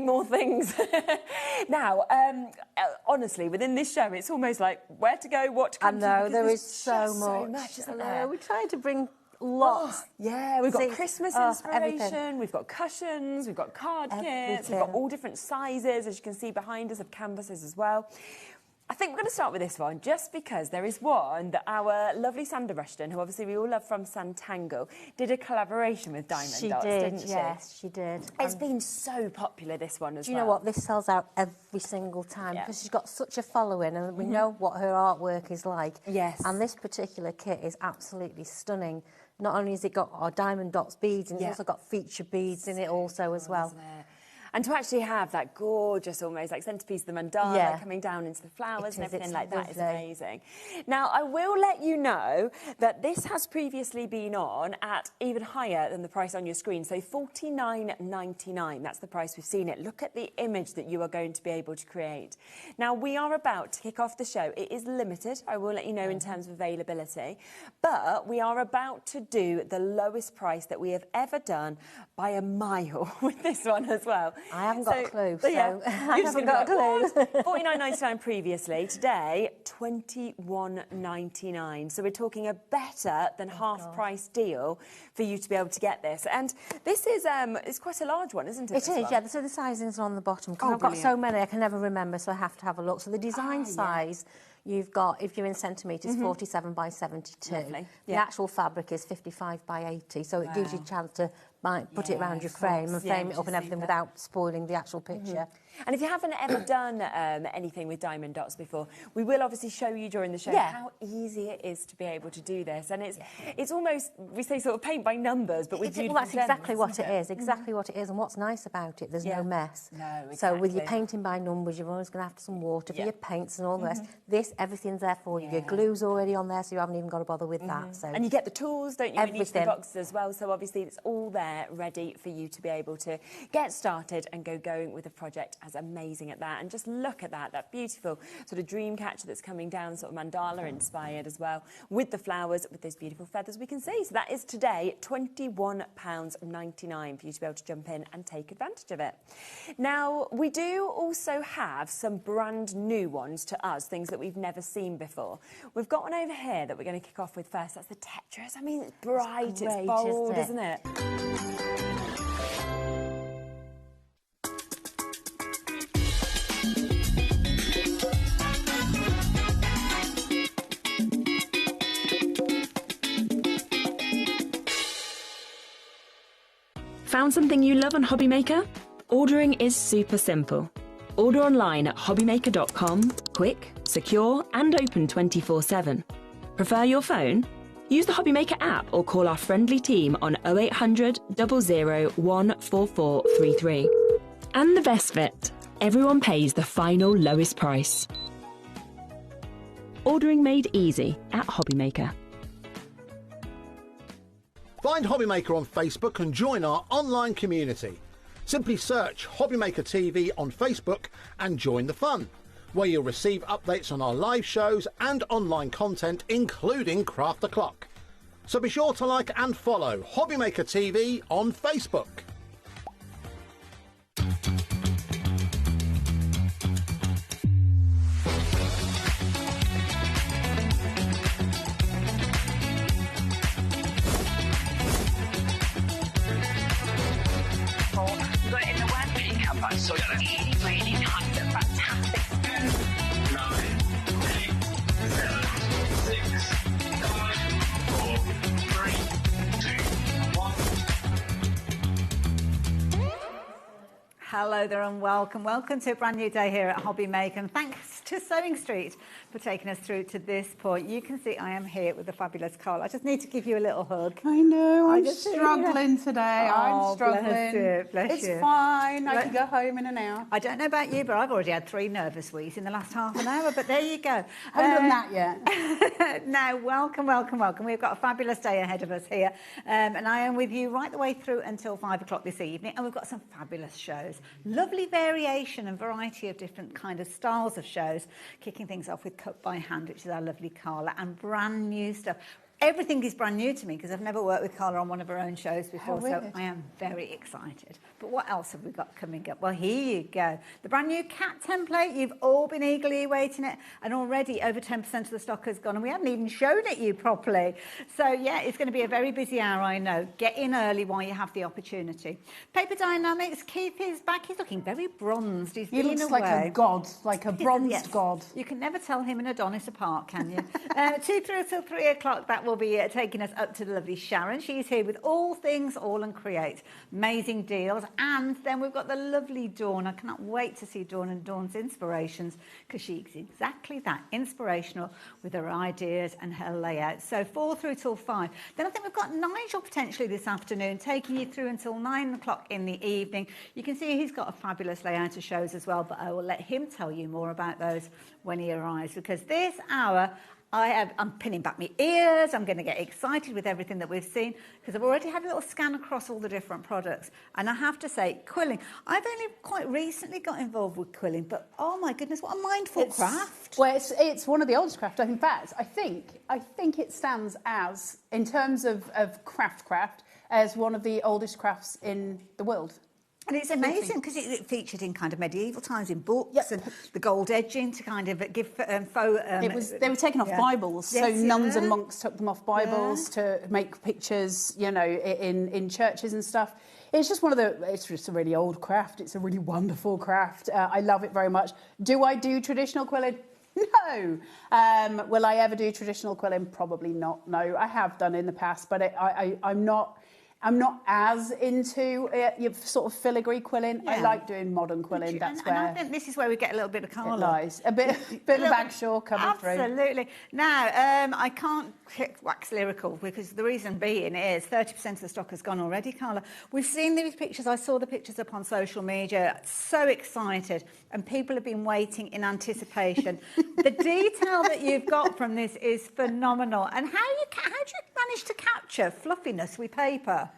finding more things. Now, honestly, within this show, it's almost like where to go, what to come to. I know, there is so much, isn't there? We're trying to bring lots. Oh, yeah, we've got Christmas inspiration, everything. we've got cushions, we've got card kits, we've got all different sizes, as you can see behind us, of canvases as well. I think we're going to start with this one, just because there is one that our lovely Sandra Rushton, who obviously we all love from Santangle, did a collaboration with Diamond Dots, didn't she? Yes, she did. It's been so popular, this one as well. Do you know what? This sells out every single time because she's got such a following, and we know what her artwork is like. Yes. And this particular kit is absolutely stunning. Not only has it got our Diamond Dots beads, and it's also got feature beads in it also as well. And to actually have that gorgeous, almost like centrepiece of the mandala coming down into the flowers and everything like that is amazing. Now, I will let you know that this has previously been on at even higher than the price on your screen. So $49.99, that's the price we've seen it. Look at the image that you are going to be able to create. Now, we are about to kick off the show. It is limited, I will let you know in terms of availability. But we are about to do the lowest price that we have ever done by a mile with this one as well. I haven't got a clue, so yeah, I haven't got a clue. $49.99 previously. Today, $21.99. So we're talking a better than half-price deal for you to be able to get this. And this is it's quite a large one, isn't it? It is, yeah. So the sizings are on the bottom. I've got so many, I can never remember, so I have to have a look. So the design size... You've got, if you're in centimetres, 47 by 72. Lovely. The actual fabric is 55 by 80, so it gives you a chance to put it around your frame and frame it up and everything without spoiling the actual picture. And if you haven't ever done anything with Diamond Dots before, we will obviously show you during the show how easy it is to be able to do this. And it's almost, we say sort of paint by numbers, but with beautiful that's exactly what it is, exactly what it is. And what's nice about it, there's no mess. No, exactly. So with your painting by numbers, you're always going to have some water for your paints and all the rest. This, everything's there for you. Your glue's already on there, so you haven't even got to bother with that. So and you get the tools, don't you, in each of the everything. boxes as well. So obviously it's all there, ready for you to be able to get started and go going with a project as amazing at that. And just look at that beautiful sort of dream catcher that's coming down, sort of mandala inspired as well, with the flowers, with those beautiful feathers we can see. So that is today £21.99 for you to be able to jump in and take advantage of it. Now, we do also have some brand new ones to us, things that we've never seen before. We've got one over here that we're going to kick off with first. That's the Tetris. I mean, it's bright, it's bold, isn't it? Found something you love on HobbyMaker? Ordering is super simple. Order online at hobbymaker.com, quick, secure and open 24/7. Prefer your phone? Use the HobbyMaker app or call our friendly team on 0800 00 14433. And the best bit, everyone pays the final lowest price. Ordering made easy at HobbyMaker. Find HobbyMaker on Facebook and join our online community. Simply search HobbyMaker TV on Facebook and join the fun, where you'll receive updates on our live shows and online content, including Craft the Clock. So be sure to like and follow HobbyMaker TV on Facebook. So really kind of fantastic. 9, 8, 7, 6, 5, 4, 3, 2, 1. Hello there and welcome. Welcome to a brand new day here at HobbyMaker, and thanks to Sewing Street for taking us through to this point. You can see I am here with the fabulous Carl. I just need to give you a little hug. I know, I'm struggling today. I'm struggling. Bless you, bless you. It's fine, I can go home in an hour. I don't know about you, but I've already had 3 nervous weeks in the last half an hour, but there you go. I haven't done that yet. Now, welcome, welcome, welcome. We've got a fabulous day ahead of us here, and I am with you right the way through until 5 o'clock this evening, and we've got some fabulous shows. Lovely variation and variety of different kind of styles of shows, kicking things off with Cut by Hand, which is our lovely Carla, and brand new stuff. Everything is brand new to me because I've never worked with Carla on one of her own shows before, so weird. I am very excited. But what else have we got coming up? Well, here you go. The brand new cat template. You've all been eagerly awaiting it, and already over 10% of the stock has gone, and we haven't even shown it you properly. So, yeah, it's going to be a very busy hour, I know. Get in early while you have the opportunity. Paper Dynamics, Keith is back. He's looking very bronzed. He's been looks away. like a god, like a bronzed Yes. god. You can never tell him and Adonis apart, can you? 2 through till 3 o'clock, that will be taking us up to the lovely Sharon. She's here with all things All and Create. Amazing deals. And then we've got the lovely Dawn. I cannot wait to see Dawn and Dawn's inspirations, because she's exactly that, inspirational with her ideas and her layout. So 4 through till 5. Then I think we've got Nigel potentially this afternoon, taking you through until 9 o'clock in the evening. You can see he's got a fabulous layout of shows as well, but I will let him tell you more about those when he arrives, because this hour I'm pinning back my ears. I'm going to get excited with everything that we've seen, because I've already had a little scan across all the different products. And I have to say, quilling, I've only quite recently got involved with quilling, but oh my goodness, what a mindful craft. Well, it's one of the oldest craft. In fact, I think it stands as, in terms of craft, as one of the oldest crafts in the world. And it's amazing because it featured in kind of medieval times in books, and the gold edging to kind of give faux... They were taken off Bibles, so nuns and monks took them off Bibles to make pictures, you know, in churches and stuff. It's just it's just a really old craft. It's a really wonderful craft. I love it very much. Do I do traditional quilling? No. Will I ever do traditional quilling? Probably not. No, I have done in the past, but I'm not as into your sort of filigree quilling. I like doing modern quilling. And I think this is where we get a little bit of Carla. It lies. A bit of Bagshaw coming through. Absolutely. Now, I can't wax lyrical, because the reason being is 30% of the stock has gone already, Carla. We've seen these pictures. I saw the pictures up on social media. So excited. And people have been waiting in anticipation. The detail that you've got from this is phenomenal. And how do you manage to capture fluffiness with paper?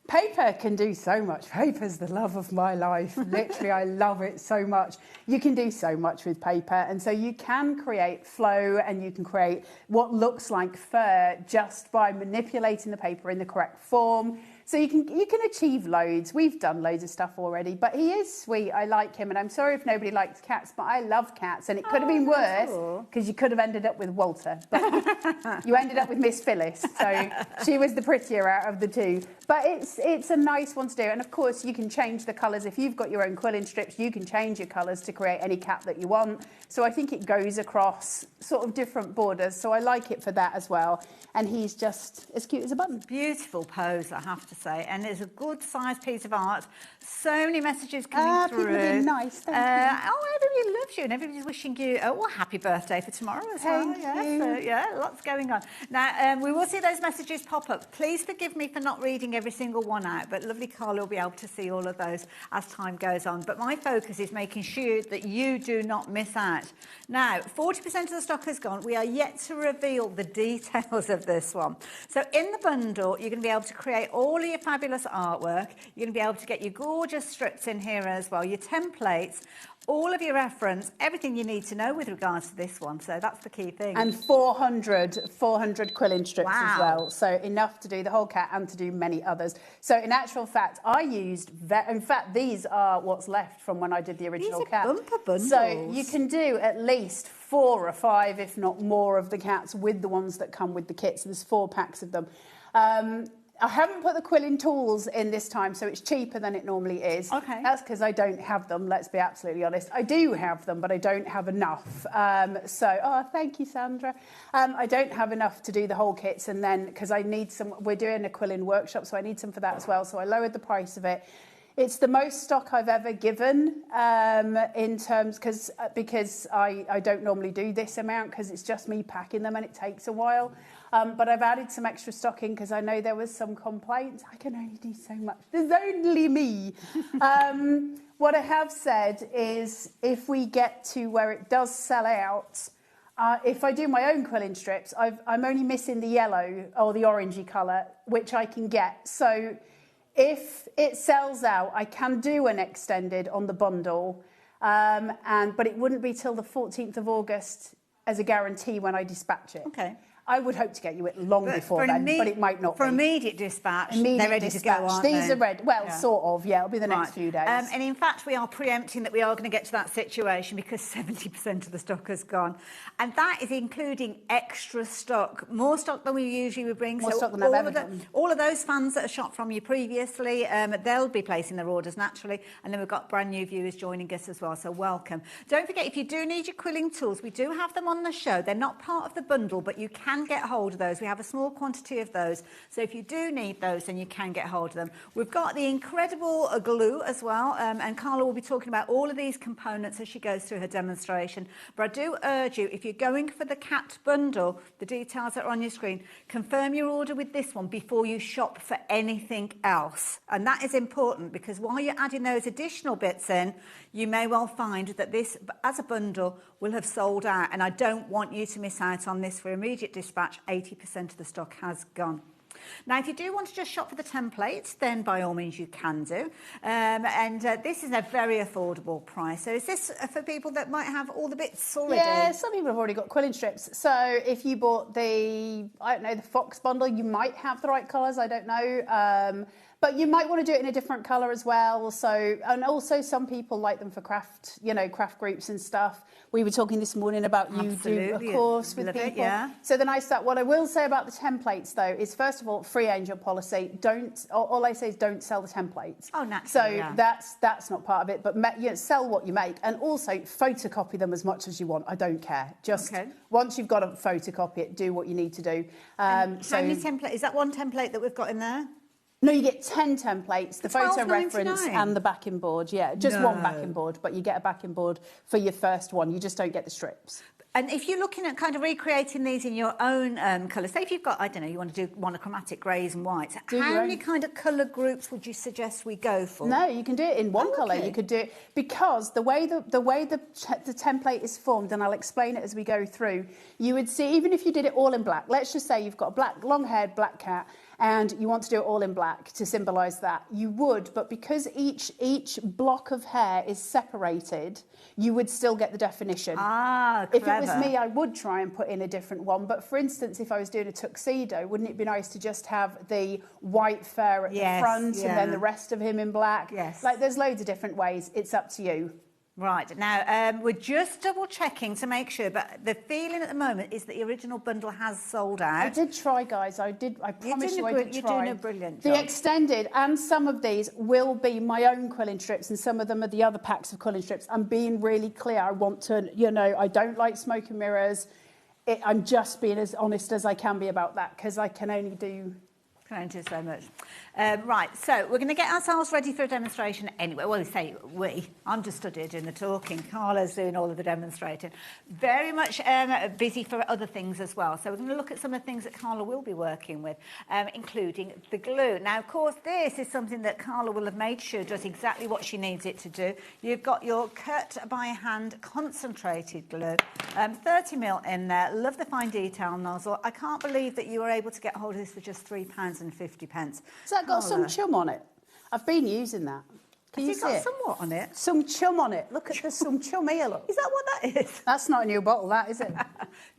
Paper can do so much. Paper's the love of my life. Literally, I love it so much. You can do so much with paper. And so you can create flow, and you can create what looks like fur just by manipulating the paper in the correct form. So you can achieve loads. We've done loads of stuff already, but he is sweet. I like him, and I'm sorry if nobody likes cats, but I love cats, and it could have been worse, because you could have ended up with Walter, but you ended up with Miss Phyllis, so she was the prettier out of the two. But it's a nice one to do, and of course you can change the colours. If you've got your own quilling strips, you can change your colours to create any cat that you want. So I think it goes across sort of different borders, so I like it for that as well. And he's just as cute as a button. Beautiful pose, I have to say. And it's a good sized piece of art. So many messages coming through. People are being nice, thank you. Oh, everybody loves you, and everybody's wishing you happy birthday for tomorrow as well. Thank you. So, lots going on. Now, we will see those messages pop up. Please forgive me for not reading every single one out, but lovely Carla will be able to see all of those as time goes on. But my focus is making sure that you do not miss out. Now, 40% of the stock has gone. We are yet to reveal the details of this one. So in the bundle, you're going to be able to create all of your fabulous artwork. You're going to be able to get your gorgeous strips in here as well, your templates, all of your reference, everything you need to know with regards to this one. So that's the key thing. And 400 quilling strips as well. So enough to do the whole cat and to do many others. So in actual fact, I used, in fact, these are what's left from when I did the original cat. These are bumper bundles. So you can do at least 4 or 5, if not more, of the cats with the ones that come with the kits. There's 4 packs of them. I haven't put the quilling tools in this time, so it's cheaper than it normally is. Okay. That's because I don't have them, let's be absolutely honest. I do have them, but I don't have enough. Thank you, Sandra. I don't have enough to do the whole kits, and then, because I need some, we're doing a quilling workshop, so I need some for that as well, so I lowered the price of it. It's the most stock I've ever given in terms, because I don't normally do this amount, because it's just me packing them and it takes a while. But I've added some extra stock in because I know there was some complaints. I can only do so much. There's only me. What I have said is, if we get to where it does sell out, if I do my own quilling strips, I'm only missing the yellow or the orangey colour, which I can get. So if it sells out, I can do an extended on the bundle, but it wouldn't be till the 14th of August as a guarantee when I dispatch it. Okay. I would hope to get you it long before then, but it might not for be. immediate dispatch, they're ready to go, aren't These they? are ready. Well, sort of, yeah. It'll be the next few days. And in fact, we are preempting that we are going to get to that situation because 70% of the stock has gone. And that is including extra stock, more stock than we usually would bring. More so stock than I've ever done. all of those fans that are shot from you previously, they'll be placing their orders naturally. And then we've got brand new viewers joining us as well, so welcome. Don't forget, if you do need your quilling tools, we do have them on the show. They're not part of the bundle, but you can get hold of those. We have a small quantity of those. So if you do need those, then you can get hold of them. We've got the incredible glue as well. And Carla will be talking about all of these components as she goes through her demonstration. But I do urge you, if you're going for the cat bundle, the details that are on your screen, confirm your order with this one before you shop for anything else. And that is important because while you're adding those additional bits in, you may well find that this, as a bundle, will have sold out. And I don't want you to miss out on this for immediate dispatch. 80% of the stock has gone. Now, if you do want to just shop for the templates, then by all means you can do. This is a very affordable price. So is this for people that might have all the bits already? Yeah, some people have already got quilling strips. So if you bought the, I don't know, the Fox bundle, you might have the right colours, I don't know. But you might want to do it in a different colour as well. So, and also some people like them for craft, you know, craft groups and stuff. We were talking this morning about you do a course with people. Yeah. So the nice stuff. What I will say about the templates though is, first of all, free angel policy. Don't. All I say is don't sell the templates. Oh, naturally. So yeah. that's not part of it. But sell what you make, and also photocopy them as much as you want. I don't care. Just once you've got to photocopy it, do what you need to do. So how many templates? Is that one template that we've got in there? No, you get 10 templates, the photo reference and the backing board. Yeah, just one backing board, but you get a backing board for your first one. You just don't get the strips. And if you're looking at kind of recreating these in your own colours, say if you've got, I don't know, you want to do monochromatic greys and whites, how many kind of colour groups would you suggest we go for? No, you can do it in one colour. You could do it because the way the template is formed, and I'll explain it as we go through, you would see, even if you did it all in black, let's just say you've got a black, long-haired black cat, and you want to do it all in black to symbolise that, you would, but because each block of hair is separated, you would still get the definition. Ah, clever. If it was me, I would try and put in a different one, but for instance, if I was doing a tuxedo, wouldn't it be nice to just have the white fur at the front and then the rest of him in black? Yes. Like, there's loads of different ways. It's up to you. Right, now we're just double checking to make sure, but the feeling at the moment is that the original bundle has sold out. I did try, guys. I promise you I did try. You're doing a brilliant job. The extended and some of these will be my own quilling strips, and some of them are the other packs of quilling strips. I'm being really clear. I want to, you know, I don't like smoke and mirrors. I'm just being as honest as I can be about that because I can only do... Thank you so much. Right, so we're going to get ourselves ready for a demonstration anyway. Well, say we. I'm just stood here doing the talking. Carla's doing all of the demonstrating. Very much busy for other things as well. So we're going to look at some of the things that Carla will be working with, including the glue. Now, of course, this is something that Carla will have made sure does exactly what she needs it to do. You've got your cut by hand concentrated glue, 30ml in there. Love the fine detail nozzle. I can't believe that you were able to get hold of this for just £3.50. Has that got some chum on it? I've been using that. Can you see it? Somewhat on it. Some chum on it. Look at there's some chum here, look. Is that what that is? That's not a new bottle, that, is it?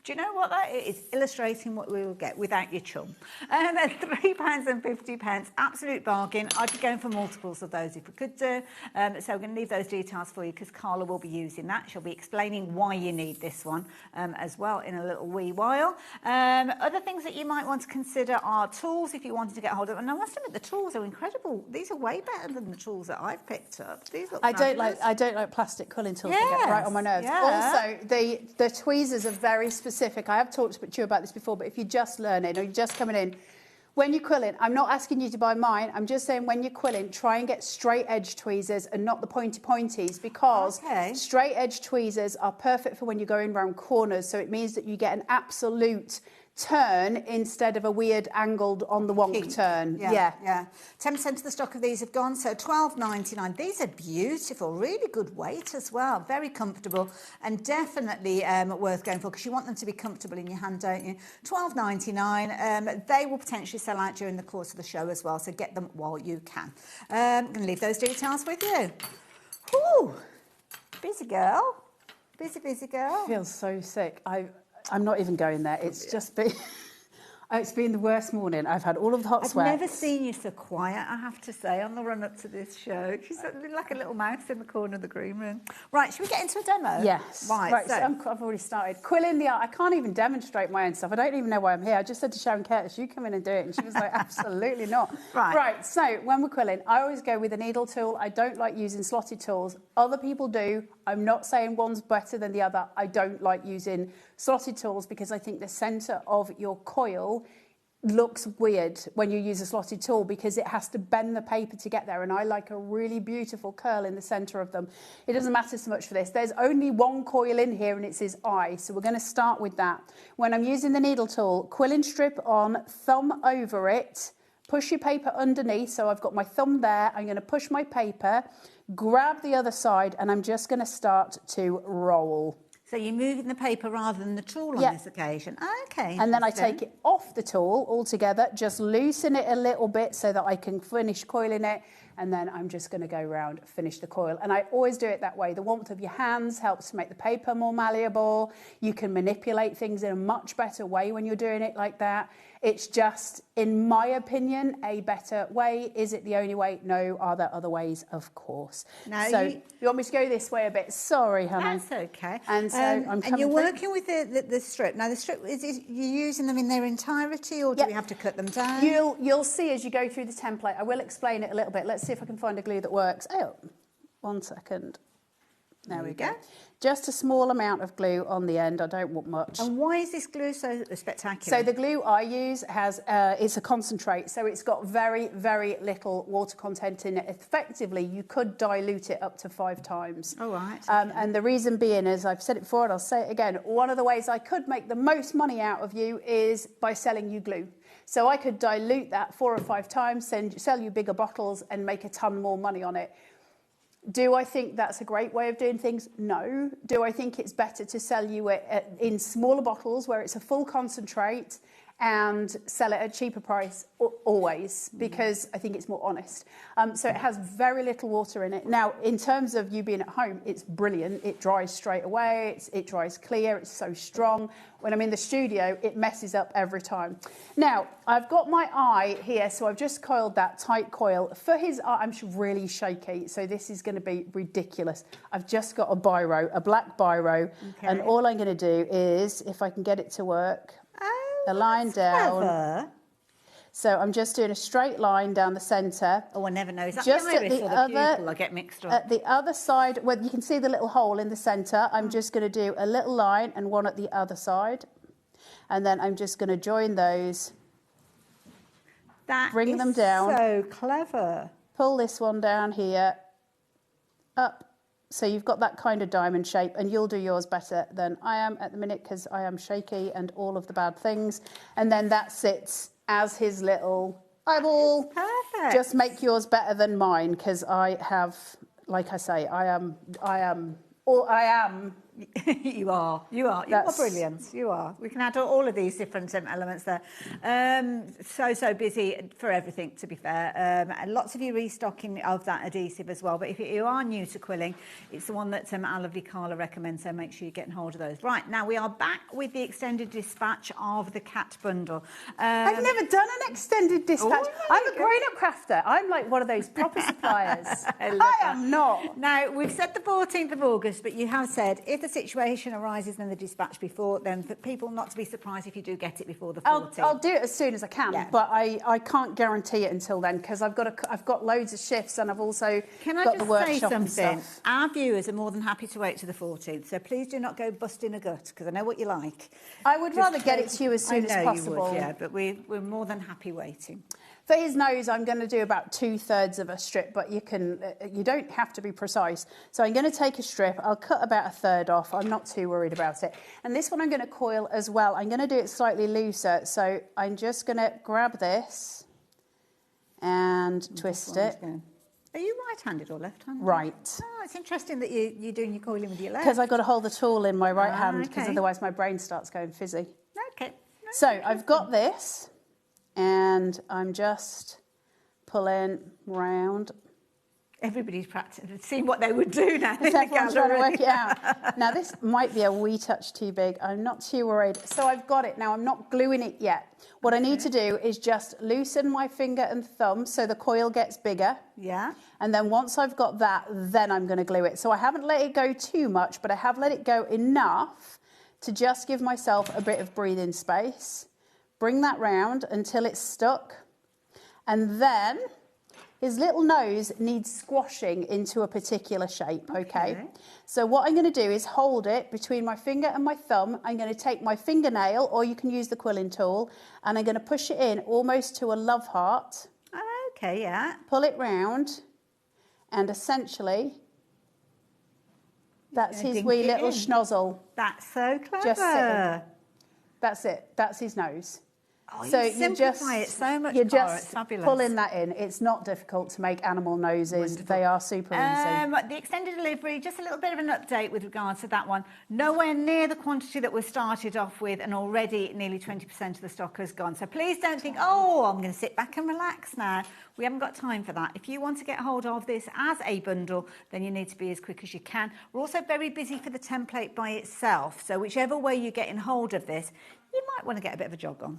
Do you know what that is? It's illustrating what we will get without your chum. £3.50, absolute bargain. I'd be going for multiples of those if we could do. So we're going to leave those details for you because Carla will be using that. She'll be explaining why you need this one as well in a little wee while. Other things that you might want to consider are tools if you wanted to get hold of them. And I must admit, the tools are incredible. These are way better than the tools that I've picked up. These look I don't like plastic quilling tools. They get right on my nerves. Also, the tweezers are very specific. I have talked to you about this before, but if you're just learning or you're just coming in, when you're quilling, I'm not asking you to buy mine. I'm just saying when you're quilling, try and get straight edge tweezers and not the pointies because straight edge tweezers are perfect for when you're going around corners. So it means that you get an absolute turn instead of a weird angled on the wonk turn. Yeah. 10% of the stock of these have gone, so £12.99. These are beautiful, really good weight as well, very comfortable and definitely worth going for because you want them to be comfortable in your hand, don't you? £12.99. They will potentially sell out during the course of the show as well, so get them while you can. I'm going to leave those details with you. Ooh, busy girl. Busy girl. I feel so sick. I'm not even going there. It's just been... It's been the worst morning. I've had all of the hot sweats. I've never seen you so quiet, I have to say, on the run-up to this show. She's like a little mouse in the corner of the green room. Right, should we get into a demo? Yes. Right, so I've already started. Quilling the art. I can't even demonstrate my own stuff. I don't even know why I'm here. I just said to Sharon Curtis, you come in and do it. And she was like, absolutely not. Right, so when we're quilling, I always go with a needle tool. I don't like using slotted tools. Other people do. I'm not saying one's better than the other. I don't like using slotted tools because I think the centre of your coil looks weird when you use a slotted tool because it has to bend the paper to get there, and I like a really beautiful curl in the centre of them. It doesn't matter so much for this. There's only one coil in here and it's his eye, so we're going to start with that. When I'm using the needle tool, quilling strip on, thumb over it, push your paper underneath, so I've got my thumb there. I'm going to push my paper, grab the other side, and I'm just going to start to roll. So you're moving the paper rather than the tool on this occasion. Okay. And then I take it off the tool altogether, just loosen it a little bit so that I can finish coiling it. And then I'm just going to go around, finish the coil. And I always do it that way. The warmth of your hands helps to make the paper more malleable. You can manipulate things in a much better way when you're doing it like that. It's just, in my opinion, a better way. Is it the only way? No. Are there other ways? Of course. No, so you want me to go this way a bit? Sorry, honey. That's okay. And so I'm coming and you're through. working with the strip. Now, the strip, you're using them in their entirety, or do we have to cut them down? You'll see as you go through the template. I will explain it a little bit. Let's see if I can find a glue that works. Oh, 1 second. There we go. Just a small amount of glue on the end. I don't want much. And why is this glue so spectacular? So the glue I use has it's a concentrate, so it's got very, very little water content in it. Effectively, you could dilute it up to 5 times. Oh, right. And the reason being is, I've said it before and I'll say it again, one of the ways I could make the most money out of you is by selling you glue. So I could dilute that 4 or 5 times, sell you bigger bottles and make a ton more money on it. Do I think that's a great way of doing things? No. Do I think it's better to sell you it in smaller bottles where it's a full concentrate and sell it at a cheaper price? Always, because I think it's more honest. So it has very little water in it. Now, in terms of you being at home, it's brilliant. It dries straight away. It dries clear. It's so strong. When I'm in the studio, it messes up every time. Now, I've got my eye here, so I've just coiled that tight coil. For his eye, I'm really shaky, so this is going to be ridiculous. I've just got a biro, a black biro, and all I'm going to do is, if I can get it to work, a line down. Clever. So I'm just doing a straight line down the centre. Oh, I never know. Is that just the iris or the pupil? I get mixed up. At the other side, where you can see the little hole in the centre, I'm just going to do a little line and one at the other side. And then I'm just going to join those. Bring them down. So clever. Pull this one down here, up. So you've got that kind of diamond shape, and you'll do yours better than I am at the minute because I am shaky and all of the bad things. And then that sits as his little eyeball. Perfect. Just make yours better than mine because I have, like I say, I am. You are brilliant. You are. We can add all of these different elements there. So busy for everything, to be fair. And lots of you restocking of that adhesive as well. But if you are new to quilling, it's the one that our lovely Carla recommends, so make sure you're getting hold of those. Right, now we are back with the extended dispatch of the cat bundle. I've never done an extended dispatch. I'm a grown-up crafter. I'm like one of those proper suppliers. I am not. Now, we've said the 14th of August, but you have said if the situation arises in the dispatch before, then for people not to be surprised if you do get it before the 14th. I'll do it as soon as I can, but I can't guarantee it until then because I've got loads of shifts and I've also got the workshop and stuff. Our viewers are more than happy to wait to the 14th, so please do not go busting a gut because I know what you like. I would rather get it to you as soon as possible. You would, yeah, but we're more than happy waiting. For his nose, I'm going to do about 2/3 of a strip, but you don't have to be precise. So I'm going to take a strip. I'll cut about 1/3 off. I'm not too worried about it. And this one I'm going to coil as well. I'm going to do it slightly looser. So I'm just going to grab this and twist it. Are you right-handed or left-handed? Right. Oh, it's interesting that you're doing your coiling with your left. Because I've got to hold the tool in my right hand, because otherwise my brain starts going fizzy. Okay. So I've got this. And I'm just pulling round. Everybody's practicing, seeing what they would do now. Everyone's trying to work it out. Now, this might be a wee touch too big. I'm not too worried. So I've got it. Now, I'm not gluing it yet. What I need to do is just loosen my finger and thumb so the coil gets bigger. Yeah. And then once I've got that, then I'm going to glue it. So I haven't let it go too much, but I have let it go enough to just give myself a bit of breathing space. Bring that round until it's stuck. And then his little nose needs squashing into a particular shape, okay? So what I'm going to do is hold it between my finger and my thumb. I'm going to take my fingernail, or you can use the quilling tool, and I'm going to push it in almost to a love heart. Okay, yeah. Pull it round, and essentially, that's his wee little schnozzle. That's so clever. Just sitting. That's it. That's his nose. Oh, So you simplify it so much you're more. just It's fabulous. pulling that in. It's not difficult to make animal noses. They are super easy. The extended delivery, just a little bit of an update with regards to that one. Nowhere near the quantity that we started off with, and already nearly 20% of the stock has gone. So please don't think, oh, I'm going to sit back and relax now. We haven't got time for that. If you want to get hold of this as a bundle, then you need to be as quick as you can. We're also very busy for the template by itself. So whichever way you're getting hold of this, you might want to get a bit of a jog on.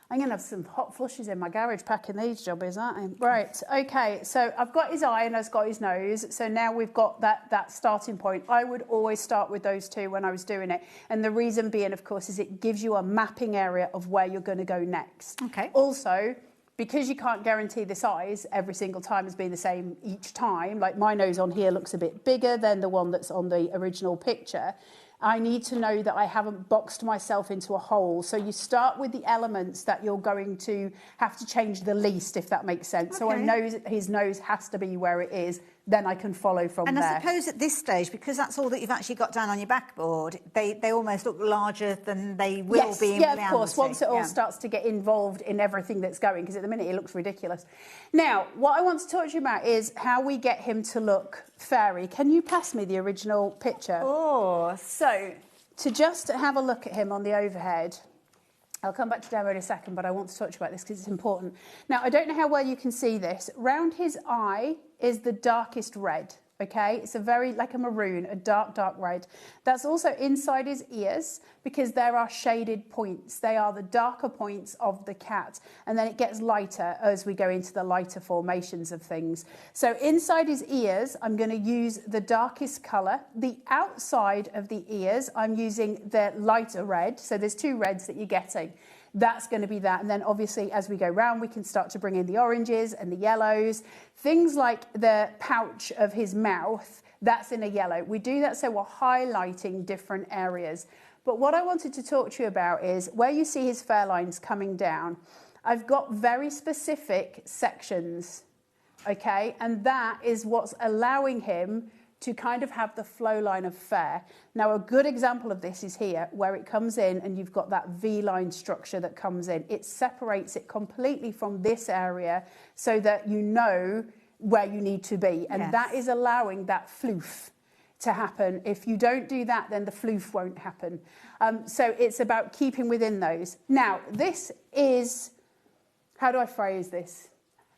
I'm going to have some hot flushes in my garage packing these jobbies, aren't I? Right, okay, so I've got his eye and I've got his nose, so now we've got that starting point. I would always start with those two when I was doing it, and the reason being, of course, is it gives you a mapping area of where you're going to go next. Okay. Also, because you can't guarantee the size every single time as being the same each time, like my nose on here looks a bit bigger than the one that's on the original picture, I need to know that I haven't boxed myself into a hole. So you start with the elements that you're going to have to change the least, if that makes sense. So I know that his nose has to be where it is, then I can follow from there. And I suppose at this stage, because that's all that you've actually got down on your backboard, they almost look larger than they will be in reality. Yeah, of course, once it all starts to get involved in everything that's going, because at the minute it looks ridiculous. Now, what I want to talk to you about is how we get him to look fairy. Can you pass me the original picture? Oh, So, to just have a look at him on the overhead, I'll come back to demo in a second, but I want to talk to you about this because it's important. Now, I don't know how well you can see this. Round his eye is the darkest red, okay? It's a very, like a maroon, a dark, dark red. That's also inside his ears because there are shaded points. They are the darker points of the cat. And then it gets lighter as we go into the lighter formations of things. So inside his ears, I'm going to use the darkest colour. The outside of the ears, I'm using the lighter red. So there's two reds that you're getting. That's going to be that. And then obviously as we go round, we can start to bring in the oranges and the yellows. Things like the pouch of his mouth, that's in a yellow. We do that so we're highlighting different areas. But what I wanted to talk to you about is where you see his fair lines coming down, I've got very specific sections, okay? And that is what's allowing him to kind of have the flow line of fair. Now, a good example of this is here, where it comes in and you've got that V-line structure that comes in. It separates it completely from this area so that you know where you need to be. And that is allowing that floof to happen. If you don't do that, then the floof won't happen. So it's about keeping within those. Now, this is, how do I phrase this?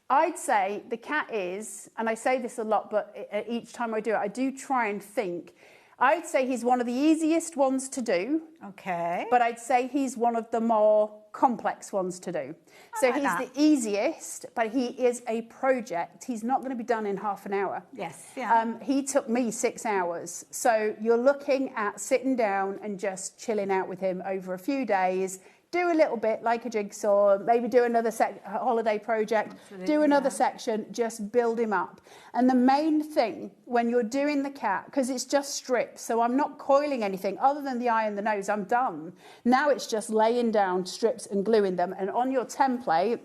I'd say the cat is, and I say this a lot, but each time I do it, I do try and think. I'd say he's one of the easiest ones to do. Okay. But I'd say he's one of the more complex ones to do. So he's the easiest, but he is a project. He's not going to be done in half an hour. Yes, yeah. He took me 6 hours. So you're looking at sitting down and just chilling out with him over a few days. Do a little bit like a jigsaw, maybe do another holiday project, do another section, just build him up. And the main thing when you're doing the cat, because it's just strips, so I'm not coiling anything other than the eye and the nose, I'm done. Now it's just laying down strips and gluing them. And on your template,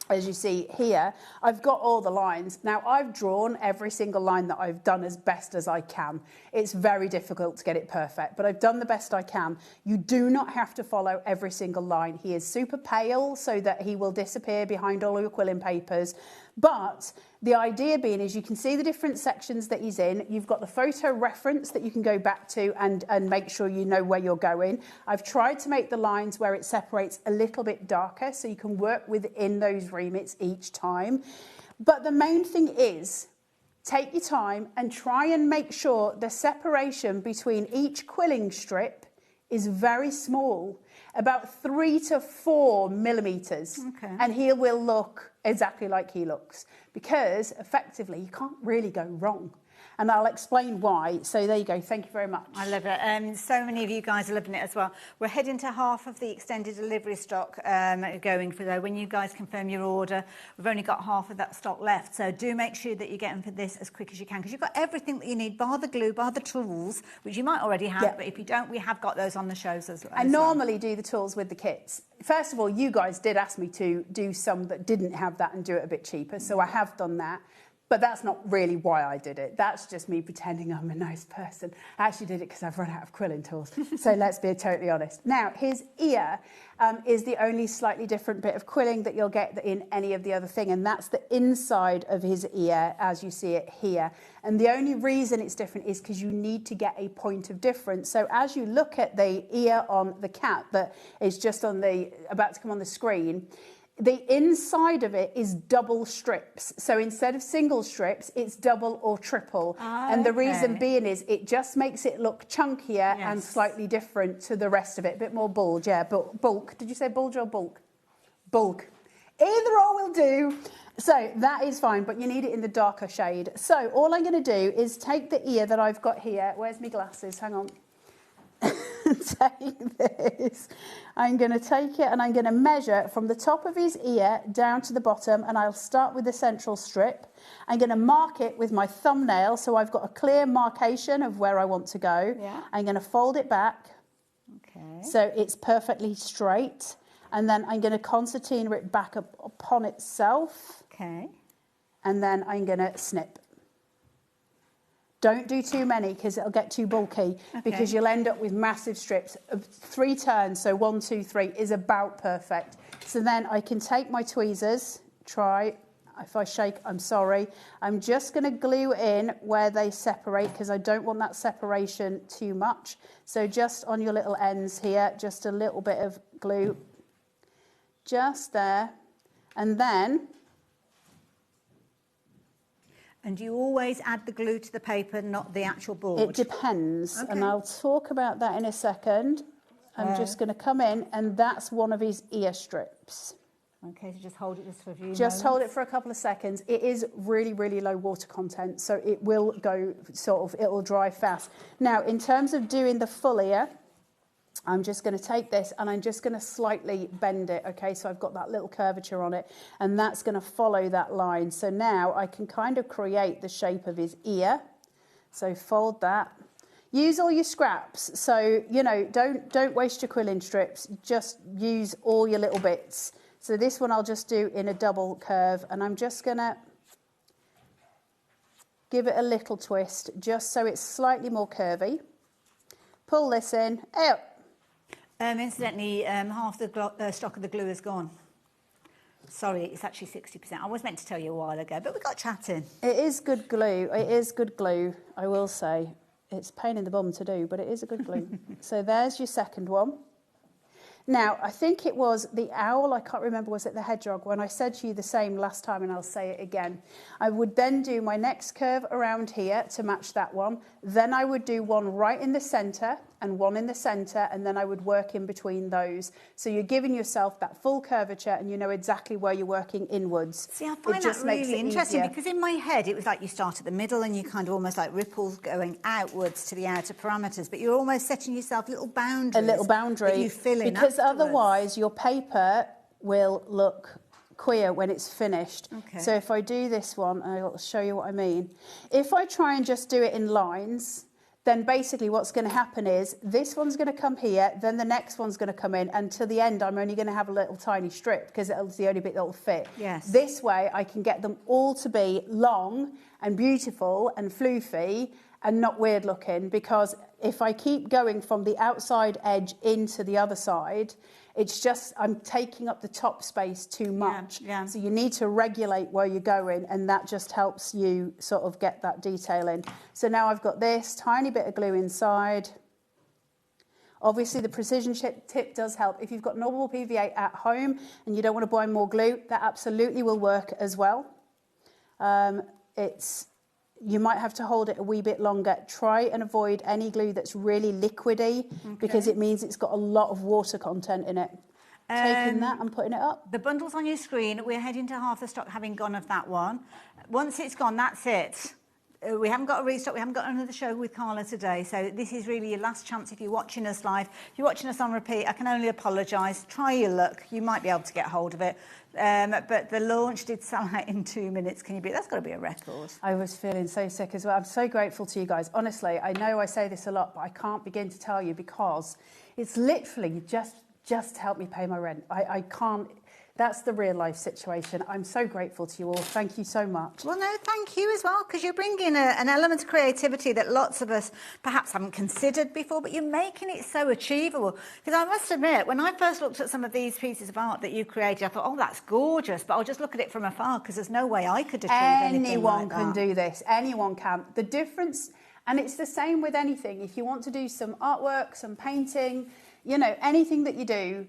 as you see here, I've got all the lines. Now, I've drawn every single line that I've done as best as I can. It's very difficult to get it perfect, but I've done the best I can. You do not have to follow every single line. He is super pale so that he will disappear behind all your quilling papers. But the idea being is you can see the different sections that he's in. You've got the photo reference that you can go back to and make sure you know where you're going. I've tried to make the lines where it separates a little bit darker so you can work within those remits each time. But the main thing is take your time and try and make sure the separation between each quilling strip is very small, about 3 to 4 millimetres. Okay. And he will look exactly like he looks, because effectively you can't really go wrong. And I'll explain why. So there you go. Thank you very much. I love it. So many of you guys are loving it as well. We're heading to half of the extended delivery stock going for though. When you guys confirm your order, we've only got half of that stock left. So do make sure that you get them for this as quick as you can, because you've got everything that you need, bar the glue, bar the tools, which you might already have. But if you don't, we have got those on the shows as well. I normally do the tools with the kits. First of all, you guys did ask me to do some that didn't have that and do it a bit cheaper. So I have done that. But that's not really why I did it. That's just me pretending I'm a nice person. I actually did it because I've run out of quilling tools. So let's be totally honest. Now, his ear is the only slightly different bit of quilling that you'll get in any of the other thing. And that's the inside of his ear, as you see it here. And the only reason it's different is because you need to get a point of difference. So as you look at the ear on the cat that is just on the about to come on the screen, the inside of it is double strips. So instead of single strips, it's double or triple. And the reason being is it just makes it look chunkier and slightly different to the rest of it. A bit more bulge, yeah. Bulk. Did you say bulge or bulk? Bulk. Either or will do. So that is fine, but you need it in the darker shade. So all I'm going to do is take the ear that I've got here. Where's my glasses? Hang on. Take this. I'm going to take it and I'm going to measure from the top of his ear down to the bottom, and I'll start with the central strip. I'm going to mark it with my thumbnail so I've got a clear marcation of where I want to go. I'm going to fold it back so it's perfectly straight, and then I'm going to concertina it back up upon itself, and then I'm going to snip. Don't do too many because it'll get too bulky, because you'll end up with massive strips. 3 turns, so 1, 2, 3 is about perfect. So then I can take my tweezers, if I shake, I'm sorry. I'm just going to glue in where they separate, because I don't want that separation too much. So just on your little ends here, just a little bit of glue, just there. And then... And you always add the glue to the paper, not the actual board? It depends, and I'll talk about that in a second. I'm just going to come in, and that's one of his ear strips. Okay, so just hold it just for a few moments. Just hold it for a couple of seconds. It is really, really low water content, so it will go it'll dry fast. Now, in terms of doing the full ear, I'm just going to take this and I'm just going to slightly bend it, okay? So I've got that little curvature on it, and that's going to follow that line. So now I can kind of create the shape of his ear. So fold that. Use all your scraps. So, you know, don't waste your quilling strips. Just use all your little bits. So this one I'll just do in a double curve, and I'm just going to give it a little twist just so it's slightly more curvy. Pull this in. Out. Incidentally, half the stock of the glue is gone. Sorry, it's actually 60%. I was meant to tell you a while ago, but we got chatting. It is good glue. It is good glue, I will say. It's a pain in the bum to do, but it is a good glue. So there's your second one. Now, I think it was the owl, I can't remember, was it the hedgehog? When I said to you the same last time, and I'll say it again. I would then do my next curve around here to match that one. Then I would do one right in the centre and one in the centre, and then I would work in between those. So you're giving yourself that full curvature, and you know exactly where you're working inwards. See, I find that really interesting, because in my head it was like you start at the middle and you kind of almost like ripples going outwards to the outer parameters, but you're almost setting yourself little boundaries. A little boundary. That you fill in because afterwards. Otherwise your paper will look queer when it's finished. Okay. So if I do this one, I'll show you what I mean. If I try and just do it in lines, then basically what's going to happen is this one's going to come here, then the next one's going to come in, and to the end I'm only going to have a little tiny strip because it's the only bit that will fit. Yes. This way I can get them all to be long and beautiful and floofy and not weird looking, because if I keep going from the outside edge into the other side, it's just, I'm taking up the top space too much. Yeah. So you need to regulate where you're going, and that just helps you sort of get that detail in. So now I've got this tiny bit of glue inside. Obviously the precision tip does help. If you've got normal PVA at home and you don't want to buy more glue, that absolutely will work as well. you might have to hold it a wee bit longer. Try and avoid any glue that's really liquidy because it means it's got a lot of water content in it. Taking that and putting it up. The bundle's on your screen. We're heading to half the stock having gone of that one. Once it's gone, that's it. We haven't got a restock. We haven't got another show with Carla today. So this is really your last chance if you're watching us live. If you're watching us on repeat, I can only apologise. Try your luck. You might be able to get hold of it. But the launch did sell out in 2 minutes. Can you be? That's got to be a record. I was feeling so sick as well. I'm so grateful to you guys. Honestly, I know I say this a lot, but I can't begin to tell you because it's literally just helped me pay my rent. I can't. That's the real life situation. I'm so grateful to you all. Thank you so much. Well, no, thank you as well, because you're bringing an element of creativity that lots of us perhaps haven't considered before, but you're making it so achievable. Because I must admit, when I first looked at some of these pieces of art that you created, I thought, oh, that's gorgeous, but I'll just look at it from afar because there's no way I could achieve anything like that. Anyone can do this. Anyone can. The difference, and it's the same with anything. If you want to do some artwork, some painting, you know, anything that you do,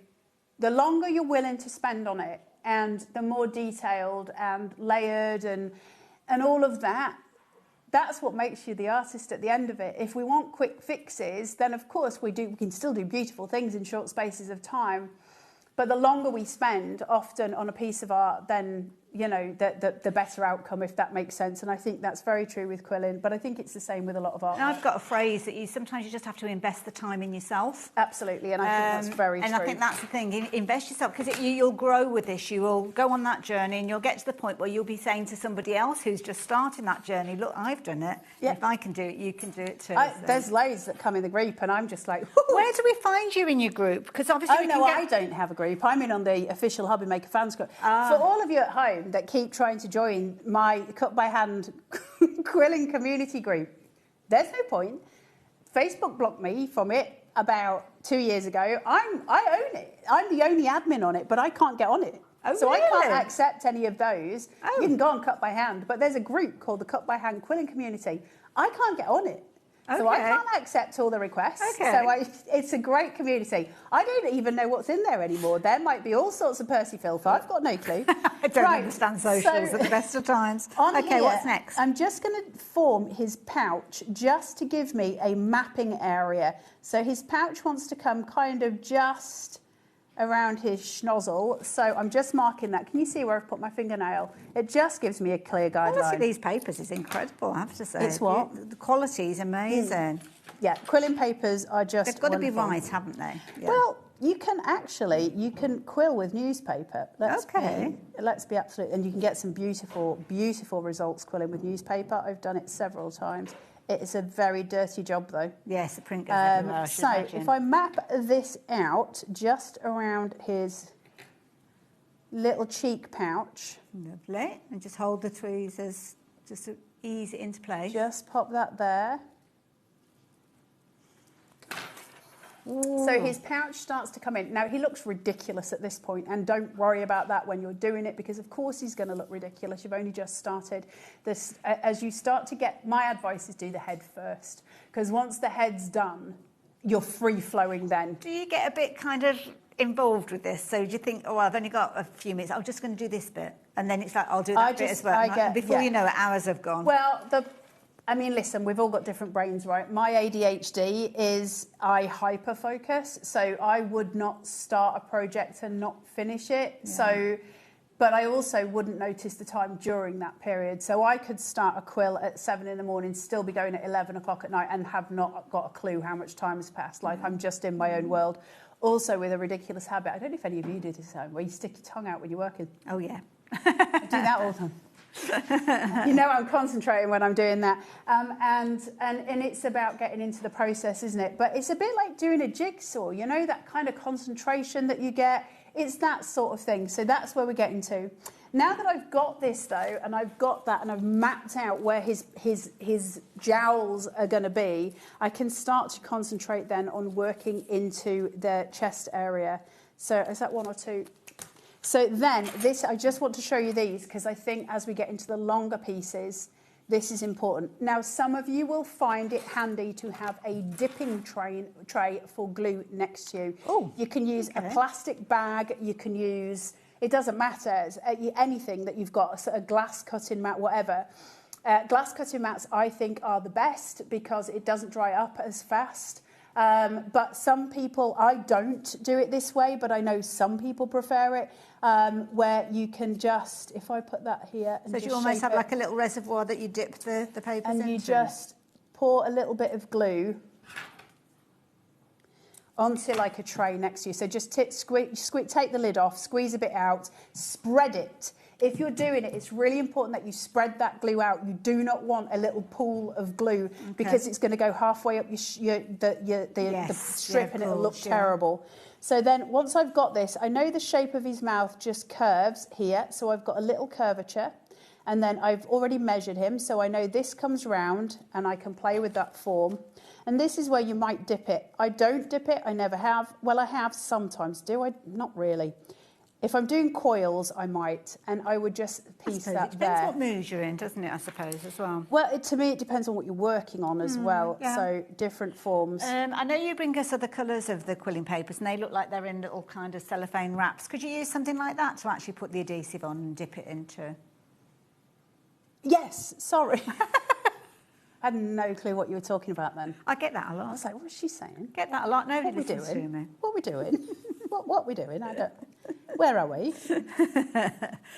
the longer you're willing to spend on it and the more detailed and layered and all of that, that's what makes you the artist at the end of it. If we want quick fixes, then of course we can still do beautiful things in short spaces of time. But the longer we spend often on a piece of art, then, you know, the better outcome, if that makes sense. And I think that's very true with quilling, but I think it's the same with a lot of art. And I've got a phrase that sometimes you just have to invest the time in yourself. Absolutely, and I think that's very true. And I think that's the thing, invest yourself, because you'll grow with this. You will go on that journey and you'll get to the point where you'll be saying to somebody else who's just starting that journey, look, I've done it. Yeah. If I can do it, you can do it too. There's loads that come in the group and I'm just like, whoo. Where do we find you in your group? Because obviously I don't have a group. I'm in on the official HobbyMaker fans group. For all of you at home that keep trying to join my cut by hand quilling community group, there's no point. Facebook blocked me from it about 2 years ago. I own it. I'm the only admin on it, but I can't get on it. So really? I can't accept any of those. You can go on Cut by Hand, but there's a group called the Cut by Hand Quilling Community. I can't get on it. So I can't accept all the requests. So it's a great community. I don't even know what's in there anymore. There might be all sorts of Percy filth. I've got no clue. I don't understand socials at the best of times. Okay, what's next? I'm just going to form his pouch just to give me a mapping area. So his pouch wants to come kind of just around his schnozzle. So I'm just marking that. Can you see where I've put my fingernail? It just gives me a clear guideline. Quality of these papers is incredible, I have to say. It's what? The quality is amazing. Yeah, quilling papers are just They've got wonderful. to be right, haven't they? Yeah. Well, you can quill with newspaper. Let's be absolute, and you can get some beautiful, beautiful results quilling with newspaper. I've done it several times. It's a very dirty job, though. Yes, the print goes everywhere, I should imagine. If I map this out just around his little cheek pouch. Lovely. And just hold the tweezers just to ease it into place. Just pop that there. Ooh. So his pouch starts to come in. Now, he looks ridiculous at this point, and don't worry about that when you're doing it, because of course he's going to look ridiculous. You've only just started. This, as you start to get, my advice is do the head first, because once the head's done, you're free-flowing then. Do you get a bit kind of involved with this? So do you think, oh, I've only got a few minutes, I'm just going to do this bit, and then it's like, I'll do that bit as well. Before you know it, hours have gone. Well, I mean, listen, we've all got different brains, right? My ADHD is I hyper-focus, so I would not start a project and not finish it. Yeah. So, but I also wouldn't notice the time during that period. So I could start a quill at 7 in the morning, still be going at 11 o'clock at night and have not got a clue how much time has passed. Like I'm just in my own world. Also with a ridiculous habit, I don't know if any of you do this, where you stick your tongue out when you're working. Oh, yeah. I do that all the time. You know, I'm concentrating when I'm doing that, and it's about getting into the process, isn't it? But it's a bit like doing a jigsaw, you know, that kind of concentration that you get. It's that sort of thing. So that's where we're getting to. Now that I've got this though, and I've got that, and I've mapped out where his jowls are going to be, I can start to concentrate then on working into the chest area. So is that one or two? So then this, I just want to show you these because I think as we get into the longer pieces, this is important. Now, some of you will find it handy to have a dipping tray for glue next to you. Oh, you can use a plastic bag. You can use, it doesn't matter, anything that you've got, a glass cutting mat, whatever. Glass cutting mats, I think, are the best because it doesn't dry up as fast. But some people, I don't do it this way, but I know some people prefer it, where you can just, if I put that here... And so do you almost have like a little reservoir that you dip the papers into? And you just pour a little bit of glue onto like a tray next to you. So just take the lid off, squeeze a bit out, spread it. If you're doing it, it's really important that you spread that glue out. You do not want a little pool of glue because it's going to go halfway up the strip and it'll look terrible. So then once I've got this, I know the shape of his mouth just curves here. So I've got a little curvature and then I've already measured him. So I know this comes round and I can play with that form. And this is where you might dip it. I don't dip it. I never have. Well, I have sometimes. Do I? Not really. If I'm doing coils, I might, and I would just piece that there. It depends what mood you're in, doesn't it, I suppose, as well? Well, to me, it depends on what you're working on as well, so different forms. I know you bring us other colours of the quilling papers, and they look like they're in little kind of cellophane wraps. Could you use something like that to actually put the adhesive on and dip it into? Yes, sorry. I had no clue what you were talking about then. I get that a lot. I was like, what's she saying? Get that a lot. Nobody listens to me. What are we doing? what are we doing? I don't... Where are we?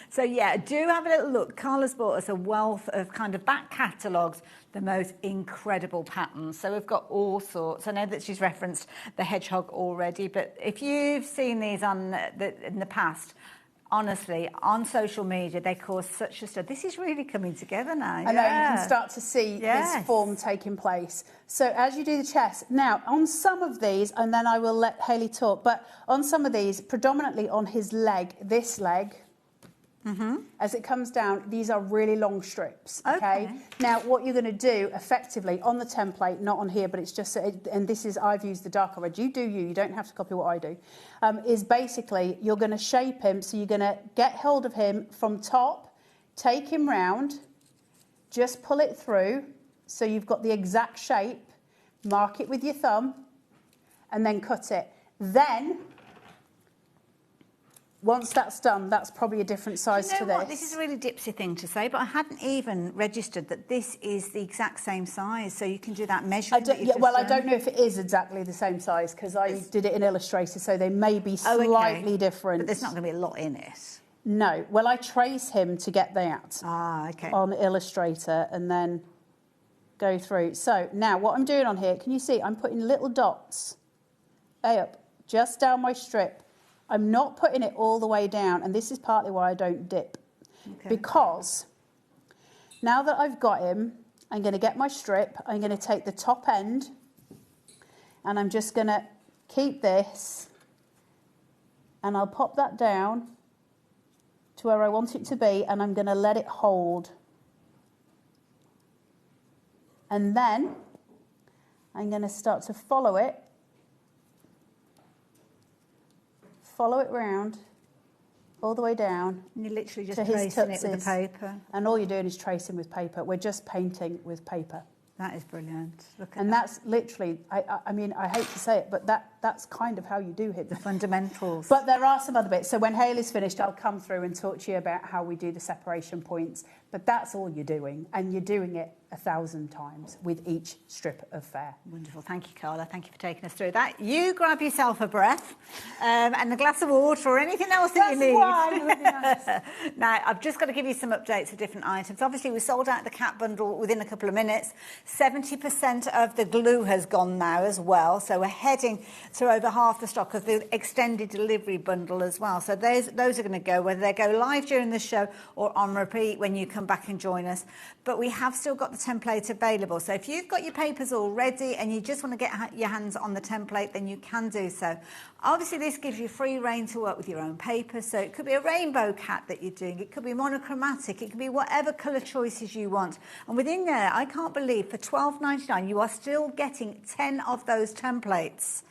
So, yeah, do have a little look. Carla's bought us a wealth of kind of back catalogues, the most incredible patterns. So we've got all sorts. I know that she's referenced the hedgehog already, but if you've seen these in the past, honestly, on social media, they cause such a stir. This is really coming together now. I know, you can start to see this form taking place. So as you do the chest, now on some of these, and then I will let Hayley talk, but on some of these, predominantly on his leg, this leg, as it comes down, these are really long strips, okay? Now, what you're going to do, effectively, on the template, not on here, but it's just, and this is, I've used the darker red, you do you don't have to copy what I do, is basically, you're going to shape him, so you're going to get hold of him from top, take him round, just pull it through, so you've got the exact shape, mark it with your thumb, and then cut it. Then, once that's done, that's probably a different size to this. This is a really dipsy thing to say, but I hadn't even registered that this is the exact same size, so you can do that measurement. I don't know if it is exactly the same size because I did it in Illustrator, so they may be slightly different. But there's not going to be a lot in it. No. Well, I trace him to get that on Illustrator and then go through. So now what I'm doing on here, can you see I'm putting little dots up just down my strip. I'm not putting it all the way down, and this is partly why I don't dip. Because now that I've got him, I'm going to get my strip, I'm going to take the top end, and I'm just going to keep this, and I'll pop that down to where I want it to be, and I'm going to let it hold. And then I'm going to start to follow it round all the way down. And you're literally just tracing it with the paper. And all you're doing is tracing with paper. We're just painting with paper. That is brilliant. Look at and that's literally, I mean, I hate to say it, but that's kind of how you do it. The fundamentals. But there are some other bits. So when Hayley's finished, I'll come through and talk to you about how we do the separation points. But that's all you're doing. And you're doing it 1,000 times with each strip of fair. Wonderful. Thank you, Carla. Thank you for taking us through that. You grab yourself a breath and a glass of water or anything else that you need. Wine would be nice. Now, I've just got to give you some updates of different items. Obviously, we sold out the cat bundle within a couple of minutes. 70% of the glue has gone now as well. So we're heading to over half the stock of the extended delivery bundle as well. So those are going to go, whether they go live during the show or on repeat when you come back and join us. But we have still got the template available. So if you've got your papers all ready and you just want to get your hands on the template, then you can do so. Obviously, this gives you free rein to work with your own paper. So it could be a rainbow cat that you're doing. It could be monochromatic. It could be whatever colour choices you want. And within there, I can't believe for $12.99, you are still getting 10 of those templates.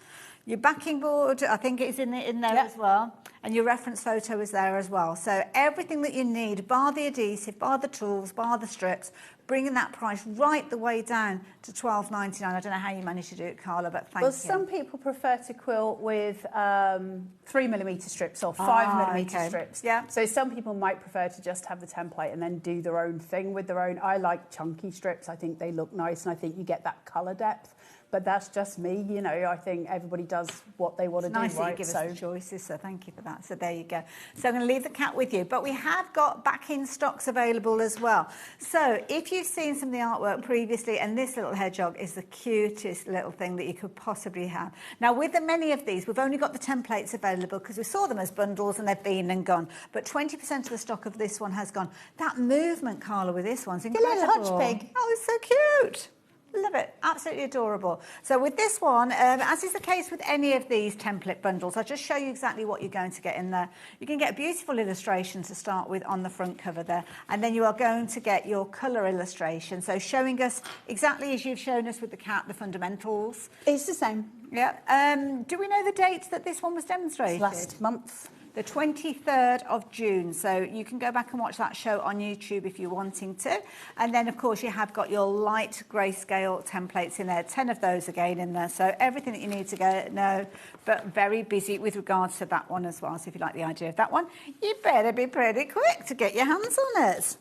Your backing board, I think it's in there as well. And your reference photo is there as well. So everything that you need, bar the adhesive, bar the tools, bar the strips, bringing that price right the way down to $12.99. I don't know how you managed to do it, Carla, but thank you. Well, some people prefer to quilt with 3mm strips or 5mm strips. Yeah. So some people might prefer to just have the template and then do their own thing with their own. I like chunky strips. I think they look nice, and I think you get that colour depth. But that's just me, you know. I think everybody does what they want to do, right? Nice that you give us the choices, so thank you for that. So there you go. So I'm going to leave the cat with you, but we have got back-in stocks available as well. So if you've seen some of the artwork previously, and this little hedgehog is the cutest little thing that you could possibly have. Now, with the many of these, we've only got the templates available because we saw them as bundles and they've been and gone. But 20% of the stock of this one has gone. That movement, Carla, with this one's incredible. The little hodge pig. Oh, it's so cute. Love it. Absolutely adorable. So with this one, as is the case with any of these template bundles, I'll just show you exactly what you're going to get in there. You can get a beautiful illustration to start with on the front cover there, and then you are going to get your colour illustration, so showing us exactly as you've shown us with the cat, the fundamentals. It's the same. Yeah. Do we know the dates that this one was demonstrated? Last month. The 23rd of June. So you can go back and watch that show on YouTube if you're wanting to. And then, of course, you have got your light grayscale templates in there. 10 of those again in there. So everything that you need to know, but very busy with regards to that one as well. So if you like the idea of that one, you better be pretty quick to get your hands on it.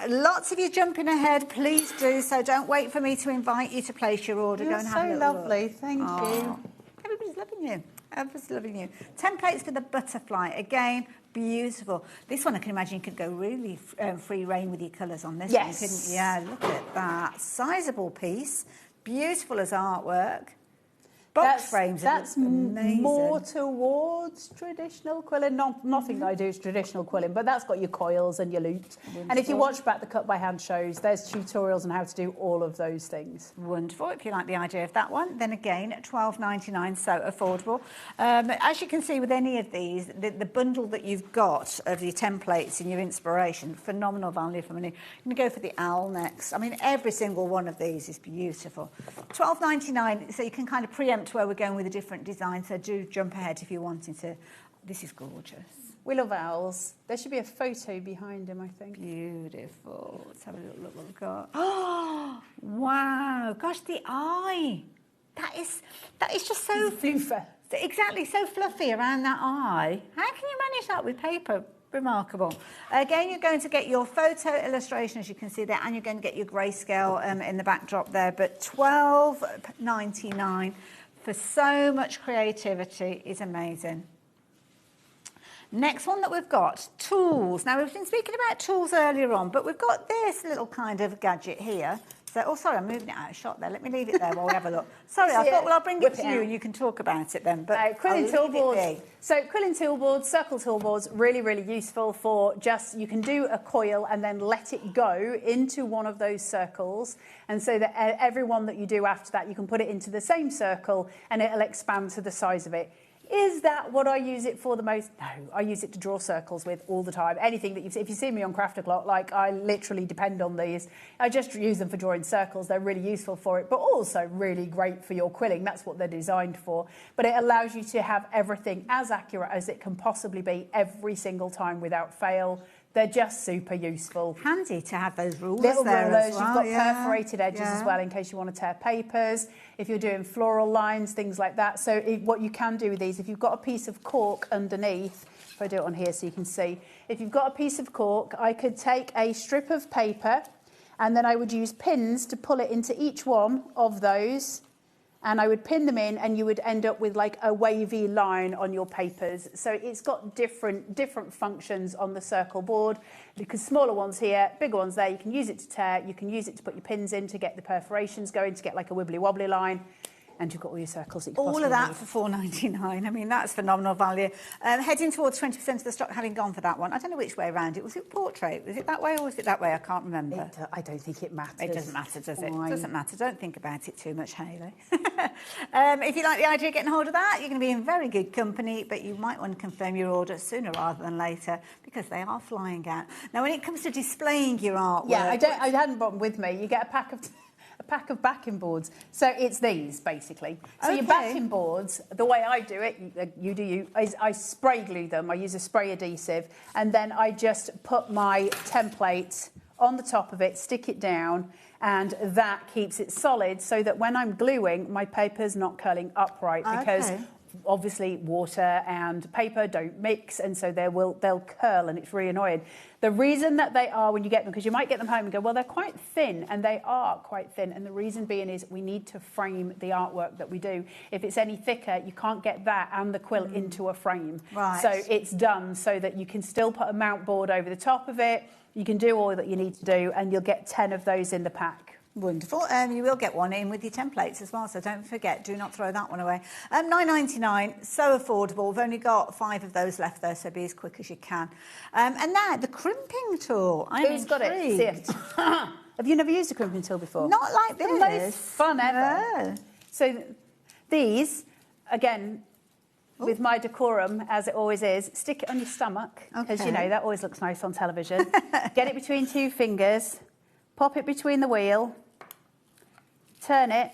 Lots of you jumping ahead. Please do. So don't wait for me to invite you to place your order. You're go and have a so little lovely. look. Thank you. Everybody's loving you. Everybody's loving you. Templates for the butterfly. Again, beautiful. This one, I can imagine you could go really free rein with your colours on this one, couldn't you? Yeah, look at that. Sizable piece. Beautiful as artwork. Box frames. That's amazing. More towards traditional quilling. Nothing I do is traditional quilling, but that's got your coils and your loops. Wonderful. And if you watch back the cut by hand shows, there's tutorials on how to do all of those things. Wonderful. If you like the idea of that one, then again, $12.99, so affordable. As you can see with any of these, the bundle that you've got of your templates and your inspiration, phenomenal value for money. I'm going to go for the owl next. I mean, every single one of these is beautiful. $12.99, so you can kind of preempt where we're going with a different design, so do jump ahead if you're wanting to. This is gorgeous. We love owls. There should be a photo behind him, I think. Beautiful. Let's have a little look what we've got. Oh, wow. Gosh, the eye. That is just so... Floofer. Exactly, so fluffy around that eye. How can you manage that with paper? Remarkable. Again, you're going to get your photo illustration, as you can see there, and you're going to get your grayscale in the backdrop there. But $12.99 for so much creativity is amazing. Next one that we've got, tools. Now, we've been speaking about tools earlier on, but we've got this little kind of gadget here. So, oh, sorry, I'm moving it out of shot there. Let me leave it there while we have a look. Sorry, I thought, well, I'll bring it to you and you can talk about it then. But quilling toolboards. So quilling toolboards, circle toolboards, really, really useful for just, you can do a coil and then let it go into one of those circles. And so that every one that you do after that, you can put it into the same circle and it'll expand to the size of it. Is that what I use it for the most? No, I use it to draw circles with all the time. Anything that if you see me on Craft O'Clock, like I literally depend on these. I just use them for drawing circles. They're really useful for it, but also really great for your quilling. That's what they're designed for. But it allows you to have everything as accurate as it can possibly be every single time without fail. They're just super useful. Handy to have those rulers. Little there rulers. as well. You've got perforated edges as well in case you want to tear papers. If you're doing floral lines, things like that. So what you can do with these, if you've got a piece of cork underneath, if I do it on here so you can see, if you've got a piece of cork, I could take a strip of paper and then I would use pins to pull it into each one of those. And I would pin them in and you would end up with like a wavy line on your papers. So it's got different functions on the circle board, because smaller ones here, bigger ones there, you can use it to tear, you can use it to put your pins in to get the perforations going, to get like a wibbly wobbly line. And you've got all your circles that you can all of that for $4.99. I mean, that's phenomenal value. Heading towards 20% of the stock having gone for that one. I don't know which way around it. Was it portrait? Was it that way or was it that way? I can't remember. I don't think it matters. It doesn't matter, does it? It doesn't matter. Don't think about it too much, Hayley. If you like the idea of getting hold of that, you're going to be in very good company, but you might want to confirm your order sooner rather than later because they are flying out. Now, when it comes to displaying your artwork... Yeah, I hadn't brought them with me. You get a pack of a pack of backing boards. So it's these, basically. So your backing boards, the way I do it, you do you, is I spray glue them. I use a spray adhesive, and then I just put my template on the top of it, stick it down, and that keeps it solid so that when I'm gluing, my paper's not curling upright because obviously water and paper don't mix, and so they'll curl, and it's really annoying. The reason that they are when you get them, because you might get them home and go, well, they're quite thin, and they are quite thin, and the reason being is we need to frame the artwork that we do. If it's any thicker, you can't get that and the quilt into a frame. Right. So it's done so that you can still put a mount board over the top of it. You can do all that you need to do, and you'll get 10 of those in the pack. Wonderful. You will get one in with your templates as well, so don't forget, do not throw that one away. £9.99, so affordable. We've only got 5 of those left there, so be as quick as you can. And now, the crimping tool. Who's got it? See it. Have you never used a crimping tool before? Not like this. The most fun ever. No. So these, again, with my decorum, as it always is, stick it on your stomach, because, you know, that always looks nice on television. Get it between 2 fingers, pop it between the wheel, turn it.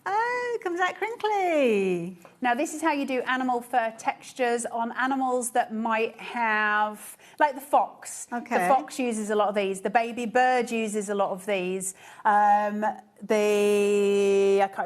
Oh, it comes out crinkly. Now, this is how you do animal fur textures on animals that might have, like the fox. Okay. The fox uses a lot of these. The baby bird uses a lot of these. The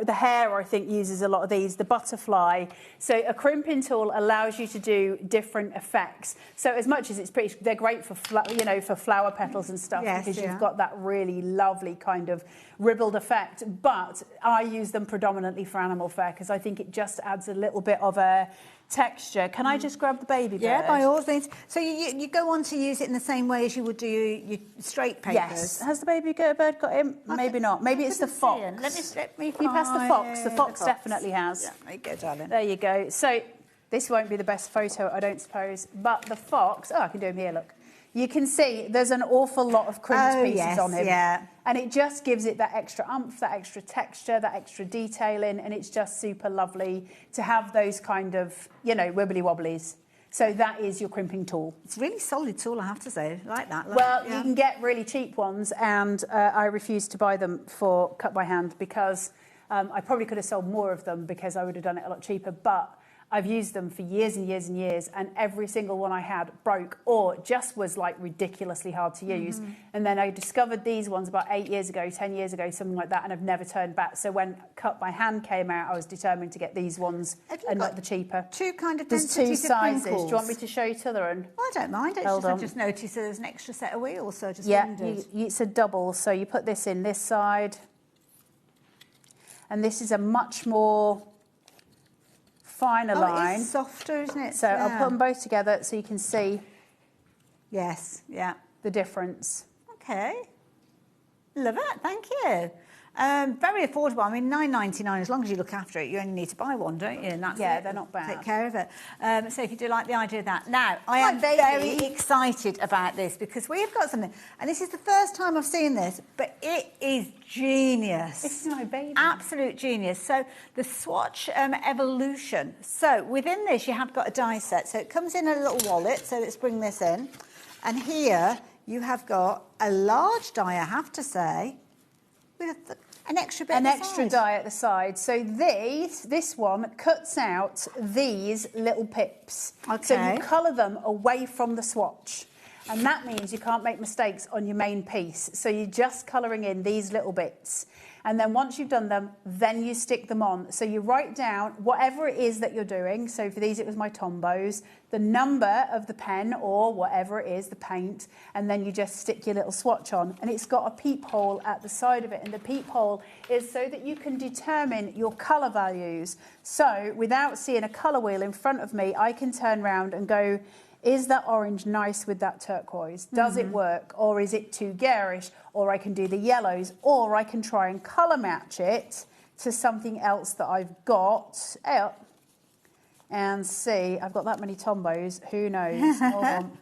hare, I think, uses a lot of these. The butterfly. So a crimping tool allows you to do different effects. So as much as it's pretty, they're great for for flower petals and stuff, because you've got that really lovely kind of ribbled effect. But I use them predominantly for animal fur because I think it just adds a little bit of a texture. Can I just grab the baby bird? Yeah, by all means. So you go on to use it in the same way as you would do your straight papers? Yes. Has the baby bird got him? Maybe not. Maybe it's the fox. Let me Can you pass the fox? The fox definitely has. Yeah, there you go, darling. There you go. So this won't be the best photo, I don't suppose, but the fox, I can do him here, look. You can see there's an awful lot of crimped pieces on him. Yeah. And it just gives it that extra oomph, that extra texture, that extra detailing, and it's just super lovely to have those kind of, wibbly wobblies. So that is your crimping tool. It's a really solid tool, I have to say. I like that. You can get really cheap ones, and I refuse to buy them for cut by hand because I probably could have sold more of them because I would have done it a lot cheaper, but I've used them for years and years and years, and every single one I had broke or just was like ridiculously hard to use. And then I discovered these ones about 8 years ago, 10 years ago, something like that, and I've never turned back. So when cut by hand came out, I was determined to get these ones and not the cheaper. Two kind of There's 2 sizes. Do you want me to show you to the one? I don't mind. I just noticed there's an extra set of wheels, so I just wondered. It's a double. So you put this in this side, and this is a much more finer line. It's softer, isn't it? So I'll put them both together so you can see the difference. Okay. Love it. Thank you. Very affordable. I mean, £9.99, as long as you look after it, you only need to buy one, don't you? And that's they're not bad. Take care of it. So if you do like the idea of that. Now, I am very excited about this because we've got something, and this is the first time I've seen this, but it is genius. This is my baby. Absolute genius. So the Swatch Evolution. So within this, you have got a die set. So it comes in a little wallet. So let's bring this in. And here you have got a large die, I have to say, with an extra bit die at the side. So this one cuts out these little pips. Okay. So you colour them away from the swatch. And that means you can't make mistakes on your main piece. So you're just colouring in these little bits. And then once you've done them, then you stick them on. So you write down whatever it is that you're doing. So for these, it was my Tombos, the number of the pen or whatever it is, the paint, and then you just stick your little swatch on. And it's got a peephole at the side of it. And the peephole is so that you can determine your colour values. So without seeing a colour wheel in front of me, I can turn around and go, is that orange nice with that turquoise? Does it work? Or is it too garish? Or I can do the yellows, or I can try and colour match it to something else that I've got out and see. I've got that many Tombos, who knows? Hold on.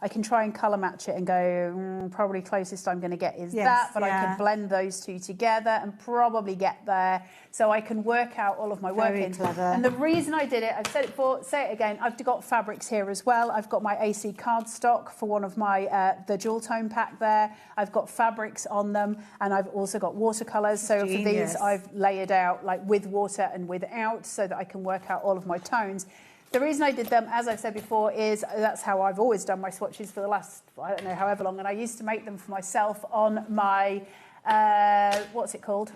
I can try and colour match it and go, probably closest I'm going to get is that, but I can blend those two together and probably get there. So I can work out all of my workings. And the reason I did it, I've said it before, say it again, I've got fabrics here as well. I've got my AC cardstock for one of my, the dual tone pack there. I've got fabrics on them, and I've also got watercolours. So for these, I've layered out like with water and without so that I can work out all of my tones. The reason I did them, as I've said before, is that's how I've always done my swatches for the last, I don't know, however long. And I used to make them for myself on my, what's it called?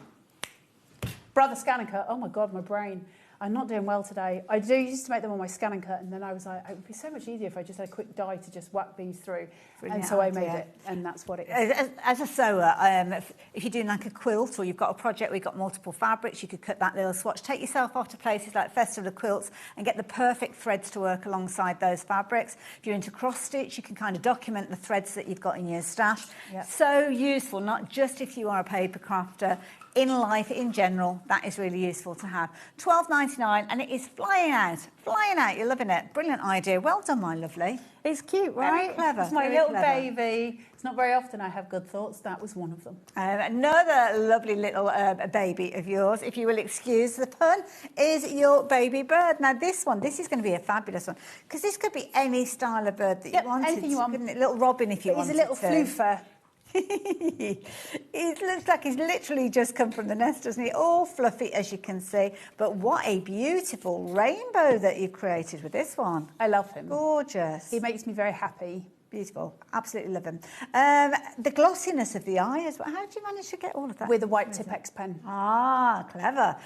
Brother Scan and Cut. Oh my God, my brain. I'm not doing well today. I used to make them on my Scan and Cut, and then I was like, it would be so much easier if I just had a quick die to just whack these through. Brilliant and so I made it, and that's what it is. As a sewer, if you're doing like a quilt or you've got a project where you've got multiple fabrics, you could cut that little swatch. Take yourself off to places like Festival of Quilts and get the perfect threads to work alongside those fabrics. If you're into cross-stitch, you can kind of document the threads that you've got in your stash. Yep. So useful, not just if you are a paper crafter. In life, in general, that is really useful to have. $12.99, and it is flying out. Flying out. You're loving it. Brilliant idea. Well done, my lovely. It's cute, right? Very clever. It's my little baby. It's not very often I have good thoughts. That was one of them. Another lovely little baby of yours, if you will excuse the pun, is your baby bird. Now, this is going to be a fabulous one, because this could be any style of bird that you wanted. Anything you want. Little robin, if you wanted to. He's a little floofer. It looks like he's literally just come from the nest, doesn't he? All fluffy, as you can see. But what a beautiful rainbow that you've created with this one. I love him. Gorgeous. He makes me very happy. Beautiful. Absolutely love him. The glossiness of the eye as well. How did you manage to get all of that? With a white Tipex pen. Ah, clever.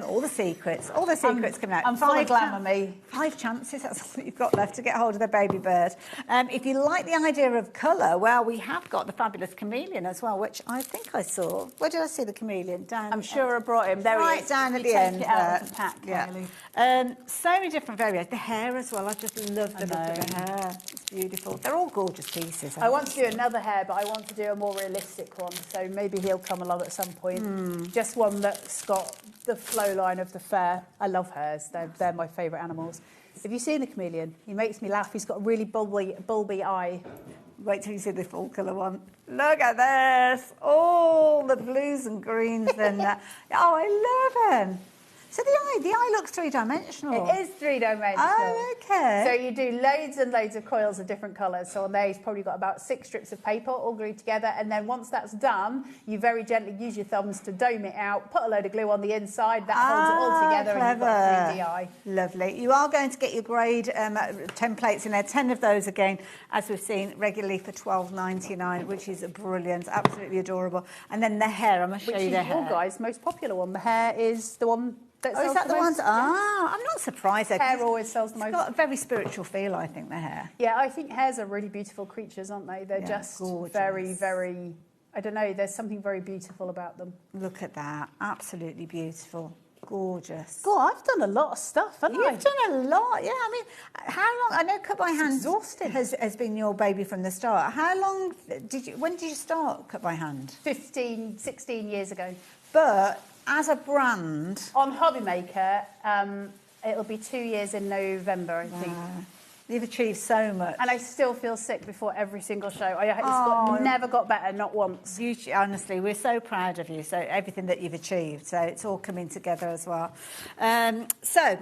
All the secrets coming out. I'm full of glamour, me. 5 chances, that's all that you've got left to get hold of the baby bird. If you like the idea of colour, well, we have got the fabulous chameleon as well, which I think I saw. Where did I see the chameleon? Down. I'm sure I brought him. There right he is. Down at the end. It out of the pack, yeah. So many different variations. The hair as well. I just love the look of the hair. It's beautiful. They're all gorgeous pieces. I want to do another hair, but I want to do a more realistic one. So maybe he'll come along at some point. Just one that's got the flow line of the fair. I love hares. They're my favourite animals. Have you seen the chameleon? He makes me laugh. He's got a really bulby eye. Wait till you see the full colour one. Look at this. All the blues and greens and oh, I love him. So the eye looks three-dimensional. It is three-dimensional. Oh, okay. So you do loads and loads of coils of different colours. So on there, he's probably got about 6 strips of paper all glued together. And then once that's done, you very gently use your thumbs to dome it out, put a load of glue on the inside. That holds it all together, and you've got a 3D eye. Lovely. You are going to get your grade templates in there. 10 of those, again, as we've seen, regularly for $12.99, which is brilliant, absolutely adorable. And then the hair, I'm going to show you the hair. Which is your guys' most popular one. The hair is the one... Is that the ones? I'm not surprised. Hair always sells the most. It's got a very spiritual feel, I think, the hair. Yeah, I think hares are really beautiful creatures, aren't they? They're just gorgeous. Very, very, I don't know, there's something very beautiful about them. Look at that. Absolutely beautiful. Gorgeous. God, I've done a lot of stuff, haven't I? You've done a lot, yeah. I mean, how long? I know Cut by Hand has been your baby from the start. How long when did you start Cut by Hand? 15, 16 years ago. But as a brand... On HobbyMaker, it'll be 2 years in November, I think. You've achieved so much. And I still feel sick before every single show. Never got better, not once. Honestly, we're so proud of you, so everything that you've achieved. So it's all coming together as well. So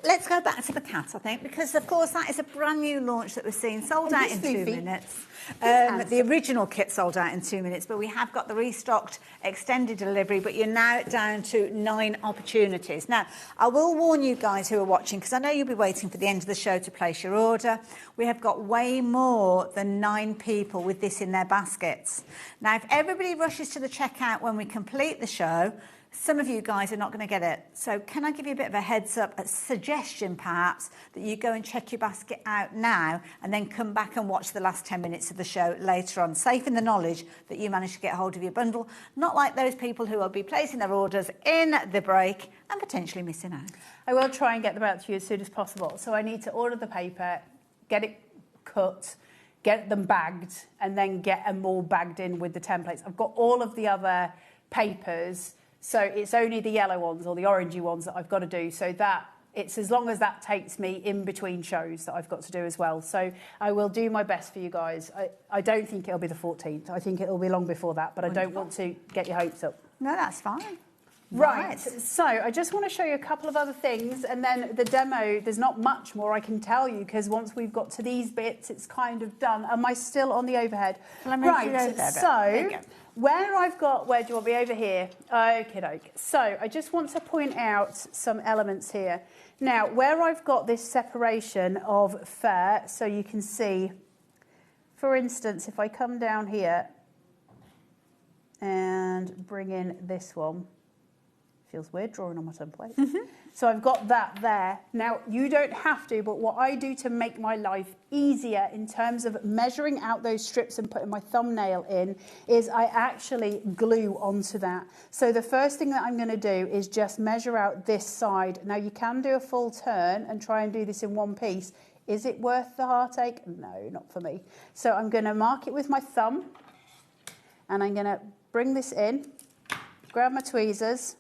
let's go back to the cat, I think, because, of course, that is a brand new launch that we're seeing, sold out in 2 minutes. The original kit sold out in 2 minutes, but we have got the restocked extended delivery, but you're now down to 9 opportunities. Now, I will warn you guys who are watching, because I know you'll be waiting for the end of the show to place your order. We have got way more than 9 people with this in their baskets. Now, if everybody rushes to the checkout when we complete the show, some of you guys are not going to get it. So can I give you a bit of a heads up, a suggestion perhaps, that you go and check your basket out now and then come back and watch the last 10 minutes of the show later on, safe in the knowledge that you managed to get hold of your bundle, not like those people who will be placing their orders in the break and potentially missing out. I will try and get them out to you as soon as possible. So I need to order the paper, get it cut, get them bagged, and then get them all bagged in with the templates. I've got all of the other papers, so it's only the yellow ones or the orangey ones that I've got to do. So that it's as long as that takes me in between shows that I've got to do as well. So I will do my best for you guys. I don't think it'll be the 14th. I think it'll be long before that, but I don't want to get your hopes up. No, that's fine. Right, so I just want to show you a couple of other things, and then the demo, there's not much more I can tell you, because once we've got to these bits, it's kind of done. Am I still on the overhead? Right, so where do you want me over here? Okie doke. So I just want to point out some elements here. Now, where I've got this separation of fur, so you can see, for instance, if I come down here and bring in this one, feels weird drawing on my template. So I've got that there. Now, you don't have to, but what I do to make my life easier in terms of measuring out those strips and putting my thumbnail in is I actually glue onto that. So the first thing that I'm going to do is just measure out this side. Now, you can do a full turn and try and do this in one piece. Is it worth the heartache? No, not for me. So I'm going to mark it with my thumb, and I'm going to bring this in, grab my tweezers.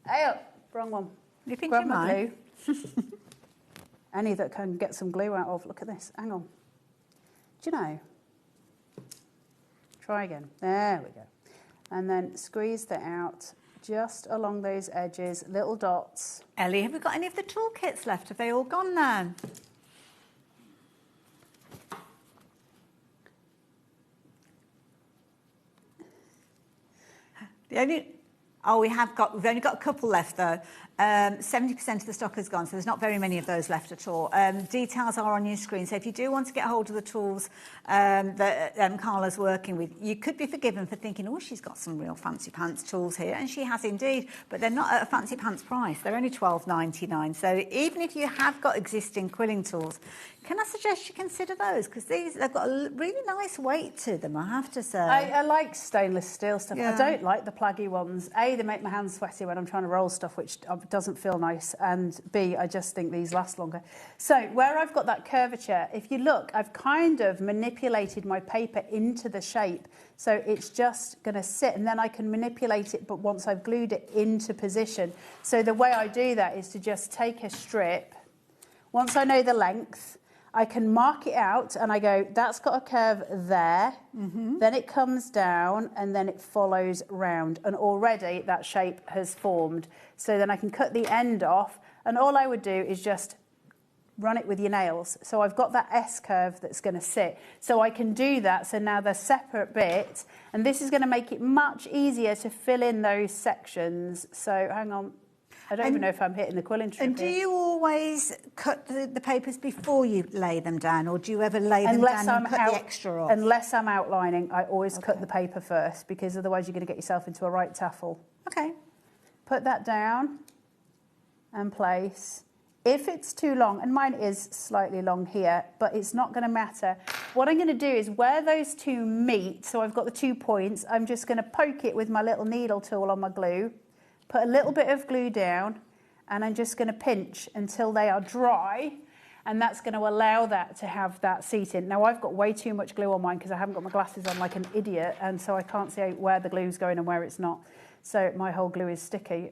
Hey, wrong one. You think grab you my might? glue. Any that can get some glue out of. Look at this. Hang on. Do you know? Try again. There we go. And then squeeze that out just along those edges, little dots. Ellie, have we got any of the toolkits left? Have they all gone now? We've only got a couple left though. 70% of the stock is gone, so there's not very many of those left at all. Details are on your screen, so if you do want to get hold of the tools that Carla's working with, you could be forgiven for thinking, oh, she's got some real fancy pants tools here, and she has indeed, but they're not at a fancy pants price. They're only $12.99. So even if you have got existing quilling tools, can I suggest you consider those? Because they've got a really nice weight to them, I have to say. I like stainless steel stuff. Yeah. I don't like the plaggy ones. A, they make my hands sweaty when I'm trying to roll stuff, which doesn't feel nice. And B, I just think these last longer. So where I've got that curvature, if you look, I've kind of manipulated my paper into the shape. So it's just going to sit, and then I can manipulate it, but once I've glued it into position. So the way I do that is to just take a strip. Once I know the length, I can mark it out, and I go, that's got a curve there, then it comes down, and then it follows round, and already that shape has formed. So then I can cut the end off, and all I would do is just run it with your nails. So I've got that S curve that's going to sit. So I can do that, so now they're separate bits, and this is going to make it much easier to fill in those sections. So hang on. I don't even know if I'm hitting the quilling trip. And do you always cut the papers before you lay them down, or do you ever lay them down and cut the extra off? Unless I'm outlining, I always cut the paper first, because otherwise you're going to get yourself into a right taffle. Okay. Put that down and place. If it's too long, and mine is slightly long here, but it's not going to matter. What I'm going to do is where those two meet, so I've got the 2 points, I'm just going to poke it with my little needle tool on my glue. Put a little bit of glue down, and I'm just going to pinch until they are dry, and that's going to allow that to have that seat in. Now, I've got way too much glue on mine because I haven't got my glasses on like an idiot, and so I can't see where the glue's going and where it's not. So my whole glue is sticky.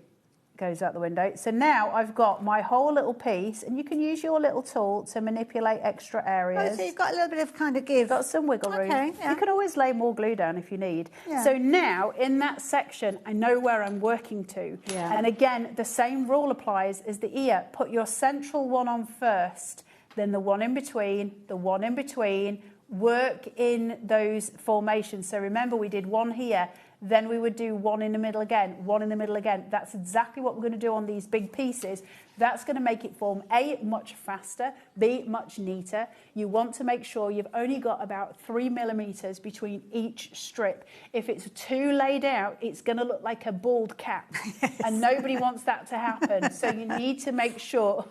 Goes out the window. So now I've got my whole little piece, and you can use your little tool to manipulate extra areas. Oh, so you've got a little bit of kind of give. Got some wiggle room. Okay, yeah. You can always lay more glue down if you need. Yeah. So now in that section, I know where I'm working to. Yeah. And again, the same rule applies as the ear. Put your central one on first, then the one in between, the one in between. Work in those formations. So remember, we did one here. Then we would do one in the middle again, one in the middle again. That's exactly what we're going to do on these big pieces. That's going to make it form A, much faster, B, much neater. You want to make sure you've only got about 3 millimeters between each strip. If it's too laid out, it's going to look like a bald cap. Yes. And nobody wants that to happen. So you need to make sure,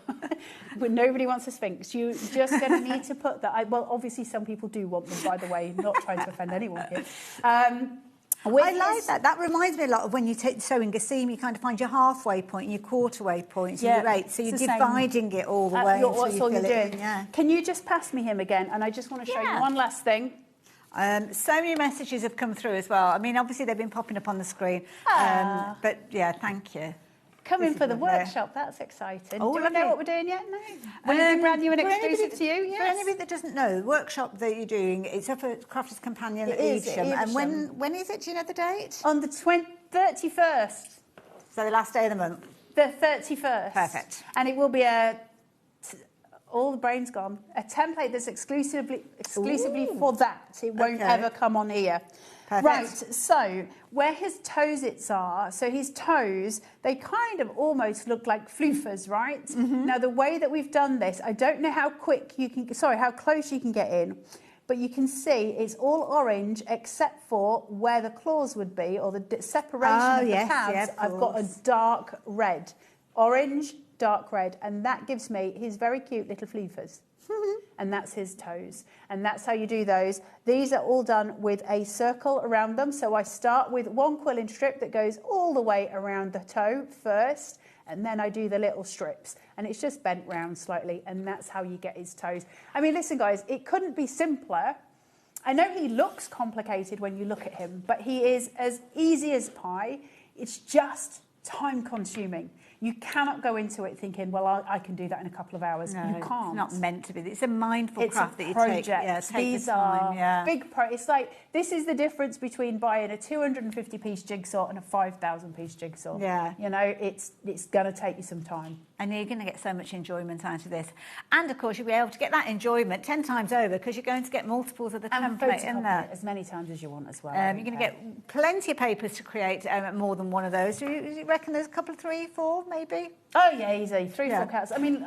but nobody wants a sphinx. You're just going to need to put that. Well, obviously some people do want them, by the way, not trying to offend anyone here. I like that. That reminds me a lot of when you take sewing a seam, you kind of find your halfway point and your quarter-way points and your eighth. So you're dividing it all the way until you fill it in. Yeah. Can you just pass me him again? And I just want to show you one last thing. So many messages have come through as well. I mean, obviously they've been popping up on the screen. But yeah, thank you. Coming for the workshop, that's exciting. Do we know what we're doing yet? No. Will it be brand new and exclusive to you? Yes. For anybody that doesn't know, the workshop that you're doing, it's up at Crafters Companion at Evesham. And when is it? Do you know the date? On the 31st. So the last day of the month. The 31st. Perfect. And it will be all the brain's gone. A template that's exclusively for that. It won't ever come on here. Perfect. Right, so where his toes are, so his toes, they kind of almost look like floofers, right? Now, the way that we've done this, I don't know how close you can get in, but you can see it's all orange except for where the claws would be, or the separation of the tabs. I've got a dark red. Orange, dark red, and that gives me his very cute little floofers. And that's his toes. And that's how you do those. These are all done with a circle around them. So I start with one quilling strip that goes all the way around the toe first, and then I do the little strips. And it's just bent round slightly, and that's how you get his toes. I mean, listen, guys, it couldn't be simpler. I know he looks complicated when you look at him, but he is as easy as pie. It's just time-consuming. You cannot go into it thinking, well, I can do that in a couple of hours. No, you can't. It's not meant to be. It's a mindful craft that you project. take These the time, are big It's like, this is the difference between buying a 250-piece jigsaw and a 5,000-piece jigsaw. Yeah. You know, it's going to take you some time. And you're going to get so much enjoyment out of this. And, of course, you'll be able to get that enjoyment 10 times over because you're going to get multiples of the template in there. As many times as you want as well. You're going to get plenty of papers to create more than one of those. Do you reckon there's a couple, 3, 4, maybe? Oh, yeah, easy. 3, 4 cats. I mean,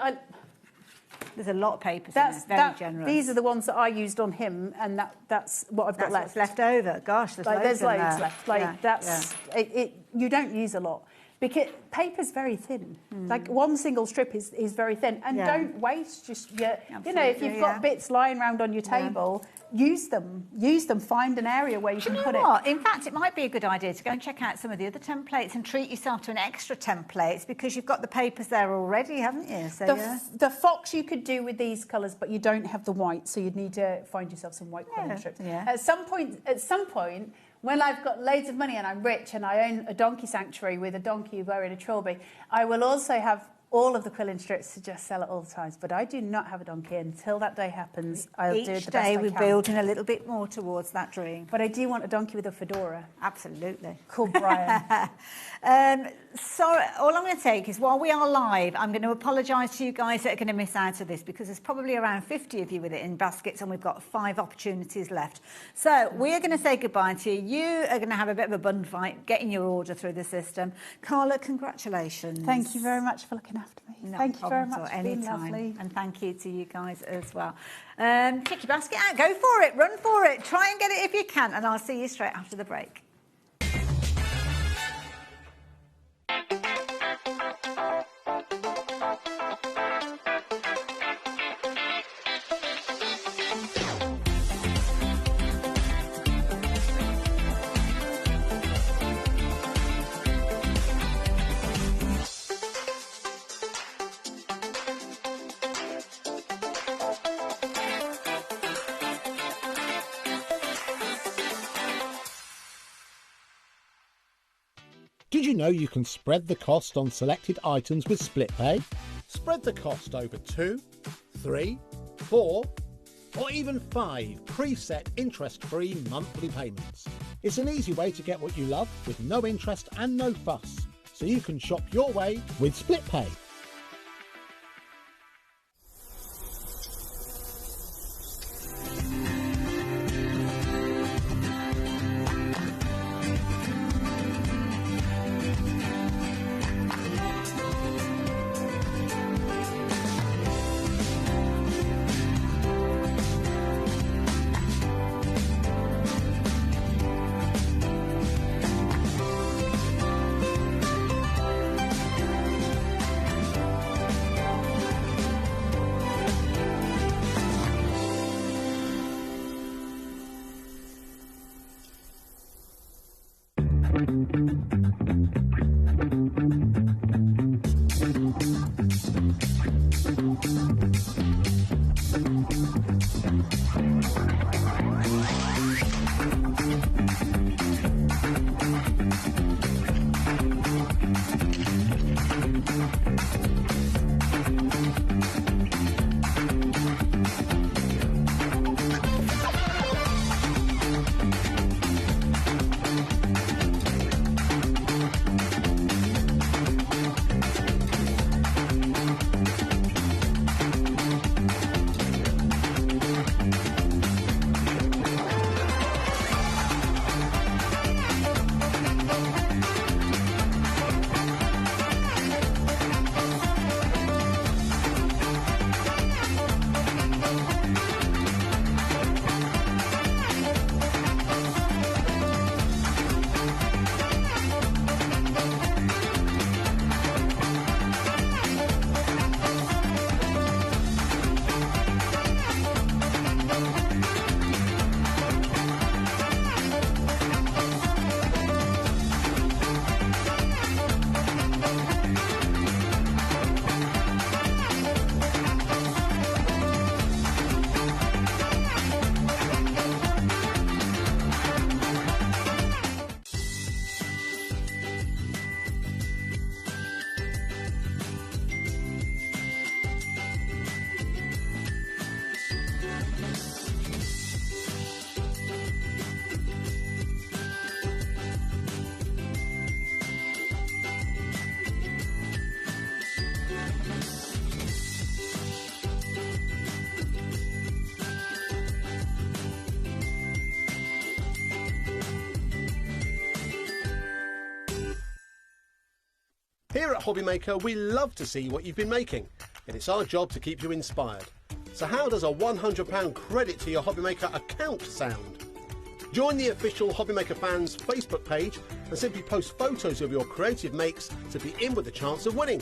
there's a lot of papers in there. Very generous. These are the ones that I used on him, and that's what I've got left. What's left over. Gosh, there's loads left. You don't use a lot. Because paper's very thin. Like one single strip is very thin. And don't waste just if you've got bits lying around on your table, use them. Find an area where you can put it. In fact, it might be a good idea to go and check out some of the other templates and treat yourself to an extra templates because you've got the papers there already, haven't you? So, the fox you could do with these colours, but you don't have the white, so you'd need to find yourself some white quilling strips. Yeah. At some point, when I've got loads of money and I'm rich and I own a donkey sanctuary with a donkey wearing a trilby, I will also have all of the quilling strips to just sell at all times. But I do not have a donkey. Until that day happens, I'll do it the best I can. Each day we're building a little bit more towards that dream. But I do want a donkey with a fedora. Absolutely. Called Brian. So all I'm going to take is, while we are live, I'm going to apologise to you guys that are going to miss out on this because there's probably around 50 of you with it in baskets and we've got 5 opportunities left. So we're going to say goodbye to you. You are going to have a bit of a bun fight getting your order through the system. Carla, congratulations. Thank you very much for looking after me. Thank you very much. Anytime. It's been lovely. And thank you to you guys as well. Kick your basket out. Go for it. Run for it. Try and get it if you can. And I'll see you straight after the break. Did you know you can spread the cost on selected items with split pay? Spread the cost over 2, 3, 4, or even 5 preset interest-free monthly payments. It's an easy way to get what you love with no interest and no fuss, so you can shop your way with split pay. Here at HobbyMaker, we love to see what you've been making, and it's our job to keep you inspired. So how does a £100 credit to your HobbyMaker account sound? Join the official HobbyMaker fans Facebook page and simply post photos of your creative makes to be in with a chance of winning.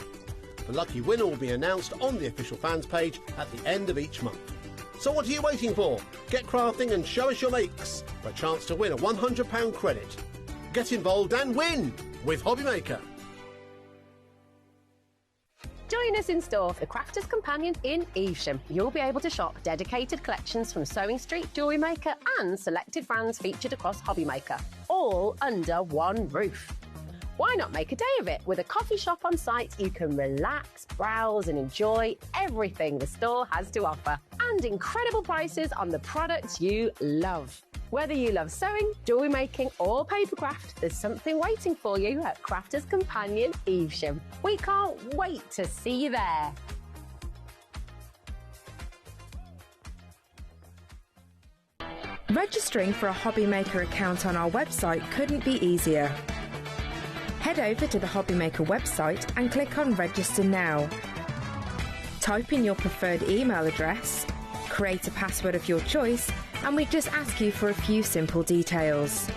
The lucky winner will be announced on the official fans page at the end of each month. So what are you waiting for? Get crafting and show us your makes for a chance to win a £100 credit. Get involved and win with HobbyMaker. Join us in store for the Crafter's Companion in Evesham. You'll be able to shop dedicated collections from Sewing Street, Jewellery Maker and selected brands featured across HobbyMaker, all under one roof. Why not make a day of it? With a coffee shop on site, you can relax, browse and enjoy everything the store has to offer. And incredible prices on the products you love. Whether you love sewing, jewellery making or papercraft, there's something waiting for you at Crafter's Companion Evesham. We can't wait to see you there. Registering for a HobbyMaker account on our website couldn't be easier. Head over to the HobbyMaker website and click on Register Now. Type in your preferred email address, create a password of your choice, and we just ask you for a few simple details.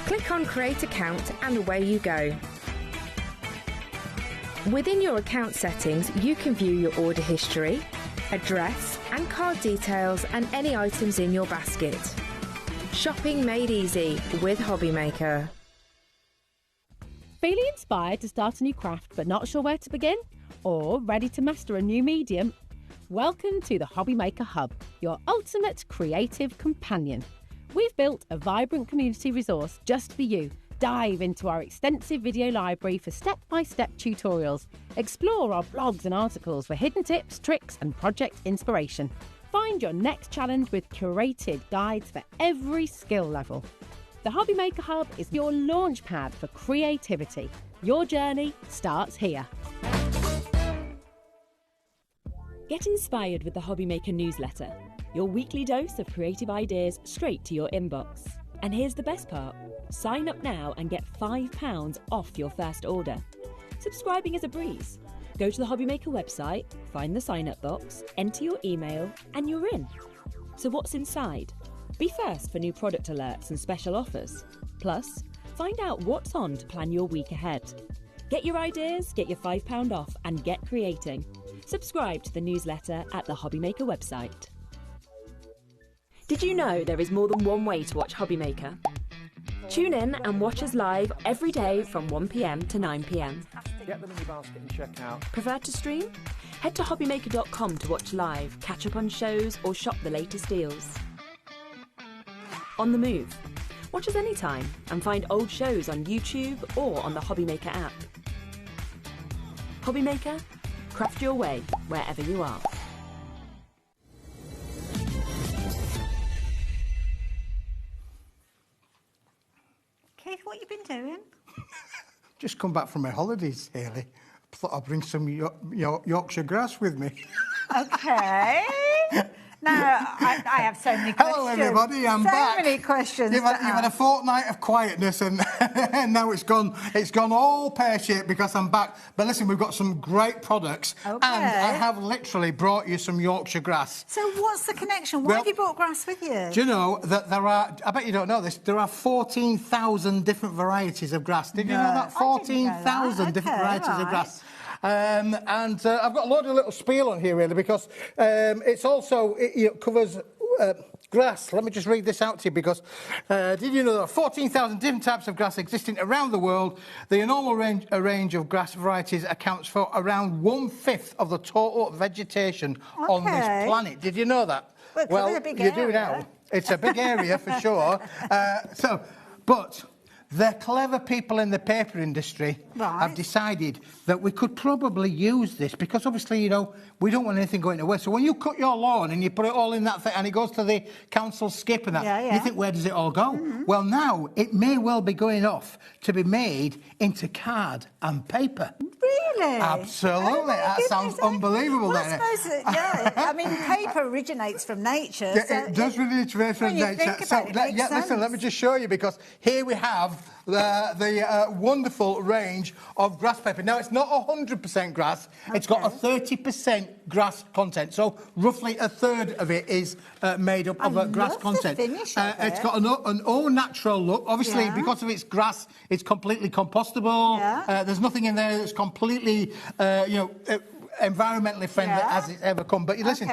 Click on Create Account and away you go. Within your account settings, you can view your order history, address and card details and any items in your basket. Shopping made easy with HobbyMaker. Feeling inspired to start a new craft but not sure where to begin? Or ready to master a new medium? Welcome to the HobbyMaker Hub, your ultimate creative companion. We've built a vibrant community resource just for you. Dive into our extensive video library for step-by-step tutorials. Explore our blogs and articles for hidden tips, tricks and project inspiration. Find your next challenge with curated guides for every skill level. The HobbyMaker Hub is your launch pad for creativity. Your journey starts here. Get inspired with the HobbyMaker newsletter, your weekly dose of creative ideas straight to your inbox. And here's the best part. Sign up now and get £5 off your first order. Subscribing is a breeze. Go to the HobbyMaker website, find the sign-up box, enter your email, and you're in. So what's inside? Be first for new product alerts and special offers. Plus, find out what's on to plan your week ahead. Get your ideas, get your £5 off, and get creating. Subscribe to the newsletter at the HobbyMaker website. Did you know there is more than one way to watch HobbyMaker? Tune in and watch us live every day from 1 p.m. to 9 p.m. Get them in your basket and check out. Prefer to stream? Head to hobbymaker.com to watch live, catch up on shows, or shop the latest deals. On the move. Watch us anytime and find old shows on YouTube or on the HobbyMaker app. HobbyMaker, craft your way wherever you are. Keith, what you been doing? Just come back from my holidays, Hayley. Thought I'd bring some Yorkshire grass with me. Okay. Now, I have so many questions. Hello, everybody. I'm back. So many questions. You've had a fortnight of quietness, and now it's gone all pear-shaped because I'm back. But listen, we've got some great products, and I have literally brought you some Yorkshire grass. So what's the connection? Why have you brought grass with you? Do you know that there are, I bet you don't know this, there are 14,000 different varieties of grass. Did you know that? 14,000 different varieties of grass. And I've got a load of little spiel on here, really, because it's also, it covers grass. Let me just read this out to you, because did you know there are 14,000 different types of grass existing around the world? The normal range of grass varieties accounts for around 1/5 of the total vegetation on this planet. Did you know that? Well, you do now. It's a big area for sure. But the clever people in the paper industry have decided that we could probably use this because obviously, you know, we don't want anything going away. So when you cut your lawn and you put it all in that thing and it goes to the council skip and that, you think, where does it all go? Well, now it may well be going off to be made into card and paper. Really? Absolutely. Oh, that sounds unbelievable. Well, I suppose I mean, paper originates from nature. Yeah, so it does originate from nature. So, listen, let me just show you, because here we have the wonderful range of grass paper. Now, it's not 100% grass. Okay. It's got a 30% grass content. So roughly a third of it is made up of grass content. It's got an all-natural look. Obviously, because of its grass, it's completely compostable. There's nothing in there that's completely, environmentally friendly as it's ever come. But listen,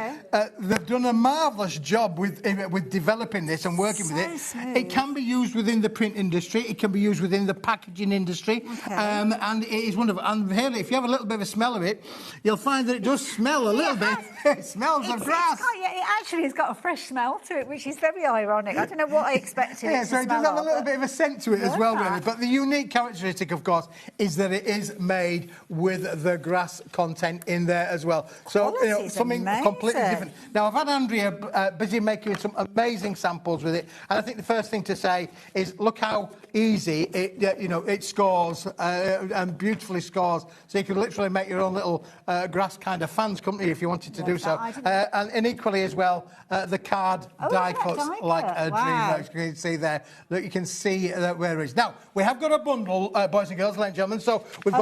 they've done a marvellous job with developing this and working with it. Smooth. It can be used within the print industry. It can be used within the packaging industry. And it is wonderful. And Haley, if you have a little bit of a smell of it, you'll find that it does smell a little bit. It smells of grass. It actually has got a fresh smell to it, which is very ironic. I don't know what I expected. So it does have a little bit of a scent to it as well, really. But the unique characteristic, of course, is that it is made with the grass content in there as well. So, something completely different. Now, I've had Andrea busy making some amazing samples with it. And I think the first thing to say is, look how easy it scores and beautifully scores. So you could literally make your own little grass kind of fans company if you wanted to do so. And equally as well, the card die cuts like a dream. You can see there. Look, you can see where it is. Now, we have got a bundle, boys and girls, ladies and gentlemen. So we've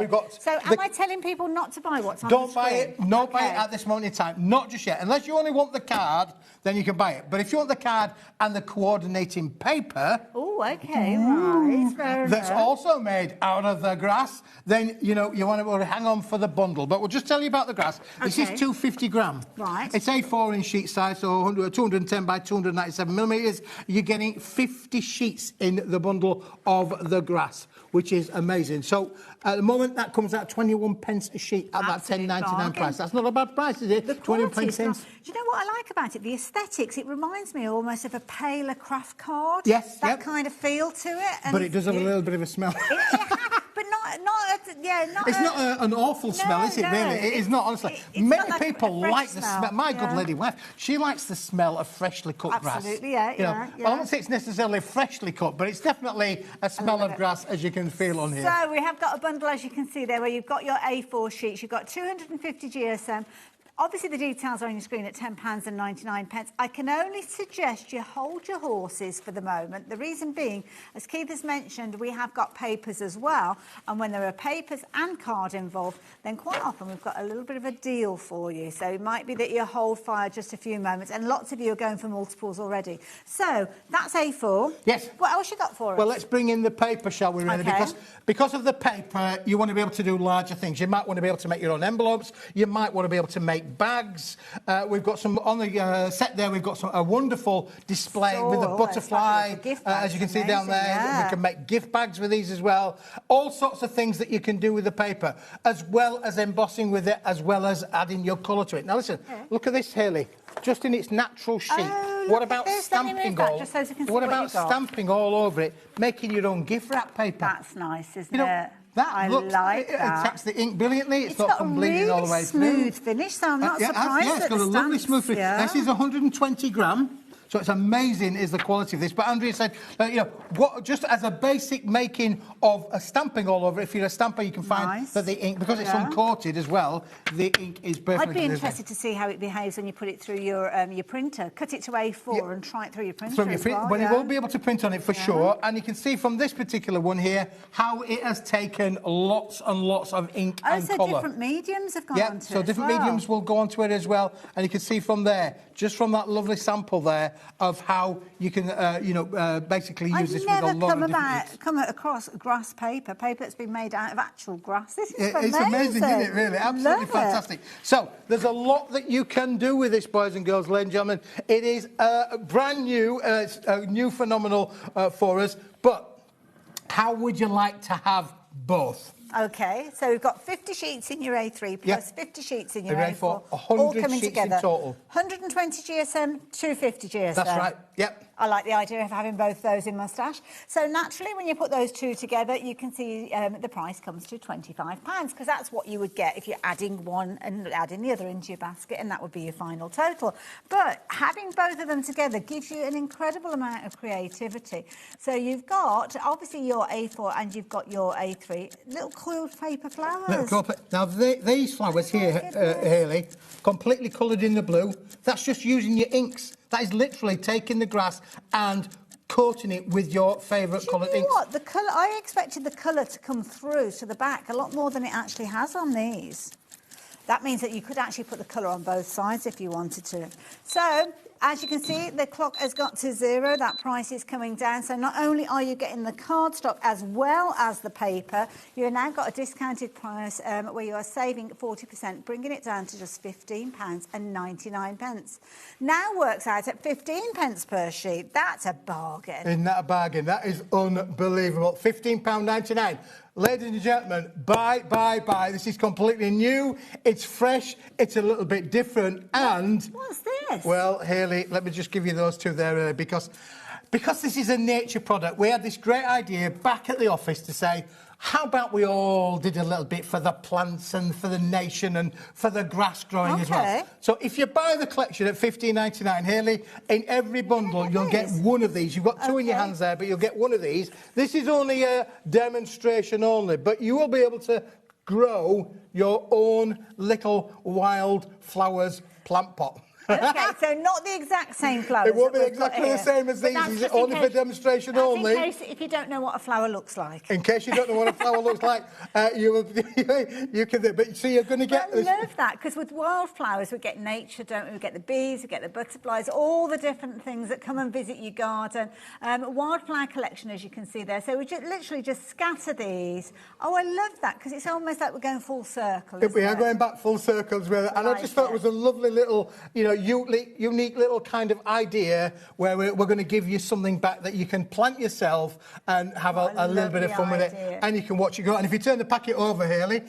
got. So am I telling people not to buy what's on the screen? Don't buy it. Don't buy it at this moment in time. Not just yet. Unless you only want the card, then you can buy it. But if you want the card and the coordinating paper... right. Fair that's enough. also made out of the grass, then, you want to hang on for the bundle. But we'll just tell you about the grass. This is 250 gram. Right. It's A4 in sheet size, so 210 by 297 millimetres. You're getting 50 sheets in the bundle of the grass, which is amazing. So at the moment, that comes out 21 pence a sheet at that £10.99 price. That's not a bad price, is it? The 21 quality pence. Do you know what I like about it? The aesthetics. It reminds me almost of a paler craft card. Yes. That kind of feel to it. And but it does have a little bit of a smell. But not. It's not an awful smell, is it? Really, it is not. Honestly, many people like the smell. My good lady wife, she likes the smell of freshly cut grass. Absolutely, yeah. I won't say it's necessarily freshly cut, but it's definitely a smell of grass, as you can feel on here. So we have got a bundle, as you can see there, where you've got your A4 sheets. You've got 250 GSM. Obviously, the details are on your screen at £10.99. I can only suggest you hold your horses for the moment. The reason being, as Keith has mentioned, we have got papers as well. And when there are papers and card involved, then quite often we've got a little bit of a deal for you. So it might be that you hold fire just a few moments. And lots of you are going for multiples already. So that's A4. Yes. What else you got for us? Well, let's bring in the paper, shall we, really? Because of the paper, you want to be able to do larger things. You might want to be able to make your own envelopes. You might want to be able to make bags. We've got some on the set there. We've got a wonderful display with a butterfly, as you can see down there. We can make gift bags with these as well. All sorts of things that you can do with the paper, as well as embossing with it, as well as adding your colour to it. Now listen, look at this, Haley. Just in its natural shape. What about stamping all over it, making your own gift wrap paper? That's nice, isn't it? It takes the ink brilliantly. It's not from bleeding all the way through. It's got a really smooth finish, so I'm not surprised. It's got a lovely smooth finish. This is 120 gram. So it's amazing is the quality of this. But Andrea said, just as a basic making of a stamping all over, if you're a stamper, you can find that the ink, because it's uncoated as well, the ink is perfect. I'd be interested to see how it behaves when you put it through your printer. Cut it to A4 and try it through your printer you won't be able to print on it for sure. And you can see from this particular one here how it has taken lots and lots of ink and colour. So different mediums have gone onto it. So different mediums will go onto it as well. And you can see from there, just from that lovely sample there, of how you can, basically use this with a lot of different come across grass paper that's been made out of actual grass. This is amazing. It's amazing, isn't it, really? Absolutely fantastic. So, there's a lot that you can do with this, boys and girls, ladies and gentlemen. It is brand new, it's a new phenomenal for us, but how would you like to have both? OK, so we've got 50 sheets in your A3 plus 50 sheets in your A4. 100 all coming sheets together. in total. 120 GSM, 250 GSM. That's right, yep. I like the idea of having both those in my stash. So naturally, when you put those two together, you can see the price comes to £25, because that's what you would get if you're adding one and adding the other into your basket, and that would be your final total. But having both of them together gives you an incredible amount of creativity. So you've got, obviously, your A4 and you've got your A3, little coiled paper flowers. Now, these flowers here, Haley, completely coloured in the blue, that's just using your inks. That is literally taking the grass and coating it with your favourite coloured inks. You know what? The colour, I expected the colour to come through to the back a lot more than it actually has on these. That means that you could actually put the colour on both sides if you wanted to. So, as you can see, the clock has got to 0. That price is coming down. So not only are you getting the cardstock as well as the paper, you've now got a discounted price where you are saving 40%, bringing it down to just £15.99. Now works out at 15 pence per sheet. That's a bargain. Isn't that a bargain? That is unbelievable. £15.99. Ladies and gentlemen, buy. This is completely new. It's fresh. It's a little bit different. And what's this? Well, Hayley, let me just give you those two there because this is a nature product. We had this great idea back at the office to say, how about we all did a little bit for the plants and for the nation and for the grass growing as well. So if you buy the collection at £15.99, Hayley, in every bundle you'll get one of these. You've got two in your hands there, but you'll get one of these. This is only a demonstration only, but you will be able to grow your own little wild flowers plant pot. Okay, so not the exact same flowers. It won't be exactly the same as these. Is it only for demonstration only? In case if you don't know what a flower looks like. In case you don't know what a flower looks like, you can. But so you're going to get. I love that because with wildflowers we get nature, don't we? We get the bees, we get the butterflies, all the different things that come and visit your garden. Wildflower collection, as you can see there. So we literally just scatter these. Oh, I love that because it's almost like we're going full circle. We are going back full circles with it, and I just thought it was a lovely little, unique little kind of idea where we're going to give you something back that you can plant yourself and have a little bit of fun with it, and you can watch it grow. And if you turn the packet over, Hayley,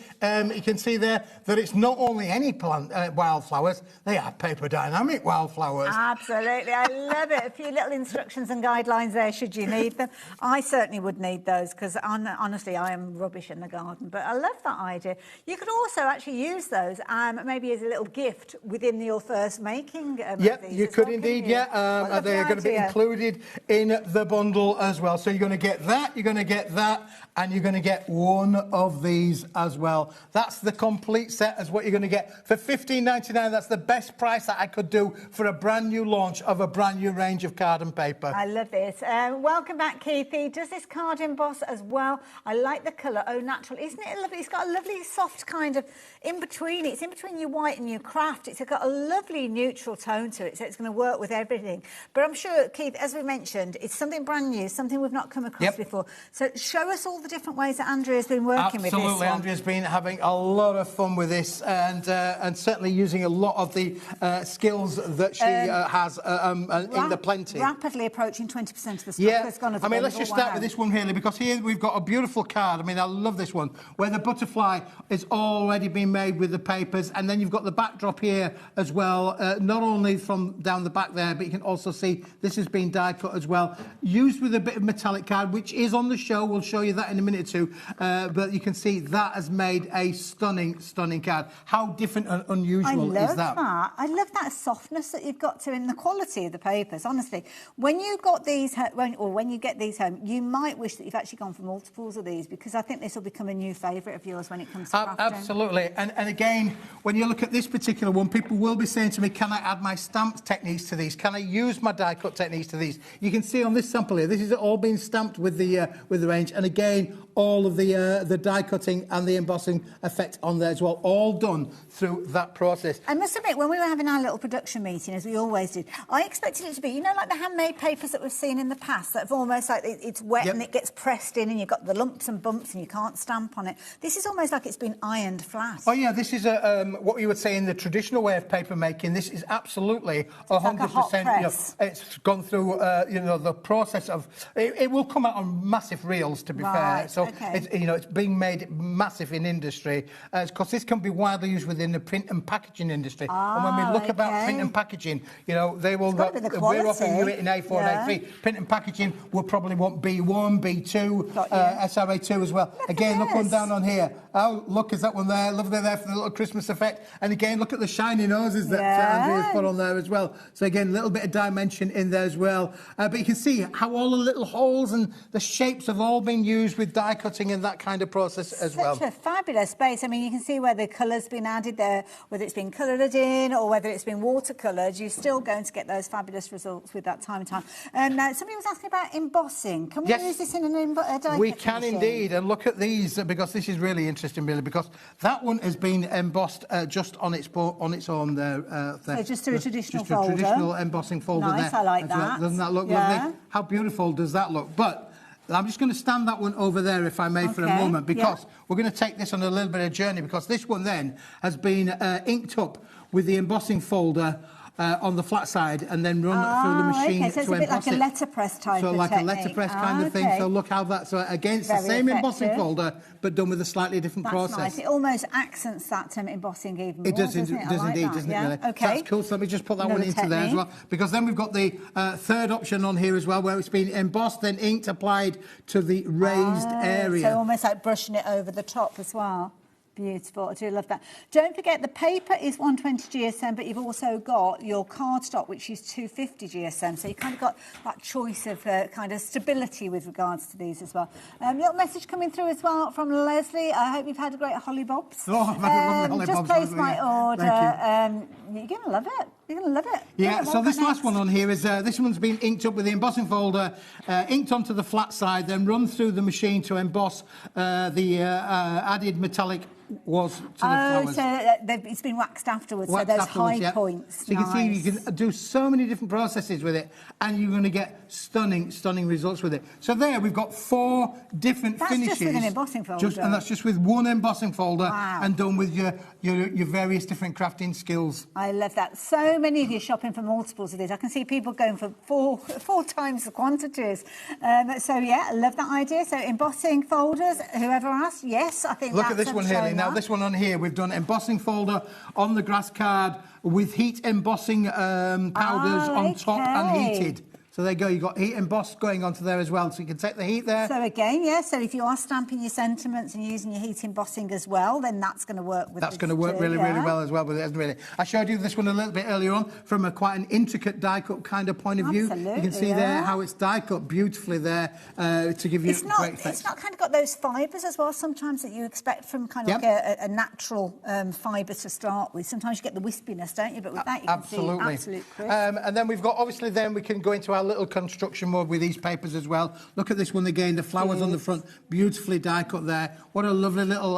you can see there that it's not only any plant wildflowers, they are paper dynamic wildflowers. Absolutely, I love it. A few little instructions and guidelines there should you need them. I certainly would need those because honestly I am rubbish in the garden, but I love that idea. You could also actually use those maybe as a little gift within your first making. Yep, you could indeed, yeah. They're going to be included in the bundle as well. So you're going to get that, you're going to get that, and you're going to get one of these as well. That's the complete set as what you're going to get for £15.99. That's the best price that I could do for a brand new launch of a brand new range of card and paper. I love this. Welcome back, Keithy. Does this card emboss as well? I like the colour. Oh, natural. Isn't it lovely? It's got a lovely soft kind of in between. It's in between your white and your craft. It's got a lovely neutral tone to it, so it's going to work with everything. But I'm sure, Keith, as we mentioned, it's something brand new, something we've not come across before. So show us all the different ways that Andrea's been working with this. Absolutely, Andrea's been having a lot of fun with this and certainly using a lot of the skills that she has in the plenty. Rapidly approaching 20% of the stock has gone available. I mean, let's just start with this one, Hayley, because here we've got a beautiful card. I mean, I love this one, where the butterfly is already been made with the papers, and then you've got the backdrop here as well, not only from down the back there, but you can also see this has been die cut as well, used with a bit of metallic card, which is on the show. We'll show you that in a minute or two, but you can see that has made a stunning card. How different and unusual is that? I love that softness that you've got to in the quality of the papers, honestly. When you got these, when you get these home, you might wish that you've actually gone for multiples of these, because I think this will become a new favourite of yours when it comes to crafting. Absolutely. And again, when you look at this particular one, people will be saying to me, can I add my stamp techniques to these? Can I use my die cut techniques to these? You can see on this sample here, this is all been stamped with the range, and again, all of the die cutting and the embossing effect on there as well, all done through that process. I must admit, when we were having our little production meeting, as we always did, I expected it to be, you know, like the handmade papers that we've seen in the past, that have almost like it's wet and it gets pressed in and you've got the lumps and bumps and you can't stamp on it. This is almost like it's been ironed flat. Oh yeah, this is what you would say in the traditional way of paper making. This is absolutely 100%. Like it's gone through the process of it will come out on massive reels, to be fair. So it's being made massive in industry, because this can be widely used within the print and packaging industry. And when we look about print and packaging, they will we're often doing it in A4 and A3. Print and packaging will probably want B1, B2, SRA2 as well. Again, look one down on here. Oh, look, is that one there? Lovely there for the little Christmas effect. And again, look at the shiny noses that Andrea's put on there as well. So again, a little bit of dimension in there as well. But you can see how all the little holes and the shapes have all been used with die die cutting and that kind of process as well. Such a fabulous base. I mean, you can see where the colour's been added there, whether it's been coloured in or whether it's been watercoloured, you're still going to get those fabulous results with that time and time. Now, somebody was asking about embossing. Can we use this in an die we cutting can machine? indeed, and look at these, because this is really interesting, really, because that one has been embossed just on its own there. So just through a traditional folder. Just a traditional embossing folder there. Nice, I like that. Doesn't that look lovely? How beautiful does that look? But I'm just going to stand that one over there, if I may, for a moment, because we're going to take this on a little bit of a journey, because this one then has been inked up with the embossing folder on the flat side and then run through the machine so it's to a bit emboss like it. a letterpress type so of like technique. a letterpress kind of thing. So look how that's against the same embossing folder, but done with a slightly different process. Nice. It almost accents that embossing even more. It does, doesn't it? indeed, doesn't it? Really? Okay. That's cool. So let me just put that one into there as well, because then we've got the third option on here as well, where it's been embossed, then inked, applied to the raised area. So almost like brushing it over the top as well. Beautiful. I do love that. Don't forget the paper is 120 GSM, but you've also got your cardstock, which is 250 GSM. So you kind of got that choice of kind of stability with regards to these as well. Little message coming through as well from Leslie. I hope you've had a great hollybobs. Oh, I've had a lovely just hollybobs, placed my order. Thank you. You're going to love it. You're going to love it. Yeah, so this last one on here is, this one's been inked up with the embossing folder, inked onto the flat side, then run through the machine to emboss the added metallic was to the flowers. So it's been waxed afterwards, so those high points. So you can see you can do so many different processes with it, and you're going to get stunning results with it. So there we've got 4 different finishes. That's just with an embossing folder. And that's just with one embossing folder, wow. and done with your various different crafting skills. I love that. So many of you shopping for multiples of these. I can see people going for four times the quantities. So yeah, I love that idea. So embossing folders, whoever asked, yes, I think Look at this one here. Now this one on here, we've done embossing folder on the grass card with heat embossing powders on top and heated. So there you go, you've got heat embossed going onto there as well, so you can take the heat there. So again, yeah, so if you are stamping your sentiments and using your heat embossing as well, then that's going to work with That's going to work really well as well with it, isn't it, really? I showed you this one a little bit earlier on from quite an intricate die-cut kind of point of view. Absolutely, you can see there how it's die-cut beautifully there to give you great effect. It's not kind of got those fibres as well sometimes that you expect from kind of like a natural fibre to start with. Sometimes you get the wispiness, don't you? But with that you can see absolute crisp. And then we've got, obviously then we can go into our little construction mode with these papers as well. Look at this one again, the flowers on the front, beautifully die-cut there. What a lovely little,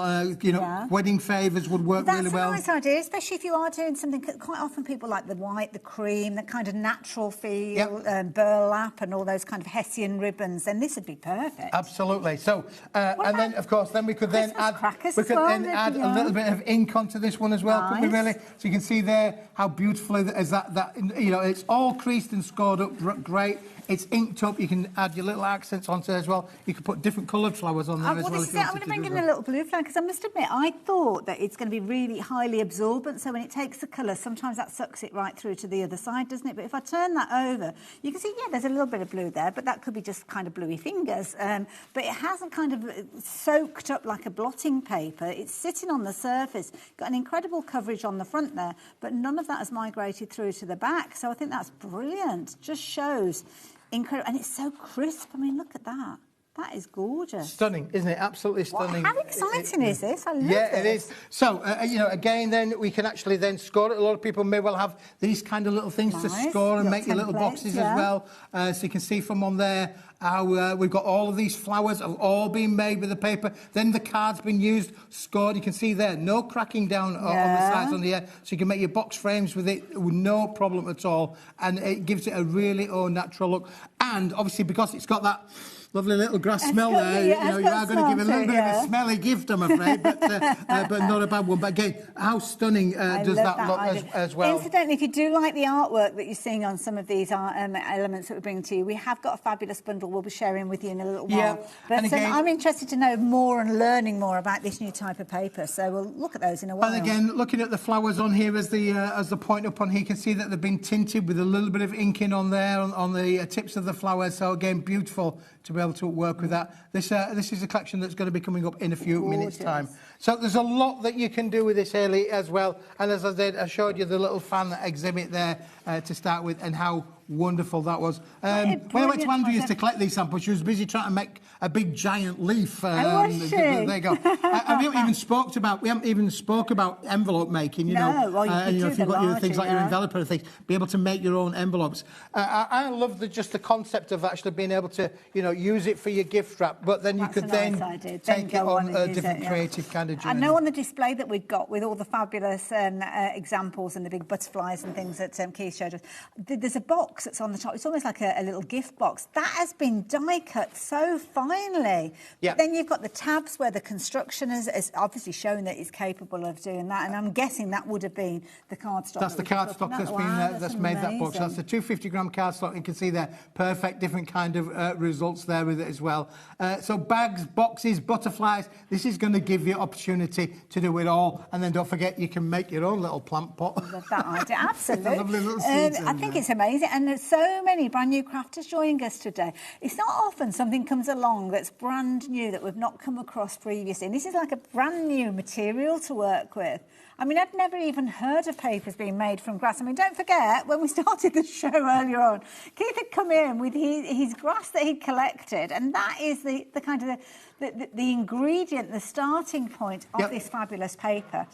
wedding favours would work really well. That's a nice idea, especially if you are doing something. Quite often people like the white, the cream, that kind of natural feel, burlap and all those kind of Hessian ribbons, then this would be perfect. Absolutely. So, and then, of course, then we could then add, a little bit of ink onto this one as well, couldn't we really? So you can see there how beautifully is that, it's all creased and scored up great. It's inked up. You can add your little accents onto it as well. You can put different coloured flowers on there as well. I'm going to bring in a little blue flower because I must admit I thought that it's going to be really highly absorbent. So when it takes the colour, sometimes that sucks it right through to the other side, doesn't it? But if I turn that over, you can see, there's a little bit of blue there, but that could be just kind of bluey fingers. But it hasn't kind of soaked up like a blotting paper. It's sitting on the surface. Got an incredible coverage on the front there, but none of that has migrated through to the back. So I think that's brilliant. Just shows incredible, and it's so crisp. I mean, look at that. That is gorgeous. Stunning, isn't it? Absolutely stunning. How exciting is this? I love it. Yeah, it is. So, again, then we can actually then score it. A lot of people may well have these kind of little things to score and make your little boxes as well. So you can see from on there how we've got all of these flowers have all been made with the paper. Then the card's been used, scored. You can see there, no cracking down on the sides on the air. So you can make your box frames with it with no problem at all. And it gives it a really natural look. And obviously, because it's got that lovely little grass smell there. You are going to give a little bit of a smelly gift, I'm afraid, but not a bad one. But again, how stunning does that look as well? Incidentally, if you do like the artwork that you're seeing on some of these elements that we bring to you, we have got a fabulous bundle we'll be sharing with you in a little while. But again, I'm interested to know more and learning more about this new type of paper, so we'll look at those in a while. And again, looking at the flowers on here as the point up on here, you can see that they've been tinted with a little bit of inking on there on the tips of the flowers. So again, beautiful to be able to work with that. This is a collection that's going to be coming up in a few minutes' time. So there's a lot that you can do with this, Hayley, as well. And as I said, I showed you the little fan exhibit there to start with, and how wonderful that was. When I went to Andrews to collect these samples, she was busy trying to make a big giant leaf. Was she? There you go. We haven't even spoke about envelope making. You know, if you've got your things like your enveloper and things, be able to make your own envelopes. I love just the concept of actually being able to, use it for your gift wrap, but then you could then take it on a different creative kind of journey. I know on the display that we've got with all the fabulous examples and the big butterflies and things that Keith showed us, there's a box that's on the top. It's almost like a little gift box. That has been die cut so finely. Yeah. But then you've got the tabs where the construction is obviously shown that it's capable of doing that, and I'm guessing that would have been the cardstock. That's the cardstock that's made that box. That's the 250-gram cardstock. You can see there, perfect, different kind of results there with it as well. So bags, boxes, butterflies. This is going to give you opportunity to do it all, and then don't forget you can make your own little plant pot. I love that idea. Absolutely. Lovely little seeds I think it's amazing, and there's so many brand new crafters joining us today. It's not often something comes along that's brand new that we've not come across previously, and this is like a brand new material to work with. I mean, I'd never even heard of papers being made from grass. I mean, don't forget, when we started the show earlier on, Keith had come in with his grass that he'd collected, and that is the kind of the ingredient, the starting point of this fabulous paper.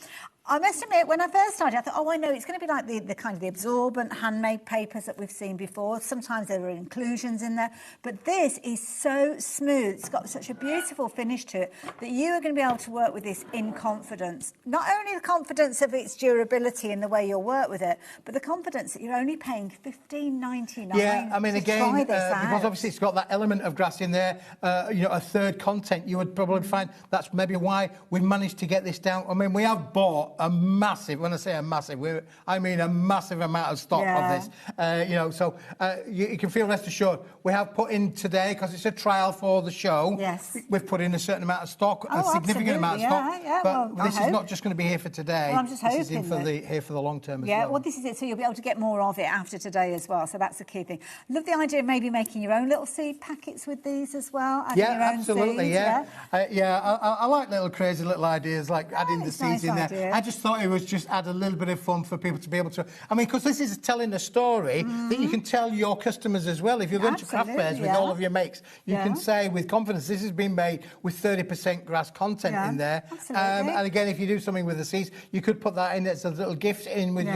I must admit, when I first started, I thought, oh, I know, it's going to be like the kind of the absorbent handmade papers that we've seen before. Sometimes there are inclusions in there, but this is so smooth. It's got such a beautiful finish to it that you are going to be able to work with this in confidence. Not only the confidence of its durability and the way you'll work with it, but the confidence that you're only paying $15.99. Yeah, I mean, again, because obviously it's got that element of grass in there, a third content, you would probably find that's maybe why we've managed to get this down. I mean, we have bought a massive, when I say a massive, I mean a massive amount of stock of this. So you can feel rest assured. We have put in today, because it's a trial for the show, we've put in a certain amount of stock, a significant amount of stock. But this is not just going to be here for today. Well, I'm just hoping this is here for the long term as well. Yeah, well, this is it. So you'll be able to get more of it after today as well. So that's the key thing. Love the idea of maybe making your own little seed packets with these as well. Yeah, absolutely. I like little crazy little ideas like adding the seeds in there. Idea. I just thought it was just add a little bit of fun for people to be able to. I mean, because this is telling a story that you can tell your customers as well. If you're going to craft fairs with all of your makes, you can say with confidence this has been made with 30% grass content in there. And again, if you do something with the seeds, you could put that in as a little gift in with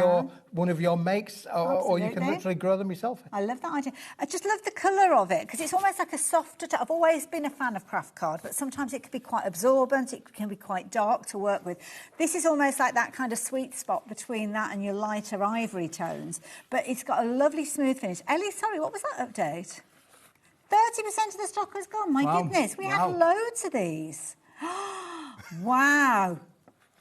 one of your makes, or you can literally grow them yourself. I love that idea. I just love the colour of it, because it's almost like a softer. I've always been a fan of craft card, but sometimes it can be quite absorbent. It can be quite dark to work with. This is almost like that kind of sweet spot between that and your lighter ivory tones, but it's got a lovely smooth finish. Ellie, sorry, what was that update? 30% of the stock has gone. My goodness, we had loads of these. Wow.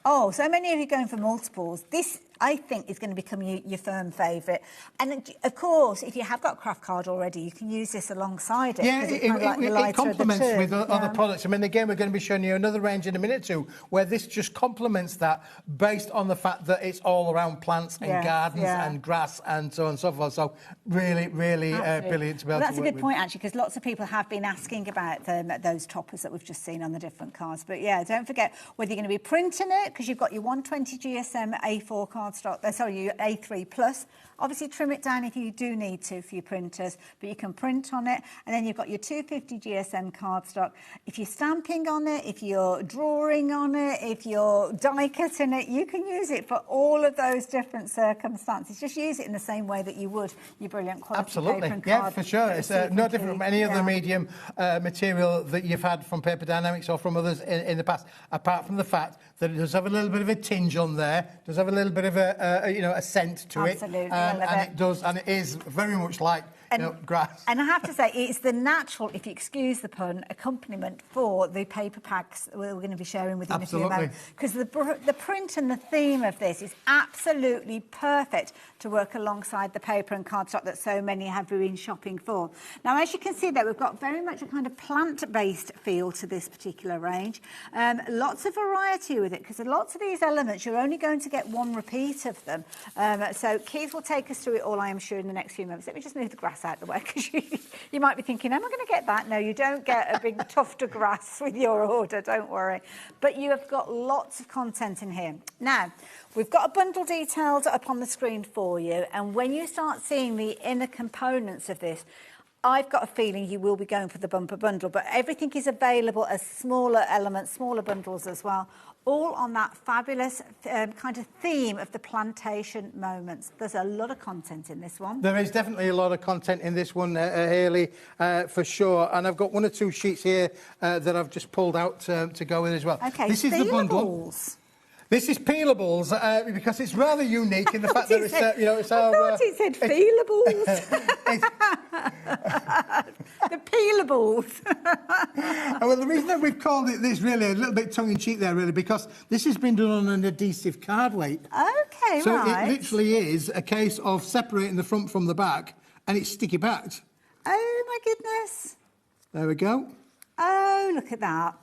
Oh, so many of you going for multiples. This, I think, is going to become your firm favourite. And, of course, if you have got craft card already, you can use this alongside it. Yeah, it complements with other products. I mean, again, we're going to be showing you another range in a minute or two where this just complements that based on the fact that it's all around plants and gardens and grass and so on and so forth. So really, really brilliant to be able to work with. That's a good point, actually, because lots of people have been asking about those toppers that we've just seen on the different cards. But, yeah, don't forget whether you're going to be printing it, because you've got your 120 GSM A4 cardstock, your A3 Plus. Obviously, trim it down if you do need to for your printers, but you can print on it. And then you've got your 250 GSM cardstock. If you're stamping on it, if you're drawing on it, if you're die cutting it, you can use it for all of those different circumstances. Just use it in the same way that you would your brilliant quality paper and card. Yeah, for sure. It's no different from any other medium material that you've had from Paper Dynamics or from others in the past, apart from the fact that it does have a little bit of a tinge on there, does have a little bit of a scent to it. Absolutely. And it is very much like grass. And I have to say, it's the natural, if you excuse the pun, accompaniment for the paper packs we're going to be sharing with you in a few moments. Because the print and the theme of this is absolutely perfect to work alongside the paper and cardstock that so many have been shopping for. Now, as you can see there, we've got very much a kind of plant-based feel to this particular range. Lots of variety with it, because lots of these elements, you're only going to get one repeat of them. So Keith will take us through it all, I am sure, in the next few moments. Let me just move the grass grass out the way, because you might be thinking, am I going to get that? No, you don't get a big tuft of grass with your order, don't worry. But you have got lots of content in here. Now, we've got a bundle detailed up on the screen for you, and when you start seeing the inner components of this, I've got a feeling you will be going for the bumper bundle, but everything is available as smaller elements, smaller bundles as well, all on that fabulous kind of theme of the plantation moments. There's a lot of content in this one. There is definitely a lot of content in this one, Hayley, for sure. And I've got 1 or 2 sheets here that I've just pulled out to go with as well. Okay, this is the bundle. This is peelables because it's rather unique in the fact that it's, it's our... I thought it said feelables. The peelables. Well, the reason that we've called it this, really, a little bit tongue-in-cheek there, really, because this has been done on an adhesive card weight. OK, so right. It literally is a case of separating the front from the back, and it's sticky packed. Oh, my goodness. There we go. Oh, look at that.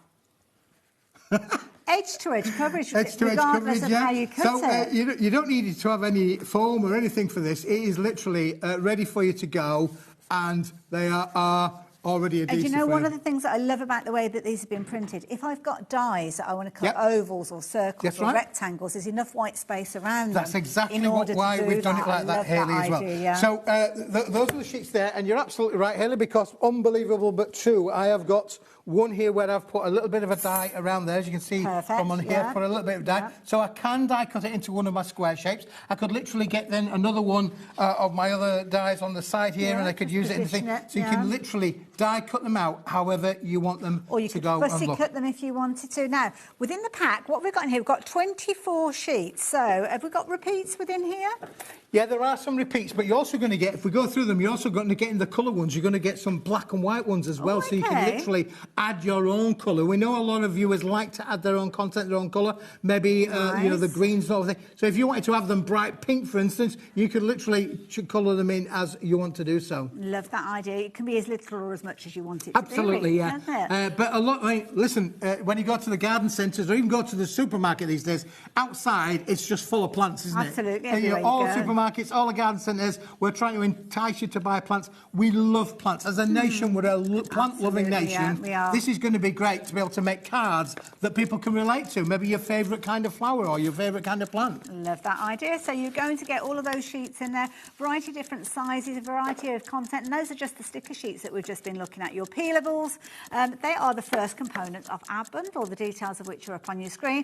Edge-to-edge coverage, edge-to-edge regardless coverage, of yeah. how you cut it. You don't need it to have any foam or anything for this. It is literally ready for you to go, and they are already adhesive. And you know, one of the things that I love about the way that these have been printed, if I've got dies that I want to cut ovals or circles or rectangles, there's enough white space around them. That's exactly why we've done it like that, Hayley, as well. Yeah. So those are the sheets there, and you're absolutely right, Hayley, because unbelievable but true, I have got one here where I've put a little bit of a die around there, as you can see from on here, put a little bit of die. So I can die cut it into one of my square shapes. I could literally get then another one of my other dies on the side here, and I could use it in the thing. So you can literally die cut them out however you want them to go. Or you could fussy cut them if you wanted to. Now, within the pack, what we've got in here, we've got 24 sheets. So have we got repeats within here? Yeah, there are some repeats, but you're also going to get, if we go through them, you're also going to get in the colour ones. You're going to get some black and white ones as well, so you can literally add your own colour. We know a lot of viewers like to add their own content, their own colour, maybe, the greens and all that. So if you wanted to have them bright pink, for instance, you could literally colour them in as you want to do so. Love that idea. It can be as little or as much as you want it Absolutely, to be. yeah. But a lot, listen, when you go to the garden centres or even go to the supermarket these days, outside it's just full of plants, isn't it? Absolutely. All supermarkets, all the garden centres, we're trying to entice you to buy plants. We love plants. As a nation, we're a plant-loving nation. Yeah, we are. This is going to be great to be able to make cards that people can relate to. Maybe your favourite kind of flower or your favourite kind of plant. Love that idea. So you're going to get all of those sheets in there, variety of different sizes, a variety of content, and those are just the sticker sheets that we've just been looking at. Your peelables, they are the first component of our bundle, the details of which are up on your screen.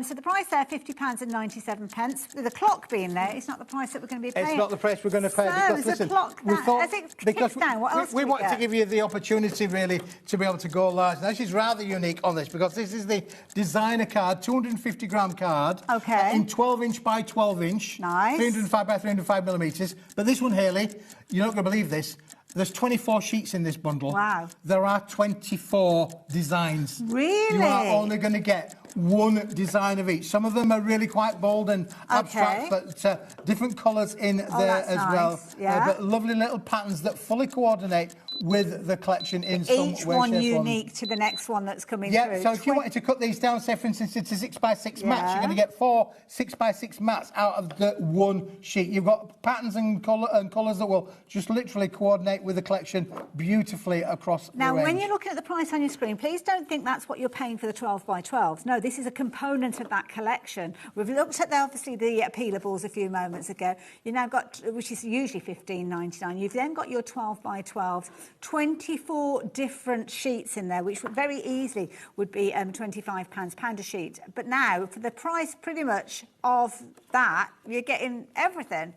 So the price there, £50.97. With the clock being there, it's not the price that we're going to be paying. It's not the price we're going to pay. So because, listen, we thought, we wanted to give you the opportunity, really, to be able to go large. Now, this is rather unique on this, because this is the designer card, 250-gram card. OK. In 12-inch by 12-inch. Nice. 305 by 305 millimetres. But this one, Hayley, you're not going to believe this, there's 24 sheets in this bundle. Wow. There are 24 designs. Really? You are only going to get one design of each. Some of them are really quite bold and abstract, but different colours in there as well. Yeah. But lovely little patterns that fully coordinate with the collection in some way, Each one unique to the next one that's coming through. Yeah, so if you wanted to cut these down, say, for instance, it's a 6x6 mats, you're going to get 4 6x6 mats out of the one sheet. You've got patterns and colours that will just literally coordinate with the collection beautifully across the range. Now, when you're looking at the price on your screen, please don't think that's what you're paying for the 12 by 12s. No, this is a component of that collection. We've looked at, obviously, the peelables a few moments ago. You've now got, which is usually $15.99. You've then got your 12 by 12s. 24 different sheets in there, which very easily would be £25 a sheet. But now, for the price pretty much of that, you're getting everything.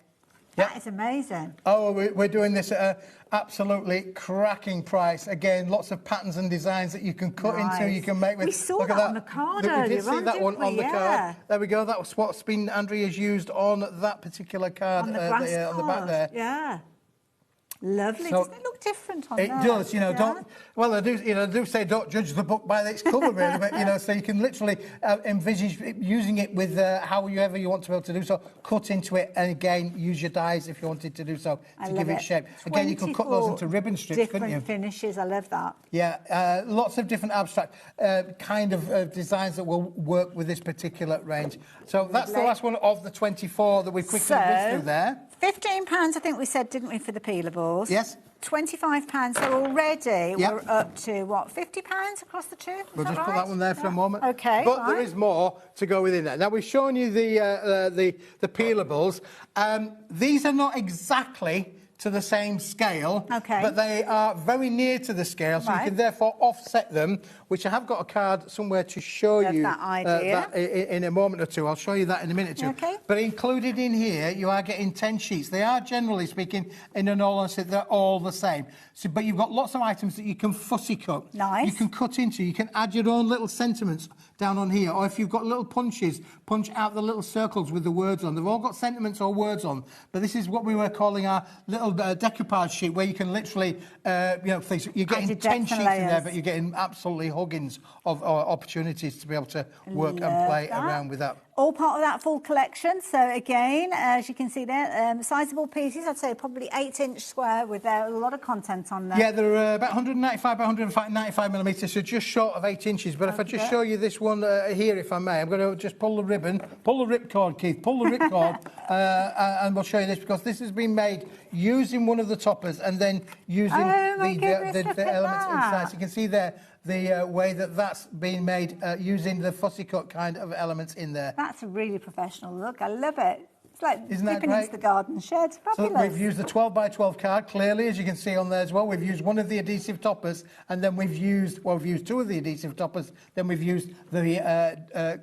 That is amazing. Oh, we're doing this at an absolutely cracking price. Again, lots of patterns and designs that you can cut into, you can make with... We saw that on the card earlier. We did see that one on the card. There we go. That was what's been Andrea's used on that particular card on the grass card. on the back there. Yeah. Lovely. So doesn't it look different on it there? It does, don't... Well, I do say don't judge the book by its cover, really, but, so you can literally envisage using it with however you want to be able to do so. Cut into it, and again, use your dies if you wanted to do so to give it shape. Again, you can cut those into ribbon strips, couldn't you? Different finishes, I love that. Yeah, lots of different abstract kind of designs that will work with this particular range. So that's the last one of the 24 that we've quickly whizzed through there. £15, I think we said, didn't we, for the peelables? peelables. Yes. £25, so already we're up to, what, £50 across the two? We'll just put that one there for a moment. Okay, but there is more to go within that. Now, we've shown you the peelables. These are not exactly to the same scale, but they are very near to the scale, so you can therefore offset them, which I have got a card somewhere to show you that idea. that in a moment or two. I'll show you that in a minute or two. Okay. But included in here, you are getting 10 sheets. They are, generally speaking, in an all honesty, they're all the same. So, but you've got lots of items that you can fussy cut. Nice. You can cut into. You can add your own little sentiments down on here, or if you've got little punches, punch out the little circles with the words on. They've all got sentiments or words on, but this is what we were calling our little decoupage sheet, where you can literally, things. You're getting 10 sheets in there, but you're getting absolutely huggings of opportunities to be able to work and play around with that. All part of that full collection. So again, as you can see there, sizable pieces. I'd say probably 8-inch square with a lot of content on there. Yeah, they're about 195 by 195 millimetres, so just short of 8 inches. But if I just show you this one here, if I may, I'm going to just pull the ribbon, pull the ripcord, Keith, pull the ripcord, and we'll show you this, because this has been made using one of the toppers and then using the elements inside. So you can see there the way that that's been made using the fussy cut kind of elements in there. That's a really professional look. I love it. It's like Isn't that dipping great? into the garden shed. Fabulous. So we've used the 12 by 12 card, clearly, as you can see on there as well. We've used one of the adhesive toppers, and then we've used two of the adhesive toppers, then we've used the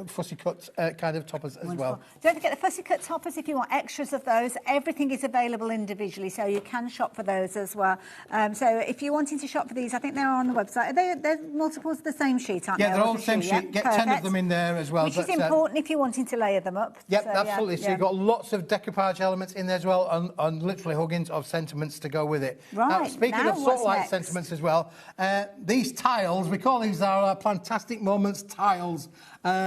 fussy cut kind of toppers as well. Don't forget the fussy cut toppers. If you want extras of those, everything is available individually, so you can shop for those as well. So if you're wanting to shop for these, I think they're on the website. They're multiples of the same sheet, aren't they? Yeah, they're all the same sheet. Get 10 of them in there as well. Which is important if you're wanting to layer them up. Yep, absolutely. So you've got lots of decoupage elements in there as well, and literally huggings of sentiments to go with it. Right. Now, speaking of sort of like sentiments as well, these tiles, we call these our Plantastic Moments tiles.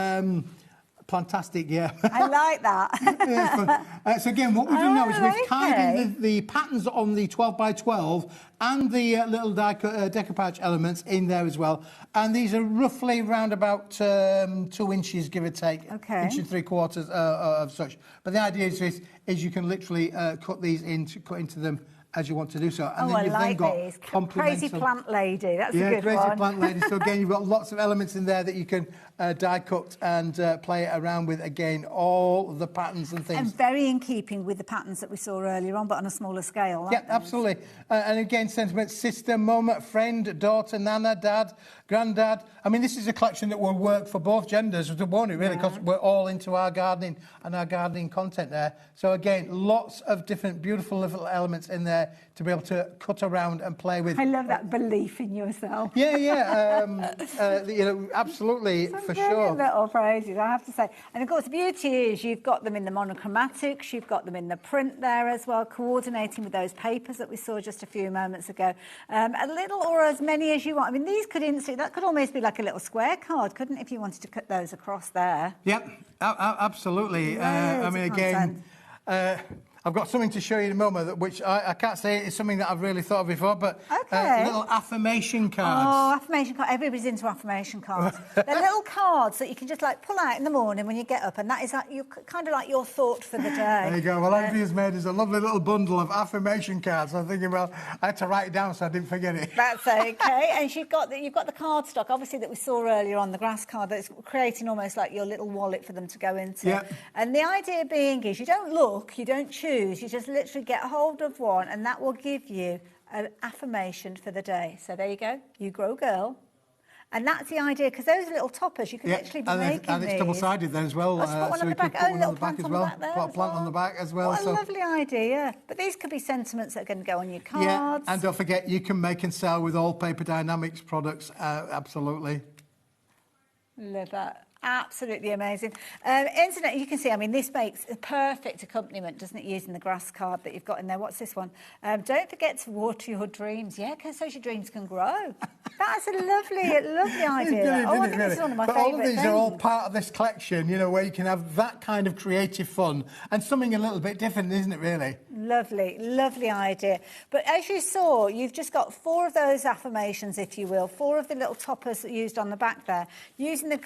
Plantastic, yeah. I like that. So again, what we've done now is we've tied in the patterns on the 12 by 12 and the little decoupage elements in there as well. And these are roughly around about 2 inches, give or take. Inch and 3/4 of such. But the idea is you can literally cut these into them as you want to do so. And then you've then got these. Crazy plant lady, that's a good crazy one. plant lady. So again, you've got lots of elements in there that you can die cut and play around with. Again, all the patterns and things. And very in keeping with the patterns that we saw earlier on, but on a smaller scale. Yeah, absolutely. And again, sentiments: sister, mum, friend, daughter, nana, dad, granddad. I mean, this is a collection that will work for both genders, won't it, really? Because we're all into our gardening and our gardening content there. So again, lots of different beautiful little elements in there to be able to cut around and play with. I love that belief in yourself. Yeah. Absolutely, for sure. Little phrases, I have to say. And of course, the beauty is you've got them in the monochromatics, you've got them in the print there as well, coordinating with those papers that we saw just a few moments ago. A little or as many as you want. I mean, these could that could almost be like a little square card, couldn't it, if you wanted to cut those across there? Yep, absolutely. I mean, again, I've got something to show you in a moment, which I can't say is something that I've really thought of before, but little affirmation cards. Oh, affirmation cards. Everybody's into affirmation cards. They're little cards that you can just like pull out in the morning when you get up, and that is like kind of like your thought for the day. There you go. Well, Ivy's made us a lovely little bundle of affirmation cards. I'm thinking, well, I had to write it down so I didn't forget it. That's okay. And you've got the card stock, obviously, that we saw earlier on, the grass card, that's creating almost like your little wallet for them to go into. Yep. And the idea being is you don't look, you don't choose, you just literally get hold of one, and that will give you an affirmation for the day. So there you go. You grow, girl. And that's the idea, because those little toppers, you can literally be making and it's double-sided then as well. Put one on the back. Put one on the back as well. Put a plant on the back as well. What a lovely idea. But these could be sentiments that are going to go on your cards. Yeah, and don't forget, you can make and sell with all Paper Dynamics products. Absolutely. Love that. Absolutely amazing. Internet, you can see, I mean, this makes a perfect accompaniment, doesn't it, using the grass card that you've got in there. What's this one? Don't forget to water your dreams. Yeah, because so your dreams can grow. That's a lovely idea. I think this is one of my favourite all of these things. are all part of this collection, where you can have that kind of creative fun and something a little bit different, isn't it, really? Lovely idea. But as you saw, you've just got 4 of those affirmations, if you will, 4 of the little toppers used on the back there, using the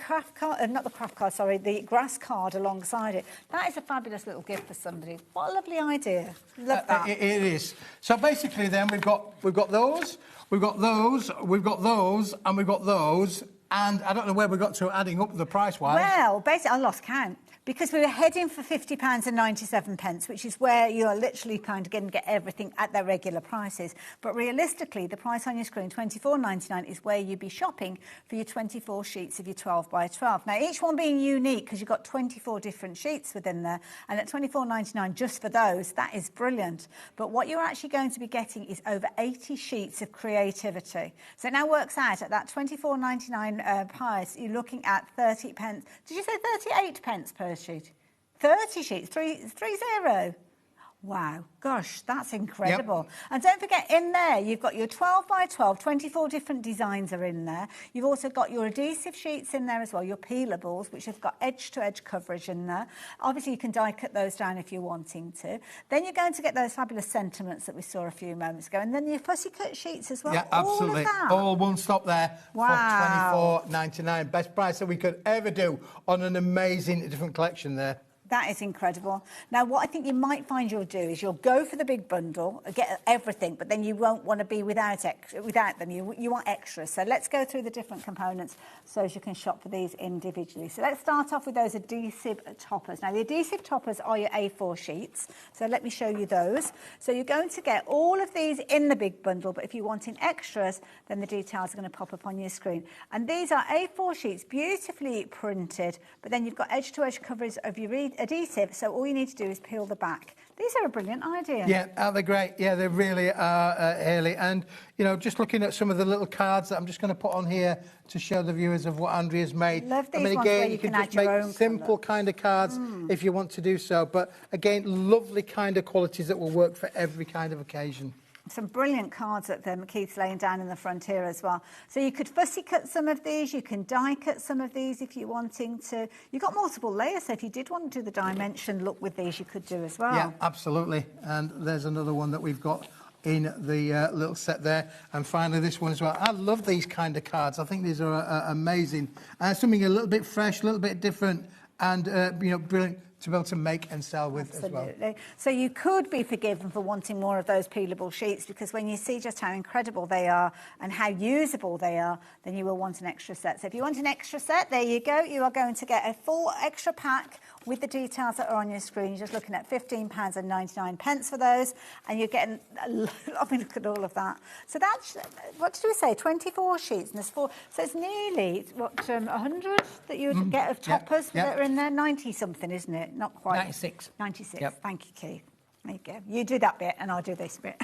not the craft card, sorry, the grass card alongside it. That is a fabulous little gift for somebody. What a lovely idea. Love that. It is. So basically then we've got those, we've got those, we've got those, and we've got those, and I don't know where we got to adding up the price-wise. Well, basically, I lost count. Because we were heading for £50.97, which is where you're literally kind of going to get everything at their regular prices. But realistically, the price on your screen, £24.99, is where you'd be shopping for your 24 sheets of your 12 by 12. Now, each one being unique because you've got 24 different sheets within there. And at £24.99 just for those, that is brilliant. But what you're actually going to be getting is over 80 sheets of creativity. So it now works out at that £24.99 price, you're looking at 30 pence. Did you say 38 pence per sheet? 30 sheets, 30. Wow, gosh, that's incredible. Yep. And don't forget, in there, you've got your 12 by 12, 24 different designs are in there. You've also got your adhesive sheets in there as well, your peelables, which have got edge-to-edge coverage in there. Obviously, you can die cut those down if you're wanting to. Then you're going to get those fabulous sentiments that we saw a few moments ago. And then your fussy cut sheets as well. Yeah, absolutely. All of that. All one stop there for £24.99. Best price that we could ever do on an amazing different collection there. That is incredible. Now, what I think you might find you'll do is you'll go for the big bundle, get everything, but then you won't want to be without them. You want extras. So let's go through the different components so as you can shop for these individually. So let's start off with those adhesive toppers. Now, the adhesive toppers are your A4 sheets. So let me show you those. So you're going to get all of these in the big bundle, but if you're wanting extras, then the details are going to pop up on your screen. And these are A4 sheets, beautifully printed, but then you've got edge-to-edge coverage of your adhesive, so all you need to do is peel the back. These are a brilliant idea. Yeah, they're great. Yeah, they really are, Hayley. And, you know, just looking at some of the little cards that I'm just going to put on here to show the viewers of what Andrea's made. Love these I mean, ones again, where you can can just add your make own simple kind of cards if you want to do so. But, again, lovely kind of qualities that will work for every kind of occasion. Some brilliant cards that Keith's laying down in the front here as well. So you could fussy cut some of these, you can die cut some of these if you're wanting to. You've got multiple layers, so if you did want to do the dimension look with these, you could do as well. Yeah, absolutely. And there's another one that we've got in the little set there. And finally, this one as well. I love these kind of cards. I think these are amazing. Something a little bit fresh, a little bit different, and, you know, brilliant to be able to make and sell with as well. So you could be forgiven for wanting more of those peelable sheets, because when you see just how incredible they are and how usable they are, then you will want an extra set. So if you want an extra set, there you go. You are going to get a full extra pack with the details that are on your screen. You're just looking at £15.99 for those, and you're getting I mean, look at all of that. So that's, what did we say, 24 sheets, and there's 4, so it's nearly, what, 100 that you would get of toppers that are in there, 90-something, isn't it? Not quite. 96. 96, yep. Thank you, Keith. There you go. You do that bit and I'll do this bit.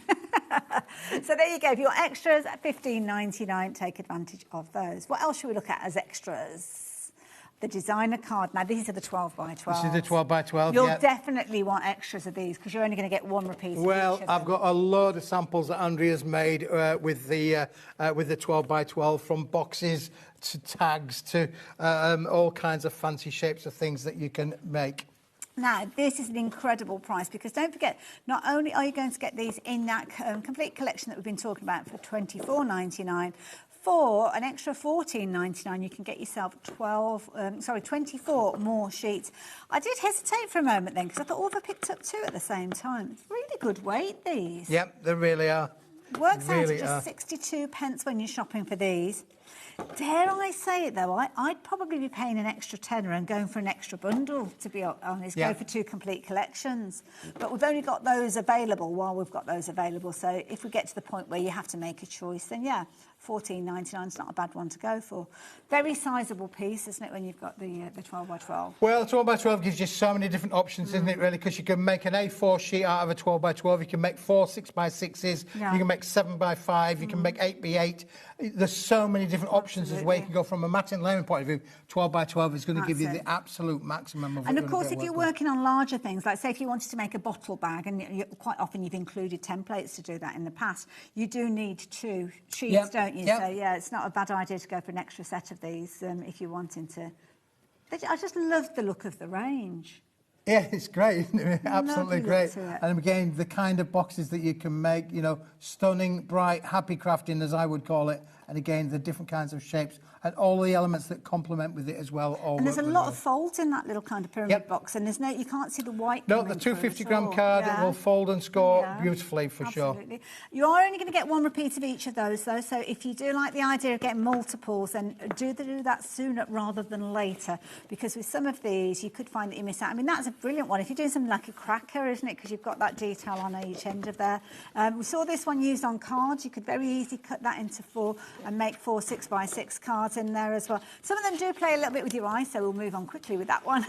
So there you go. If you're extras at £15.99, take advantage of those. What else should we look at as extras? The designer card. Now, these are the 12 by 12. This is the 12 by 12, You'll definitely want extras of these because you're only going to get one repeat. Well, I've got a load of samples that Andrea's made with the 12 by 12, from boxes to tags to all kinds of fancy shapes of things that you can make. Now, this is an incredible price because don't forget, not only are you going to get these in that complete collection that we've been talking about for £24.99, for an extra £14.99, you can get yourself 24 more sheets. I did hesitate for a moment then because I thought, oh, I picked up 2 at the same time. It's really good weight, these. Yep, they really are. Works out at just 62 pence when you're shopping for these. Dare I say it, though, I'd probably be paying an extra tenner and going for an extra bundle, to be honest, go for 2 complete collections. But we've only got those available while we've got those available. So if we get to the point where you have to make a choice, then, yeah, £14.99 is not a bad one to go for. Very sizable piece, isn't it, when you've got the 12 by 12? Well, the 12 by 12 gives you so many different options, isn't it, really? Because you can make an A4 sheet out of a 12 by 12. You can make 4 6 by 6s. Yeah. You can make 7 by 5. You can make 8 by 8. There's so many different options as well. You can go from a matting layering point of view. 12 by 12 is going to give you the absolute maximum of. And of course, if you're working on larger things, like say if you wanted to make a bottle bag, and quite often you've included templates to do that in the past, you do need 2 sheets, don't you? So yeah, it's not a bad idea to go for an extra set of these if you're wanting to. I just love the look of the range. Yeah, it's great, isn't it? Absolutely great. And again, the kind of boxes that you can make, you know, stunning, bright, happy crafting, as I would call it. and again, the different kinds of shapes and all the elements that complement with it as well. And there's a lot of folds in that little kind of pyramid box, and you can't see the white. No, the 250-gram card, it will fold and score beautifully for sure. You are only going to get one repeat of each of those, though, so if you do like the idea of getting multiples, then do that sooner rather than later, because with some of these, you could find that you miss out. I mean, that's a brilliant one. If you're doing something like a cracker, isn't it, because you've got that detail on each end of there. We saw this one used on cards. You could very easily cut that into 4 and make 4 6x6 cards in there as well. Some of them do play a little bit with your eyes, so we'll move on quickly with that one.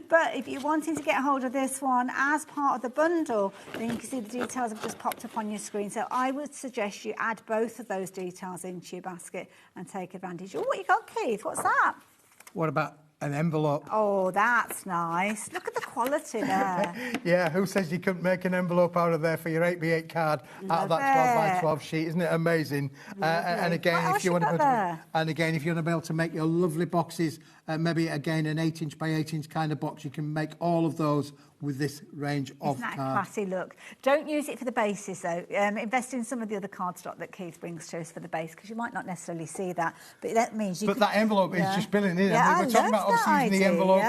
But if you're wanting to get hold of this one as part of the bundle, then you can see the details have just popped up on your screen. So I would suggest you add both of those details into your basket and take advantage. Oh, what you got, Keith? What's that? What about an envelope? Oh, that's nice. Look at the quality there. Yeah, who says you couldn't make an envelope out of there for your 8x8 card out of that 12x12 sheet? Isn't it amazing? And again, if you want to be able to make your lovely boxes, maybe again an 8-inch by 8-inch kind of box, you can make all of those with this range of Isn't that cards. A classy look? Don't use it for the bases, though. Invest in some of the other cardstock that Keith brings to us for the base, because you might not necessarily see that. But that means you But that envelope is just brilliant, isn't it? Yeah, I mean, we're talking about obviously using the envelope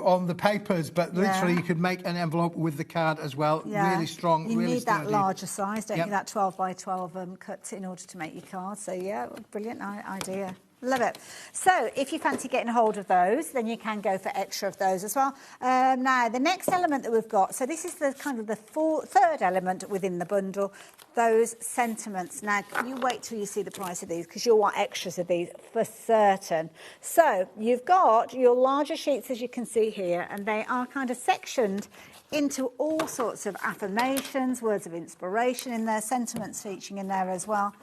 on the papers, but literally you could make an envelope with the card as well. Really strong, you really need sturdy. that larger size, don't you? That 12 by 12 cut in order to make your card. So, yeah, brilliant idea. Love it. So if you fancy getting hold of those, then you can go for extra of those as well. Now, the next element that we've got, so this is the kind of the third element within the bundle, those sentiments. Now, you wait till you see the price of these, because you'll want extras of these for certain. So you've got your larger sheets, as you can see here, and they are kind of sectioned into all sorts of affirmations, words of inspiration in there, sentiments featuring in there as well,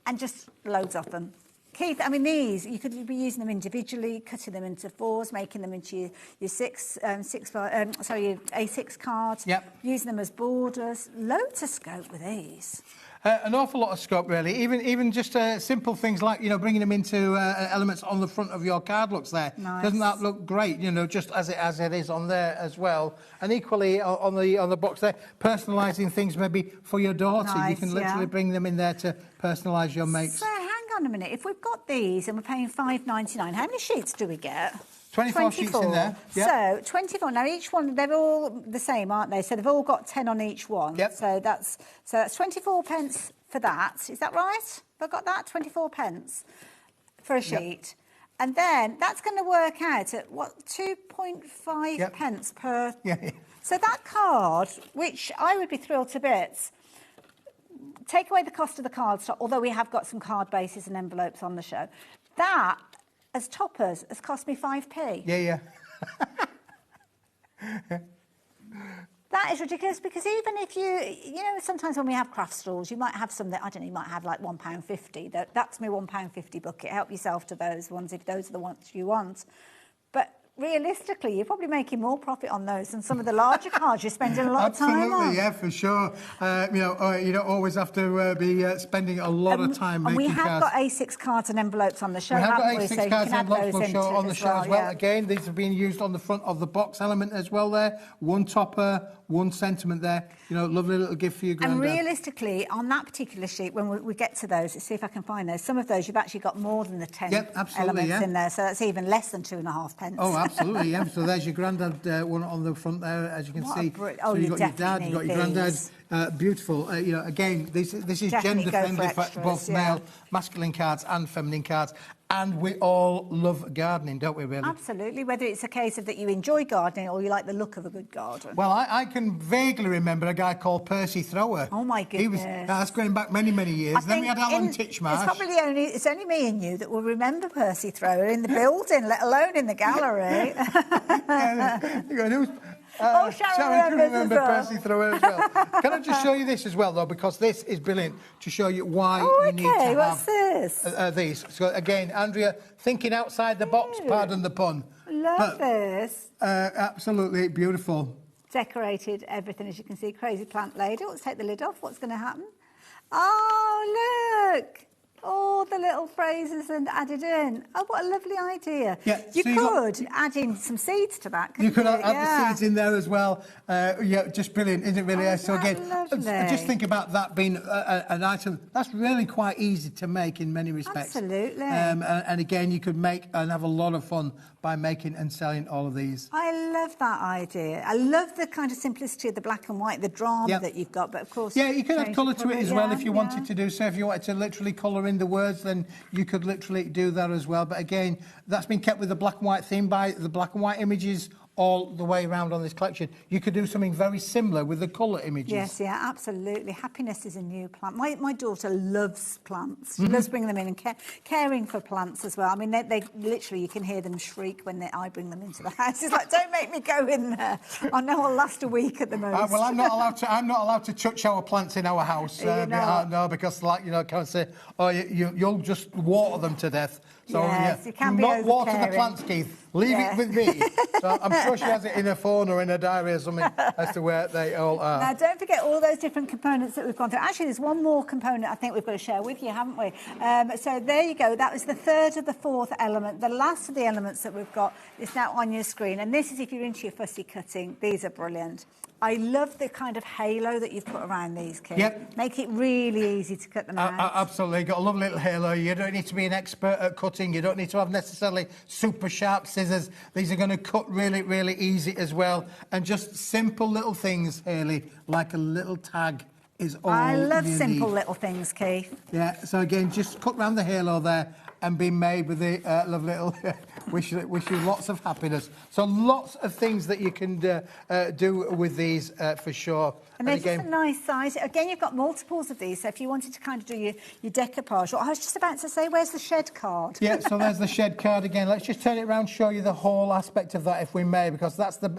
and just loads of them. Keith, I mean, these, you could be using them individually, cutting them into 4s, making them into your your A6 cards, using them as borders. Loads of scope with these. An awful lot of scope, really. Even just simple things like, bringing them into elements on the front of your card looks there. Nice. Doesn't that look great? Just as it is on there as well. And equally on the box there, personalising things maybe for your daughter. Nice, you can literally bring them in there to personalise your makes. So hang on a minute. If we've got these and we're paying $5.99, how many sheets do we get? 24 sheets in there. Yep. So 24. Now each one, they're all the same, aren't they? So they've all got 10 on each one. Yep. So that's 24 pence for that. Is that right? Have I got that? 24 pence for a sheet. Yep. And then that's going to work out at what, 2.5 pence per. Yeah. So that card, which I would be thrilled to bits, take away the cost of the cardstock, although we have got some card bases and envelopes on the show. That, as toppers, has cost me 5p. Yeah. That is ridiculous, because even if sometimes when we have craft stalls, you might have some that, I don't know, you might have like £1.50. That's my £1.50 bucket. Help yourself to those ones if those are the ones you want. But realistically, you're probably making more profit on those than some of the larger cards you're spending a lot of time on. Absolutely, yeah, for sure. You don't always have to be spending a lot of time making cards. And we have got A6 cards and envelopes on the show, haven't we? We have got A6 cards and envelopes on the show as well. Again, these have been used on the front of the box element as well there. One topper, one sentiment there. Lovely little gift for your granddad. And realistically, on that particular sheet, when we get to those, let's see if I can find those. Some of those, you've actually got more than the 10 elements in there, so that's even less than 2.5 pence. Oh, absolutely, yeah. So there's your granddad one on the front there, as you can see. So you've got your dad, you've got your granddad. Beautiful. Again, this is gender friendly for both male, masculine cards and feminine cards. And we all love gardening, don't we, really? Absolutely, whether it's a case of that you enjoy gardening or you like the look of a good garden. Well, I can vaguely remember a guy called Percy Thrower. Oh, my goodness. That's going back many, many years. Then we had Alan Titchmarsh. It's only me and you that will remember Percy Thrower in the building, let alone in the gallery. Sharon can remember Percy Thrower as well. Can I just show you this as well, though, because this is brilliant to show you why you need to have what's this? These. So, again, Andrea, thinking outside the box, pardon the pun. Love this. Absolutely beautiful. Decorated everything, as you can see. Crazy plant lady. Let's take the lid off. What's going to happen? Oh, look. all the little phrases and added in. Oh, what a lovely idea. Yeah, you so could add in some seeds to that, you could couldn't add the seeds in there as well. Yeah, just brilliant, isn't it really? Oh, So again, lovely. just think about that being an item that's really quite easy to make in many respects. Absolutely. And again, you could make and have a lot of fun by making and selling all of these. I love that idea. I love the kind of simplicity of the black and white, the drama that you've got, but of course... Yeah, you could add colour to it as well if you wanted yeah. to do so. If you wanted to literally colour in the words, then you could literally do that as well. But again, that's been kept with the black and white theme by the black and white images all the way around on this collection. You could do something very similar with the colour images. Yes, yeah, absolutely. Happiness is a new plant. My daughter loves plants. She loves bringing them in and caring for plants as well. I mean, they literally, you can hear them shriek when I bring them into the house. It's like, don't make me go in there. I know I'll last a week at the most. Well, I'm not allowed to touch our plants in our house. No, because like, you know, can't say, oh, you'll just water them to death. So yes, you can be not water the overcaring. plants, Keith. Leave it with me. So I'm sure she has it in her phone or in her diary or something as to where they all are. Now, don't forget all those different components that we've gone through. Actually, there's one more component I think we've got to share with you, haven't we? So there you go. That was the third of the fourth element. The last of the elements that we've got is now on your screen. And this is if you're into your fussy cutting. These are brilliant. I love the kind of halo that you've put around these, Keith. Yep. Make it really easy to cut them out. Absolutely. Got a lovely little halo. You don't need to be an expert at cutting. You don't need to have necessarily super sharp scissors. These are going to cut really, really easy as well. And just simple little things, Hayley, like a little tag is all I love you simple need. little things, Keith. Yeah, so again, just cut round the halo there and be made with the lovely little... wish you lots of happiness. So lots of things that you can do with these for sure. And they're just a nice size. Again, you've got multiples of these, so if you wanted to kind of do your decoupage. I was just about to say, where's the shed card? Yeah, so there's the shed card again. Let's just turn it around, show you the whole aspect of that, if we may, because that's the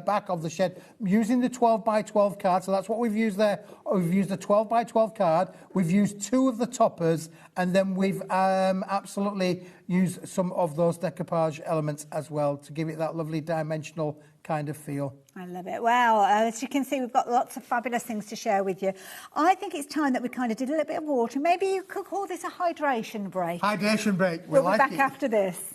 back of the shed. Using the 12 by 12 card, so that's what we've used there. We've used the 12 by 12 card. We've used 2 of the toppers, and then we've absolutely used some of those decoupage elements as well to give it that lovely dimensional kind of feel. I love it. Well, as you can see, we've got lots of fabulous things to share with you. I think it's time that we kind of did a little bit of water. Maybe you could call this a hydration break. Hydration break. We'll be back after this.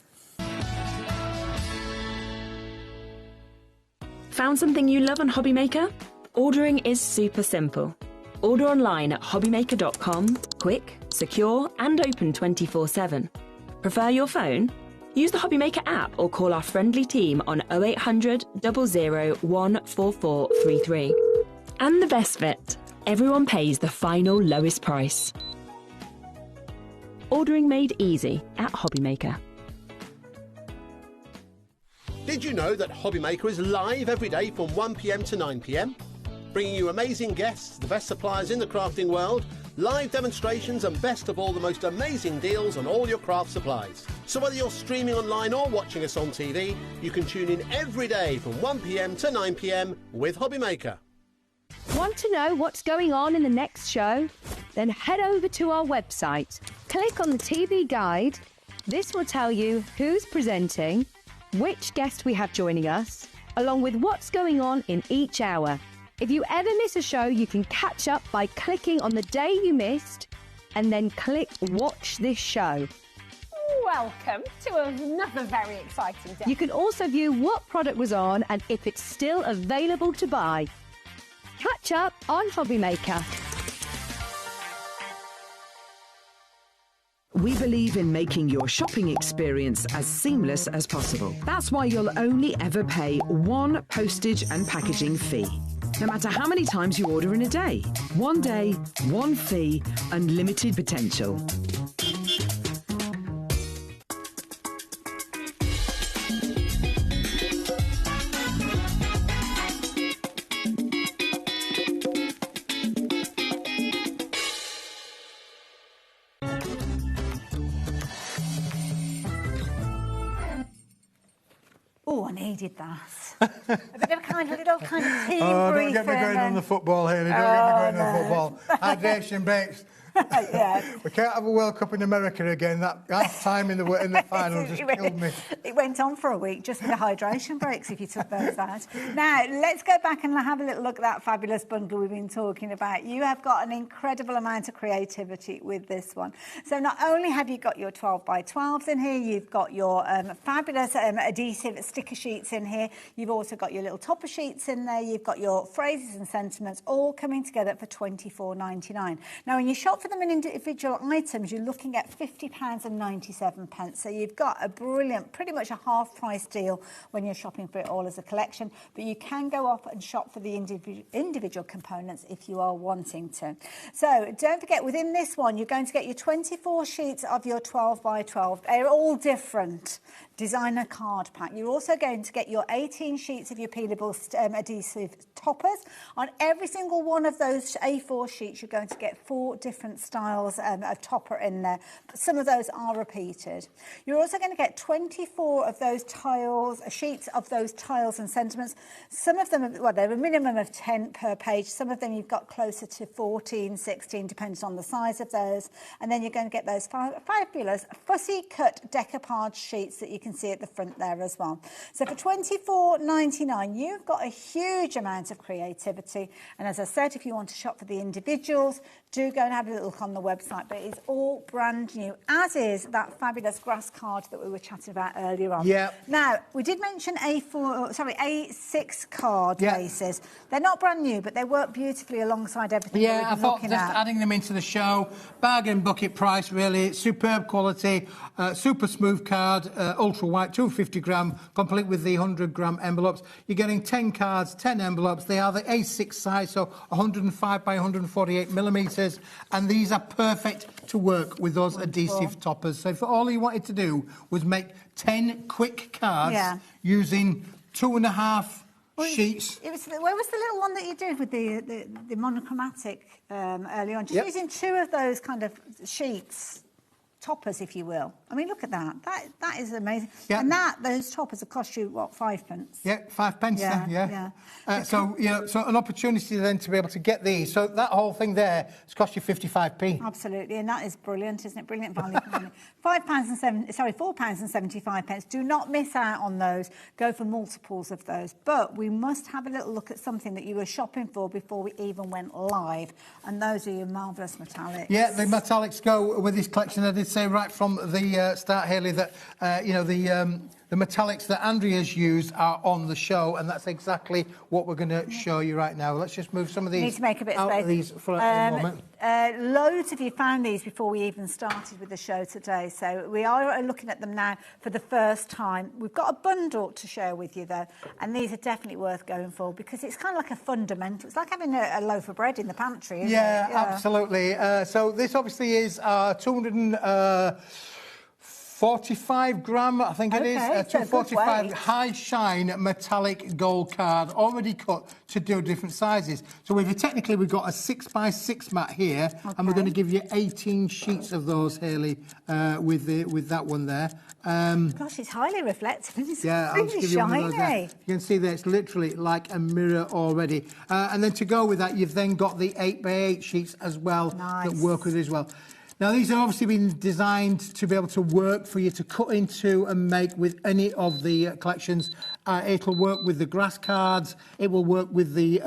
Found something you love on HobbyMaker? Ordering is super simple. Order online at hobbymaker.com, quick, secure and open 24/7. Prefer your phone? Use the HobbyMaker app or call our friendly team on 0800 00 14433. And the best bit, everyone pays the final lowest price. Ordering made easy at HobbyMaker. Did you know that HobbyMaker is live every day from 1 p.m. to 9 p.m? Bringing you amazing guests, the best suppliers in the crafting world, live demonstrations and best of all, the most amazing deals on all your craft supplies. So whether you're streaming online or watching us on TV, you can tune in every day from 1 p.m. to 9 p.m. with HobbyMaker. Want to know what's going on in the next show? Then head over to our website. Click on the TV guide. This will tell you who's presenting, which guest we have joining us, along with what's going on in each hour. If you ever miss a show, you can catch up by clicking on the day you missed and then click Watch This Show. Welcome to another very exciting day. You can also view what product was on and if it's still available to buy. Catch up on HobbyMaker. We believe in making your shopping experience as seamless as possible. That's why you'll only ever pay one postage and packaging fee. No matter how many times you order in a day. One day, one fee, unlimited potential. Oh, I needed that. A bit of a little kind of team Oh, briefing. don't get me going on the football, Hayley. Don't get me going on the football. Hydration breaks. Yeah. We can't have a World Cup in America again. That half time in the final just killed me. It went on for a week just with the hydration breaks if you took those out. Now, let's go back and have a little look at that fabulous bundle we've been talking about. You have got an incredible amount of creativity with this one. So not only have you got your 12 by 12s in here, you've got your fabulous adhesive sticker sheets in here. You've also got your little topper sheets in there. You've got your phrases and sentiments all coming together for £24.99. Now, when you shop for them in individual items, you're looking at £50.97. So you've got a brilliant, pretty much a half-price deal when you're shopping for it all as a collection. But you can go off and shop for the individual components if you are wanting to. So don't forget, within this one, you're going to get your 24 sheets of your 12 by 12. They're all different. Designer card pack. You're also going to get your 18 sheets of your peelable adhesive toppers. On every single one of those A4 sheets, you're going to get 4 different styles of topper in there. Some of those are repeated. You're also going to get 24 of those tiles, sheets of those tiles and sentiments. Some of them, well, they're a minimum of 10 per page. Some of them you've got closer to 14, 16, depends on the size of those. And then you're going to get those fabulous fussy cut decoupage sheets that you can see at the front there as well. So for £24.99, you've got a huge amount of creativity. And as I said, if you want to shop for the individuals, do go and have a look on the website. But it's all brand new, as is that fabulous grass card that we were chatting about earlier on. Yeah. Now, we did mention A6 card bases. They're not brand new, but they work beautifully alongside everything Yeah, we've I been thought looking just at. adding them into the show, bargain bucket price, really, superb quality, super smooth card, ultra white, 250-gram, complete with the 100-gram envelopes. You're getting 10 cards, 10 envelopes. They are the A6 size, so 105 by 148 millimetres, and these are perfect to work with those adhesive toppers. So if all you wanted to do was make 10 quick cards using 2.5 sheets. Where was the little one that you did with the monochromatic earlier on? Just using 2 of those kind of sheets, toppers, if you will. I mean, look at that. That is amazing. Yeah. And those toppers will cost you, what, 5 pence? Yeah, 5 pence then, so, you know, so an opportunity then to be able to get these. So that whole thing there has cost you 55p. Absolutely, and that is brilliant, isn't it? Brilliant value for money. £4.75. Do not miss out on those. Go for multiples of those. But we must have a little look at something that you were shopping for before we even went live, and those are your marvellous metallics. Yeah, the metallics go with this collection. I did say right from the start, Hayley, that you know, the metallics that Andrea's used are on the show, and that's exactly what we're going to show you right now. Let's just move some of these. Need to make a bit of space. Of these for a moment. Loads of you found these before we even started with the show today, so we are looking at them now for the first time. We've got a bundle to share with you though, and these are definitely worth going for because it's kind of like a fundamental. It's like having a loaf of bread in the pantry, isn't it? Yeah, absolutely. So this obviously is 245 gram, I think it is. 245 high shine metallic gold card, already cut to do different sizes. So we've got a 6x6 mat here, and we're going to give you 18 sheets of those, Hayley, with that one there. Gosh, it's highly reflective. It's I'll really just give you one of those there. You can see that it's literally like a mirror already. And then to go with that, you've then got the 8x8 sheets as well that work with it as well. Now, these have obviously been designed to be able to work for you to cut into and make with any of the collections. It'll work with the grass cards. It will work with the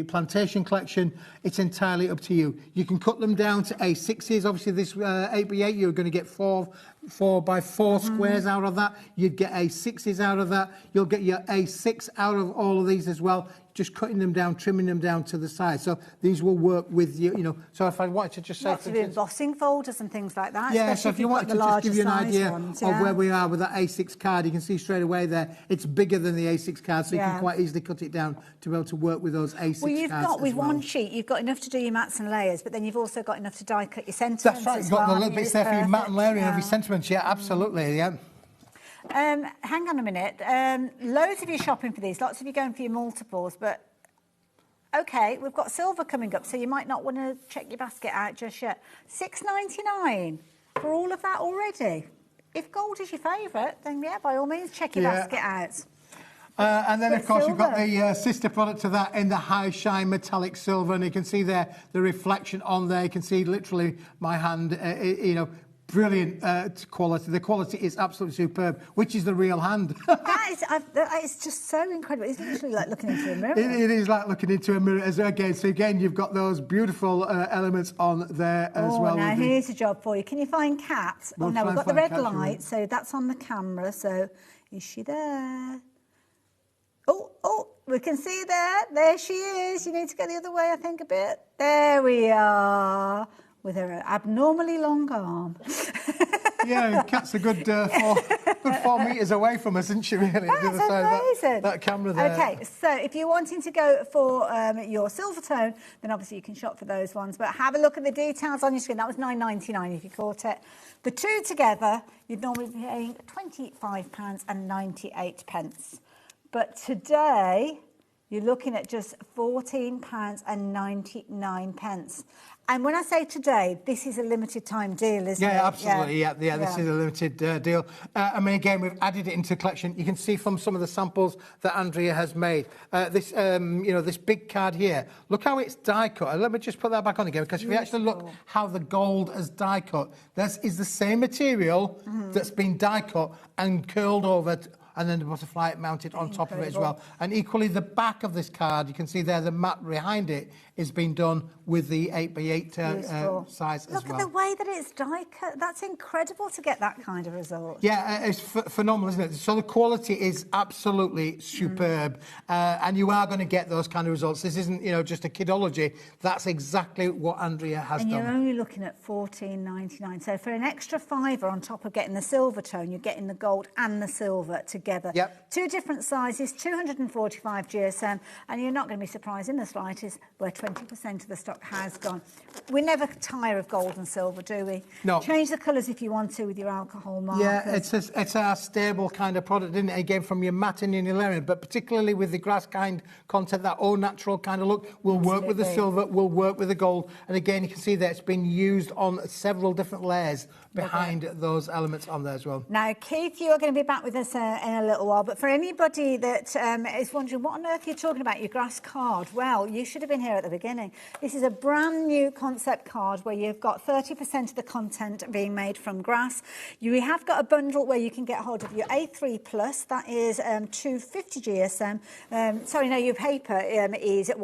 plantation collection. It's entirely up to you. You can cut them down to A6s. Obviously, this 8x8, you're going to get 4x4 squares out of that. You'd get A6s out of that. You'll get your A6 out of all of these as well. Just cutting them down, trimming them down to the size. So these will work with you, you know. So if I wanted to just say... Lots of embossing folders and things like that. Yeah, so if you wanted to just give you an idea of where we are with that A6 card, you can see straight away there, it's bigger than the A6 card, so you can quite easily cut it down to be able to work with those A6 cards. Well, you've got, with one sheet, you've got enough to do your mats and layers, but then you've also got enough to die cut your sentiments. That's right, you've got the little bits there for your mat and layering of your sentiments. Yeah, absolutely, yeah. Hang on a minute. Loads of you shopping for these, lots of you going for your multiples, but... OK, we've got silver coming up, so you might not want to check your basket out just yet. £6.99 for all of that already. If gold is your favourite, then, yeah, by all means, check your basket out. And then, of course, you've got the sister product to that in the high shine metallic silver, and you can see there the reflection on there. You can see literally my hand, you know, brilliant quality. The quality is absolutely superb, which is the real hand. It's just so incredible. It's literally like looking into a mirror. It is like looking into a mirror as again. So again, you've got those beautiful elements on there as well. Now here's a job for you. Can you find Kat? We'll no, we've got the find red Kat, light, so that's on the camera. So is she there? Oh, we can see there. There she is. You need to go the other way, I think, a bit. There we are. With her abnormally long arm. Yeah, Kat's a good 4 metres away from us, isn't she, really? That's amazing. That camera there. OK, so if you're wanting to go for your silver tone, then obviously you can shop for those ones. But have a look at the details on your screen. That was £9.99 if you caught it. The two together, you'd normally be paying £25.98. But today, you're looking at just £14.99. And when I say today, this is a limited time deal, isn't it? Yeah, absolutely. Yeah, this is a limited deal. I mean, again, we've added it into the collection. You can see from some of the samples that Andrea has made. This, you know, this big card here. Look how it's die cut. Let me just put that back on again, because if you actually look how the gold is die cut, this is the same material that's been die cut and curled over. And then the butterfly mounted on top of it as well. And equally, the back of this card, you can see there, the mat behind it is being done with the 8x8 size as well. Look at the way that it's die cut. That's incredible to get that kind of result. Yeah, it's phenomenal, isn't it? So the quality is absolutely superb. And you are going to get those kind of results. This isn't, you know, just a kidology. That's exactly what Andrea has done. And you're only looking at £14.99. So for an extra £5 on top of getting the silver tone, you're getting the gold and the silver together. Yep. Two different sizes, 245 GSM, and you're not going to be surprised in the slightest where 20% of the stock has gone. We never tire of gold and silver, do we? No. Change the colours if you want to with your alcohol markers. Yeah, it's a stable kind of product, isn't it? Again, from your matte and your Nilarian, but particularly with the grass kind content, that au natural kind of look will work with the silver, will work with the gold. And again, you can see that it's been used on several different layers behind those elements on there as well. Now, Keith, you are going to be back with us in a little while, but for anybody that is wondering what on earth you're talking about, your grass card, well, you should have been here at the beginning. This is a brand new concept card where you've got 30% of the content being made from grass. You have got a bundle where you can get hold of your A3 Plus, that is 250 GSM. Sorry, no, your paper is at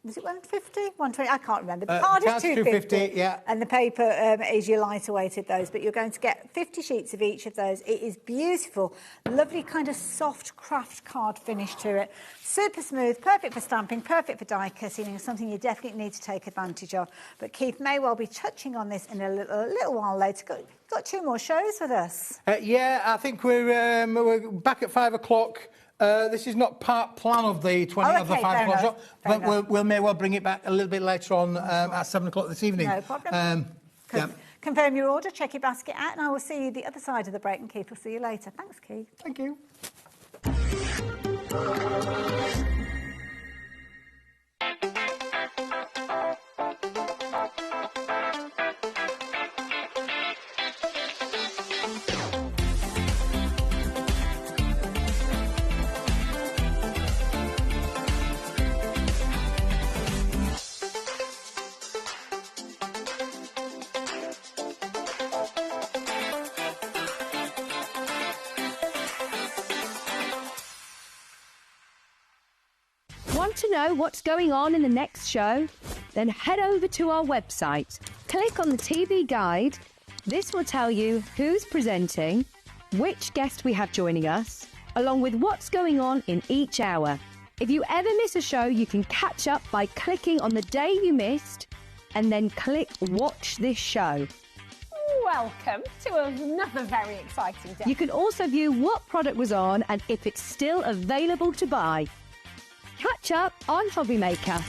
was it 150? 120? I can't remember. The card is 250, yeah. And the paper is your lighter weighted those. But you're going to get 50 sheets of each of those. It is beautiful. Lovely kind of soft craft card finish to it. Super smooth, perfect for stamping, perfect for die cutting, and something you definitely need to take advantage of. But Keith may well be touching on this in a little while later. Got two more shows with us. Yeah, I think we're back at 5 o'clock. This is not part plan of the 20 of the 5 o'clock shop, but we may well bring it back a little bit later on at 7 o'clock this evening. No problem. Confirm your order, check your basket out, and I will see you the other side of the break, and Keith will see you later. Thanks, Keith. Thank you. Want to know what's going on in the next show? Then head over to our website. Click on the TV guide. This will tell you who's presenting, which guest we have joining us, along with what's going on in each hour. If you ever miss a show, you can catch up by clicking on the day you missed and then click Watch This Show. Welcome to another very exciting day. You can also view what product was on and if it's still available to buy. Catch up on HobbyMaker.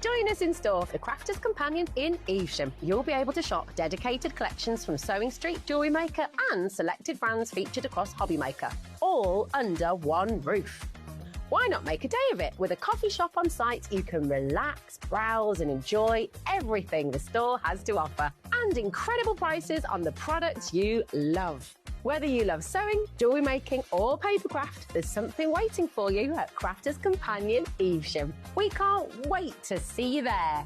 Join us in store for the Crafter's Companion in Evesham. You'll be able to shop dedicated collections from Sewing Street, Jewellery Maker and selected brands featured across HobbyMaker, all under one roof. Why not make a day of it? With a coffee shop on site, you can relax, browse and enjoy everything the store has to offer, and incredible prices on the products you love. Whether you love sewing, jewellery making or papercraft, there's something waiting for you at Crafter's Companion Evesham. We can't wait to see you there.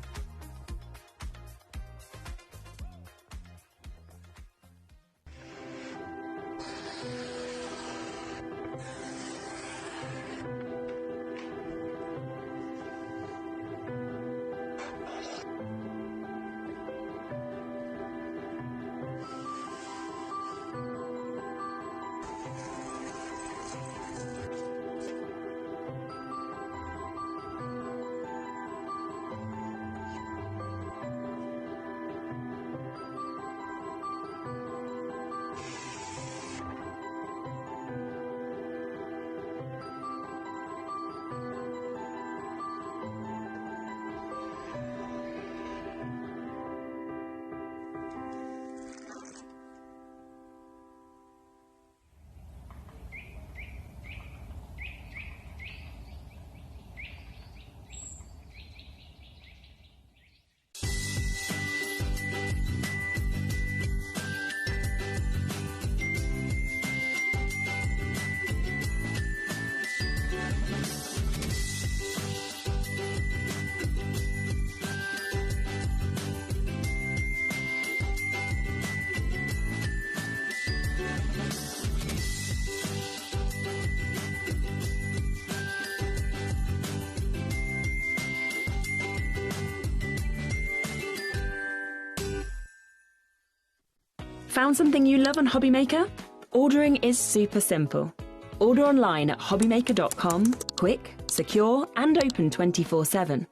Found something you love on HobbyMaker? Ordering is super simple. Order online at hobbymaker.com, quick, secure and open 24/7.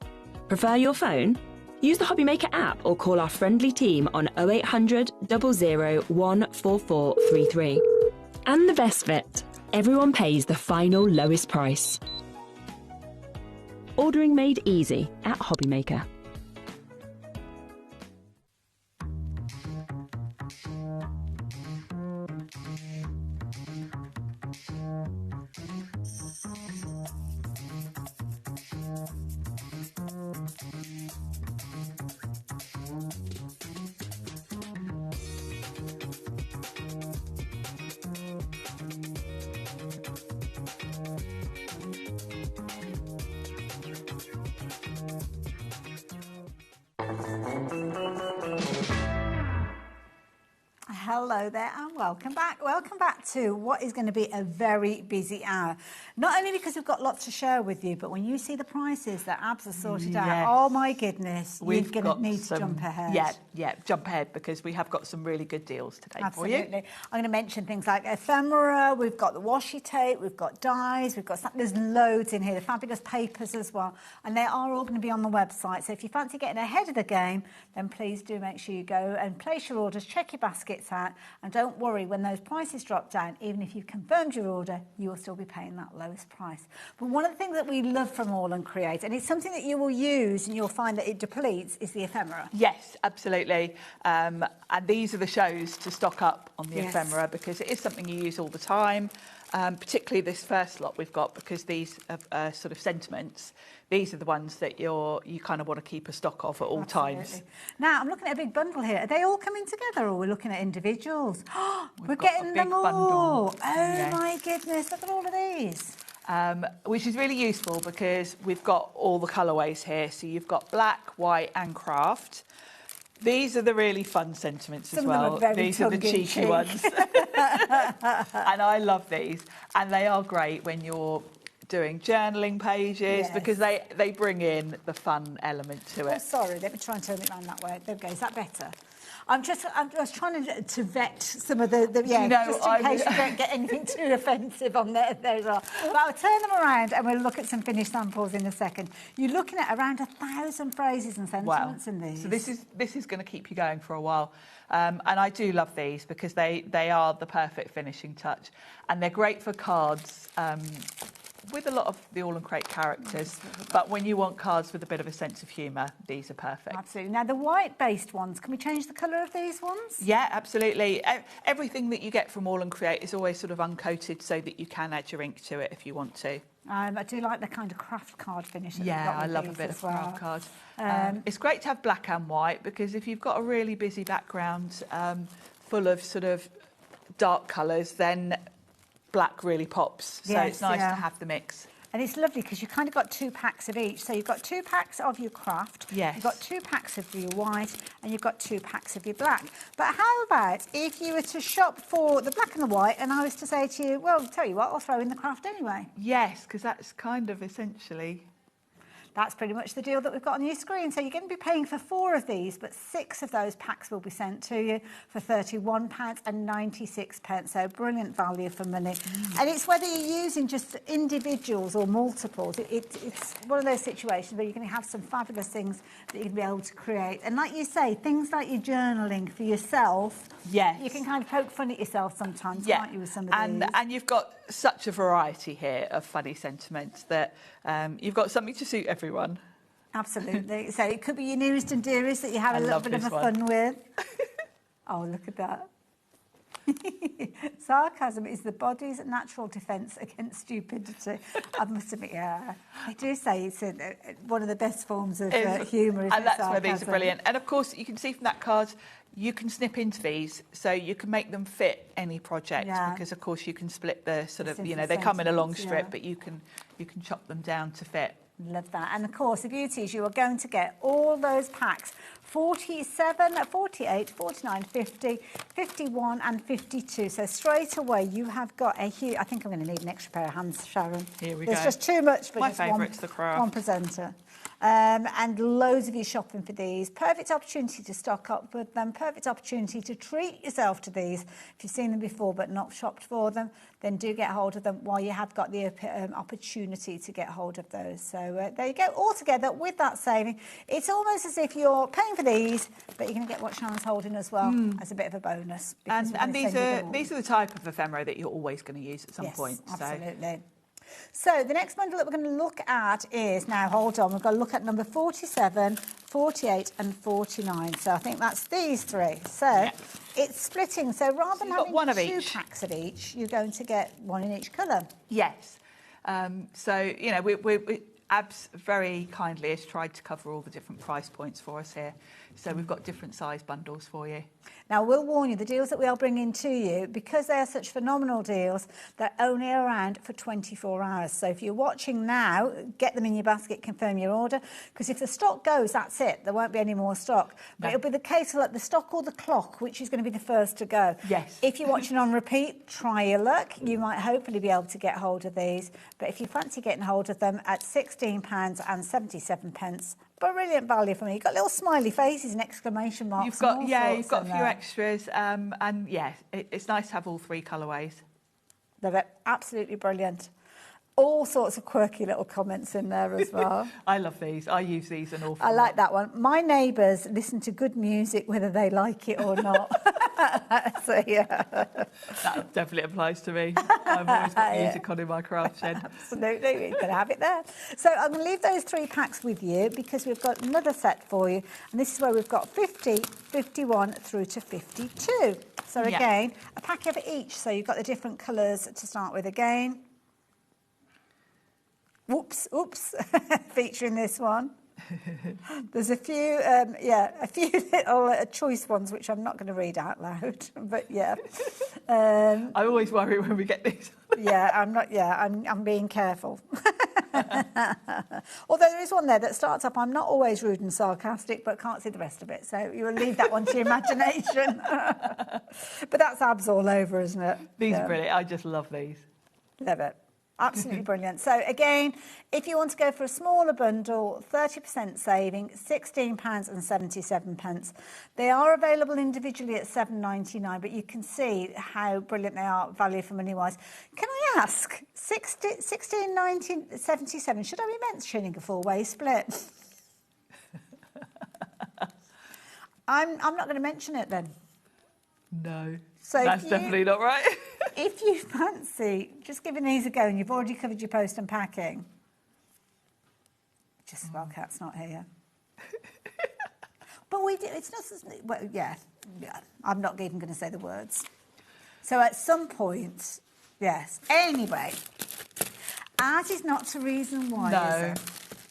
Prefer your phone? Use the HobbyMaker app or call our friendly team on 0800 00 14433. And the best bit, everyone pays the final lowest price. Ordering made easy at HobbyMaker. Hello there and welcome back. Welcome back to what is going to be a very busy hour. Not only because we've got lots to share with you, but when you see the prices that Abs are sorted out, oh my goodness, you're going to need to jump ahead. Yeah, jump ahead because we have got some really good deals today for you. Absolutely. I'm going to mention things like ephemera, we've got the washi tape, we've got dies, there's loads in here, the fabulous papers as well, and they are all going to be on the website. So if you fancy getting ahead of the game, then please do make sure you go and place your orders, check your baskets out, and don't worry, when those prices drop down, even if you've confirmed your order, you will still be paying that lowest price. But one of the things that we love from All and Create, and it's something that you will use and you'll find that it depletes, is the ephemera. Yes, absolutely. And these are the shows to stock up on the ephemera because it is something you use all the time. Particularly this first lot we've got, because these are sort of sentiments. These are the ones that you kind of want to keep a stock of at all times. Now, I'm looking at a big bundle here. Are they all coming together or we're looking at individuals? We're getting them all. Bundle. Oh, my goodness. Look at all of these. Which is really useful because we've got all the colourways here. So you've got black, white and craft. These are the really fun sentiments as well. These are the cheeky ones. And I love these. And they are great when you're doing journaling pages because they bring in the fun element to it. Oh, sorry, let me try and turn it around that way. There we go. Is that better? I was trying to vet some of the just in case you don't get anything too offensive on there as well. But I'll turn them around and we'll look at some finished samples in a second. You're looking at around 1,000 phrases and sentiments in these. So this is going to keep you going for a while. And I do love these because they are the perfect finishing touch. And they're great for cards with a lot of the All and Create characters. But when you want cards with a bit of a sense of humour, these are perfect. Absolutely. Now, the white-based ones, can we change the colour of these ones? Yeah, absolutely. Everything that you get from All and Create is always sort of uncoated so that you can add your ink to it if you want to. I do like the kind of craft card finish. Yeah, I love a bit of craft cards. It's great to have black and white because if you've got a really busy background full of sort of dark colours, then black really pops. So it's nice to have the mix. And it's lovely because you've kind of got 2 packs of each. So you've got 2 packs of your craft, you've got 2 packs of your white, and you've got 2 packs of your black. But how about if you were to shop for the black and the white, and I was to say to you, well, tell you what, I'll throw in the craft anyway. Yes, because that's kind of essentially... That's pretty much the deal that we've got on your screen. So you're going to be paying for 4 of these, but 6 of those packs will be sent to you for £31.96. So brilliant value for money. And it's whether you're using just individuals or multiples. It's one of those situations where you're going to have some fabulous things that you're going to be able to create. And like you say, things like your journaling for yourself, you can kind of poke fun at yourself sometimes, can't you, with some of these? And you've got such a variety here of funny sentiments that you've got something to suit everyone. Absolutely. So it could be your nearest and dearest that you have a little bit of fun with. Oh, look at that. Sarcasm is the body's natural defence against stupidity. I must admit, I do say it's one of the best forms of humour. And that's where these are brilliant. And of course, you can see from that card, you can snip into these, so you can make them fit any project because, of course, you can split the sort of, they come in a long strip, but you can chop them down to fit. Love that. And of course, the beauty is you are going to get all those packs 47, 48, 49, 50, 51 and 52. So straight away you have got a huge... I think I'm going to need an extra pair of hands, Sharon. Here we go. There's just too much for My just favourite's the craft. one presenter. And loads of you shopping for these. Perfect opportunity to stock up with them. Perfect opportunity to treat yourself to these. If you've seen them before but not shopped for them, then do get hold of them while you have got the opportunity to get hold of those. So there you go. All together with that saving, it's almost as if you're paying for these, but you're going to get what Sharon's holding as well as a bit of a bonus. And these are the type of ephemera that you're always going to use at some point. Absolutely. So the next bundle that we're going to look at is, now hold on, we've got to look at number 47, 48 and 49. So I think that's these 3. So it's splitting. So rather than having 2 packs of each, you're going to get 1 in each colour. Yes. So, we Abs very kindly has tried to cover all the different price points for us here. So we've got different size bundles for you. Now, we'll warn you, the deals that we are bringing to you, because they are such phenomenal deals, they're only around for 24 hours. So if you're watching now, get them in your basket, confirm your order, because if the stock goes, that's it. There won't be any more stock. But it'll be the case of like the stock or the clock, which is going to be the first to go. Yes. If you're watching on repeat, try your luck. You might hopefully be able to get hold of these. But if you fancy getting hold of them at £16.77, brilliant value for me. You've got little smiley faces and exclamation marks. You've got you've got a few extras, and it's nice to have all 3 colourways. They're absolutely brilliant. All sorts of quirky little comments in there as well. I love these. I use these an awful lot. I like that one. My neighbours listen to good music whether they like it or not. So, yeah. That definitely applies to me. I've always got music on in my craft shed. Absolutely. You've got to have it there. So I'm going to leave those 3 packs with you because we've got another set for you. And this is where we've got 50, 51 through to 52. So, again, a pack of each. So you've got the different colours to start with again. Oops, featuring this one. There's a few, a few little choice ones which I'm not going to read out loud, but I always worry when we get these. I'm being careful. Although there is one there that starts up, I'm not always rude and sarcastic, but can't see the rest of it, so you will leave that one to your imagination. But that's abs all over, isn't it? These are brilliant. I just love these. Love it. Absolutely brilliant. So again, if you want to go for a smaller bundle, 30% saving, £16.77. They are available individually at $7.99, but you can see how brilliant they are, value for money wise. Can I ask, £16.77, should I be mentioning a 4-way split? I'm not going to mention it then. No, so that's definitely not right. If you fancy just giving these a go and you've already covered your post and packing, just as well Kat's not here. But we do, it's not, well, I'm not even going to say the words. So at some point, yes. Anyway, art is not the reason why, is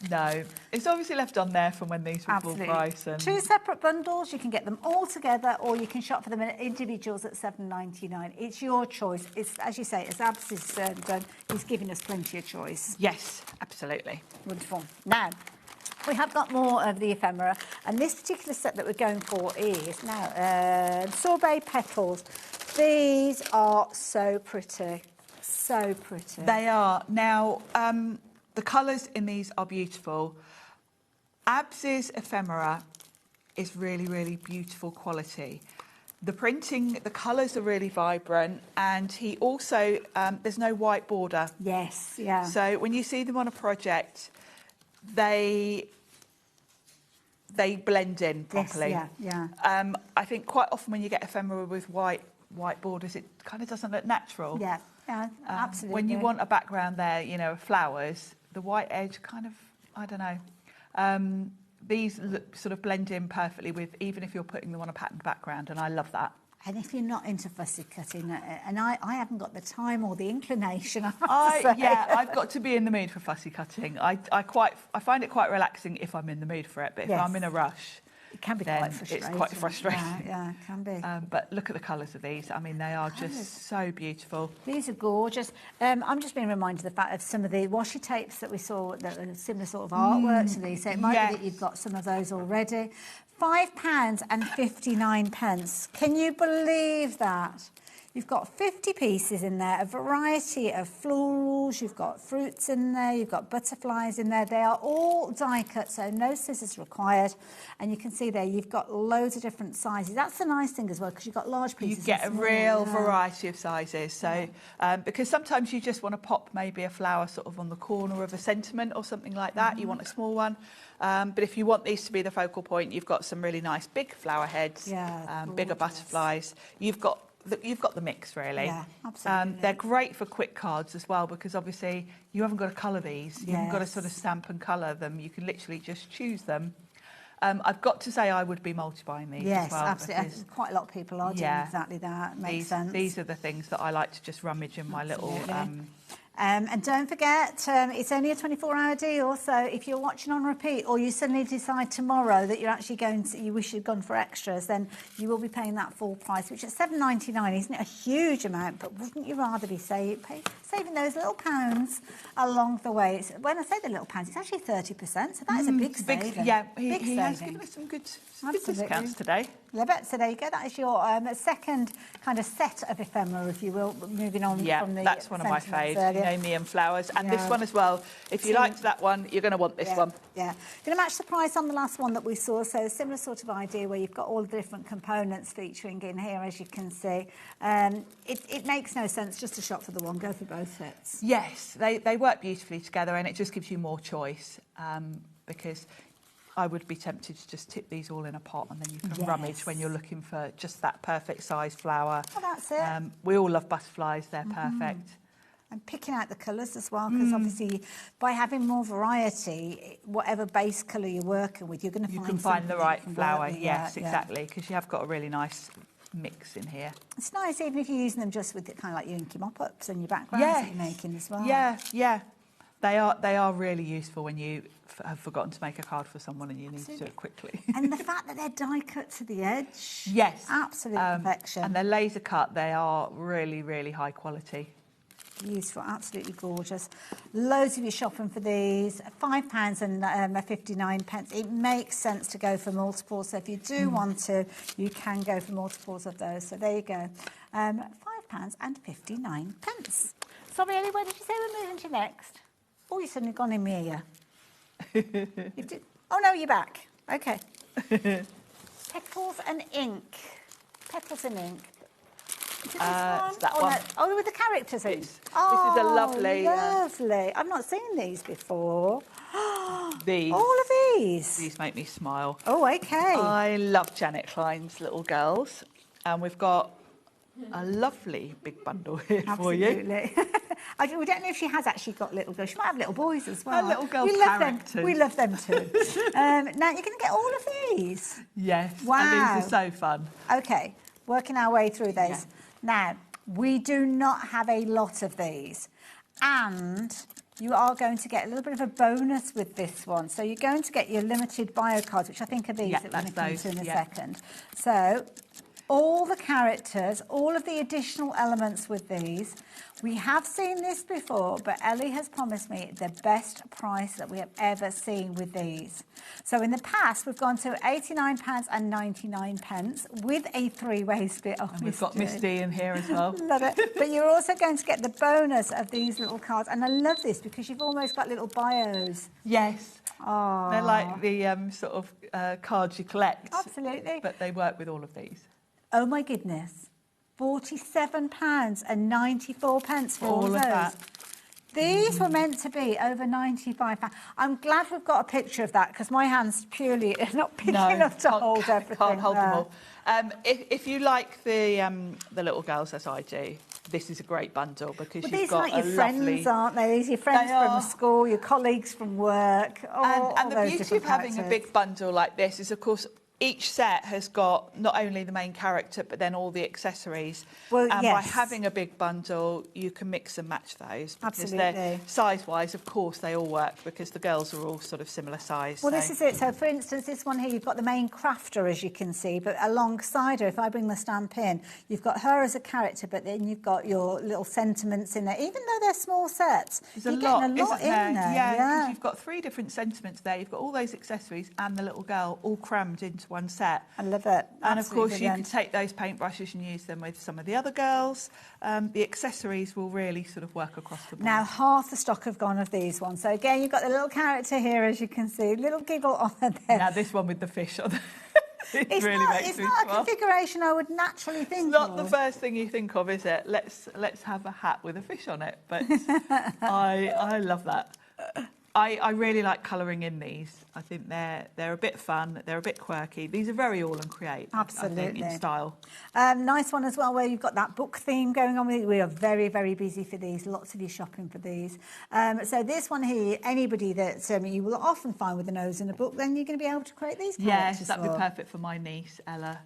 it? No, it's obviously left on there from when these were Absolutely. full price. And 2 separate bundles, you can get them all together, or you can shop for them in individuals at $7.99. It's your choice. It's, as you say, as Abs has done, he's giving us plenty of choice. Yes, absolutely. Wonderful. Now, we have got more of the ephemera, and this particular set that we're going for is now sorbet petals. These are so pretty, so pretty. They are. Now, the colours in these are beautiful. Abs's ephemera is really, really beautiful quality. The printing, the colours are really vibrant, and he also, there's no white border. Yes, yeah. So when you see them on a project, they blend in properly. Yes, yeah. I think quite often when you get ephemera with white borders, it kind of doesn't look natural. Yeah, absolutely. When you want a background there, you know, flowers, the white edge kind of, I don't know. These look, sort of blend in perfectly with, even if you're putting them on a patterned background, and I love that. And if you're not into fussy cutting, and I haven't got the time or the inclination, I've got to be in the mood for fussy cutting. I find it quite relaxing if I'm in the mood for it, but if I'm in a rush, it can be quite frustrating. It's quite frustrating. Yeah, it can be. But look at the colours of these. I mean, they are just so beautiful. These are gorgeous. I'm just being reminded of the fact of some of the washi tapes that we saw that were similar sort of artwork to these. So it might be that you've got some of those already. £5.59. Can you believe that? You've got 50 pieces in there, a variety of florals, you've got fruits in there, you've got butterflies in there. They are all die cut, so no scissors required. And you can see there, you've got loads of different sizes. That's the nice thing as well, because you've got large pieces. You get a real variety of sizes. So, because sometimes you just want to pop maybe a flower sort of on the corner of a sentiment or something like that. You want a small one. But if you want these to be the focal point, you've got some really nice big flower heads, bigger butterflies. You've got the mix, really. Yeah, absolutely. They're great for quick cards as well, because obviously you haven't got to colour these. You haven't got to sort of stamp and colour them. You can literally just choose them. I've got to say I would be multi-buying these as well. Yes, absolutely. Quite a lot of people are doing exactly that. Makes sense. These are the things that I like to just rummage in my little... and don't forget, it's only a 24-hour deal, so if you're watching on repeat or you suddenly decide tomorrow that you're actually you wish you'd gone for extras, then you will be paying that full price, which is $7.99 isn't a huge amount, but wouldn't you rather be saving those little pounds along the way? When I say the little pounds, it's actually 30%, so that is a big saving. Yeah, he has given us some good discounts today. Yeah, but so there you go. That is your second kind of set of ephemera, if you will, moving on from the... Yeah, that's one of my faves. You know, me and flowers. And this one as well. If you liked that one, you're going to want this one. Yeah. Going to match the price on the last one that we saw. So similar sort of idea where you've got all the different components featuring in here, as you can see. It makes no sense just to shop for the one. Go for both sets. Yes, they work beautifully together, and it just gives you more choice because... I would be tempted to just tip these all in a pot, and then you can rummage when you're looking for just that perfect size flower. Oh, that's it. We all love butterflies, they're perfect. And picking out the colours as well, because obviously by having more variety, whatever base colour you're working with, you're going to find the right flower. Yes, exactly, because you have got a really nice mix in here. It's nice, even if you're using them just with kind of like your inky mop-ups and your backgrounds that you're making as well. Yeah. They are really useful when you have forgotten to make a card for someone and you need to do it quickly. And the fact that they're die cut to the edge. Yes. Absolute perfection. And they're laser cut. They are really, really high quality. Beautiful, absolutely gorgeous. Loads of you shopping for these. £5.59. It makes sense to go for multiples. So if you do want to, you can go for multiples of those. So there you go. £5.59. Sorry, Ellie, where did you say we're moving to next? Oh, you've suddenly gone in me here. Oh, no, you're back. OK. Petals and ink. Petals and ink. Is it this one? That one. No. With the characters in. This is a lovely... lovely. I've not seen these before. These. All of these. These make me smile. Oh, OK. I love Janet Klein's little girls. And we've got a lovely big bundle here for you. Absolutely. We don't know if she has actually got little girls. She might have little boys as well. Little girl characters. We love them too. Now, you're going to get all of these? Yes. Wow. And these are so fun. OK, working our way through these. Yeah. Now, we do not have a lot of these. And you are going to get a little bit of a bonus with this one. So you're going to get your limited bio cards, which I think are these that we're going to come to in a second. So all the characters, all of the additional elements with these. We have seen this before, but Ellie has promised me the best price that we have ever seen with these. So in the past, we've gone to £89.99 with a three-way split. Oh, and we've got Misty in here as well. Love it. But you're also going to get the bonus of these little cards. And I love this because you've almost got little bios. Yes. Oh. They're like the sort of cards you collect. Absolutely. But they work with all of these. Oh, my goodness. £47.94 for all of those. That. These were meant to be over £95. I'm glad we've got a picture of that because my hand's purely not big enough to hold everything. Can't hold them all. If you like the little girls as I do, this is a great bundle because you've got these are like your friends, aren't they? These are your friends from school, your colleagues from work. And the beauty of having a big bundle like this is, of course, each set has got not only the main character, but then all the accessories. Well, and by having a big bundle, you can mix and match those. Because they're size-wise, of course, they all work because the girls are all sort of similar size. Well, this is it. So, for instance, this one here, you've got the main crafter, as you can see, but alongside her, if I bring the stamp in, you've got her as a character, but then you've got your little sentiments in there. Even though they're small sets, you're getting a lot in there. Yeah, because you've got 3 different sentiments there. You've got all those accessories and the little girl all crammed into one set. I love it. And of course you can take those paintbrushes and use them with some of the other girls. The accessories will really sort of work across the board. Now half the stock have gone of these ones. So again, you've got the little character here, as you can see, little giggle on her there. Now this one with the fish on it's not a configuration I would naturally think It's not the first thing you think of, is it? Let's have a hat with a fish on it. But I love that. I really like colouring in these. I think they're a bit fun, they're a bit quirky. These are very all and create, absolutely, I think, in style. Nice one as well, where you've got that book theme going on with it. We are very, very busy for these. Lots of you shopping for these. So this one here, anybody that you will often find with a nose in a book, then you're going to be able to create these characters. Yes, that'd be perfect for my niece, Ella.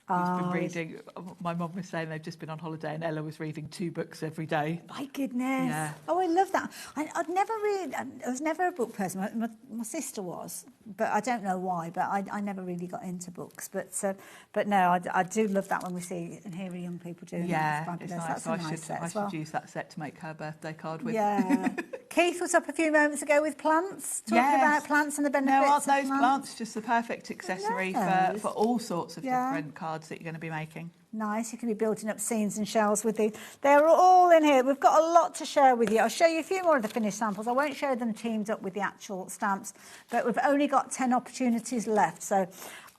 Who's been reading. My mum was saying they've just been on holiday and Ella was reading 2 books every day. My goodness. Yeah. Oh, I love that. I'd never read. I was never a book person. My sister was, but I don't know why. But I never really got into books. But no, I do love that when we see and hear young people doing it. Yeah, it's nice. That's a nice set as well. I should use that set to make her birthday card with. Yeah. Keith was up a few moments ago with plants, talking about plants and the benefits. Now, aren't those plants just the perfect accessory for all sorts of different cards that you're going to be making? Nice. You can be building up scenes and shells with these. They're all in here. We've got a lot to share with you. I'll show you a few more of the finished samples. I won't show them teamed up with the actual stamps, but we've only got 10 opportunities left. So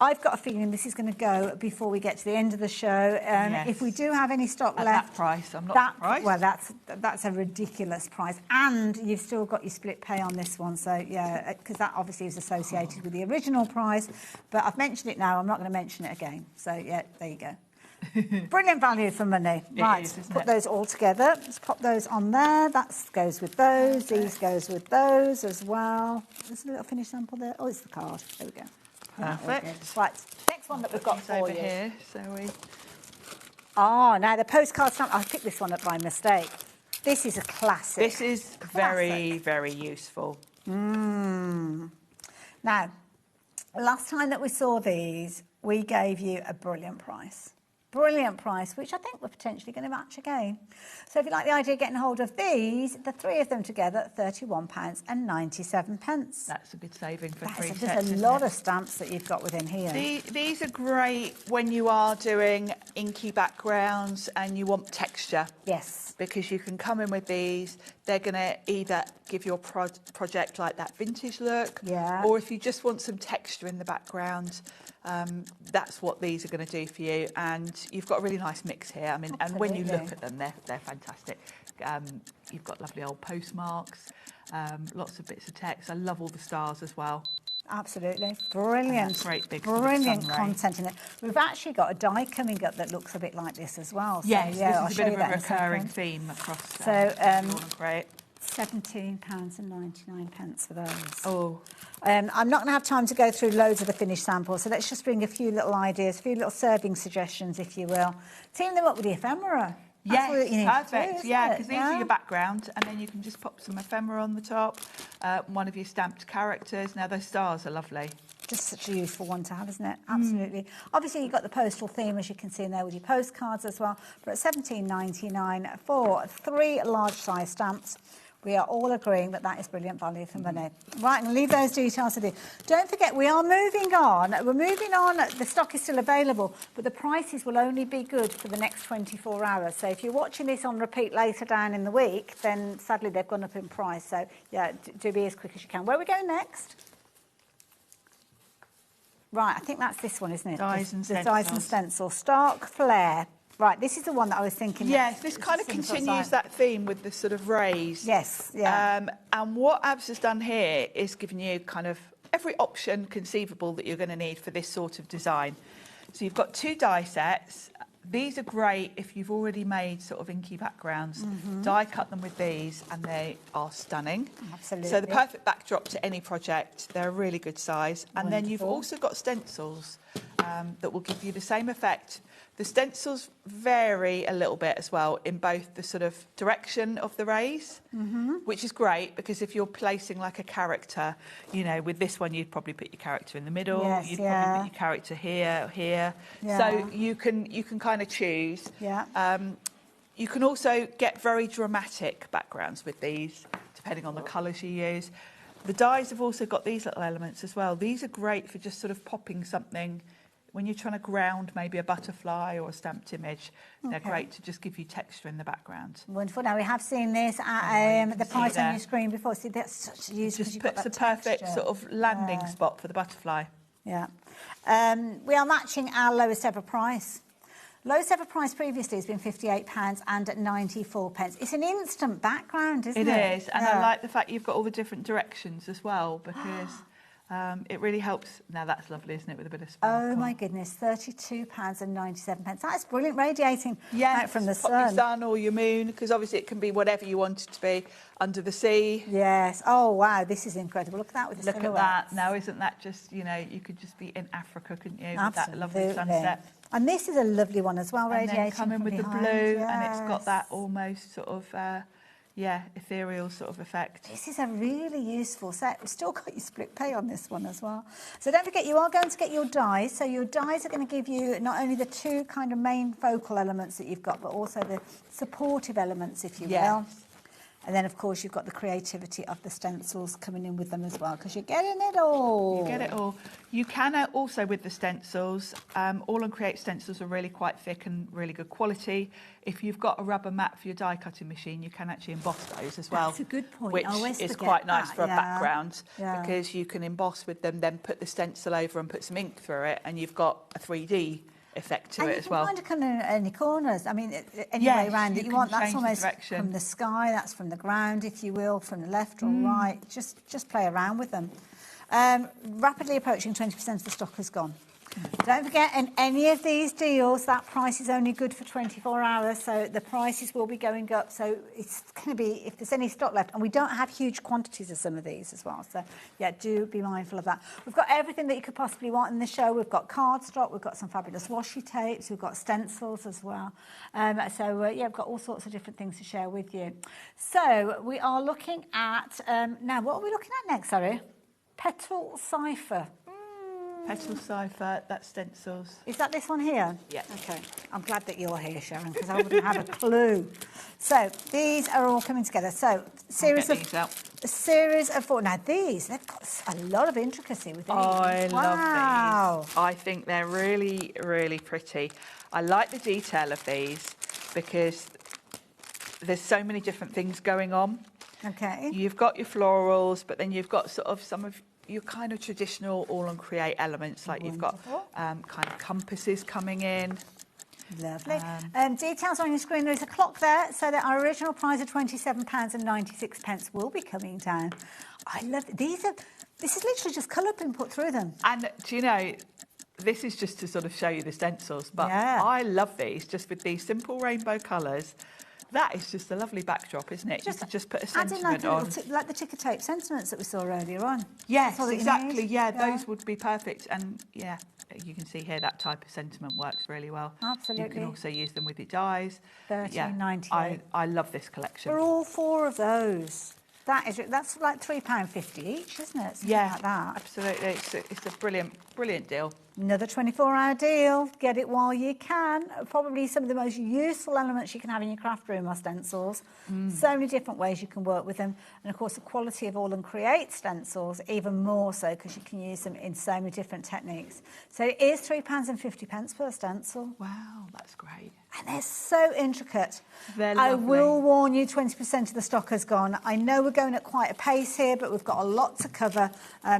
I've got a feeling this is going to go before we get to the end of the show. If we do have any stock left... At that price, I'm not surprised. Well, that's a ridiculous price. And you've still got your split pay on this one. So, yeah, because that obviously is associated with the original price. But I've mentioned it now. I'm not going to mention it again. So, yeah, there you go. Brilliant value for money. Right, put those all together. Let's pop those on there. That goes with those. These goes with those as well. There's a little finished sample there. Oh, it's the card. There we go. Perfect. Right, next one that we've got for over you. Here, so we... Now the postcard stamp. I picked this one up by mistake. This is a classic. This is very, very useful. Now, last time that we saw these, we gave you a brilliant price. Brilliant price, which I think we're potentially going to match again. So if you like the idea of getting hold of these, the 3 of them together, £31.97. That's a good saving for 3 sets. There's a lot of stamps that you've got within here. These are great when you are doing inky backgrounds and you want texture. Yes. Because you can come in with these. They're going to either give your project like that vintage look, or if you just want some texture in the background, that's what these are going to do for you. And you've got a really nice mix here. I mean, and when you look at them, they're fantastic. You've got lovely old postmarks, lots of bits of text. I love all the stars as well. Absolutely. Brilliant. Great big brilliant content in it. We've actually got a die coming up that looks a bit like this as well. So, yes, yeah, this is a bit of a recurring theme across great. £17.99 for those. Oh. I'm not going to have time to go through loads of the finished samples, so let's just bring a few little ideas, a few little serving suggestions, if you will. Team them up with the ephemera. That's what you need perfect. to do, Yeah, because these are your background, and then you can just pop some ephemera on the top, one of your stamped characters. Now, those stars are lovely. Just such a useful one to have, isn't it? Absolutely. Obviously, you've got the postal theme, as you can see in there, with your postcards as well. But at $17.99 for 3 large-size stamps, we are all agreeing that that is brilliant value for money. Right, I'm going to leave those details with you. Don't forget, we are moving on. We're moving on. The stock is still available, but the prices will only be good for the next 24 hours. So if you're watching this on repeat later down in the week, then sadly they've gone up in price. So, yeah, do be as quick as you can. Where are we going next? Right, I think that's this one, isn't it? Dies and the Dies and Stencil. Stark Flare. Right, this is the one that I was thinking. Yes, this kind of continues that theme with the sort of rays. Yes, yeah. And what Abs has done here is given you kind of every option conceivable that you're going to need for this sort of design. So you've got 2 die sets. These are great if you've already made sort of inky backgrounds. Die cut them with these and they are stunning. Absolutely. So the perfect backdrop to any project. They're a really good size. And then you've also got stencils that will give you the same effect. The stencils vary a little bit as well in both the sort of direction of the rays, which is great because if you're placing like a character, you know, with this one you'd probably put your character in the middle, Yes, you'd probably put your character here, here. So you can kind of choose. You can also get very dramatic backgrounds with these, depending on the colours you use. The dies have also got these little elements as well. These are great for just sort of popping something. When you're trying to ground maybe a butterfly or a stamped image, they're great to just give you texture in the background. Wonderful. Now, we have seen this at the price on your screen before. See, that's such a use. It just puts the perfect sort of landing spot for the butterfly. Yeah. We are matching our lowest ever price. Lowest ever price previously has been £58 and 94 pence. It's an instant background, isn't it? It is. And I like the fact you've got all the different directions as well because... it really helps. Now that's lovely, isn't it, with a bit of sparkle? Oh my goodness, £32 and 97 pence. That is brilliant, radiating out from the pop your sun. sun or your moon, because obviously it can be whatever you want it to be. Under the sea. Yes. Oh wow, this is incredible. Look at that with the silhouettes. Look at that. Now, isn't that just, you know, you could just be in Africa, couldn't you? With that lovely sunset. And this is a lovely one as well, radiating. And then come in with behind. the blue, and it's got that almost sort of. Ethereal sort of effect. This is a really useful set. We've still got your split pay on this one as well. So don't forget, you are going to get your dies. So your dies are going to give you not only the 2 kind of main focal elements that you've got, but also the supportive elements, if you will. And then, of course, you've got the creativity of the stencils coming in with them as well, because you're getting it all. You get it all. You can also, with the stencils, All and Create stencils are really quite thick and really good quality. If you've got a rubber mat for your die cutting machine, you can actually emboss those as well. That's a good point. Which is quite nice for a background because you can emboss with them, then put the stencil over and put some ink through it, and you've got a 3D effect to it as well. And you can kind of any corners. I mean, any way around that you want. That's almost from the sky, that's from the ground, if you will, from the left or right. Just play around with them. Rapidly approaching 20% of the stock has gone. Don't forget, in any of these deals, that price is only good for 24 hours, so the prices will be going up. So it's going to be, if there's any stock left, and we don't have huge quantities of some of these as well. So, yeah, do be mindful of that. We've got everything that you could possibly want in the show. We've got cardstock, we've got some fabulous washi tapes, we've got stencils as well. We've got all sorts of different things to share with you. So we are looking at, now, what are we looking at next, sorry? Petal Cipher. Petal Cipher, that's stencils. Is that this one here? Yeah. Okay. I'm glad that you're here, Sharon, because I wouldn't have a clue. So these are all coming together. So a series of 4. Now these, they've got a lot of intricacy with these. I love these. I think they're really, really pretty. I like the detail of these because there's so many different things going on. Okay. You've got your florals, but then you've got sort of some of your kind of traditional All and Create elements, like you've got kind of compasses coming in. Lovely. Details on your screen. There is a clock there, so that our original price of £27 and 96 pence will be coming down. I love it. This is literally just colour being put through them. And do you know, this is just to sort of show you the stencils, but I love these, just with these simple rainbow colours. That is just a lovely backdrop, isn't it? You could just put a sentiment like on. like the ticker tape sentiments that we saw earlier on. Yes, exactly. Yeah, those would be perfect. And yeah, you can see here that type of sentiment works really well. Absolutely. You can also use them with your dies. £13.98. I love this collection. For all 4 of those. That's like £3.50 each, isn't it? Something like that. Absolutely. It's a brilliant deal. Another 24-hour deal. Get it while you can. Probably some of the most useful elements you can have in your craft room are stencils. So many different ways you can work with them. And, of course, the quality of All and Create stencils, even more so, because you can use them in so many different techniques. So it is £3.50 per stencil. Wow, that's great. And they're so intricate. They're I lovely. will warn you, 20% of the stock has gone. I know we're going at quite a pace here, but we've got a lot to cover.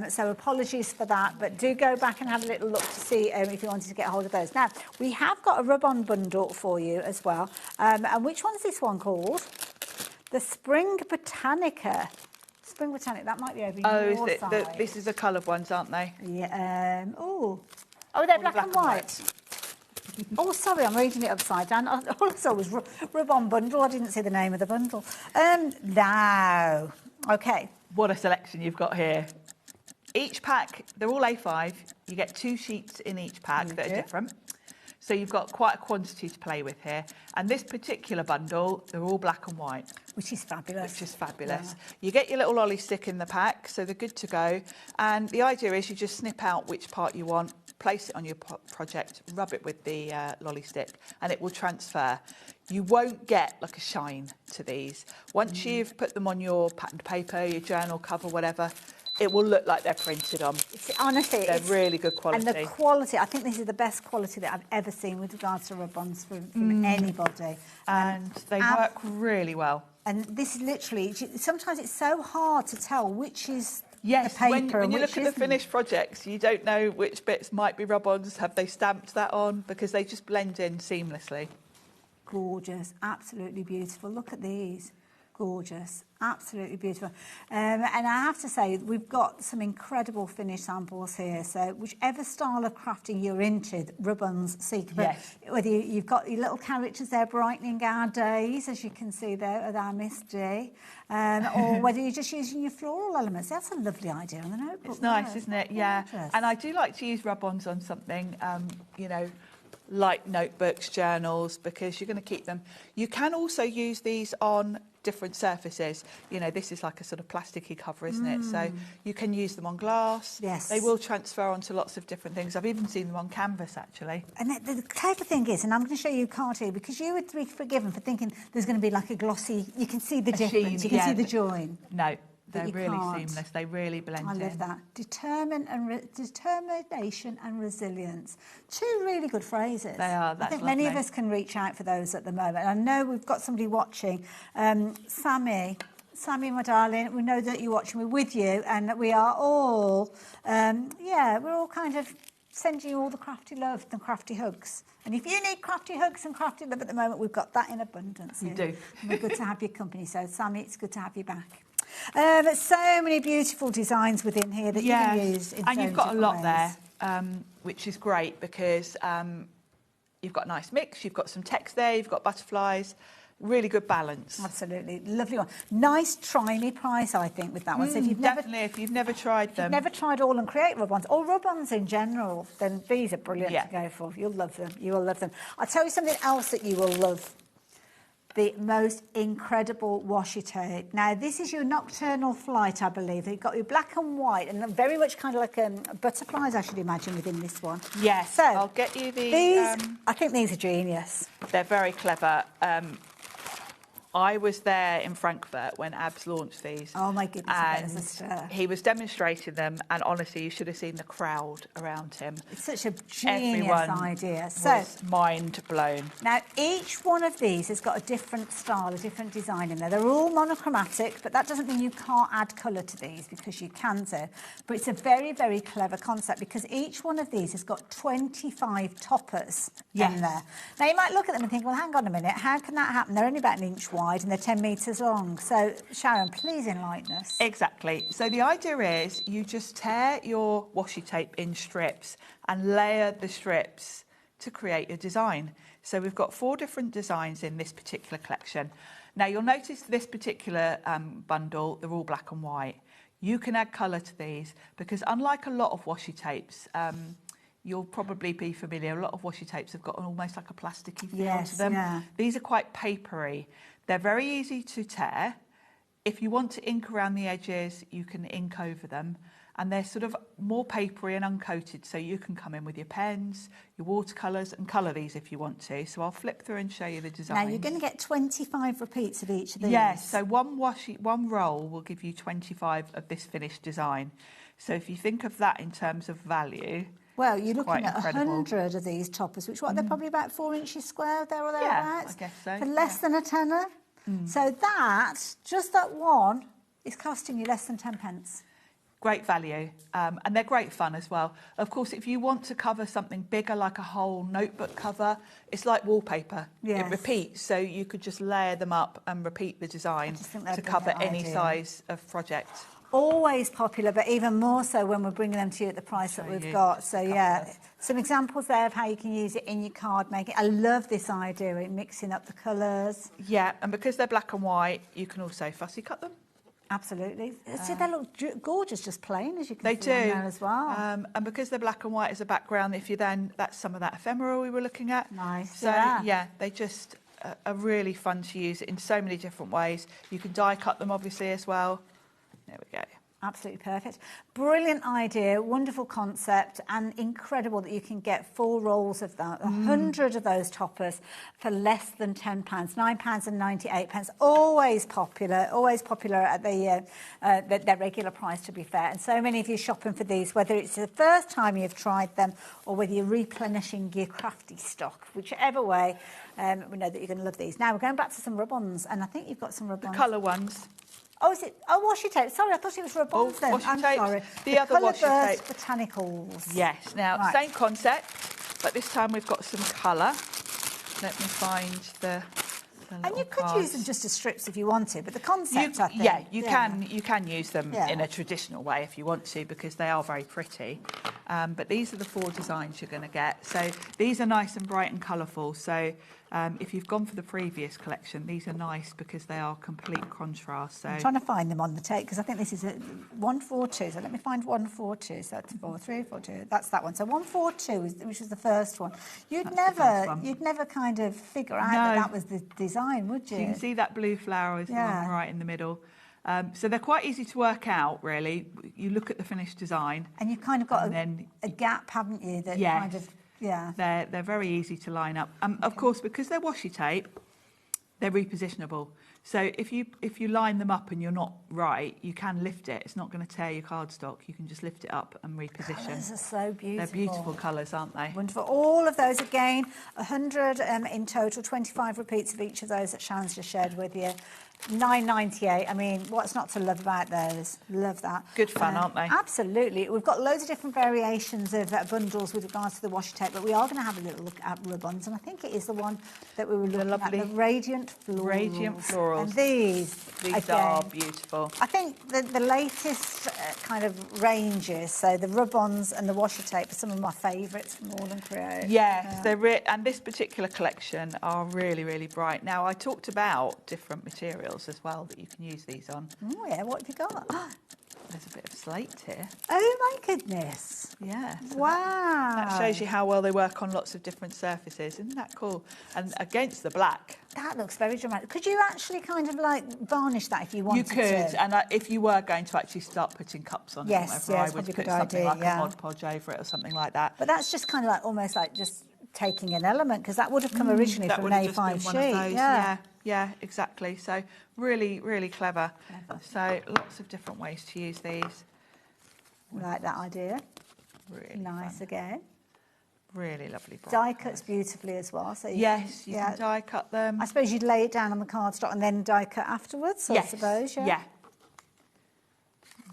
So apologies for that. But do go back and have a little look to see if you wanted to get hold of those. Now, we have got a rub-on bundle for you as well. And which one's this one called? The Spring Botanica. Spring Botanica, that might be over your side. This is the coloured ones, aren't they? Yeah. Oh, they're black and white. Oh, sorry, I'm reading it upside down. All I saw was rub-on bundle. I didn't see the name of the bundle. Now, OK. What a selection you've got here. Each pack, they're all A5. You get 2 sheets in each pack that are different. So you've got quite a quantity to play with here. And this particular bundle, they're all black and white. Which is fabulous. Which is fabulous. Yeah. You get your little lolly stick in the pack, so they're good to go. And the idea is you just snip out which part you want, place it on your project, rub it with the lolly stick, and it will transfer. You won't get like a shine to these. Once you've put them on your patterned paper, your journal cover, whatever, it will look like they're printed on. Honestly, they're really good quality. And the quality, I think this is the best quality that I've ever seen with regards to rub-ons from anybody. And they work really well. And this is literally, sometimes it's so hard to tell which is Yes, the paper when you look at the finished projects, you don't know which bits might be rub-ons. Have they stamped that on? Because they just blend in seamlessly. Gorgeous, absolutely beautiful. Look at these. Gorgeous, absolutely beautiful. And I have to say, we've got some incredible finished samples here. So whichever style of crafting you're into, rub-ons, whether you've got your little characters there brightening our days, as you can see there with our Miss D, or whether you're just using your floral elements. That's a lovely idea on the notebook. It's nice, isn't it? Yeah. And I do like to use rub-ons on something, like notebooks, journals, because you're going to keep them. You can also use these on different surfaces. This is like a sort of plasticky cover, isn't it? So you can use them on glass. Yes. They will transfer onto lots of different things. I've even seen them on canvas, actually. And the clever thing is, and I'm going to show you a card here, because you would be forgiven for thinking there's going to be like a glossy, you can see the difference, you can see the join. No. They're really seamless. They really blend in. I love that. Determination and resilience. 2 really good phrases. They are. I think many of us can reach out for those at the moment. I know we've got somebody watching. Sammy, my darling, we know that you're watching. We're with you, and we are all, we're all kind of sending you all the crafty love and crafty hugs. And if you need crafty hugs and crafty love at the moment, we've got that in abundance. You do. We're good to have your company. So, Sammy, it's good to have you back. So many beautiful designs within here that you can use in and you've got a lot ways. there, which is great because you've got a nice mix, you've got some text there, you've got butterflies, really good balance. Absolutely, lovely one. Nice try-me price, I think, with that one. So if you've if you've never tried them. If you've never tried All and Create rub-ons, or rub-ons in general, then these are brilliant to go for. You'll love them, you will love them. I'll tell you something else that you will love. The most incredible washi tape. Now, this is your Nocturnal Flight, I believe. You've got your black and white, and very much kind of like butterflies, I should imagine, within this one. Yes, so I'll get you these. I think these are genius. They're very clever. I was there in Frankfurt when Abs launched these. Oh, my goodness. And he was demonstrating them, and honestly, you should have seen the crowd around him. It's such a genius idea. Was mind blown. Now, each one of these has got a different style, a different design in there. They're all monochromatic, but that doesn't mean you can't add colour to these, because you can do. But it's a very, very clever concept, because each one of these has got 25 toppers in there. Now, you might look at them and think, well, hang on a minute, how can that happen? They're only about an inch wide and they're 10 metres long. So, Sharon, please enlighten us. Exactly. So the idea is you just tear your washi tape in strips and layer the strips to create your design. So we've got 4 different designs in this particular collection. Now you'll notice this particular bundle, they're all black and white. You can add colour to these because unlike a lot of washi tapes, you'll probably be familiar, a lot of washi tapes have got almost like a plasticky feel to them. Yeah. These are quite papery. They're very easy to tear. If you want to ink around the edges, you can ink over them. And they're sort of more papery and uncoated, so you can come in with your pens, your watercolours, and colour these if you want to. So I'll flip through and show you the designs. Now, you're going to get 25 repeats of each of these? Yes, so one roll will give you 25 of this finished design. So if you think of that in terms of value, well, you're looking at incredible. 100 of these toppers, which they're probably about 4 inches square, there or thereabouts. Yeah, I guess so. For less than a tenner. So just that one, is costing you less than 10 pence. Great value, and they're great fun as well. Of course, if you want to cover something bigger, like a whole notebook cover, it's like wallpaper. Yes. It repeats, so you could just layer them up and repeat the design to cover any size of project. Always popular, but even more so when we're bringing them to you at the price that we've got. So yeah, some examples there of how you can use it in your card making. I love this idea of mixing up the colours. Yeah, and because they're black and white, you can also fussy cut them. Absolutely. See, they look gorgeous, just plain, as you can they see do. on there as well. And because they're black and white as a background, if you then, that's some of that ephemera we were looking at. Nice. So yeah, they just are really fun to use in so many different ways. You can die cut them obviously as well. There we go. Absolutely perfect. Brilliant idea, wonderful concept, and incredible that you can get 4 rolls of that, 100 of those toppers for less than £10, £9.98. Always popular at their regular price, to be fair. And so many of you shopping for these, whether it's the first time you've tried them or whether you're replenishing your crafty stock, whichever way, we know that you're going to love these. Now we're going back to some rub-ons, and I think you've got some rub-ons. The colour ones. Oh, is it? Oh, washi tape. Sorry, I thought it was rub-ons then. I'm sorry. The other washi tape. Botanicals. Yes. Now, same concept, but this time we've got some colour. Let me find the and you could use them just as strips if you wanted, but the concept, I think. Yeah, you can use them in a traditional way if you want to, because they are very pretty. But these are the 4 designs you're going to get. So these are nice and bright and colourful. So if you've gone for the previous collection, these are nice because they are complete contrast. So I'm trying to find them on the tape because I think this is a 142. So let me find 142. So that's 4342. That's that one. So 142, which was the first one. You'd never kind of figure out that was the design, would you? So you can see that blue flower is the one right in the middle. So they're quite easy to work out, really. You look at the finished design. And you've kind of got a gap, haven't you? That kind of, They're very easy to line up. Of course, because they're washi tape, they're repositionable. So if you line them up and you're not right, you can lift it. It's not going to tear your cardstock. You can just lift it up and reposition. Colours are so beautiful. They're beautiful colours, aren't they? Wonderful. All of those, again, 100 in total, 25 repeats of each of those that Sharon's just shared with you. £9.98. I mean, what's not to love about those? Love that. Good fun, aren't they? Absolutely. We've got loads of different variations of bundles with regards to the washi tape, but we are going to have a little look at rub-ons, and I think it is the one that we were looking at, the Radiant Florals. Radiant Florals. And these are beautiful. I think the latest kind of ranges, so the rub-ons and the washi tape are some of my favourites from All and Create. Yes, and this particular collection are really, really bright. Now, I talked about different materials as well that you can use these on. Oh yeah, what have you got? There's a bit of slate here. Oh my goodness. Yeah. So wow. That shows you how well they work on lots of different surfaces. Isn't that cool? And against the black. That looks very dramatic. Could you actually kind of like varnish that if you wanted to? You could, and if you were going to actually start putting cups on it, I would put something like a Mod Podge over it or something like that. But that's just kind of like almost like just taking an element, because that would have come originally from an A5 sheet. Yeah, exactly. So really, really clever. So lots of different ways to use these. We like that idea. Really nice fun. Again. Really lovely. Die cuts beautifully as well. So you can die cut them. I suppose you'd lay it down on the cardstock and then die cut afterwards. I suppose. Yeah.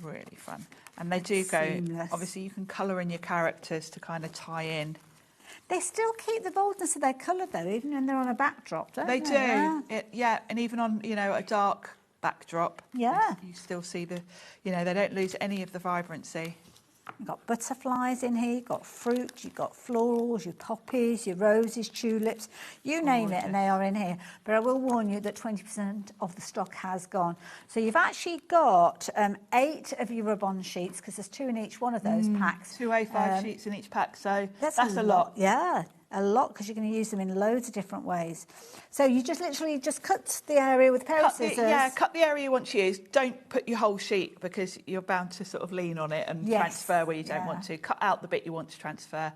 Really fun. And they do go. Obviously, you can colour in your characters to kind of tie in. They still keep the boldness of their colour, though, even when they're on a backdrop, don't they? They do. And even on, a dark backdrop. Yeah. You still see they don't lose any of the vibrancy. You've got butterflies in here, you've got fruit, you've got florals, your poppies, your roses, tulips, you name it, and they are in here. But I will warn you that 20% of the stock has gone. So you've actually got 8 of your rub-on sheets, because there's 2 in each one of those packs. 2 A5 sheets in each pack, so that's a lot. Yeah, a lot, because you're going to use them in loads of different ways. So you just literally just cut the area with a pair of scissors. Cut the area you want to use. Don't put your whole sheet, because you're bound to sort of lean on it and transfer where you don't want to. Cut out the bit you want to transfer,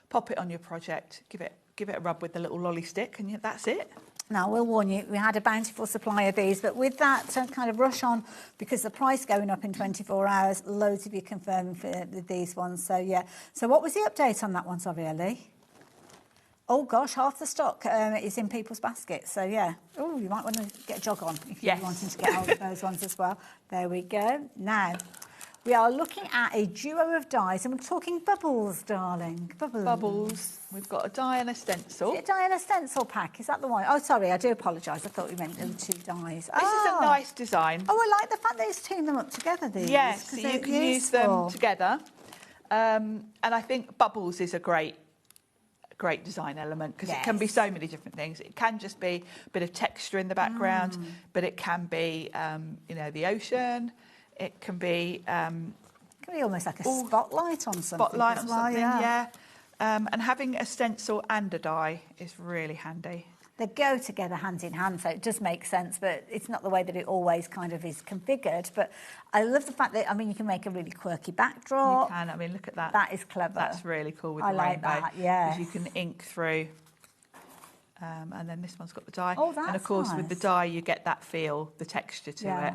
pop it on your project, give it a rub with the little lolly stick, and that's it. Now, we'll warn you, we had a bountiful supply of these, but with that kind of rush on, because the price going up in 24 hours, loads of you confirming for these ones. So, yeah. So what was the update on that one, sorry, Ellie? Oh, gosh, half the stock is in people's baskets. So, yeah. Oh, you might want to get a jog on if you're wanting to get hold of those ones as well. There we go. Now, we are looking at a duo of dies, and we're talking bubbles, darling. Bubbles. We've got a die and a stencil. Is it a die and a stencil pack? Is that the one? Oh, sorry, I do apologise. I thought you meant there were 2 dies. This is a nice design. Oh, I like the fact that it's teamed them up together, these. Yes, so you can use them together. And I think bubbles is a great design element, because it can be so many different things. It can just be a bit of texture in the background, but it can be, the ocean. It can be... almost like a spotlight on something. And having a stencil and a die is really handy. They go together hand in hand, so it does make sense, but it's not the way that it always kind of is configured. But I love the fact that, you can make a really quirky backdrop. You can. Look at that. That is clever. That's really cool with the rainbow. I like that, yeah. Because you can ink through. And then this one's got the die. Oh, that's And, of course, nice. with the die, you get that feel, the texture to it.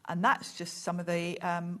And that's just some of the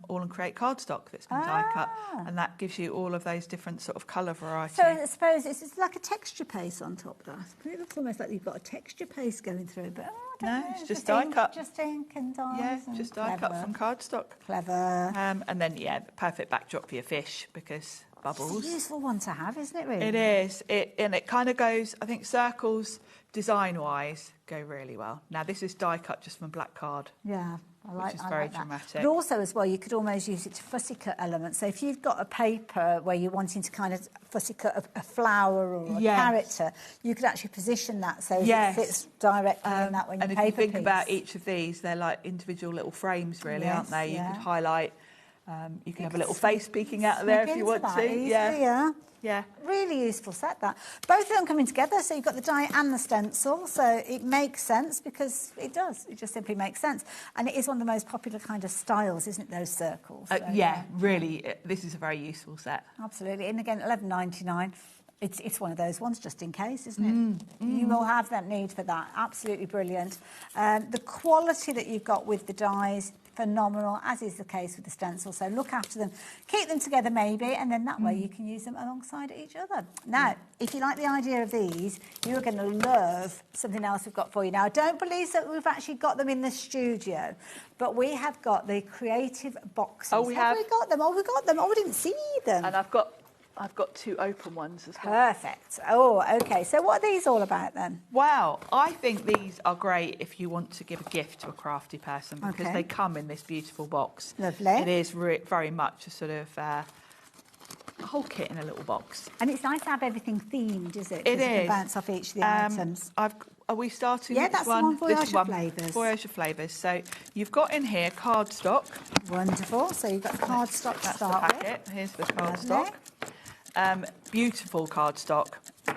All and Create cardstock that's been die cut, and that gives you all of those different sort of colour variety. So I suppose it's like a texture paste on top of that. It looks almost like you've got a texture paste going through, but I don't know. It's just die cut. Just ink and dies. Yeah, just die cut from cardstock. Clever. And then, the perfect backdrop for your fish, because bubbles. It's a useful one to have, isn't it, really? It is. And it kind of goes, I think circles, design-wise, go really well. Now, this is die cut just from black card. Yeah. Which is very dramatic. But also, as well, you could almost use it to fussy cut elements. So if you've got a paper where you're wanting to kind of fussy cut a flower or a character, you could actually position that so it fits directly in that when you paper And if you think about each of these, they're like individual little frames, really, aren't they? You could highlight. You can have a little face peeking out of there if you want to. Easily, yeah. Really useful set, that. Both of them coming together, so you've got the die and the stencil, so it makes sense, because it does. It just simply makes sense. And it is one of the most popular kind of styles, isn't it, those circles? So, really. This is a very useful set. Absolutely. And again, $11.99. It's one of those ones, just in case, isn't it? You will have that need for that. Absolutely brilliant. The quality that you've got with the dies, phenomenal, as is the case with the stencil. So look after them, keep them together maybe, and then that way you can use them alongside each other. Now, if you like the idea of these, you're going to love something else we've got for you. Now, I don't believe that we've actually got them in the studio, but we have got the creative boxes. Oh, we have? We got them? Oh, we got them. Oh, we didn't see them. And I've got 2 open ones as well. Perfect. Oh, OK. So what are these all about then? Wow. I think these are great if you want to give a gift to a crafty person, because they come in this beautiful box. Lovely. It is very much a sort of a whole kit in a little box. And it's nice to have everything themed, is it? It is. You can bounce off each of the items. Are we starting with this one? Yeah, that's the one, Voyage of Flavours. Voyage of Flavours. So you've got in here cardstock. Wonderful. So you've got cardstock to start with. That's the packet. Here's the cardstock. Beautiful cardstock,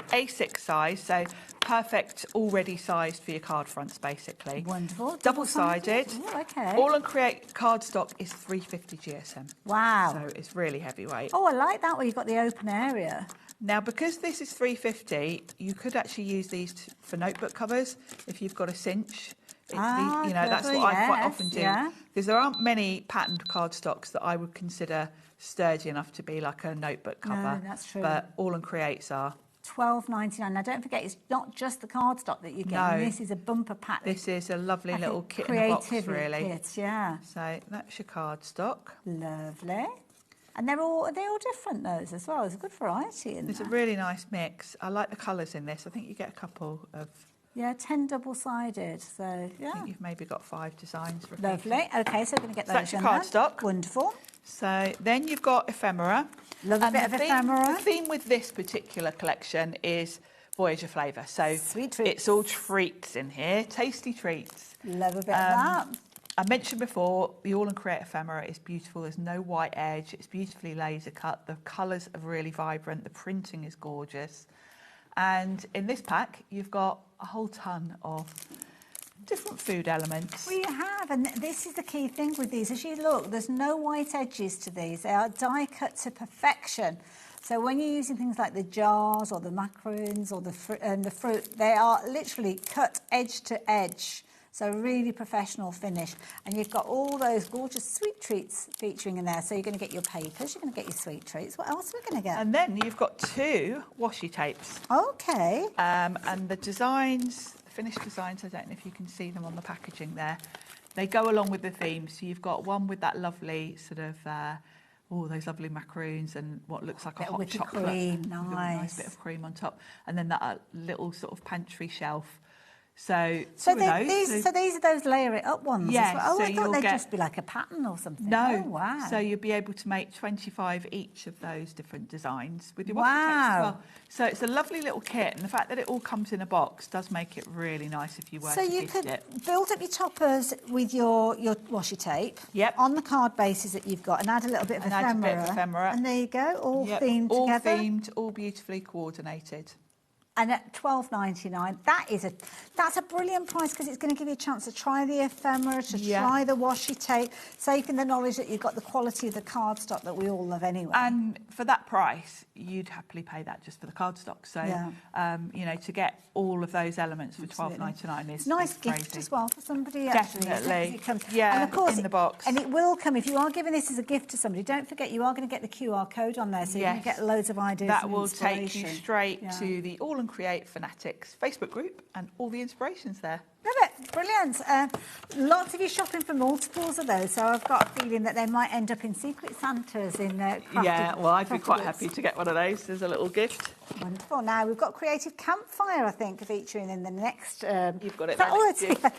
A6 size, so perfect, already sized for your card fronts, basically. Wonderful. Double-sided. Oh, okay. All and Create cardstock is 350 GSM. Wow. So it's really heavyweight. Oh, I like that where you've got the open area. Now, because this is 350, you could actually use these for notebook covers if you've got a cinch. That's what I quite often do. Because there aren't many patterned cardstocks that I would consider sturdy enough to be like a notebook cover. No, that's true. But All and Creates are. $12.99. Now, don't forget, it's not just the cardstock that you get. No. This is a bumper pack. This is a lovely little kit in a box, really. Kit, yeah. So that's your cardstock. Lovely. And they're all different, those, as well. There's a good variety in there. It's a really nice mix. I like the colours in this. I think you get a couple of... Yeah, 10 double-sided, so, yeah. I think you've maybe got 5 designs. Lovely. OK, so we're going to get those in. That's your cardstock. Wonderful. So then you've got ephemera. Love a bit of ephemera. The theme with this particular collection is Voyager flavour. So sweet treats. It's all treats in here, tasty treats. Love a bit of that. I mentioned before, the All and Create ephemera is beautiful. There's no white edge. It's beautifully laser cut. The colours are really vibrant. The printing is gorgeous. And in this pack, you've got a whole ton of different food elements. Well, you have, and this is the key thing with these. As you look, there's no white edges to these. They are die cut to perfection. So when you're using things like the jars or the macaroons or the fruit, they are literally cut edge to edge. So really professional finish. And you've got all those gorgeous sweet treats featuring in there. So you're going to get your papers, you're going to get your sweet treats. What else are we going to get? And then you've got 2 washi tapes. Okay. And the designs, the finished designs, I don't know if you can see them on the packaging there. They go along with the theme. So you've got one with that lovely sort of, those lovely macaroons and what looks like a hot chocolate. Cream, You've got a nice bit of cream on top. And then that little sort of pantry shelf. So these are those layer it up ones. Yes, as well. so I thought they'd get, just be like a pattern or something. No, oh, wow. So you'll be able to make 25 each of those different designs with your wow. washi tapes as well. So it's a lovely little kit, and the fact that it all comes in a box does make it really nice if you were to gift it. So you could build up your toppers with your washi tape on the card bases that you've got, and add a little bit of ephemera. And there you go, all themed all together. All themed, all beautifully coordinated. And at $12.99, that's a brilliant price because it's going to give you a chance to try the ephemera, to try the washi tape, safe in the knowledge that you've got the quality of the cardstock that we all love anyway. And for that price, you'd happily pay that just for the cardstock. So, you know, to get all of those elements for $12.99 is nice gift as well for somebody. Definitely. And of course, in the box. And it will come, if you are giving this as a gift to somebody, don't forget you are going to get the QR code on there, so you can get loads of ideas. That will take you straight to the All and Create Fanatics Facebook group and all the inspirations there. Love it. Brilliant. Lots of you shopping for multiples of those, so I've got a feeling that they might end up in Secret Santas in crafted, well, I'd be quite happy to get one of those as a little gift. Wonderful. Now, we've got Creative Campfire, I think, featuring in the next... You've got it there.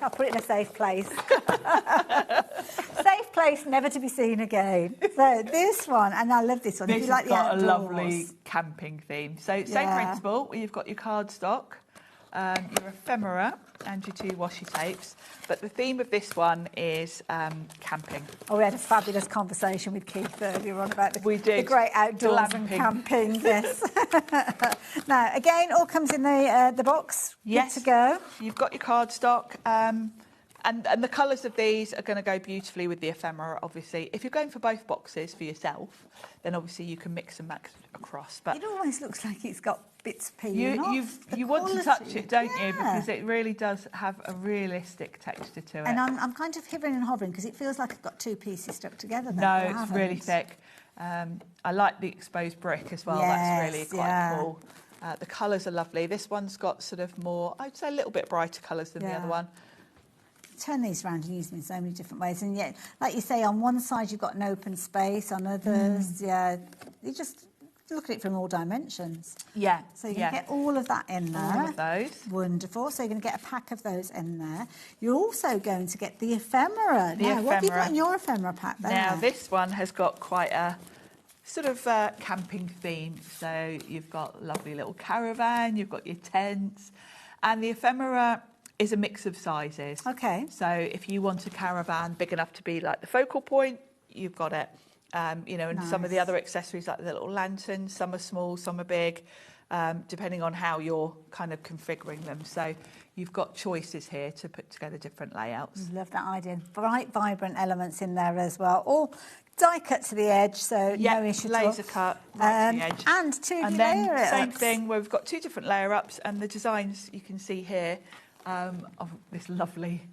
I'll put it in a safe place. Safe place, never to be seen again. So this one, and I love this one. This if you like has got the a lovely camping theme. So same principle, you've got your cardstock, your ephemera and your 2 washi tapes. But the theme of this one is camping. Oh, we had a fabulous conversation with Keith earlier on about the great outdoors and Glamping. camping. Yes. Now, again, all comes in the box. Yes. Good to go. You've got your cardstock. And the colours of these are going to go beautifully with the ephemera, obviously. If you're going for both boxes for yourself, then obviously you can mix and match across. But it always looks like it's got bits peeling you want to touch it, don't you? Because it really does have a realistic texture to it. And I'm kind of hivering and hovering because it feels like I've got 2 pieces stuck together. No, it's really thick. I like the exposed brick as well. That's really quite cool. The colours are lovely. This one's got sort of more, I'd say a little bit brighter colours than the other one. Turn these around and use them in so many different ways, and yet, like you say, on one side you've got an open space, on others, you just look at it from all dimensions. Yeah. So you can get all of that in there. All of those. Wonderful. So you're going to get a pack of those in there. You're also going to get the ephemera. What have you got in your ephemera pack there? Now, this one has got quite a sort of camping theme. So you've got a lovely little caravan, you've got your tents, and the ephemera is a mix of sizes. Okay. So if you want a caravan big enough to be like the focal point, you've got it. You know, and some of the other accessories like the little lanterns, some are small, some are big, depending on how you're kind of configuring them. So you've got choices here to put together different layouts. Love that idea. Bright, vibrant elements in there as well. All die cut to the edge, so no issue at all. Laser cut right to the edge. And 2 and layer then ups. Same thing where we've got 2 different layer ups, and the designs you can see here of this lovely.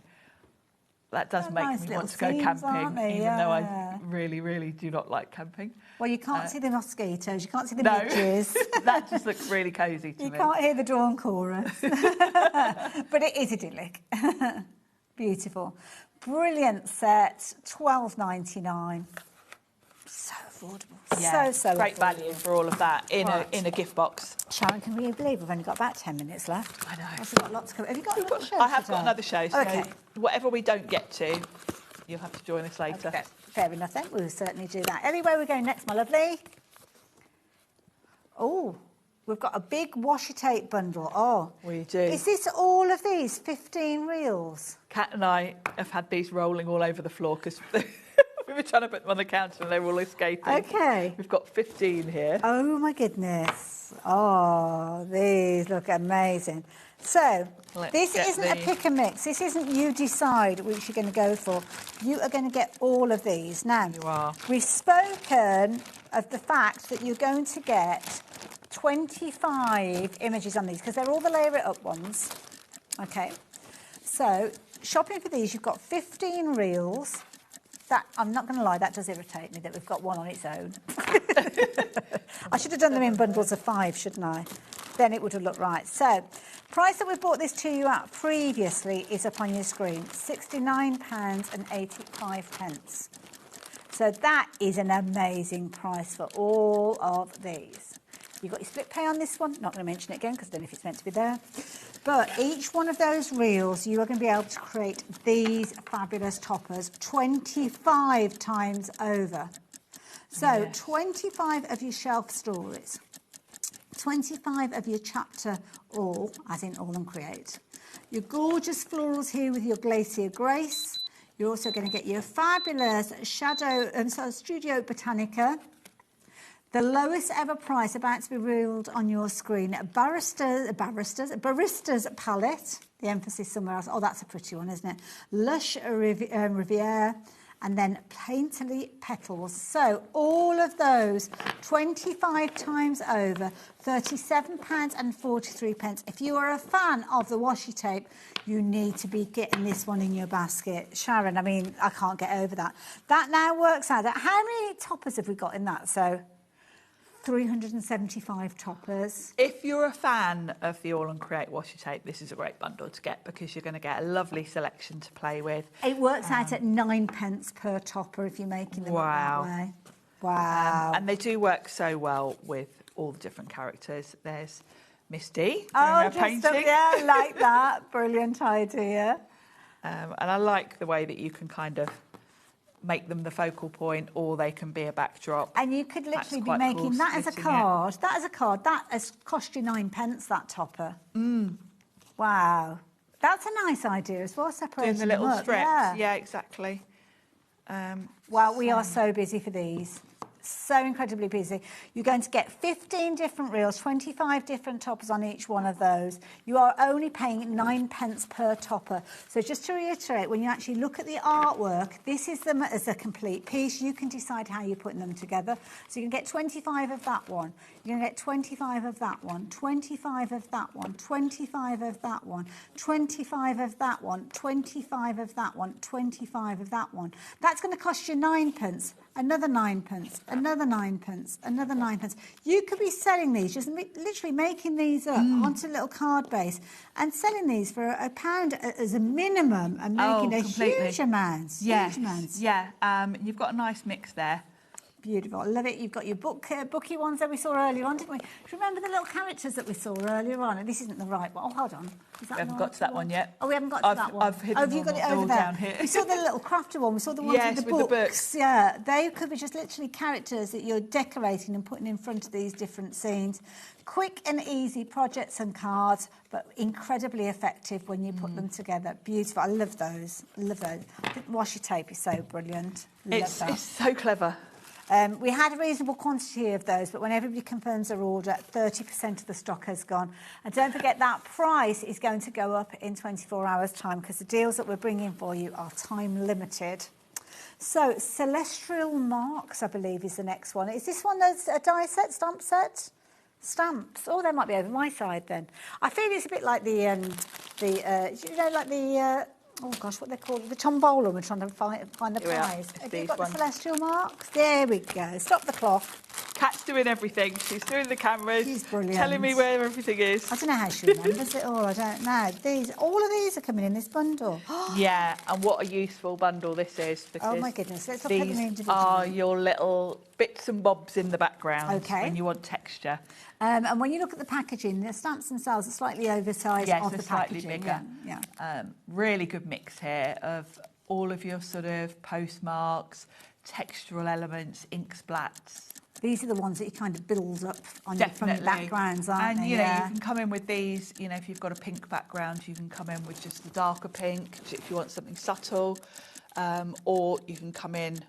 That does make me want to go camping, even though I really, really do not like camping. Well, you can't see the mosquitoes, you can't see the midges. That just looks really cosy to me. You can't hear the dawn chorus. But it is idyllic. Beautiful. Brilliant set, $12.99. So affordable. Yeah, so great affordable. value for all of that in a gift box. Sharon, can we believe we've only got about 10 minutes left? I know. We've got lots to cover. Have you got another show? I have got another show. So okay. whatever we don't get to, you'll have to join us later. Okay. Fair enough then. We'll certainly do that. Ellie, where are we going next, my lovely? Oh, we've got a big washi tape bundle. Oh. We do. Is this all of these 15 reels? Kat and I have had these rolling all over the floor because we were trying to put them on the counter and they were all escaping. Okay. We've got 15 here. Oh, my goodness. Oh, these look amazing. So, this isn't a pick and mix. This isn't you decide which you're going to go for. You are going to get all of these. Now, you are. We've spoken of the fact that you're going to get 25 images on these because they're all the layer it up ones. Okay. So, shopping for these, you've got 15 reels. That, I'm not going to lie, that does irritate me that we've got one on its own. I should have done them in bundles of 5, shouldn't I? Then it would have looked right. So, price that we bought this to you at previously is up on your screen, £69.85. So that is an amazing price for all of these. You've got your split pay on this one. Not going to mention it again because I don't know if it's meant to be there. But each one of those reels, you are going to be able to create these fabulous toppers 25 times over. So 25 of your shelf stories, 25 of your chapter all, as in all and create. Your gorgeous florals here with your Glacier Grace. You're also going to get your fabulous Studio Botanica. The lowest ever price about to be reeled on your screen, Barista's Palette. The emphasis somewhere else. Oh, that's a pretty one, isn't it? Lush Riviere. And then Painterly Petals. So all of those 25 times over, £37.43. If you are a fan of the washi tape, you need to be getting this one in your basket. Sharon, I mean, I can't get over that. That now works out. How many toppers have we got in that? So 375 toppers. If you're a fan of the All and Create washi tape, this is a great bundle to get because you're going to get a lovely selection to play with. It works out at 9p per topper if you're making them that way. Wow. And they do work so well with all the different characters. There's Miss D. Oh, yeah, I like that. Brilliant idea. And I like the way that you can kind of make them the focal point, or they can be a backdrop. And you could literally be making that as a card. That as a card. That has cost you 9p, that topper. Wow. That's a nice idea as well, separating the little strips. Yeah, exactly. Well, we are so busy for these. So incredibly busy. You're going to get 15 different reels, 25 different toppers on each one of those. You are only paying 9p per topper. So just to reiterate, when you actually look at the artwork, this is them as a complete piece. You can decide how you're putting them together. So you can get 25 of that one. You're going to get 25 of that one, 25 of that one, 25 of that one, 25 of that one, 25 of that one, 25 of that one. That's going to cost you 9p. Another 9p, another 9p, another 9p. You could be selling these, just literally making these up onto a little card base and selling these for £1 as a minimum and making a huge amount. Yes. Huge amounts. Yeah, you've got a nice mix there. Beautiful. I love it. You've got your booky ones that we saw earlier on, didn't we? Do you remember the little characters that we saw earlier on? And this isn't the right one. Oh, hold on. We haven't got to that one yet. Oh, we haven't got to that one. I've hidden you got it over there? Down here. We saw the little crafter one. We saw the ones with the books. Yeah, they could be just literally characters that you're decorating and putting in front of these different scenes. Quick and easy projects and cards, but incredibly effective when you put them together. Beautiful. I love those. I love those. I think washi tape is so brilliant. It's so clever. We had a reasonable quantity of those, but when everybody confirms their order, 30% of the stock has gone. And don't forget that price is going to go up in 24 hours' time because the deals that we're bringing for you are time limited. So, Celestial Marks, I believe, is the next one. Is this one a die set, stamp set? Stamps. Oh, they might be over my side then. I feel it's a bit like oh gosh, what they call it? The tombola. We're trying to find the prize. Have you got the Celestial Marks? There we go. Stop the clock. Kat's doing everything. She's doing the cameras. She's brilliant. Telling me where everything is. I don't know how she remembers it all. I don't know. All of these are coming in this bundle. Yeah, and what a useful bundle this is. Oh my goodness. Let's look at them individually. These are your little bits and bobs in the background when you want texture. And when you look at the packaging, the stamps themselves are slightly oversized of the slightly packaging. Bigger. Yeah. Really good mix here of all of your sort of postmarks, textural elements, ink splats. These are the ones that you kind of build up on your, from your backgrounds, aren't they? And, you know, you can come in with these, you know, if you've got a pink background, you can come in with just the darker pink if you want something subtle, or you can come in,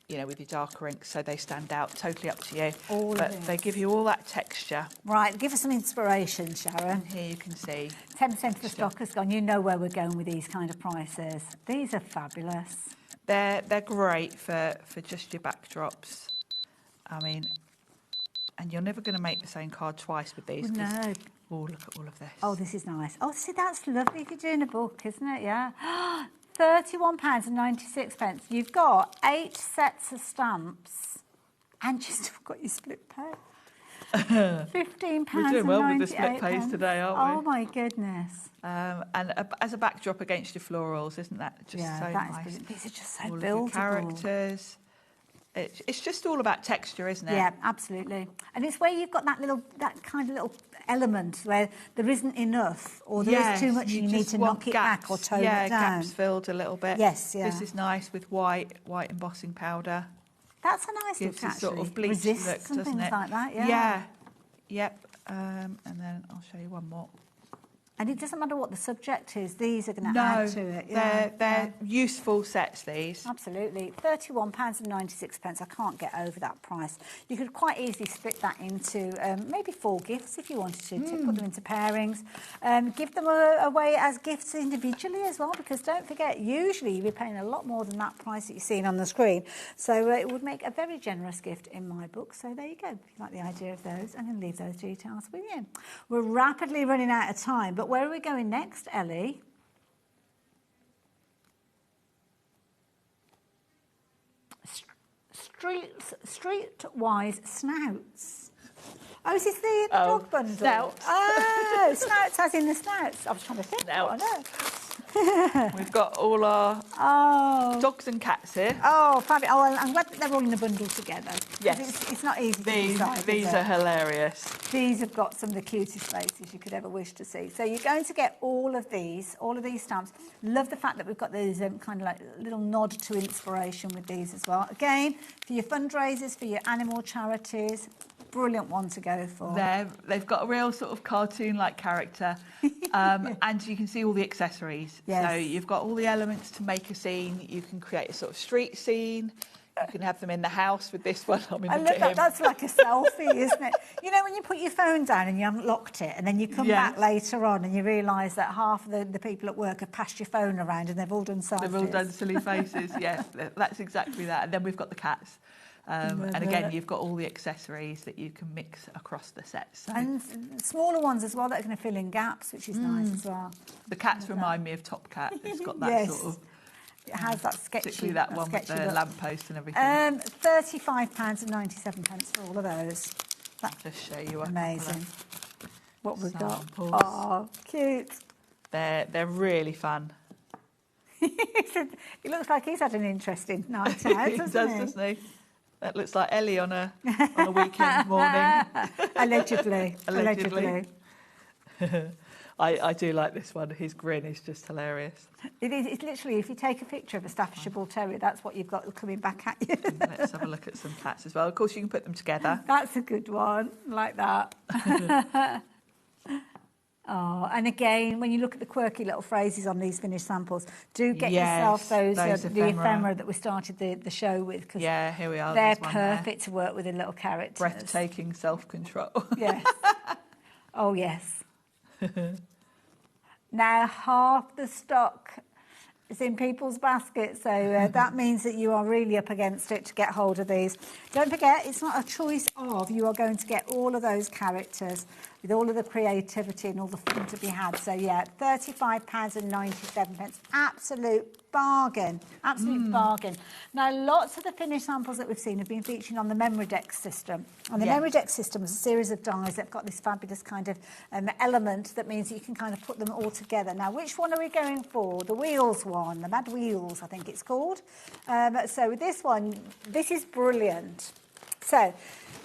you know, with your darker ink so they stand out, totally up to you. But they give you all that texture. Right, give us some inspiration, Sharon. And here you can see. 10% of the stock has gone. You know where we're going with these kind of prices. These are fabulous. They're great for just your backdrops. I mean, and you're never going to make the same card twice with these. No. Oh, look at all of this. Oh, this is nice. Oh, see, that's lovely if you're doing a book, isn't it? Yeah. £31.96. You've got 8 sets of stamps and you've still got your split pay. £15. We're doing well with the split pays today, aren't we? Oh, my goodness. And as a backdrop against your florals, isn't that just so nice? Brilliant. These are just so all buildable. Of your characters. It's just all about texture, isn't it? Yeah, absolutely. And it's where you've got that kind of little element where there isn't enough or there is too much, you need to knock it back or tone it down. Yeah, gaps filled a little bit. Yes, yeah. This is nice with white embossing powder. That's a nice Gives look, a sort actually. of bleached Resists look, and doesn't things it? like that, yeah. Yeah. Yep. And then I'll show you one more. And it doesn't matter what the subject is, these are going to add to it. They're useful sets, these. Absolutely. £31.96. I can't get over that price. You could quite easily split that into maybe 4 gifts if you wanted to put them into pairings. Give them away as gifts individually as well, because don't forget, usually you'll be paying a lot more than that price that you're seeing on the screen. So it would make a very generous gift in my book. So there you go. If you like the idea of those, I'm going to leave those details with you. We're rapidly running out of time, but where are we going next, Ellie? Streetwise snouts. Oh, is this the dog bundle? Snouts. Oh, snouts as in the snouts. I was trying to think. Snouts. We've got all our dogs and cats here. Oh, fabulous. Oh, I'm glad that they're all in a bundle together. Yes. It's not easy to decide. These are hilarious. These have got some of the cutest faces you could ever wish to see. So you're going to get all of these stamps. Love the fact that we've got these kind of like little nod to inspiration with these as well. Again, for your fundraisers, for your animal charities, brilliant one to go for. They've got a real sort of cartoon-like character, and you can see all the accessories. Yes. So you've got all the elements to make a scene. You can create a sort of street scene. You can have them in the house with this one. I love that. That's like a selfie, isn't it? You know, when you put your phone down and you haven't locked it, and then you come back later on and you realise that half of the people at work have passed your phone around and they've all done selfies. They've all done silly faces. Yeah, that's exactly that. And then we've got the cats. And again, you've got all the accessories that you can mix across the sets. So. And smaller ones as well that are going to fill in gaps, which is nice as well. The cats remind me of Top Cat. It's got that sort of... It has that sketchy... Particularly that one with the lamppost and everything. £35.97 for all of those. I'll just show you amazing. What we've got. Samples. Oh, cute. They're really fun. It looks like he's had an interesting night out, doesn't he? That looks like Ellie on a weekend morning. Allegedly. I do like this one. His grin is just hilarious. It's literally, if you take a picture of a Staffordshire Bull Terrier, that's what you've got coming back at you. Let's have a look at some cats as well. Of course, you can put them together. That's a good one, like that. Oh, and again, when you look at the quirky little phrases on these finished samples, do get yourself those the ephemera that we started the show with. Cause here we are. They're perfect to work with in little characters. Breathtaking self-control. Yes. Oh, yes. Now, half the stock is in people's baskets, so that means that you are really up against it to get hold of these. Don't forget, it's not a choice of. You are going to get all of those characters with all of the creativity and all the fun to be had. So, yeah, £35.97. Absolute bargain. Absolute bargain. Now, lots of the finished samples that we've seen have been featuring on the Memory Deck system. And the Memory Deck system is a series of dies that have got this fabulous kind of element that means that you can kind of put them all together. Now, which one are we going for? The Wheels one, the Mad Wheels, I think it's called. So with this one, this is brilliant. So,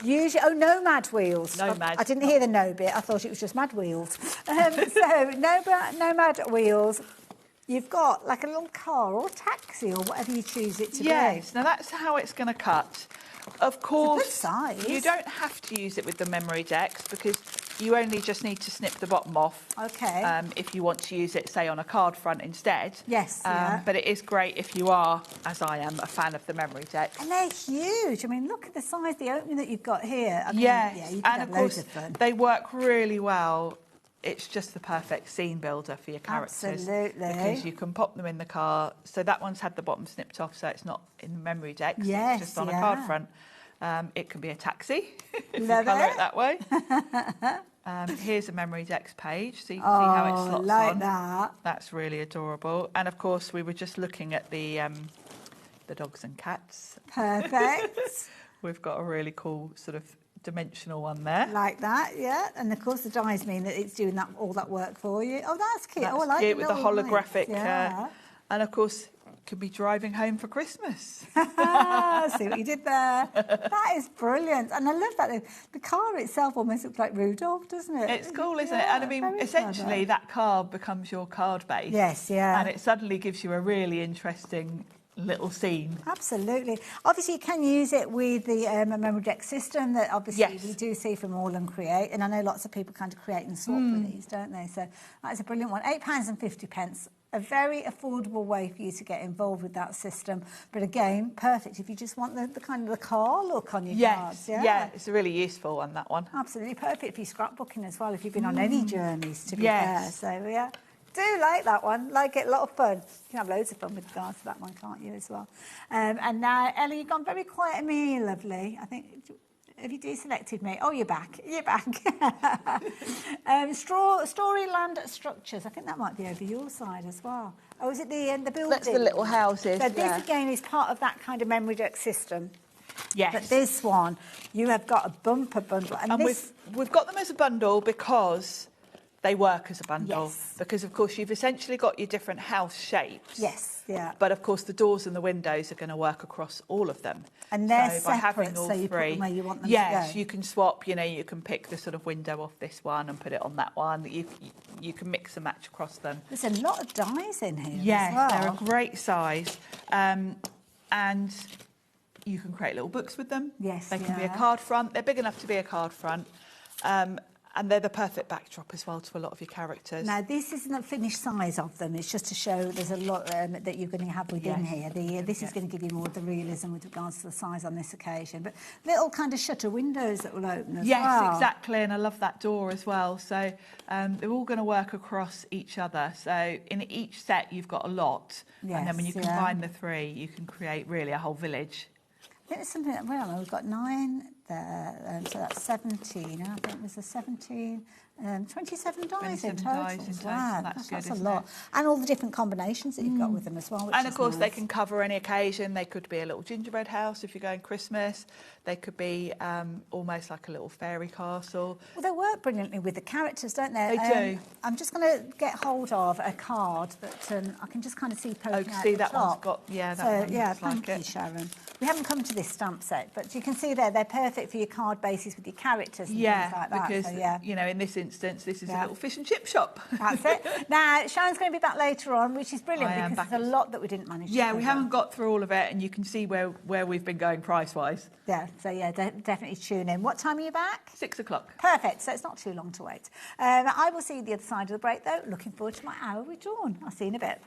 usually, no Mad Wheels. No Mad. I didn't hear the no bit. I thought it was just Mad Wheels. So, no Mad Wheels. you've got like a little car or taxi or whatever you choose it to be. Yes, now that's how it's going to cut. Of course, it's a good size. You don't have to use it with the memory decks because you only just need to snip the bottom off. Okay. If you want to use it, say, on a card front instead. Yes, But it is great if you are, as I am, a fan of the memory decks. And they're huge. I mean, look at the size, the opening that you've got here. I mean, yes, yeah, you could and have of course, loads of fun. they work really well. It's just the perfect scene builder for your characters. Absolutely. Because you can pop them in the car. So that one's had the bottom snipped off, so it's not in the memory decks. Yes, it's just on a card front. It can be a taxi, if you Love colour it. it that way. Here's a memory decks page, so you can see how it slots like on. that. That's really adorable. And of course, we were just looking at the dogs and cats. Perfect. We've got a really cool sort of dimensional one there. Like that, yeah. And of course the dies mean that it's doing all that work for you. Oh, that's cute. That's I like cute it. with the holographic. Yeah. And of course, could be driving home for Christmas. See what you did there. That is brilliant. And I love that. The car itself almost looks like Rudolph, doesn't it? It's cool, isn't it? And I mean, essentially, that card becomes your card base. Yes, yeah. And it suddenly gives you a really interesting little scene. Absolutely. Obviously, you can use it with the memory deck system that obviously we do see from All and Create. And I know lots of people kind of create and swap with these, don't they? So that is a brilliant one. £8.50. A very affordable way for you to get involved with that system. But again, perfect if you just want the kind of the car look on your cards. Yeah, it's really useful on that one. Absolutely perfect for your scrapbooking as well, if you've been on any journeys, to be fair. So, yeah. Do like that one. Like it, a lot of fun. You can have loads of fun with regards to that one, can't you, as well? And now, Ellie, you've gone very quiet at me, lovely. I think... Have you deselected me? Oh, you're back. You're back. Storyland Structures. I think that might be over your side as well. Oh, is it the building? That's the little houses. So this, again, is part of that kind of memory deck system. Yes. But this one, you have got a bumper bundle. And we've got them as a bundle because they work as a bundle. Yes. Because, of course, you've essentially got your different house shapes. Yes, yeah. But, of course, the doors and the windows are going to work across all of them. And they're so by separate, having all so you three, put them where you want them yes, to go. you can swap, you can pick the sort of window off this one and put it on that one. You can mix and match across them. There's a lot of dies in here yes, as well. they're a great size. And you can create little books with them. Yes, they can be a card front. They're big enough to be a card front. And they're the perfect backdrop as well to a lot of your characters. Now, this isn't a finished size of them. It's just to show there's a lot that you're going to have within here. This is going to give you more of the realism with regards to the size on this occasion. But little kind of shutter windows that will open as well. Yes, exactly. And I love that door as well. So they're all going to work across each other. So in each set, you've got a lot. Yes, and then when you combine the three, you can create really a whole village. I think it's something that, well, we've got 9 there, so that's 17, and I think there's a 17, 27 dies in total. Wow, that's a lot. And all the different combinations that you've got with them as well, which and of course, nice. they can cover any occasion. They could be a little gingerbread house if you're going Christmas. They could be almost like a little fairy castle. Well, they work brilliantly with the characters, don't they? They do. I'm just going to get hold of a card that I can just kind of see poking out see, the that top. one's got, that one looks thank like you, it. Sharon. We haven't come to this stamp set, but you can see there, they're perfect for your card bases with your characters and things like that. Because, so, in this instance, this is a little fish and chip shop. That's it. Now, Sharon's going to be back later on, which is brilliant because there's a lot that we didn't manage to cover. We haven't got through all of it, and you can see where we've been going price-wise. Yeah, so definitely tune in. What time are you back? 6 o'clock. Perfect, so it's not too long to wait. I will see you the other side of the break, though. Looking forward to my hour with Dawn. I'll see you in a bit.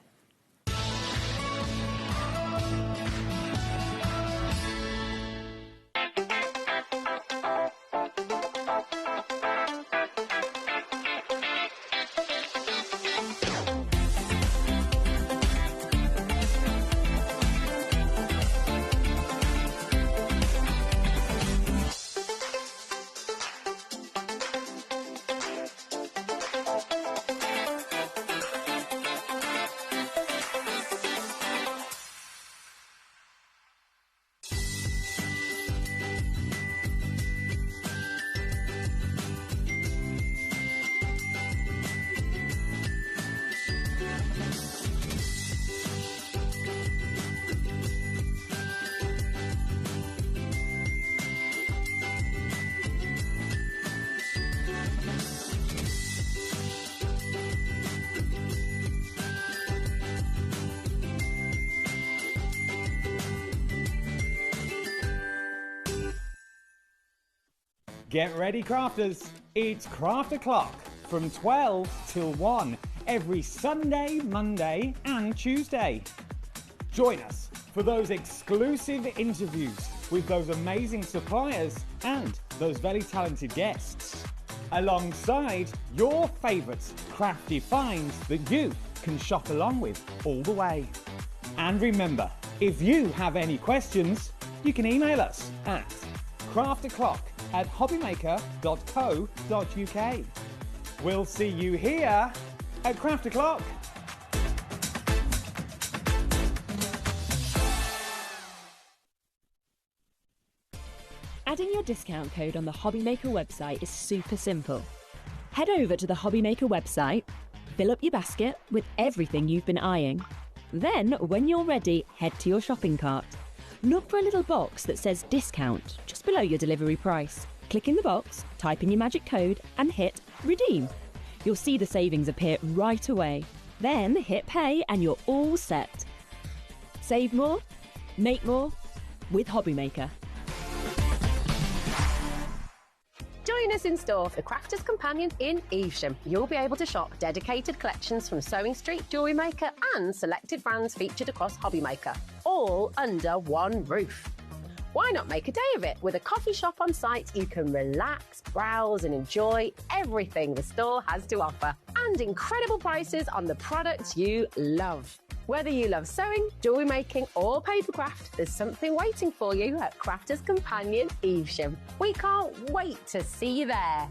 Get ready, crafters. It's Craft O'Clock from 12 till 1 every Sunday, Monday and Tuesday. Join us for those exclusive interviews with those amazing suppliers and those very talented guests, alongside your favourite crafty finds that you can shop along with all the way. And remember, if you have any questions, you can email us at craftoclock@hobbymaker.co.uk. We'll see you here at Craft O'Clock. Adding your discount code on the HobbyMaker website is super simple. Head over to the HobbyMaker website, fill up your basket with everything you've been eyeing. Then, when you're ready, head to your shopping cart. Look for a little box that says discount just below your delivery price. Click in the box, type in your magic code and hit redeem. You'll see the savings appear right away. Then hit pay and you're all set. Save more, make more with HobbyMaker. Join us in store for the Crafter's Companion in Evesham. You'll be able to shop dedicated collections from Sewing Street, Jewellery Maker and selected brands featured across HobbyMaker, all under one roof. Why not make a day of it? With a coffee shop on site, you can relax, browse and enjoy everything the store has to offer. And incredible prices on the products you love. Whether you love sewing, jewellery making or papercraft, there's something waiting for you at Crafter's Companion Evesham. We can't wait to see you there.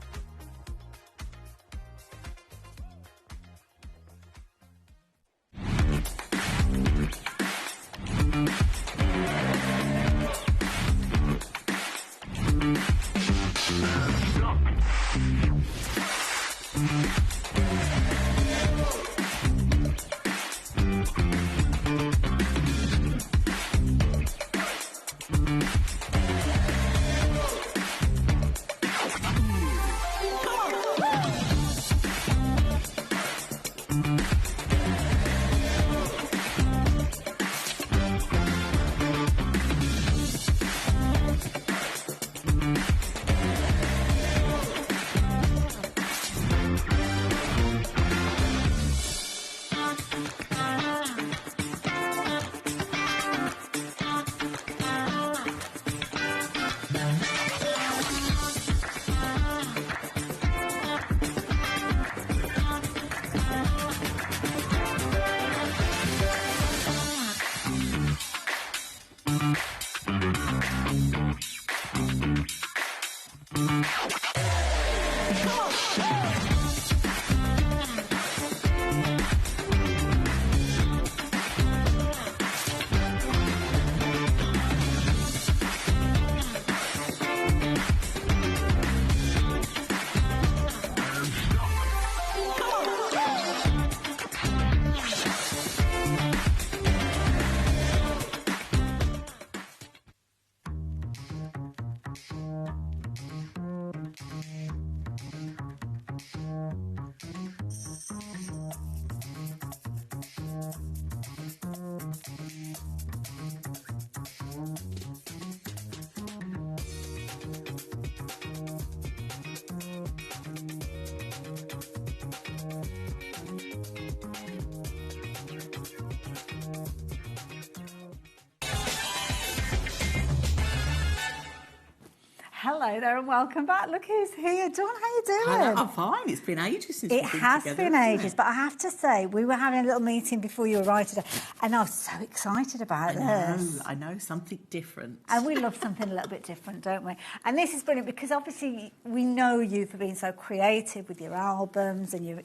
Hello there and welcome back. Look who's here. Dawn, how you doing? Hello, I'm fine. It's been ages since we've been together. It has been ages, but I have to say, we were having a little meeting before you arrived today, and I was so excited about this. I know, something different. And we love something a little bit different, don't we? And this is brilliant because obviously we know you for being so creative with your albums and your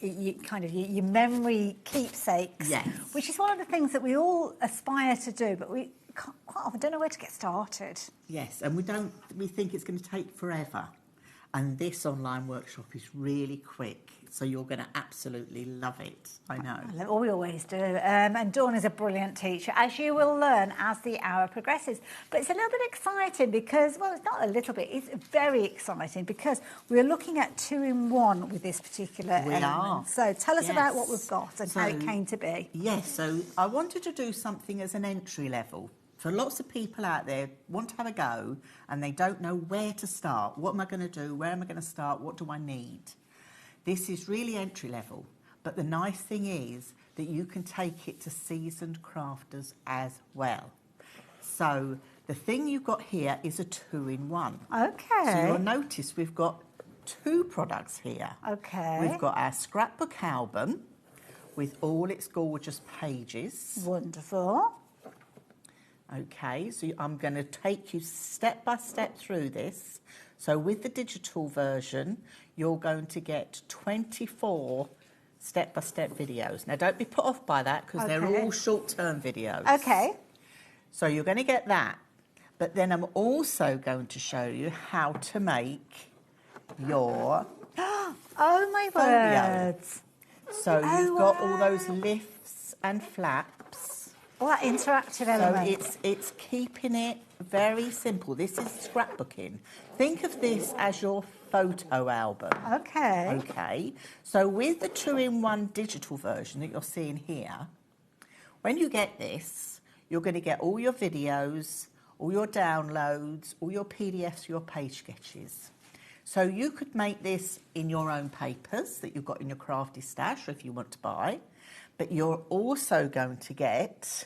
memory keepsakes. Yes. Which is one of the things that we all aspire to do, but we quite often don't know where to get started. Yes, and we think it's going to take forever. And this online workshop is really quick, so you're going to absolutely love it, I know. Well, we always do. And Dawn is a brilliant teacher, as you will learn as the hour progresses. But it's a little bit exciting because, well, it's not a little bit, it's very exciting because we're looking at 2-in-1 with this particular element. Are. So tell us about what we've got and how it came to be. Yes, so I wanted to do something as an entry level So lots of people out there want to have a go and they don't know where to start. What am I going to do? Where am I going to start? What do I need? This is really entry level, but the nice thing is that you can take it to seasoned crafters as well. So the thing you've got here is a 2-in-1. Okay. So you'll notice we've got 2 products here. Okay. We've got our scrapbook album with all its gorgeous pages. Wonderful. Okay, so I'm going to take you step by step through this. So with the digital version, you're going to get 24 step-by-step videos. Now, don't be put off by that because they're all short-term videos. Okay. So you're going to get that. But then I'm also going to show you how to make your oh, my folio. words. So you've got all those lifts and flaps. All that interactive element. So it's keeping it very simple. This is scrapbooking. Think of this as your photo album. Okay. Okay. So with the 2-in-1 digital version that you're seeing here, when you get this, you're going to get all your videos, all your downloads, all your PDFs, your page sketches. So you could make this in your own papers that you've got in your crafty stash or if you want to buy, but you're also going to get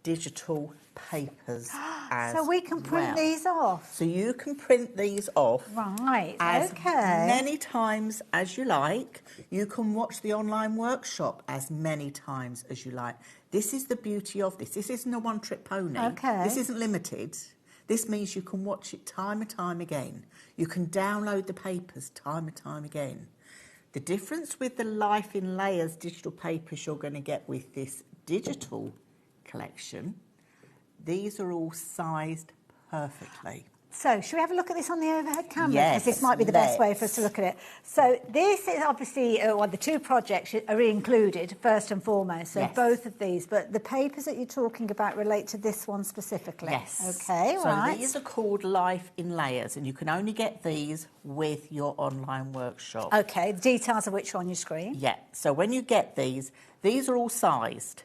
digital papers as so we can print these off? So you can print these off as okay. many times as you like. You can watch the online workshop as many times as you like. This is the beauty of this. This isn't a one-trick pony. Okay. This isn't limited. This means you can watch it time and time again. You can download the papers time and time again. The difference with the Life in Layers digital papers you're going to get with this digital collection, these are all sized perfectly. So, should we have a look at this on the overhead camera? Yes, because this might be the best way for us to look at it. So, this is obviously, well, the 2 projects are included, first and foremost, so both of these, but the papers that you're talking about relate to this one specifically? Yes. Okay, so these are called Life in Layers, and you can only get these with your online workshop. Okay, the details of which are on your screen. Yeah, so when you get these are all sized.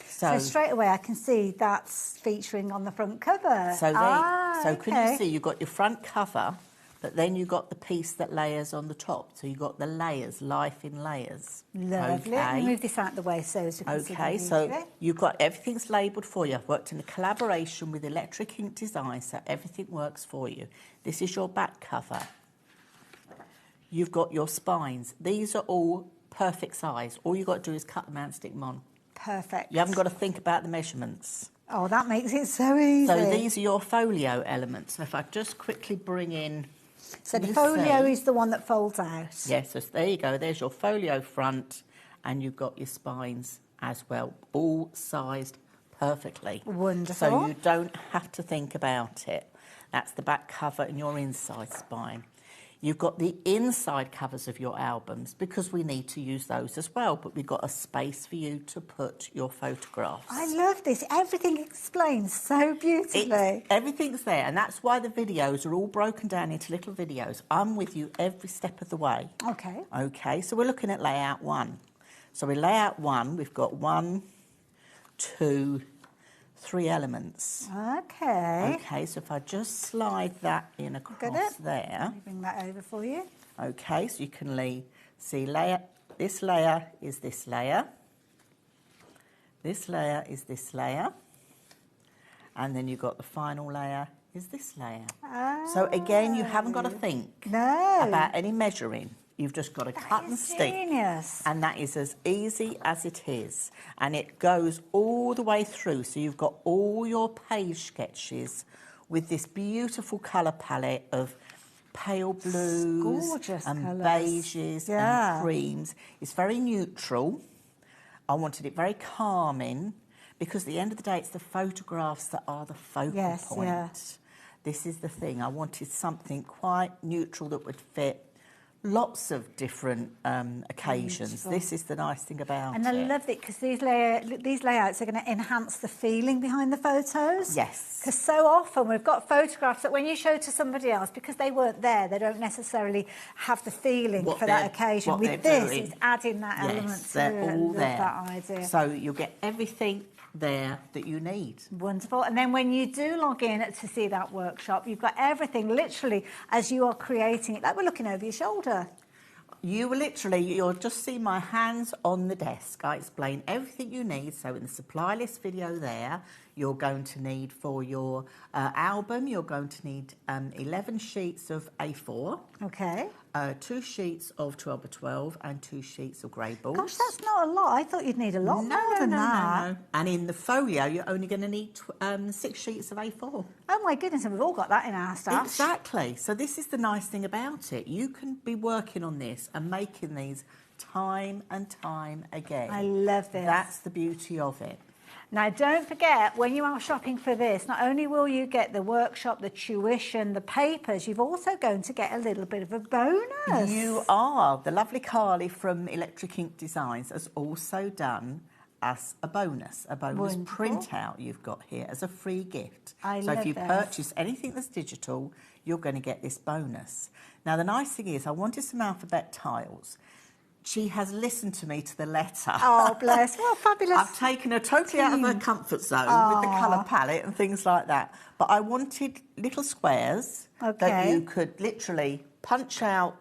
So straight away I can see that's featuring on the front cover. So can you see you've got your front cover, but then you've got the piece that layers on the top. So you've got the layers, Life in Layers. Lovely. Let me move this out of the way so as you can see. Okay, so you've got everything's labelled for you. I've worked in a collaboration with Electric Ink Design, so everything works for you. This is your back cover. You've got your spines. These are all perfect size. All you've got to do is cut them out and stick them on. Perfect. You haven't got to think about the measurements. Oh, that makes it so easy. So these are your folio elements. So if I just quickly bring in... So the folio is the one that folds out? Yes, so there you go. There's your folio front and you've got your spines as well, all sized perfectly. Wonderful. So you don't have to think about it. That's the back cover and your inside spine. You've got the inside covers of your albums because we need to use those as well, but we've got a space for you to put your photographs. I love this. Everything explains so beautifully. Everything's there, and that's why the videos are all broken down into little videos. I'm with you every step of the way. Okay. Okay, so we're looking at layout 1. So in layout 1, we've got 1, 2, 3 elements. Okay. Okay, so if I just slide that in across there. Let me bring that over for you. Okay, so you can see this layer is this layer. This layer is this layer. And then you've got the final layer is this layer. So again, you haven't got to think about any measuring. You've just got to cut and stick. Genius. And that is as easy as it is. And it goes all the way through. So you've got all your page sketches with this beautiful colour palette of pale blues and beiges and creams. It's very neutral. I wanted it very calming because at the end of the day, it's the photographs that are the focal point. Yeah. This is the thing. I wanted something quite neutral that would fit lots of different occasions. Beautiful. This is the nice thing about it. And I love it because these layouts are going to enhance the feeling behind the photos. Yes. Because so often we've got photographs that when you show to somebody else, because they weren't there, they don't necessarily have the feeling for that occasion. With this, it's adding that element to it. They're all there. That idea. So you'll get everything there that you need. Wonderful. And then when you do log in to see that workshop, you've got everything literally as you are creating it, like we're looking over your shoulder. You will literally, you'll just see my hands on the desk. I explain everything you need. So in the supply list video there, you're going to need for your album, you're going to need 11 sheets of A4. Okay. 2 sheets of 12 by 12 and 2 sheets of grey balls. Gosh, that's not a lot. I thought you'd need a lot more than that. No. And in the folio, you're only going to need 6 sheets of A4. Oh my goodness, and we've all got that in our stash. Exactly. So this is the nice thing about it. You can be working on this and making these time and time again. I love this. That's the beauty of it. Now, don't forget, when you are shopping for this, not only will you get the workshop, the tuition, the papers, you're also going to get a little bit of a bonus. You are. The lovely Carly from Electric Ink Designs has also done as a bonus Wonderful. printout you've got here as a free gift. So if you purchase anything that's digital, you're going to get this bonus. Now, the nice thing is I wanted some alphabet tiles. She has listened to me to the letter. Oh, bless. What fabulous. I've taken her totally out of her comfort zone with the colour palette and things like that. But I wanted little squares that you could literally punch out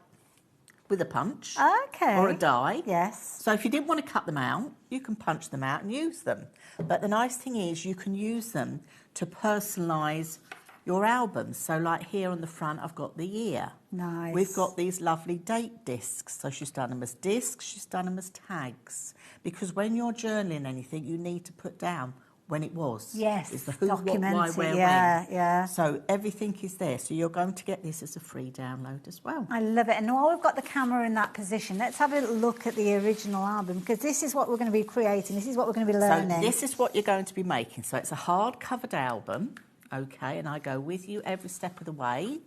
with a punch or a die. Yes. So if you didn't want to cut them out, you can punch them out and use them. But the nice thing is you can use them to personalise your albums. So like here on the front, I've got the year. Nice. We've got these lovely date discs. So she's done them as discs, she's done them as tags. Because when you're journaling anything, you need to put down when it was. Yes, it's the who, document what, why, it, where, yeah, when. yeah. So everything is there. So you're going to get this as a free download as well. I love it. And while we've got the camera in that position, let's have a little look at the original album, because this is what we're going to be creating. This is what we're going to be learning. So this is what you're going to be making. So it's a hard-covered album, okay, and I go with you every step of the way.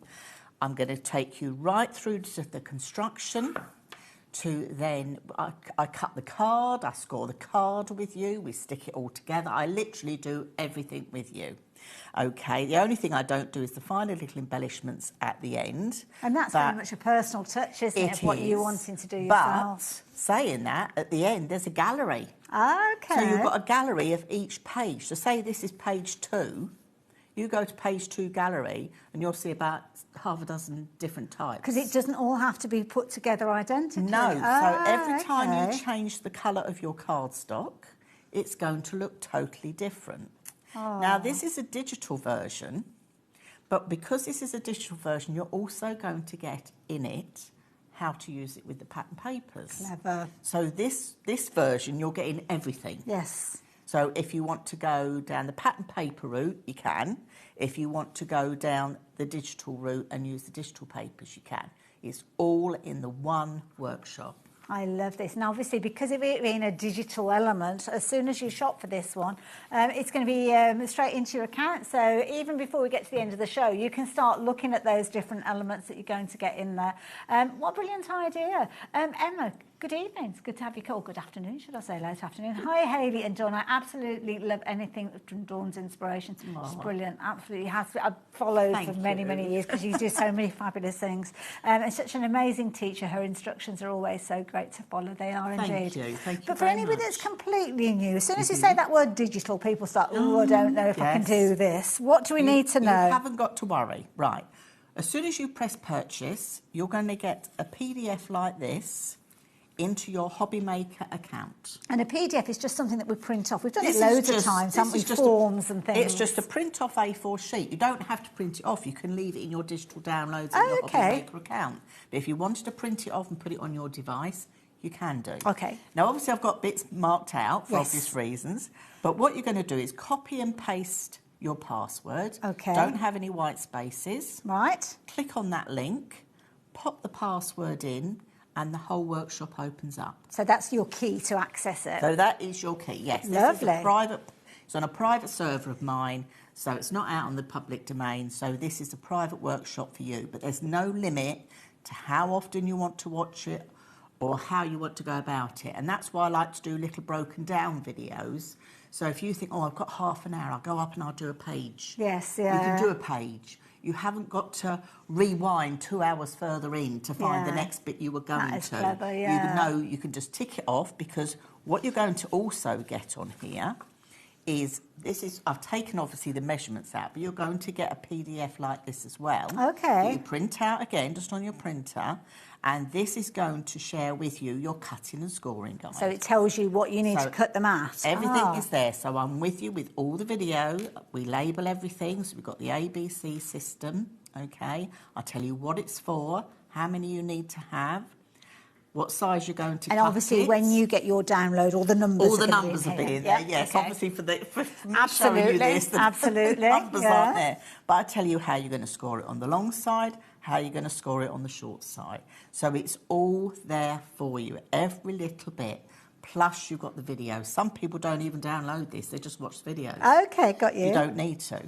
I'm going to take you right through to the construction, to then I cut the card, I score the card with you, we stick it all together. I literally do everything with you. Okay, the only thing I don't do is the final little embellishments at the end. And that's very much a personal touch, isn't it, of what you're wanting to do yourself. But saying that, at the end there's a gallery. Okay. So you've got a gallery of each page. So say this is page 2. You go to page 2 gallery and you'll see about half a dozen different types. Because it doesn't all have to be put together identically. No, so every time you change the colour of your cardstock, it's going to look totally different. Oh. Now, this is a digital version, but because this is a digital version, you're also going to get in it how to use it with the pattern papers. Clever. So this version, you're getting everything. Yes. So if you want to go down the pattern paper route, you can. If you want to go down the digital route and use the digital papers, you can. It's all in the one workshop. I love this. And obviously, because of it being a digital element, as soon as you shop for this one, it's going to be straight into your account. So even before we get to the end of the show, you can start looking at those different elements that you're going to get in there. What a brilliant idea. Emma, good evening. It's good to have you. Or good afternoon, should I say, late afternoon. Hi, Hayley and Dawn. I absolutely love anything from Dawn's inspiration. It's brilliant. Absolutely has. I've followed for many, many years because you do so many fabulous things. And such an amazing teacher. Her instructions are always so great to follow. They are indeed. Thank you. Thank you. But for anybody that's completely new, as soon as you say that word digital, people start, oh, I don't know if I can do this. What do we need to know? You haven't got to worry. Right. As soon as you press purchase, you're going to get a PDF like this into your HobbyMaker account. And a PDF is just something that we print off. We've done it loads of times, haven't we? Forms and things. It's just a print-off A4 sheet. You don't have to print it off. You can leave it in your digital downloads in your HobbyMaker account. But if you wanted to print it off and put it on your device, you can do. Okay. Now, obviously, I've got bits marked out for obvious reasons. But what you're going to do is copy and paste your password. Okay. Don't have any white spaces. Right. Click on that link, pop the password in, and the whole workshop opens up. So that's your key to access it. So that is your key, yes. Lovely. It's on a private server of mine, so it's not out on the public domain. So this is a private workshop for you, but there's no limit to how often you want to watch it or how you want to go about it. And that's why I like to do little broken down videos. So if you think, oh, I've got half an hour, I'll go up and I'll do a page. Yes, yeah. You can do a page. You haven't got to rewind 2 hours further in to find the next bit you were going that is to. Clever, yeah. You know, you can just tick it off, because what you're going to also get on here is, I've taken obviously the measurements out, but you're going to get a PDF like this as well. Okay. That you print out again, just on your printer, and this is going to share with you your cutting and scoring guide. So it tells you what you need to cut them at. Everything is there, so I'm with you with all the video. We label everything, so we've got the ABC system, okay? I'll tell you what it's for, how many you need to have, what size you're going to cut. And obviously, when you get your download, all the numbers will be in there. Yes, okay. obviously for me absolutely, showing you this, the numbers yeah. aren't there. But I tell you how you're going to score it on the long side, how you're going to score it on the short side. So it's all there for you, every little bit. Plus, you've got the video. Some people don't even download this; they just watch videos. Okay, got you. You don't need to.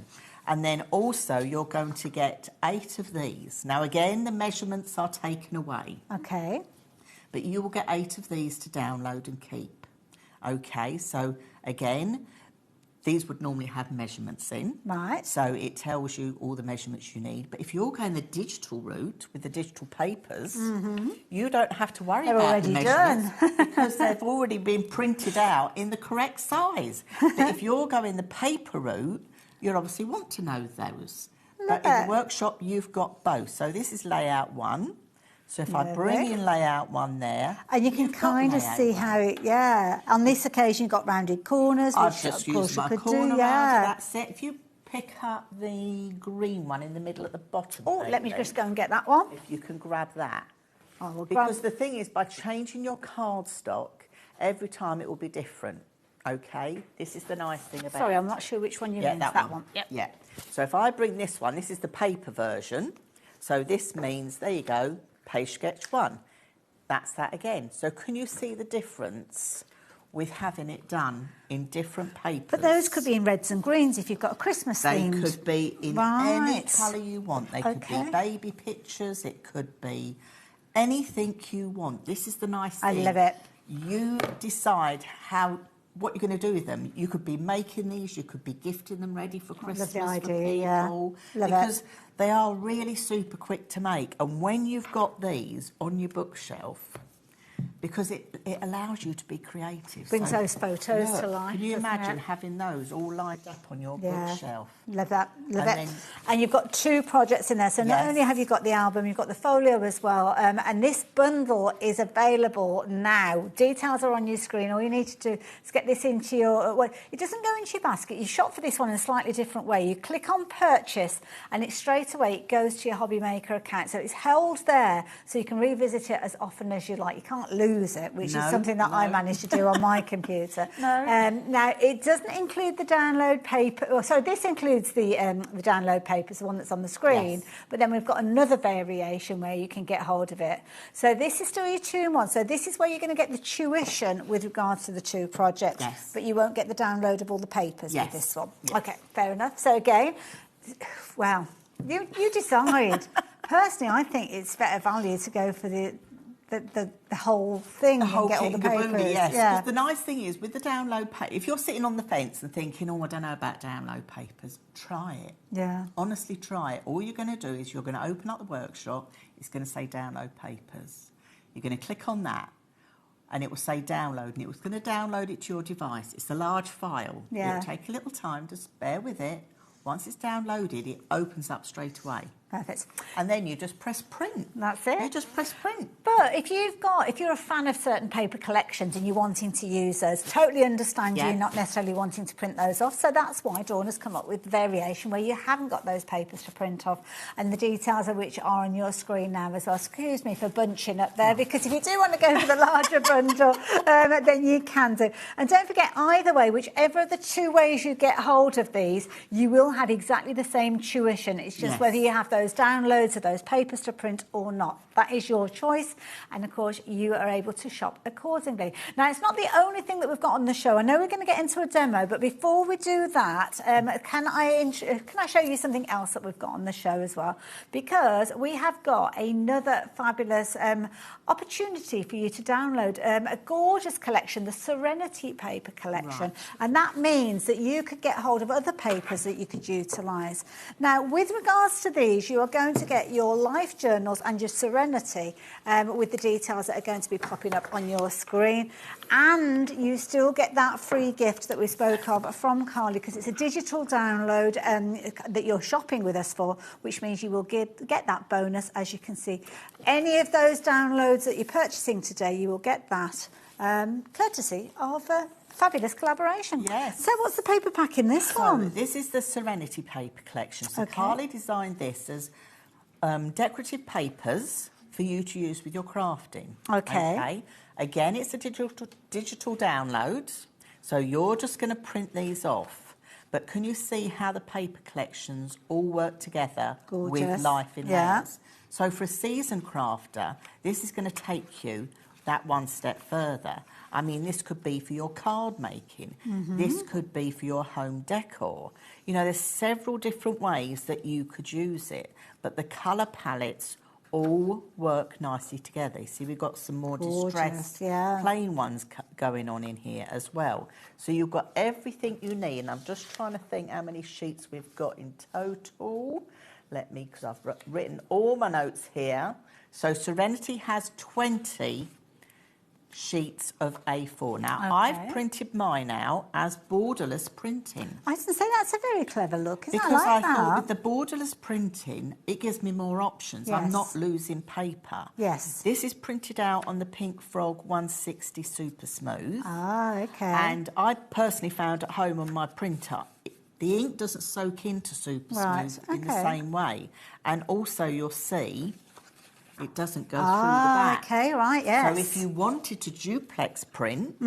And then also, you're going to get 8 of these. Now, again, the measurements are taken away. Okay. But you will get 8 of these to download and keep. Okay, so again, these would normally have measurements in. Right. So it tells you all the measurements you need. But if you're going the digital route with the digital papers, you don't have to worry about the measurements because they've already been printed out in the correct size. But if you're going the paper route, you'll obviously want to know those. But in the workshop, you've got both. So this is layout 1. So if I bring in layout 1 there... And you can kind of see how it, on this occasion you've got rounded corners, which I've just of course used my you could corner do, that's it. If you pick up the green one in the middle at the bottom... Oh, let me just go and get that one. If you can grab that. I will because the thing is, by changing your cardstock, every time it will be different, OK? This is the nice thing about Sorry, I'm not sure which one you mean. that one. Yep. Yeah. So if I bring this one, this is the paper version. So this means, there you go, page sketch 1. That's that again. So can you see the difference with having it done in different papers? But those could be in reds and greens if you've got a Christmas theme. They could be in any colour you want. They could be baby pictures. It could be anything you want. This is the nice thing. I love it. You decide what you're going to do with them. You could be making these. You could be gifting them ready for Christmas. Love the idea, for people. Love because it. They are really super quick to make. And when you've got these on your bookshelf, because it allows you to be creative. Brings those photos to life. Can you imagine having those all lined up on your bookshelf? Love that, love it. And you've got 2 projects in there. So not only have you got the album, you've got the folio as well. And this bundle is available now. Details are on your screen. All you need to do is get this into your... Well, it doesn't go into your basket. You shop for this one in a slightly different way. You click on purchase and it straight away it goes to your HobbyMaker account. So it's held there so you can revisit it as often as you like. You can't lose it, which is something that I managed to do on my computer. Now, it doesn't include the download paper. So this includes the download papers, the one that's on the screen, but then we've got another variation where you can get hold of it. So this is still your 2-in-1. So this is where you're going to get the tuition with regards to the 2 projects, but you won't get the download of all the papers with this one. Okay, fair enough. So again, well, you decide. Personally, I think it's better value to go for the whole thing, the whole and get all the papers. Yes. The nice thing is with the download paper, if you're sitting on the fence and thinking, oh, I don't know about download papers, try it. Yeah. Honestly, try it. All you're going to do is you're going to open up the workshop. It's going to say download papers. You're going to click on that, and it will say download, and it was going to download it to your device. It's a large file. Yeah. It'll take a little time. Just bear with it. Once it's downloaded, it opens up straight away. Perfect. And then you just press print. That's it. You just press print. But if you're a fan of certain paper collections and you're wanting to use those, totally understand you not necessarily wanting to print those off. So that's why Dawn has come up with variation where you haven't got those papers to print off, and the details of which are on your screen now as well. Excuse me for bunching up there, because if you do want to go for the larger bundle, then you can do. And don't forget, either way, whichever of the 2 ways you get hold of these, you will have exactly the same tuition. It's just whether you have those downloads of those papers to print or not. That is your choice, and of course you are able to shop accordingly. Now, it's not the only thing that we've got on the show. I know we're going to get into a demo, but before we do that, can I show you something else that we've got on the show as well? Because we have got another fabulous opportunity for you to download a gorgeous collection, the Serenity paper collection, and that means that you could get hold of other papers that you could utilise. Now, with regards to these, is you are going to get your life journals and your Serenity with the details that are going to be popping up on your screen. And you still get that free gift that we spoke of from Carly, because it's a digital download that you're shopping with us for, which means you will get that bonus, as you can see. Any of those downloads that you're purchasing today, you will get that courtesy of a fabulous collaboration. Yes. So what's the paper pack in this one? This is the Serenity paper collection. So Okay. Carly designed this as decorative papers for you to use with your crafting. Okay. Again, it's a digital download, so you're just going to print these off. But can you see how the paper collections all work together with life in layers? So for a seasoned crafter, this is going to take you that one step further. I mean, this could be for your card making. This could be for your home decor. You know, there's several different ways that you could use it, but the colour palettes all work nicely together. You see, we've got some more distressed plain ones going on in here as well. So you've got everything you need, and I'm just trying to think how many sheets we've got in total. Let me, because I've written all my notes here. So Serenity has 20 sheets of A4. Now, I've printed mine out as borderless printing. I was going to say, that's a very clever look. Isn't Because I like I thought that? with the borderless printing, it gives me more options. I'm not losing paper. Yes. This is printed out on the Pink Frog 160 Super Smooth. Ah, okay. And I personally found at home on my printer, the ink doesn't soak into Super Smooth in the same way. And also you'll see it doesn't go through the back. Okay, right, yes. So if you wanted to duplex print,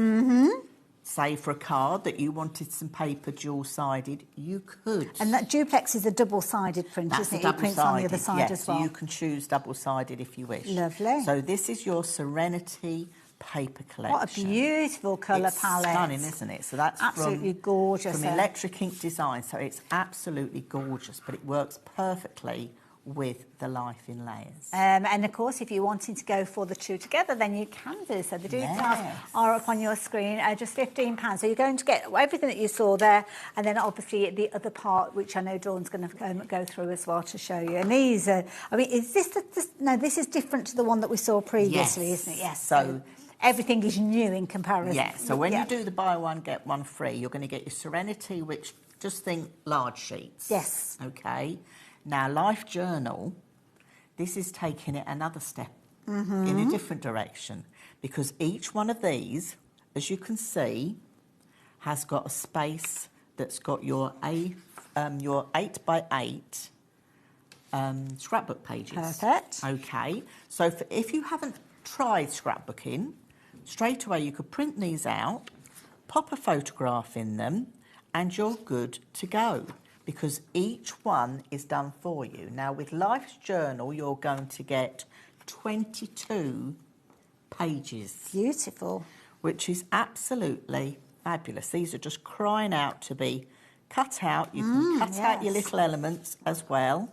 say for a card that you wanted some paper dual-sided, you could. And that duplex is a double-sided print, isn't it? It prints on the other side as well. So you can choose double-sided if you wish. Lovely. So this is your Serenity paper collection. What a beautiful colour palette. Stunning, isn't it? So that's absolutely gorgeous. From Electric Ink Design. So it's absolutely gorgeous, but it works perfectly with the life in layers. And of course, if you're wanting to go for the two together, then you can do so. The details are up on your screen, just £15. So you're going to get everything that you saw there, and then obviously the other part, which I know Dawn's going to go through as well to show you. And these are, I mean, is this, no, this is different to the one that we saw previously, isn't it? Yes. So everything is new in comparison. Yeah, so when you do the buy one, get one free, you're going to get your Serenity, which just think large sheets. Yes. Okay. Now, Life Journal, this is taking it another step in a different direction, because each one of these, as you can see, has got a space that's got your 8x8 scrapbook pages. Perfect. Okay. So if you haven't tried scrapbooking, straight away you could print these out, pop a photograph in them, and you're good to go, because each one is done for you. Now, with Life's Journal, you're going to get 22 pages. Beautiful. Which is absolutely fabulous. These are just crying out to be cut out. You can cut out your little elements as well.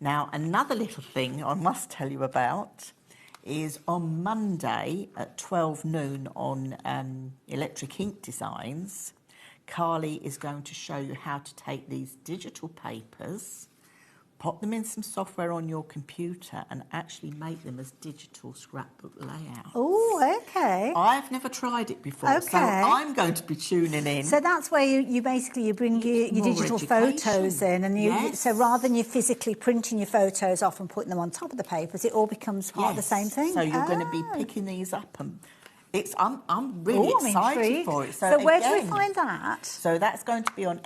Now, another little thing I must tell you about is on Monday at 12 noon on Electric Ink Designs, Carly is going to show you how to take these digital papers, pop them in some software on your computer, and actually make them as digital scrapbook layout. Oh, okay. I've never tried it before, so I'm going to be tuning in. So that's where you basically bring your digital photos in, and so rather than you physically printing your photos off and putting them on top of the papers, it all becomes part of the same thing. So you're going to be picking these up, and I'm really excited for it. So where do we find that? So that's going to be on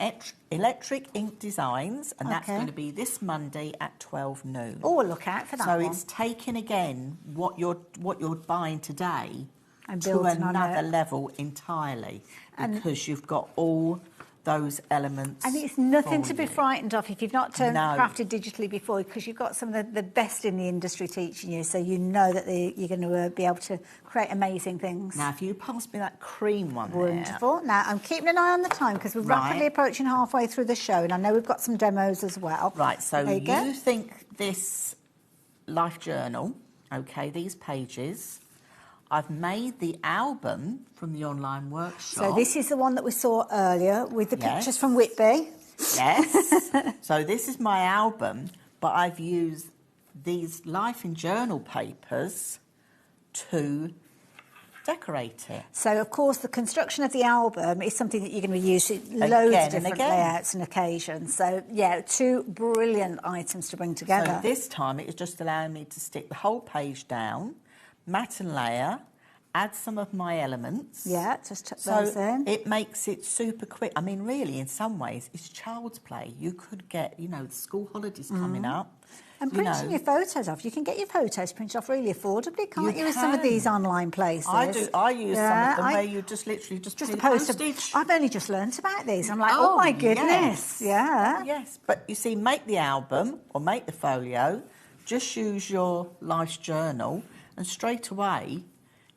Electric Ink Designs, and that's going to be this Monday at 12 noon. Oh, look out for that one. So it's taking again what you're buying today and to another level entirely, because you've got all those elements. And it's nothing to be frightened of if you've not crafted digitally before, because you've got some of the best in the industry teaching you, so you know that you're going to be able to create amazing things. Now, if you pass me that cream one Wonderful. Now, I'm keeping an eye on the time, because we're rapidly approaching halfway through the show, and I know we've got some demos as well. Right, so you think this Life Journal, okay, these pages, I've made the album from the online workshop. So this is the one that we saw earlier with the pictures from Whitby. Yes. So this is my album, but I've used these Life in Journal papers to decorate it. So, of course, the construction of the album is something that you're going to be using loads of different layouts and occasions. So, yeah, 2 brilliant items to bring together. So this time it is just allowing me to stick the whole page down, mat and layer, add some of my elements. Yeah, just tuck those in. It makes it super quick. I mean, really, in some ways, it's child's play. You could get, you know, the school holidays coming up. And printing your photos off. You can get your photos printed off really affordably, can't you? With some of these online places. I do. I use some of them where you just literally just a postage. I've only just learnt about these. I'm like, oh my goodness. Yes. Yeah. Yes, but you see, make the album or make the folio, just use your Life's Journal, and straight away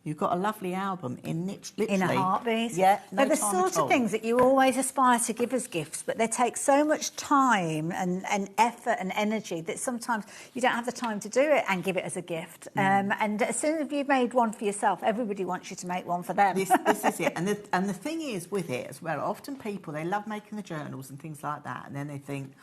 you've got a lovely album in literally... In a heartbeat. Yeah, They're the sort of things that you always aspire to give as gifts, but they take so much time and effort and energy that sometimes you don't have the time to do it and give it as a gift. And as soon as you've made one for yourself, everybody wants you to make one for them. This is it. And the thing is with it as well, often people, they love making the journals and things like that, and then they think,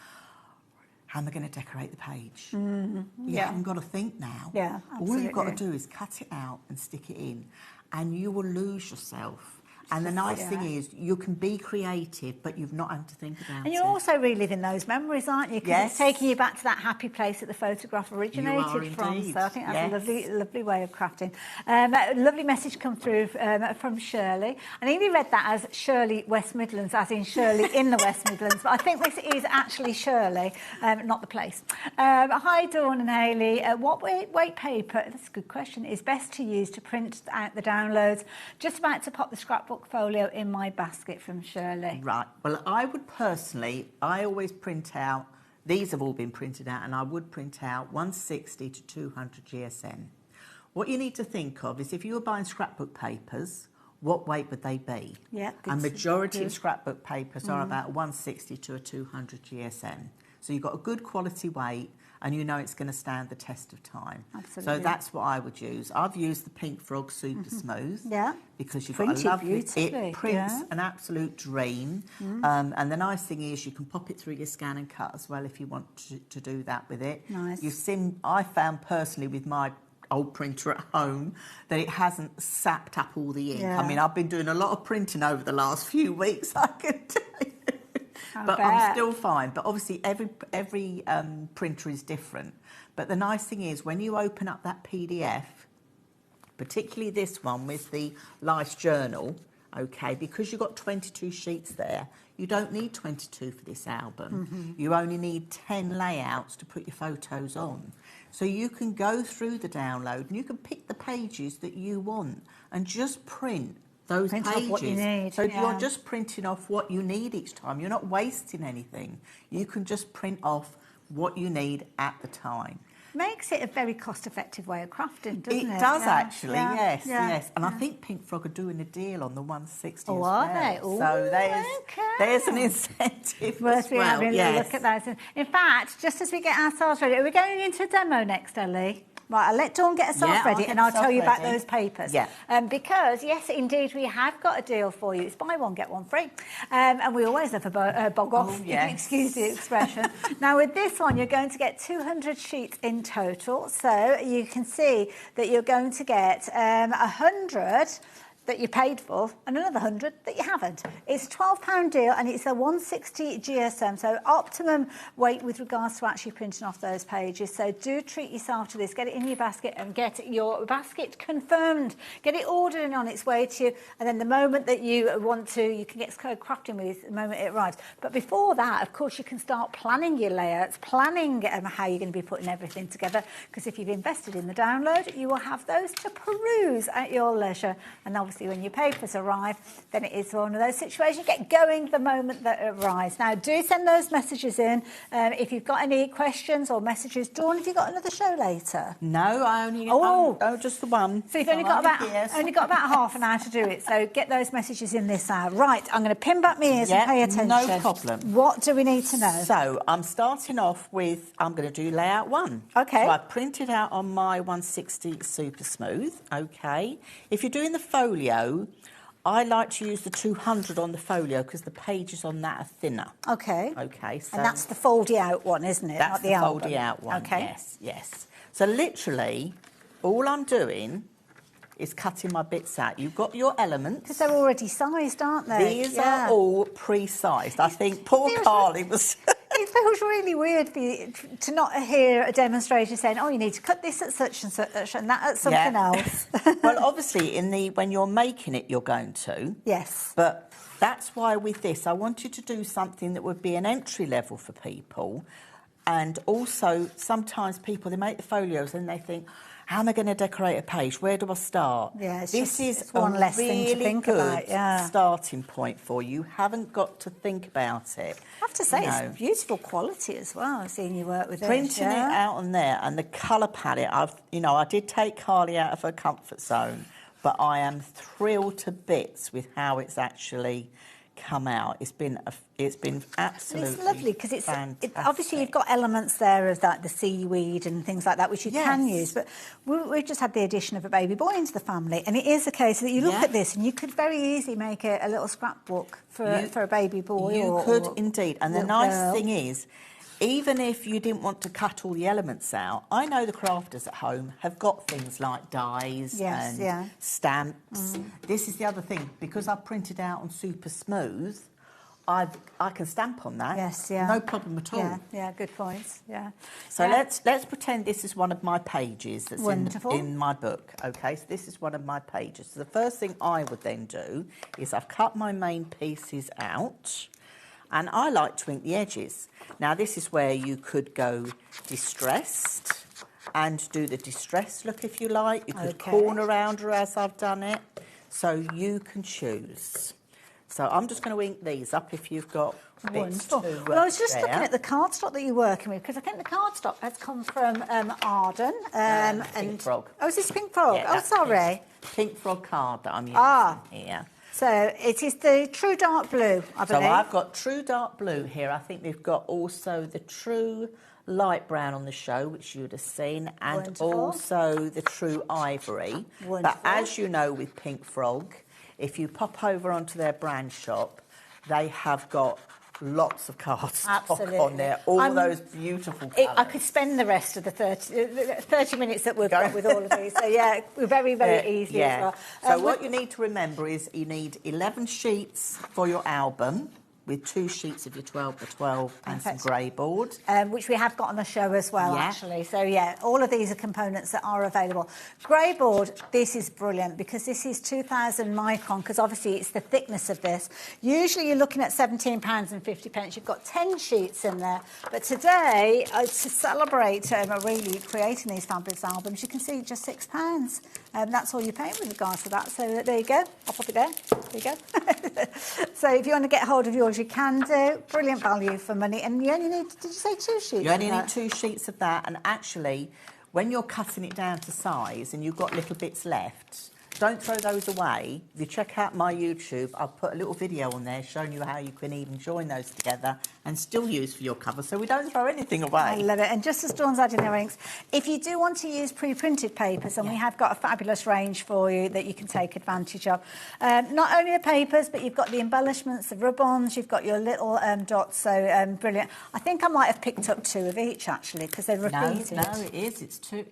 how am I going to decorate the page? You haven't got to think now. Yeah, absolutely. All you've got to do is cut it out and stick it in, and you will lose yourself. And the nice thing is, you can be creative, but you've not had to think about it. And you're also reliving those memories, aren't you? Because it's taking you back to that happy place that the photograph originated from. So I think that's a lovely way of crafting. A lovely message come through from Shirley. I nearly read that as Shirley West Midlands, as in Shirley in the West Midlands, but I think this is actually Shirley, not the place. Hi, Dawn and Hayley. What weight paper, that's a good question, is best to use to print out the downloads? Just about to pop the scrapbook folio in my basket, from Shirley. Right. Well, I would personally, I always print out, these have all been printed out, and I would print out 160 to 200 GSM. What you need to think of is if you were buying scrapbook papers, what weight would they be? Yeah. A majority of scrapbook papers are about 160 to a 200 GSM. So you've got a good quality weight, and you know it's going to stand the test of time. Absolutely. So that's what I would use. I've used the Pink Frog Super Smooth. Yeah. Because you've got a lovely... It prints an absolute dream. And the nice thing is you can pop it through your scan and cut as well if you want to do that with it. Nice. I found personally with my old printer at home that it hasn't sapped up all the ink. Yeah. I mean, I've been doing a lot of printing over the last few weeks, I can tell you. But I'm still fine. But obviously, every printer is different. But the nice thing is, when you open up that PDF, particularly this one with the Life's Journal, okay, because you've got 22 sheets there, you don't need 22 for this album. You only need 10 layouts to put your photos on. So you can go through the download and you can pick the pages that you want and just print those pages. Off what you need. So you're just printing off what you need each time. You're not wasting anything. You can just print off what you need at the time. Makes it a very cost-effective way of crafting, doesn't it? It does actually, yes. And I think Pink Frog are doing a deal on the 160 as well. Are they? Ooh, so there's an incentive worth as well. having a look at those. In fact, just as we get ourselves ready, are we going into a demo next, Ellie? Right, I'll let Dawn get herself ready and I'll tell you about those papers. Yeah. Because, yes, indeed, we have got a deal for you. It's buy one, get one free. And we always have a bog off, if you excuse the expression. Now, with this one, you're going to get 200 sheets in total. So you can see that you're going to get 100 that you paid for and another 100 that you haven't. It's a £12 deal and it's a 160 GSM, so optimum weight with regards to actually printing off those pages. So do treat yourself to this. Get it in your basket and get your basket confirmed. Get it ordered and on its way to you, and then the moment that you want to, you can get crafting with it the moment it arrives. But before that, of course, you can start planning your layouts, planning how you're going to be putting everything together, because if you've invested in the download, you will have those to peruse at your leisure. And obviously, when your papers arrive, then it is one of those situations. Get going the moment that it arrives. Now, do send those messages in. If you've got any questions or messages. Dawn, have you got another show later? No, I only just the one. So you've only got about half an hour to do it. So get those messages in this hour. Right, I'm going to pin back my ears and pay attention. No problem. What do we need to know? So I'm starting off with, I'm going to do layout 1. Okay. So I printed out on my 160 Super Smooth. Okay. If you're doing the folio, I like to use the 200 on the folio because the pages on that are thinner. Okay. Okay, so... And that's the foldy out one, isn't it? That's not the foldy out one, okay. Yes, yes. So literally, all I'm doing is cutting my bits out. You've got your elements. Because they're already sized, aren't they? These are all pre-sized. I think poor Carly was... It feels really weird for you to not hear a demonstrator saying, oh, you need to cut this at such and such and that at something else. Well, obviously, when you're making it, you're going to. Yes. But that's why with this, I wanted to do something that would be an entry level for people. And also, sometimes people, they make the folios and they think, how am I going to decorate a page? Where do I start? Yeah, this is one a less really thing to think good about. Yeah. starting point for you. You haven't got to think about it. I have to say, it's beautiful quality as well. I've seen you work with Printing it out on there and the colour palette. I did take Carly out of her comfort zone, but I am thrilled to bits with how it's actually come out. It's been absolutely It's lovely because obviously you've got elements there of that, the seaweed and things like that, which you can use. But we've just had the addition of a baby boy into the family, and it is a case that you look at this and you could very easily make a little scrapbook for a baby boy. You could indeed. And the nice thing is, even if you didn't want to cut all the elements out, I know the crafters at home have got things like dies and stamps. This is the other thing, because I've printed out on super smooth, I can stamp on that. Yes, yeah. No problem at all. Yeah, yeah, good points. Yeah. So let's pretend this is one of my pages that's Wonderful. in my book. Okay, so this is one of my pages. So the first thing I would then do is I've cut my main pieces out. And I like to ink the edges. Now, this is where you could go distressed and do the distressed look if you like. You could corner around her as I've done it. So you can choose. So I'm just going to ink these up if you've got bits to Well, I was just looking at the cardstock that you're working with, because I think the cardstock has come from Arden. Pink Frog. Oh, is this Pink Frog? Yeah, sorry. Pink Frog card that I'm using here. So it is the True Dark Blue, I believe. So I've got True Dark Blue here. I think they've got also the True Light Brown on the show, which you would have seen, and also the True Ivory. Wonderful. But as you know with Pink Frog, if you pop over onto their brand shop, they have got lots of cardstock on there, all those beautiful colours. I could spend the rest of the 30 minutes that we've got with all of these. So, yeah, we're very, very easy as well. So what you need to remember is you need 11 sheets for your album, with 2 sheets of your 12 by 12 and some grey board. Which we have got on the show as well, actually. So, yeah, all of these are components that are available. Grey board, this is brilliant because this is 2,000 micron, because obviously it's the thickness of this. Usually you're looking at £17.50. You've got 10 sheets in there. But today, to celebrate really creating these fabulous albums, you can see just £6. That's all you're paying with regards to that. So there you go. I'll pop it there. There you go. So if you want to get hold of yours, you can do. Brilliant value for money. And you only need, did you say 2 sheets? You only need 2 sheets of that. And actually, when you're cutting it down to size and you've got little bits left, don't throw those away. If you check out my YouTube, I'll put a little video on there showing you how you can even join those together and still use for your cover, so we don't throw anything away. I love it. And just as Dawn's adding their inks, if you do want to use pre-printed papers, and we have got a fabulous range for you that you can take advantage of. Not only the papers, but you've got the embellishments, the rub-ons, you've got your little dots, so brilliant. I think I might have picked up 2 of each, actually, because they're repeated. No, it is. It's 2.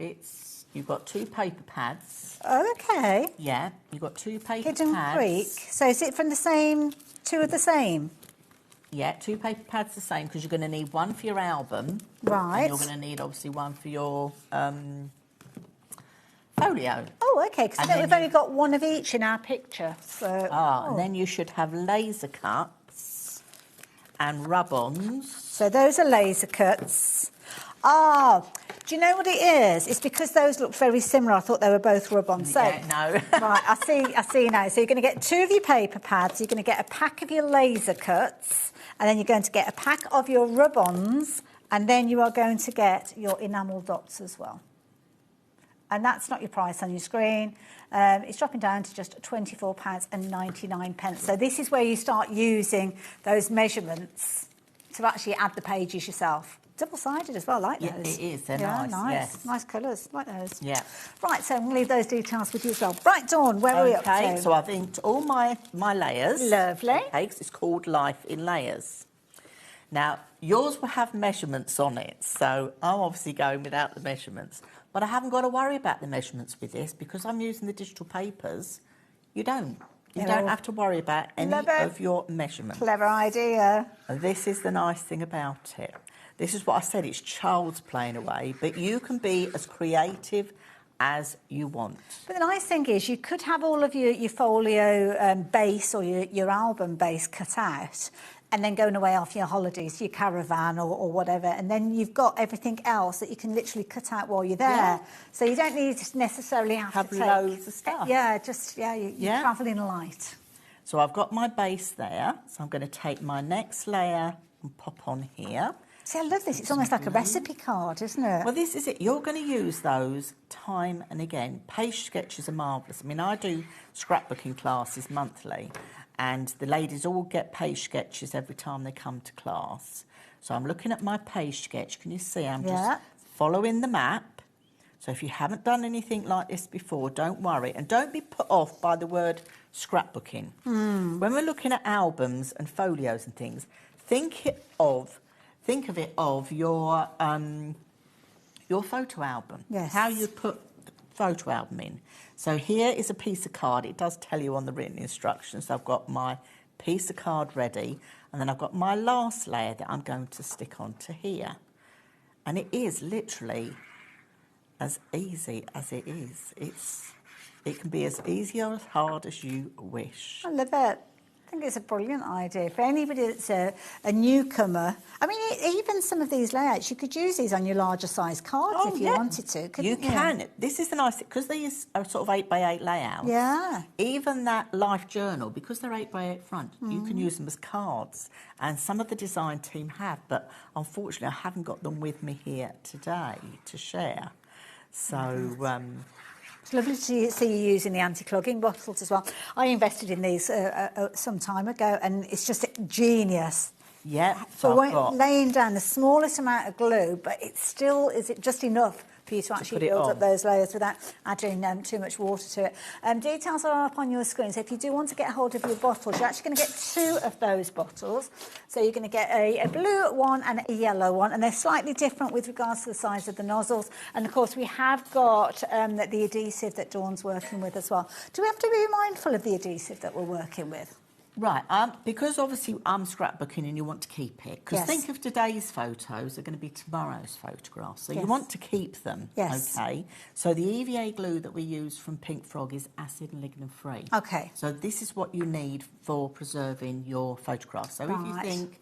You've got 2 paper pads. Oh, OK. Yeah, you've got 2 paper Hidden pads. Creek. So is it from the same, 2 of the same? Yeah, 2 paper pads the same, because you're going to need 1 for your album. Right. And you're going to need, obviously, 1 for your folio. Oh, OK, because I think we've only got 1 of each in our picture. So, and then you should have laser cuts and rub-ons. So those are laser cuts. Do you know what it is? It's because those look very similar. I thought they were both rub-ons. So, no. Right, I see now. So you're going to get 2 of your paper pads. You're going to get a pack of your laser cuts. And then you're going to get a pack of your rub-ons. And then you are going to get your enamel dots as well. And that's not your price on your screen. It's dropping down to just £24.99. So this is where you start using those measurements to actually add the pages yourself. Double-sided as well, I like those. Yeah, it is. They're nice. Yes. Nice colours, like those. Yeah. Right, so I'm going to leave those details with you as well. Right, Dawn, where are we up to? Okay, so I've inked all my layers. Lovely. Okay, 'cause it's called Life in Layers. Now, yours will have measurements on it, so I'm obviously going without the measurements. But I haven't got to worry about the measurements with this because I'm using the digital papers. You don't. You don't have to worry about any of your measurements. Clever idea. And this is the nice thing about it. This is what I said, it's child's playing away, but you can be as creative as you want. But the nice thing is you could have all of your folio base or your album base cut out and then going away off your holidays, your caravan or whatever, and then you've got everything else that you can literally cut out while you're there. Yeah. So you don't need to necessarily have to take... loads of stuff. Yeah, just, you're travelling light. So I've got my base there, so I'm going to take my next layer and pop on here. See, I love this. It's almost like a recipe card, isn't it? Well, this is it. You're going to use those time and again. Page sketches are marvellous. I mean, I do scrapbooking classes monthly, and the ladies all get page sketches every time they come to class. So I'm looking at my page sketch. Can you see? I'm just following the map. So if you haven't done anything like this before, don't worry. And don't be put off by the word scrapbooking. When we're looking at albums and folios and things, think of your photo album. Yes. How you put the photo album in. So here is a piece of card. It does tell you on the written instructions. So I've got my piece of card ready, and then I've got my last layer that I'm going to stick onto here. And it is literally as easy as it is. It can be as easy or as hard as you wish. I love it. I think it's a brilliant idea. For anybody that's a newcomer, I mean, even some of these layouts, you could use these on your larger size cards if you wanted to, couldn't you? You can. This is the nice thing, because these are sort of 8x8 layouts. Yeah. Even that life journal, because they're 8x8 front, you can use them as cards. And some of the design team have, but unfortunately I haven't got them with me here today to share. So... It's lovely to see you using the anti-clogging bottles as well. I invested in these some time ago, and it's just genius. Yeah. For laying down the smallest amount of glue, but it still is it just enough for you to actually build up those layers without adding too much water to it. Details are up on your screen, so if you do want to get hold of your bottles, you're actually going to get 2 of those bottles. So you're going to get a blue one and a yellow one, and they're slightly different with regards to the size of the nozzles. And, of course, we have got the adhesive that Dawn's working with as well. Do we have to be mindful of the adhesive that we're working with? Right, because obviously I'm scrapbooking and you want to keep it. Because think of today's photos are going to be tomorrow's photographs. So you want to keep them, okay? So the EVA glue that we use from Pink Frog is acid and lignin free. Okay. So this is what you need for preserving your photographs. So if you think...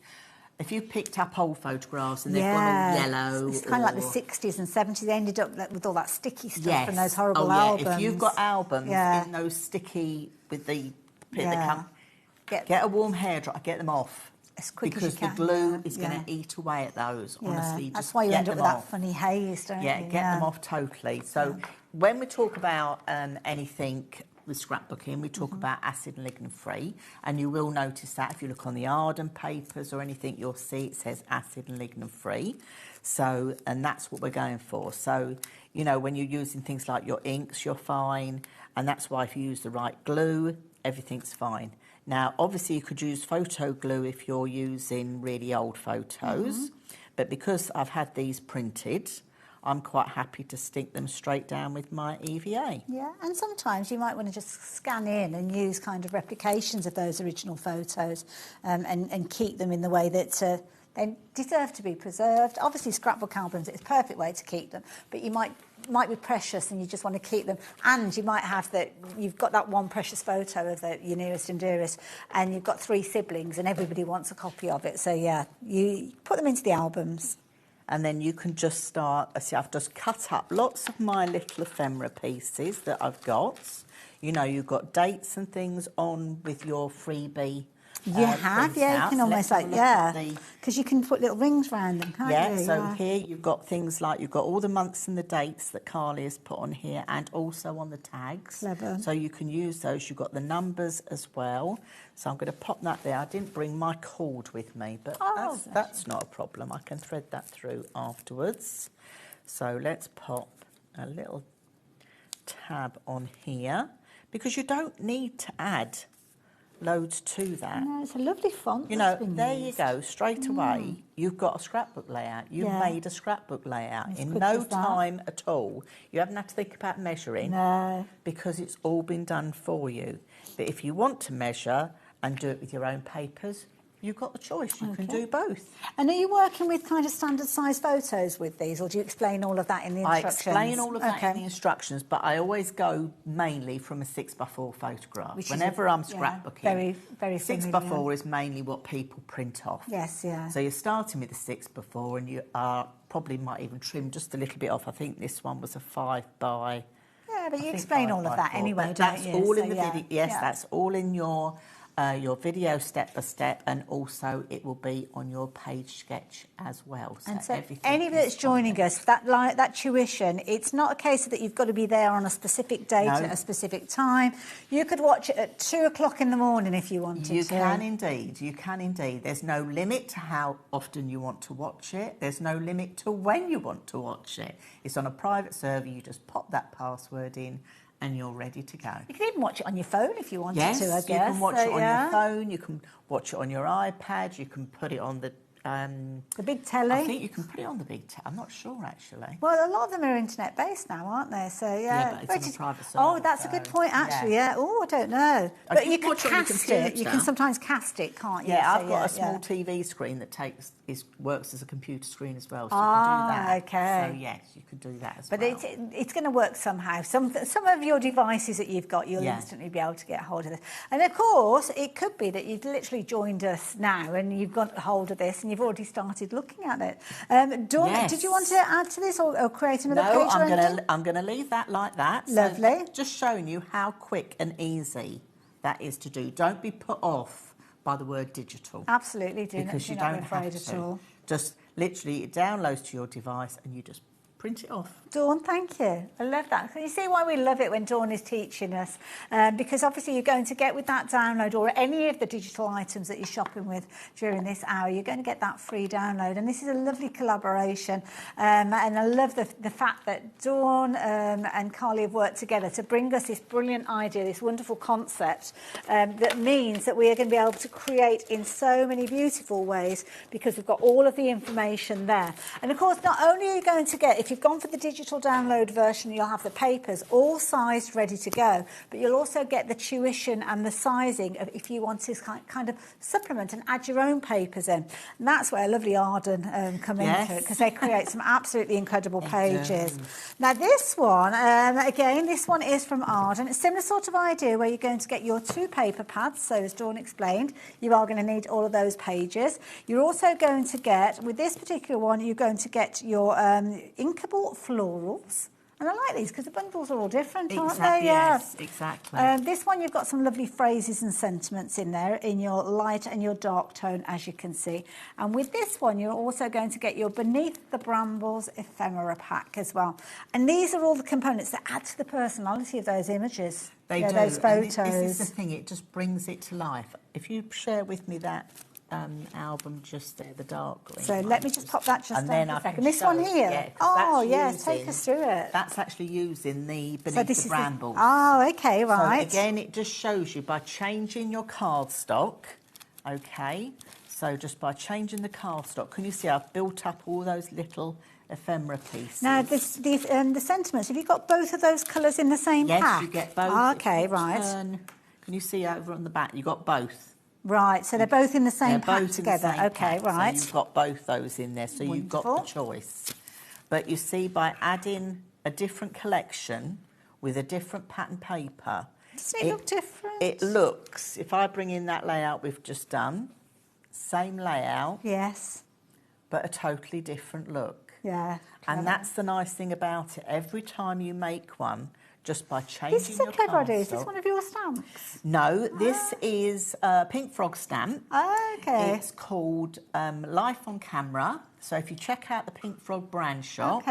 If you picked up old photographs and they've gone all yellow... It's kind of like the 60s and 70s. They ended up with all that sticky stuff and those horrible albums. If you've got albums in those sticky... with the... Get a warm hairdryer, get them off. As quick as you can. Because the glue is going to eat away at those, honestly. That's why you end up with that funny haze, don't you? Yeah, get them off totally. So when we talk about anything with scrapbooking, we talk about acid and lignin free, and you will notice that if you look on the Arden papers or anything, you'll see it says acid and lignin free. So, and that's what we're going for. So, you know, when you're using things like your inks, you're fine, and that's why if you use the right glue, everything's fine. Now, obviously, you could use photo glue if you're using really old photos, but because I've had these printed, I'm quite happy to stick them straight down with my EVA. Yeah, and sometimes you might want to just scan in and use kind of replications of those original photos and keep them in the way that they deserve to be preserved. Obviously, scrapbook albums, it's a perfect way to keep them, but you might be precious and you just want to keep them, and you might have you've got that one precious photo of your nearest and dearest, and you've got 3 siblings and everybody wants a copy of it. So, yeah, you put them into the albums. And then you can just start... See, I've just cut up lots of my little ephemera pieces that I've got. You know, you've got dates and things on with your freebie You have, yeah. You can almost because you can put little rings around them, can't you? So here you've got things like you've got all the months and the dates that Carly has put on here, and also on the tags. Clever. So you can use those. You've got the numbers as well. So I'm going to pop that there. I didn't bring my cord with me, but that's not a problem. I can thread that through afterwards. So let's pop a little tab on here, because you don't need to add loads to that. No, it's a lovely font. You know, there you go. Straight away, you've got a scrapbook layout. You've made a scrapbook layout in no time at all. You haven't had to think about measuring, because it's all been done for you. But if you want to measure and do it with your own papers, you've got the choice. You can do both. And are you working with kind of standard size photos with these, or do you explain all of that in the instructions? I explain all of that in the instructions, but I always go mainly from a 6x4 photograph. Whenever I'm scrapbooking, very 6x4 is mainly what people print off. Yes, yeah. So you're starting with a 6x4, and you probably might even trim just a little bit off. I think this one was a 5x. Yeah, but you explain all of that anyway, don't that's you? All in the video. Yes, that's all in your video step by step, and also it will be on your page sketch as well. So, and so anybody that's joining us, that tuition, it's not a case that you've got to be there on a specific date at a specific time. You could watch it at 2 o'clock in the morning if you wanted to. You can indeed. You can indeed. There's no limit to how often you want to watch it. There's no limit to when you want to watch it. It's on a private server. You just pop that password in, and you're ready to go. You can even watch it on your phone if you wanted to, I guess. You can watch it on your phone, you can watch it on your iPad, you can put it on the big telly. I think you can put it on the big telly. I'm not sure, actually. Well, a lot of them are internet-based now, aren't they? So, yeah, but it's on a private server. Oh, that's a good point, actually, Oh, I don't know. But you can cast it. You can sometimes cast it, can't you? Yeah, I've got a small TV screen that works as a computer screen as well, so you can do that. Okay. So, yes, you could do that as well. But it's going to work somehow. Some of your devices that you've got, you'll instantly be able to get hold of this. And, of course, it could be that you've literally joined us now and you've got hold of this and you've already started looking at it. Dawn, did you want to add to this or create another page? No, I'm going to leave that like that. Lovely. So just showing you how quick and easy that is to do. Don't be put off by the word digital. Absolutely, because you don't have to. Just literally, it downloads to your device and you just print it off. Dawn, thank you. I love that. Can you see why we love it when Dawn is teaching us? Because obviously you're going to get with that download or any of the digital items that you're shopping with during this hour, you're going to get that free download. And this is a lovely collaboration. And I love the fact that Dawn and Carly have worked together to bring us this brilliant idea, this wonderful concept that means that we are going to be able to create in so many beautiful ways because we've got all of the information there. And of course, not only are you going to get, if you've gone for the digital download version, you'll have the papers all sized, ready to go, but you'll also get the tuition and the sizing of if you want to kind of supplement and add your own papers in. And that's where lovely Arden come into it, because they create some absolutely incredible pages. Now this one, again, this one is from Arden. It's a similar sort of idea where you're going to get your 2 paper pads. So as Dawn explained, you are going to need all of those pages. You're also going to get, with this particular one, you're going to get your inkable florals. And I like these because the bundles are all different, aren't they? Yes, exactly. This one, you've got some lovely phrases and sentiments in there in your light and your dark tone, as you can see. And with this one, you're also going to get your Beneath the Brambles ephemera pack as well. And these are all the components that add to the personality of those images. They do. Those photos. And this is the thing, it just brings it to life. If you share with me that album just there, the dark green. So let me just pop that just down for a second. This one here. Yeah, oh, yes, take us through it. That's actually using the Beneath the Brambles. Oh, okay, right. So again, it just shows you by changing your cardstock, okay? So just by changing the cardstock, can you see I've built up all those little ephemera pieces? Now, the sentiments, have you got both of those colours in the same pack? Yes, you get both. Oh, okay, right. Can you see over on the back? You got both. Right, so they're both in the same pack together. Okay, right. So you've got both those in there, so you've got the choice. But you see, by adding a different collection with a different pattern paper... Doesn't it look different? It looks, if I bring in that layout we've just done, same layout. Yes. But a totally different look. Yeah. And that's the nice thing about it. Every time you make one, just by changing This is a your clever idea. Is cardstock. this one of your stamps? No, this is a Pink Frog stamp. Okay. It's called Life on Camera. So if you check out the Pink Frog brand shop,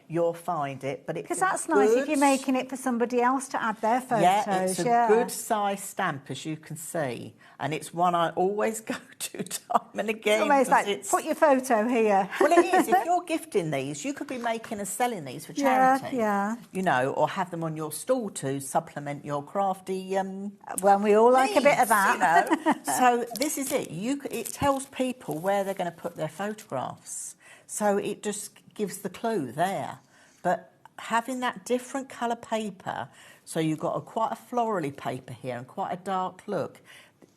you'll find it. But because that's nice if you're making it for somebody else to add their photos. Yeah, it's a good size stamp, as you can see, and it's one I always go to time and again. It's almost like put your photo here. Well, it is. If you're gifting these, you could be making and selling these for charity. Yeah. You know, or have them on your stall to supplement your crafty. Well, we all like a bit of that. You know. So this is it. It tells people where they're going to put their photographs. So it just gives the clue there. But having that different colour paper, so you've got quite a florally paper here and quite a dark look,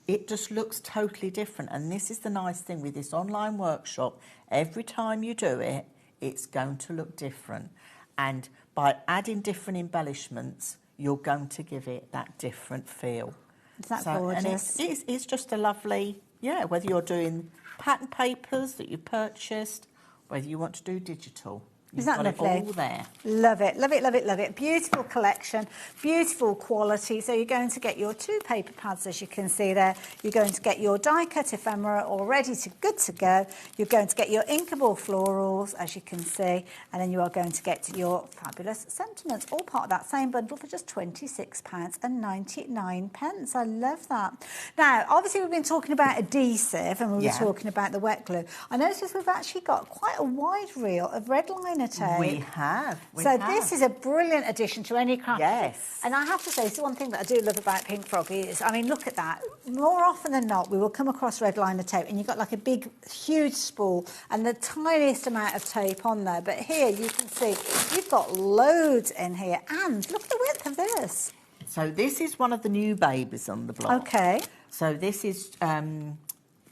it just looks totally different. And this is the nice thing with this online workshop. Every time you do it, it's going to look different. And by adding different embellishments, you're going to give it that different feel. Is that gorgeous? And it's just a lovely, whether you're doing pattern papers that you purchased, whether you want to do digital. Is that lovely? It all there. Love it, love it, love it, love it. Beautiful collection, beautiful quality. So you're going to get your 2 paper pads, as you can see there. You're going to get your die cut ephemera all ready to good to go. You're going to get your inkable florals, as you can see, and then you are going to get your fabulous sentiments, all part of that same bundle for just £26.99. I love that. Now, obviously, we've been talking about adhesive and we were talking about the wet glue. I noticed we've actually got quite a wide reel of red liner tape. We have. This is a brilliant addition to any craft. Yes. And I have to say, it's one thing that I do love about Pink Frog is, I mean, look at that. More often than not, we will come across red liner tape and you've got like a big, huge spool and the tiniest amount of tape on there. But here you can see you've got loads in here. And look at the width of this. So this is one of the new babies on the block. Okay. So this is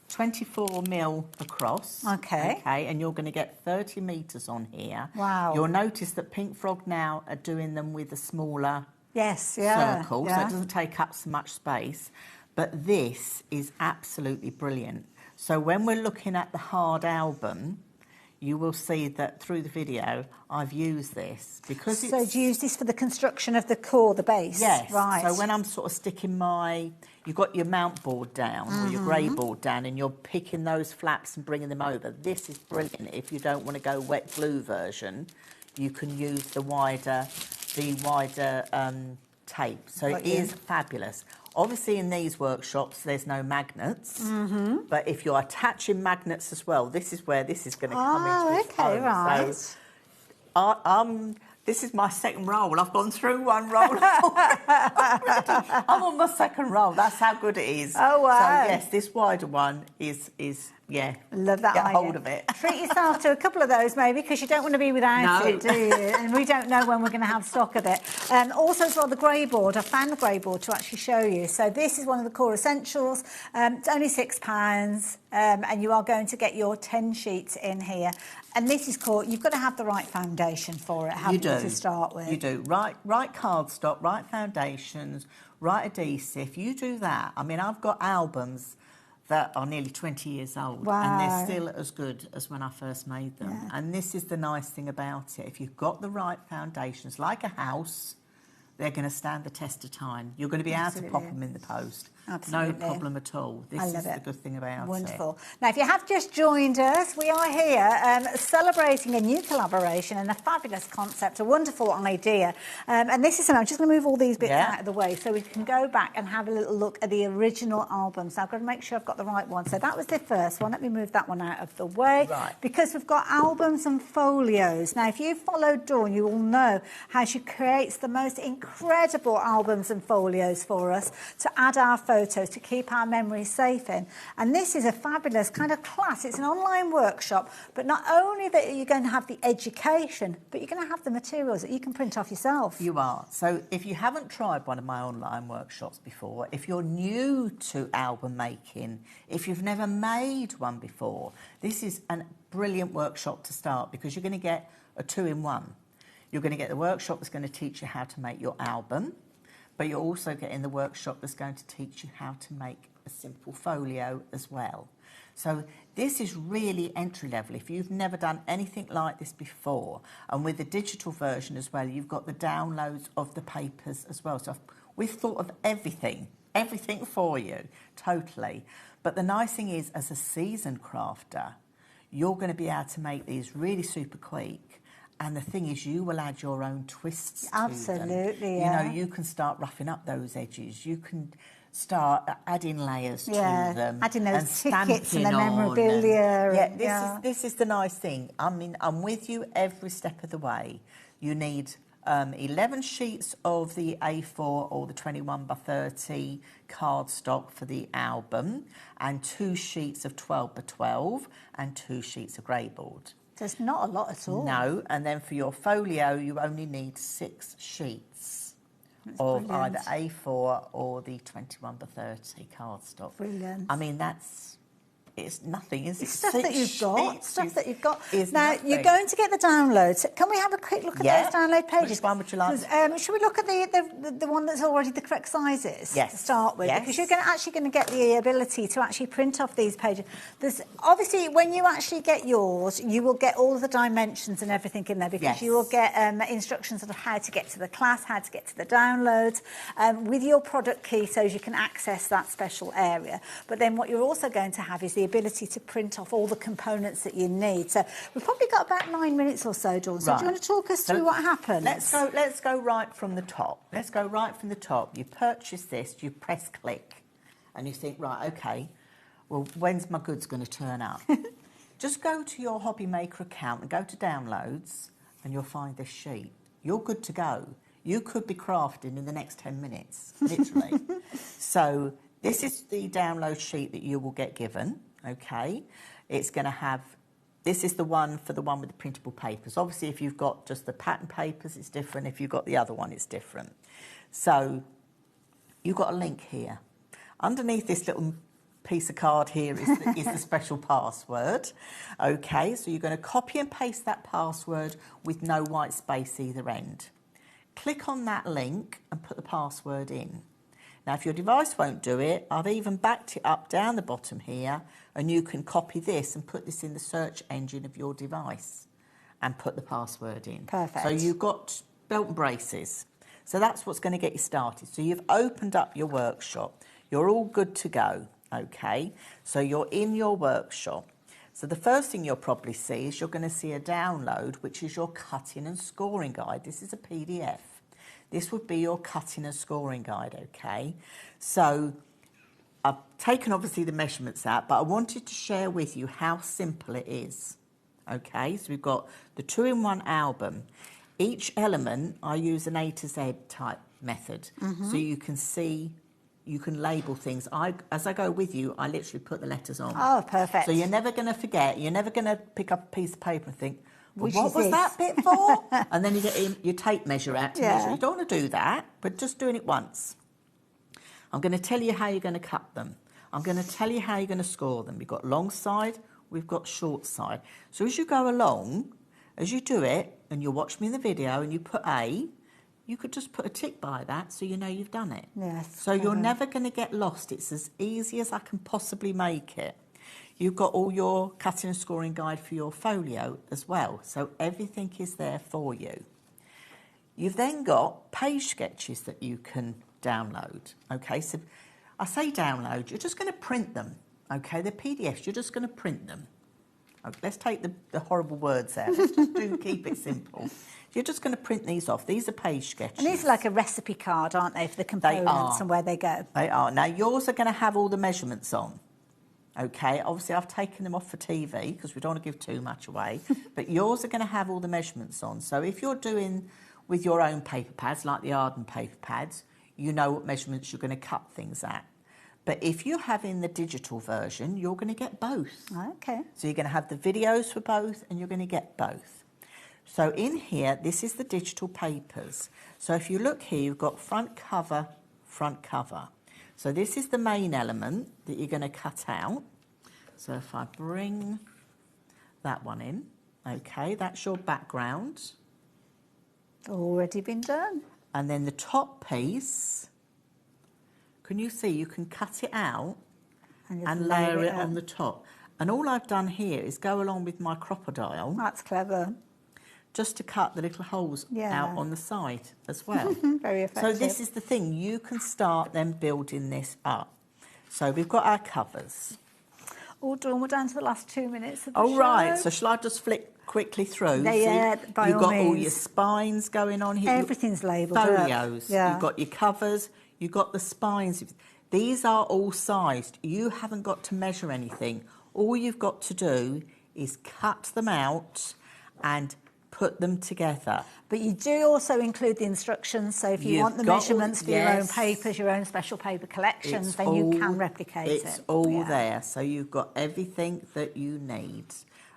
24 mil across. Okay. And you're going to get 30 metres on here. Wow. You'll notice that Pink Frog now are doing them with a smaller circle, so it doesn't take up so much space. But this is absolutely brilliant. So when we're looking at the hard album, you will see that through the video, I've used this because it's... So do you use this for the construction of the core, the base? Yes. Right. So when I'm sort of sticking you've got your mount board down or your grey board down and you're picking those flaps and bringing them over. This is brilliant. If you don't want to go wet glue version, you can use the wider tape. So it is fabulous. Obviously, in these workshops, there's no magnets. But if you're attaching magnets as well, this is where this is going to come into its own. Right. So, this is my second roll. I've gone through one roll. I'm on my second roll. That's how good it is. Oh, wow. So, yes, this wider one is love that get idea. hold of it. Treat yourself to a couple of those, maybe, because you don't want to be without it, do you? And we don't know when we're going to have stock of it. Also, as well, the grey board. I found the grey board to actually show you. So this is one of the core essentials. It's only £6, and you are going to get your 10 sheets in here. And this is called, you've got to have the right foundation for it, haven't you, to start with? You do. Right cardstock, right foundations, right adhesive. You do that. I mean, I've got albums that are nearly 20 years old. Wow. And they're still as good as when I first made them. Yeah. And this is the nice thing about it. If you've got the right foundations, like a house, they're going to stand the test of time. You're going to be able to pop them in the post. Absolutely. No problem at all. This is the good thing about it. Wonderful. Now, if you have just joined us, we are here celebrating a new collaboration and a fabulous concept, a wonderful idea. And this is something, I'm just going to move all these bits out of the way so we can go back and have a little look at the original album. So I've got to make sure I've got the right one. So that was the first one. Let me move that one out of the way. Right. Because we've got albums and folios. Now, if you followed Dawn, you will know how she creates the most incredible albums and folios for us to add our photos, to keep our memories safe in. And this is a fabulous kind of class. It's an online workshop, but not only that you're going to have the education, but you're going to have the materials that you can print off yourself. You are. So if you haven't tried one of my online workshops before, if you're new to album making, if you've never made one before, this is a brilliant workshop to start because you're going to get a 2-in-1. You're going to get the workshop that's going to teach you how to make your album, but you're also getting the workshop that's going to teach you how to make a simple folio as well. So this is really entry level. If you've never done anything like this before, and with the digital version as well, you've got the downloads of the papers as well. So we've thought of everything for you, totally. But the nice thing is, as a seasoned crafter, you're going to be able to make these really super quick. And the thing is, you will add your own twists to them. Absolutely, yeah. You know, you can start roughing up those edges. You can start adding layers to them. Adding those and tickets and the memorabilia. This is the nice thing. I mean, I'm with you every step of the way. You need 11 sheets of the A4 or the 21 by 30 cardstock for the album, and 2 sheets of 12 by 12 and 2 sheets of grey board. There's not a lot at all. No, and then for your folio, you only need 6 sheets of brilliant. either A4 or the 21 by 30 cardstock. Brilliant. I mean, it's nothing, is it? It's stuff that you've got. Stuff that you've got. Now, nothing. you're going to get the downloads. Can we have a quick look at those download pages? Which one would you like? Should we look at the one that's already the correct sizes to start with? Yes. Because you're actually going to get the ability to actually print off these pages. There's obviously, when you actually get yours, you will get all of the dimensions and everything in there, because you will get instructions of how to get to the class, how to get to the downloads, with your product key, so you can access that special area. But then what you're also going to have is the ability to print off all the components that you need. So we've probably got about 9 minutes or so, Dawn. So do you want to talk us through what happens? Let's go right from the top. Let's go right from the top. You purchase this, you press click, and you think, right, okay, well, when's my goods going to turn up? Just go to your HobbyMaker account and go to downloads, and you'll find this sheet. You're good to go. You could be crafting in the next 10 minutes, literally. So this is the download sheet that you will get given. Okay, it's going to have, this is the one for the one with the printable papers. Obviously, if you've got just the pattern papers, it's different. If you've got the other one, it's different. So you've got a link here. Underneath this little piece of card here is the special password. Okay, so you're going to copy and paste that password with no white space either end. Click on that link and put the password in. Now, if your device won't do it, I've even backed it up down the bottom here, and you can copy this and put this in the search engine of your device and put the password in. Perfect. So you've got belt and braces. So that's what's going to get you started. So you've opened up your workshop. You're all good to go, okay? So you're in your workshop. So the first thing you'll probably see is you're going to see a download, which is your cutting and scoring guide. This is a PDF. This would be your cutting and scoring guide, okay? So I've taken obviously the measurements out, but I wanted to share with you how simple it is, okay? So we've got the 2-in-1 album. Each element, I use an A to Z type method. So you can see, you can label things. As I go with you, I literally put the letters on. Oh, perfect. So you're never going to forget. You're never going to pick up a piece of paper and think, well, Which what is was this? that bit for? And then you get your tape measure out to measure. You don't want to do that, but just doing it once. I'm going to tell you how you're going to cut them. I'm going to tell you how you're going to score them. We've got long side, we've got short side. So as you go along, as you do it, and you watch me in the video and you put A, you could just put a tick by that so you know you've done it. Yes. So you're never going to get lost. It's as easy as I can possibly make it. You've got all your cutting and scoring guide for your folio as well. So everything is there for you. You've then got page sketches that you can download. Okay, so I say download, you're just going to print them. Okay, they're PDFs, you're just going to print them. Okay, let's take the horrible words out. Let's just keep it simple. You're just going to print these off. These are page sketches. And these are like a recipe card, aren't they, for the components and where they go? They are. Now, yours are going to have all the measurements on. Okay, obviously I've taken them off for TV because we don't want to give too much away, but yours are going to have all the measurements on. So if you're doing with your own paper pads, like the Arden paper pads, you know what measurements you're going to cut things at. But if you're having the digital version, you're going to get both. Okay. So you're going to have the videos for both and you're going to get both. So in here, this is the digital papers. So if you look here, you've got front cover, front cover. So this is the main element that you're going to cut out. So if I bring that one in, okay, that's your background. Already been done. And then the top piece, can you see you can cut it out and layer it on the top. And all I've done here is go along with my crocodile. That's clever. Just to cut the little holes out on the side as well. Very effective. So this is the thing, you can start then building this up. So we've got our covers. All done, we're down to the last 2 minutes of the show. Right, so shall I just flick quickly through? Yeah, by You've all got means. all your spines going on here. Everything's labelled folios. Yeah. You've got your covers, you've got the spines. These are all sized. You haven't got to measure anything. All you've got to do is cut them out and put them together. But you do also include the instructions, so if you want the measurements for your own papers, your own special paper collections, then you can replicate it. It's all there, so you've got everything that you need.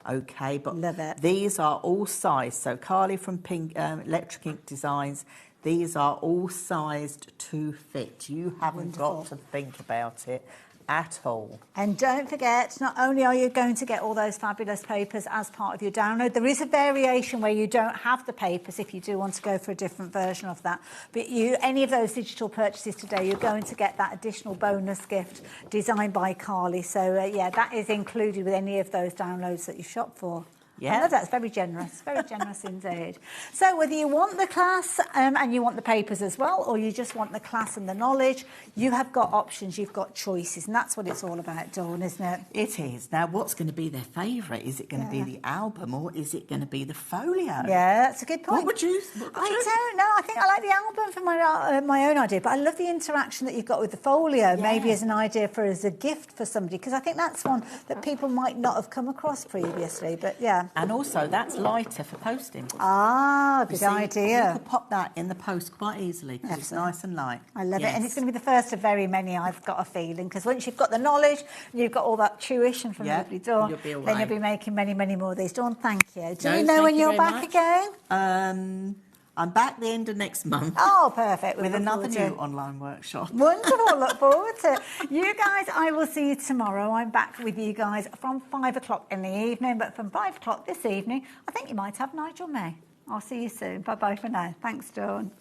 Okay, but love it. These are all sized. So Carly from Electric Ink Designs, these are all sized to fit. You haven't got to think about it at all. And don't forget, not only are you going to get all those fabulous papers as part of your download, there is a variation where you don't have the papers if you do want to go for a different version of that. But any of those digital purchases today, you're going to get that additional bonus gift designed by Carly. So, yeah, that is included with any of those downloads that you shop for. Yeah. I love that. It's very generous indeed. So whether you want the class and you want the papers as well, or you just want the class and the knowledge, you have got options, you've got choices, and that's what it's all about, Dawn, isn't it? It is. Now, what's going to be their favourite? Is it going to be the album, or is it going to be the folio? Yeah, that's a good point. What would you I don't know. I think I like the album for my own idea, but I love the interaction that you've got with the folio, maybe as an idea as a gift for somebody, because I think that's one that people might not have come across previously, but yeah. And also, that's lighter for posting. Ah, good idea. You could pop that in the post quite easily because it's nice and light. I love it. And it's going to be the first of very many, I've got a feeling, because once you've got the knowledge and you've got all that tuition from lovely Dawn, then you'll be making many, many more of these. Dawn, thank you. Do you know when you're back again? I'm back the end of next month. Oh, perfect. With another new online workshop. Wonderful. Look forward to it. You guys, I will see you tomorrow. I'm back with you guys from 5 o'clock in the evening, but from 5 o'clock this evening, I think you might have Nigel May. I'll see you soon. Bye-bye for now. Thanks, Dawn.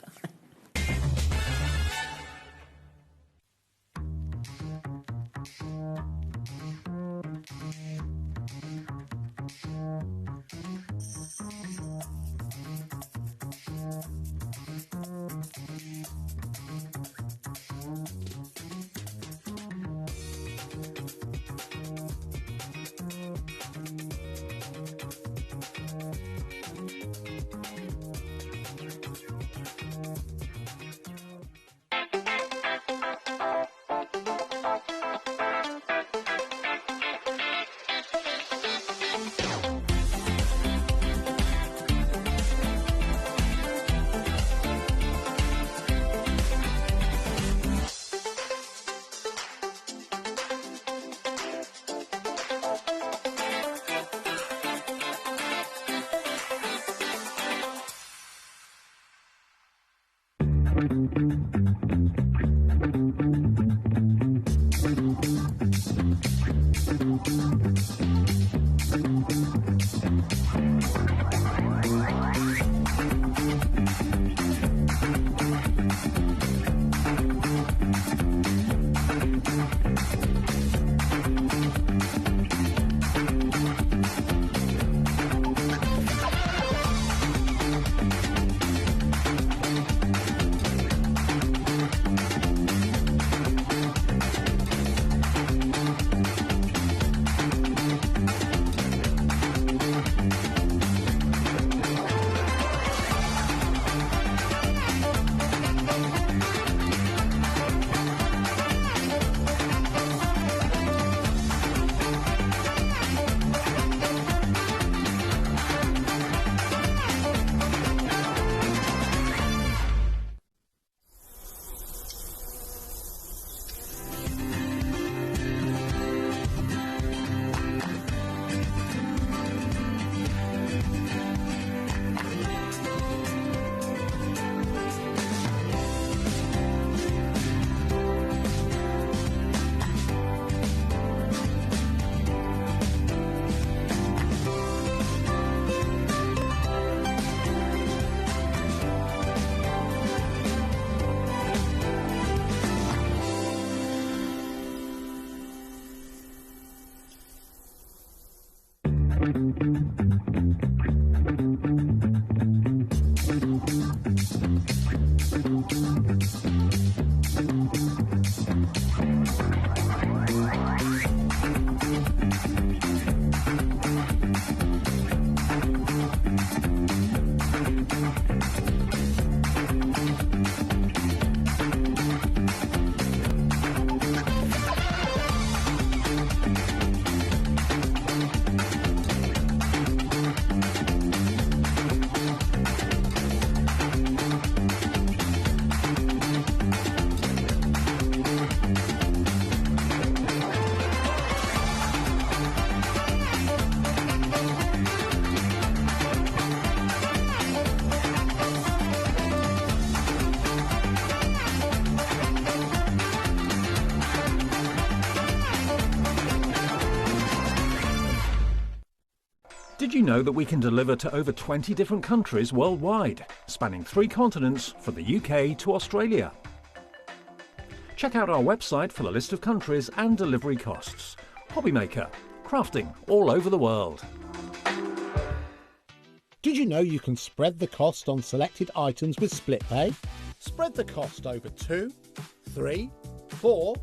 Did you know that we can deliver to over 20 different countries worldwide, spanning 3 continents from the UK to Australia? Check out our website for the list of countries and delivery costs. HobbyMaker, crafting all over the world. Did you know you can spread the cost on selected items with split pay? Spread the cost over 2, 3, 4,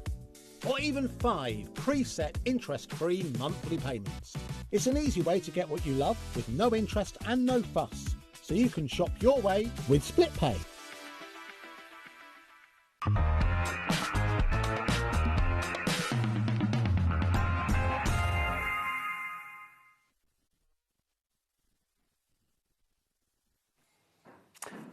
or even 5 preset interest-free monthly payments. It's an easy way to get what you love with no interest and no fuss, so you can shop your way with split pay.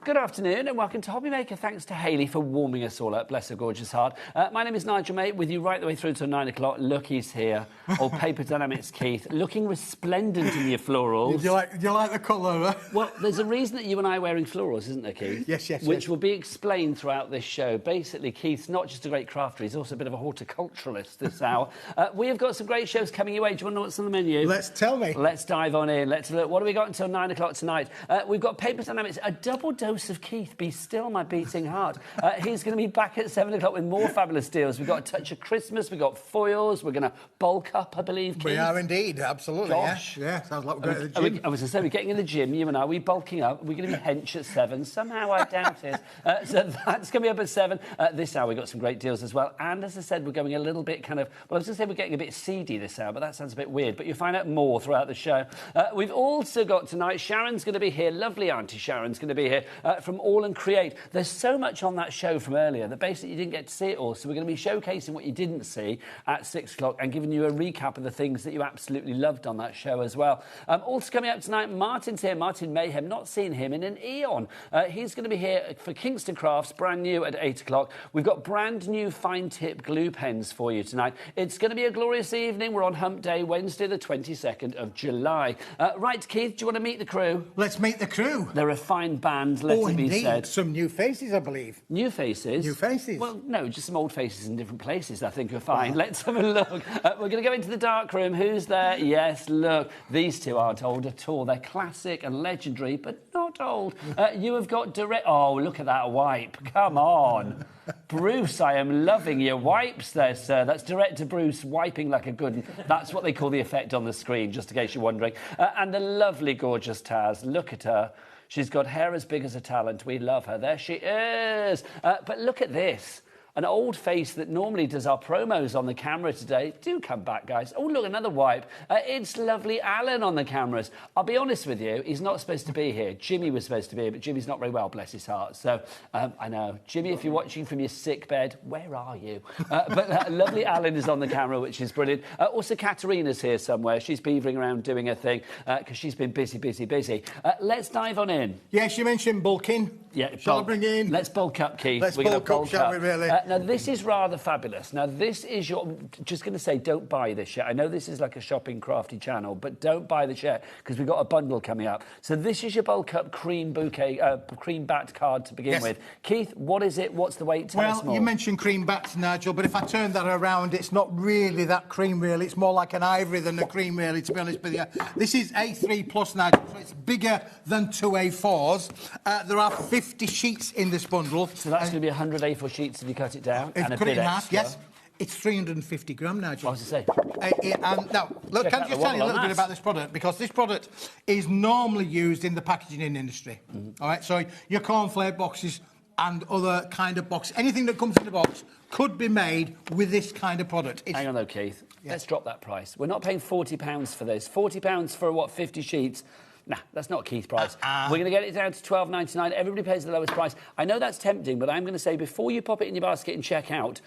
Good afternoon and welcome to HobbyMaker. Thanks to Hayley for warming us all up. Bless her gorgeous heart. My name is Nigel, mate, with you right the way through to 9 o'clock. Look, he's here. Old Paper Dynamics Keith, looking resplendent in your florals. Do you like the colour? Well, there's a reason that you and I are wearing florals, isn't there, Keith? Yes. Which will be explained throughout this show. Basically, Keith's not just a great crafter, he's also a bit of a horticulturalist this hour. We have got some great shows coming your way. Do you want to know what's on the menu? Tell me. Let's dive on in. Let's look. What have we got until 9 o'clock tonight? We've got Paper Dynamics, a double dose of Keith. Be still, my beating heart. He's going to be back at 7 o'clock with more fabulous deals. We've got a touch of Christmas. We've got foils. We're going to bulk up, I believe, Keith. We are indeed, absolutely. Gosh. Yeah, sounds like we're going to the gym. I was going to say, we're getting in the gym, you and I. We're bulking up. We're going to be hench at 7. Somehow I doubt it. So that's coming up at 7. This hour, we've got some great deals as well. And as I said, we're going a little bit kind of... Well, I was going to say we're getting a bit seedy this hour, but that sounds a bit weird. But you'll find out more throughout the show. We've also got tonight, Sharon's going to be here. Lovely Auntie Sharon's going to be here from All and Create. There's so much on that show from earlier that basically you didn't get to see it all. So we're going to be showcasing what you didn't see at 6 o'clock and giving you a recap of the things that you absolutely loved on that show as well. Also coming up tonight, Martin's here. Martin Mayhem, not seen him in an eon. He's going to be here for Kingston Crafts, brand new at 8 o'clock. We've got brand new fine tip glue pens for you tonight. It's going to be a glorious evening. We're on Hump Day, Wednesday the 22nd of July. Right, Keith, do you want to meet the crew? Let's meet the crew. They're a fine band, let it be said. Some new faces, I believe. New faces? New faces. Well, no, just some old faces in different places, I think are fine. Wow. Let's have a look. We're going to go into the dark room. Who's there? Yes, look. These two aren't old at all. They're classic and legendary, but not old. You have got direct... Oh, look at that wipe. Come on. Bruce, I am loving your wipes there, sir. That's director Bruce wiping like a good one. That's what they call the effect on the screen, just in case you're wondering. And the lovely, gorgeous Taz. Look at her. She's got hair as big as a talent. We love her. There she is. But look at this. An old face that normally does our promos on the camera today. Do come back, guys. Oh, look, another wipe. It's lovely Alan on the cameras. I'll be honest with you, he's not supposed to be here. Jimmy was supposed to be here, but Jimmy's not very well, bless his heart. So, I know. Jimmy, if you're watching from your sick bed, where are you? But lovely Alan is on the camera, which is brilliant. Also, Katerina's here somewhere. She's beavering around doing her thing because she's been busy. Let's dive on in. Yes, you mentioned bulking. Yeah, shall I bring in? Let's bulk up, Keith. Let's bulk up, shall we, really? Now, this is rather fabulous. Now, this is your... Just going to say, don't buy this yet. I know this is like a shopping crafty channel, but don't buy this yet because we've got a bundle coming up. So this is your bulk up cream bouquet, cream bat card to begin with. Keith, what is it? What's the weight? Tell us more. You mentioned cream bats, Nigel, but if I turn that around, it's not really that cream, really. It's more like an ivory than a cream, really, to be honest with you. This is A3 plus, Nigel, so it's bigger than 2 A4s. There are 50 sheets in this bundle. So that's going to be 100 A4 sheets if you cut it down. If and a cut bit it in half, extra. yes. It's 350 gram, Nigel. I was to say. And now, look, can I just tell you a little bit about this product? Because this product is normally used in the packaging industry. All right, so your cornflake boxes and other kind of boxes, anything that comes in the box could be made with this kind of product. Hang on though, Keith. Yes. Let's drop that price. We're not paying £40 for this. £40 for, what, 50 sheets? Nah, that's not Keith's price. We're going to get it down to $12.99. Everybody pays the lowest price. I know that's tempting, but I'm going to say before you pop it in your basket and check out,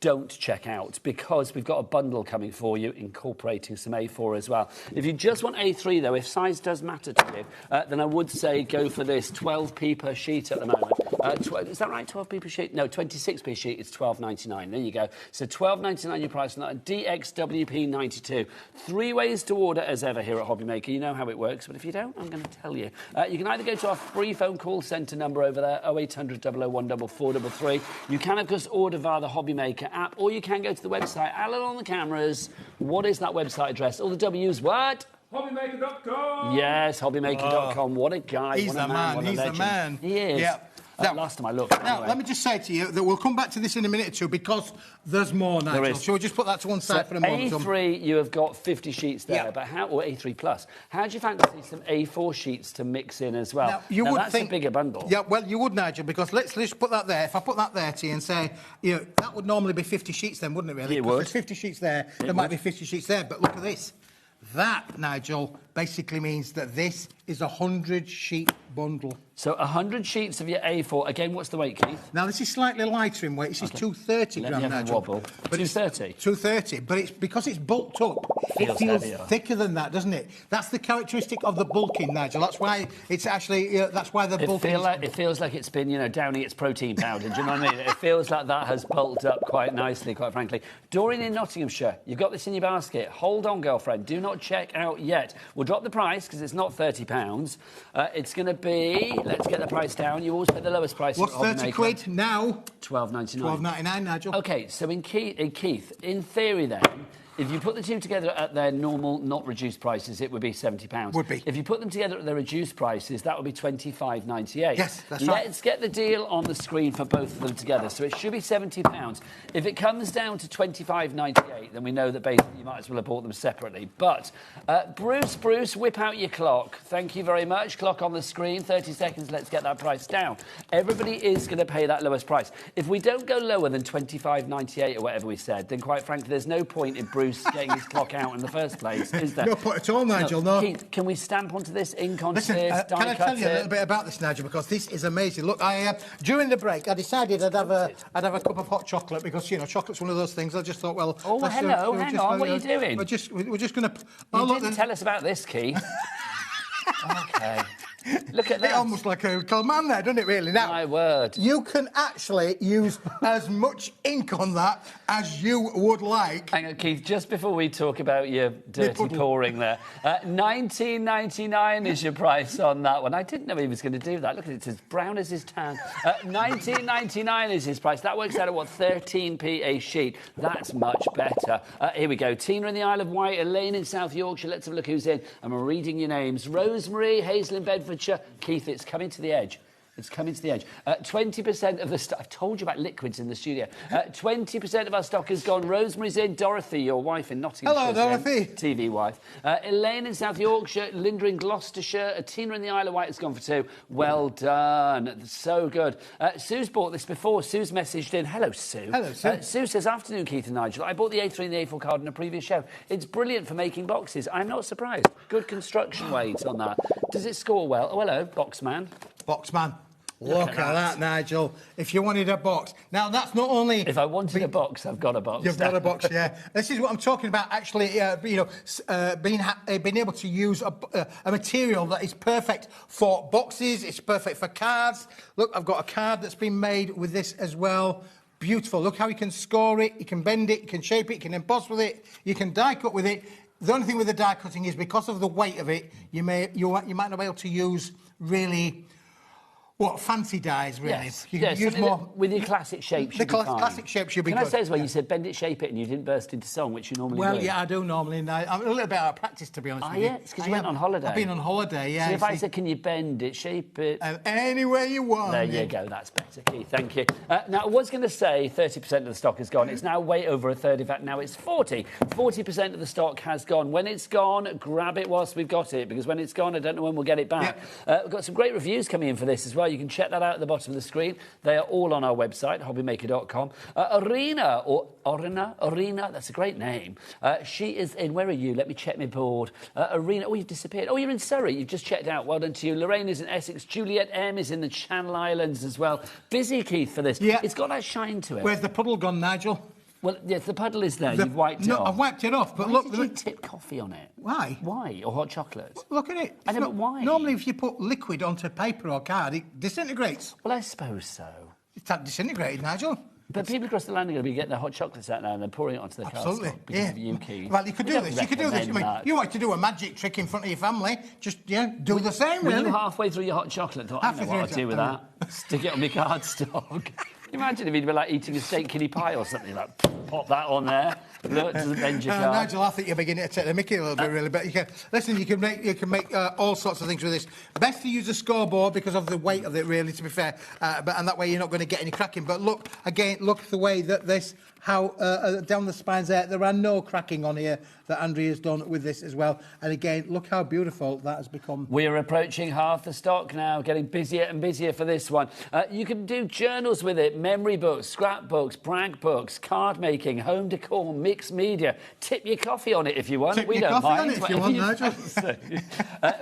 don't check out because we've got a bundle coming for you incorporating some A4 as well. If you just want A3 though, if size does matter to you, then I would say go for this 12p per sheet at the moment. Is that right, 12p per sheet? No, 26p per sheet, it's $12.99. There you go. So $12.99 your price on that. DXWP92. 3 ways to order as ever here at HobbyMaker. You know how it works, but if you don't, I'm going to tell you. You can either go to our free phone call centre number over there, 0800 001 4433. You can, of course, order via the HobbyMaker app, or you can go to the website. Alan on the cameras. What is that website address? All the W's, what? HobbyMaker.com. Yes, HobbyMaker.com. What a guy. He's what a the man. What a He's the legend. man. He is. Yeah. Now, last time I looked. Now, anyway. let me just say to you that we'll come back to this in a minute or two because there's more, Nigel. There is. Shall we just put that to one side for a moment? A3, you have got 50 sheets there, but or A3 plus. How do you fancy some A4 sheets to mix in as well? Now, that's a bigger bundle. Yeah, well, you would, Nigel, because let's put that there. If I put that there to you and say, that would normally be 50 sheets then, wouldn't it, really? It would. There's 50 sheets there, there might be 50 sheets there, but look at this. That, Nigel, basically means that this is a 100-sheet bundle. So 100 sheets of your A4. Again, what's the weight, Keith? Now, this is slightly lighter in weight. This is 230 Let gram, me have a Nigel. wobble. But 230? 230. But it's because it's bulked up, it feels thicker than that, doesn't it? That's the characteristic of the bulking, Nigel. That's why it's actually, that's why the bulking... It feels like it's been, downing its protein powder. Do you know what I mean? It feels like that has bulked up quite nicely, quite frankly. Doreen in Nottinghamshire, you've got this in your basket. Hold on, girlfriend. Do not check out yet. We'll drop the price because it's not £30. It's going to be... Let's get the price down. You always pay the lowest price. What's 30 quid now? £12.99. £12.99, Nigel. OK, so in Keith, in theory then, if you put the two together at their normal, not reduced prices, it would be £70. Would be. If you put them together at their reduced prices, that would be $25.98. Yes, that's right. Let's get the deal on the screen for both of them together. So it should be £70. If it comes down to $25.98, then we know that basically you might as well have bought them separately. But Bruce, whip out your clock. Thank you very much. Clock on the screen. 30 seconds. Let's get that price down. Everybody is going to pay that lowest price. If we don't go lower than $25.98 or whatever we said, then quite frankly, there's no point in Bruce getting his clock out in the first place, is there? No point at all, Nigel, no. Keith, can we stamp onto this, ink onto Listen, this, can I tell you a little bit about this, Nigel, because this is amazing. Look, during the break, I decided I'd have a cup of hot chocolate because, chocolate's one of those things. I just thought, well... Oh, hello, hang on, what are you doing? We're just going to... You didn't tell us about this, Keith. OK. Look at that. It's almost like a little man there, doesn't it, really? Now, my word. You can actually use as much ink on that as you would like. Hang on, Keith, just before we talk about your dirty pouring there, $19.99 is your price on that one. I didn't know he was going to do that. Look at it, it's as brown as his tan. $19.99 is his price. That works out at, 13p a sheet. That's much better. Here we go. Tina in the Isle of Wight, Elaine in South Yorkshire. Let's have a look who's in. And we're reading your names. Rosemary, Hazel in Bedfordshire. Keith, it's coming to the edge. It's coming to the edge. 20% of the stock... I've told you about liquids in the studio. 20% of our stock has gone. Rosemary's in. Dorothy, your wife in Nottinghamshire. Hello, Dorothy. TV wife. Elaine in South Yorkshire. Linda in Gloucestershire. Tina in the Isle of Wight has gone for 2. Well done. So good. Sue's bought this before. Sue's messaged in. Hello, Sue. Hello, Sue. Sue says, afternoon, Keith and Nigel. I bought the A3 and the A4 card in a previous show. It's brilliant for making boxes. I'm not surprised. Good construction weight on that. Does it score well? Oh, hello, Boxman. Boxman. Look at that, Nigel. If you wanted a box. Now, that's not only... If I wanted a box, I've got a box. You've got a box, yeah. This is what I'm talking about, actually, being able to use a material that is perfect for boxes. It's perfect for cards. Look, I've got a card that's been made with this as well. Beautiful. Look how you can score it, you can bend it, you can shape it, you can emboss with it, you can die cut with it. The only thing with the die cutting is because of the weight of it, you might not be able to use really... fancy dies, really. Yes. You can use more... With your classic shapes, you'll be fine. Classic shapes, you'll be good. Can I say as well, you said bend it, shape it, and you didn't burst into song, which you normally do. Well, yeah, I do normally. I'm a little bit out of practice, to be honest with you. It's because you went on holiday. I've been on holiday, yeah. So if I said, can you bend it, shape it... any way you want. There you go, that's better, Keith, thank you. Now, I was going to say 30% of the stock has gone. It's now way over a third. In fact, now it's 40. 40% of the stock has gone. When it's gone, grab it whilst we've got it, because when it's gone, I don't know when we'll get it back. We've got some great reviews coming in for this as well. You can check that out at the bottom of the screen. They are all on our website, HobbyMaker.com. Arena, that's a great name. She is in. Where are you? Let me check my board. Arena, you've disappeared. Oh, you're in Surrey. You've just checked out. Well done to you. Lorraine is in Essex. Juliet M is in the Channel Islands as well. Busy, Keith, for this. Yeah. It's got that shine to it. Where's the puddle gone, Nigel? Well, yes, the puddle is there. You've wiped it off. No, I've wiped it off, but why look... did you tip coffee on it? Why? Why? Or hot chocolate? Look at it. I know, but why? Normally, if you put liquid onto paper or card, it disintegrates. Well, I suppose so. It's that disintegrated, Nigel. But people across the land are going to be getting their hot chocolates out now and they're pouring it onto their cars. Absolutely, Because of you, Keith. Well, you could do this. You could do this. I mean, you want to do a magic trick in front of your family, just, do the same, really. Were you halfway through your hot chocolate? Thought, I don't know what I'll do with that. Stick it on my cardstock. Imagine if he'd be like eating a steak kiddie pie or something, like, pop pop that on there. Look, doesn't bend your card. Nigel, I think you're beginning to take the mickey a little bit, really. But you can make all sorts of things with this. Best to use a scoreboard because of the weight of it, really. To be fair, and that way you're not going to get any cracking. But look at the way that this. How down the spines there are no cracking on here that Andrea's done with this as well. And again, look how beautiful that has become. We're approaching half the stock now, getting busier and busier for this one. You can do journals with it, memory books, scrapbooks, brag books, card making, home decor, mixed media. Tip your coffee on it if you want. We don't mind. If you want, Nigel.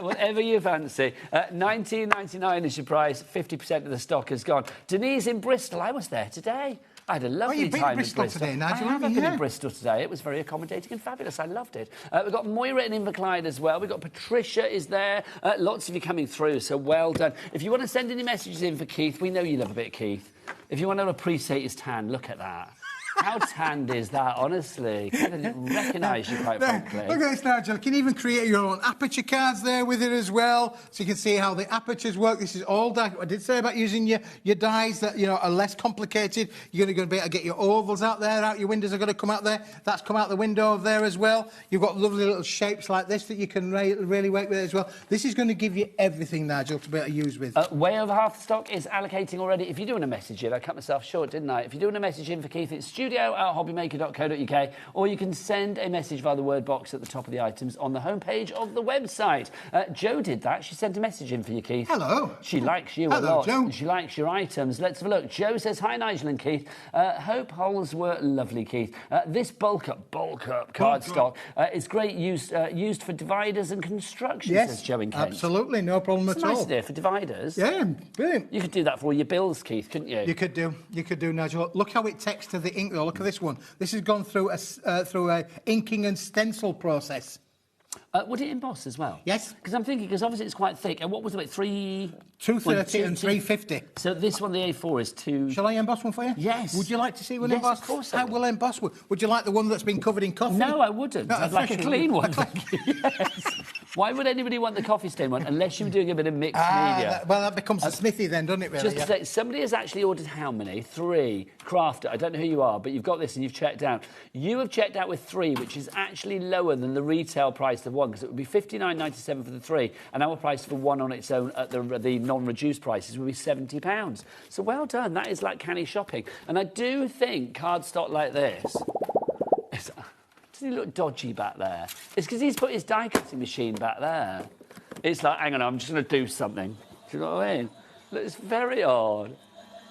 Whatever you fancy. $19.99 is your price. 50% of the stock has gone. Denise in Bristol, I was there today. I had a lovely time in Bristol today, Nigel. I have been in Bristol today. It was very accommodating and fabulous. I loved it. We've got Moira in Inverclyde as well. We've got Patricia is there. Lots of you coming through, so well done. If you want to send any messages in for Keith, we know you love a bit of Keith. If you want to appreciate his tan, look at that. How tanned is that, honestly? I didn't recognise you, quite frankly. Look at this, Nigel. You can even create your own aperture cards there with it as well, so you can see how the apertures work. This is all dye. I did say about using your dyes that are less complicated. You're going to be able to get your ovals out there, out your windows are going to come out there. That's come out the window there as well. You've got lovely little shapes like this that you can really work with as well. This is going to give you everything, Nigel, to be able to use with. Way over half the stock is allocating already. If you're doing a message in, I cut myself short, didn't I? If you're doing a message in for Keith, it's studio@hobbymaker.co.uk, or you can send a message via the word box at the top of the items on the homepage of the website. Jo did that. She sent a message in for you, Keith. Hello. She likes you a lot. Jo. She likes your items. Let's have a look. Jo says, hi, Nigel and Keith. Hope holes were lovely, Keith. This bulk up cardstock is great used for dividers and construction, says Jo in Kent. Absolutely, no problem at all. Nice idea for dividers. Yeah, brilliant. You could do that for all your bills, Keith, couldn't you? You could do, Nigel. Look how it takes to the ink, though. Look at this one. This has gone through a inking and stencil process. Would it emboss as well? Yes. Because I'm thinking, because obviously it's quite thick. And what was it, 230 and 350. So this one, the A4, is 2... Shall I emboss one for you? Yes. Would you like to see one embossed? Of course I will emboss one. Would you like the one that's been covered in coffee? No, I wouldn't. I'd like a clean one, thank you. Yes. Why would anybody want the coffee stain one unless you're doing a bit of mixed media? That becomes a smithy then, doesn't it, really? Just to say, somebody has actually ordered how many? 3. Crafter. I don't know who you are, but you've got this and you've checked out. You have checked out with 3, which is actually lower than the retail price of 1, because it would be $59.97 for the 3, and our price for 1 on its own at the non-reduced prices would be £70. So well done. That is like canny shopping. And I do think cardstock like this... Doesn't he look dodgy back there? It's because he's put his die-cutting machine back there. It's like, hang on, I'm just going to do something. Do you know what I mean? Look, it's very odd.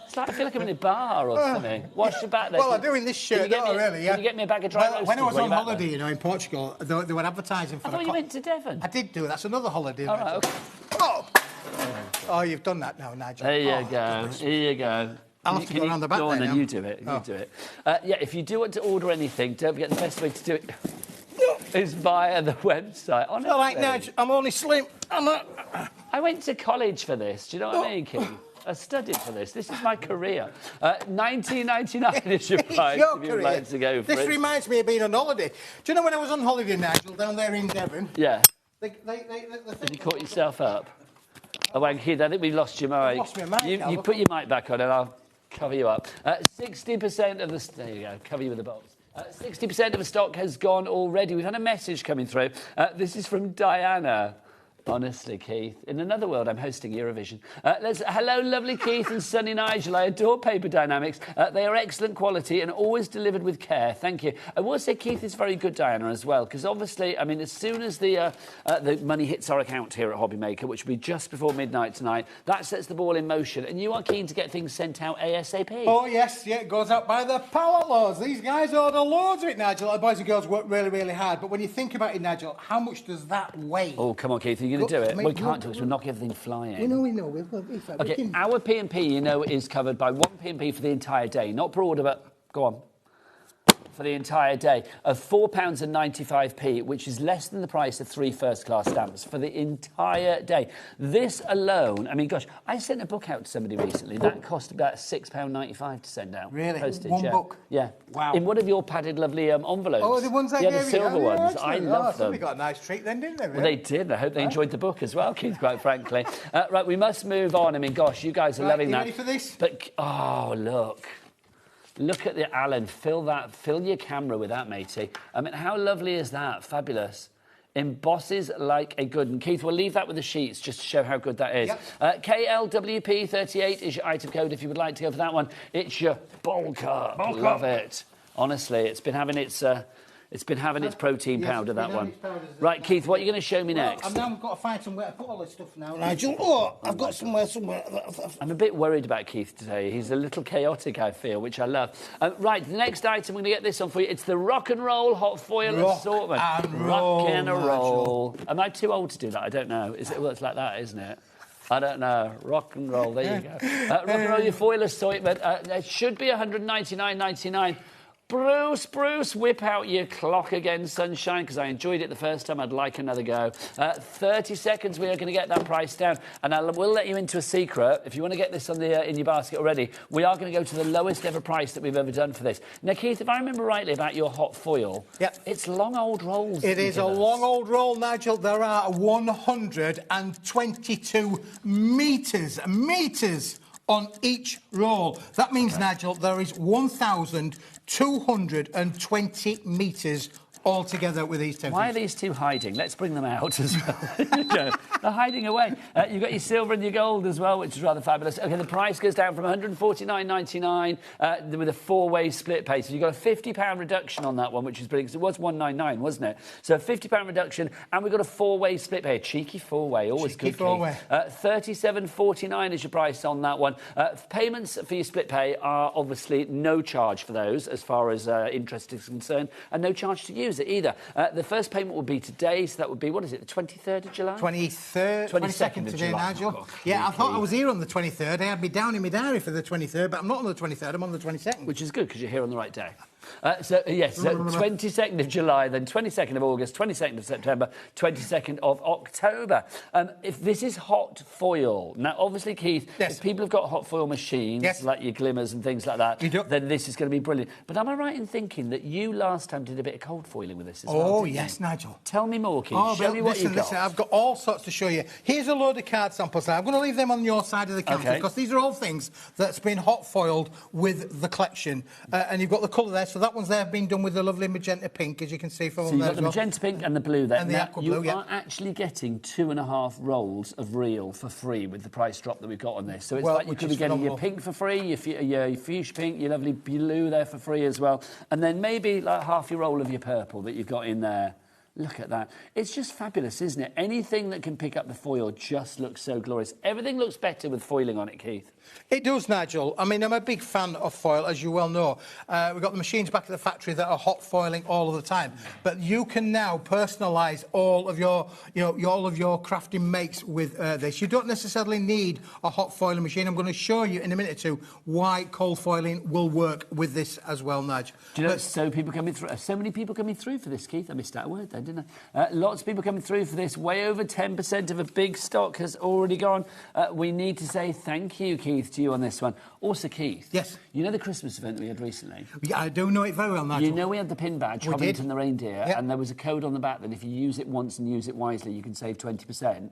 It's like I feel like I'm in a bar or something. Wash your back there. Well, I do in this shirt, really, yeah. Can you get me a bag of dry roasters? When I was on holiday, in Portugal, they were advertising for... I thought you went to Devon. I did do it. That's another holiday. All right, okay. Oh, you've done that now, Nigel. There you go. Here you go. I'll have to go around the back there now. You do it. You do it. Yeah, if you do want to order anything, don't forget the best way to do it is via the website. Honestly. All right, Nigel, I'm only slim. I went to college for this. Do you know what I mean, Keith? I studied for this. This is my career. $19.99 is your price if you would like to go for it. This reminds me of being on holiday. Do you know when I was on holiday, Nigel, down there in Devon? Yeah. Have you caught yourself up? Oh, Keith, I think we lost your mic. I lost my mic. You put your mic back on and I'll cover you up. 60% of the... There you go. Cover you with the box. 60% of the stock has gone already. We've had a message coming through. This is from Diana. Honestly, Keith, in another world, I'm hosting Eurovision. Hello, lovely Keith and sunny Nigel. I adore Paper Dynamics. They are excellent quality and always delivered with care. Thank you. I will say Keith is very good, Diana, as well, because obviously, I mean, as soon as the money hits our account here at HobbyMaker, which will be just before midnight tonight, that sets the ball in motion, and you are keen to get things sent out ASAP. Oh, yes, yeah, it goes out by the power loads. These guys order loads of it, Nigel. The boys and girls work really, really hard, but when you think about it, Nigel, how much does that weigh? Oh, come on, Keith, are you going to do it? We can't do it, so we'll knock everything flying. We know. We'll OK, our P&P, you know, is covered by one P&P for the entire day. Not per order, but go on. For the entire day of £4.95, which is less than the price of 3 first-class stamps for the entire day. This alone, I mean, gosh, I sent a book out to somebody recently. That cost about £6.95 to send out. Really? Postage, One book? Yeah. Wow. In one of your padded, lovely envelopes. Oh, the ones I gave you? The silver ones. I love them. Somebody got a nice treat then, didn't they? Really? Well, they did. I hope they enjoyed the book as well, Keith, quite frankly. Right, we must move on. I mean, gosh, you guys are loving that. Ready for this? But, oh, look. Look at the Alan. Fill your camera with that, matey. I mean, how lovely is that? Fabulous. Embosses like a good. And Keith, we'll leave that with the sheets just to show how good that is. Yep. KLWP38 is your item code if you would like to go for that one. It's your bulk up. Love it. Honestly, it's been having its protein powder, that one. Right, Keith, what are you going to show me next? I've now got to find somewhere to put all this stuff now, Nigel. Oh, I've got somewhere. I'm a bit worried about Keith today. He's a little chaotic, I feel, which I love. Right, the next item, we're going to get this on for you. It's the rock and roll hot foil assortment. Rock and roll. Am I too old to do that? I don't know. Well, it's like that, isn't it? I don't know. Rock and roll. There you go. Rock and roll, your foil assortment. It should be $199.99. Bruce, whip out your clock again, sunshine, because I enjoyed it the first time. I'd like another go. 30 seconds, we are going to get that price down. And we'll let you into a secret. If you want to get this on the in your basket already, we are going to go to the lowest ever price that we've ever done for this. Now, Keith, if I remember rightly about your hot foil, it's long old rolls. It is a long old roll, Nigel. There are 122 metres on each roll. That means, Nigel, there is 1,220 metres altogether with these two. Why are these two hiding? Let's bring them out as well. They're hiding away. You've got your silver and your gold as well, which is rather fabulous. OK, the price goes down from $149.99 with a four-way split pay. So you've got a £50 reduction on that one, which is brilliant. It was $199, wasn't it? So a £50 reduction, and we've got a four-way split pay. A cheeky four-way, always good. Four-way. $37.49 is your price on that one. Payments for your split pay are obviously no charge for those, as far as interest is concerned, and no charge to use it either. The first payment will be today, so that would be, what is it, the 23rd of July? 22nd today, Nigel. Yeah, I thought I was here on the 23rd. I had me down in my diary for the 23rd, but I'm not on the 23rd, I'm on the 22nd. Which is good, because you're here on the right day. So 22nd of July, then 22nd of August, 22nd of September, 22nd of October. If this is hot foil, now obviously, Keith, if people have got hot foil machines, like your glimmers and things like that, then this is going to be brilliant. But am I right in thinking that you last time did a bit of cold foiling with this as well? Oh, yes, Nigel. Tell me more, Keith. Show me what you've got. Listen, I've got all sorts to show you. Here's a load of card samples now. I'm going to leave them on your side of the counter, because these are all things that's been hot foiled with the collection. And you've got the colour there. So that one's there, been done with the lovely magenta pink, as you can see from there. So you've got the magenta pink and the blue there. And the aqua blue, you are actually getting 2.5 rolls of reel for free with the price drop that we've got on this. So it's like you could be getting your pink for free, your fuchsia pink, your lovely blue there for free as well. And then maybe like half your roll of your purple that you've got in there. Look at that. It's just fabulous, isn't it? Anything that can pick up the foil just looks so glorious. Everything looks better with foiling on it, Keith. It does, Nigel. I mean, I'm a big fan of foil, as you well know. We've got the machines back at the factory that are hot foiling all of the time. But you can now personalise all of your crafting makes with this. You don't necessarily need a hot foiling machine. I'm going to show you in a minute or two why cold foiling will work with this as well, Nigel. Do you know, so many people coming through for this, Keith? I missed out a word then, didn't I? Lots of people coming through for this. Way over 10% of a big stock has already gone. We need to say thank you, Keith, to you on this one. Also, Keith. Yes. You know the Christmas event we had recently? Yeah, I do know it very well, Nigel. You know we had the pin badge, Hobbington the reindeer, and there was a code on the back that if you use it once and use it wisely, you can save 20%.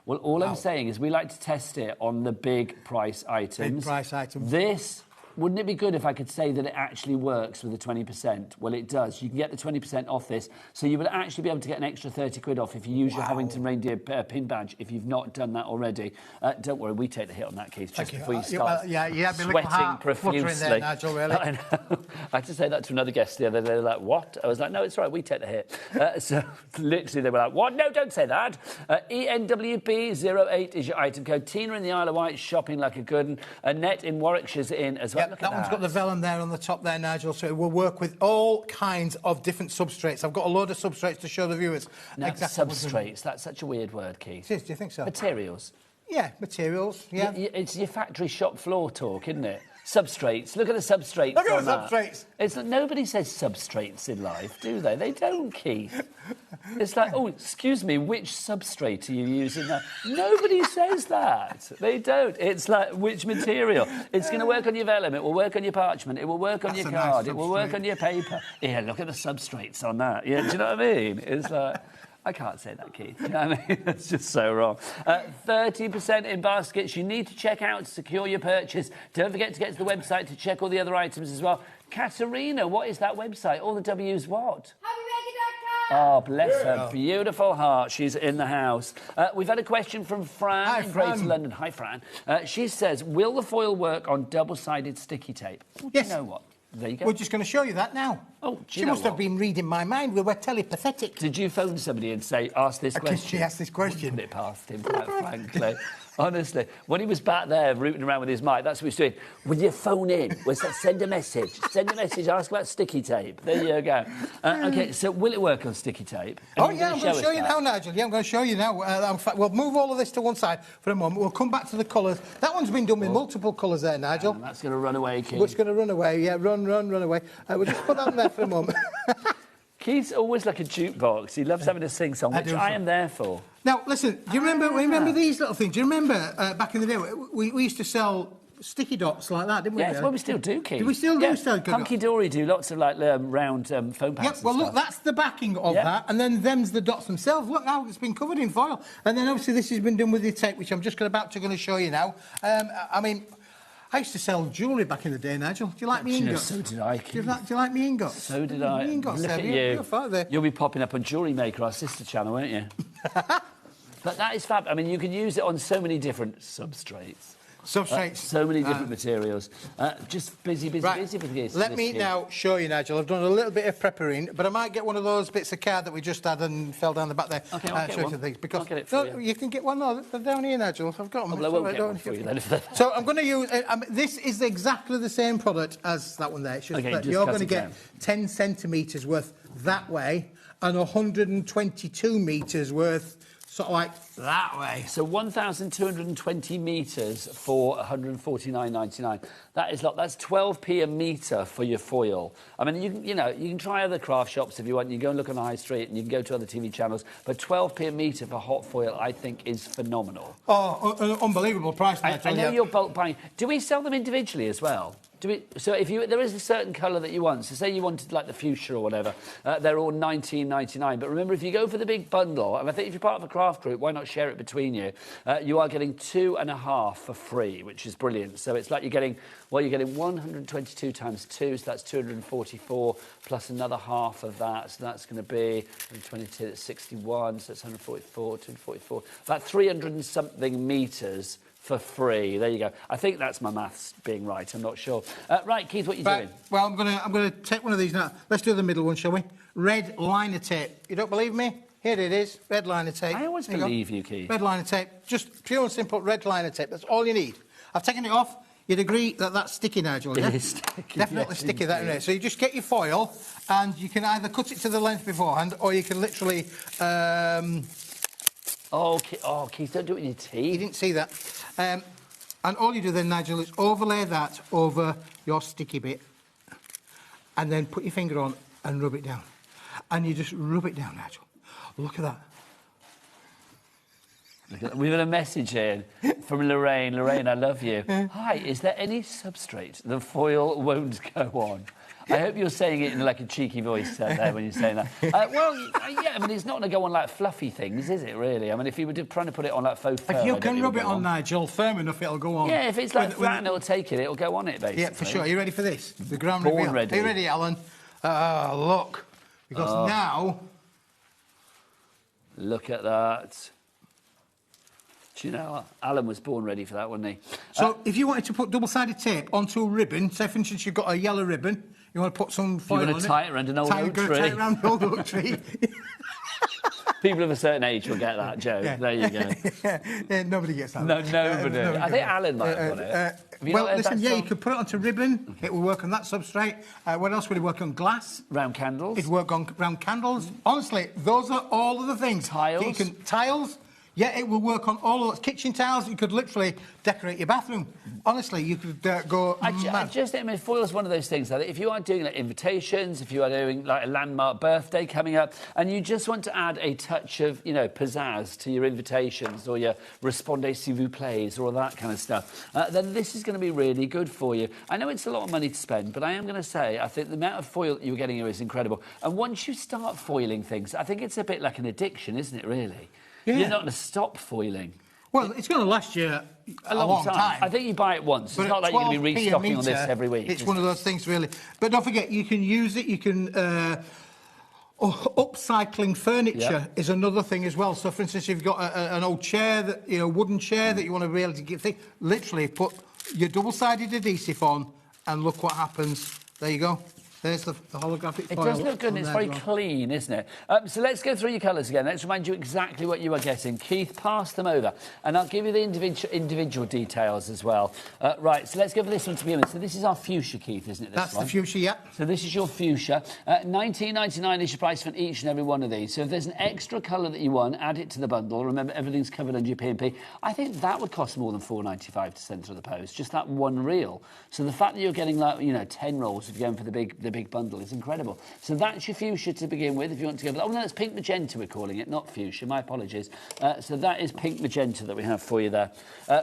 Well, all I'm saying is we like to test it on the big price items. Big price items. This... Wouldn't it be good if I could say that it actually works with the 20%? Well, it does. You can get the 20% off this. So you would actually be able to get an extra 30 quid off if you use your Hobbington reindeer pin badge, if you've not done that already. Don't worry, we take the hit on that, Keith, just before you start sweating profusely. There, Nigel, really. I know. I had to say that to another guest the other day. They were like, what? I was like, no, it's all right, we take the hit. So literally they were like, what? No, don't say that. ENWP08 is your item code. Tina in the Isle of Wight, shopping like a good one. Annette in Warwickshire's in as well. Yep, that one's got the vellum there on the top there, Nigel, so it will work with all kinds of different substrates. I've got a load of substrates to show the viewers. Now, substrates, that's such a weird word, Keith. It is, do you think so? Materials. Yeah, materials, yeah. It's your factory shop floor talk, isn't it? Substrates. Look at the substrates. Look at the substrates. It's like nobody says substrates in life, do they? They don't, Keith. It's like, oh, excuse me, which substrate are you using there? Nobody says that. They don't. It's like, which material? It's going to work on your vellum. It will work on your parchment. It will work on your card. It will work on your paper. Yeah, look at the substrates on that. Yeah, do you know what I mean? It's like... I can't say that, Keith. You know what I mean? That's just so wrong. 30% in baskets. You need to check out to secure your purchase. Don't forget to get to the website to check all the other items as well. Katerina, what is that website? All the W's what? Oh, bless her beautiful heart. She's in the house. We've had a question from Fran in Greater London. Hi, Fran. She says, will the foil work on double-sided sticky tape? Well, yes. You know what? There you go. We're just going to show you that now. Oh, she must have been reading my mind. We were telepathetic. Did you phone somebody and say, ask this question? She asked this question. Put it past him, quite frankly. Honestly, when he was back there rooting around with his mic, that's what he was doing. Will you phone in? Send a message. Send a message. Ask about sticky tape. There you go. OK, so will it work on sticky tape? Oh, yeah, I'm going to show you now, Nigel. Yeah, I'm going to show you now. In fact, we'll move all of this to one side for a moment. We'll come back to the colours. That one's been done with multiple colours there, Nigel. That's going to run away, Keith. It's going to run away, yeah. Run away. We'll just put that there for a moment. Keith's always like a jukebox. He loves having a sing-song, which I am there for. Now, listen, do you remember these little things? Do you remember back in the day, we used to sell sticky dots like that, didn't we? Yes, well, we still do, Keith. Do we still do? Hunky Dory do lots of, like, round foam packs. Yep, well, look, that's the backing of that, and then them's the dots themselves. Look how it's been covered in foil. And then, obviously, this has been done with the tape, which I'm just about to show you now. I mean, I used to sell jewellery back in the day, Nigel. Do you like me ingots? So did I, Keith. Do you like me ingots? So did I. Me ingots, Look at you. You'll be popping up on HobbyMaker, our sister channel, won't you? But that is fab. I mean, you can use it on so many different substrates. So many different materials. Just busy with this. Let me now show you, Nigel. I've done a little bit of prepping, but I might get one of those bits of card that we just had and fell down the back there. OK, I'll get one. Things because I'll get it for you can get one. No, they're down here, Nigel. I've got them. Well, I won't get one for you then. So I'm going to use... this is exactly the same product as that one there. It's just that you're going to get 10 centimetres worth that way and 122 metres worth sort of like that way. So 1,220 metres for £149.99. That's 12p a metre for your foil. I mean, you can try other craft shops if you want. You can go and look on the high street, and you can go to other TV channels. But 12p a metre for hot foil, I think, is phenomenal. Oh, an unbelievable price. I know you're bulk buying. Do we sell them individually as well? So if there is a certain colour that you want, so say you wanted like the fuchsia or whatever, they're all £19.99. But remember, if you go for the big bundle, and I think if you're part of a craft group, why not share it between you? You are getting 2.5 for free, which is brilliant. So it's like you're getting 122 times 2, so that's 244, plus another half of that, so that's going to be 122, that's 61, so it's 144, 244, about 300 and something metres for free. There you go. I think that's my maths being right. I'm not sure. Right, Keith, what are you doing? Well, I'm going to take one of these now. Let's do the middle one, shall we? Red liner tape. You don't believe me? Here it is. Red liner tape. I always believe you, Keith. Red liner tape. Just pure and simple red liner tape. That's all you need. I've taken it off. You'd agree that that's sticky, Nigel, yeah? It is sticky. Definitely sticky, that in it. So you just get your foil, and you can either cut it to the length beforehand, or you can literally... Oh, Keith, don't do it with your teeth. You didn't see that. And all you do then, Nigel, is overlay that over your sticky bit, and then put your finger on and rub it down. And you just rub it down, Nigel. Look at that. We've had a message here from Lorraine. Lorraine, I love you. Hi, is there any substrate the foil won't go on? I hope you're saying it in like a cheeky voice there when you're saying that. Yeah, I mean, it's not going to go on like fluffy things, is it, really? I mean, if you were trying to put it on like faux fur... If you can rub it on, Nigel, firm enough, it'll go on. Yeah, if it's like flat and it'll take it, it'll go on it, basically. Yeah, for sure. Are you ready for this? The ground Born reveal. ready. Are you ready, Alan? Look. Because now... Look at that. Do you know, Alan was born ready for that, wasn't he? So, if you wanted to put double-sided tape onto a ribbon, say, for instance, you've got a yellow ribbon, you want to put some foil on it... You want to tie it around an old oak tree. Tie it around an old oak tree. People of a certain age will get that, Joe. Yeah. There you go. Yeah, nobody gets that. No, nobody. I think Alan might have got it. Well, listen, you could put it onto ribbon. It will work on that substrate. What else would it work on? Glass. Round candles. It'd work on round candles. Honestly, those are all of the things. Tiles. Tiles. Yeah, it will work on all of those kitchen tiles. You could literally decorate your bathroom. Honestly, you could go I mad. just think, I mean, foil is one of those things that if you are doing like invitations, if you are doing like a landmark birthday coming up, and you just want to add a touch of, you know, pizzazz to your invitations or your respondez s'il vous plaît or all that kind of stuff, then this is going to be really good for you. I know it's a lot of money to spend, but I am going to say I think the amount of foil that you're getting here is incredible. And once you start foiling things, I think it's a bit like an addiction, isn't it, really? Yeah. You're not going to stop foiling. Well, it's going to last you a long time. I think you buy it once. But it's not like you're going to be 12p a restocking on this metre, every week. It's one of those things, really. But don't forget, you can use it. You can upcycling furniture is another thing as well. So, for instance, you've got an old chair, that wooden chair that you want to be able to get things. Literally, put your double-sided adhesive on, and look what happens. There you go. There's the holographic foil. It does look good and it's very clean, isn't it? So let's go through your colours again. Let's remind you exactly what you are getting. Keith, pass them over. And I'll give you the individual details as well. Right, so let's go for this one to begin with. So this is our fuchsia, Keith, isn't it? That's the fuchsia, yeah. So this is your fuchsia. $19.99 is your price for each and every one of these. So if there's an extra colour that you want, add it to the bundle. Remember, everything's covered under your P&P. I think that would cost more than $4.95 to send through the post, just that one reel. So the fact that you're getting, like, 10 rolls if you're going for the big bundle is incredible. So that's your fuchsia to begin with, if you want to go for that. Oh, no, it's pink magenta we're calling it, not fuchsia. My apologies. So that is pink magenta that we have for you there.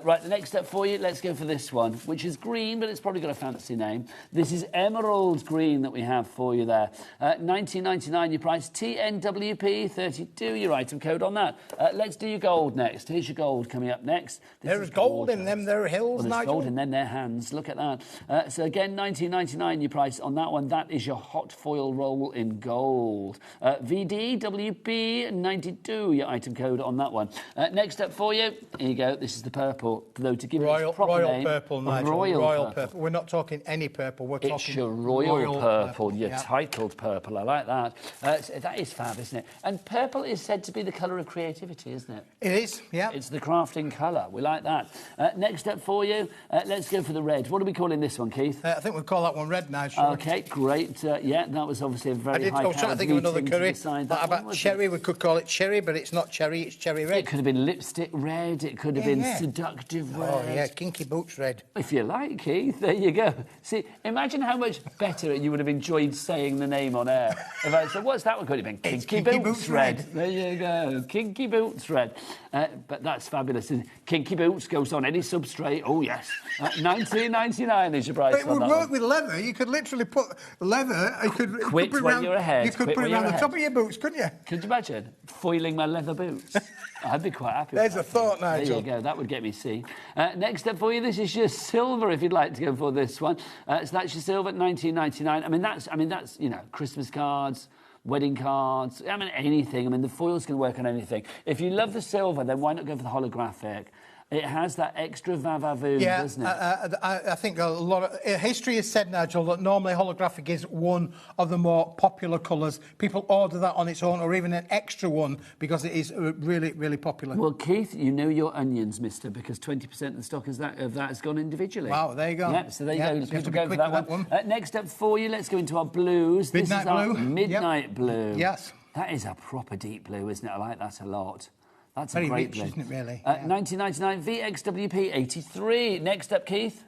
Right, the next step for you, let's go for this one, which is green, but it's probably got a fancy name. This is emerald green that we have for you there. $19.99 your price. TNWP 32 your item code on that. Let's do your gold next. Here's your gold coming up next. There's gold in them there hills, there's Nigel. gold in them their hands. Look at that. So again, $19.99 your price on that one. That is your hot foil roll in gold. VDWP 92 your item code on that one. Next up for you, here you go. This is the purple. Though to give it its proper royal name, purple, Nigel. Royal purple. We're not talking any purple. We're talking it's your royal purple, your yeah. titled purple. I like that. So that is fab, isn't it? And purple is said to be the colour of creativity, isn't it? It is, yeah. It's the crafting colour. We like that. Next up for you, let's go for the red. What are we calling this one, Keith? I think we'll call that one red now, shall we? Okay, great. Yeah, that was obviously a very high. I was trying to think of another curry. What about cherry? We could call it cherry, but it's not cherry, it's cherry red. It could have been lipstick red. It could have been seductive red. Oh, yeah, kinky boots red. If you like, Keith. There you go. See, imagine how much better you would have enjoyed saying the name on air. If I said, what's that one? Could have been Kinky Boots Red. There you go. Kinky Boots Red. But that's fabulous. Kinky Boots goes on any substrate. Oh, yes. $19.99 is your price. But it would work with leather. You could literally put leather. You could Quit put when you're ahead. You could put it around the top of your boots, couldn't you? Could you imagine foiling my leather boots? I'd be quite happy. There's with a thought, Nigel. There you go. That would get me seen. Next up for you, this is your silver. If you'd like to go for this one, so that's your silver at $19.99. I mean that's Christmas cards, wedding cards. I mean anything. I mean the foil's can work on anything. If you love the silver, then why not go for the holographic? It has that extra va-va-voom, doesn't it? I think a lot of history has said, Nigel, that normally holographic is one of the more popular colours. People order that on its own, or even an extra one, because it is really, really popular. Well, Keith, you know your onions, mister, because 20% of the stock of that has gone individually. Wow, there you go. Yeah, so there you go. You have to be go quick for with that one. Next up for you, let's go into our blues. Midnight this is blue. Our midnight blue. Yes. That is a proper deep blue, isn't it? I like that a lot. That's very a great rich, blue. isn't it, really? $19.99 VXWP 83. Next up, Keith.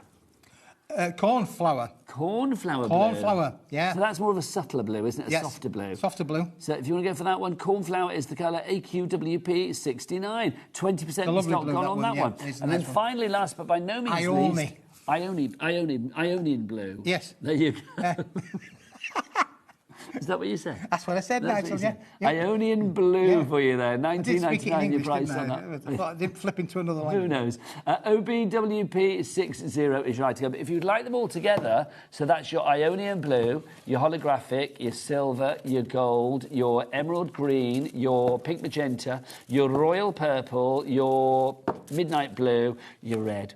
Cornflower. Cornflower blue. Cornflower, yeah. So that's more of a subtler blue, isn't it? A yes. softer blue. Softer blue. So if you want to go for that one, cornflower is the colour. AQWP 69. 20% of stock blue, gone on that one. And then finally, last but by no means least, Ionian blue. Yes. There you go. Is that what you said? That's what I said, Nigel, yeah. Ionian blue for you there. $19.99 your price on that. I thought I did flip into another language. Who knows? OBWP 60 is your item. But if you'd like them all together, so that's your Ionian blue, your holographic, your silver, your gold, your emerald green, your pink magenta, your royal purple, your midnight blue, your red.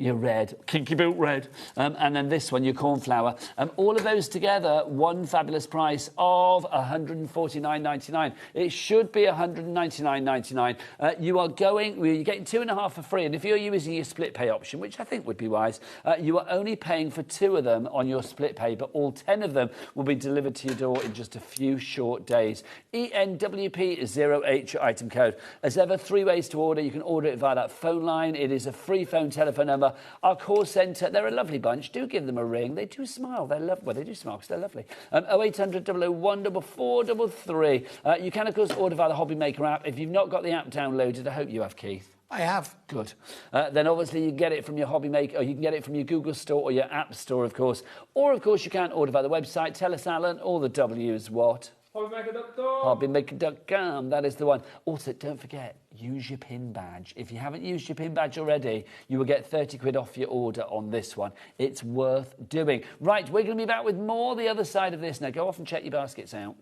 your red, kinky boot red, and then this one, your cornflower. All of those together, one fabulous price of $149.99. It should be $199.99. You're getting 2.5 for free, and if you're using your split pay option, which I think would be wise, you are only paying for 2 of them on your split pay, but all 10 of them will be delivered to your door in just a few short days. ENWP0H item code. As ever, 3 ways to order. You can order it via that phone line. It is a free phone telephone number. Our call centre, they're a lovely bunch. Do give them a ring. They do smile. They're lovely. Well, they do smile because they're lovely. 0800 001 4433. You can, of course, order via the HobbyMaker app. If you've not got the app downloaded, I hope you have, Keith. I have. Good. Then obviously you can get it from your HobbyMaker, or you can get it from your Google Store or your App Store, of course. Or, of course, you can order via the website. Tell us, Alan, all the W's what? HobbyMaker.com. HobbyMaker.com, that is the one. Also, don't forget, use your PIN badge. If you haven't used your PIN badge already, you will get 30 quid off your order on this one. It's worth doing. Right, we're going to be back with more the other side of this. Now, go off and check your baskets out.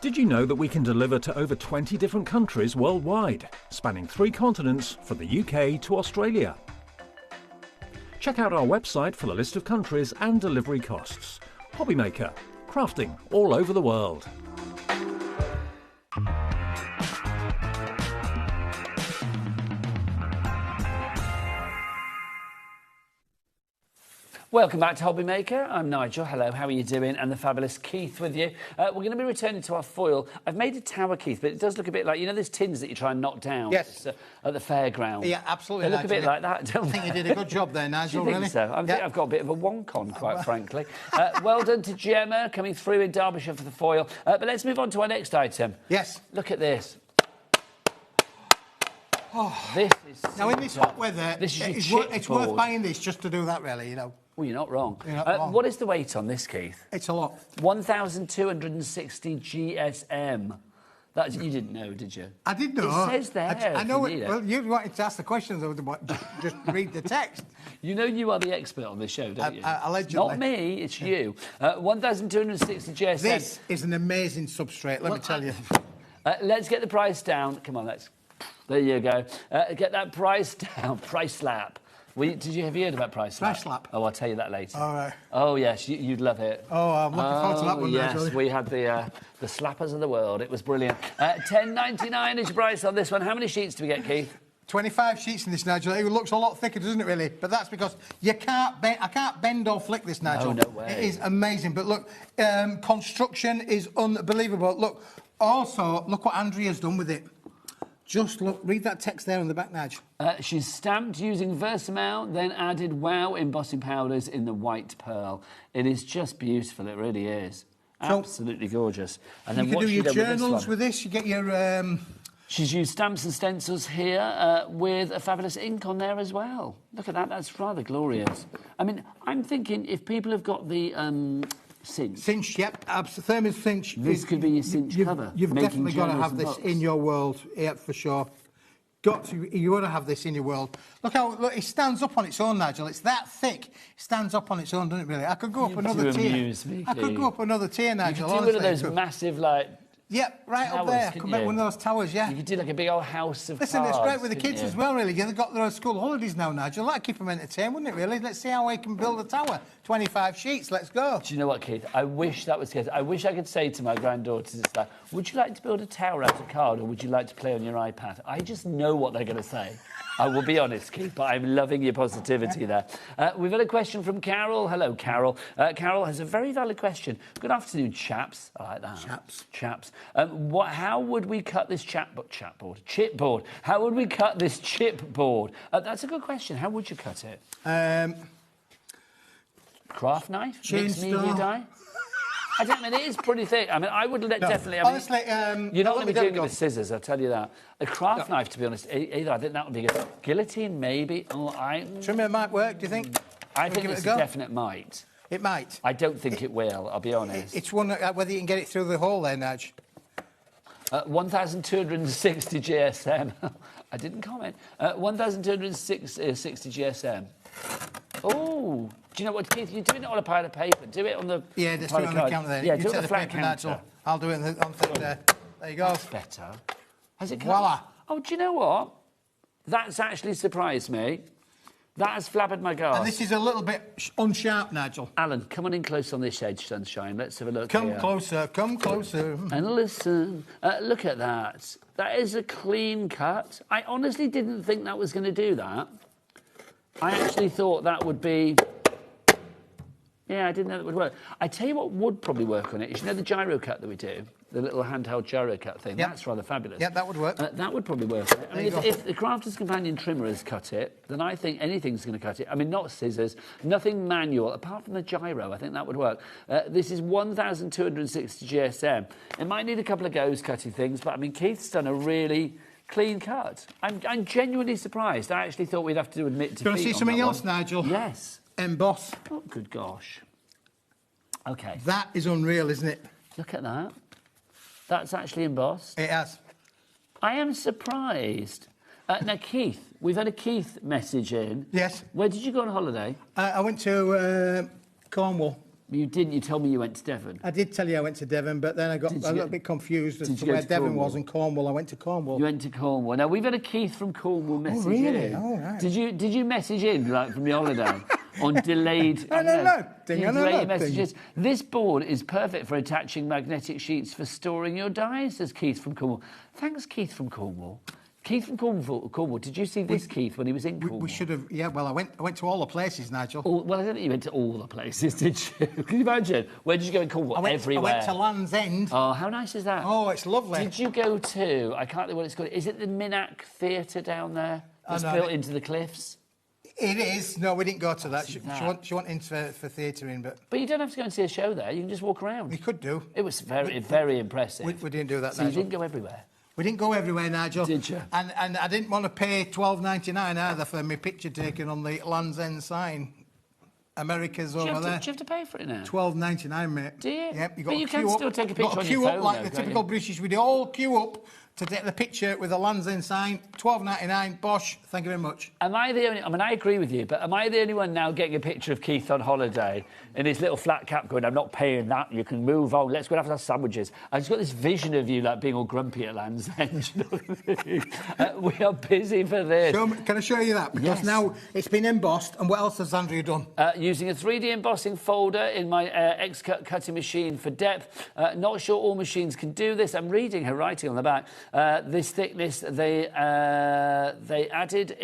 Did you know that we can deliver to over 20 different countries worldwide, spanning 3 continents from the UK to Australia? Check out our website for the list of countries and delivery costs. HobbyMaker, crafting all over the world. Welcome back to HobbyMaker. I'm Nigel. Hello, how are you doing? And the fabulous Keith with you. We're going to be returning to our foil. I've made a tower, Keith, but it does look a bit like, you know, those tins that you try and knock down yes. At the fairground. Yeah, absolutely. They look a bit like that, don't they? I think you did a good job there, Nigel, Do you think really. so? I think I've got a bit of a wonk on, quite frankly. Well done to Gemma, coming through in Derbyshire for the foil. But let's move on to our next item. Yes. Look at this. Oh. This is now, in this hot weather, this is it's worth buying this just to do that, really, you know. Well, you're not wrong. You're not wrong. What is the weight on this, Keith? It's a lot. 1,260 GSM. You didn't know, did you? I did know. It says there. I know it. Well, you wanted to ask the questions, just read the text. You know you are the expert on this show, don't you? Allegedly. Not me, it's you. 1,260 GSM. This is an amazing substrate, let me tell you. Let's get the price down. Come on, there you go. Get that price down. Price slap. Have you heard about Price Slap? Price Slap. Oh, I'll tell you that later. All right. Oh, yes, you'd love it. Oh, I'm looking forward to that one. Yes, actually. we had the slappers of the world. It was brilliant. $10.99 is your price on this one. How many sheets do we get, Keith? 25 sheets in this, Nigel. It looks a lot thicker, doesn't it, really? But that's because I can't bend or flick this, Nigel. Oh, no way. It is amazing. But look, construction is unbelievable. Look, also, look what Andrea's done with it. Just look, read that text there on the back, Nige. She's stamped using Versamel, then added wow embossing powders in the white pearl. It is just beautiful, it really is. Absolutely gorgeous. And then you can do your journals with this. You get your... She's used stamps and stencils here with a fabulous ink on there as well. Look at that, that's rather glorious. I mean, I'm thinking if people have got the... Cinch. Yep. Thermal cinch. This could be your cinch cover. You've definitely got to have this in your world, yeah, for sure. You want to have this in your world. Look how it stands up on its own, Nigel. It's that thick. It stands up on its own, doesn't it? Really. I could go up another tier. I could go up another tier, Nigel. You could do one of those massive, like Yep, right up there. Could make one of those towers, yeah. You could do like a big old house of Listen, cards, it's great with the kids as well, really. They've got their own school holidays now, Nigel. That'd keep them entertained, wouldn't it, really? Let's see how we can build a tower. 25 sheets, let's go. Do you know what, Keith? I wish that was the case. I wish I could say to my granddaughters, it's like, would you like to build a tower out of card or would you like to play on your iPad? I just know what they're going to say. I will be honest, Keith, but I'm loving your positivity there. We've had a question from Carol. Hello, Carol. Carol has a very valid question. Good afternoon, chaps. I like that. Chaps. How would we cut this chipboard? How would we cut this chipboard? That's a good question. How would you cut it? Craft knife? Mixed media die? I don't mean, it is pretty thick. I mean, I would definitely... Honestly, you're not going to be doing it with scissors, I'll tell you that. A craft knife, to be honest, either. I think that would be good. Guillotine, maybe. Trimmer might work, do you think? I think it's a definite might. It might? I don't think it will, I'll be honest. It's one, whether you can get it through the hole there, Nudge. 1,260 GSM. I didn't comment. 1,260 GSM. Oh, do you know what, Keith? You're doing it on a pile of paper. Do it on the... Yeah, just do it on the counter there. Yeah, you do it take on the flat paper, counter. Nigel. I'll do it on the there. There you go. That's better. Has it come? Voila. Oh, do you know what? That's actually surprised me. That has flabbered my guards. And this is a little bit unsharp, Nigel. Alan, come on in close on this edge, sunshine. Let's have a look Come here. closer, come closer. And listen. Look at that. That is a clean cut. I honestly didn't think that was going to do that. I actually thought that would be... Yeah, I didn't know that would work. I tell you what would probably work on it is, you know the gyro cut that we do? The little handheld gyro cut thing? Yep. That's rather fabulous. Yeah, that would work. That would probably work on it. I mean, if the Crafter's Companion trimmer has cut it, then I think anything's going to cut it. I mean, not scissors, nothing manual, apart from the gyro. I think that would work. This is 1,260 GSM. It might need a couple of goes cutting things, but I mean, Keith's done a really... clean cut. I'm genuinely surprised. I actually thought we'd have to do admit defeat. Do you want to see something else, Nigel? Yes. Emboss. Oh, good gosh. OK. That is unreal, isn't it? Look at that. That's actually embossed. It has. I am surprised. Now, Keith, we've had a Keith message in. Yes. Where did you go on holiday? I went to Cornwall. You didn't. You told me you went to Devon. I did tell you I went to Devon, but then I got a little bit confused as to where Devon was and Cornwall. I went to Cornwall. You went to Cornwall. Now, we've had a Keith from Cornwall message really? in. Oh, right. Did you message in, like, from your holiday? On delayed... delayed messages. This board is perfect for attaching magnetic sheets for storing your dies, says Keith from Cornwall. Thanks, Keith from Cornwall. Keith from Cornwall, did you see this Keith when he was in Cornwall? We should have, yeah, well, I went to all the places, Nigel. Well, I don't think you went to all the places, did you? Can you imagine? Where did you go in Cornwall? Everywhere. I went to Land's End. Oh, how nice is that? Oh, it's lovely. Did you go to, I can't think what it's called, is it the Minack Theatre down there? That's built into the cliffs? It is. No, we didn't go to that. She went in for theatering, but... But you don't have to go and see a show there. You can just walk around. We could do. It was very impressive. We didn't do that, So Nigel. you didn't go everywhere? We didn't go everywhere, Nigel. Did you? And I didn't want to pay $12.99 either for my picture taken on the Land's End sign. America's over there. Do you have to pay for it now? $12.99, mate. Do you? Yep. But you can still take a picture on your phone. Queue up like the typical British. We'd all queue up to take the picture with the Land's End sign. $12.99. Bosh. Thank you very much. Am I the only... I mean, I agree with you, but am I the only one now getting a picture of Keith on holiday in his little flat cap going, I'm not paying that, you can move on, let's go and have our sandwiches. I've just got this vision of you, like, being all grumpy at Land's End. We are busy for this. Can I show you that? Because now it's been embossed, and what else has Andrea done? Using a 3D embossing folder in my X-Cut cutting machine for depth. Not sure all machines can do this. I'm reading her writing on the back. This thickness, they added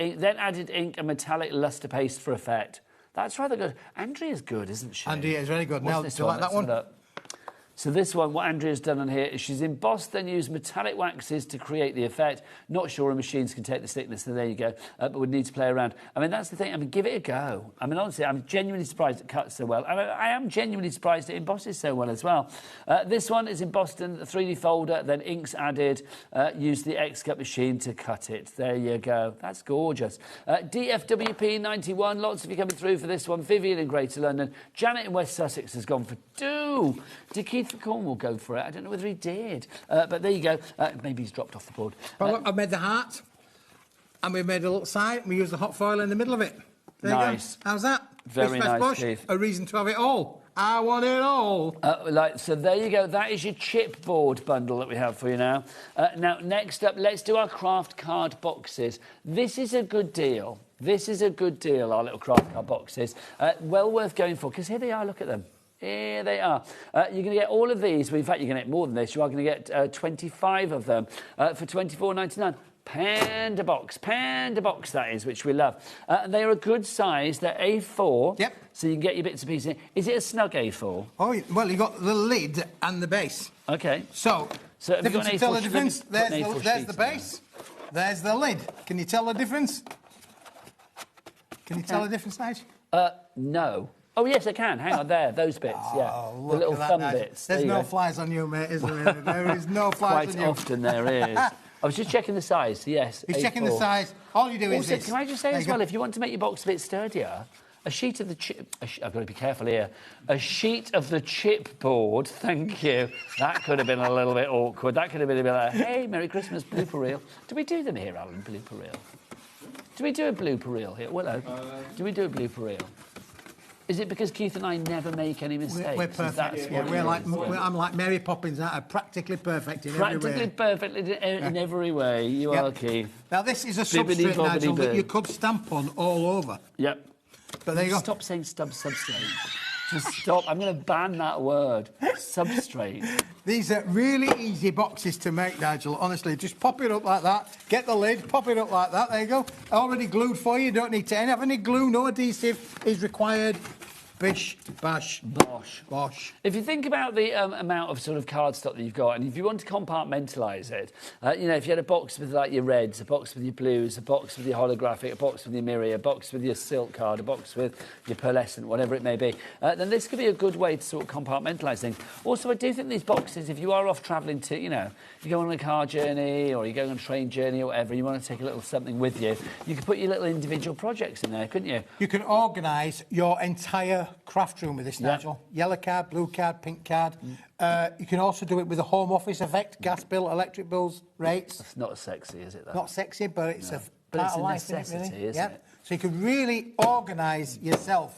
ink and metallic luster paste for effect. That's rather good. Andrea's good, isn't she? Andrea is very good. Now, do you like that Let's one? So this one, what Andrea's done on here is she's embossed, then used metallic waxes to create the effect. Not sure machines can take the thickness, so there you go. But would need to play around. I mean, that's the thing. I mean, give it a go. I mean, honestly, I'm genuinely surprised it cuts so well. I am genuinely surprised it embosses so well as well. This one is embossed in the 3D folder, then inks added. Use the X-Cut machine to cut it. There you go. That's gorgeous. DFWP91, lots of you coming through for this one. Vivian in Greater London. Janet in West Sussex has gone for 2. Did Keith Cornwall go for it? I don't know whether he did. But there you go. Maybe he's dropped off the board. Well, look, I've made the heart, and we've made a little side, and we used the hot foil in the middle of it. There nice. You go. How's that? Very nice, Keith. A reason to have it all. I want it all. So there you go. That is your chipboard bundle that we have for you now. Now, next up, let's do our craft card boxes. This is a good deal. This is a good deal, our little craft card boxes. Well worth going for, because here they are, look at them. Here they are. You're going to get all of these. Well, in fact, you're going to get more than this. You are going to get 25 of them for $24.99. Panda box that is, which we love. They are a good size. They're A4. Yep. So you can get your bits and pieces in. Is it a snug A4? Oh, well, you've got the lid and the base. Okay. So have you got an tell A4 the difference? There's the base. There's the lid. Can you tell the difference? Can you tell the difference, Nige? No. Oh, yes, I can. Hang on, there, those bits, yeah. The little thumb bits. There's no flies on you, mate, is there? There is no flies on you. Quite often there is. I was just checking the size, yes. He's A4. checking the size. All you do is also, this. Can I just say as well, if you want to make your box a bit sturdier, a sheet of the chip... I've got to be careful here. A sheet of the chipboard, thank you. That could have been a little bit awkward. That could have been a bit like, hey, Merry Christmas, blooper reel. Do we do them here, Alan, blooper reel? Do we do a blooper reel here? Willow, do we do a blooper reel? Is it because Keith and I never make any mistakes? We're perfect. I'm like Mary Poppins, aren't I? Practically perfect in every way. Practically perfect in every way. You are, Keith. Now, this is a substrate, Nigel, that you could stamp on all over. Yep. But there you go. Stop saying substrate. Just stop. I'm going to ban that word. Substrate. These are really easy boxes to make, Nigel. Honestly, just pop it up like that. Get the lid, pop it up like that. There you go. Already glued for you. Don't need to have any glue. No adhesive is required. Bish, bash, bosh. Bosh. If you think about the amount of sort of cardstock that you've got, and if you want to compartmentalise it, you know, if you had a box with like your reds, a box with your blues, a box with your holographic, a box with your mirror, a box with your silk card, a box with your pearlescent, whatever it may be, then this could be a good way to sort of compartmentalise things. Also, I do think these boxes, if you are off travelling to, you know, you go on a car journey or you're going on a train journey or whatever, you want to take a little something with you, you could put your little individual projects in there, couldn't you? You can organise your entire craft room with this, Nigel. Yellow card, blue card, pink card. You can also do it with a home office effect, gas bill, electric bills, rates. It's not sexy, is it, though? Not sexy, but it's a but part it's of a life, necessity, isn't it? So you can really organise yourself.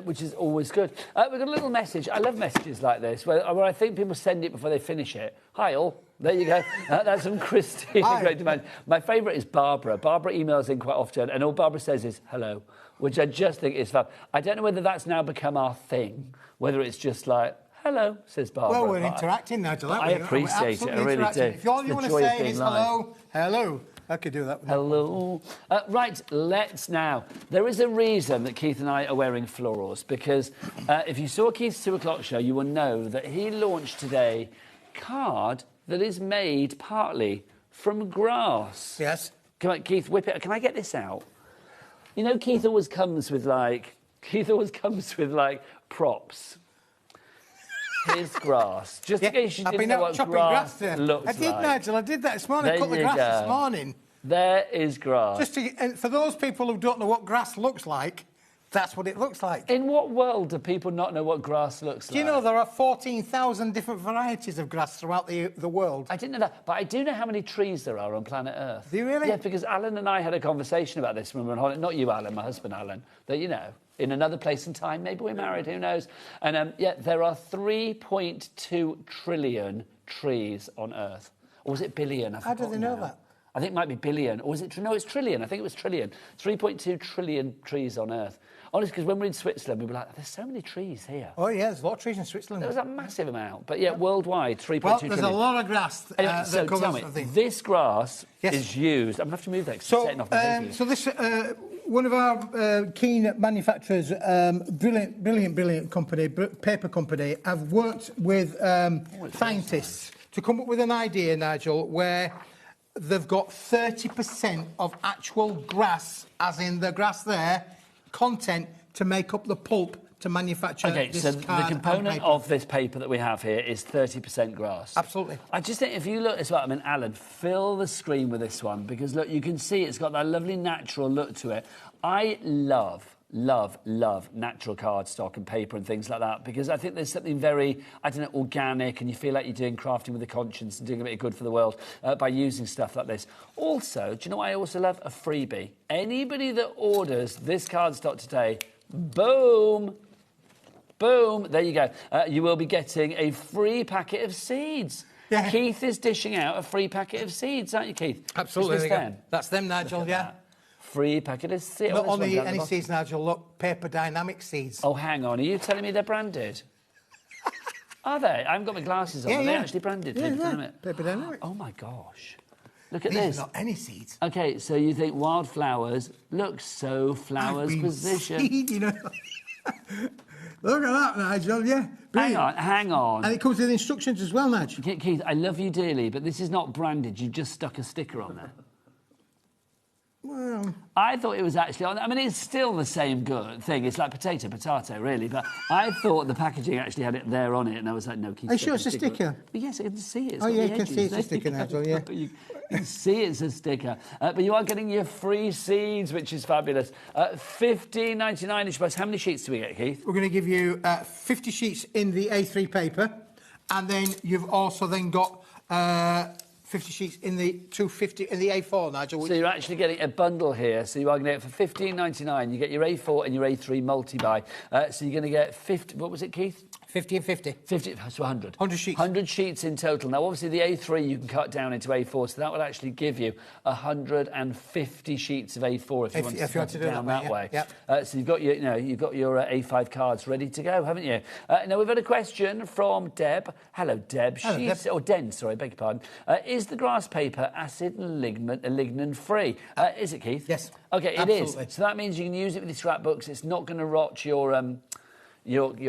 Which is always good. We've got a little message. I love messages like this, where I think people send it before they finish it. Hi, all. There you go. That's from Christine. Great demand. My favourite is Barbara. Barbara emails in quite often, and all Barbara says is, hello, which I just think is fab. I don't know whether that's now become our thing, whether it's just like, hello, says Barbara. Well, we're interacting, Nigel. I appreciate it. I really do. If all you want to say is hello, hello. I could do that. Hello. Right, let's now. There is a reason that Keith and I are wearing florals, because if you saw Keith's 2 o'clock show, you will know that he launched today card that is made partly from grass. Yes. Come on, Keith, whip it. Can I get this out? You know, Keith always comes with props. Here's grass. Just in case you didn't know what grass looks like. I did, Nigel. I did that this morning. I cut the grass this morning. There is grass. And for those people who don't know what grass looks like, that's what it looks like. In what world do people not know what grass looks like? Do you know there are 14,000 different varieties of grass throughout the world? I didn't know that, but I do know how many trees there are on planet Earth. Do you really? Yeah, because Alan and I had a conversation about this when we were on holiday. Not you, Alan, my husband, Alan. That, you know, in another place and time, maybe we're married, who knows? And, there are 3.2 trillion trees on Earth. Or was it billion? How do they know that? I think it might be billion. Or was it... No, it's trillion. I think it was trillion. 3.2 trillion trees on Earth. Honestly, because when we were in Switzerland, we were like, there's so many trees here. Oh, yeah, there's a lot of trees in Switzerland. There was a massive amount. But, worldwide, 3.2 trillion. There's a lot of grass anyway, so that tell me, this grass is used... I'm going to have to move that because it's setting off my head. So this... one of our keen manufacturers, brilliant company, paper company, have worked with scientists to come up with an idea, Nigel, where they've got 30% of actual grass, as in the grass there, content to make up the pulp to manufacture this so the component of this paper that we have here is 30% grass. Absolutely. I just think if you look as well, I mean, Alan, fill the screen with this one, because, look, you can see it's got that lovely natural look to it. I love natural cardstock and paper and things like that, because I think there's something very, I don't know, organic, and you feel like you're doing crafting with a conscience and doing a bit of good for the world by using stuff like this. Also, do you know what I also love? A freebie. Anybody that orders this cardstock today Boom. Boom. There you go. You will be getting a free packet of seeds. Yeah. Keith is dishing out a free packet of seeds, aren't you, Keith? Absolutely. Is this them? That's them, Nigel, yeah. That. Free packet of seeds. Not only any seeds, Nigel, look, Paper Dynamic seeds. Oh, hang on. Are you telling me they're branded? Are they? I haven't got my glasses on. Are they actually branded? Yeah, Paper Dynamic? Paper Dynamic. Oh, my gosh. Look at These this. Are not any seeds. OK, so you think wildflowers look so flowers position. Seed, you know. Look at that, Nigel, yeah. Brilliant. Hang on. And it comes with instructions as well, Nigel. Keith, I love you dearly, but this is not branded. You've just stuck a sticker on there. Well, I thought it was actually on. I mean, it's still the same good thing. It's like potato, really. But I thought the packaging actually had it there on it, and I was like, no, Keith. Are you sure it's a sticker? But yes, I can see it. Oh, yeah, you can see it's a sticker, Nigel, yeah. You can see it's a sticker. But you are getting your free seeds, which is fabulous. $15.99 each price. How many sheets do we get, Keith? We're going to give you 50 sheets in the A3 paper, and then you've also then got 50 sheets in the 250 in the A4, Nigel. So you're actually getting a bundle here. So you are going to get for $15.99. You get your A4 and your A3 multi-buy. So you're going to get 50. What was it, Keith? 50 and 50. 50, so 100. 100 sheets. 100 sheets in total. Now, obviously, the A3 you can cut down into A4, so that will actually give you 150 sheets of A4 if you want to cut it down that way. Yep. So you've got your A5 cards ready to go, haven't you? Now, we've had a question from Deb. Hello, Deb. Hello, Deb. Or Den, sorry, beg your pardon. Is the grass paper acid and lignin free? Is it, Keith? Yes. OK, absolutely. It is. So that means you can use it with your scrapbooks. It's not going to rot your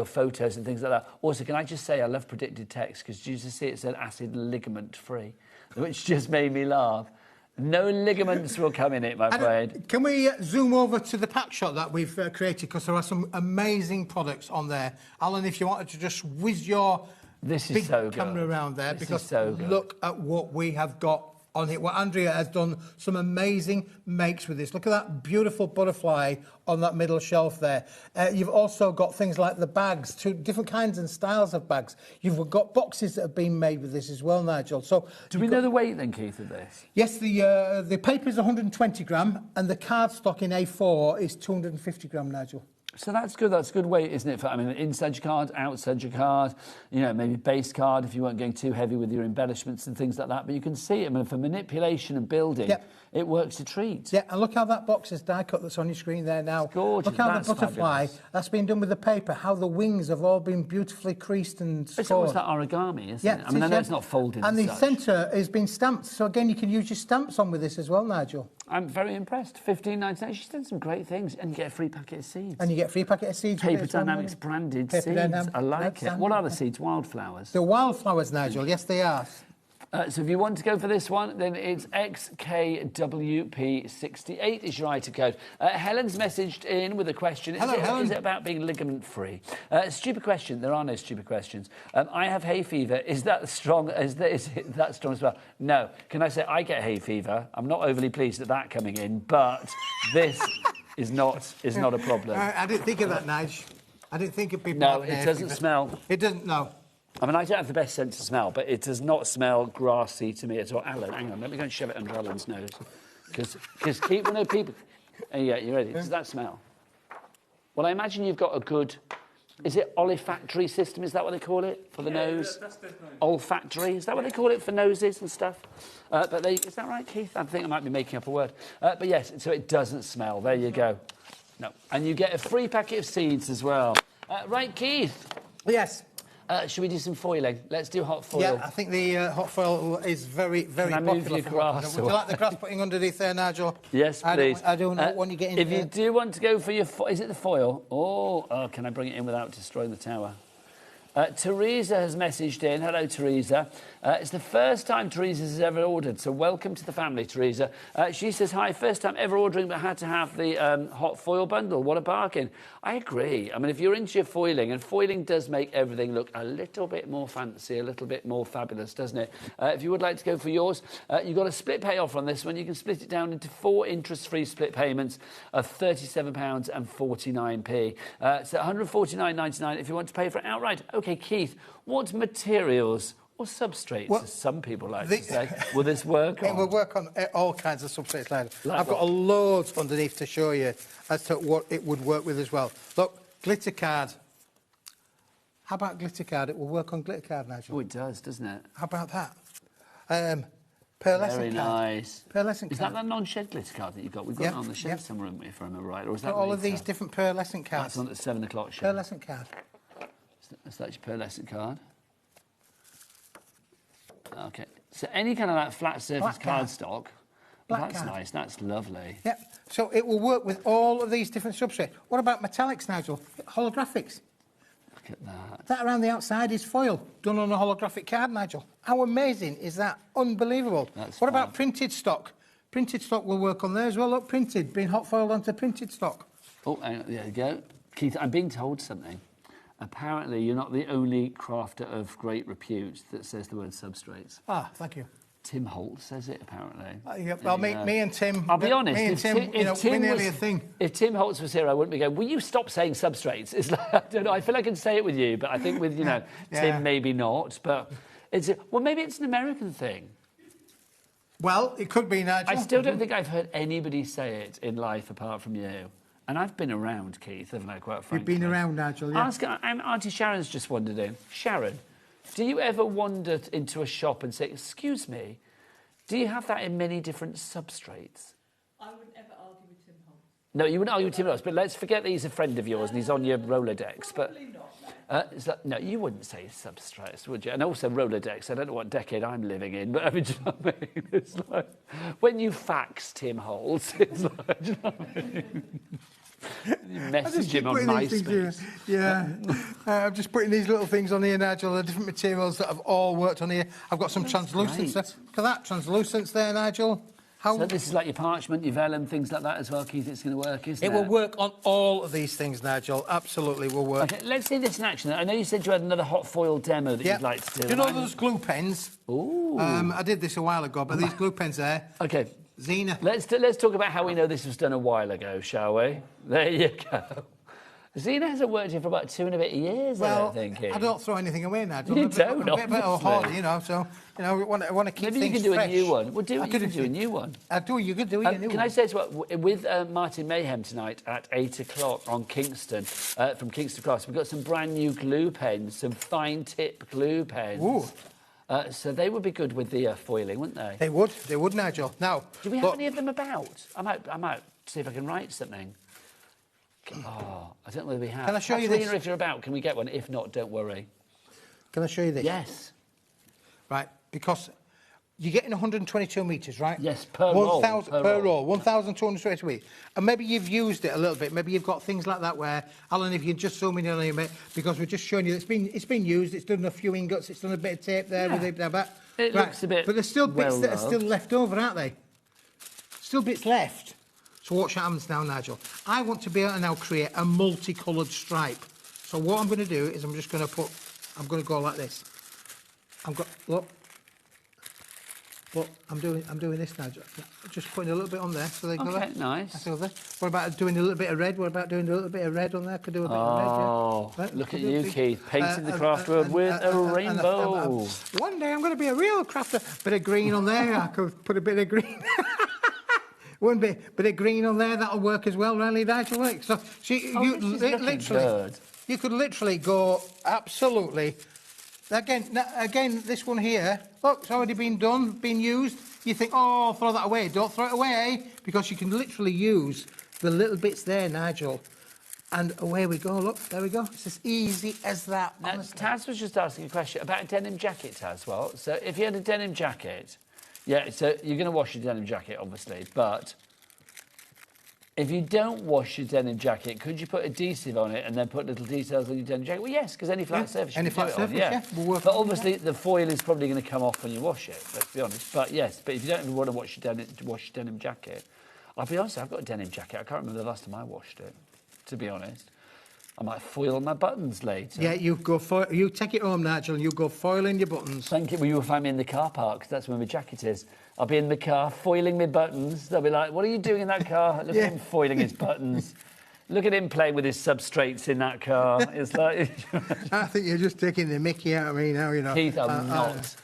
photos and things like that. Also, can I just say I love predicted text because you just see it said acid ligament free, which just made me laugh. No ligaments will come in it, my friend. Can we zoom over to the pack shot that we've created, because there are some amazing products on there. Alan, if you wanted to just whiz your big camera around there, because look at what we have got on it. Well, Andrea has done some amazing makes with this. Look at that beautiful butterfly on that middle shelf there. You've also got things like the bags, two different kinds and styles of bags. You've got boxes that have been made with this as well, Nigel. So, do we know the weight then, Keith, of this? Yes, the paper is 120 gram and the cardstock in A4 is 250 gram, Nigel. So that's good. That's good weight, isn't it? For, I mean, inside your card, outside your card, you know, maybe base card if you weren't going too heavy with your embellishments and things like that. But you can see it. I mean, for manipulation and building, it works a treat. Yeah, and look how that box is die cut that's on your screen there now. It's gorgeous. Look how the butterfly, that's been done with the paper, how the wings have all been beautifully creased and scored. It's almost like origami, isn't it? I mean, I know it's not folded and the centre has been stamped. So, again, you can use your stamps on with this as well, Nigel. I'm very impressed. $15.99. She's done some great things. And you get a free packet of seeds. And you get a free packet of seeds. Paper Dynamics branded seeds. I like it. What are the seeds? Wildflowers? The wildflowers, Nigel. Yes, they are. So if you want to go for this one, then it's XKWP68 is your item code. Helen's messaged in with a question. Hello, Helen. Is it about being ligament-free? Stupid question. There are no stupid questions. I have hay fever. Is that strong? Is it that strong as well? No. Can I say I get hay fever? I'm not overly pleased at that coming in, but this is not a problem. I didn't think of that, Nige. I didn't think of people. No, it doesn't smell. It doesn't. No. I mean, I don't have the best sense of smell, but it does not smell grassy to me at all. Alan, hang on, let me go and shove it under Alan's nose. Because people know people... Yeah, you ready? Does that smell? Well, I imagine you've got a good... Is it olfactory system? Is that what they call it for the nose? That's olfactory? Is that what they call it for noses and stuff? Is that right, Keith? I think I might be making up a word. But yes, so it doesn't smell. There you go. No. And you get a free packet of seeds as well. Right, Keith? Yes. Should we do some foiling? Let's do hot foil. Yeah, I think the hot foil is very, very popular. Move your grass? Would you like the grass putting underneath there, Nigel? Yes, please. I don't know when you get in. If you do want to go for your... Is it the foil? Oh, can I bring it in without destroying the tower? Teresa has messaged in. Hello, Teresa. It's the first time Teresa has ever ordered, so welcome to the family, Teresa. She says, hi, first time ever ordering, but had to have the hot foil bundle. What a bargain. I agree. I mean, if you're into your foiling, and foiling does make everything look a little bit more fancy, a little bit more fabulous, doesn't it? If you would like to go for yours, you've got a split pay offer on this one. You can split it down into 4 interest-free split payments of £37.49. So £149.99 if you want to pay for it outright. OK, Keith, what materials Or substrates, Well, as some people like to say. Will this work on? It will work on all kinds of substrates. Like I've got a loads underneath to show you as to what it would work with as well. Look, glitter card. How about glitter card? It will work on glitter card, Nigel. Oh, it does, doesn't it? How about that? Pearlescent Very card. nice. Pearlescent Is card. that non-shed glitter card that you've got? We've got it on the shelf somewhere, haven't we, if I remember right? Or is that all of later? these different pearlescent cards. That's on the 7 o'clock shelf. Pearlescent card. So that's your pearlescent card. Okay. So any kind of that flat surface cardstock. That's card. nice. That's lovely. Yep. So it will work with all of these different substrates. What about metallics, Nigel? Holographics. Look at that. That around the outside is foil, done on a holographic card, Nigel. How amazing is that? Unbelievable. What about printed stock? Printed stock will work on there as well. Look, printed, being hot foiled onto printed stock. Oh, hang on, there you go. Keith, I'm being told something. Apparently, you're not the only crafter of great repute that says the word substrates. Ah, thank you. Tim Holt says it, apparently. Yeah, well, me and Tim... I'll be honest, me and Tim, we're nearly a thing. If Tim Holtz was here, I wouldn't be going, will you stop saying substrates? It's like, I don't know, I feel I can say it with you, but I think with, Tim, maybe not. But maybe it's an American thing. Well, it could be, Nigel. I still don't think I've heard anybody say it in life apart from you. And I've been around, Keith, haven't I, quite frankly? You've been around, Nigel, yeah. Auntie Sharon's just wandered in. Sharon, do you ever wander into a shop and say, excuse me, do you have that in many different substrates? I would never argue with Tim Holtz. No, you wouldn't argue with Tim Holtz, but let's forget that he's a friend of yours and he's on your Rolodex. Probably not, no, you wouldn't say substrates, would you? And also Rolodex, I don't know what decade I'm living in, but I mean, do you know what I mean? It's like, when you fax Tim Holtz, it's like, do you know what I mean? You message him on MySpace. Yeah. I'm just putting these little things on here, Nigel, the different materials that have all worked on here. I've got some translucence there. Look at that, translucence there, Nigel. So this is like your parchment, your vellum, things like that as well, Keith. It's going to work, isn't it? It will work on all of these things, Nigel. Absolutely will work. Okay, let's see this in action. I know you said you had another hot foil demo that you'd like to do. Do you know those glue pens? Ooh. I did this a while ago, but these glue pens there. Okay. Xena. Let's talk about how we know this was done a while ago, shall we? There you go. Xena hasn't worked here for about 2 and a bit years, I don't think. I don't throw anything away, Nigel. You don't, I'm a bit of a hoarder, so, I want to keep Maybe things you can do fresh. a new one. Well, you can do a new one. You could do a new one. Can I say as well, with Martin Mayhem tonight at 8 o'clock on Kingston, from Kingston Crafts, we've got some brand new glue pens, some fine tip glue pens. Ooh. So they would be good with the foiling, wouldn't they? They would, Nigel. Now, do we have any of them about? I might see if I can write something. Oh, I don't know whether we have. Can I show you this? If you're about, can we get one? If not, don't worry. Can I show you this? Yes. Right, because you're getting 122 metres, right? Yes, per roll. Per roll, 1,222 metres. And maybe you've used it a little bit. Maybe you've got things like that where, Alan, if you just zoom in on it, because we're just showing you it's been used, it's done a few ingots, it's done a bit of tape there with it. It looks a bit. But there's still bits that are still left over, aren't they? Still bits left. So watch what happens now, Nigel. I want to be able to now create a multicoloured stripe. So what I'm going to do is I'm going to go like this. Look, I'm doing this now. Just putting a little bit on there, so they go there. Okay, nice. What about doing a little bit of red? What about doing a little bit of red on there? Could do a bit of red. Yeah. Right, look at you, Keith, painting the craft world with a rainbow. One day I'm going to be a real crafter. Bit of green on there. I could put a bit of green. Wouldn't be, bit of green on there. That'll work as well, really, Nigel. So you could literally go absolutely. Again, this one here, look, it's already been done, been used. You think, oh, throw that away. Don't throw it away, because you can literally use the little bits there, Nigel. And away we go. Look, there we go. It's as easy as that. Now, Taz was just asking a question about a denim jacket, Taz. Well, so if you had a denim jacket, yeah, so you're going to wash your denim jacket, obviously, but if you don't wash your denim jacket, could you put adhesive on it and then put little details on your denim jacket? Well, yes, because any flat surface you can do it on, yeah. We'll work but obviously, the foil is probably going to come off when you wash it, let's be honest. But yes, but if you don't even want to wash your denim jacket, I'll be honest, I've got a denim jacket. I can't remember the last time I washed it, to be honest. I might foil my buttons later. Yeah, you take it home, Nigel, and you go foiling your buttons. Thank you. Well, you'll find me in the car park, because that's where my jacket is. I'll be in the car foiling my buttons. They'll be like, what are you doing in that car? Look at him foiling his buttons. Look at him playing with his substrates in that car. It's like... I think you're just taking the mickey out of me now, you know. Keith, I'm not.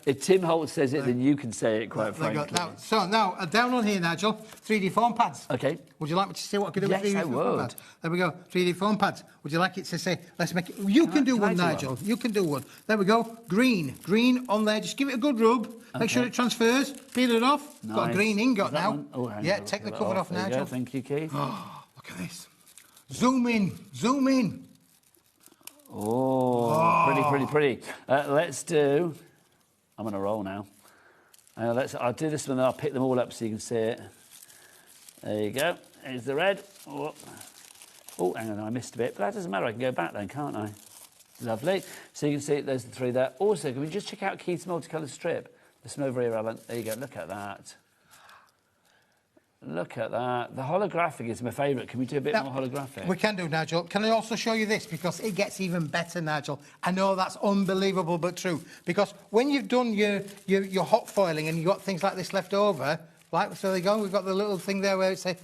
If Tim Holt says it, then you can say it, quite frankly. Now, down on here, Nigel, 3D foam pads. OK. Would you like me to see what I can do with 3D yes, I foam would. pads? There we go, 3D foam pads. Would you like it to say, let's make it... You can do one, Nigel. You can do one. There we go. Green on there. Just give it a good rub. Make sure it transfers. Peel it off. Nice. Got a green ingot now. Oh, yeah, take the cover off, Nigel. Thank you, Keith. Oh, look at this. Zoom in. Oh, pretty. Let's do... I'm on a roll now. I'll do this one, then I'll pick them all up so you can see it. There you go. Here's the red. Oh, hang on, I missed a bit. But that doesn't matter. I can go back then, can't I? Lovely. So you can see there's the three there. Also, can we just check out Keith's multicoloured strip? There's some over here, Alan. There you go. Look at that. Look at that. The holographic is my favourite. Can we do a bit more holographic? We can do, Nigel. Can I also show you this? Because it gets even better, Nigel. I know that's unbelievable, but true. Because when you've done your hot foiling and you've got things like this left over, like, so there you go, we've got the little thing there where it says,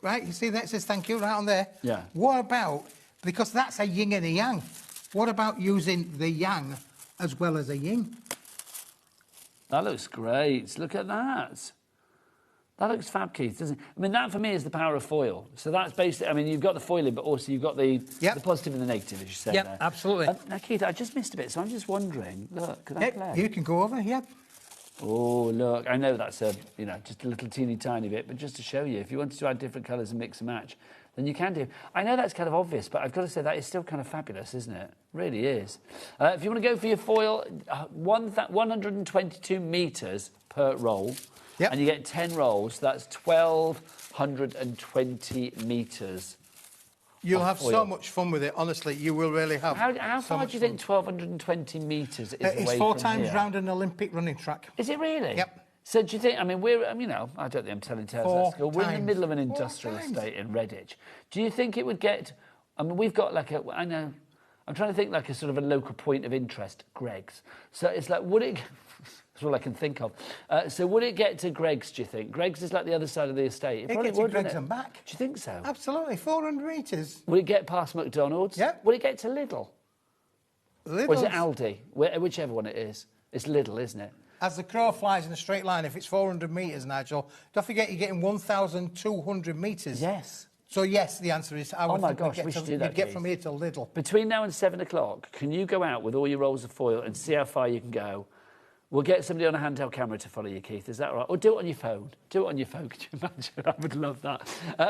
right, you see that? It says thank you right on there. Yeah. What about, because that's a yin and a yang, what about using the yang as well as a yin? That looks great. Look at that. That looks fab, Keith, doesn't it? I mean, that for me is the power of foil. So that's basically, I mean, you've got the foiling, but also you've got the positive and the negative, as you said there. Absolutely. Now, Keith, I just missed a bit, so I'm just wondering, look, could I play? You can go over, Oh, look, I know that's a, you know, just a little teeny tiny bit, but just to show you, if you wanted to add different colours and mix and match, then you can do. I know that's kind of obvious, but I've got to say that is still kind of fabulous, isn't it? It really is. If you want to go for your foil, 122 metres per roll. And you get 10 rolls, that's 1,220 metres. You'll have so much fun with it, honestly, you will really have. How far do you think 1,220 metres is away from here? It's 4 times round an Olympic running track. Is it really? Yep. So do you think, I mean, we're, you know, I don't think I'm telling tales at school. We're in the middle of an industrial estate in Redditch. Do you think it would get, I mean, we've got like a, I know, I'm trying to think like a sort of a local point of interest, Greg's. So it's like, would it... That's all I can think of. So would it get to Greg's, do you think? Greg's is like the other side of the estate. It gets to Greg's and back. Do you think so? Absolutely, 400 metres. Would it get past McDonald's? Yeah. Would it get to Lidl? Lidl's. Or is it Aldi? Whichever one it is. It's Lidl, isn't it? As the crow flies in a straight line, if it's 400 metres, Nigel, don't forget you're getting 1,200 metres. Yes. So, yes, the answer is... Oh, my gosh, we should do that, You'd get from here to Lidl. Between now and 7 o'clock, can you go out with all your rolls of foil and see how far you can go? We'll get somebody on a handheld camera to follow you, Keith. Is that all right? Or do it on your phone. Do it on your phone. Could you imagine? I would love that.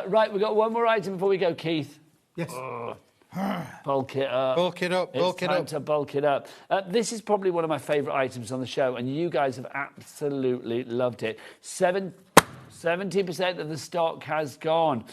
Right, we've got one more item before we go, Keith. Yes. Bulk it up. Bulk it up. Bulk it up. It's time to bulk it up. This is probably one of my favourite items on the show, and you guys have absolutely loved it. 70% of the stock has gone.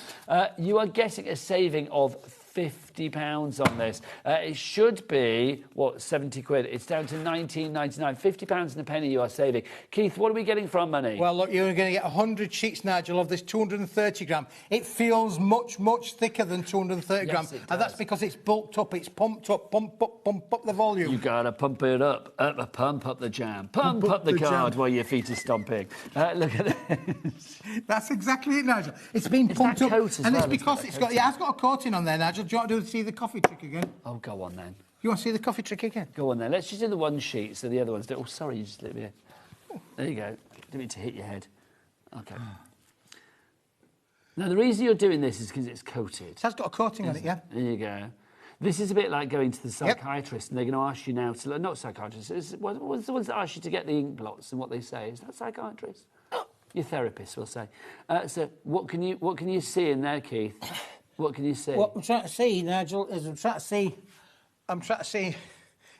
You are getting a saving of £50 on this. It should be, what, 70 quid? It's down to 19.99. £50 and a penny you are saving. Keith, what are we getting for our money? Well, look, you're going to get 100 sheets, Nigel, of this 230 gram. It feels much, much thicker than 230 gram. And that's because it's bulked up, it's pumped up, pump up the volume. You got to pump it up. Pump up the jam. Pump up the card while your feet are stomping. Look at this. That's exactly it, Nigel. It's been pumped up. And it's because it has got a coating on there, Nigel. Do you want to see the coffee trick again? Oh, go on then. You want to see the coffee trick again? Go on then. Let's just do the one sheet so the other ones do. Oh, sorry, you just lit me. There you go. Didn't mean to hit your head. OK. Now, the reason you're doing this is because it's coated. It has got a coating on it, yeah. There you go. This is a bit like going to the psychiatrist and they're going to ask you now to... Not psychiatrists. What's the ones that ask you to get the ink blots and what they say? Is that psychiatrists? Your therapist will say. So what can you see in there, Keith? What can you see? What I'm trying to see, Nigel, is I'm trying to see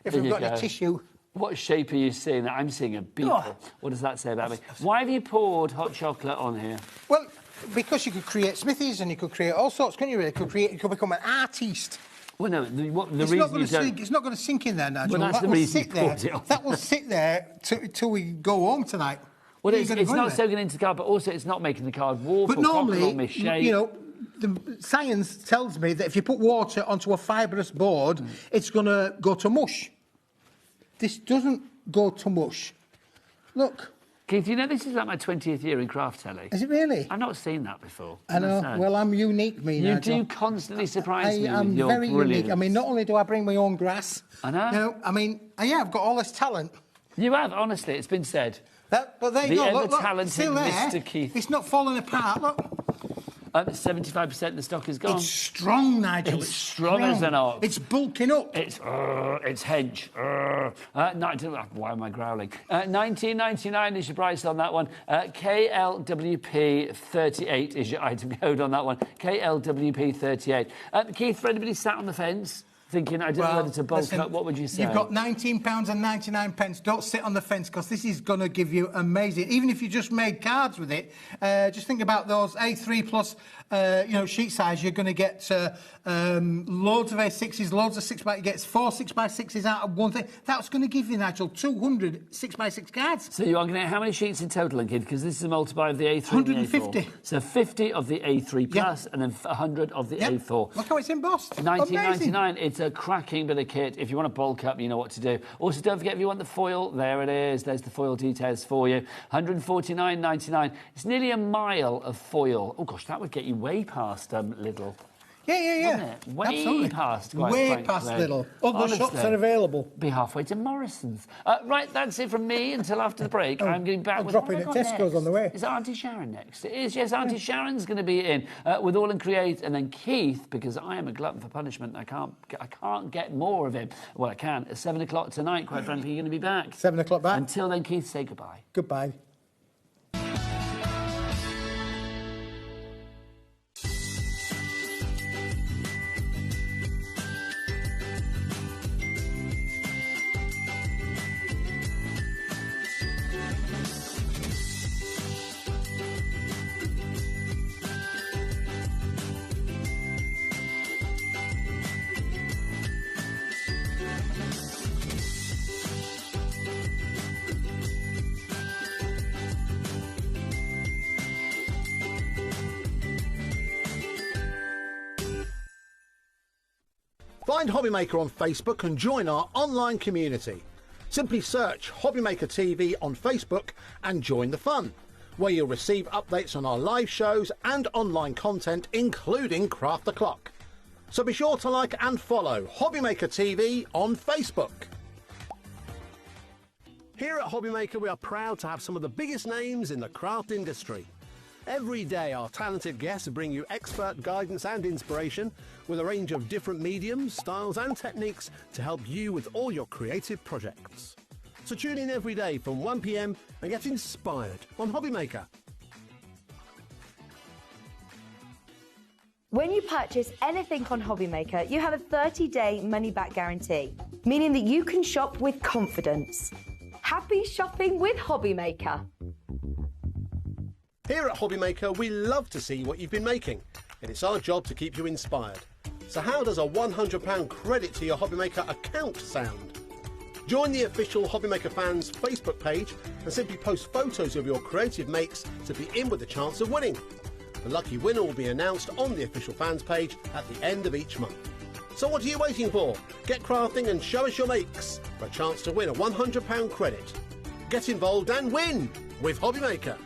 if we've got any tissue. What shape are you seeing? I'm seeing a beetle. Oh. What does that say about me? Why have you poured hot chocolate on here? Well, because you could create smithies and you could create all sorts, couldn't you? You could become an artiste. Well, no, the reason it's not going to sink in there, Nigel. Well, that's the reason you poured it on. That will sit there till we go home tonight. Well, it's not soaking into the card, but also it's not making the card warp. But normally, you know, the science tells me that if you put water onto a fibrous board, it's going to go to mush. This doesn't go to mush. Look. Keith, you know this is like my 20th year in craft telly. Is it really? I've not seen that before. I know. Well, I'm unique, me. You Nigel. do constantly surprise me I am with your very brilliance. unique. I mean, not only do I bring my own grass. I know. No, I mean, yeah, I've got all this talent. You have, honestly. It's been said. But there you go. Look, talented still there. Mr. Keith. It's not falling apart. Look. 75% of the stock is gone. It's strong, Nigel. It's strong as an ox. It's bulking up. It's hench. Why am I growling? 19.99 is your price on that one. KLWP 38 is your item code on that one. KLWP 38. Keith, for anybody sat on the fence thinking, I don't know whether to bulk up, what would you say? You've got £19.99. Don't sit on the fence, because this is going to give you amazing. Even if you just made cards with it, just think about those A3 plus, sheet size. You're going to get loads of A6s, loads of 6x. You get 4 6x6s out of one thing. That's going to give you, Nigel, 200 6x6 cards. So you are going to get how many sheets in total, Kid? Because this is a multiplier of the A3 150. and the A4. So 50 of the A3 plus, and then 100 of the A4. Look how it's embossed. £19.99. It's a cracking bit of kit. If you want to bulk up, you know what to do. Also, don't forget, if you want the foil, there it is. There's the foil details for you. £149.99. It's nearly a mile of foil. Oh, gosh, that would get you way past Lidl. Yeah. Way Absolutely. past. Way past Lidl. Other shops are available. Be halfway to Morrison's. Right, that's it from me until after the break. I'm going back with... I'll drop in at Tesco's on the way. Is Auntie Sharon next? It is, yes. Auntie Sharon's going to be in with All and Create, and then Keith, because I am a glutton for punishment. I can't get more of him. Well, I can. At 7 o'clock tonight, quite frankly, you're going to be back. 7 o'clock back. Until then, Keith, say goodbye. Goodbye. Find HobbyMaker on Facebook and join our online community. Simply search HobbyMaker TV on Facebook and join the fun, where you'll receive updates on our live shows and online content, including Craft the Clock. So be sure to like and follow HobbyMaker TV on Facebook. Here at HobbyMaker, we are proud to have some of the biggest names in the craft industry. Every day, our talented guests bring you expert guidance and inspiration with a range of different mediums, styles and techniques to help you with all your creative projects. So tune in every day from 1 p.m. and get inspired on HobbyMaker. When you purchase anything on HobbyMaker, you have a 30-day money-back guarantee, meaning that you can shop with confidence. Happy shopping with HobbyMaker. Here at HobbyMaker, we love to see what you've been making, and it's our job to keep you inspired. So how does a £100 credit to your HobbyMaker account sound? Join the official HobbyMaker fans Facebook page and simply post photos of your creative makes to be in with a chance of winning. The lucky winner will be announced on the official fans page at the end of each month. So what are you waiting for? Get crafting and show us your makes for a chance to win a £100 credit. Get involved and win with HobbyMaker.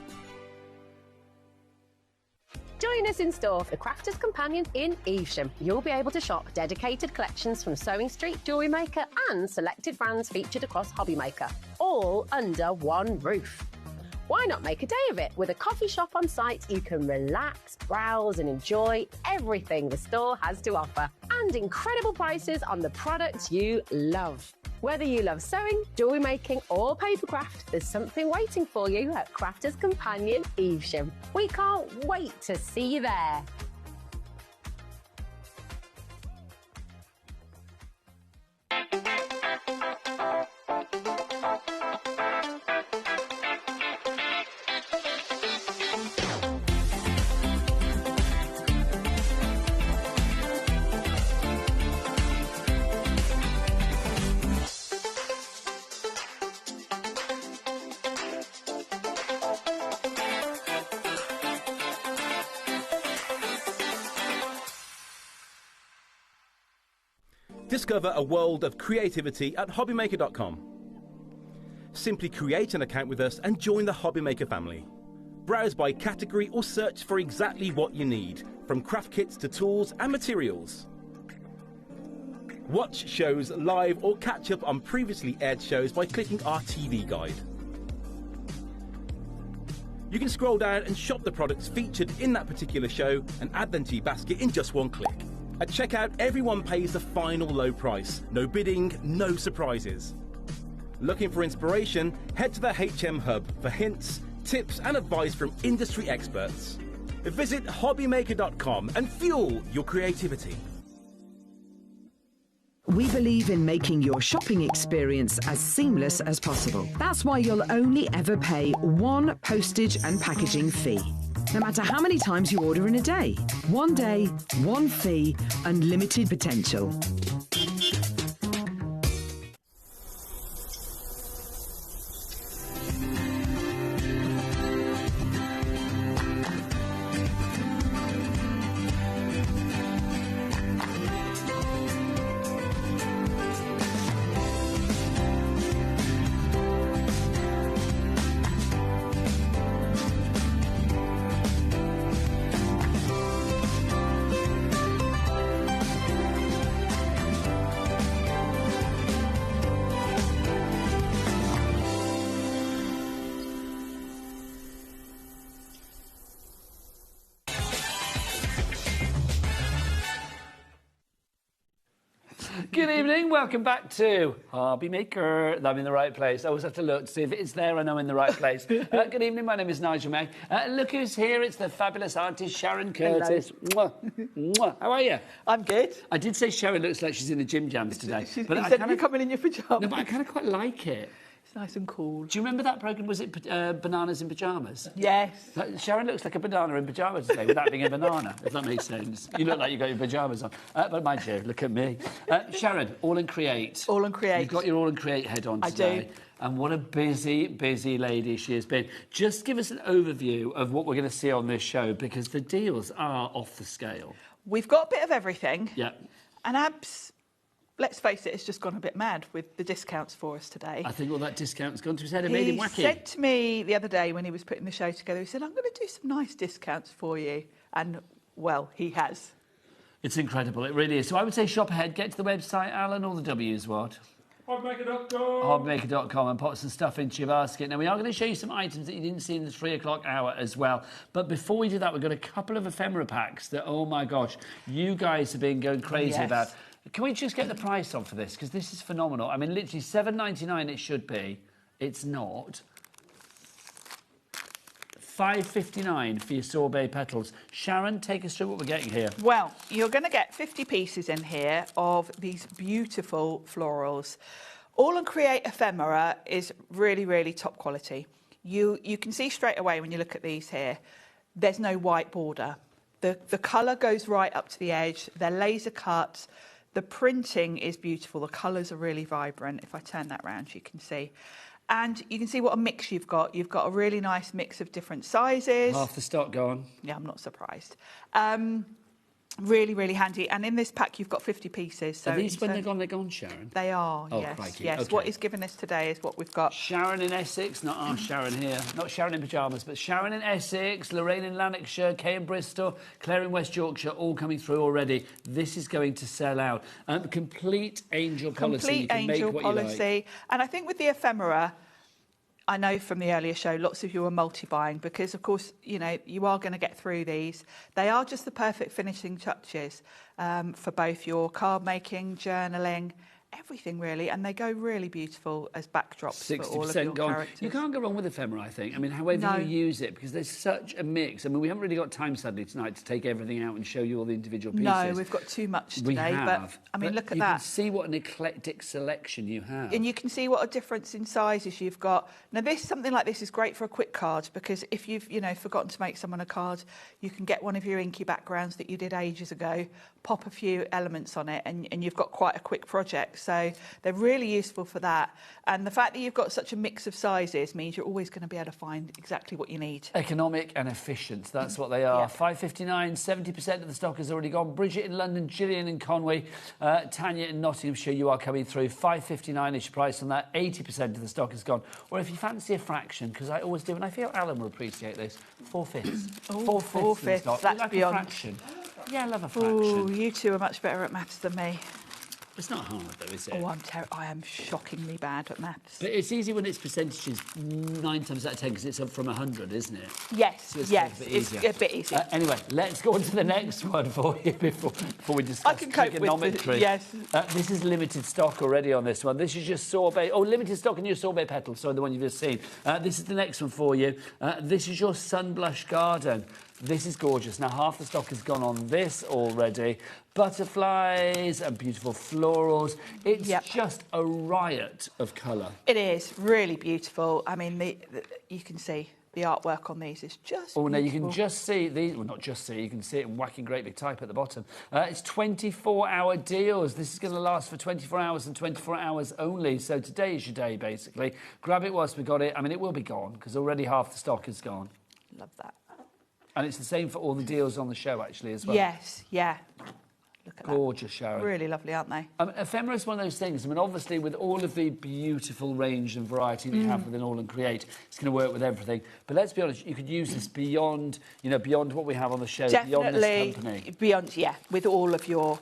Join us in store for Crafter's Companion in Evesham. You'll be able to shop dedicated collections from Sewing Street, Jewellery Maker and selected brands featured across HobbyMaker, all under one roof. Why not make a day of it? With a coffee shop on site, you can relax, browse and enjoy everything the store has to offer, and incredible prices on the products you love. Whether you love sewing, jewellery making or papercraft, there's something waiting for you at Crafter's Companion Evesham. We can't wait to see you there. Discover a world of creativity at HobbyMaker.com. Simply create an account with us and join the HobbyMaker family. Browse by category or search for exactly what you need, from craft kits to tools and materials. Watch shows live or catch up on previously aired shows by clicking our TV guide. You can scroll down and shop the products featured in that particular show and add them to your basket in just one click. At checkout, everyone pays the final low price. No bidding, no surprises. Looking for inspiration? Head to the HM Hub for hints, tips and advice from industry experts. Visit HobbyMaker.com and fuel your creativity. We believe in making your shopping experience as seamless as possible. That's why you'll only ever pay one postage and packaging fee. No matter how many times you order in a day. One day, one fee, unlimited potential. Good evening, welcome back to HobbyMaker. I'm in the right place. I always have to look to see if it's there and I'm in the right place. Good evening, my name is Nigel May. Look who's here, it's the fabulous artist Sharon Curtis. Mwah. Mwah. How are you? I'm good. I did say Sharon looks like she's in the gym jams today. But I said you're coming in your pyjamas. No, but I kind of quite like it. It's nice and cool. Do you remember that programme, was it Bananas in Pyjamas? Yes. Sharon looks like a banana in pyjamas today, without being a banana, if that makes sense. You look like you've got your pyjamas on. But mind you, look at me. Sharon, All and Create. All and Create. You've got your All and Create head on today. I do. And what a busy, busy lady she has been. Just give us an overview of what we're going to see on this show, because the deals are off the scale. We've got a bit of everything. Yeah. And Abs, let's face it, it's just gone a bit mad with the discounts for us today. I think all that discount's gone to his head and made him wacky. He said to me the other day when he was putting the show together, he said, I'm going to do some nice discounts for you. And, well, he has. It's incredible, it really is. So I would say shop ahead, get to the website, Alan, all the W's, what? HobbyMaker.com. HobbyMaker.com and put some stuff into your basket. Now, we are going to show you some items that you didn't see in the 3 o'clock hour as well. But before we do that, we've got a couple of ephemera packs that, oh my gosh, you guys have been going crazy about. Can we just get the price on for this? Because this is phenomenal. I mean, literally $7.99 it should be. It's not. $5.59 for your sorbet petals. Sharon, take us through what we're getting here. Well, you're going to get 50 pieces in here of these beautiful florals. All and Create ephemera is really, really top quality. You can see straight away when you look at these here, there's no white border. The colour goes right up to the edge. They're laser cut. The printing is beautiful. The colours are really vibrant. If I turn that round, you can see. And you can see what a mix you've got. You've got a really nice mix of different sizes. Half the stock gone. Yeah, I'm not surprised. Really, really handy. And in this pack, you've got 50 pieces. So are these when they're gone, Sharon? They are, oh, yes. Crikey. Yes, okay. What he's given us today is what we've got. Sharon in Essex, not our Sharon here. Not Sharon in pyjamas, but Sharon in Essex, Lorraine in Lanarkshire, Kay in Bristol, Claire in West Yorkshire, all coming through already. This is going to sell out. Complete angel policy. Complete angel policy. And I think with the ephemera, I know from the earlier show, lots of you are multi-buying because, of course, you know, you are going to get through these. They are just the perfect finishing touches for both your card making, journaling, everything really, and they go really beautiful as backdrops for all of your gone. characters. You can't go wrong with ephemera, I think. I mean, however you use it, because there's such a mix. I mean, we haven't really got time sadly tonight to take everything out and show you all the individual pieces. No, we've got too much today, but I mean, look at that. You can see what an eclectic selection you have. And you can see what a difference in sizes you've got. Now, something like this is great for a quick card because if you've, forgotten to make someone a card, you can get one of your inky backgrounds that you did ages ago, pop a few elements on it, and you've got quite a quick project. So they're really useful for that. And the fact that you've got such a mix of sizes means you're always going to be able to find exactly what you need. Economic and efficient, that's what they are. $5.59, 70% of the stock has already gone. Bridget in London, Gillian in Conway, Tanya in Nottinghamshire, you are coming through. $5.59 is your price on that. 80% of the stock is gone. Or if you fancy a fraction, because I always do, and I feel Alan will appreciate this, 4/5. Oh, 4/5. That's like beyond. A fraction. Yeah, I love a fraction. Oh, you two are much better at maths than me. It's not hard, though, is it? Oh, I am shockingly bad at maths. But it's easy when it's percentages 9 times out of 10 because it's up from 100, isn't it? Yes, So it's it's a bit easier. Anyway, let's go on to the next one for you before we discuss I can cope with trigonometry. yes. This is limited stock already on this one. This is your sorbet. Oh, limited stock in your sorbet petal. Sorry, the one you've just seen. This is the next one for you. This is your sun blush garden. This is gorgeous. Now, half the stock has gone on this already. Butterflies and beautiful florals. It's just a riot of colour. It is really beautiful. I mean, you can see the artwork on these is just Oh, no, you beautiful. can just see these. Well, not just see. You can see it in whacking great big type at the bottom. It's 24-hour deals. This is going to last for 24 hours and 24 hours only. So today is your day, basically. Grab it whilst we got it. I mean, it will be gone because already half the stock is gone. Love that. And it's the same for all the deals on the show, actually, as well. Yes, yeah. Look at Gorgeous, Sharon. Really lovely, aren't they? Ephemera is one of those things. I mean, obviously, with all of the beautiful range and variety that you have within All and Create, it's going to work with everything. But let's be honest, you could use this beyond, beyond what we have on the show, beyond this company. Beyond, yeah, with all of your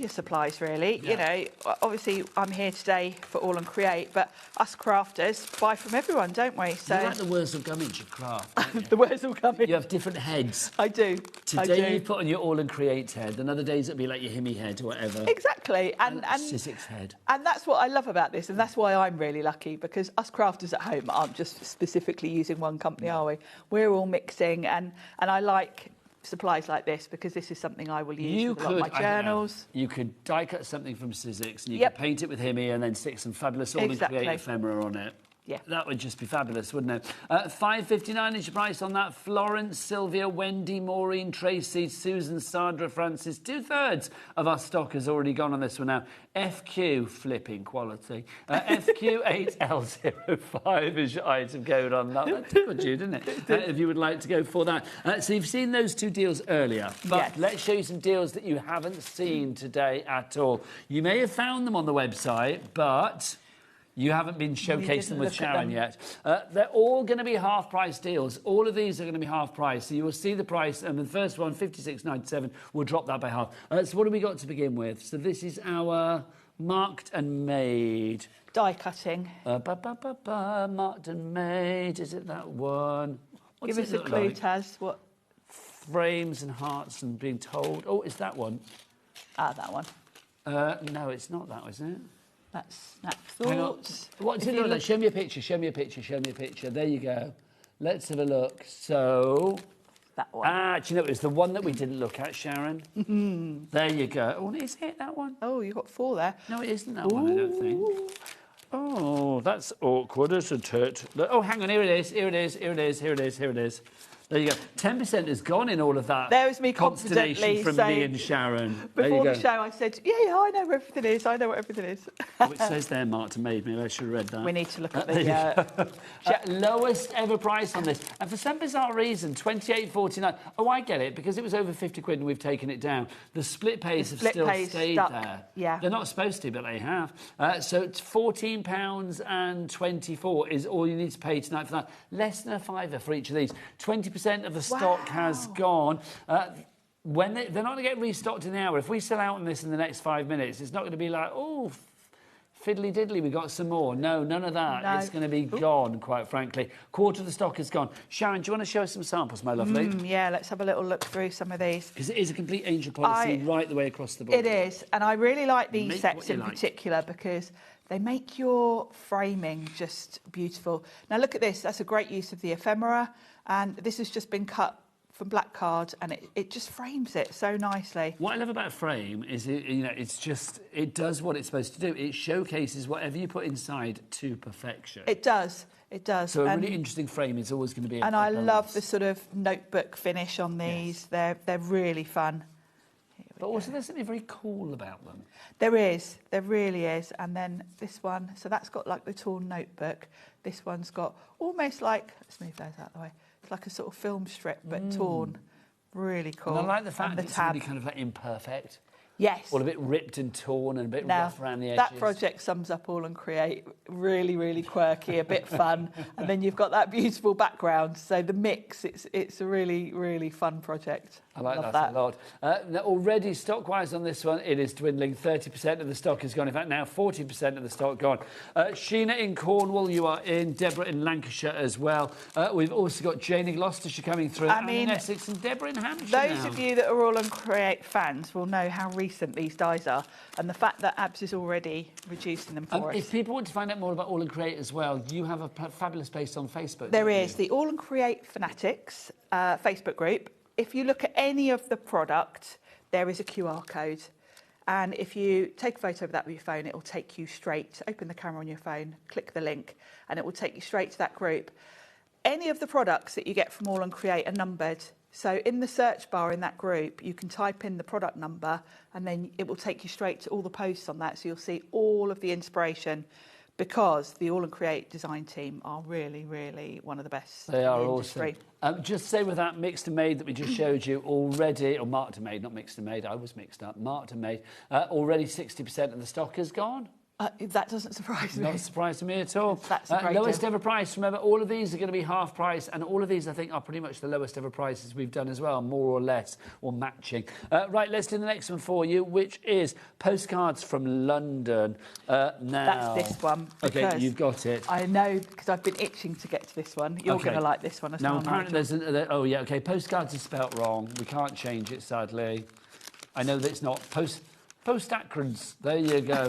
supplies, really. Yeah. You know, obviously, I'm here today for All and Create, but us crafters buy from everyone, don't we? So You like the Wurzel Gummidge of craft, don't you? the Wurzel Gummidge. You have different heads. I do. Today you put on your All and Create head, and other days it'll be like your Himmy head or whatever. Exactly. And Sizzix head. And that's what I love about this, and that's why I'm really lucky, because us crafters at home aren't just specifically using one company, are we? We're all mixing, and I like supplies like this because this is something I will use with a lot of my journals. You could die cut something from Sizzix and you could paint it with Himmy and then stick some fabulous All and Create ephemera on it. Yeah. That would just be fabulous, wouldn't it? $5.59 is your price on that. Florence, Sylvia, Wendy, Maureen, Tracy, Susan, Sandra, Francis. 2/3 of our stock has already gone on this one now. FQ, flipping quality. FQ8L05 is your item code on that. That tickled you, didn't it? If you would like to go for that. So you've seen those two deals earlier, but let's show you some deals that you haven't seen today at all. You may have found them on the website, but you haven't been showcasing them with Sharon yet. They're all going to be half-price deals. All of these are going to be half-price. So you will see the price, and the first one, $56.97, we'll drop that by half. So what have we got to begin with? So this is our marked and made. Die cutting. Marked and made. Is it that one? What's Give us a clue, Taz. What? Frames and hearts and being told. Oh, it's that one. Ah, that one. No, it's not that, is it? That's Snap Thoughts. What's it look like? Show me a picture, show me a picture, show me a picture. There you go. Let's have a look. So... That one. Do you know, it was the one that we didn't look at, Sharon. There you go. Oh, is it that one? Oh, you've got 4 there. No, it isn't that one, I don't think. Oh, that's awkward, isn't it? Oh, hang on, here it is, here it is, here it is, here it is, here it is. There you go. 10% has gone in all of that. There was me consternation confidently from saying, me and Sharon. Before the show, I said, yeah, I know where everything is. I know what everything is. Oh, it says there, Marked and Made. Maybe I should have read that. We need to look at the... lowest ever price on this. And for some bizarre reason, $28.49. Oh, I get it, because it was over 50 quid and we've taken it down. The split pays have still stayed stuck. there. Yeah. They're not supposed to, but they have. So it's £14.24 is all you need to pay tonight for that. Less than a £5 for each of these. 20% of the stock has gone. When they're not going to get restocked in the hour. If we sell out on this in the next 5 minutes, it's not going to be like, oh, fiddly diddly, we got some more. No, none of that. No. It's going to be gone, quite frankly. Quarter of the stock is gone. Sharon, do you want to show us some samples, my lovely? Yeah, let's have a little look through some of these. Because it is a complete angel policy right the way across the board. It is, and I really like these sets in particular because they make your framing just beautiful. Now look at this. That's a great use of the ephemera, and this has just been cut from black card, and it just frames it so nicely. What I love about a frame is, it does what it's supposed to do. It showcases whatever you put inside to perfection. It does. It does. So a really interesting frame is always going to be. I love the sort of notebook finish on these. Yes. They're really fun. Here we But also there's something very cool about them. There is, there really is. And then this one, so that's got like the torn notebook. This one's got almost like, let's move those out of the way. It's like a sort of film strip, but torn. Really cool. And I like the fact the it's tab. really kind of like imperfect. Yes. All a bit ripped and torn and a bit Now, rough around the edges. that project sums up All and Create. Really, really quirky, a bit fun. And then you've got that beautiful background. So the mix, it's a really, really fun project. I like Love that a lot. Now already stock-wise on this one, it is dwindling. 30% of the stock is gone. In fact, now 40% of the stock gone. Sheena in Cornwall, you are in. Deborah in Lancashire as well. We've also got Jane in Gloucestershire coming through. Anne in Essex and Deborah in Hampshire Those now. of you that are All and Create fans will know how recent these dyes are, and the fact that Abs is already reducing them for us. If people want to find out more about All and Create as well, you have a fabulous page on Facebook. There is the All and Create Fanatics Facebook group. If you look at any of the product, there is a QR code. And if you take a photo of that with your phone, it will take you straight. Open the camera on your phone, click the link, and it will take you straight to that group. Any of the products that you get from All and Create are numbered. So in the search bar in that group, you can type in the product number, and then it will take you straight to all the posts on that. So you'll see all of the inspiration, because the All and Create design team are really, really one of the best They are in the industry. awesome. Just say with that Mixed and Made that we just showed you already, or Marked and Made, not Mixed and Made, I was mixed up, Marked and Made, already 60% of the stock has gone. That doesn't surprise me. Not a surprise to me at all. That's a great lowest deal. ever price. Remember, all of these are going to be half price, and all of these, I think, are pretty much the lowest ever prices we've done as well, more or less, or matching. Right, let's do the next one for you, which is postcards from London. Now, That's this one. Okay, you've got it. I know, because I've been itching to get to this one. You're going to like this one as well. Now, apparently there's oh, yeah, okay, postcards are spelt wrong. We can't change it, sadly. I know that it's not Post-Acrons, there you go.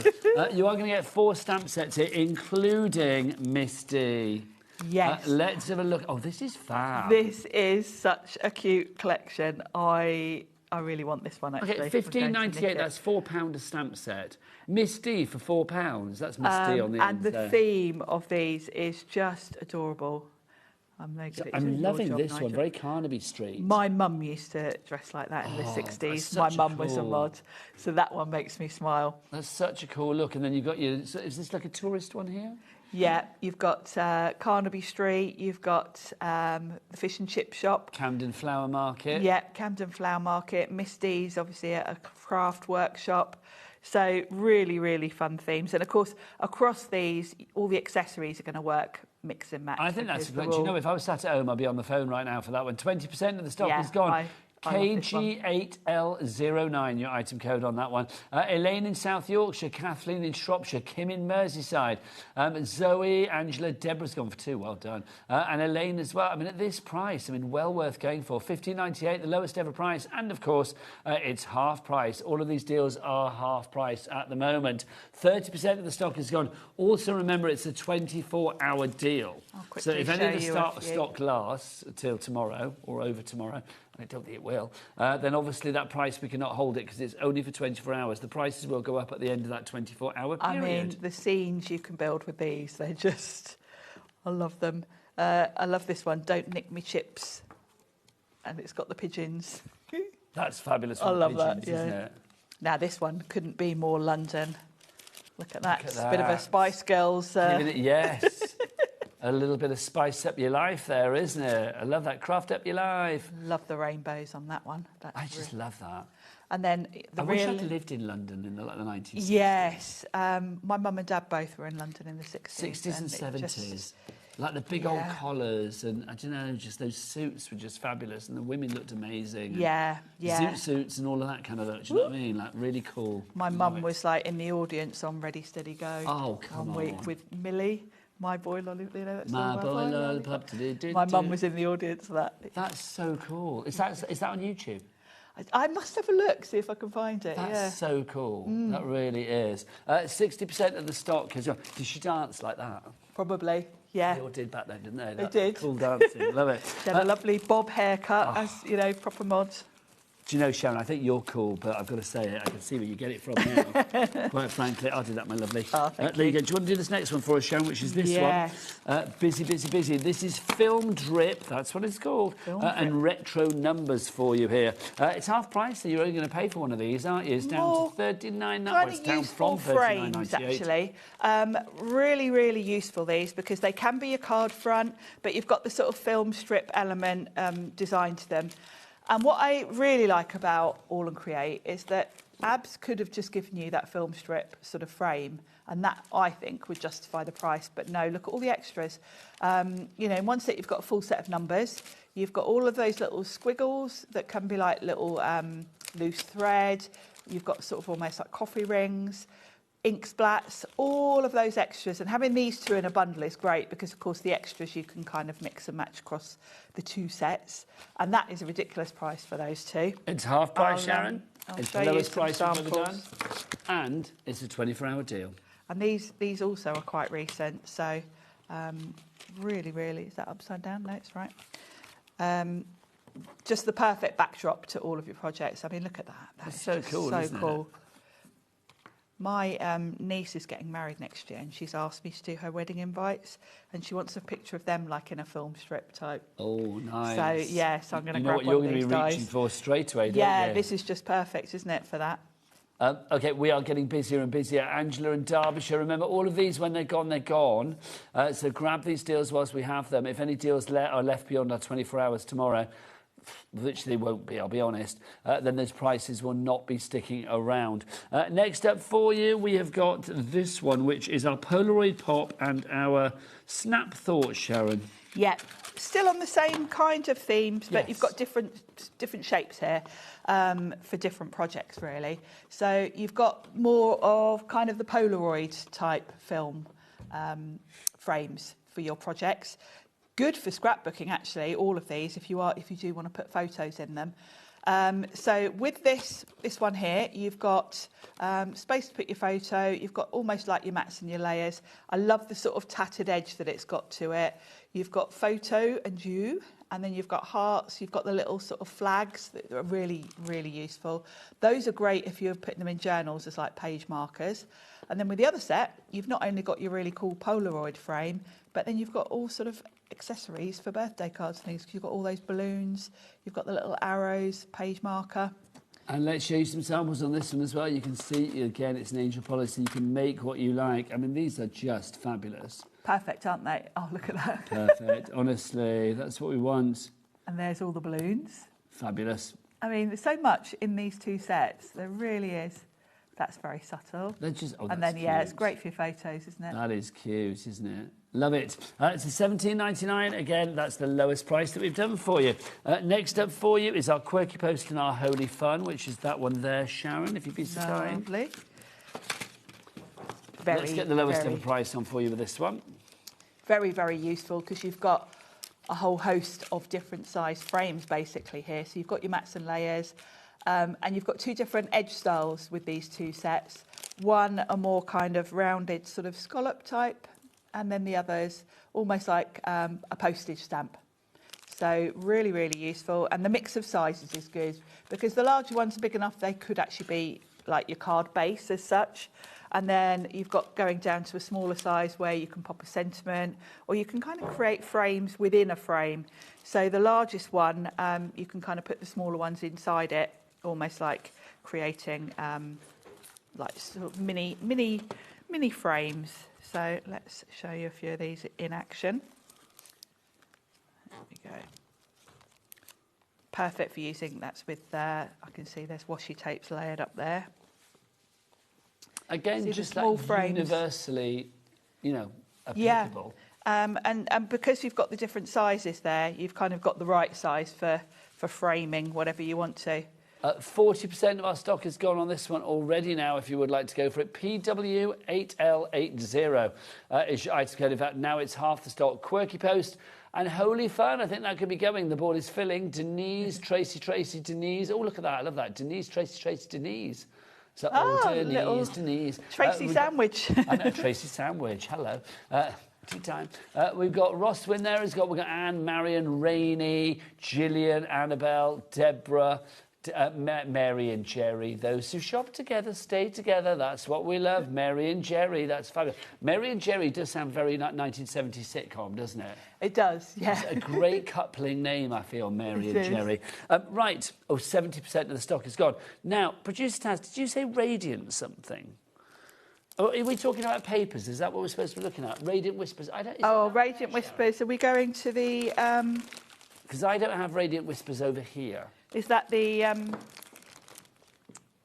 You are going to get 4 stamp sets here, including Misty. Yes. Let's have a look. Oh, this is fab. This is such a cute collection. I really want this one, actually. Okay, £15.98, that's £4 a stamp set. Misty for £4, that's Misty on the end And the there. theme of these is just adorable. I'm loving this one, very Carnaby Street. My mum used to dress like that in the 60s. My mum was a mod, so that one makes me smile. That's such a cool look. And then you've got your... So is this like a tourist one here? Yeah, you've got Carnaby Street, you've got the Fish and Chip Shop. Camden Flower Market. Yeah, Camden Flower Market. Misty's, obviously, a craft workshop. So really, really fun themes. And, of course, across these, all the accessories are going to work mix and match. I think that's great. Do you know, if I was sat at home, I'd be on the phone right now for that one. 20% of the stock is gone. KG8L09, your item code on that one. Elaine in South Yorkshire, Kathleen in Shropshire, Kim in Merseyside, Zoe, Angela, Deborah's gone for 2, well done. And Elaine as well. I mean, at this price, I mean, well worth going for. £15.98, the lowest ever price. And, of course, it's half price. All of these deals are half price at the moment. 30% of the stock is gone. Also, remember, it's a 24-hour deal. So if any of the stock lasts till tomorrow or over tomorrow, I don't think it will, then obviously that price, we cannot hold it because it's only for 24 hours. The prices will go up at the end of that 24-hour period. I mean, the scenes you can build with these, they're just... I love them. I love this one, Don't Nick Me Chips. And it's got the pigeons. That's fabulous. I love pigeons, that, yeah. Isn't it? Now, this one couldn't be more London. Look at that. It's a bit of a Spice Girls... Yes. A little bit of spice up your life there, isn't it? I love that. Craft up your life. Love the rainbows on that one. I just love that. And then I wish I'd lived in London in the 1960s. Yes. My mum and dad both were in London in the 60s. 60s and 70s. Like the big old collars and, I don't know, just those suits were just fabulous and the women looked amazing. Yeah. Zoot suits and all of that kind of look. Do you know what I mean? Like, really cool. My mum was, like, in the audience on Ready, Steady, Go. Oh, come on. Week with Millie. My Boy Lollipop, you know that song? My Boy Lollipop. My mum was in the audience for that. That's so cool. Is that on YouTube? I must have a look, see if I can find it. That's so cool. That really is. 60% of the stock has gone. Did she dance like that? Probably, yeah. They all did back then, didn't they? They did. Cool dancing. Love it. She had a lovely bob haircut, as, you know, proper mods. Do you know, Sharon, I think you're cool, but I've got to say it. I can see where you get it from now. Quite frankly, I'll do that, my lovely. Oh, there you go. Do you want to do this next one for us, Sharon, which is this one? Busy, busy, busy. This is Film Drip. That's what it's called. And retro numbers for you here. It's half price, so you're only going to pay for one of these, aren't you? It's down to $39.98. Kind of useful frames, actually. Really, really useful, these, because they can be a card front, but you've got the sort of film strip element designed to them. And what I really like about All and Create is that Abs could have just given you that film strip sort of frame, and that, I think, would justify the price. But no, look at all the extras. You know, in one set, you've got a full set of numbers. You've got all of those little squiggles that can be like little loose thread. You've got sort of almost like coffee rings, ink splats, all of those extras. And having these two in a bundle is great because, of course, the extras you can kind of mix and match across the two sets. And that is a ridiculous price for those two. It's half price, Sharon. It's the lowest price we've ever done. And it's a 24-hour deal. And these also are quite recent. So really, really, is that upside down? No, it's right. Just the perfect backdrop to all of your projects. I mean, look at that. That's so cool, so isn't cool. My niece is getting married next year, and she's asked me to do her wedding invites, and she wants a picture of them like in a film strip type. Oh, nice. So, yes, I'm going to grab one of these. You know what you're going to be reaching for straight away, don't you? Yeah, this is just perfect, isn't it, for that? OK, we are getting busier and busier. Angela in Derbyshire, remember, all of these, when they're gone, they're gone. So grab these deals whilst we have them. If any deals are left beyond our 24 hours tomorrow, which they won't be, I'll be honest, then those prices will not be sticking around. Next up for you, we have got this one, which is our Polaroid Pop and our Snap Thought, Sharon. Yeah, still on the same kind of themes, but you've got different shapes here for different projects, really. So you've got more of kind of the Polaroid type film frames for your projects. Good for scrapbooking, actually, all of these, if you do want to put photos in them. So with this one here, you've got space to put your photo. You've got almost like your mats and your layers. I love the sort of tattered edge that it's got to it. You've got photo and you, and then you've got hearts. You've got the little sort of flags that are really, really useful. Those are great if you're putting them in journals as like page markers. And then with the other set, you've not only got your really cool Polaroid frame, but then you've got all sort of accessories for birthday cards and things. You've got all those balloons, you've got the little arrows, page marker. And let's show you some samples on this one as well. You can see, again, it's an Angel policy. You can make what you like. I mean, these are just fabulous. Perfect, aren't they? Oh, look at that. Perfect. Honestly, that's what we want. And there's all the balloons. Fabulous. I mean, there's so much in these two sets. There really is. That's very subtle. They're just, and then, yeah, it's great for your photos, isn't it? That is cute, isn't it? Love it. It's a $17.99. Again, that's the lowest price that we've done for you. Next up for you is our Quirky Post and our Holy Fun, which is that one there, Sharon, if you'd be so kind. Lovely. Let's get the lowest ever price on for you with this one. Very, very useful because you've got a whole host of different size frames basically here. So you've got your mats and layers. And you've got two different edge styles with these two sets. One, a more kind of rounded sort of scallop type, and then the other is almost like a postage stamp. So really, really useful. And the mix of sizes is good because the larger ones are big enough, they could actually be like your card base as such. And then you've got going down to a smaller size where you can pop a sentiment, or you can kind of create frames within a frame. So the largest one, you can kind of put the smaller ones inside it, almost like creating like sort of mini frames. So let's show you a few of these in action. There we go. Perfect for using. That's with I can see there's washi tapes layered up there. Again, see just small like frames. Universally, you know, applicable. Yeah. And because you've got the different sizes there, you've kind of got the right size for framing whatever you want to. 40% of our stock is gone on this one already now, if you would like to go for it. PW8L80 is your item code. In fact, now it's half the stock. Quirky Post and Holy Fun, I think that could be going. The board is filling. Denise, Tracy, Denise. Oh, look at that. I love that. Denise, Tracy, Denise. So, Denise. Tracy sandwich. I know, Tracy sandwich. Hello. Tea time. We've got Roswin there. We've got Anne, Marion, Rainey, Gillian, Annabelle, Deborah, Mary and Jerry. Those who shop together stay together. That's what we love. Mary and Jerry. That's fabulous. Mary and Jerry does sound very 1970s sitcom, doesn't it? It does, yeah. It's a great coupling name, I feel, Mary and Jerry. Right. Oh, 70% of the stock is gone. Now, producer Taz, did you say Radiant something? Oh, are we talking about papers? Is that what we're supposed to be looking at? Radiant Whispers. Radiant Whispers. Are we going to the... Because I don't have Radiant Whispers over here. Is that the...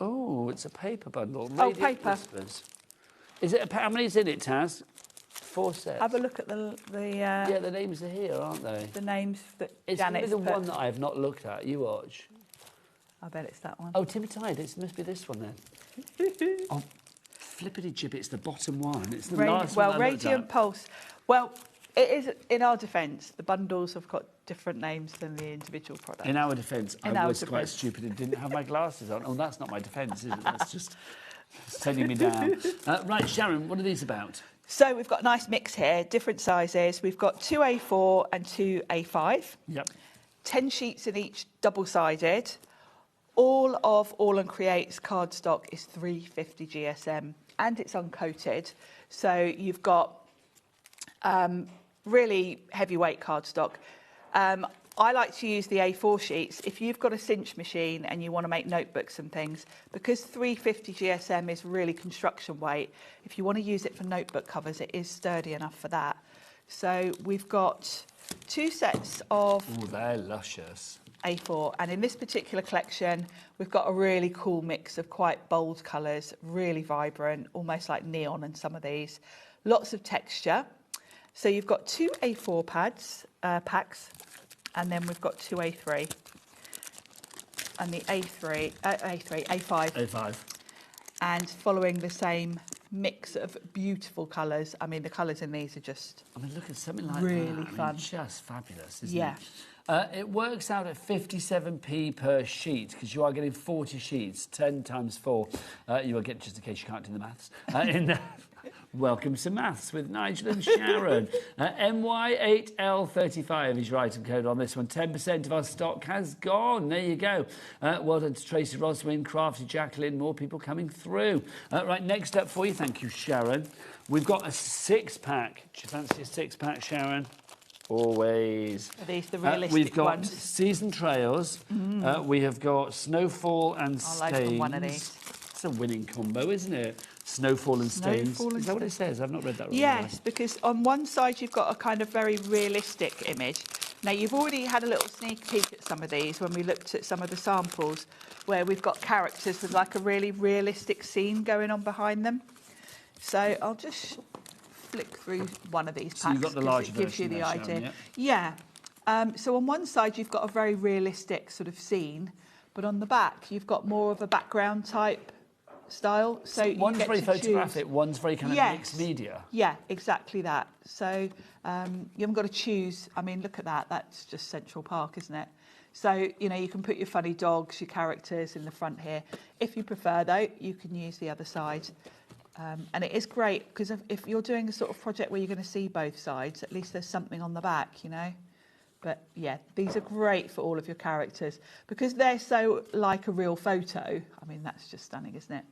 Oh, it's a paper bundle. Radiant paper. Whispers. Is it how many's in it, Taz? 4 sets. Have a look at the Yeah, the names are here, aren't they? The names that it's Janet's the one that I have not looked at. You watch. I bet it's that one. Oh, Timmy Tide. It must be this one then. Oh, flippity jib! It's the bottom one. It's the last one. Well, Radiant Pulse. Well, it is. In our defence, the bundles have got different names than the individual products. In our defence, I was quite stupid and didn't have my glasses on. Oh, that's not my defence, is it? That's just sending me down. Right, Sharon, what are these about? So we've got a nice mix here, different sizes. We've got 2 A4 and 2 A5. Yep. 10 sheets in each, double-sided. All of All and Create's cardstock is 350 GSM, and it's uncoated. So you've got really heavyweight cardstock. I like to use the A4 sheets. If you've got a cinch machine and you want to make notebooks and things, because 350 GSM is really construction weight, if you want to use it for notebook covers, it is sturdy enough for that. So we've got 2 sets of... Oh, they're luscious. A4, and in this particular collection, we've got a really cool mix of quite bold colours, really vibrant, almost like neon in some of these. Lots of texture. So you've got 2 A4 packs, and then we've got 2 A3. And the A5. A5. And following the same mix of beautiful colours. I mean, the colours in these are just look at something like really that. fun. I mean, just fabulous, isn't it? It works out at 57p per sheet because you are getting 40 sheets, 10 times 4. You will get, just in case you can't do the maths, Welcome to Maths with Nigel and Sharon. MY8L35 is your item code on this one. 10% of our stock has gone. There you go. Well done to Tracy Roswin, Crafty Jacqueline, more people coming through. Right, next up for you, thank you, Sharon. We've got a 6-pack. Do you fancy a 6-pack, Sharon? Always. Are these the realistic We've got ones? Season Trails. We have got Snowfall and Stains. I'll open one of these. It's a winning combo, isn't it? Snowfall and Stains. Is that what it says? I've not read that right. Yes, because on one side you've got a kind of very realistic image. Now, you've already had a little sneak peek at some of these when we looked at some of the samples where we've got characters with like a really realistic scene going on behind them. So I'll just flick through one of these packs. So you've got the larger it gives you version the there, idea. Sharon, yeah. So on one side you've got a very realistic sort of scene, but on the back you've got more of a background type style. So one's very photographic, one's very kind of mixed media. Yeah, exactly that. So you haven't got to choose. I mean, look at that. That's just Central Park, isn't it? So, you know, you can put your funny dogs, your characters in the front here. If you prefer, though, you can use the other side. And it is great because if you're doing a sort of project where you're going to see both sides, at least there's something on the back, you know. But, yeah, these are great for all of your characters because they're so like a real photo. I mean, that's just stunning, isn't it?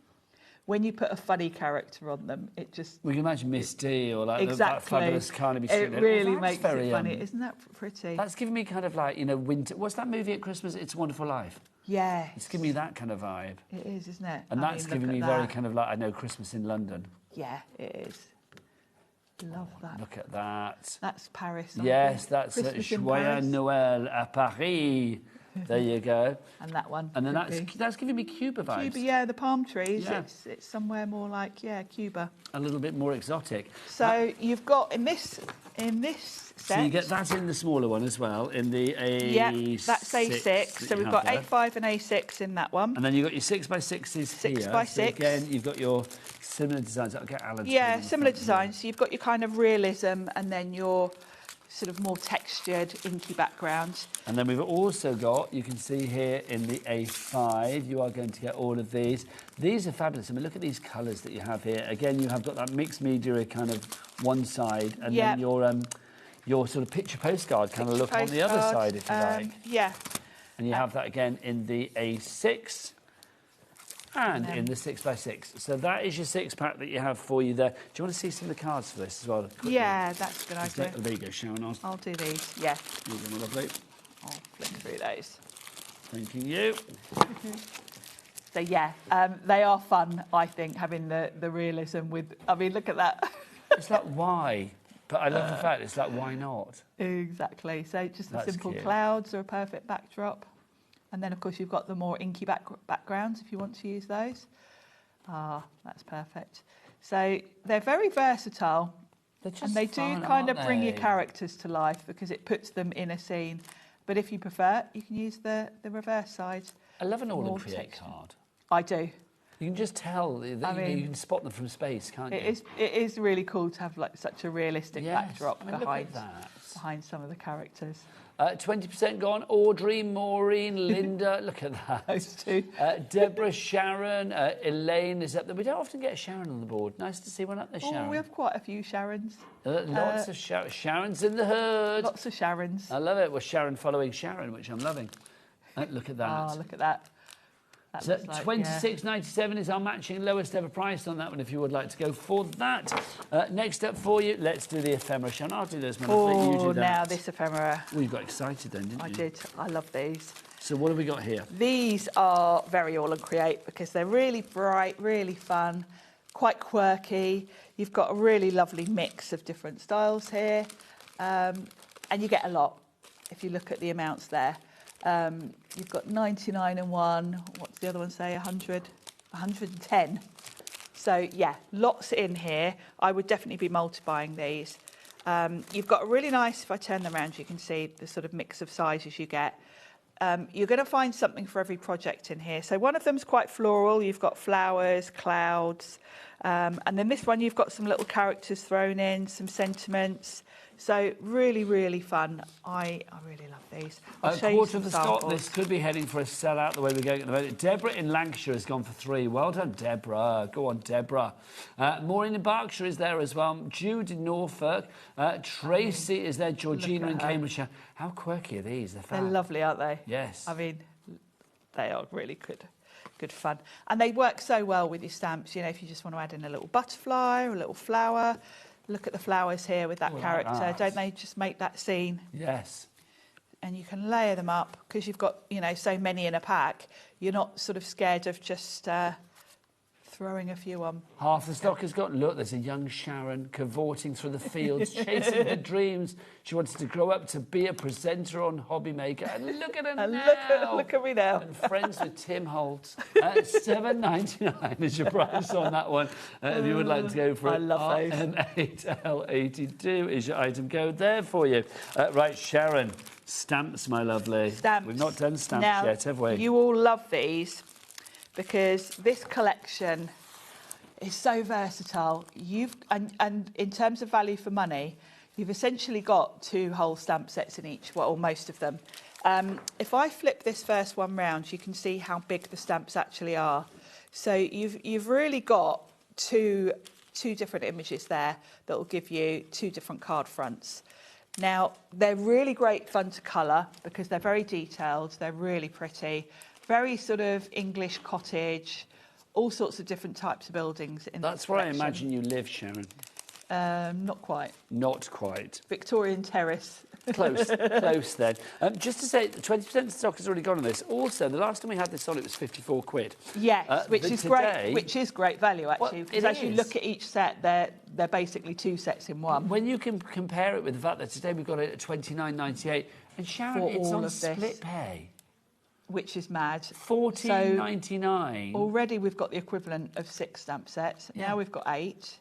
When you put a funny character on them, it just... We can imagine Misty or like exactly. that fabulous Carnaby Street. It really makes it funny. Isn't that pretty? That's giving me kind of like, you know, winter... What's that movie at Christmas? It's a Wonderful Life. Yeah. It's giving me that kind of vibe. It is, isn't it? And that's giving me very kind of like, I know, Christmas in London. Yeah, it is. Love that. Look at that. That's Paris. Yes, that's Joyeux Noël à Paris. There you go. And that one. And then that's giving me Cuba vibes. Cuba, yeah, the palm trees. Yeah. It's somewhere more like, Cuba. A little bit more exotic. So you've got in this set. So you get that in the smaller one as well, in the A6. Yeah, that's A6. So we've got A5 and A6 in that one. And then you've got your 6x6s here. 6x6. So again, you've got your similar designs. I'll get Alan. Yeah, similar designs. So you've got your kind of realism and then your sort of more textured, inky background. And then we've also got, you can see here in the A5, you are going to get all of these. These are fabulous. I mean, look at these colours that you have here. Again, you have got that mixed media kind of one side, and then your sort of picture postcard kind of look on the other side, if you like. Yeah. And you have that again in the A6 and in the 6x6. So that is your 6-pack that you have for you there. Do you want to see some of the cards for this as well? Quickly? Yeah, that's a good idea. There you go, Sharon. I'll do these, yeah. There you go, lovely. I'll flick through those. Thanking you. So yeah, they are fun, I think, having the realism with, I mean, look at that. It's like, why? But I love the fact it's like, why not? Exactly. So just the That's simple cute. clouds are a perfect backdrop. And then, of course, you've got the more inky backgrounds if you want to use those. Ah, that's perfect. So they're very versatile. And they do kind of bring your characters to life because it puts them in a scene. But if you prefer, you can use the reverse side. I love an all-in-create card. I do. You can just tell that you can spot them from space, can't you? It is really cool to have like such a realistic backdrop I mean, behind look at that. behind some of the characters. 20% gone. Audrey, Maureen, Linda. Look at that. Those two. Deborah, Sharon, Elaine is up there. We don't often get a Sharon on the board. Nice to see one up there, Sharon. Oh, we have quite a few Sharons. Lots of Sharon's in the herd. Lots of Sharons. I love it. Well, Sharon following Sharon, which I'm loving. Look at that. Oh, look at that. That So looks like, $26.97 is our matching lowest ever price on that one if you would like to go for that. Next up for you, let's do the ephemera. Sharon, I'll do those. You do that. Now this ephemera. Well, you got excited then, didn't you? I did. I love these. So what have we got here? These are very all and create because they're really bright, really fun, quite quirky. You've got a really lovely mix of different styles here. And you get a lot if you look at the amounts there. You've got 99 in one. What's the other one say? 100, 110. So yeah, lots in here. I would definitely be multiplying these. You've got a really nice, if I turn them around, you can see the sort of mix of sizes you get. You're going to find something for every project in here. So one of them's quite floral. You've got flowers, clouds. And then this one, you've got some little characters thrown in, some sentiments. So really, really fun. I really love these. I'll show you Quarter some of the stock. samples. This could be heading for a sellout the way we're going at the moment. Deborah in Lancashire has gone for 3. Well done, Deborah. Go on, Deborah. Maureen in Berkshire is there as well. Jude in Norfolk. Tracy is there. Georgina in Cambridgeshire. How quirky are these? They're fab. They're lovely, aren't they? Yes. I mean, they are really good fun. And they work so well with your stamps. You know, if you just want to add in a little butterfly or a little flower. Look at the flowers here with that character. Like that. Don't they just make that scene? Yes. And you can layer them up because you've got, you know, so many in a pack. You're not sort of scared of just throwing a few on. Half the stock has got. Look, there's a young Sharon cavorting through the fields, chasing her dreams. She wants to grow up to be a presenter on HobbyMaker. And look at her now. Look at me now. And friends with Tim Holt. $7.99 is your price on that one. If you would like to go for it, I love those. RM8L82 is your item code there for you. Right, Sharon. Stamps, my lovely. Stamps. We've not done stamps now, yet, have we? You all love these because this collection is so versatile. And in terms of value for money, you've essentially got 2 whole stamp sets in each, well, or most of them. If I flip this first one round, you can see how big the stamps actually are. So you've really got two different images there that will give you 2 different card fronts. Now, they're really great fun to colour because they're very detailed, they're really pretty, very sort of English cottage, all sorts of different types of buildings. That's where I imagine you live, Sharon. Not quite. Not quite. Victorian Terrace. Close, close then. Just to say, 20% of the stock has already gone on this. Also, the last time we had this on, it was 54 quid. Yes, which is great. Which is great value actually, because as you is. look at each set, they're basically 2 sets in one. When you can compare it with the fact that today we've got it at $29.98, and Sharon, For it's all on of split this. pay. Which is mad. $14.99. So already we've got the equivalent of 6 stamp sets. Yeah. Now we've got 8.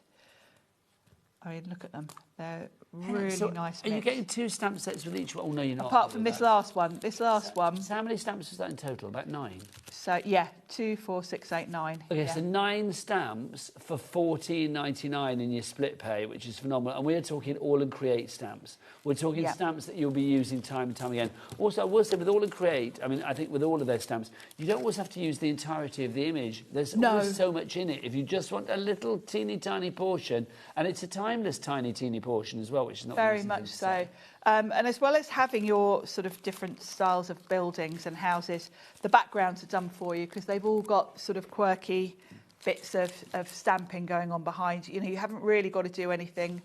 I mean, look at them. They're really nice. Are you getting 2 stamp sets with each one? Oh, no, you're not. Apart from this last one. So how many stamps was that in total? About 9? So, yeah, 2, 4, 6, 8, 9. Okay, yeah. so 9 stamps for $14.99 in your split pay, which is phenomenal. And we're talking all and create stamps. We're talking stamps that you'll be using time and time again. Also, I will say with all and create, I mean, I think with all of their stamps, you don't always have to use the entirety of the image. There's always so much in it. If you just want a little teeny tiny portion, and it's a timeless tiny portion as well. well, which is not very easy much to so. say. And as well as having your sort of different styles of buildings and houses, the backgrounds are done for you because they've all got sort of quirky bits of stamping going on behind. You know, you haven't really got to do anything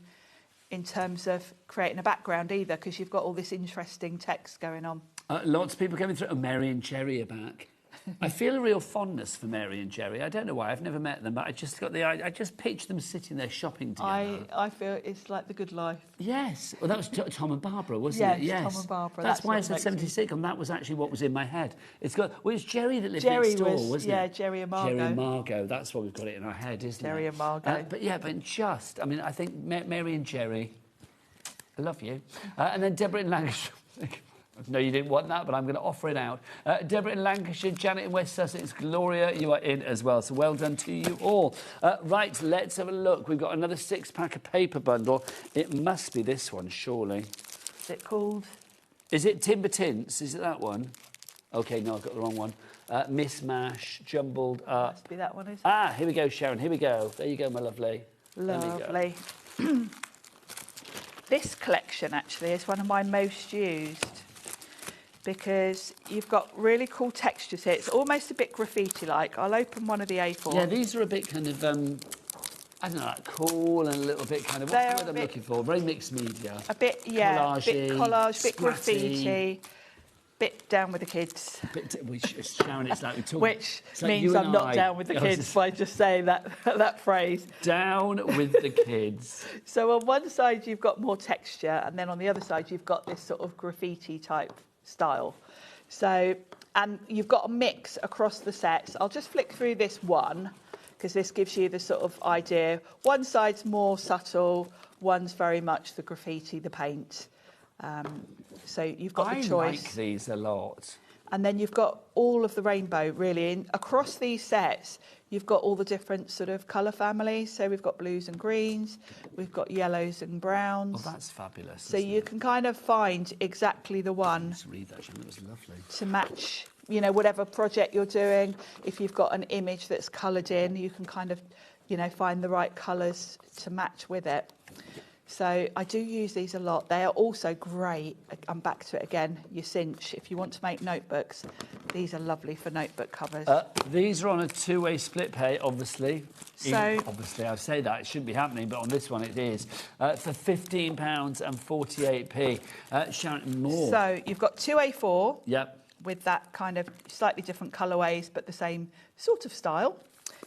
in terms of creating a background either because you've got all this interesting text going on. Lots of people coming through. Oh, Mary and Jerry are back. I feel a real fondness for Mary and Jerry. I don't know why. I've never met them, but I just picture them sitting there shopping together. I feel it's like the good life. Yes. Well, that was Tom and Barbara, wasn't it? Yes, Tom and Barbara. That's why I said 76, and that was actually what was in my head. It's Jerry that lived Jerry next door, wasn't it? Yeah, Jerry and Margot. Jerry and Margot. That's why we've got it in our head, isn't it? Jerry and Margot. I mean, I think Mary and Jerry, I love you. And then Deborah in Lancashire. No, you didn't want that, but I'm going to offer it out. Deborah in Lancashire, Janet in West Sussex, Gloria, you are in as well. So well done to you all. Right, let's have a look. We've got another 6-pack of paper bundle. It must be this one, surely. Is it called? Is it Timber Tints? Is it that one? OK, no, I've got the wrong one. Mishmash, jumbled up. Must be that one, is it? Ah, here we go, Sharon. Here we go. There you go, my lovely. Lovely. This collection, actually, is one of my most used because you've got really cool textures here. It's almost a bit graffiti-like. I'll open one of the A4. Yeah, these are a bit kind of, I don't know, like cool and a little bit kind of, what's the word I'm looking for? Very mixed media. A bit, yeah, collage-y, bit collage, bit scratty. Graffiti, bit down with the kids. Sharon, it's like we talk. Which like means I'm not down with the kids by just saying that phrase. Down with the kids. So on one side you've got more texture, and then on the other side you've got this sort of graffiti type style. So, and you've got a mix across the sets. I'll just flick through this one because this gives you the sort of idea. One side's more subtle, one's very much the graffiti, the paint. So you've got the choice. I like these a lot. And then you've got all of the rainbow, really. And across these sets, you've got all the different sort of colour families. So we've got blues and greens, we've got yellows and browns. Oh, that's fabulous. So you can kind of find exactly the one Let's read that, Sharon. That was lovely. to match, you know, whatever project you're doing. If you've got an image that's coloured in, you can kind of, you know, find the right colours to match with it. So I do use these a lot. They are also great. I'm back to it again. Your cinch. If you want to make notebooks, these are lovely for notebook covers. These are on a two-way split pay, obviously. So obviously, I say that it shouldn't be happening, but on this one it is for £15.48p. Sharon, more. So you've got two A4. Yep. With that kind of slightly different colourways, but the same sort of style.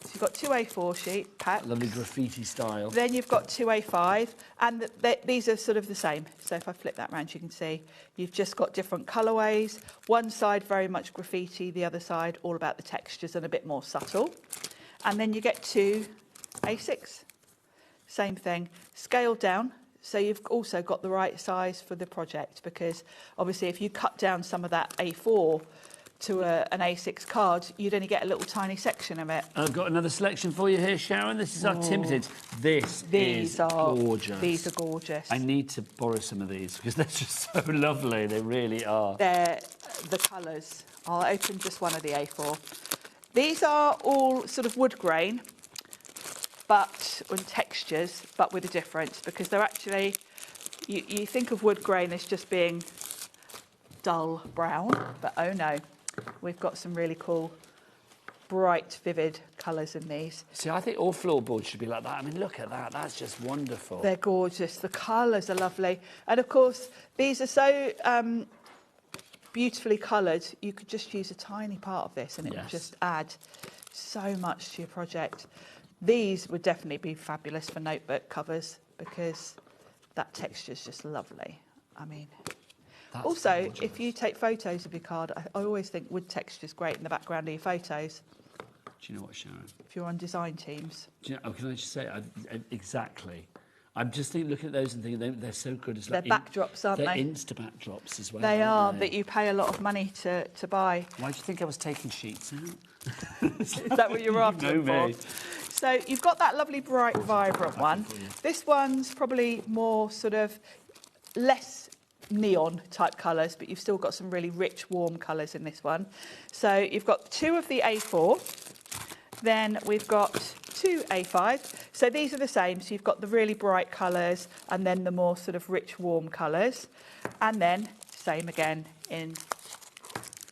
So you've got two A4 sheet packs. Lovely graffiti style. Then you've got two A5, and these are sort of the same. So if I flip that round, you can see you've just got different colourways. One side very much graffiti, the other side all about the textures and a bit more subtle. And then you get two A6. Same thing, scaled down. So you've also got the right size for the project, because obviously if you cut down some of that A4 to an A6 card, you'd only get a little tiny section of it. I've got another selection for you here, Sharon. This is our Timber. These are gorgeous. These are gorgeous. I need to borrow some of these because they're just so lovely. They really are. They're the colours. I'll open just one of the A4. These are all sort of wood grain, but on textures, but with a difference, because they're actually, you think of wood grain as just being dull brown, but oh no. We've got some really cool, bright, vivid colours in these. See, I think all floorboards should be like that. I mean, look at that. That's just wonderful. They're gorgeous. The colours are lovely. And, of course, these are so beautifully coloured. You could just use a tiny part of this and it would just add so much to your project. These would definitely be fabulous for notebook covers because that texture is just lovely. I mean... That's also, gorgeous. if you take photos of your card, I always think wood texture is great in the background of your photos. Do you know what, Sharon? If you're on design teams. Do you know, can I just say, exactly. I'm just looking at those and thinking they're so good. It's They're like backdrops, aren't they're they? Insta backdrops as well. They are, aren't they? that you pay a lot of money to buy. Why do you think I was taking sheets out? Is that what you're after You know for? me. So you've got that lovely, bright, vibrant one. This one's probably more sort of less neon type colours, but you've still got some really rich, warm colours in this one. So you've got two of the A4. Then we've got 2 A5. So these are the same. So you've got the really bright colours and then the more sort of rich, warm colours. And then same again in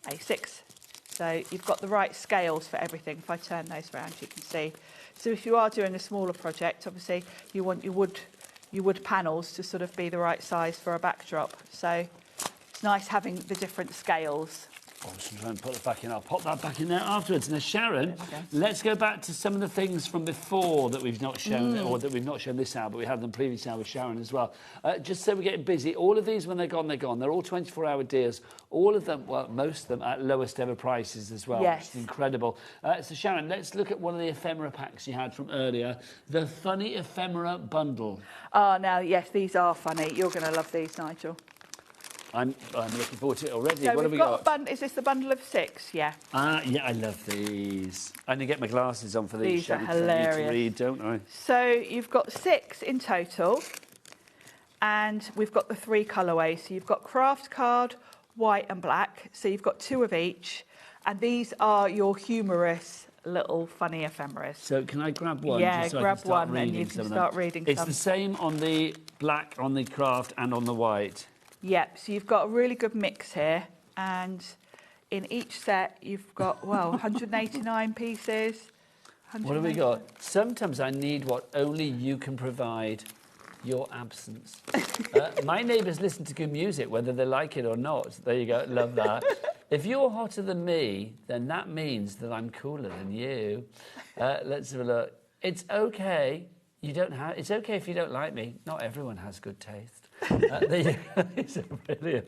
A6. So you've got the right scales for everything. If I turn those around, you can see. So if you are doing a smaller project, obviously you want your wood panels to sort of be the right size for a backdrop. So it's nice having the different scales. I'll just try and put it back in. I'll pop that back in there afterwards. Now, Sharon, let's go back to some of the things from before that we've not shown, or that we've not shown this hour, but we had them previous hour with Sharon as well. Just so we're getting busy, all of these, when they're gone, they're gone. They're all 24-hour deals. All of them, well, most of them at lowest ever prices as well, yes. Which is incredible. So, Sharon, let's look at one of the ephemera packs you had from earlier, the Funny Ephemera Bundle. Oh, now, yes, these are funny. You're going to love these, Nigel. I'm looking forward to it already. So what have we got? Is this the bundle of 6? Yeah. Yeah, I love these. I need to get my glasses on for these. These are hilarious. I need to read, don't I? So you've got 6 in total, and we've got the 3 colourways. So you've got craft card, white and black. So you've got 2 of each, and these are your humorous little funny ephemeras. So can I grab one? Yeah, just so grab I can start one and you can start reading some. It's the same on the black, on the craft, and on the white. Yep, so you've got a really good mix here, and in each set you've got, well, 189 pieces. What have we got? Sometimes I need what only you can provide, your absence. My neighbours listen to good music, whether they like it or not. There you go, love that. If you're hotter than me, then that means that I'm cooler than you. Let's have a look. It's okay. It's okay if you don't like me. Not everyone has good taste. These are brilliant.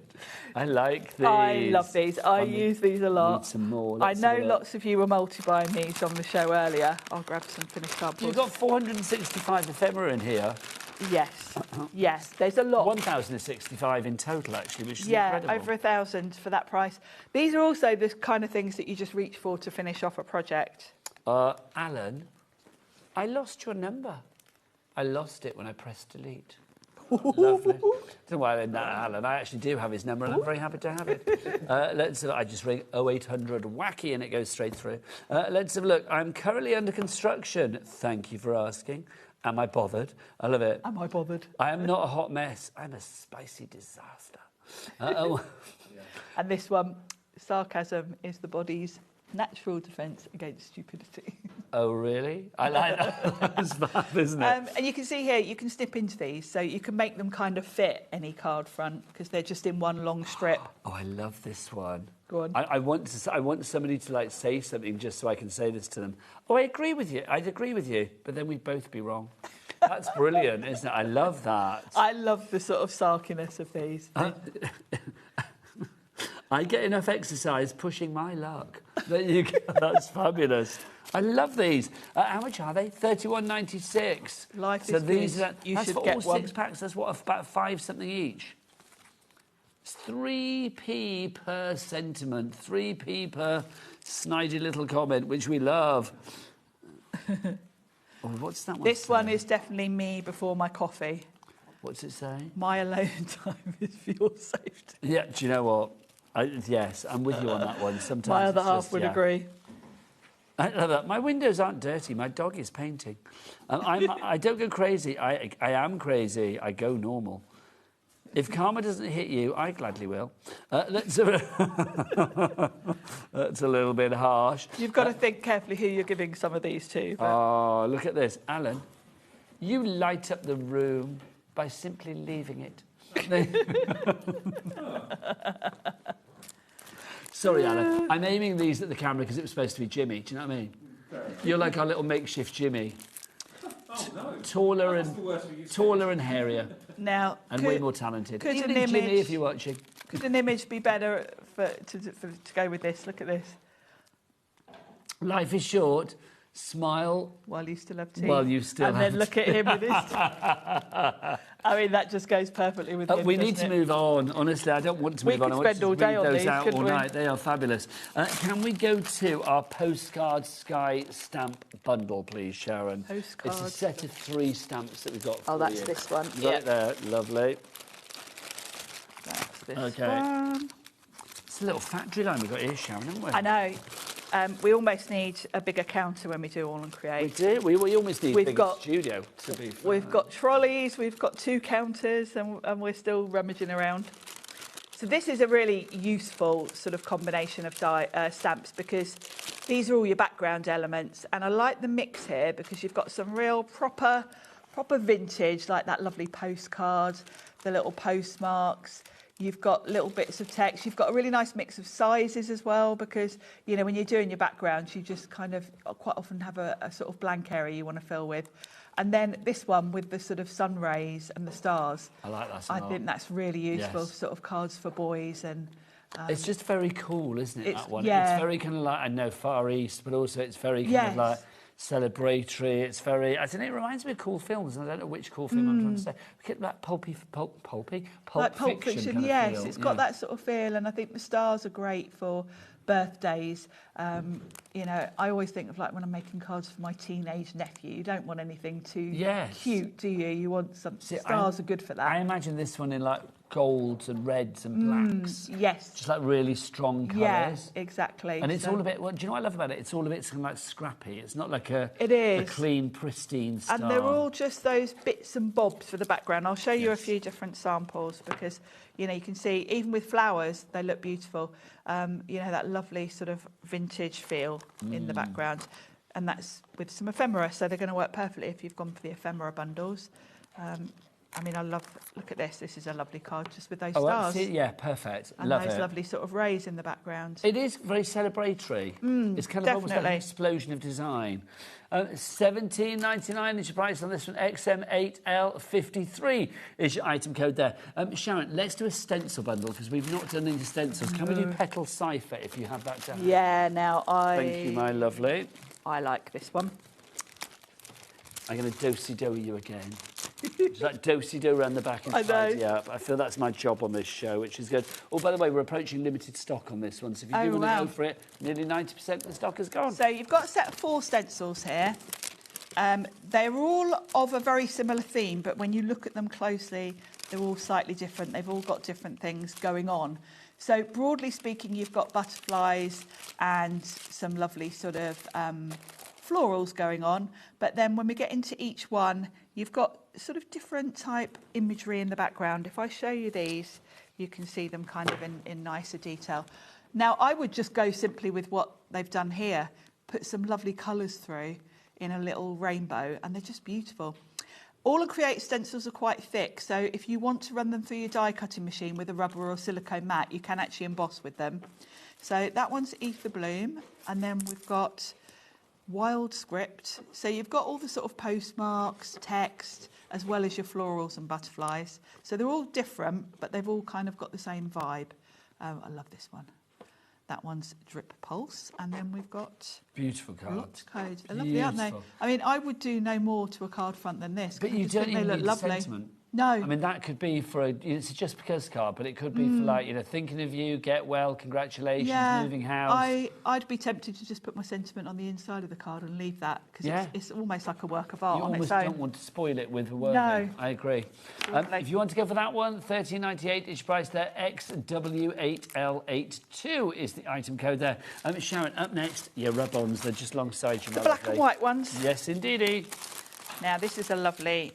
I like these. I love these. I use these a lot. Need some more. I know lots of you were multi-buying these on the show earlier. I'll grab some finished samples. You've got 465 ephemera in here. Yes. Yes, there's a lot. 1,065 in total, actually, which is incredible. incredible. Over 1,000 for that price. These are also the kind of things that you just reach for to finish off a project. Alan, I lost your number. I lost it when I pressed delete. Lovely. Don't know why I did that, Alan. I actually do have his number, and I'm very happy to have it. I just ring 0800 wacky, and it goes straight through. Let's have a look. I'm currently under construction. Thank you for asking. Am I bothered? I love it. Am I bothered? I am not a hot mess. I'm a spicy disaster. And this one, sarcasm is the body's natural defence against stupidity. Oh, really? I like that. That's bad, isn't it? And you can see here, you can snip into these, so you can make them kind of fit any card front because they're just in one long strip. Oh, I love this one. Go on. I want somebody to like say something just so I can say this to them. Oh, I agree with you. I'd agree with you, but then we'd both be wrong. That's brilliant, isn't it? I love that. I love the sort of sarkiness of these. I get enough exercise pushing my luck. There you go. That's fabulous. I love these. How much are they? £31.96. Life so is these good. That's for all 6 packs. That's what, about 5 something each. It's 3p per sentiment, 3p per snidey little comment, which we love. Oh, what's that one? This one is definitely me before my coffee. What's it say? My alone time is for your safety. Yeah, do you know what? Yes, I'm with you on that one. Sometimes my other half would agree. I love that. My windows aren't dirty. My dog is painting. I don't go crazy. I am crazy. I go normal. If karma doesn't hit you, I gladly will. That's a little bit harsh. You've got to think carefully who you're giving some of these to. But... Oh, look at this. Alan, you light up the room by simply leaving it. Sorry, Alan. I'm aiming these at the camera because it was supposed to be Jimmy. Do you know what I mean? You're like our little makeshift Jimmy. Taller and hairier. Now, and way more talented. Could Even an image, Jimmy, if you're watching. Could an image be better to go with this? Look at this. Life is short. Smile while you still have teeth. While you still and have then look at him with his. I mean, that just goes perfectly with him. We need to move on. Honestly, I don't want to move on. We could spend all day on these, couldn't we? They are fabulous. Can we go to our postcard Sky stamp bundle, please, Sharon? Postcard. It's a set of 3 stamps that we've got for you. Oh, that's you. this one. Got it there. Lovely. That's this one. It's a little factory line we've got here, Sharon, haven't we? I know. We almost need a bigger counter when we do All and Create. We do. We almost need a bigger studio, to be fair. We've got trolleys, we've got 2 counters, and we're still rummaging around. So this is a really useful sort of combination of stamps, because these are all your background elements. And I like the mix here because you've got some real proper vintage, like that lovely postcard, the little postmarks. You've got little bits of text. You've got a really nice mix of sizes as well, because, you know, when you're doing your backgrounds, you just kind of quite often have a sort of blank area you want to fill with. And then this one with the sort of sun rays and the stars. I like that. I think that's really useful, sort of cards for boys. And it's just very cool, isn't it, that one? Yeah. It's very kind of like, I know, Far East, but also it's very kind of like celebratory. It's very, I don't know, it reminds me of cool films, and I don't know which cool film I'm trying to say. Look at that pulp fiction kind yes, of feel. it's got that sort of feel, and I think the stars are great for birthdays. You know, I always think of, like, when I'm making cards for my teenage nephew, you don't want anything too cute, do you? You want some stars are good for that. I imagine this one in like golds and reds and blacks. Yes. Just like really strong colours. Yeah, exactly. And it's all a bit, well, do you know what I love about it? It's all a bit kind of like scrappy. It's not like a clean, pristine star. And they're all just those bits and bobs for the background. I'll show you a few different samples because, you know, you can see, even with flowers, they look beautiful. You know, that lovely sort of vintage feel in the background. And that's with some ephemera, so they're going to work perfectly if you've gone for the ephemera bundles. I mean, I love, look at this. This is a lovely card just with those stars. Yeah, perfect. And love those it. lovely sort of rays in the background. It is very celebratory. It's kind of almost like an explosion of design. $17.99 is your price on this one. XM8L53 is your item code there. Sharon, let's do a stencil bundle because we've not done any stencils. Can we do Petal Cipher if you have that down? Yeah, now Thank you, my lovely. I like this one. I'm going to do-si-do you again. Just like do-si-do around the back and tidy up. I feel that's my job on this show, which is good. Oh, by the way, we're approaching limited stock on this one, so if you do want to go for it, nearly 90% of the stock is gone. So you've got a set of 4 stencils here. They're all of a very similar theme, but when you look at them closely, they're all slightly different. They've all got different things going on. So broadly speaking, you've got butterflies and some lovely sort of florals going on. But then when we get into each one, you've got sort of different type imagery in the background. If I show you these, you can see them kind of in nicer detail. Now, I would just go simply with what they've done here, put some lovely colours through in a little rainbow, and they're just beautiful. All and Create stencils are quite thick, so if you want to run them through your die cutting machine with a rubber or silicone mat, you can actually emboss with them. So that one's Ether Bloom, and then we've got Wild Script. So you've got all the sort of postmarks, text, as well as your florals and butterflies. So they're all different, but they've all kind of got the same vibe. I love this one. That one's Drip Pulse, and then we've got beautiful card. Lot Code. They're lovely, aren't they? I mean, I would do no more to a card front than this. But you don't even need lovely. sentiment. No. I mean, that could be for it's a just because card, but it could be for, like, you know, thinking of you, get well, congratulations, moving house. I'd be tempted to just put my sentiment on the inside of the card and leave that, because it's almost like a work of art on its own. You almost don't want to spoil it with a word. No. I agree. If you want to go for that one, $13.98 is your price there. XW8L82 is the item code there. Sharon, up next, your rub-ons. They're just alongside you. The black and white ones. Yes, indeedy. Now, this is a lovely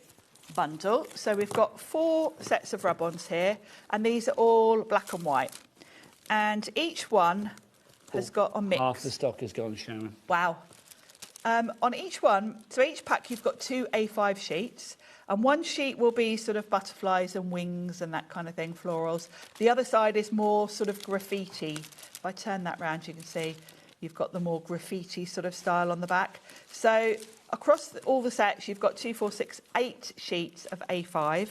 bundle. So we've got 4 sets of rub-ons here, and these are all black and white. And each one has got a mix. Half the stock is gone, Sharon. Wow. On each one, so each pack you've got 2 A5 sheets, and one sheet will be sort of butterflies and wings and that kind of thing, florals. The other side is more sort of graffiti. If I turn that round, you can see you've got the more graffiti sort of style on the back. So across all the sets, you've got 2, 4, 6, 8 sheets of A5.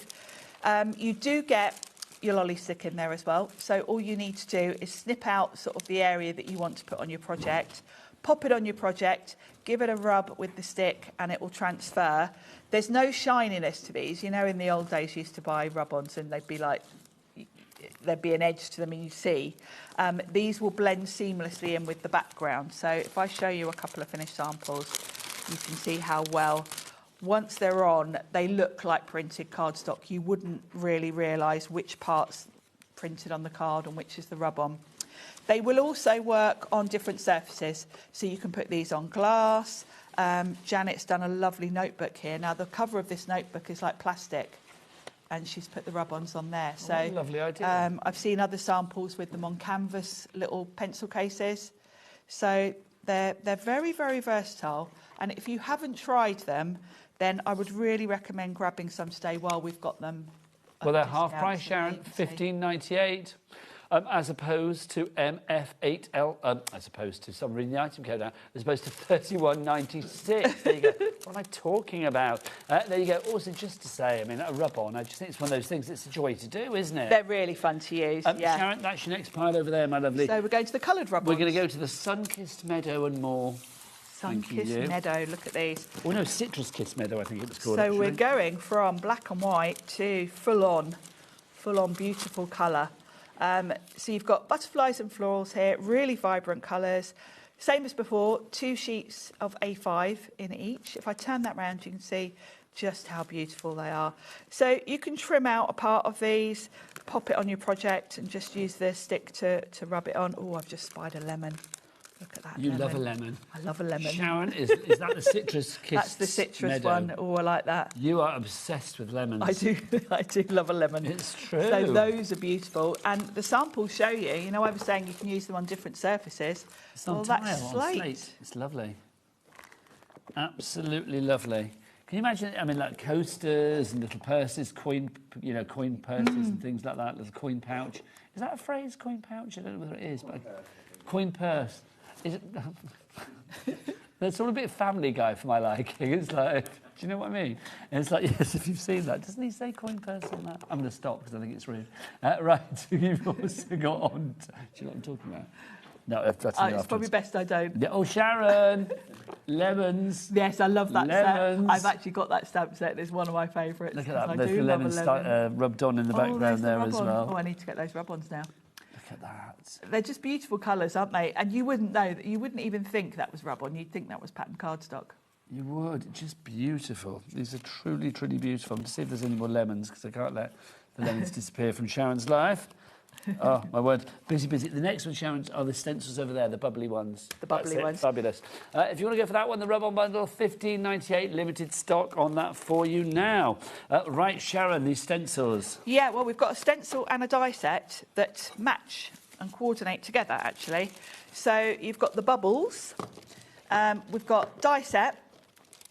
You do get your lolly stick in there as well. So all you need to do is snip out sort of the area that you want to put on your project, pop it on your project, give it a rub with the stick, and it will transfer. There's no shininess to these. You know, in the old days, you used to buy rub-ons and they'd be like, there'd be an edge to them and you see. These will blend seamlessly in with the background. So if I show you a couple of finished samples, you can see how well, once they're on, they look like printed cardstock. You wouldn't really realise which part's printed on the card and which is the rub-on. They will also work on different surfaces. So you can put these on glass. Janet's done a lovely notebook here. Now, the cover of this notebook is like plastic, and she's put the rub-ons on there. So what a lovely idea. I've seen other samples with them on canvas, little pencil cases. So they're very, very versatile. And if you haven't tried them, then I would really recommend grabbing some today while we've got them. Well, they're half price, Sharon, $15.98. As opposed to MF8L, as opposed to, some reading the item code now, as opposed to $31.96. There you go. What am I talking about? There you go. Also, just to say, I mean, a rub-on, I just think it's one of those things that's a joy to do, isn't it? They're really fun to use, yeah. Sharon, that's your next pile over there, my lovely. So we're going to the coloured rub-ons. We're going to go to the Sun-Kissed Meadow and more. Sun-Kissed Meadow, look at these. Oh, no, Citrus-Kissed Meadow, I think it was called, So actually. we're going from black and white to full-on beautiful colour. So you've got butterflies and florals here, really vibrant colours. Same as before, 2 sheets of A5 in each. If I turn that round, you can see just how beautiful they are. So you can trim out a part of these, pop it on your project and just use the stick to rub it on. Oh, I've just spied a lemon. Look at that. You love a lemon. I love a lemon. Sharon, is that the citrus kissed That's the citrus meadow? one. Oh, I like that. You are obsessed with lemons. I do love a lemon. It's true. So those are beautiful. And the samples show you, I was saying you can use them on different surfaces. It's on that's tile, slate. on slate. It's lovely. Absolutely lovely. Can you imagine, I mean, like coasters and little purses, coin purses and things like that, little coin pouch. Is that a phrase, coin pouch? I don't know whether it is, but coin purse. Is it? That's all a bit Family Guy for my liking. It's like, do you know what I mean? And it's like, yes, if you've seen that. Doesn't he say coin purse on that? I'm going to stop because I think it's rude. Right, you've also got on. Do you know what I'm talking about? No, that's it's probably best I don't. Yeah. Oh, Sharon, lemons. Yes, I love that lemons. set. I've actually got that stamp set. It's one of my favourites. Look at that. I There's do the love lemons a lemon. rubbed on in the background there as well. Oh, I need to get those rub-ons now. Look at that. They're just beautiful colours, aren't they? And you wouldn't know that. You wouldn't even think that was rub-on. You'd think that was pattern cardstock. You would. Just beautiful. These are truly, truly beautiful. I'm going to see if there's any more lemons because I can't let the lemons disappear from Sharon's life. Oh, my word. Busy, busy. The next one, Sharon, are the stencils over there, the bubbly ones. The bubbly ones. Fabulous. If you want to go for that one, the rub-on bundle, $15.98, limited stock on that for you now. Right, Sharon, these stencils. Yeah, well, we've got a stencil and a die set that match and coordinate together, actually. So you've got the bubbles, we've got die set,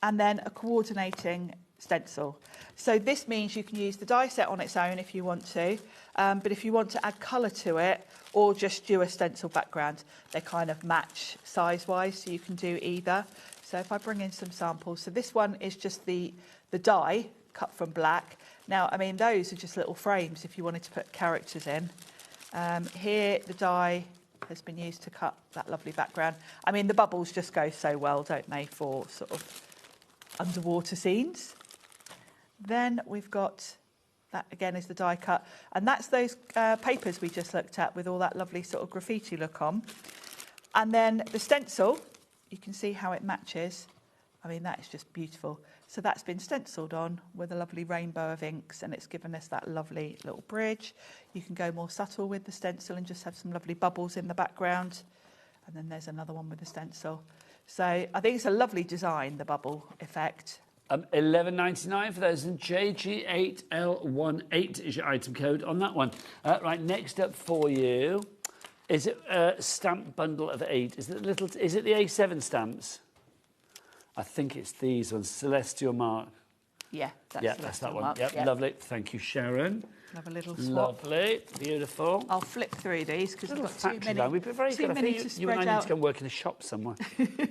and then a coordinating stencil. So this means you can use the die set on its own if you want to, but if you want to add colour to it or just do a stencil background, they kind of match size-wise, so you can do either. So if I bring in some samples, so this one is just the die cut from black. Now, I mean, those are just little frames if you wanted to put characters in. Here, the die has been used to cut that lovely background. I mean, the bubbles just go so well, don't they, for sort of underwater scenes. Then we've got, that again is the die cut, and that's those papers we just looked at with all that lovely sort of graffiti look on. And then the stencil, you can see how it matches. I mean, that is just beautiful. So that's been stenciled on with a lovely rainbow of inks, and it's given us that lovely little bridge. You can go more subtle with the stencil and just have some lovely bubbles in the background. And then there's another one with the stencil. So I think it's a lovely design, the bubble effect. $11.99 for those, and JG8L18 is your item code on that one. Right, next up for you, is it a stamp bundle of 8? Is it the A7 stamps? I think it's these ones, Celestial Mark. Yeah, that's that one. Mark. Yep, Yep. Lovely. Thank you, Sharon. Have a little swap. Lovely, beautiful. I'll flip through these because we've got too many. We've been very too good. many I to think you and I spread need to go and work in a shop somewhere.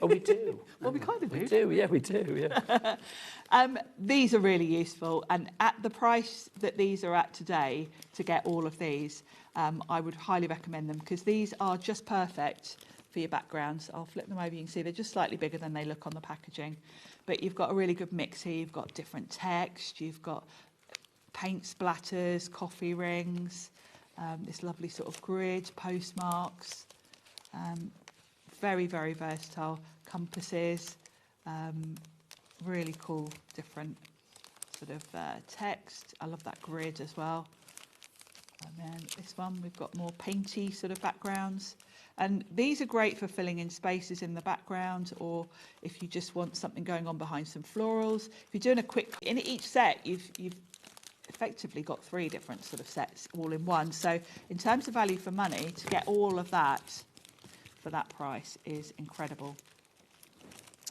Oh, we do. Well, we kind of do. We do, yeah, we do, yeah. These are really useful, and at the price that these are at today, to get all of these, I would highly recommend them because these are just perfect for your backgrounds. I'll flip them over, you can see they're just slightly bigger than they look on the packaging. But you've got a really good mix here. You've got different text, you've got paint splatters, coffee rings, this lovely sort of grid, postmarks, very, very versatile, compasses, really cool, different sort of text. I love that grid as well. And then this one, we've got more painty sort of backgrounds. And these are great for filling in spaces in the background, or if you just want something going on behind some florals. If you're doing a quick, in each set, you've effectively got 3 different sort of sets all in one. So in terms of value for money, to get all of that for that price is incredible.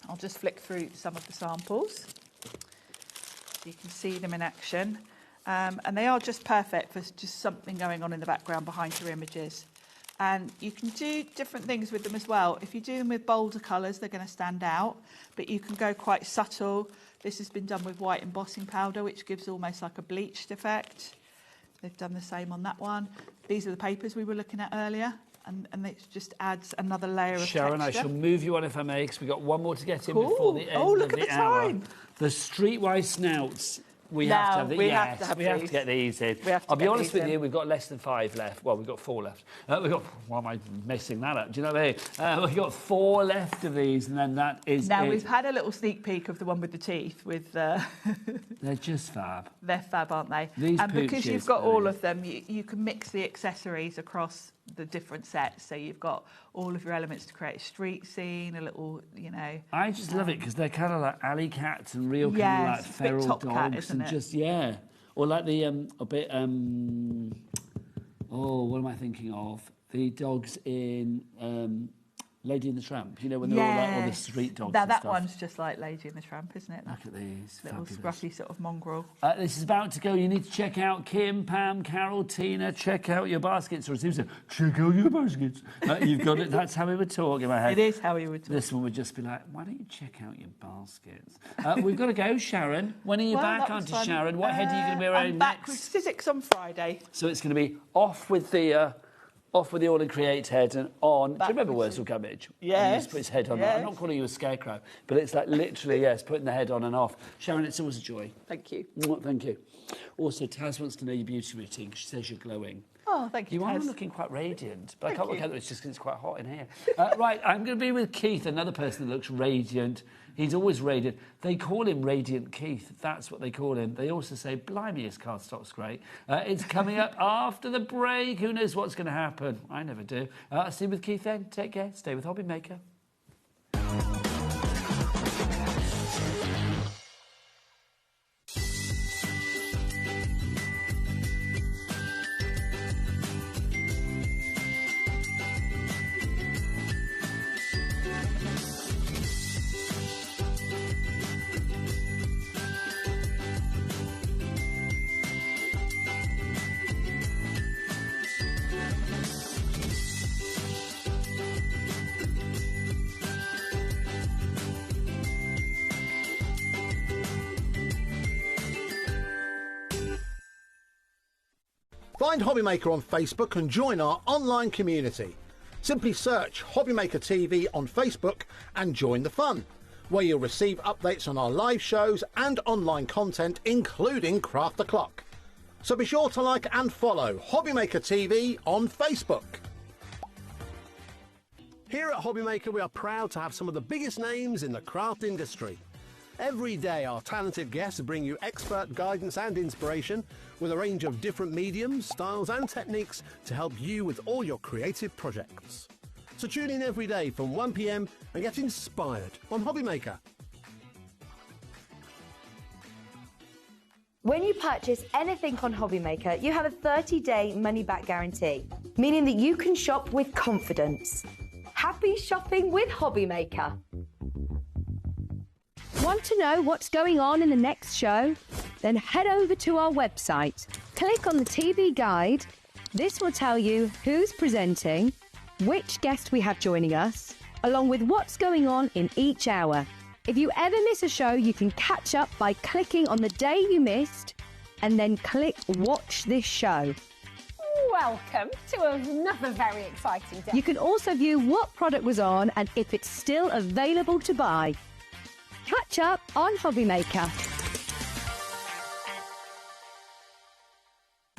I'll just flick through some of the samples so you can see them in action. And they are just perfect for just something going on in the background behind your images. And you can do different things with them as well. If you do them with bolder colours, they're going to stand out, but you can go quite subtle. This has been done with white embossing powder, which gives almost like a bleached effect. They've done the same on that one. These are the papers we were looking at earlier, and it just adds another layer of Sharon, texture. I shall move you on if I may, because we've got one more to get in before the end of the hour. Time. The streetwise snouts. We have to have we have to get these in. I'll be honest with you, we've got less than 5 left. Well, we've got 4 left. Why am I messing that up? Do you know what I mean? We've got 4 left of these, and then that is Now, it. we've had a little sneak peek of the one with the teeth. They're just fab. They're fab, aren't they? These and because pooches, you've got all of them, you can mix the accessories across the different sets. So you've got all of your elements to create a street scene, a little, I just love it because they're kind of like alley cats and real kind of like feral Top dogs Cat, isn't and it? just or like the a bit what am I thinking of? The dogs in Lady and the Tramp. You know, when they're all like all the street dogs. Now, and that stuff. one's just like Lady and the Tramp, isn't it? Look at these. Little Fabulous. scruffy sort of mongrel. This is about to go. You need to check out Kim, Pam, Carol, Tina. Check out your baskets. Or as Susan, check out your baskets. You've got it. That's how we would talk in my head. It is how we would talk. This one would just be like, why don't you check out your baskets? We've got to go, Sharon. When are you back, Auntie Sharon? What head are you going to be wearing I'm next? back with Sizzix on Friday. So it's going to be off with the All and Create head and on. Do you remember Wurzel Gummidge? Yes. He used to put his head on. Yes. I'm not calling you a scarecrow, but it's like literally, yes, putting the head on and off. Sharon, it's always a joy. Thank you. Thank you. Also, Taz wants to know your beauty routine because she says you're glowing. Oh, thank you, You are Taz. looking quite radiant, but I Thank can't work you. out that it's just because it's quite hot in here. Right, I'm going to be with Keith, another person that looks radiant. He's always radiant. They call him Radiant Keith. That's what they call him. They also say, blimey, his cardstock's great. It's coming up after the break. Who knows what's going to happen? I never do. I'll see you with Keith then. Take care. Stay with HobbyMaker. Find HobbyMaker on Facebook and join our online community. Simply search HobbyMaker TV on Facebook and join the fun, where you'll receive updates on our live shows and online content, including Craft the Clock. So be sure to like and follow HobbyMaker TV on Facebook. Here at HobbyMaker, we are proud to have some of the biggest names in the craft industry. Every day, our talented guests bring you expert guidance and inspiration with a range of different mediums, styles and techniques to help you with all your creative projects. So tune in every day from 1 p.m. and get inspired on HobbyMaker. When you purchase anything on HobbyMaker, you have a 30-day money-back guarantee, meaning that you can shop with confidence. Happy shopping with HobbyMaker. Want to know what's going on in the next show? Then head over to our website. Click on the TV guide. This will tell you who's presenting, which guest we have joining us, along with what's going on in each hour. If you ever miss a show, you can catch up by clicking on the day you missed and then click Watch This Show. Welcome to another very exciting day. You can also view what product was on and if it's still available to buy. Catch up on HobbyMaker.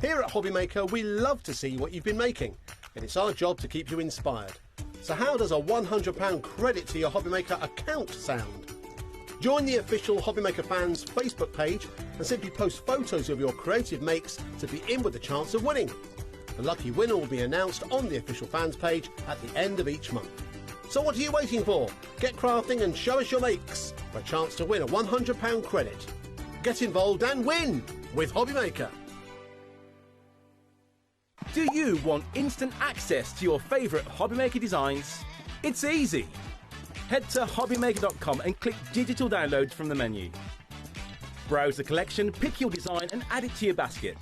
Here at HobbyMaker, we love to see what you've been making, and it's our job to keep you inspired. So how does a £100 credit to your HobbyMaker account sound? Join the official HobbyMaker fans Facebook page and simply post photos of your creative makes to be in with the chance of winning. The lucky winner will be announced on the official fans page at the end of each month. So what are you waiting for? Get crafting and show us your makes for a chance to win a £100 credit. Get involved and win with HobbyMaker. Do you want instant access to your favourite HobbyMaker designs? It's easy. Head to HobbyMaker.com and click Digital Downloads from the menu. Browse the collection, pick your design and add it to your basket.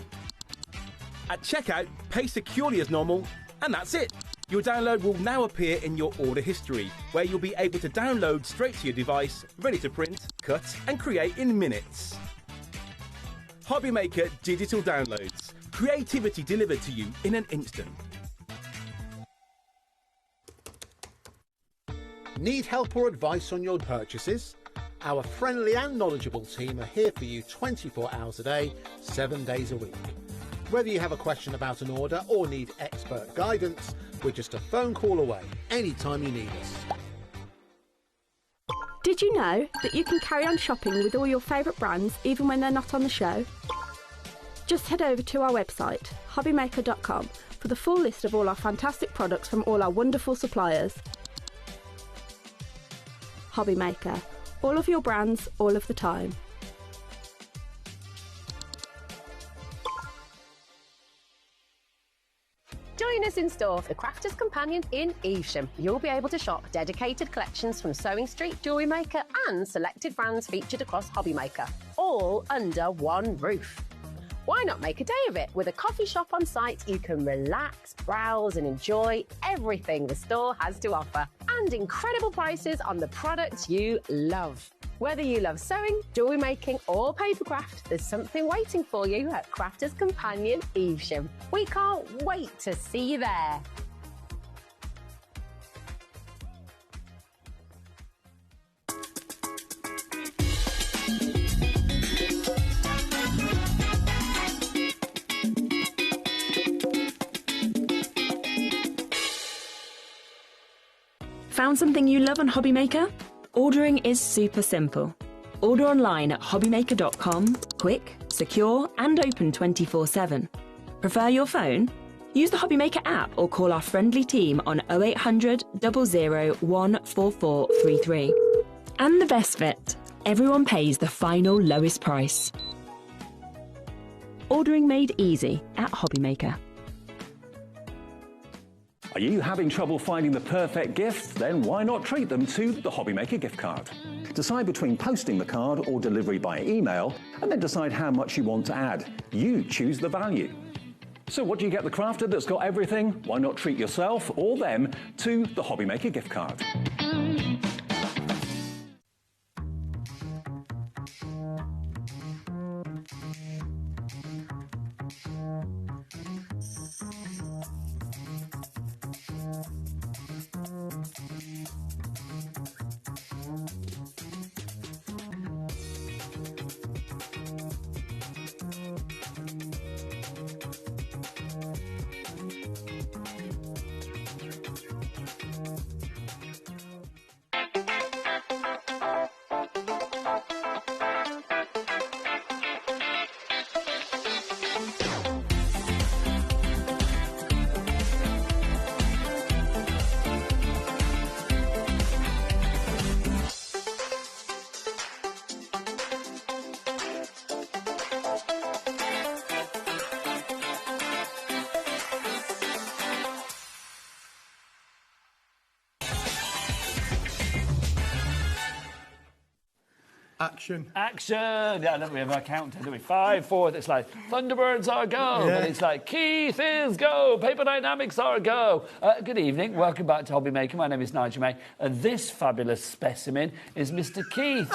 At checkout, pay securely as normal, and that's it. Your download will now appear in your order history, where you'll be able to download straight to your device, ready to print, cut and create in minutes. HobbyMaker Digital Downloads. Creativity delivered to you in an instant. Need help or advice on your purchases? Our friendly and knowledgeable team are here for you 24 hours a day, 7 days a week. Whether you have a question about an order or need expert guidance, we're just a phone call away anytime you need us. Did you know that you can carry on shopping with all your favourite brands even when they're not on the show? Just head over to our website, hobbymaker.com, for the full list of all our fantastic products from all our wonderful suppliers. HobbyMaker. All of your brands, all of the time. Join us in store for the Crafter's Companion in Evesham. You'll be able to shop dedicated collections from Sewing Street, Jewellery Maker and selected brands featured across HobbyMaker, all under one roof. Why not make a day of it? With a coffee shop on site, you can relax, browse and enjoy everything the store has to offer, and incredible prices on the products you love. Whether you love sewing, jewellery making or papercraft, there's something waiting for you at Crafter's Companion Evesham. We can't wait to see you there. Found something you love on HobbyMaker? Ordering is super simple. Order online at hobbymaker.com, quick, secure and open 24/7. Prefer your phone? Use the HobbyMaker app or call our friendly team on 0800 00 14433. And the best bit, everyone pays the final lowest price. Ordering made easy at HobbyMaker. Are you having trouble finding the perfect gift? Then why not treat them to the HobbyMaker gift card? Decide between posting the card or delivery by email, and then decide how much you want to add. You choose the value. So what do you get the crafter that's got everything? Why not treat yourself or them to the HobbyMaker gift card? Action. Action! Yeah, don't we have our countdown, do we? 5, 4, it's like, Thunderbirds are go! Yeah. And it's like, Keith is go! Paper Dynamics are go! Good evening, welcome back to HobbyMaker. My name is Nigel May, and this fabulous specimen is Mr. Keith.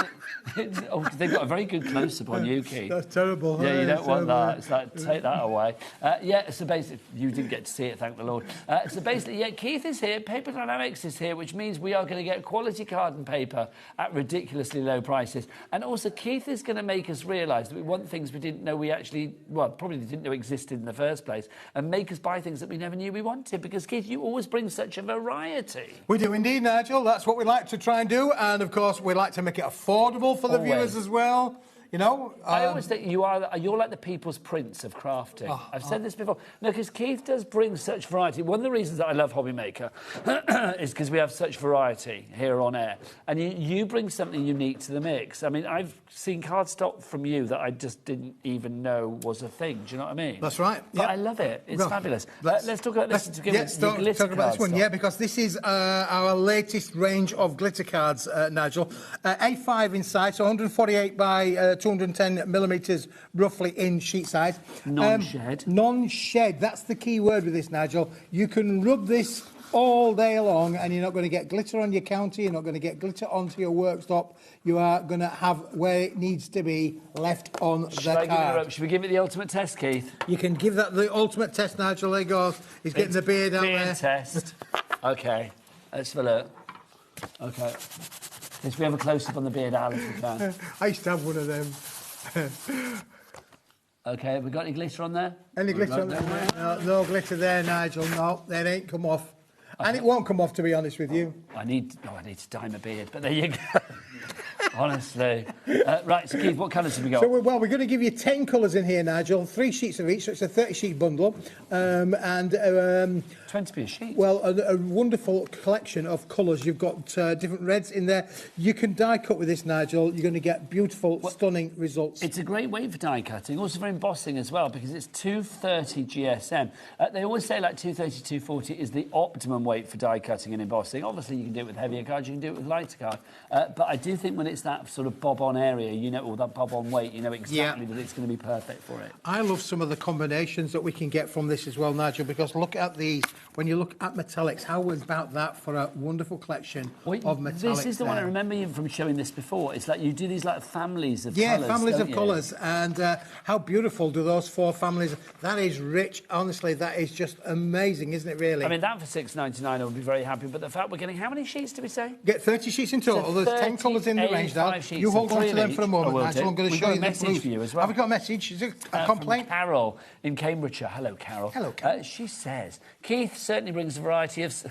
They've got a very good close-up on you, Keith. That's terrible. Yeah, you don't want terrible. that. It's like, take that away. Yeah, so basically, you didn't get to see it, thank the Lord. So basically, yeah, Keith is here, Paper Dynamics is here, which means we are going to get quality card and paper at ridiculously low prices. And also, Keith is going to make us realise that we want things we didn't know we actually, well, probably didn't know existed in the first place, and make us buy things that we never knew we wanted. Because, Keith, you always bring such a variety. We do indeed, Nigel. That's what we like to try and do. And, of course, we like to make it affordable for the viewers as well. You know, I always think you're like the people's prince of crafting. I've said this before. No, because Keith does bring such variety. One of the reasons that I love HobbyMaker is because we have such variety here on air, and you bring something unique to the mix. I mean, I've seen cardstock from you that I just didn't even know was a thing. Do you know what I mean? That's right. But I love it. It's fabulous. Let's talk about this. Let's talk about this one, because this is our latest range of glitter cards, Nigel. A5 in size, so 148 by 210 millimetres roughly in sheet size. Non-shed. Non-shed, that's the key word with this, Nigel. You can rub this all day long and you're not going to get glitter on your counter, you're not going to get glitter onto your worktop. You are going to have where it needs to be left on the card. Should we give it the ultimate test, Keith? You can give that the ultimate test, Nigel. There he goes. He's getting the beard out there. Beard test. OK, let's have a look. OK. Let's we have a close-up on the beard, Al, if we can. I used to have one of them. OK, have we got any glitter on there? Any glitter on there? No glitter there, Nigel. No, that ain't come off. And it won't come off, to be honest with you. I need to dye my beard, but there you go. Honestly. Right, so Keith, what colours have we got? So, we're going to give you 10 colours in here, Nigel. 3 sheets of each, so it's a 30-sheet bundle. 20p a sheet. Well, a wonderful collection of colours. You've got different reds in there. You can die cut with this, Nigel. You're going to get beautiful, stunning results. It's a great way for die cutting, also for embossing as well, because it's 230 GSM. They always say like 230, 240 is the optimum weight for die cutting and embossing. Obviously, you can do it with heavier cards, you can do it with lighter cards. But I do think when it's that sort of bob-on area, you know, or that bob-on weight, you know exactly that it's going to be perfect for it. I love some of the combinations that we can get from this as well, Nigel, because look at these. When you look at metallics, how about that for a wonderful collection of metallics? This is the one I remember you from showing this before. It's like you do these like families of colours. Yeah, families of colours. And how beautiful do those 4 families... That is rich. Honestly, that is just amazing, isn't it, really? I mean, that for $6.99 I would be very happy. But the fact we're getting... How many sheets did we say? Get 30 sheets in total. So there's 10 colours in the range now. You hold on to them for a moment, Nigel. I'm going to show you the message for you as well. Have we got a message? Is it a complaint? From Carol in Cambridgeshire. Hello, Carol. Hello, Carol. She says, Keith certainly brings a variety of...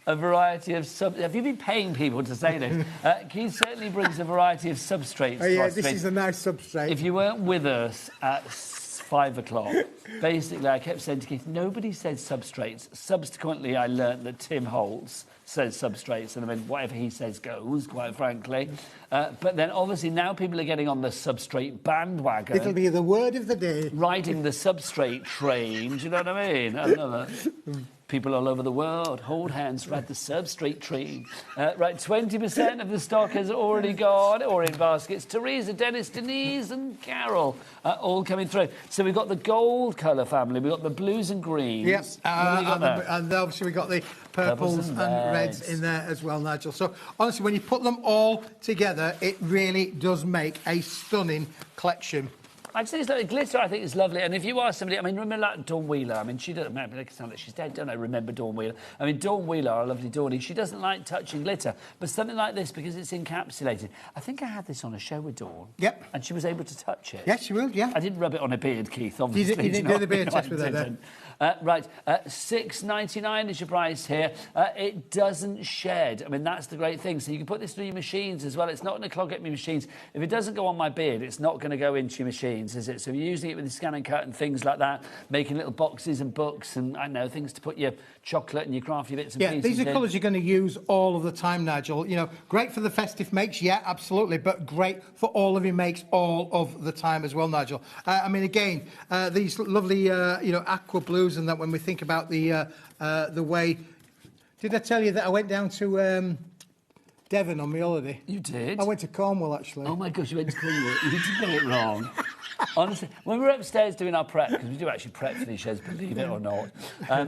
Have you been paying people to say this? Keith certainly brings a variety of substrates. Oh, yeah, this is a nice substrate. If you weren't with us at 5 o'clock, basically I kept saying to Keith, nobody says substrates. Subsequently, I learnt that Tim Holtz says substrates, and I mean, whatever he says goes, quite frankly. But then, obviously, now people are getting on the substrate bandwagon. It'll be the word of the day. Riding the substrate train, do you know what I mean? I don't know. People all over the world, hold hands, ride the substrate train. Right, 20% of the stock has already gone, or in baskets. Teresa, Dennis, Denise and Carol all coming through. So we've got the gold colour family, we've got the blues and greens. Yes, and obviously we've got the purples and reds in there as well, Nigel. So, honestly, when you put them all together, it really does make a stunning collection. I'd say it's like glitter, I think, is lovely. And if you are somebody, I mean, remember like Dawn Wheeler? I mean, she doesn't, it can sound like she's dead, don't I? Remember Dawn Wheeler? I mean, Dawn Wheeler, our lovely Dawnie, she doesn't like touching glitter, but something like this, because it's encapsulated. I think I had this on a show with Dawn. Yep. And she was able to touch it. Yes, she will, yeah. I didn't rub it on a beard, Keith, obviously. You didn't do the beard test with her then? Right, $6.99 is your price here. It doesn't shed. I mean, that's the great thing. So you can put this through your machines as well. It's not going to clog up your machines. If it doesn't go on my beard, it's not going to go into your machines, is it? So if you're using it with the scan and cut and things like that, making little boxes and books and, I don't know, things to put your chocolate and your crafty bits and pieces in. Yeah, these are colours you're going to use all of the time, Nigel. You know, great for the festive makes, yeah, absolutely, but great for all of your makes all of the time as well, Nigel. I mean, again, these lovely, you know, aqua blues and that, when we think about the way... Did I tell you that I went down to Devon on my holiday? You did? I went to Cornwall, actually. Oh, my gosh, you went to Cornwall. You did get it wrong. Honestly, when we were upstairs doing our prep, because we do actually prep for these shows, believe it or not,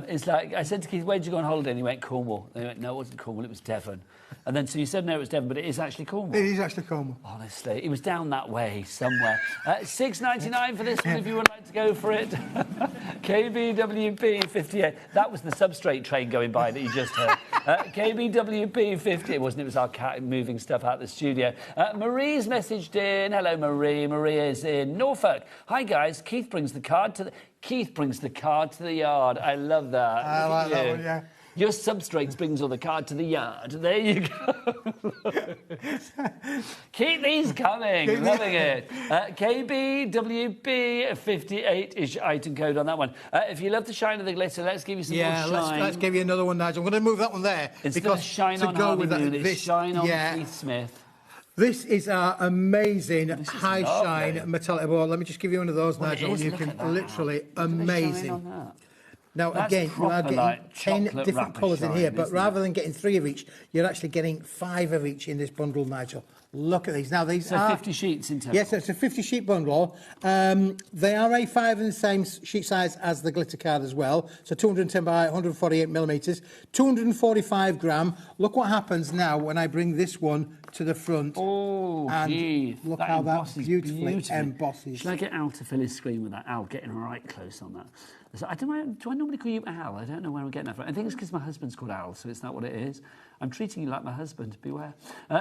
it's like, I said to Keith, where'd you go on holiday? And he went, Cornwall. And he went, no, it wasn't Cornwall, it was Devon. And then, so you said, no, it was Devon, but it is actually Cornwall. It is actually Cornwall. Honestly, it was down that way somewhere. $6.99 for this one, if you would like to go for it. KBWP 58. That was the substrate train going by that you just heard. KBWP 58, wasn't it? It was our cat moving stuff out of the studio. Marie's messaged in. Hello, Marie. Marie is in Norfolk. Hi, guys. Keith brings the card to the yard. I love that. I like that one, yeah. Your substrate brings all the card to the yard. There you go. Keep these coming. Loving it. KBWB 58 is your item code on that one. If you love the shine of the glitter, let's give you some more shine. Let's give you another one, Nigel. I'm going to move that one there. Instead of shine on Harvey Moon, it's shine on Keith Smith. This is our amazing high shine metallic board. Let me just give you one of those, Nigel. You can literally amazing. Now, again, you are getting 10 different colours in here, but rather than getting 3 of each, you're actually getting 5 of each in this bundle, Nigel. Look at these. Now, these are 50 sheets in total. Yes, it's a 50-sheet bundle. They are A5 in the same sheet size as the glitter card as well. So 210 by 148 millimetres, 245 gram. Look what happens now when I bring this one to the front. Oh, and look how that beautifully embosses. Should I get Al to fill his screen with that? Al, getting right close on that. So do I normally call you Al? I don't know where I'm getting that from. I think it's because my husband's called Al, so it's not what it is. I'm treating you like my husband, beware.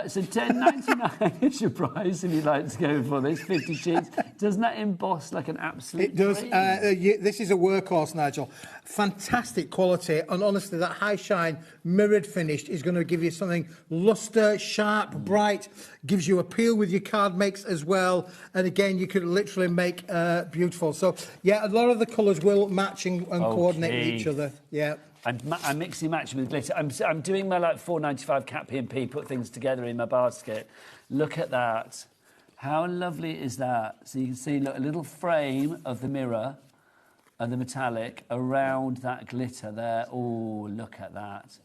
So $10.99 is your price if you'd like to go for this, 50 sheets. Doesn't that emboss like an absolute It does. This is a workhorse, Nigel. Fantastic quality, and honestly, that high shine mirrored finish is going to give you something luster, sharp, bright, gives you appeal with your card makes as well. And again, you could literally make beautiful. So, yeah, a lot of the colours will match and coordinate with each other. Yeah. I'm mixing matching with glitter. I'm doing my like $4.95 cat P&P, put things together in my basket. Look at that. How lovely is that? So you can see look, a little frame of the mirror and the metallic around that glitter there. Oh, look at that.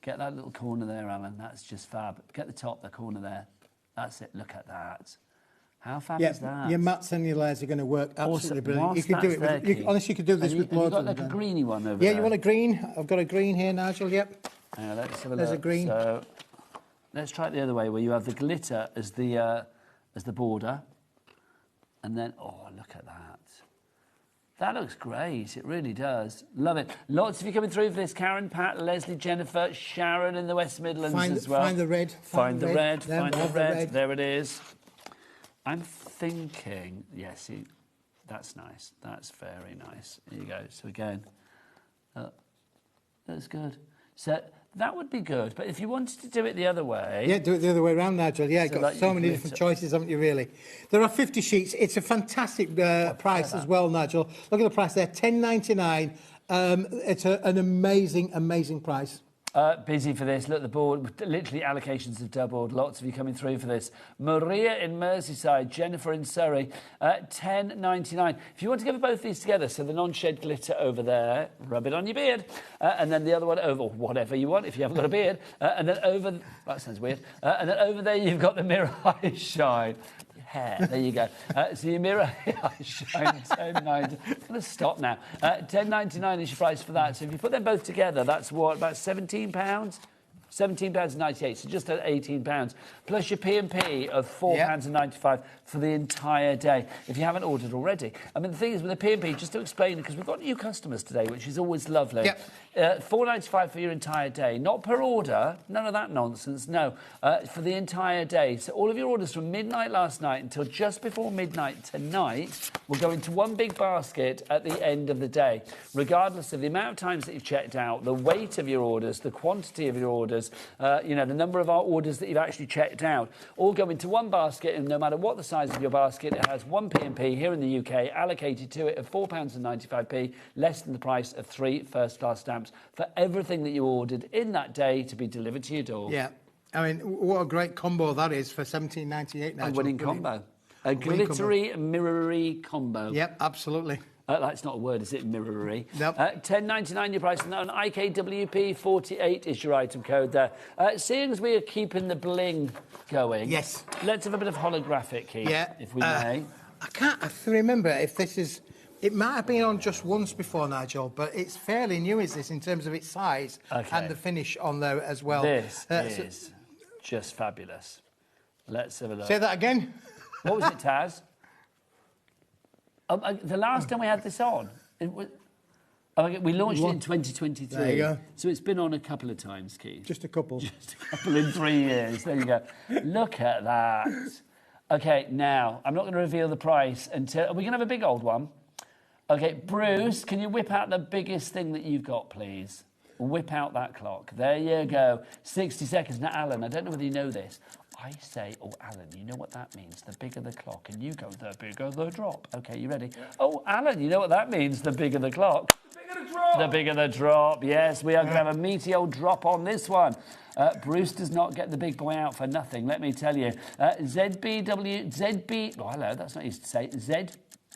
Get that little corner there, Alan. That's just fab. Get the top, the corner there. That's it. Look at that. How fab is that? Your mats and your layers are going to work absolutely brilliant. You could do it with, honestly, you could do this with loads of them. Have you got like a greeny one over there? Yeah, you want a green? I've got a green here, Nigel, yep. Let's have a There's look. A green. So, let's try it the other way, where you have the glitter as the border. And then, oh, look at that. That looks great. It really does. Love it. Lots of you coming through for this. Karen, Pat, Leslie, Jennifer, Sharon in the West Midlands as well. Find the red. Find the red. Find the red. There it is. I'm thinking, yes, see, that's nice. That's very nice. There you go. So again, that's good. So that would be good. But if you wanted to do it the other way... Yeah, do it the other way around, Nigel. Yeah, you've got so many different choices, haven't you, really? There are 50 sheets. It's a fantastic price as well, Nigel. Look at the price there, $10.99. It's an amazing, amazing price. Busy for this. Look, the board, literally allocations have doubled. Lots of you coming through for this. Maria in Merseyside, Jennifer in Surrey, $10.99. If you want to give both these together, so the non-shed glitter over there, rub it on your beard, and then the other one over, or whatever you want if you haven't got a beard, and then over, that sounds weird, and then over there you've got the mirror high shine. Hair. There you go. So your mirror shine $10.99. I'm going to stop now. $10.99 is your price for that. So if you put them both together, that's what, about £17? £17.98, so just at £18, plus your P&P of £4.95 for the entire day, if you haven't ordered already. I mean, the thing is, with the P&P, just to explain, because we've got new customers today, which is always lovely. Yep. £4.95 for your entire day, not per order, none of that nonsense, no, for the entire day. So all of your orders from midnight last night until just before midnight tonight will go into one big basket at the end of the day, regardless of the amount of times that you've checked out, the weight of your orders, the quantity of your orders, you know, the number of our orders that you've actually checked out, all go into one basket, and no matter what the size of your basket, it has one P&P here in the UK allocated to it of £4.95, less than the price of 3 first-class stamps for everything that you ordered in that day to be delivered to your door. Yeah, I mean, what a great combo that is for $17.98. A winning combo. A glittery, mirrory combo. Yep, absolutely. That's not a word, is it? Mirrory. Nope. $10.99 your price on that. On IKWP 48 is your item code there. Seeing as we are keeping the bling going, yes, let's have a bit of holographic, Keith, if we may. I can't remember if this is. It might have been on just once before, Nigel, but it's fairly new, is this, in terms of its size and the finish on there as well. This is just fabulous. Let's have a look. Say that again. What was it, Taz? The last time we had this on, we launched it in 2023. There you go. So it's been on a couple of times, Keith. Just a couple. Just a couple in 3 years. There you go. Look at that. OK, now, I'm not going to reveal the price until... Are we going to have a big old one? OK, Bruce, can you whip out the biggest thing that you've got, please? whip out that clock. There you go. 60 seconds. Now, Alan, I don't know whether you know this. I say, oh, Alan, you know what that means? The bigger the clock. And you go, the bigger the drop. OK, you ready? Yeah. Oh, Alan, you know what that means? The bigger the clock. The bigger the drop. The bigger the drop. Yes, we are going to have a meaty old drop on this one. Bruce does not get the big boy out for nothing, let me tell you. ZB... Oh, hello, that's not easy to say.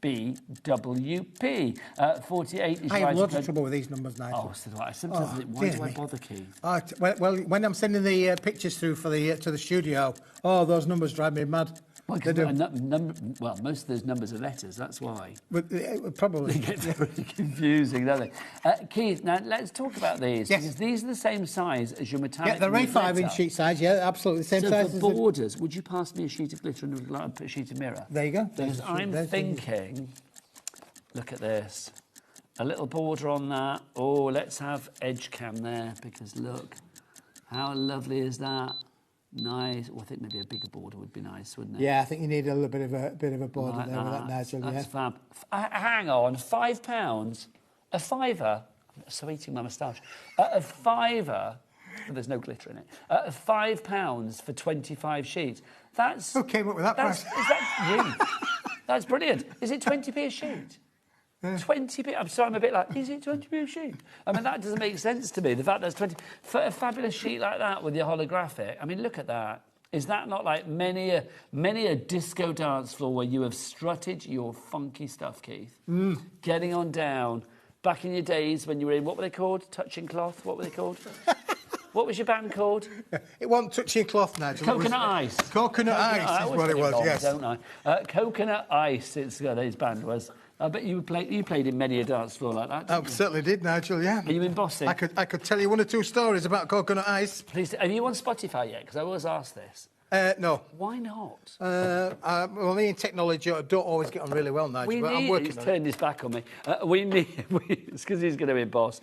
BWP. 48 is I have right. lots of trouble with these numbers, Nigel. Oh, so do I. Sometimes why do I bother, Keith? Well, when I'm sending the pictures through for the to the studio, those numbers drive me mad. Well, most of those numbers are letters, that's why. Probably. They get very confusing, don't they? Keith, now let's talk about these, because these are the same size as your metallic. Yeah, they're a 5-inch sheet size, absolutely the same size. So for borders, would you pass me a sheet of glitter and a sheet of mirror? There you go. Because I'm thinking, look at this, a little border on that. Oh, let's have edge cam there, because look, how lovely is that? Nice. Well, I think maybe a bigger border would be nice, wouldn't it? Yeah, I think you need a little bit of a border like there with that, Nigel. That's fab. Hang on, £5, a fiver. I'm so eating my moustache. A fiver. There's no glitter in it. £5 for 25 sheets. That's who came up with that price? Is that you? That's brilliant. Is it 20p a sheet? 20p. I'm sorry, I'm a bit like, is it 20p a sheet? I mean, that doesn't make sense to me. The fact that's 20 for a fabulous sheet like that with your holographic. I mean, look at that. Is that not like many a disco dance floor where you have strutted your funky stuff, Keith? Getting on down. Back in your days when you were in, what were they called? Touching Cloth? What were they called? What was your band called? It wasn't Touching Cloth, Nigel. Coconut Ice. Coconut Ice is what it was, yes. Don't I? Coconut Ice, his band was. I bet you played in many a dance floor like that, didn't you? Certainly did, Nigel, yeah. Are you embossing? I could tell you one or two stories about Coconut Ice. Please, are you on Spotify yet? Because I always ask this. No. Why not? Well, me and technology don't always get on really well, Nigel, but I'm working on it. He's turned his back on me. It's because he's going to emboss.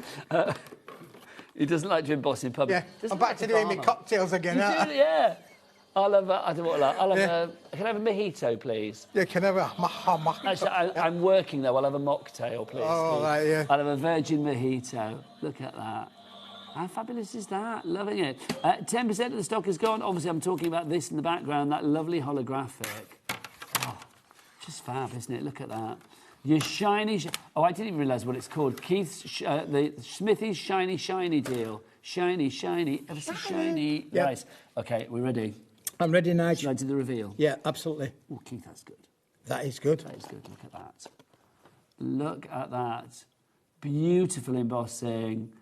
He doesn't like to emboss in public. Yeah, I'm back to doing my cocktails again. Yeah. I'll have can I have a mojito, please? Yeah, can I have a Actually, I'm working, though. I'll have a mocktail, please. Oh, right, yeah. I'll have a virgin mojito. Look at that. How fabulous is that? Loving it. 10% of the stock is gone. Obviously, I'm talking about this in the background, that lovely holographic. Oh, just fab, isn't it? Look at that. Your shiny... I didn't even realise what it's called. Keith's... the Smithy's shiny deal. Shiny, ever so shiny. Yep. Right. OK, we're ready. I'm ready, Nigel. Should I do the reveal? Yeah, absolutely. Oh, Keith, that's good. That is good. That is good. Look at that. Look at that. Beautiful embossing.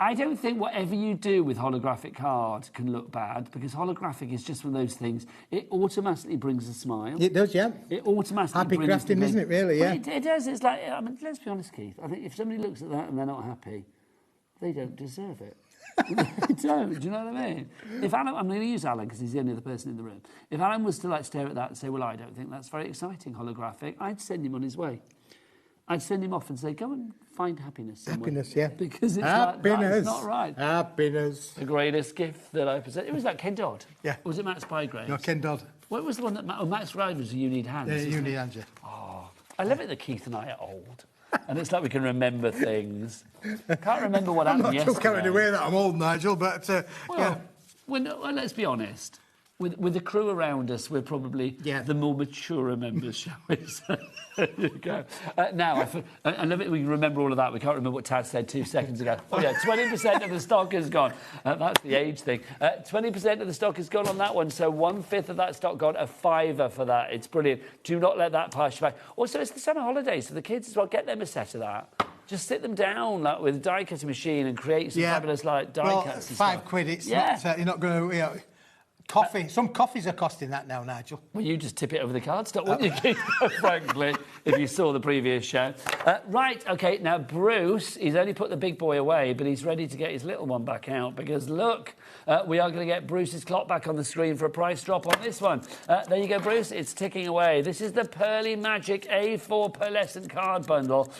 I don't think whatever you do with holographic card can look bad, because holographic is just one of those things. It automatically brings a smile. It does, yeah. It automatically happy brings crafting, isn't it, really, yeah? Well, it does. It's like, I mean, let's be honest, Keith. I think if somebody looks at that and they're not happy, they don't deserve it. They don't. Do you know what I mean? If Alan, I'm going to use Alan because he's the only other person in the room. If Alan was to stare at that and say, well, I don't think that's very exciting, holographic, I'd send him on his way. I'd send him off and say, go and find happiness somewhere. Happiness, yeah. Because it's happiness. It's not right. Happiness. The greatest gift that I possess. It was like Ken Dodd. Yeah. Or was it Matt Spygrave? No, Ken Dodd. What was the one that... Matt Spygrave was You Need Hands. Yeah, You Need Hands, yeah. Oh, I love it that Keith and I are old. And it's like we can remember things. Can't remember what happened yesterday. I'm not too carried away that I'm old, Nigel, but... well, let's be honest. With the crew around us, we're probably the more mature members, shall we say. There you go. Now, I love it we can remember all of that. We can't remember what Tad said 2 seconds ago. Oh, yeah, 20% of the stock is gone. That's the age thing. 20% of the stock is gone on that one, so 1/5 of that stock gone, a fiver for that. It's brilliant. Do not let that pass you by. Also, it's the summer holidays, so the kids as well, get them a set of that. Just sit them down with a die-cutting machine and create some fabulous die cuts. £5, it's not, you're not going to... Coffee. Some coffees are costing that now, Nigel. Well, you just tip it over the cardstock, wouldn't you, Keith? Frankly, if you saw the previous show. Right, OK, now Bruce, he's only put the big boy away, but he's ready to get his little one back out because, look, we are going to get Bruce's clock back on the screen for a price drop on this one. There you go, Bruce. It's ticking away. This is the Pearly Magic A4 pearlescent card bundle.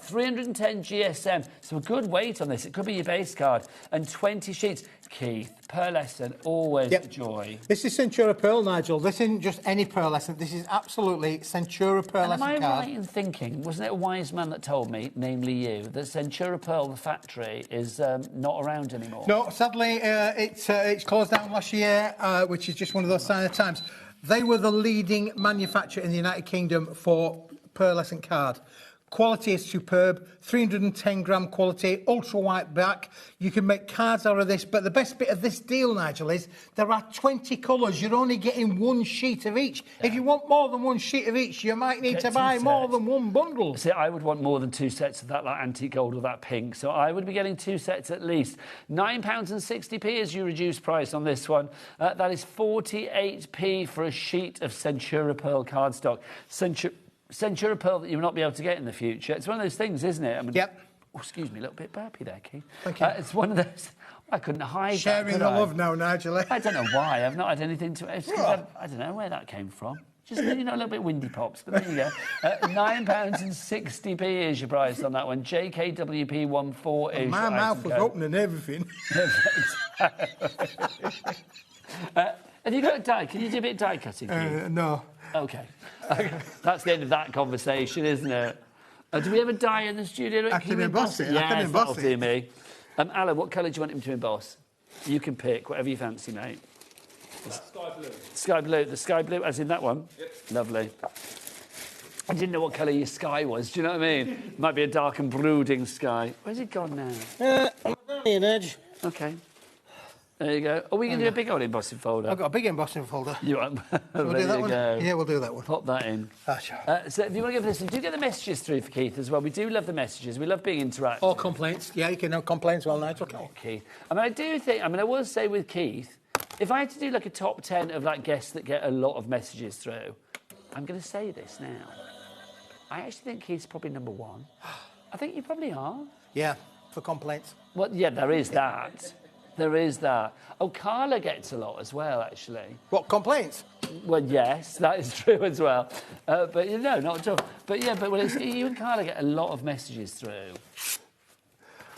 310 GSM. So a good weight on this. It could be your base card. And 20 sheets. Keith. Pearlescent, always a joy. This is Centura Pearl, Nigel. This isn't just any pearlescent. This is absolutely Centura Pearlescent And am I card. right in thinking, wasn't it a wise man that told me, namely you, that Centura Pearl, the factory, is not around anymore? No, sadly, it's closed down last year, which is just one of those sign of times. They were the leading manufacturer in the United Kingdom for pearlescent card. Quality is superb, 310-gram quality, ultra-white back. You can make cards out of this, but the best bit of this deal, Nigel, is there are 20 colours. You're only getting one sheet of each. If you want more than one sheet of each, you might need to buy more than one bundle. See, I would want more than 2 sets of that, like antique gold or that pink, so I would be getting 2 sets at least. £9.60 is your reduced price on this one. That is 48p for a sheet of Centura Pearl cardstock. Centura Pearl that you will not be able to get in the future. It's one of those things, isn't it? I mean, yep. Oh, excuse me, a little bit burpy there, Keith. Thank you. It's one of those... I couldn't hide Sharing that, the love now, Nigel. I don't know why. I've not had anything to... It's 'cause I don't know where that came from. Just, you know, a little bit windy pops, but there you go. £9.60 is your price on that one. JKWP14 is my mouth was open and everything. Have you got a die? Can you do a bit of die cutting? No. OK. That's the end of that conversation, isn't it? Do we have a die in the studio? I can emboss it. Yes, I can emboss that'll it. do me. Alan, what colour do you want him to emboss? You can pick whatever you fancy, mate. Sky blue. Sky blue. The sky blue, as in that one? Yep. Lovely. I didn't know what colour your sky was. Do you know what I mean? Might be a dark and brooding sky. Where's it gone now? I'm down here, Nudge. OK. There you go. Are we going to do a big old embossing folder? I've got a big embossing folder. You are. We'll do There that you one? go. Yeah, we'll do that one. Pop that in. Sure. So if you want to give this, do get the messages through for Keith as well. We do love the messages. We love being interactive. Or complaints. Yeah, you can have complaints well, Nigel. Oh, Keith. I mean, I do think, I will say with Keith, if I had to do like a top 10 of like guests that get a lot of messages through, I'm going to say this now. I actually think Keith's probably number 1. I think you probably are. Yeah, for complaints. Well, yeah, there is that. There is that. Oh, Carla gets a lot as well, actually. What, complaints? Well, yes, that is true as well. But, you know, not at all. But, yeah, but you and Carla get a lot of messages through.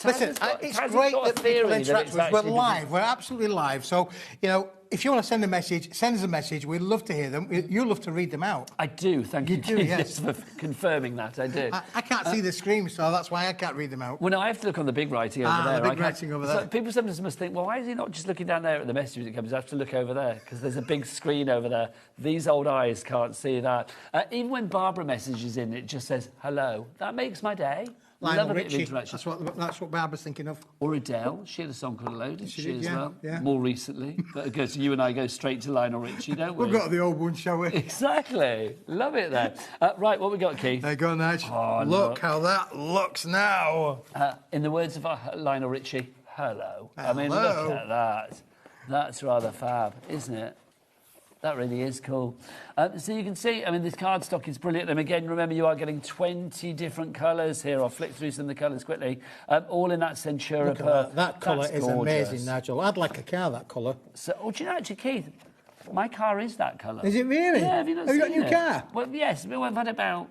Listen, it's great that people interact with us. We're live. We're absolutely live. So, you know, if you want to send a message, send us a message. We'd love to hear them. You love to read them out. I do. Thank you, do, yes. for confirming that. I do. I can't see the screen, so that's why I can't read them out. Well, no, I have to look on the big writing over there. The big writing over there. So people sometimes must think, well, why is he not just looking down there at the message that comes? I have to look over there because there's a big screen over there. These old eyes can't see that. Even when Barbara messages in, it just says hello. That makes my day. Lionel Richie. That's what Barbara's thinking of. Or Adele. She had a song called Hello, didn't she, as yeah, well? Yeah. More recently. But you and I go straight to Lionel Richie, don't we? We've got the old one, shall we? Exactly. Love it then. Right, what we got, Keith? There you go, Nige. Oh, look how that looks now. In the words of Lionel Richie, hello. I mean, look at that. That's rather fab, isn't it? That really is cool. So you can see, I mean, this cardstock is brilliant. And again, remember, you are getting 20 different colours here. I'll flick through some of the colours quickly. All in that Centura Pearl. That colour is amazing, Nigel. I'd like a car, that colour. So, do you know, actually, Keith, my car is that colour. Is it really? Yeah, have you not Have you got a seen new it? car? Well, yes. I've had about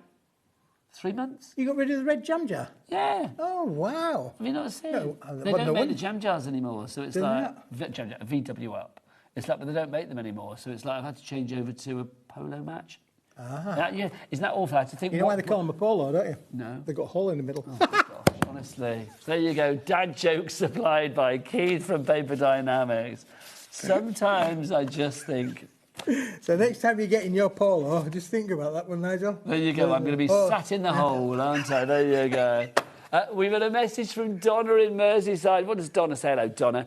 3 months. You got rid of the red jam jar? Yeah. Oh, wow. Have you not seen it? They but don't no make one- the jam jars anymore, so it's like VW up. It's like, but they don't make them anymore, so it's like I've had to change over to a polo match. Yeah, isn't that awful? I had to think. You know why they call them a polo, don't you? No. They've got a hole in the middle. Oh, my gosh, honestly. There you go. Dad jokes supplied by Keith from Paper Dynamics. Sometimes I just think. So next time you get in your polo, just think about that one, Nigel. There you go. I'm going to be sat in the hole, aren't I? There you go. We've had a message from Donna in Merseyside. What does Donna say? Hello, Donna.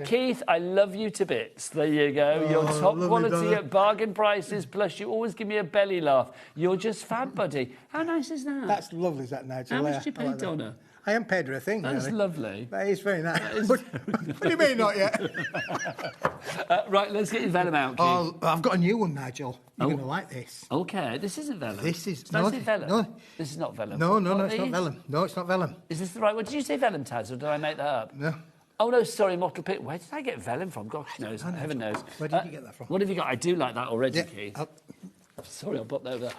Keith, I love you to bits. There you go. You're top quality Donna. at bargain prices, plus you always give me a belly laugh. You're just fab, buddy. How nice is that? That's lovely, is that, Nigel? How much do you pay, Donna? I haven't paid her a thing, That's really. lovely. That is very nice. What do you mean, not yet? Right, let's get your vellum out, Keith. Oh, I've got a new one, Nigel. You're going to like this. OK, this isn't vellum. This is... Did I say vellum? No. This is not vellum. No, What it's not vellum. No, it's not vellum. Is this the right one? Did you say vellum, Taz, or did I make that up? No. Oh, no, sorry, mottle pit. Where did I get vellum from? Gosh knows, heaven knows. Where did you get that from? What have you got? I do like that already, Keith. Sorry, I'll pop that over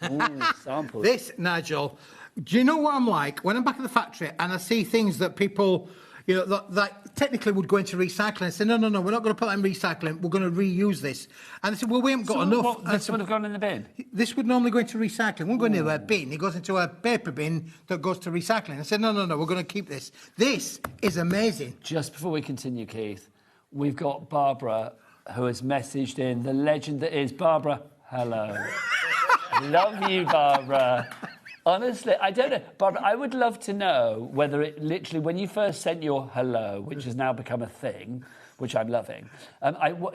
there. Ooh, samples. This, Nigel, do you know what I'm like? When I'm back at the factory and I see things that people, you know, that technically would go into recycling. I said, no, we're not going to put that in recycling. We're going to reuse this. And they said, well, we haven't got enough. This would have gone in the bin? This would normally go into recycling. It won't go into a bin. It goes into a paper bin that goes to recycling. I said, no, we're going to keep this. This is amazing. Just before we continue, Keith, we've got Barbara, who has messaged in, the legend that is Barbara. Hello. Love you, Barbara. Honestly, I don't know. Barbara, I would love to know whether it literally, when you first sent your hello, which has now become a thing, which I'm loving,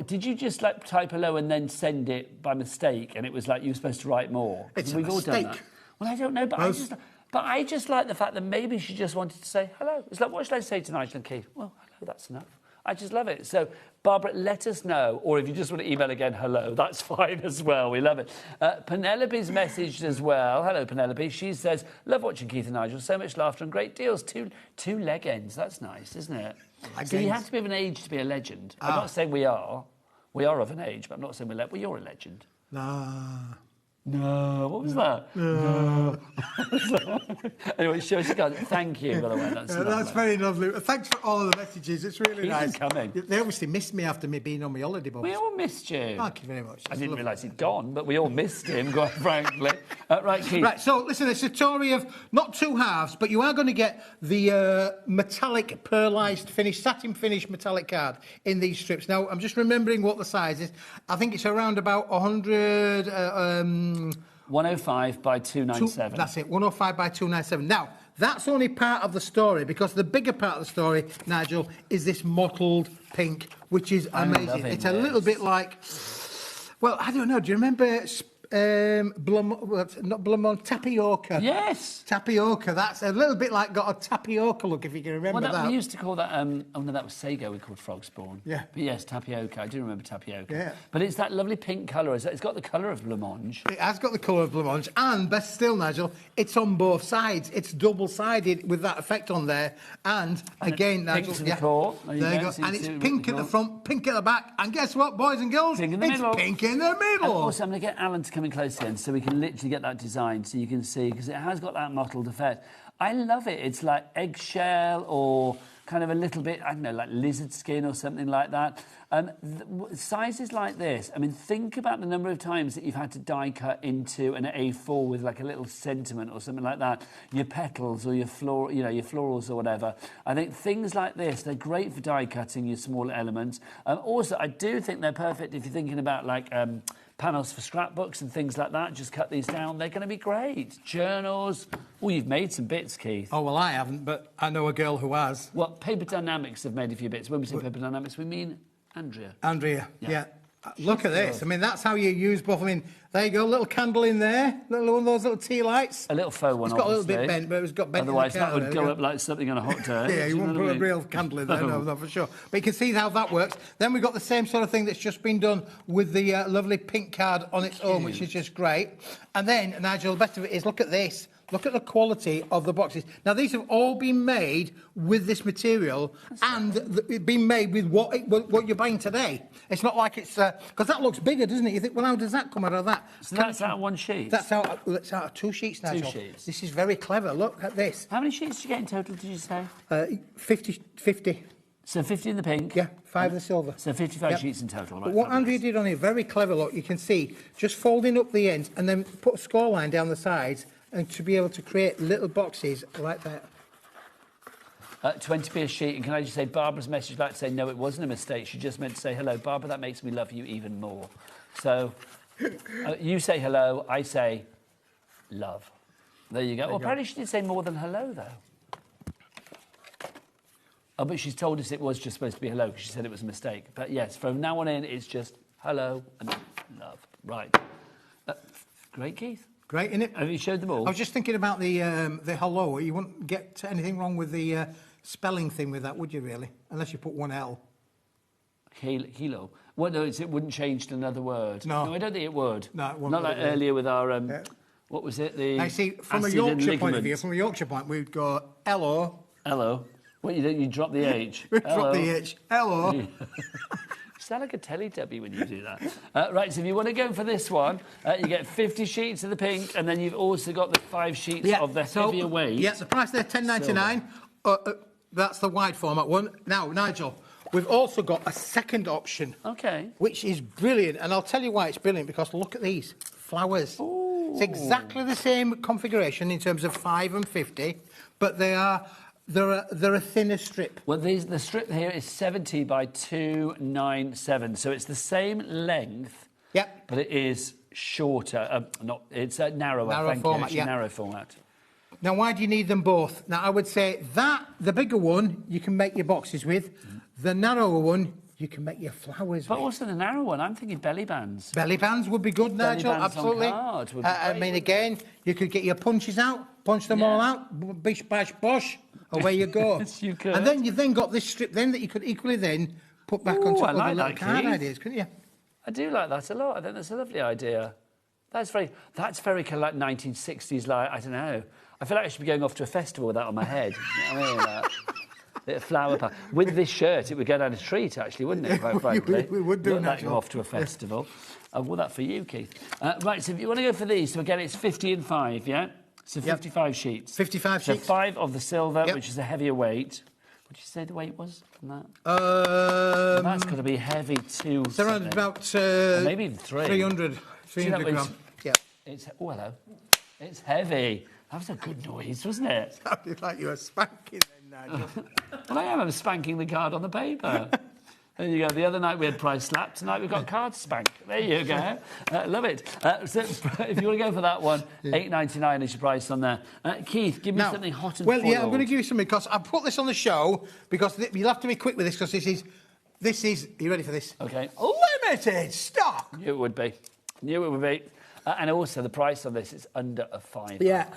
did you just like type hello and then send it by mistake and it was like you were supposed to write more? It's We've a all done mistake. that. Well, I don't know, but I just like the fact that maybe she just wanted to say hello. It's like, what should I say to Nigel and Keith? Well, hello, that's enough. I just love it. So, Barbara, let us know. Or if you just want to email again, hello, that's fine as well. We love it. Penelope's messaged as well. Hello, Penelope. She says, love watching Keith and Nigel. So much laughter and great deals. Two leg ends. That's nice, isn't it? So you have to be of an age to be a legend. I'm not saying we are. We are of an age, but I'm not saying we're well, you're a legend. No, what was that? No. Anyway, show us again. Thank you, by the way. That's very lovely. Thanks for all of the messages. It's really Keep nice. them coming. They obviously missed me after me being on my holiday, Bob. We all missed you. Thank you very much. I didn't realise he'd gone, but we all missed him, quite frankly. Right, Keith. Right, so listen, it's a story of not two halves, but you are going to get the metallic pearlised finish, satin finish metallic card in these strips. Now, I'm just remembering what the size is. I think it's around about 100... 105 by 297. That's it, 105 by 297. Now, that's only part of the story, because the bigger part of the story, Nigel, is this mottled pink, which is amazing. It's a little bit like... Well, I don't know. Do you remember... not Blamont, tapioca. Yes. Tapioca. That's a little bit like got a tapioca look, if you can remember that. We used to call that, oh no, that was sago we called frog spawn. Yeah. But yes, tapioca. I do remember tapioca. Yeah. But it's that lovely pink colour. It's got the colour of blancmange. It has got the colour of blancmange. And, best still, Nigel, it's on both sides. It's double-sided with that effect on there. And again, Nigel... Pink to the core. There you go. And it's pink at the front, pink at the back. And guess what, boys and girls? Pink in the middle. It's pink in the middle. And also, I'm going to get Alan to come in close again so we can literally get that design so you can see, because it has got that mottled effect. I love it. It's like eggshell or kind of a little bit, I don't know, like lizard skin or something like that. Sizes like this, I mean, think about the number of times that you've had to die cut into an A4 with like a little sentiment or something like that, your petals or your your florals or whatever. I think things like this, they're great for die cutting your smaller elements. Also, I do think they're perfect if you're thinking about like panels for scrapbooks and things like that. Just cut these down. They're going to be great. Journals. Oh, you've made some bits, Keith. Oh, well, I haven't, but I know a girl who has. Well, Paper Dynamics have made a few bits. When we say Paper Dynamics, we mean Andrea. Yeah. Look at this. I mean, that's how you use both. I mean, there you go, little candle in there, one of those little tea lights. A little faux one, It's got a little bit bent, but it's got bent. Otherwise, in the that would go up like something on a hot day. Yeah, you won't put a real candle in there, no, for sure. But you can see how that works. Then we've got the same sort of thing that's just been done with the lovely pink card on its own, which is just great. And then, Nigel, the best of it is, look at this. Look at the quality of the boxes. Now, these have all been made with this material and been made with what you're buying today. It's not like it's... Because that looks bigger, doesn't it? You think, well, how does that come out of that? So that's out of one sheet? That's out of two sheets, Nigel. 2 sheets. This is very clever. Look at this. How many sheets did you get in total, did you say? 50. So 50 in the pink? Yeah, 5 in the silver. So 55 sheets in total. But what Andrea did on here, very clever, look, you can see, just folding up the ends and then put a score line down the sides and to be able to create little boxes like that. 20p a sheet. And can I just say, Barbara's message back to say, no, it wasn't a mistake. She just meant to say, hello, Barbara, that makes me love you even more. So you say hello, I say love. There you go. Well, apparently she did say more than hello, though. Oh, but she's told us it was just supposed to be hello because she said it was a mistake. But yes, from now on in, it's just hello and love. Right. Great, Keith. Great, innit? Have you showed them all? I was just thinking about the hello. You wouldn't get anything wrong with the spelling thing with that, would you, really? Unless you put one L. Hilo. Well, no, it wouldn't change to another word. No, I don't think it would. No, it wouldn't. Not like earlier with our... What was it? I see, from a Yorkshire point of view, we'd go hello. Hello. What, you drop the H? Drop the H. Hello. You sound like a Teletubby when you do that. Right, so if you want to go for this one, you get 50 sheets of the pink, and then you've also got the 5 sheets of the heavier weight. Yeah, the price there, $10.99. That's the wide format one. Now, Nigel, we've also got a second option. Okay. Which is brilliant, and I'll tell you why it's brilliant, because look at these flowers. Ooh. It's exactly the same configuration in terms of 5 and 50, but they're a thinner strip. Well, the strip here is 70 by 297, so it's the same length. Yep. But it is shorter. It's a narrower. Narrow format. Yeah. Narrow format. Now, why do you need them both? Now, I would say that the bigger one you can make your boxes with, the narrower one you can make your flowers But with. also the narrow one, I'm thinking belly bands. Belly bands would be good, Belly Nigel. bands on Absolutely. cards would be I great. mean, again, you could get your punches out, punch them all out, bish bash bosh, away you go. Yes, you could. And then you've then got this strip then that you could equally then put back on top of the little card ideas, couldn't you? I do like that a lot. I think that's a lovely idea. That's very kind of like 1960s, like, I don't know. I feel like I should be going off to a festival with that on my head. You know what I mean? Like, bit of flower power. With this shirt, it would go down a treat, actually, wouldn't it, quite frankly? We would do, Look like Nigel. go off to a festival. I wore that for you, Keith. Right, so if you want to go for these, so again, it's 50 and 5, yeah? So 55 sheets. 55 so sheets. 5 of the silver, which is a heavier weight. What did you say the weight was on that? That's got to be heavy too. It's around about maybe even 300 grams. Yeah. It's hello. It's heavy. That was a good noise, wasn't it? Sounded like you were spanking then, Nigel. Well, I am. I'm spanking the card on the paper. There you go. The other night we had price slap. Tonight we've got card spank. There you go. Love it. So if you want to go for that one, $8.99 is your price on there. Keith, give me something hot and Well, foiled. yeah, I'm going to give you something because I put this on the show because you'll have to be quick with this because this is. Are you ready for this? Okay. Limited stock. Knew it would be. Knew it would be. And also the price on this is under a £5. Yeah.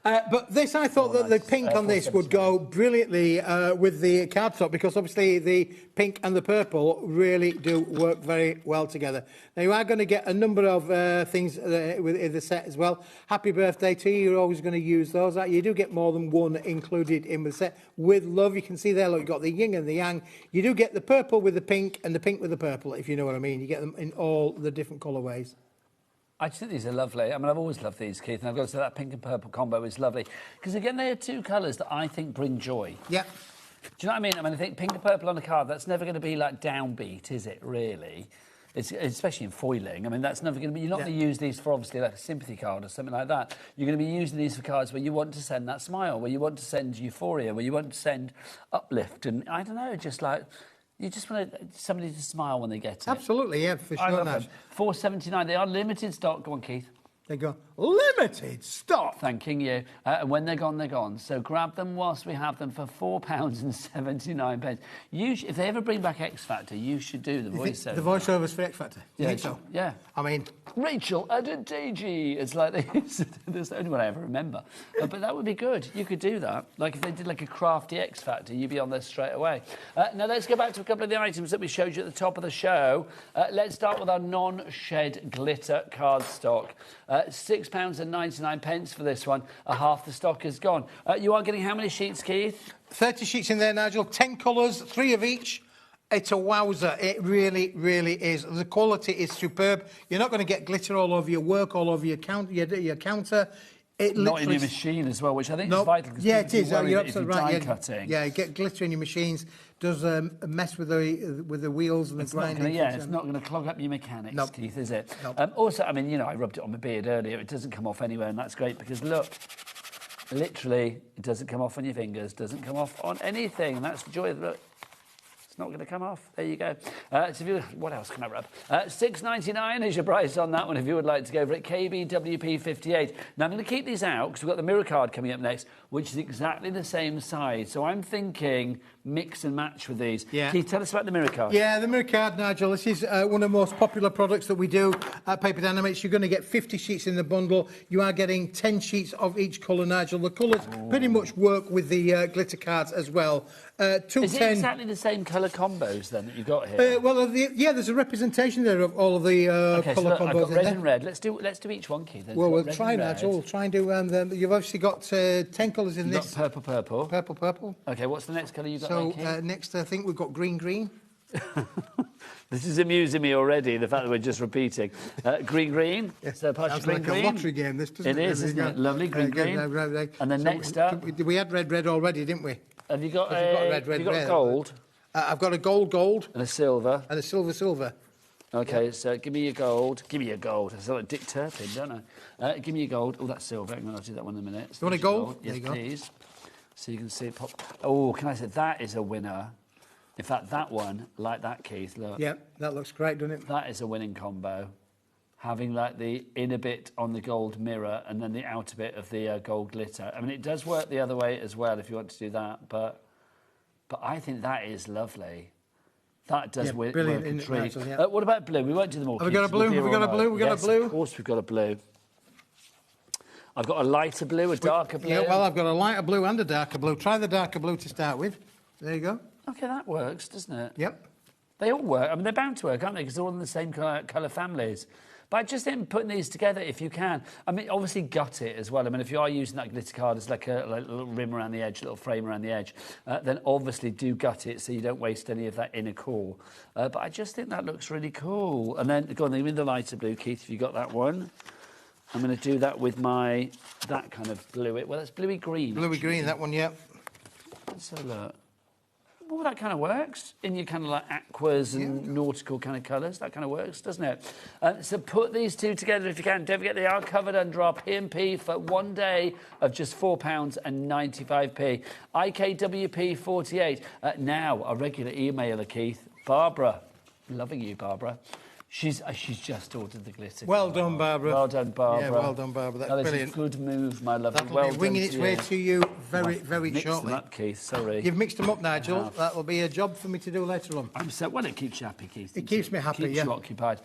But this, I thought that the pink on this would go brilliantly with the cardstock because obviously the pink and the purple really do work very well together. Now, you are going to get a number of things with the set as well. Happy birthday to you. You're always going to use those. You do get more than one included in the set. With love, you can see there, look, you've got the yin and the yang. You do get the purple with the pink and the pink with the purple, if you know what I mean. You get them in all the different colourways. I just think these are lovely. I mean, I've always loved these, Keith, and I've got to say that pink and purple combo is lovely. Because, again, they are two colours that I think bring joy. Yeah. Do you know what I mean? I mean, I think pink and purple on a card, that's never going to be, like, downbeat, is it, really? Especially in foiling. I mean, that's never going to be... You're not going to use these for, obviously, like a sympathy card or something like that. You're going to be using these for cards where you want to send that smile, where you want to send euphoria, where you want to send uplift, and, I don't know, just like... You just want somebody to smile when they get it. Absolutely, yeah, for sure. I love them. £4.79. They are limited stock. Go on, Keith. They go, limited stock. Thanking you. And when they're gone, they're gone. So grab them whilst we have them for £4.79. If they ever bring back X Factor, you should do the voiceover. The voiceovers for X Factor? You think so? Yeah. I mean... Rachel Adentigi. It's like that's the only one I ever remember. But that would be good. You could do that. Like if they did like a crafty X Factor, you'd be on there straight away. Now let's go back to a couple of the items that we showed you at the top of the show. Let's start with our non-shed glitter cardstock. £6.99 for this one. Half the stock is gone. You are getting how many sheets, Keith? 30 sheets in there, Nigel. 10 colours, 3 of each. It's a wowzer. It really, really is. The quality is superb. You're not going to get glitter all over your work, all over your counter. Not in your machine as well, which I think is vital. Yeah, it is. You're absolutely right. Cutting. Yeah, you get glitter in your machines. Does mess with the wheels and the grinding. It's not going to clog up your mechanics, Keith, is it? Also, I mean, you know, I rubbed it on my beard earlier. It doesn't come off anywhere, and that's great because look, literally, it doesn't come off on your fingers, doesn't come off on anything. And that's the joy of it. It's not going to come off. There you go. What else can I rub? $6.99 is your price on that one if you would like to go for it. KBWP58. Now, I'm going to keep these out because we've got the mirror card coming up next, which is exactly the same size. So I'm thinking mix and match with these. Yeah. Can you tell us about the mirror card? Yeah, the mirror card, Nigel. This is one of the most popular products that we do at Paper Dynamics. You're going to get 50 sheets in the bundle. You are getting 10 sheets of each colour, Nigel. The colours pretty much work with the glitter cards as well. Is it exactly the same colour combos then that you've got here? There's a representation there of all of the colour combos. I've got in red there. and red. Let's do each one, Keith. Well, we'll try, Nigel. We'll try and do. You've obviously got 10 colours in this. Got purple. Purple. Okay, what's the next colour you've got? So next, I think we've got green. This is amusing me already, the fact that we're just repeating. Green. So sounds like a lottery game, this, doesn't it? It is, isn't it? Lovely, green. And then next up... We had red already, didn't we? Have you got Because you've got red, have you got red. gold? I've got a gold. And a silver. And a silver. Okay, so give me your gold. Give me your gold. I sound like Dick Turpin, don't I? Give me your gold. Oh, that's silver. Hang on, I'll do that one in a minute. You want a gold? Yes, there you go. please. So you can see it pop. Oh, can I say that is a winner? In fact, that one, like that, Keith, look. Yeah, that looks great, doesn't it? That is a winning combo. Having like the inner bit on the gold mirror and then the outer bit of the gold glitter. I mean, it does work the other way as well if you want to do that, but I think that is lovely. That does work a treat. Yeah. What about blue? We won't do them all. Have we got a blue? Have we got a blue? We've got a blue. Of course, we've got a blue. I've got a lighter blue, a darker blue. Yeah, well, I've got a lighter blue and a darker blue. Try the darker blue to start with. There you go. Okay, that works, doesn't it? Yep. They all work. I mean, they're bound to work, aren't they? Because they're all in the same colour families. But I just think putting these together, if you can. I mean, obviously gut it as well. I mean, if you are using that glitter card as like a little rim around the edge, a little frame around the edge, then obviously do gut it so you don't waste any of that inner core. But I just think that looks really cool. And then, go on, then with the lighter blue, Keith, if you got that one. I'm going to do that with that kind of bluey. Well, that's bluey green. Bluey green, that one, yeah. Let's have a look. Well, that kind of works in your kind of like aquas and nautical kind of colours. That kind of works, doesn't it? So put these two together if you can. Don't forget they are covered under our P&P for 1 day of just £4.95. IKWP 48. Now, a regular emailer, Keith. Barbara. Loving you, Barbara. She's just ordered the glitter. Well done, Barbara. Well done, Barbara. Yeah, well done, Barbara. That's brilliant. A good move, my lovely. That'll be winging its way to you very shortly. Mixed them up, Keith. Sorry. You've mixed them up, Nigel. That'll be a job for me to do later on. I'm so well. It keeps you happy, Keith. It keeps me happy. Keeps you occupied.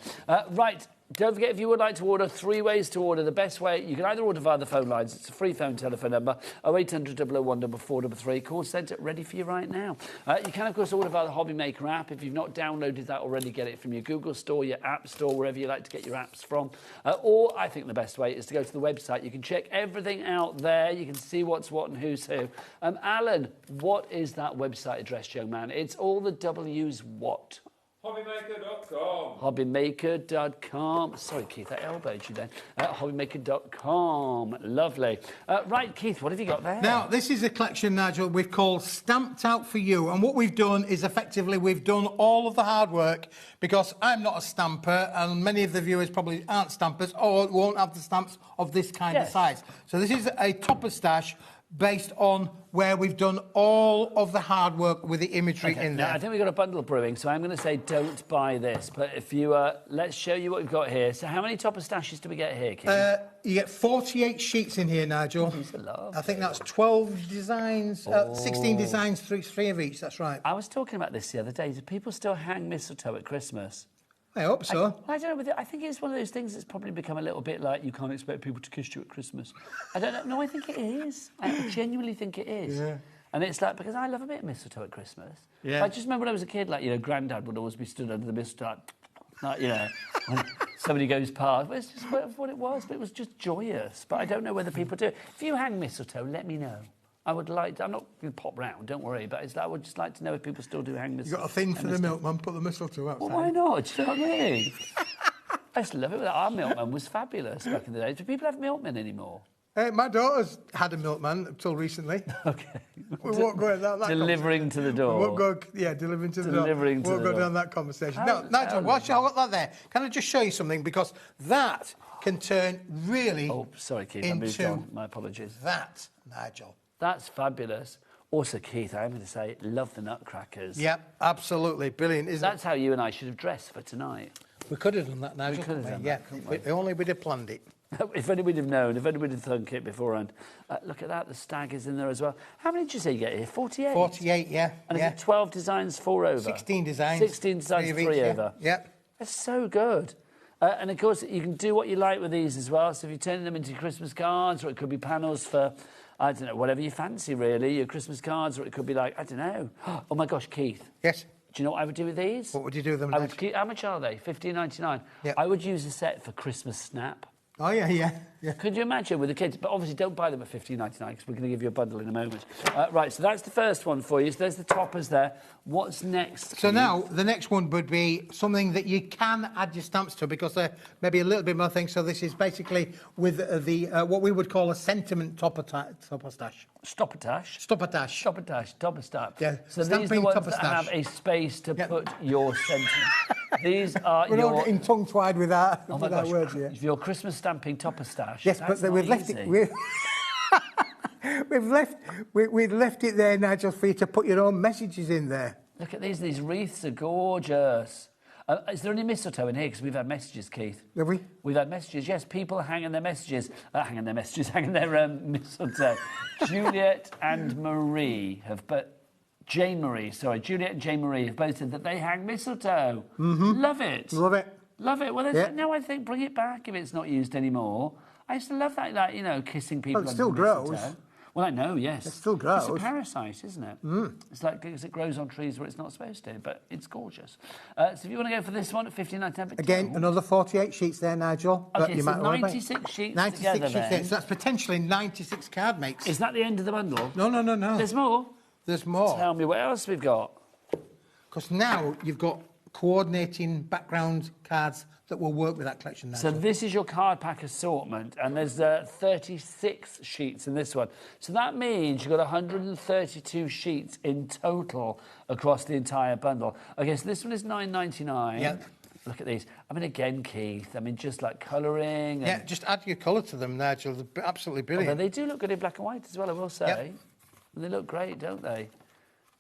Right. Don't forget, if you would like to order, 3 ways to order. The best way, you can either order via the phone lines. It's a free phone telephone number, 0800 001 433. Call centre, ready for you right now. You can, of course, order via the HobbyMaker app. If you've not downloaded that already, get it from your Google store, your App Store, wherever you like to get your apps from. Or I think the best way is to go to the website. You can check everything out there. You can see what's what and who's who. Alan, what is that website address, young man? It's all the W's what? HobbyMaker.com. HobbyMaker.com. Sorry, Keith, I elbowed you then. HobbyMaker.com. Lovely. Right, Keith, what have you got there? Now, this is a collection, Nigel, we've called Stamped Out For You. And what we've done is effectively we've done all of the hard work because I'm not a stamper and many of the viewers probably aren't stampers or won't have the stamps of this kind of size. So this is a topper stash based on where we've done all of the hard work with the imagery in there. Now, I think we've got a bundle brewing, so I'm going to say don't buy this. But if you, let's show you what we've got here. So how many topper stashes do we get here, Keith? You get 48 sheets in here, Nigel. I think that's 12 designs, 16 designs, three of each, that's right. I was talking about this the other day. Do people still hang mistletoe at Christmas? I hope so. I don't know whether, I think it's one of those things that's probably become a little bit like you can't expect people to kiss you at Christmas. I don't know. No, I think it is. I genuinely think it is. Yeah. And it's like, because I love a bit of mistletoe at Christmas. Yeah. I just remember when I was a kid, like, you know, Grandad would always be stood under the mistletoe, like, you know, when somebody goes past. But it's just what it was, but it was just joyous. But I don't know whether people do it. If you hang mistletoe, let me know. I would like to, I'm not going to pop round, don't worry, but it's like, I would just like to know if people still do hang mistletoe. You've got a thing for the milkman, put the mistletoe outside. Well, why not? Do you know what I mean? I used to love it. Our milkman was fabulous back in the day. Do people have milkmen anymore? My daughter's had a milkman until recently. Okay. We won't go down that Delivering to the door. We won't go, delivering to the door. Delivering to the door. We won't go down that conversation. No, Nigel, watch out, got that there. Can I just show you something? Because that can turn really Oh, sorry, Keith, I moved on. My apologies. That, Nigel. That's fabulous. Also, Keith, I'm going to say, love the nutcrackers. Yep, absolutely. Brilliant, isn't That's how you and I should have dressed for tonight. We could have done that, Nigel. We could have done yeah, that, couldn't we? If only we'd have planned it. If anybody had known, if anybody had thunk it beforehand. Look at that, the stag is in there as well. How many did you say you get here? 48? 48, yeah. And is it 12 designs, 4 over? 16 designs. 16 designs, 3 over. Yep. That's so good. And of course, you can do what you like with these as well. So if you turn them into Christmas cards, or it could be panels for, I don't know, whatever you fancy, really, your Christmas cards, or it could be like, I don't know. Oh, my gosh, Keith. Yes? Do you know what I would do with these? What would you do with them? How much are they? $15.99. Yep. I would use a set for Christmas Snap. Oh, yeah. Could you imagine with the kids? But obviously don't buy them at $15.99 because we're going to give you a bundle in a moment. Right, so that's the first one for you. So there's the toppers there. What's next? So now, the next one would be something that you can add your stamps to because they're maybe a little bit more things. So this is basically with the what we would call a sentiment topper stash. Stopper-tash? Stopper-tash. Stopper-tash, topper stash. Yeah, So these are the stamping ones topper that stash. have a space to put your sentiment. These are We're your... all getting tongue-tied with our, Oh my with our gosh, words here. your Christmas stamping topper stash. Yes, That's but not we've left easy. it. We've left it there, Nigel, for you to put your own messages in there. Look at these. These wreaths are gorgeous. Is there any mistletoe in here? Because we've had messages, Keith. Have we? We've had messages, yes. People hanging their messages. Hanging their mistletoe. Juliet and Marie have... Juliet and Jane Marie have both said that they hang mistletoe. Mm-hmm. Love it. Love it. Love it. Well, Yeah. now I think bring it back if it's not used anymore. I used to love that, like, you know, kissing people. Well, it under still the grows. mistletoe. Well, I know, yes. It still grows. It's a parasite, isn't it? Mm. It's like because it grows on trees where it's not supposed to, but it's gorgeous. So if you want to go for this one at $15.99... Again, another 48 sheets there, Nigel. Okay, you so might want to 96 sheets 96 together sheets then. there. So that's potentially 96 card makes. Is that the end of the bundle? No. There's more? There's more. Tell me what else we've got. Because now you've got coordinating background cards that will work with that collection, Nigel. So this is your card pack assortment, and there's 36 sheets in this one. So that means you've got 132 sheets in total across the entire bundle. Okay, so this one is $9.99. Yep. Look at these. I mean, again, Keith, I mean, just like colouring. Yeah, just add your colour to them, Nigel. They're absolutely brilliant. Although they do look good in black and white as well, I will say. Yep. And they look great, don't they?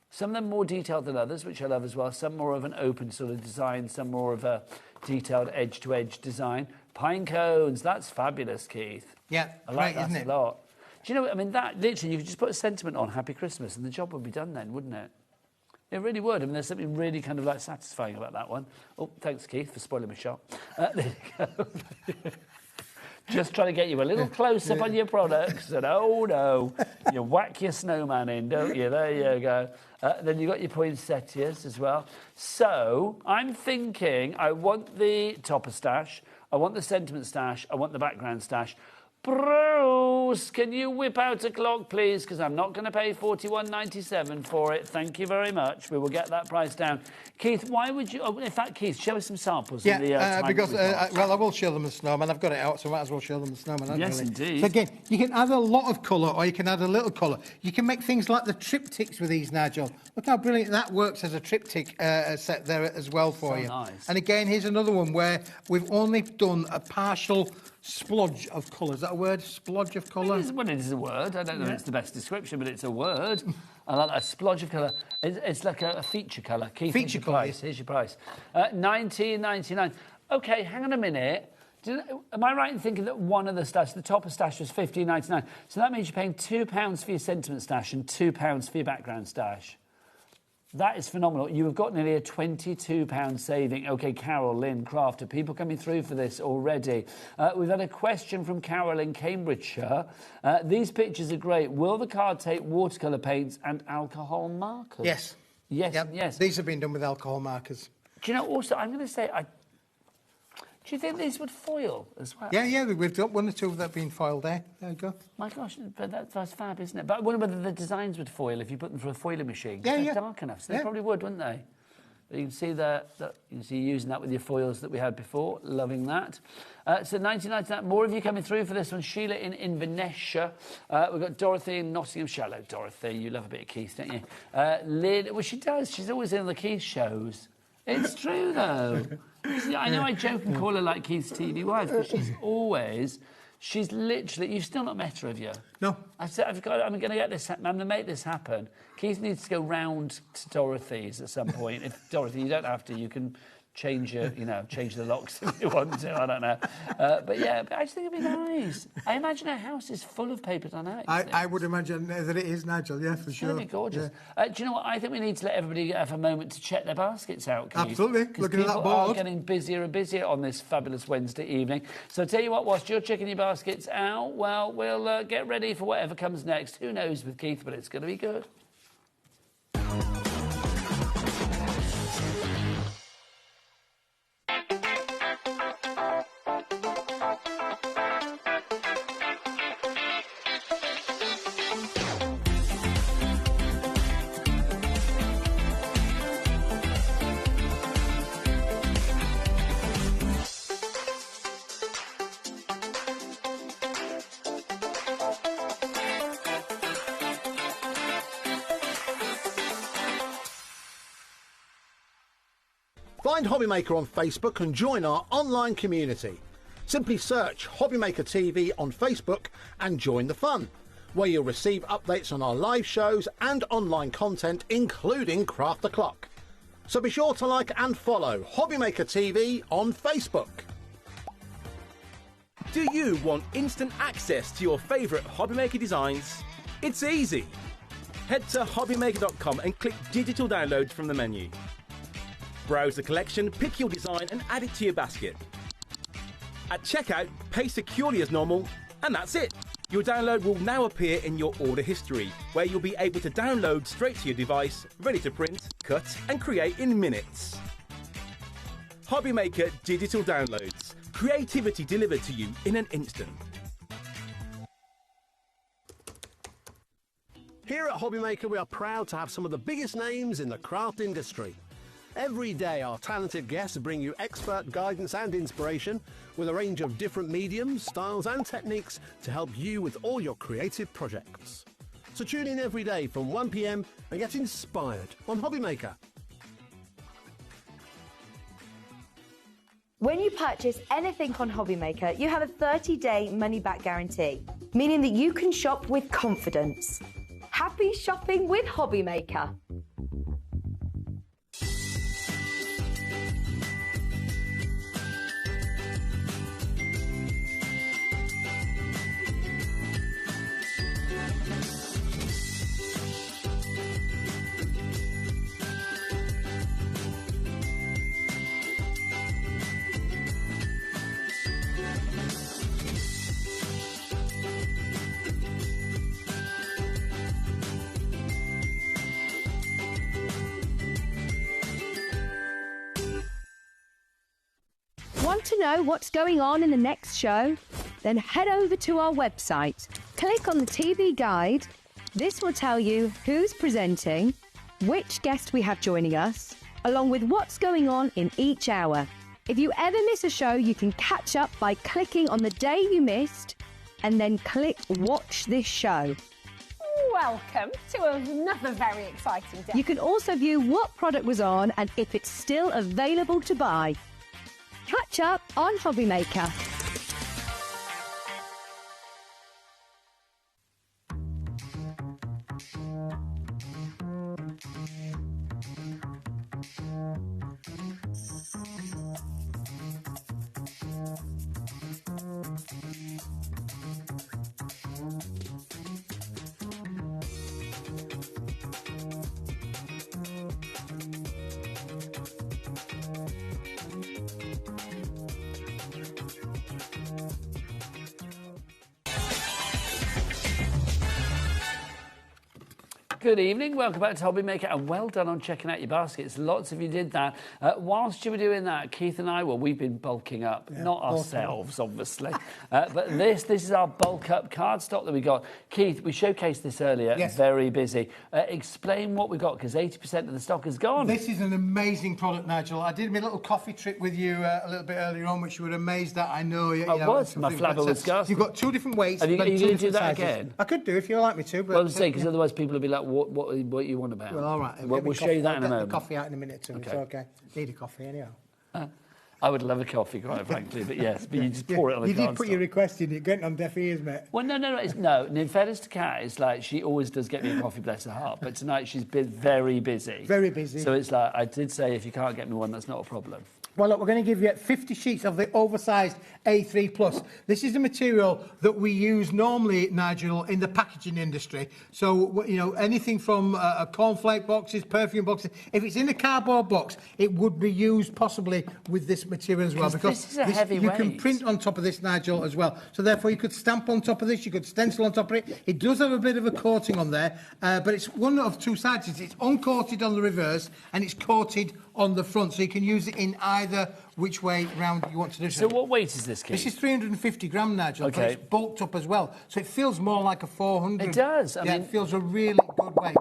Some of them more detailed than others, which I love as well. Some more of an open sort of design, some more of a detailed edge-to-edge design. Pine cones, that's fabulous, Keith. Yeah, I like great, that isn't it? a lot. Do you know, I mean, that literally, you could just put a sentiment on Happy Christmas and the job would be done then, wouldn't it? It really would. I mean, there's something really kind of like satisfying about that one. Oh, thanks, Keith, for spoiling my shot. There you go. Just trying to get you a little close-up on your products, and oh no, you whack your snowman in, don't you? There you go. Then you've got your poinsettias as well. So I'm thinking I want the topper stash, I want the sentiment stash, I want the background stash. Bruce, can you whip out a clock, please? Because I'm not going to pay $41.97 for it. Thank you very much. We will get that price down. Keith, why would you... Oh, in fact, Keith, show us some samples. Yeah, in the, because, well, I will show them the snowman. I've got it out, so I might as well show them the snowman. Yes, indeed. So again, you can add a lot of colour or you can add a little colour. You can make things like the triptychs with these, Nigel. Look how brilliant that works as a triptych set there as well for So you. nice. And again, here's another one where we've only done a partial splodge of colour. Is that a word? Splodge of colour? Well, it is a word. I don't know if it's the best description, but it's a word. I like that. Splodge of colour. It's like a feature colour. Keith, Feature colour. price. Here's your price. $19.99. OK, hang on a minute. Am I right in thinking that one of the stash, the topper stash, was $15.99? So that means you're paying £2 for your sentiment stash and £2 for your background stash. That is phenomenal. You have got nearly a £22 saving. OK, Carol, Lynn, Crafter, people coming through for this already. We've had a question from Carol in Cambridgeshire. These pictures are great. Will the card take watercolour paints and alcohol markers? Yes. Yes, Yep. yes. These have been done with alcohol markers. Do you know, also, I'm going to say, do you think these would foil as well? Yeah, we've got one or two that have been foiled there. There you go. My gosh, but that's fab, isn't it? But I wonder whether the designs would foil if you put them through a foiling machine. Yeah, They're dark enough, so they probably would, wouldn't they? But you can see that you can see you using that with your foils that we had before. Loving that. So 1999. More of you coming through for this one. Sheila in Inverness. We've got Dorothy in Nottinghamshire. Hello, Dorothy. You love a bit of Keith, don't you? Lynn. Well, she does. She's always in the Keith shows. It's true, though. See, I know I joke and call her like Keith's TV wife, but she's literally... You've still not met her, have you? No. I'm going to get this... I'm going to make this happen. Keith needs to go round to Dorothy's at some point. If Dorothy, you don't have to. You can change the locks if you want to. I don't know. But yeah, I just think it'd be nice. I imagine her house is full of paper dynamics. I would imagine that it is, Nigel, yeah, for sure. It's going to be gorgeous. Do you know what? I think we need to let everybody have a moment to check their baskets out, Keith. Absolutely. Looking at that people are board. getting busier and busier on this fabulous Wednesday evening. So I'll tell you what, whilst you're checking your baskets out, well, we'll get ready for whatever comes next. Who knows with Keith, but it's going to be good. Find HobbyMaker on Facebook and join our online community. Simply search HobbyMaker TV on Facebook and join the fun, where you'll receive updates on our live shows and online content, including Craft the Clock. So be sure to like and follow HobbyMaker TV on Facebook. Do you want instant access to your favourite HobbyMaker designs? It's easy. Head to HobbyMaker.com and click Digital Downloads from the menu. Browse the collection, pick your design and add it to your basket. At checkout, pay securely as normal, and that's it. Your download will now appear in your order history, where you'll be able to download straight to your device, ready to print, cut and create in minutes. HobbyMaker Digital Downloads. Creativity delivered to you in an instant. Here at HobbyMaker, we are proud to have some of the biggest names in the craft industry. Every day, our talented guests bring you expert guidance and inspiration with a range of different mediums, styles and techniques to help you with all your creative projects. So tune in every day from 1 p.m. and get inspired on HobbyMaker. When you purchase anything on HobbyMaker, you have a 30-day money-back guarantee, meaning that you can shop with confidence. Happy shopping with HobbyMaker. Want to know what's going on in the next show? Then head over to our website. Click on the TV guide. This will tell you who's presenting, which guest we have joining us, along with what's going on in each hour. If you ever miss a show, you can catch up by clicking on the day you missed and then click Watch This Show. Welcome to another very exciting day. You can also view what product was on and if it's still available to buy. Catch up on HobbyMaker. Good evening, welcome back to HobbyMaker and well done on checking out your baskets. Lots of you did that. Whilst you were doing that, Keith and I, well, we've been bulking up, not ourselves, obviously. But this is our bulk up card stock that we got. Keith, we showcased this earlier, very busy. Explain what we got, because 80% of the stock is gone. This is an amazing product, Nigel. I did my little coffee trip with you a little bit earlier on, which you were amazed at. I know. I was. My flabber was gassed. You've got two different weights. Are you going to do that sizes. again? I could do if you like me to. But well, say, because otherwise people will be like, what you want about? Well, all right. We'll show you that in a moment. I'll get the coffee out in a minute too. Okay. It's okay. Need a coffee anyhow. I would love a coffee, quite frankly, but yes, but you just pour it on the card. You did put your request in. You're getting on deaf ears, mate. Well, no. In fairness to Kat, it's like she always does get me a coffee, bless her heart. But tonight she's been very busy. Very busy. So it's like, I did say if you can't get me one, that's not a problem. Well, look, we're going to give you 50 sheets of the oversized A3+. This is the material that we use normally, Nigel, in the packaging industry. So, you know, anything from cornflake boxes, perfume boxes. If it's in a cardboard box, it would be used possibly with this material as well. Because this is a heavy you weight. can print on top of this, Nigel, as well. So, therefore, you could stamp on top of this, you could stencil on top of it. It does have a bit of a coating on there, but it's one of two sides. It's uncoated on the reverse and it's coated on the front. So you can use it in either which way round you want to do. So what weight is this, Keith? This is 350 gram, Nigel, okay. But it's bulked up as well. So it feels more like a 400. It does. I mean, it feels a really good weight.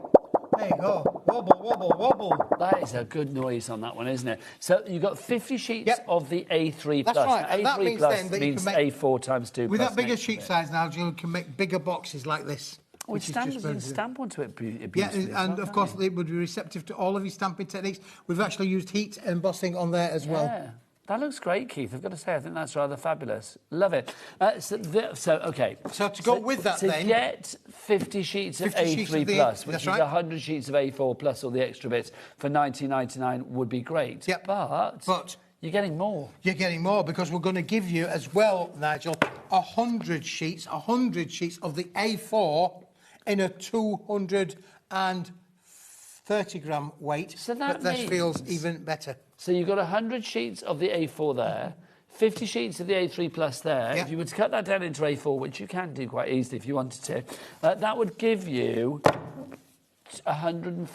There you go. Wobble, wobble, wobble. That is a good noise on that one, isn't it? So you've got 50 sheets of the A3+. That's right. Now, And that means then that means you can make, A4 times 2 with plus that bigger next sheet size, Nigel, you can make bigger boxes like this. Which stamps, you can stamp onto it beautifully. Yeah, and of course it would be receptive to all of your stamping techniques. We've actually used heat embossing on there as well. Yeah, that looks great, Keith. I've got to say, I think that's rather fabulous. Love it. So to go with that, to then, get 50 sheets of 50 A3 sheets of plus, which that's is right. 100 sheets of A4 plus all the extra bits for $19.99 would be great. Yep. But you're getting more. You're getting more because we're going to give you as well, Nigel, 100 sheets of the A4 in a 230 gram weight. So that this feels even better. So you've got 100 sheets of the A4 there, 50 sheets of the A3 plus there. Yep. If you were to cut that down into A4, which you can do quite easily if you wanted to, that would give you 200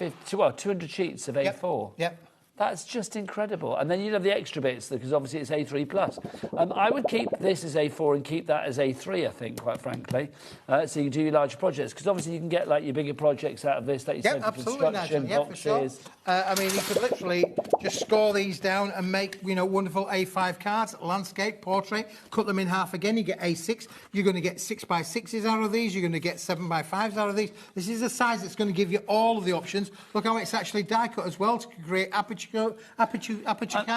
sheets of A4. Yep. That's just incredible. And then you'd have the extra bits, because obviously it's A3 plus. I would keep this as A4 and keep that as A3, I think, quite frankly. So you can do your larger projects, because obviously you can get like your bigger projects out of this, like you said, absolutely, construction, Nigel. boxes. For sure. I mean, you could literally just score these down and make, wonderful A5 cards, landscape, portrait, cut them in half again, you get A6. You're going to get 6x6s out of these, you're going to get 7x5s out of these. This is a size that's going to give you all of the options. Look how it's actually die cut as well to create aperture cards.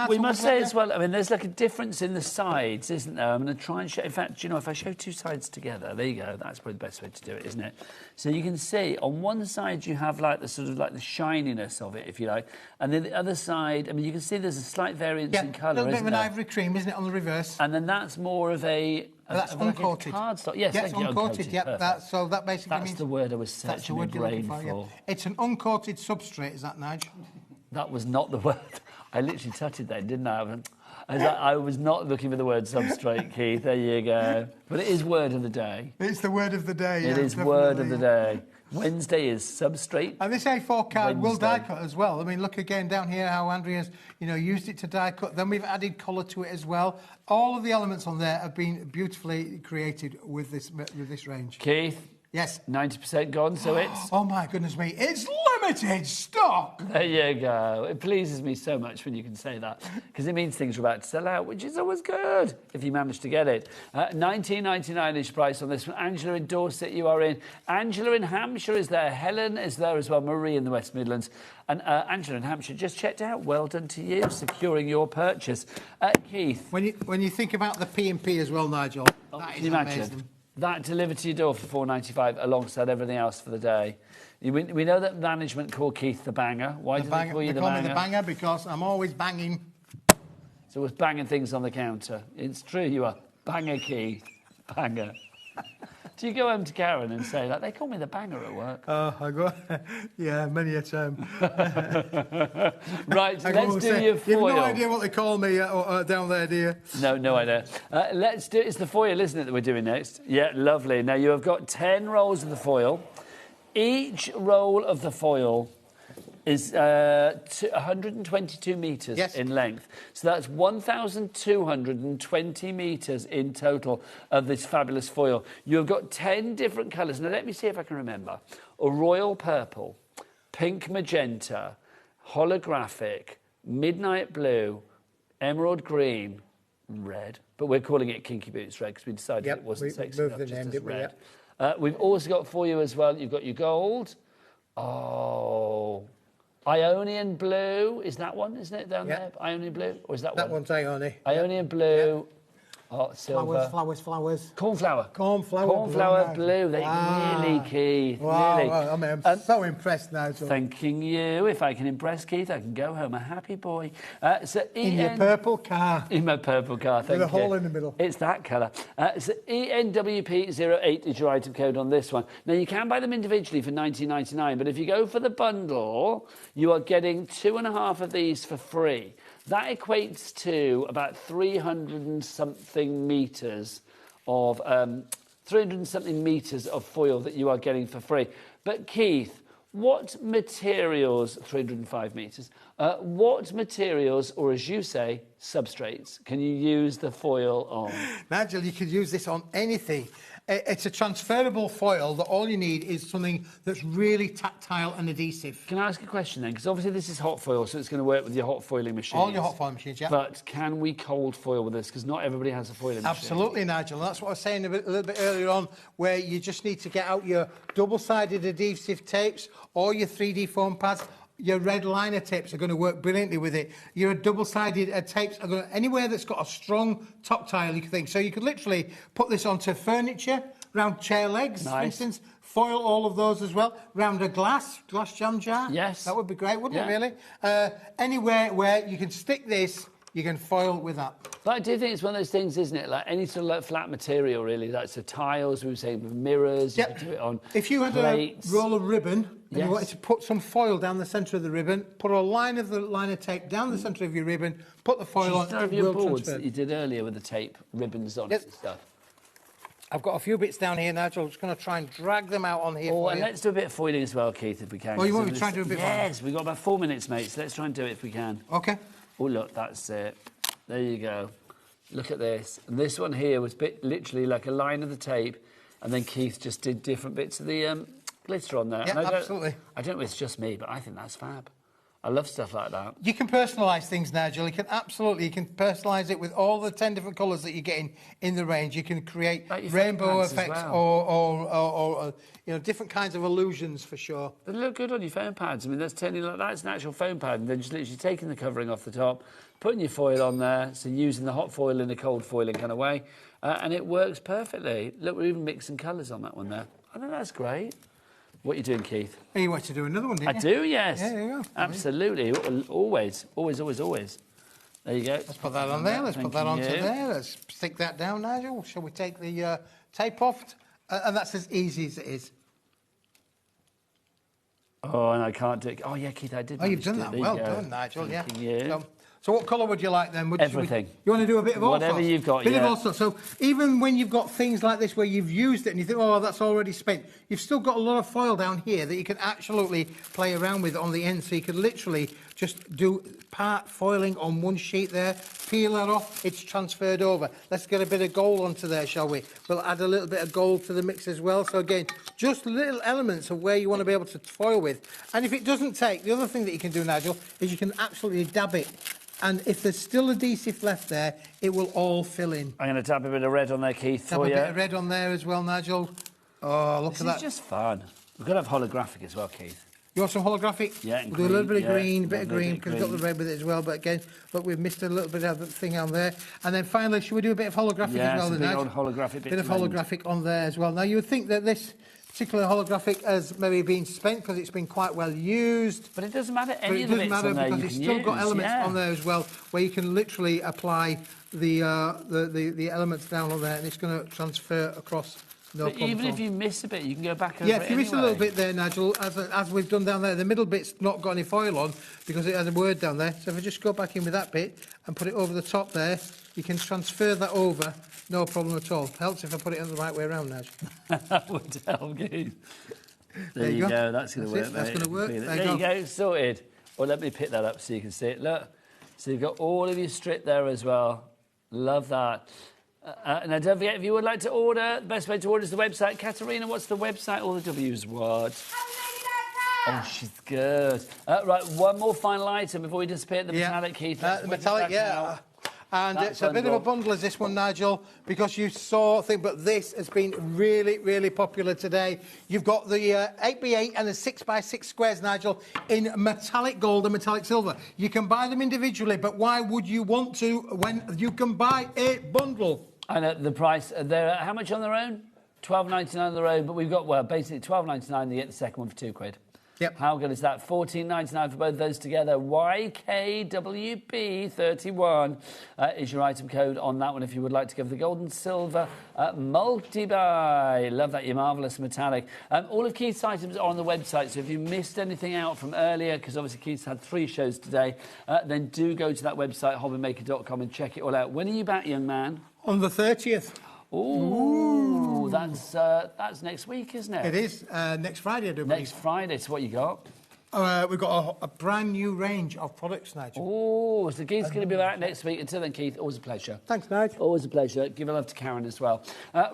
We must say as well, I mean, there's like a difference in the sides, isn't there? I'm going to try and show, in fact, if I show two sides together, there you go, that's probably the best way to do it, isn't it? So you can see on one side you have like the sort of like the shininess of it, if you like, and then the other side, I mean, you can see there's a slight variance in colour, a little bit of an there? ivory cream, isn't it, on the reverse? And then that's more of a... That's uncoated. Like cardstock. Yes, thank you. Uncoated, yep. That basically that's means... the word I was searching my brain for. Yeah. It's an uncoated substrate, is that, Nigel? That was not the word. I literally tutted then, didn't I? I was not looking for the word substrate, Keith. There you go. But it is word of the day. It's the word of the day, It is word of the day. Wednesday is substrate. And this A4 card will die cut as well. I mean, look again down here how Andrea's, used it to die cut. Then we've added colour to it as well. All of the elements on there have been beautifully created with this range. Keith. Yes. 90% gone, so it's... Oh, my goodness me. It's limited stock. There you go. It pleases me so much when you can say that, because it means things are about to sell out, which is always good if you manage to get it. $19.99-ish price on this one. Angela in Dorset, you are in. Angela in Hampshire is there. Helen is there as well. Marie in the West Midlands. And Angela in Hampshire just checked out. Well done to you, securing your purchase. Keith. When you think about the P&P as well, Nigel, that is amazing. That delivered to your door for $4.95 alongside everything else for the day. We know that management call Keith the banger. Why do they call you the banger? They call me the banger because I'm always banging. So always banging things on the counter. It's true, you are. Banger, Keith. Banger. Do you go home to Karen and say, like, they call me the banger at work? Oh, I go, yeah, many a time. Right, let's do your foil. You have no idea what they call me down there, do you? No idea. Let's do, it's the foil, isn't it, that we're doing next? Yeah, lovely. Now, you have got 10 rolls of the foil. Each roll of the foil is 122 metres in length. So that's 1,220 metres in total of this fabulous foil. You've got 10 different colours. Now, let me see if I can remember. A royal purple, pink magenta, holographic, midnight blue, emerald green, red. But we're calling it Kinky Boots red because we decided it wasn't sexy enough just as red. We've also got for you as well, you've got your gold. Oh... Ionian blue, is that one, isn't it, down there? Ionian blue, or is that one? That one's Ionian. Ionian blue, silver. Flowers. Cornflower. Cornflower blue. Nearly, Keith. Wow. Nearly. I mean, I'm so impressed now. So. Thanking you. If I can impress Keith, I can go home a happy boy. In your purple car. In my purple car, thank you. With a hole in the middle. It's that colour. So ENWP08 is your item code on this one. Now, you can buy them individually for $19.99, but if you go for the bundle, you are getting 2.5 of these for free. That equates to about 300 and something metres of foil that you are getting for free. But Keith, what materials, 305 metres, what materials, or as you say, substrates, can you use the foil on? Nigel, you could use this on anything. It's a transferable foil that all you need is something that's really tactile and adhesive. Can I ask a question then? Because obviously this is hot foil, so it's going to work with your hot foiling machines. All your hot foil machines, yeah. But can we cold foil with this? Because not everybody has a foiling machine. Absolutely, Nigel. And that's what I was saying a little bit earlier on, where you just need to get out your double-sided adhesive tapes or your 3D foam pads. Your red liner tapes are going to work brilliantly with it. Your double-sided tapes are going to, anywhere that's got a strong top tile, you can think. So you could literally put this onto furniture, round chair legs, for instance. Foil all of those as well. Round a glass jam jar. Yes. That would be great, wouldn't it, really? Anywhere where you can stick this, you can foil with that. But I do think it's one of those things, isn't it? Like any sort of like flat material, really. Like so tiles, we were saying with mirrors. Yep. You could do it on if you had plates. a roll of ribbon and you wanted to put some foil down the centre of the ribbon, put a line of the liner tape down the centre of your ribbon, put the foil on. Some of your boards that you did earlier with the tape ribbons on it and stuff. I've got a few bits down here, Nigel. I'm just going to try and drag them out on here for and you. let's do a bit of foiling as well, Keith, if we can. Oh, you want me to try and do a bit of foiling? Yes, we've got about 4 minutes, mate, so let's try and do it if we can. OK. Oh, look, that's it. There you go. Look at this. And this one here was literally like a line of the tape, and then Keith just did different bits of the glitter on there. Yeah, absolutely. I don't know if it's just me, but I think that's fab. I love stuff like that. You can personalise things, Nigel. You can personalise it with all the 10 different colours that you're getting in the range. You can create like rainbow effects or you know, different kinds of illusions for sure. They look good on your foam pads. I mean, that's an actual foam pad, and then just literally taking the covering off the top, putting your foil on there, so using the hot foil in a cold foiling kind of way, and it works perfectly. Look, we're even mixing colours on that one there. I think that's great. What are you doing, Keith? Oh, you want to do another one, didn't you? I do, yes. Yeah, there you go. Absolutely. Always. There you go. Let's put that on there. Let's put that onto there. Let's stick that down, Nigel. Shall we take the tape off? And that's as easy as it is. Oh, and I can't do it. Oh, yeah, Keith, I did. Oh, you've done that. Well done, Nigel, yeah. You. So what colour would you like then? Everything. You want to do a bit of all sorts? Whatever you've got, bit of all sorts. So even when you've got things like this where you've used it and you think, oh, that's already spent, you've still got a lot of foil down here that you can absolutely play around with on the end. So you could literally just do part foiling on one sheet there, peel that off, it's transferred over. Let's get a bit of gold onto there, shall we? We'll add a little bit of gold to the mix as well. So again, just little elements of where you want to be able to foil with. And if it doesn't take, the other thing that you can do, Nigel, is you can absolutely dab it. And if there's still adhesive left there, it will all fill in. I'm going to dab a bit of red on there, Keith, Dab for a you. bit of red on there as well, Nigel. Oh, look at that. This is just fun. We've got to have holographic as well, Keith. You want some holographic? Yeah, we'll do a little bit of green, because we've got the red with it as well. But again, look, we've missed a little bit of the thing on there. And then finally, should we do a bit of holographic as well? Yeah, a big old holographic bit of holographic on there as well. Now, you would think that this particular holographic has maybe been spent because it's been quite well used. But it doesn't matter. Any of the bits on there because it's still got elements on there as well where you can literally apply the elements down on there and it's going to transfer across. No but even if you miss a bit, you can go back over if you miss a little bit there, Nigel, as we've done down there, the middle bit's not got any foil on because it has a word down there. So if I just go back in with that bit and put it over the top there, you can transfer that over. No problem at all. Helps if I put it in the right way around, Nigel. That would help, Keith. There you go. That's going to work, mate. That's going to work. There you go. Sorted. Well, let me pick that up so you can see it. Look. So you've got all of your strip there as well. Love that. Now, don't forget, if you would like to order, the best way to order is the website. Katerina, what's the website? All the W's, what? Oh, she's good. Right, one more final item before we disappear. The metallic, Keith. The metallic, yeah. And it's a bit of a bundle as this one, Nigel, because you saw thing, but this has been really, really popular today. You've got the 8x8 and the 6x6 squares, Nigel, in metallic gold and metallic silver. You can buy them individually, but why would you want to when you can buy a bundle? And at the price, they're how much on their own? £12.99 on their own, but we've got, well, basically £12.99, you get the second one for £2. Yep. How good is that? £14.99 for both of those together. YKWB31 is your item code on that one if you would like to give the gold and silver multi-buy. Love that, you're marvellous metallic. All of Keith's items are on the website, so if you missed anything out from earlier, because obviously Keith's had 3 shows today, then do go to that website, HobbyMaker.com, and check it all out. When are you back, young man? On the 30th. Ooh, that's next week, isn't it? It is. Next Friday, I do believe. Next Friday, so what you got? We've got a brand new range of products, Nigel. Oh, so Keith's going to be back next week. Until then, Keith, always a pleasure. Thanks, Nigel. Always a pleasure. Give a love to Karen as well.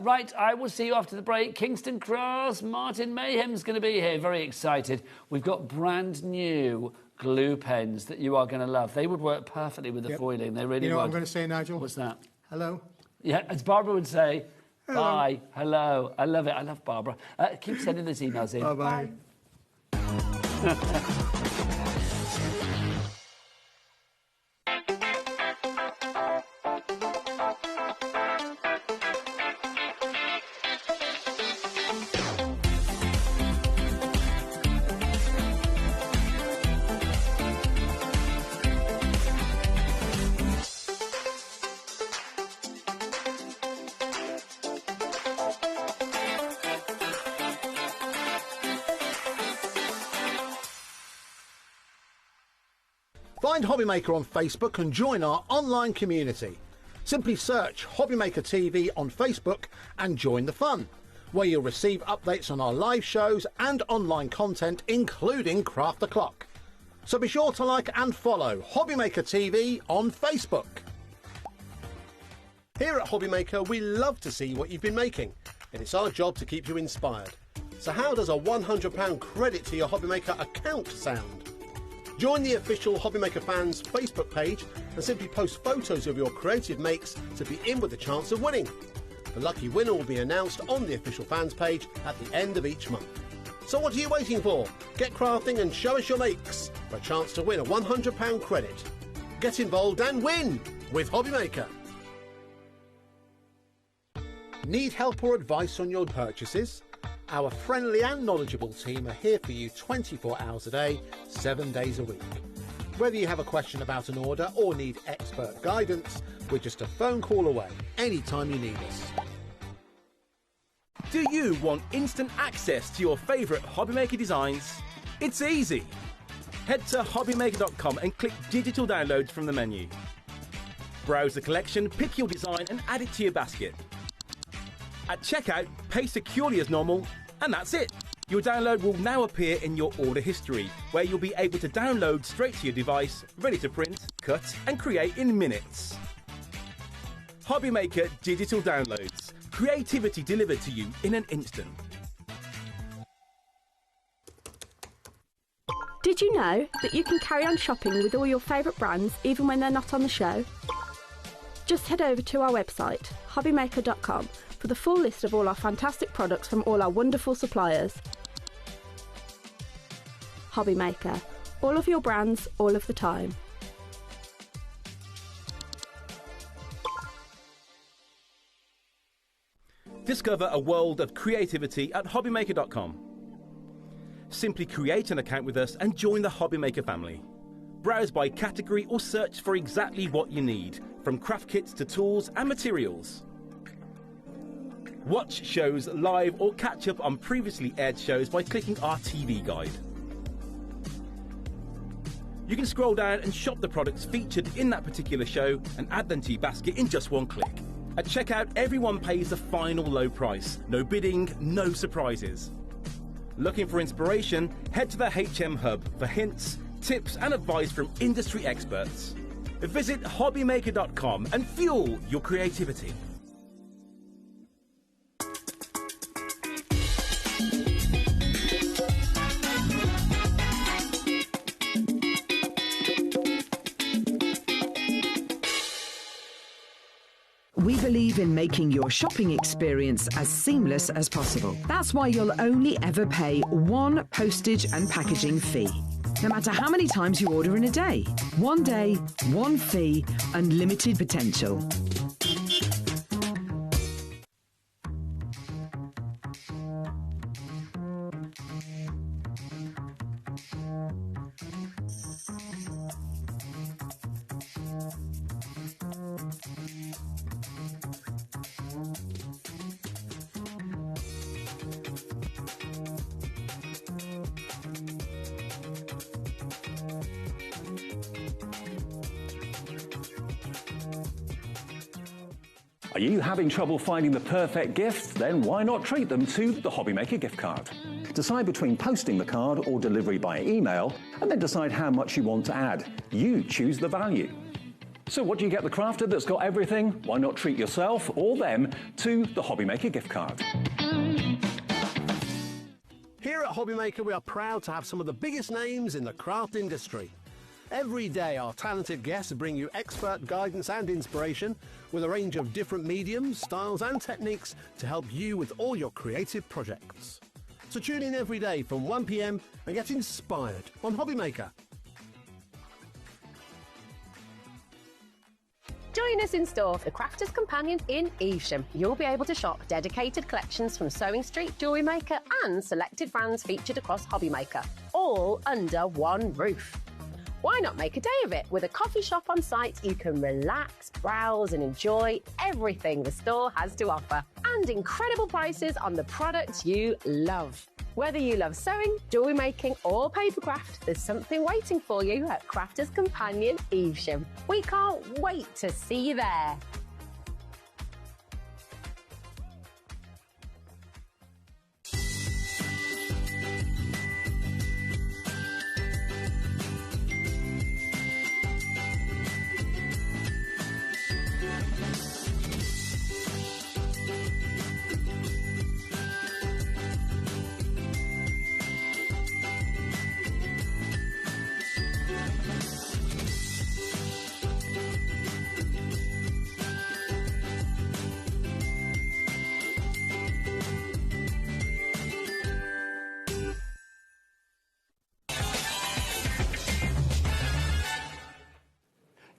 Right, I will see you after the break. Kingston Cross, Martin Mayhem's going to be here. Very excited. We've got brand new glue pens that you are going to love. They would work perfectly with the foiling. They really would. You know what I'm going to say, Nigel? What's that? Hello. Yeah, as Barbara would say, hello. Bye, hello. I love it. I love Barbara. Keep sending those emails in. Bye-bye. Find HobbyMaker on Facebook and join our online community. Simply search HobbyMaker TV on Facebook and join the fun, where you'll receive updates on our live shows and online content, including Craft the Clock. So be sure to like and follow HobbyMaker TV on Facebook. Here at HobbyMaker, we love to see what you've been making, and it's our job to keep you inspired. So how does a £100 credit to your HobbyMaker account sound? Join the official HobbyMaker fans Facebook page and simply post photos of your creative makes to be in with a chance of winning. The lucky winner will be announced on the official fans page at the end of each month. So what are you waiting for? Get crafting and show us your makes for a chance to win a £100 credit. Get involved and win with HobbyMaker. Need help or advice on your purchases? Our friendly and knowledgeable team are here for you 24 hours a day, 7 days a week. Whether you have a question about an order or need expert guidance, we're just a phone call away anytime you need us. Do you want instant access to your favourite HobbyMaker designs? It's easy. Head to HobbyMaker.com and click Digital Downloads from the menu. Browse the collection, pick your design and add it to your basket. At checkout, pay securely as normal, and that's it. Your download will now appear in your order history, where you'll be able to download straight to your device, ready to print, cut, and create in minutes. HobbyMaker Digital Downloads. Creativity delivered to you in an instant. Did you know that you can carry on shopping with all your favourite brands even when they're not on the show? Just head over to our website, HobbyMaker.com, for the full list of all our fantastic products from all our wonderful suppliers. HobbyMaker. All of your brands, all of the time. Discover a world of creativity at HobbyMaker.com. Simply create an account with us and join the HobbyMaker family. Browse by category or search for exactly what you need, from craft kits to tools and materials. Watch shows live or catch up on previously aired shows by clicking our TV guide. You can scroll down and shop the products featured in that particular show and add them to your basket in just one click. At checkout, everyone pays the final low price. No bidding, no surprises. Looking for inspiration? Head to the HM Hub for hints, tips and advice from industry experts. Visit HobbyMaker.com and fuel your creativity. We believe in making your shopping experience as seamless as possible. That's why you'll only ever pay one postage and packaging fee, no matter how many times you order in a day. 1 day, 1 fee, unlimited potential. Are you having trouble finding the perfect gift? Then why not treat them to the HobbyMaker gift card? Decide between posting the card or delivery by email, and then decide how much you want to add. You choose the value. So what do you get the crafter that's got everything? Why not treat yourself or them to the HobbyMaker gift card? Here at HobbyMaker, we are proud to have some of the biggest names in the craft industry. Every day, our talented guests bring you expert guidance and inspiration with a range of different mediums, styles and techniques to help you with all your creative projects. So tune in every day from 1 p.m. and get inspired on HobbyMaker. Join us in store for the Crafter's Companion in Evesham. You'll be able to shop dedicated collections from Sewing Street, Jewellery Maker and selected brands featured across HobbyMaker, all under one roof. Why not make a day of it? With a coffee shop on site, you can relax, browse and enjoy everything the store has to offer. And incredible prices on the products you love. Whether you love sewing, jewellery making or papercraft, there's something waiting for you at Crafter's Companion Evesham. We can't wait to see you there.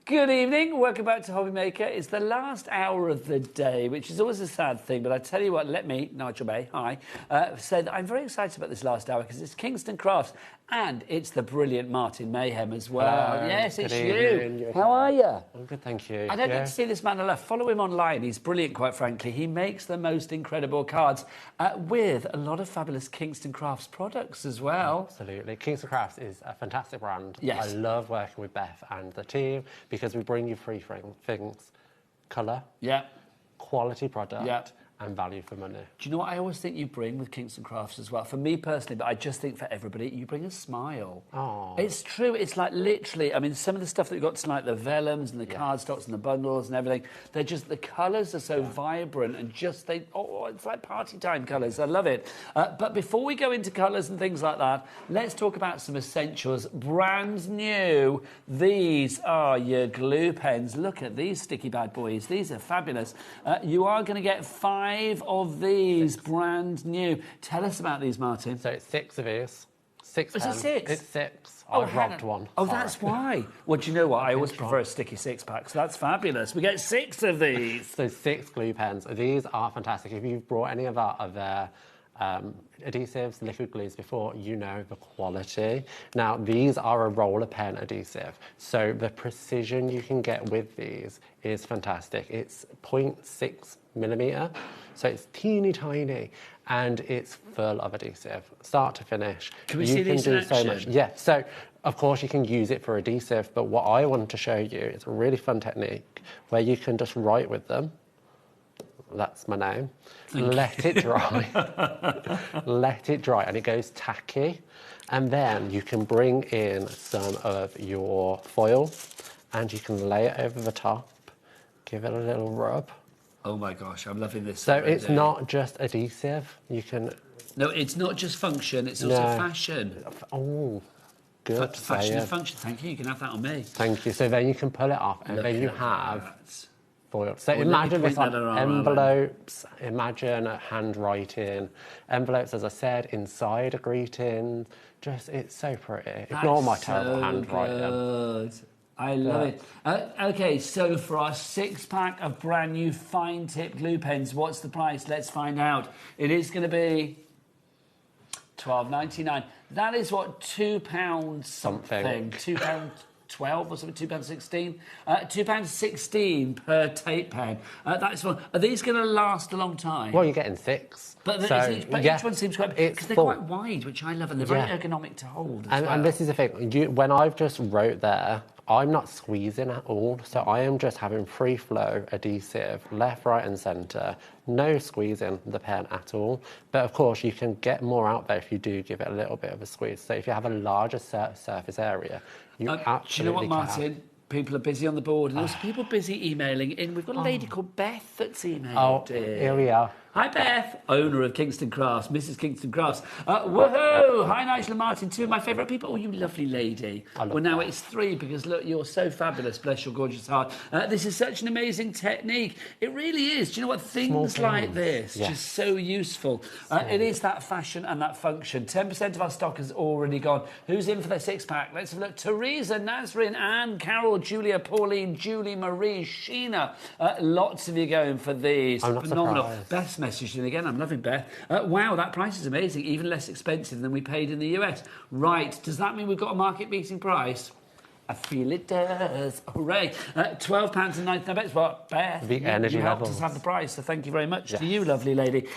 Good evening, welcome back to HobbyMaker. It's the last hour of the day, which is always a sad thing, but I tell you what, let me, Nigel May, hi, say that I'm very excited about this last hour because it's Kingston Crafts and it's the brilliant Martin Mayhem as well. Hello. Yes, it's Good you. evening. How are you? I'm good, thank you. I don't get to see this man enough. Follow him online. He's brilliant, quite frankly. He makes the most incredible cards with a lot of fabulous Kingston Crafts products as well. Absolutely. Kingston Crafts is a fantastic brand. Yes. I love working with Beth and the team because we bring you three things. Colour. Yeah. Quality product. Yeah. And value for money. Do you know what I always think you bring with Kingston Crafts as well? For me personally, but I just think for everybody, you bring a smile. Oh. It's true. It's like literally, I mean, some of the stuff that you've got tonight, the vellums and the cardstocks and the bundles and everything, they're just, the colours are so vibrant and just, it's like party time colours. I love it. But before we go into colours and things like that, let's talk about some essentials. Brand new. These are your glue pens. Look at these sticky bad boys. These are fabulous. You are going to get 5 of these, brand new. Tell us about these, Martin. So it's 6 of these. 6 Is it pens. 6? It's 6. Oh, I've robbed one. Oh, Sorry. that's why. Well, do you know what? I always prefer a sticky 6-pack, so that's fabulous. We get 6 of these. So 6 glue pens. These are fantastic. If you've brought any of their adhesives, liquid glues before, you know the quality. Now, these are a roller pen adhesive, so the precision you can get with these is fantastic. It's 0.6 millimetre, so it's teeny tiny, and it's full of adhesive, start to finish. Can we see these in action? Yeah, so of course you can use it for adhesive, but what I want to show you is a really fun technique where you can just write with them. That's my name. Let it dry. Let it dry, and it goes tacky. And then you can bring in some of your foil and you can lay it over the top, give it a little rub. Oh my gosh, I'm loving this. So it's not just adhesive. You can... No, it's not just function, it's also fashion. Oh, good. Fashion and function, thank you. You can have that on me. Thank you. So then you can pull it off, and then you have foil. So Well, imagine this on on envelopes, imagine handwriting. Envelopes, as I said, inside a greeting. Just, it's so pretty. Ignore my terrible handwriting. Good. I love it. Okay, so for our 6-pack of brand new fine tip glue pens, what's the price? Let's find out. It is going to be £12.99. That is what, £2 something. £2.12 or something, £2.16. £2.16 per tape pen. That's one. Are these going to last a long time? Well, you're getting 6. But, so, each one seems quite big because they're quite wide, which I love, and they're very ergonomic to hold. And this is the thing. When I've just wrote there I'm not squeezing at all, so I am just having free flow adhesive, left, right and centre, no squeezing the pen at all. But of course you can get more out there if you do give it a little bit of a squeeze. So if you have a larger surface area, you absolutely do you know what, Martin? People are busy on the board, and also people busy emailing in. We've got a lady called Beth that's emailed in. Here we are. Hi, Beth, owner of Kingston Crafts, Mrs. Kingston Crafts. Woohoo! Hi, Nigel and Martin, two of my favourite people. Oh, you lovely lady. Well, now it's three because, look, you're so fabulous. Bless your gorgeous heart. This is such an amazing technique. It really is. Do you know what? Things like this, just so useful. It is that fashion and that function. 10% of our stock has already gone. Who's in for their six-pack? Let's have a look. Teresa, Nazrin, Anne, Carol, Julia, Pauline, Julie, Marie, Sheena. Lots of you going for these. I'm not phenomenal. surprised. Beth's messaged in again. I'm loving Beth. Wow, that price is amazing. Even less expensive than we paid in the US. Right. Does that mean we've got a market-beating price? I feel it does. Hooray. £12.99. I bet it's what, Beth? The energy you helped levels. us have the price, so thank you very much to you, lovely lady.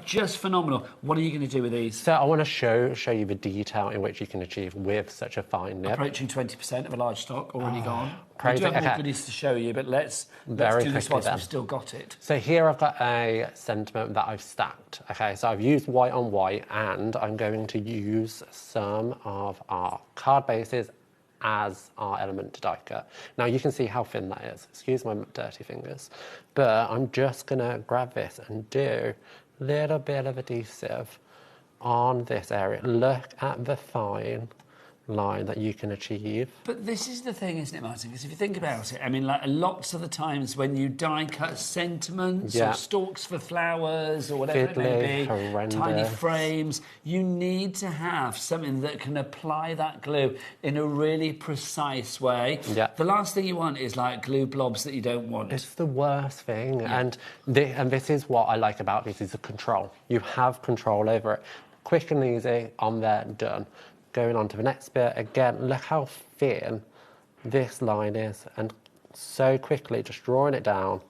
Just phenomenal. What are you going to do with these? So I want to show you the detail in which you can achieve with such a fine nib. Approaching 20% of a large stock already gone. Crazy. We do have more Okay. goodies to show you, but let's do this whilst we've still got it. So here I've got a sentiment that I've stacked. Okay, so I've used white on white, and I'm going to use some of our card bases as our element to die cut. Now you can see how thin that is. Excuse my dirty fingers. But I'm just gonna grab this and do a little bit of adhesive on this area. Look at the fine line that you can achieve. But this is the thing, isn't it, Martin? Because if you think about it, I mean, like lots of the times when you die cut sentiments or stalks for flowers or whatever it may be, tiny frames, you need to have something that can apply that glue in a really precise way. Yeah. The last thing you want is like glue blobs that you don't want. It's the worst thing, and this is what I like about this, is the control. You have control over it. Quick and easy, on there, done. Going on to the next bit, again, look how thin this line is, and so quickly just drawing it down,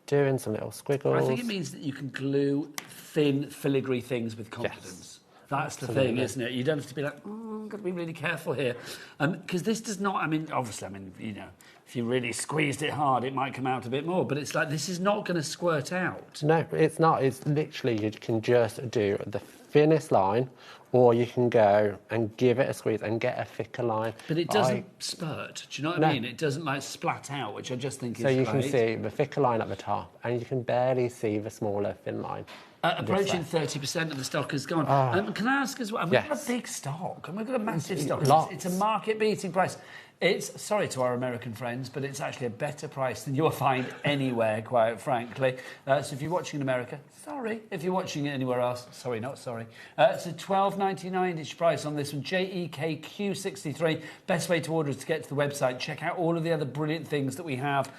doing some little squiggles. I think it means that you can glue thin, filigree things with confidence. That's the thing, isn't it? You don't have to be like, I've got to be really careful here. Because this does not, I mean, obviously, you know, if you really squeezed it hard, it might come out a bit more, but it's like, this is not going to squirt out. No, it's not. It's literally, you can just do the thinnest line, or you can go and give it a squeeze and get a thicker line. But it doesn't spurt, do you know what I mean? It doesn't like splat out, which I just think is great. So you can see the thicker line at the top, and you can barely see the smaller thin line. Approaching 30% of the stock has gone. Can I ask as well? We've got a big stock, and we've got a massive stock. It's a market-beating price. It's, sorry to our American friends, but it's actually a better price than you'll find anywhere, quite frankly. So if you're watching in America, sorry. If you're watching it anywhere else, sorry, not sorry. It's a $12.99 each price on this one, JEKQ63. Best way to order is to get to the website. Check out all of the other brilliant things that we have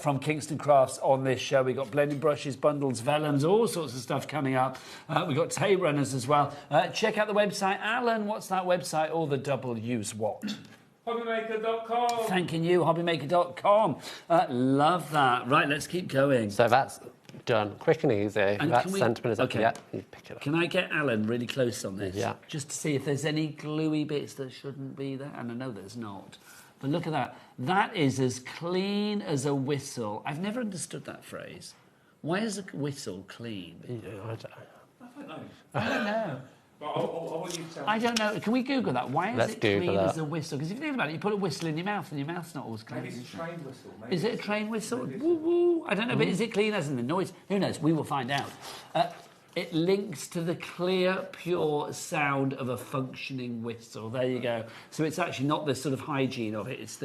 from Kingston Crafts on this show. We've got blending brushes, bundles, vellums, all sorts of stuff coming up. We've got tape runners as well. Check out the website. Alan, what's that website? All the W's what? HobbyMaker.com. Thanking you, HobbyMaker.com. Love that. Right, let's keep going. So that's done. Quick and easy. And that sentiment is up. okay. Yeah, you pick it up. Can I get Alan really close on this? Yeah. Just to see if there's any gluey bits that shouldn't be there. And I know there's not. But look at that. That is as clean as a whistle. I've never understood that phrase. Why is a whistle clean? I don't know. But I want you to tell me. I don't know. Can we Google that? Why is Let's it Google clean that. as a whistle? Because if you think about it, you put a whistle in your mouth and your mouth's not always clean. Maybe it's a train whistle. Maybe Is it a train whistle? Woo woo. I don't know, but is it clean as in the noise? Who knows? We will find out. It links to the clear, pure sound of a functioning whistle. There you go. So it's actually not the sort of hygiene of it. It's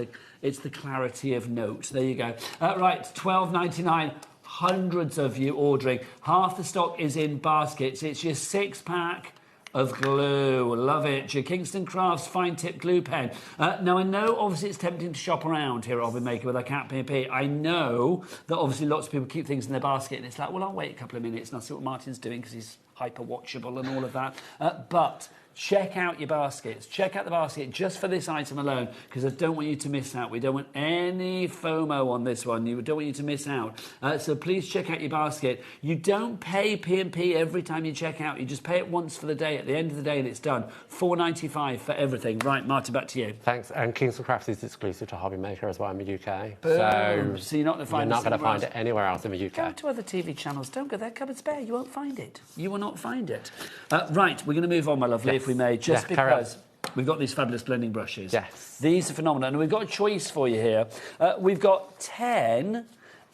the clarity of note. There you go. Right, $12.99. Hundreds of you ordering. Half the stock is in baskets. It's your 6-pack of glue. Love it. Your Kingston Crafts Fine Tip Glue Pen. Now, I know, obviously, it's tempting to shop around here at HobbyMaker with our Cat PP. I know that, obviously, lots of people keep things in their basket, and it's like, well, I'll wait a couple of minutes and I'll see what Martin's doing because he's hyper-watchable and all of that. But check out your baskets. Check out the basket just for this item alone, because I don't want you to miss out. We don't want any FOMO on this one. We don't want you to miss out. So please check out your basket. You don't pay P&P every time you check out. You just pay it once for the day, at the end of the day, and it's done. $4.95 for everything. Right, Martin, back to you. Thanks. And Kingston Crafts is exclusive to HobbyMaker as well in the UK. Boom. So you're not going to find it anywhere else in the UK. Go to other TV channels. Don't go there. Cupboard's bare. You won't find it. You will not find it. Right, we're going to move on, my lovely, Yes. if we may, just Yeah, because we've got these fabulous blending brushes. Yes. These are phenomenal. And we've got a choice for you here. We've got 10,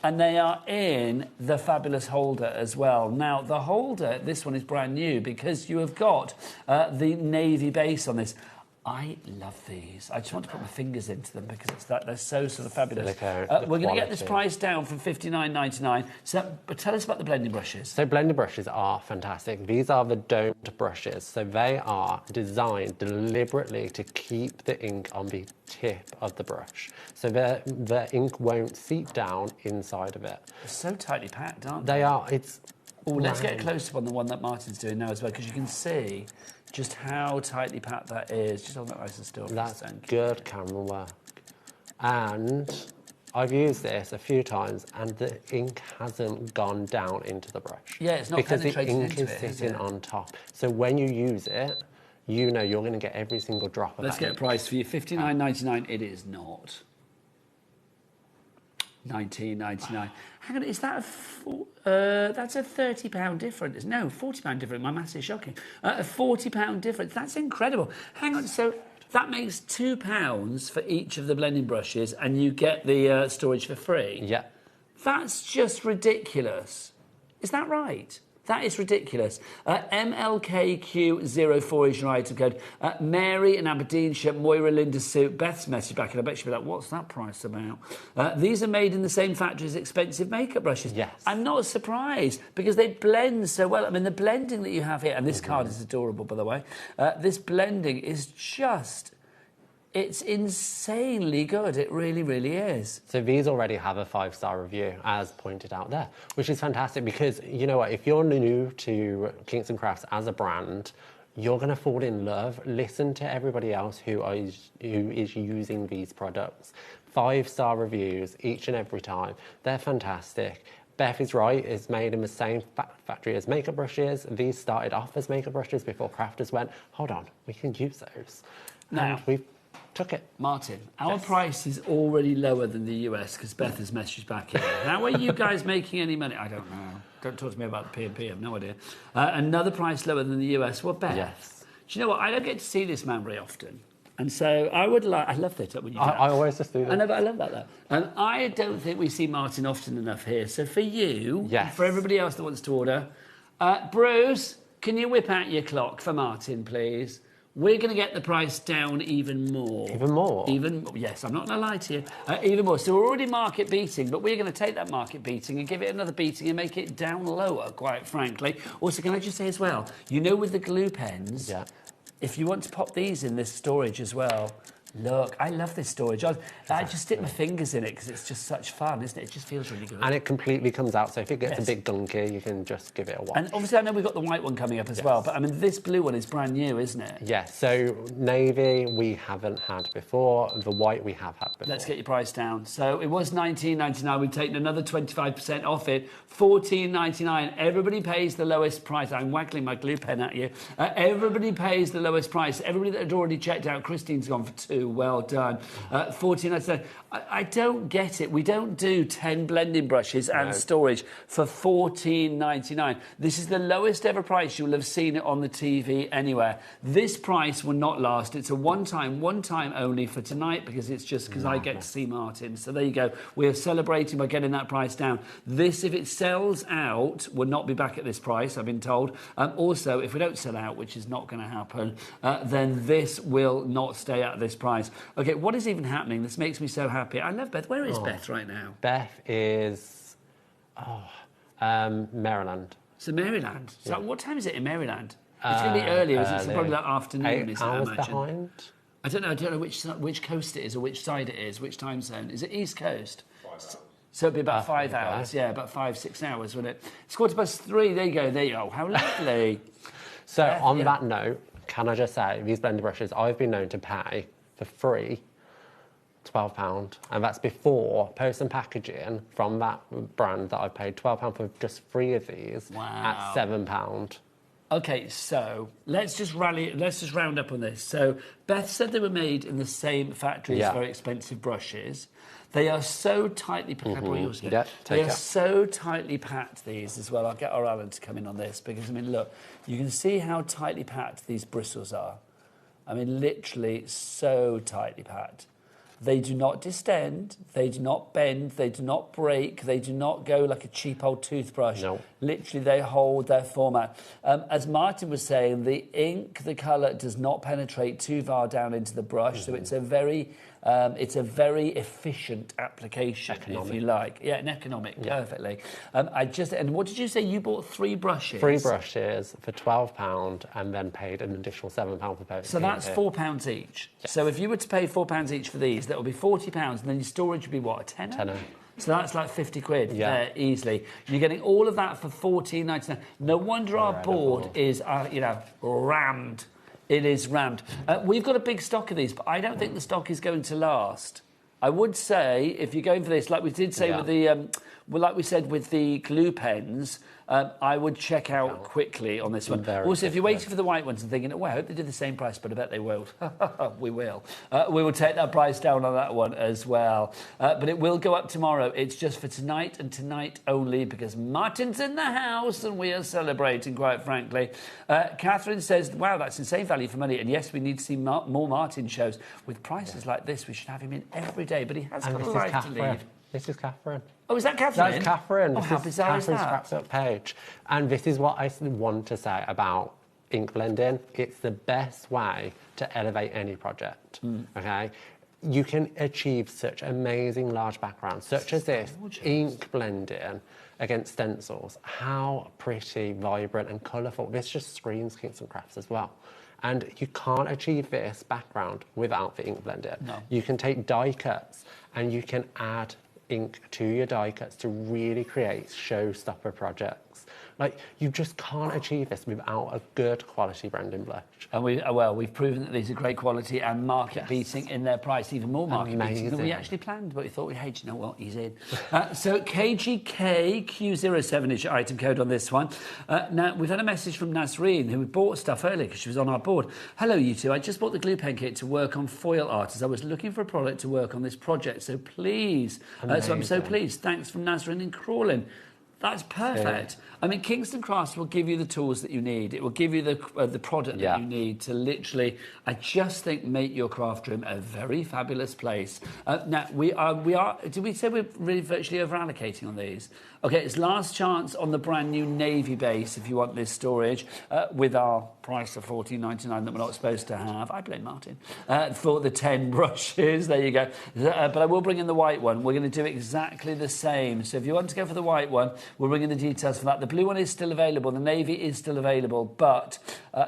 and they are in the fabulous holder as well. Now, the holder, this one is brand new because you have got the navy base on this. I love these. I just want to put my fingers into them because they're so sort of fabulous. We're going to get this price down from $59.99. So, but tell us about the blending brushes. So blending brushes are fantastic. These are the domed brushes. So they are designed deliberately to keep the ink on the tip of the brush. So the ink won't seep down inside of it. They're so tightly packed, aren't they? They are. It's. Oh, let's get a close-up on the one that Martin's doing now as well, because you can see just how tightly packed that is. Just hold that nice and still. That's good camera work. And I've used this a few times, and the ink hasn't gone down into the brush. Yeah, it's not because the penetrated ink into is it, sitting on top. So when you use it, you know you're going to get every single drop of Let's that get a ink. price for you. $59.99. It is not. $19.99. Hang on, is that that's a £30 difference? No, £40 difference. My maths is shocking. A £40 difference. That's incredible. Hang on, so that makes £2 for each of the blending brushes, and you get the storage for free. Yeah. That's just ridiculous. Is that right? That is ridiculous. MLKQ04 is your item code. Mary in Aberdeenshire, Moira Linda Suit, Beth's message back, and I bet she'll be like, what's that price about? These are made in the same factory as expensive makeup brushes. Yes. I'm not surprised, because they blend so well. I mean, the blending that you have here, and this card is adorable, by the way. This blending is just... It's insanely good. It really, really is. So these already have a 5-star review, as pointed out there, which is fantastic because, you know what, if you're new to Kingston Crafts as a brand, you're going to fall in love. Listen to everybody else who is using these products. 5-star reviews each and every time. They're fantastic. Beth is right, it's made in the same factory as makeup brushes. These started off as makeup brushes before crafters went, hold on, we can use those. Now, and we've took it. Martin, our price is already lower than the US because Beth has messaged back here. How are you guys making any money? I don't know. Don't talk to me about the P&P, I have no idea. Another price lower than the US. Well, Beth, yes. Do you know what? I don't get to see this man very often. And so I would like... I love that when you do that. I always just do that. I know, but I love that, though. And I don't think we see Martin often enough here. So for you, yes. For everybody else that wants to order, Bruce, can you whip out your clock for Martin, please? We're going to get the price down even more. Even more? Yes, I'm not going to lie to you. Even more. So we're already market beating, but we're going to take that market beating and give it another beating and make it down lower, quite frankly. Also, can I just say as well, you know with the glue pens, yeah. If you want to pop these in this storage as well, look, I love this storage. I just stick my fingers in it because it's just such fun, isn't it? It just feels really good. And it completely comes out, so if it gets a bit gunky, you can just give it a wash. And obviously, I know we've got the white one coming up as well, but I mean, this blue one is brand new, isn't it? Yes, so navy we haven't had before, the white we have had before. Let's get your price down. So it was $19.99, we've taken another 25% off it, $14.99. Everybody pays the lowest price. I'm waggling my glue pen at you. Everybody pays the lowest price. Everybody that had already checked out, Christine's gone for 2. Well done. $14.99. I don't get it. We don't do 10 blending brushes and storage for $14.99. This is the lowest ever price you'll have seen it on the TV anywhere. This price will not last. It's a one time only for tonight because it's just because I get to see Martin. So there you go. We're celebrating by getting that price down. This, if it sells out, will not be back at this price, I've been told. Also, if we don't sell out, which is not going to happen, then this will not stay at this price. Okay, what is even happening? This makes me so happy. I love Beth. Where is Beth right now? Beth is Maryland. So Maryland. So what time is it in Maryland? It's going to be earlier, isn't it? It's probably that afternoon, 8 isn't it, hours I imagine? behind. I don't know which coast it is or which side it is, which time zone. Is it East Coast? 5 hours. So it'd be about 5 hours, yeah, about 5-6 hours, wouldn't it? It's 3:15. There you go. How lovely. So on that note, can I just say, these blending brushes, I've been known to pay for free £12, and that's before post and packaging from that brand that I paid £12 for just 3 of these at £7. Okay, so let's just round up on this. So Beth said they were made in the same factory as very expensive brushes. They are so tightly packed. They are so tightly packed, these as well. I'll get our Alan to come in on this because, I mean, look, you can see how tightly packed these bristles are. I mean, literally so tightly packed. They do not distend, they do not bend, they do not break, they do not go like a cheap old toothbrush. No. Literally, they hold their format. As Martin was saying, the ink, the colour, does not penetrate too far down into the brush, so it's a very efficient application, if you like. Yeah, and economic, perfectly. And what did you say? You bought 3 brushes? 3 brushes for £12 and then paid an additional £7 for post. So that's £4 each. Yes. So if you were to pay £4 each for these, that would be £40, and then your storage would be what, a tenner? Tenner. So that's like 50 quid there, easily. You're getting all of that for $14.99. No wonder our board is, rammed. It is rammed. We've got a big stock of these, but I don't think the stock is going to last. I would say, if you're going for this, like we did say with the, like we said with the glue pens, I would check out quickly on this one. Also, if you're waiting for the white ones and thinking, oh, I hope they do the same price, but I bet they won't. We will. We will take that price down on that one as well. But it will go up tomorrow. It's just for tonight and tonight only because Martin's in the house and we are celebrating, quite frankly. Catherine says, wow, that's insane value for money. And yes, we need to see more Martin shows. With prices like this, we should have him in every day, but he has got a life to lead. This is Catherine. Oh, is that Catherine? That's Catherine. Oh, how bizarre is that? Catherine's scrapbook page. And this is what I want to say about ink blending. It's the best way to elevate any project, okay? You can achieve such amazing large backgrounds, such as this, ink blending against stencils. How pretty, vibrant and colourful. This just screams Kingston Crafts as well. And you can't achieve this background without the ink blending. No. You can take die cuts and you can add ink to your die cuts to really create showstopper projects. Like, you just can't achieve this without a good quality blending blush. And we've proven that these are great quality and market beating in their price, even more market beating than we actually planned, but we thought, hey, you know what, he's in. So KGKQ07 is your item code on this one. Now, we've had a message from Nasreen, who bought stuff earlier because she was on our board. Hello, you two. I just bought the glue pen kit to work on foil art as I was looking for a product to work on this project, so please. So I'm so pleased. Thanks from Nasreen in Crawlin. That's perfect. Yeah. I mean, Kingston Crafts will give you the tools that you need. It will give you the product that you need to literally, I just think, make your craft room a very fabulous place. Now, we are. Did we say we're really virtually over allocating on these? Okay, it's last chance on the brand new navy base if you want this storage with our price of $14.99 that we're not supposed to have. I blame Martin for the 10 brushes. There you go. But I will bring in the white one. We're going to do exactly the same. So if you want to go for the white one, we'll bring in the details for that. The blue one is still available. The navy is still available, but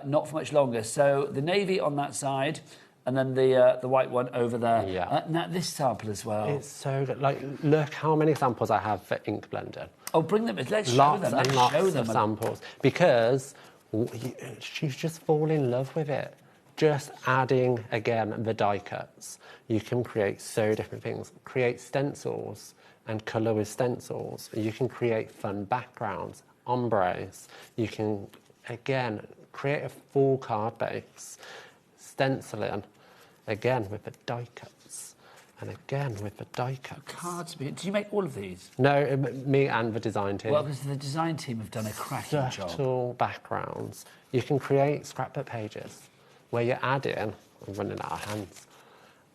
not for much longer. So the navy on that side, and then the white one over there. Yeah. Now this sample as well. It's so good. Like, look how many samples I have for ink blending. Oh, bring them. Let's show them. Lots and lots of samples, because you just fall in love with it. Just adding, again, the die cuts. You can create so different things. Create stencils and colour with stencils. You can create fun backgrounds, ombres. You can, again, create a full card base. Stenciling, again, with the die cuts. And again, with the die cuts. Cards. Do you make all of these? No, me and the design team. Well, because the design team have done a cracking job. Subtle backgrounds. You can create scrapbook pages where you're adding, I'm running out of hands,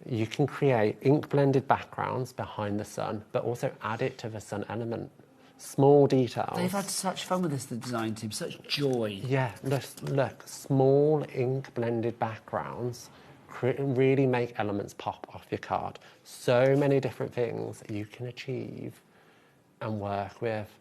you can create ink-blended backgrounds behind the sun, but also add it to the sun element. Small details. They've had such fun with this, the design team, such joy. Yeah, look, small ink-blended backgrounds really make elements pop off your card. So many different things you can achieve and work with.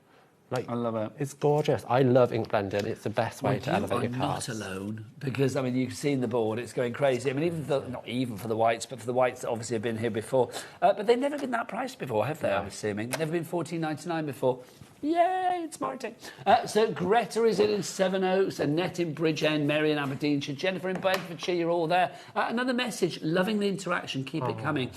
Like, I love it. It's gorgeous. I love ink blending. It's the best way to elevate your cards. You're not alone, because, I mean, you've seen the board. It's going crazy. I mean, not even for the whites, but for the whites that obviously have been here before. But they've never been that priced before, have they, I'm assuming? They've never been $14.99 before. Yay, it's Martin. So Greta is in Sevenoaks, Annette in Bridgend, Mary in Aberdeenshire, Jennifer in Bedfordshire, you're all there. Another message, loving the interaction, keep it coming.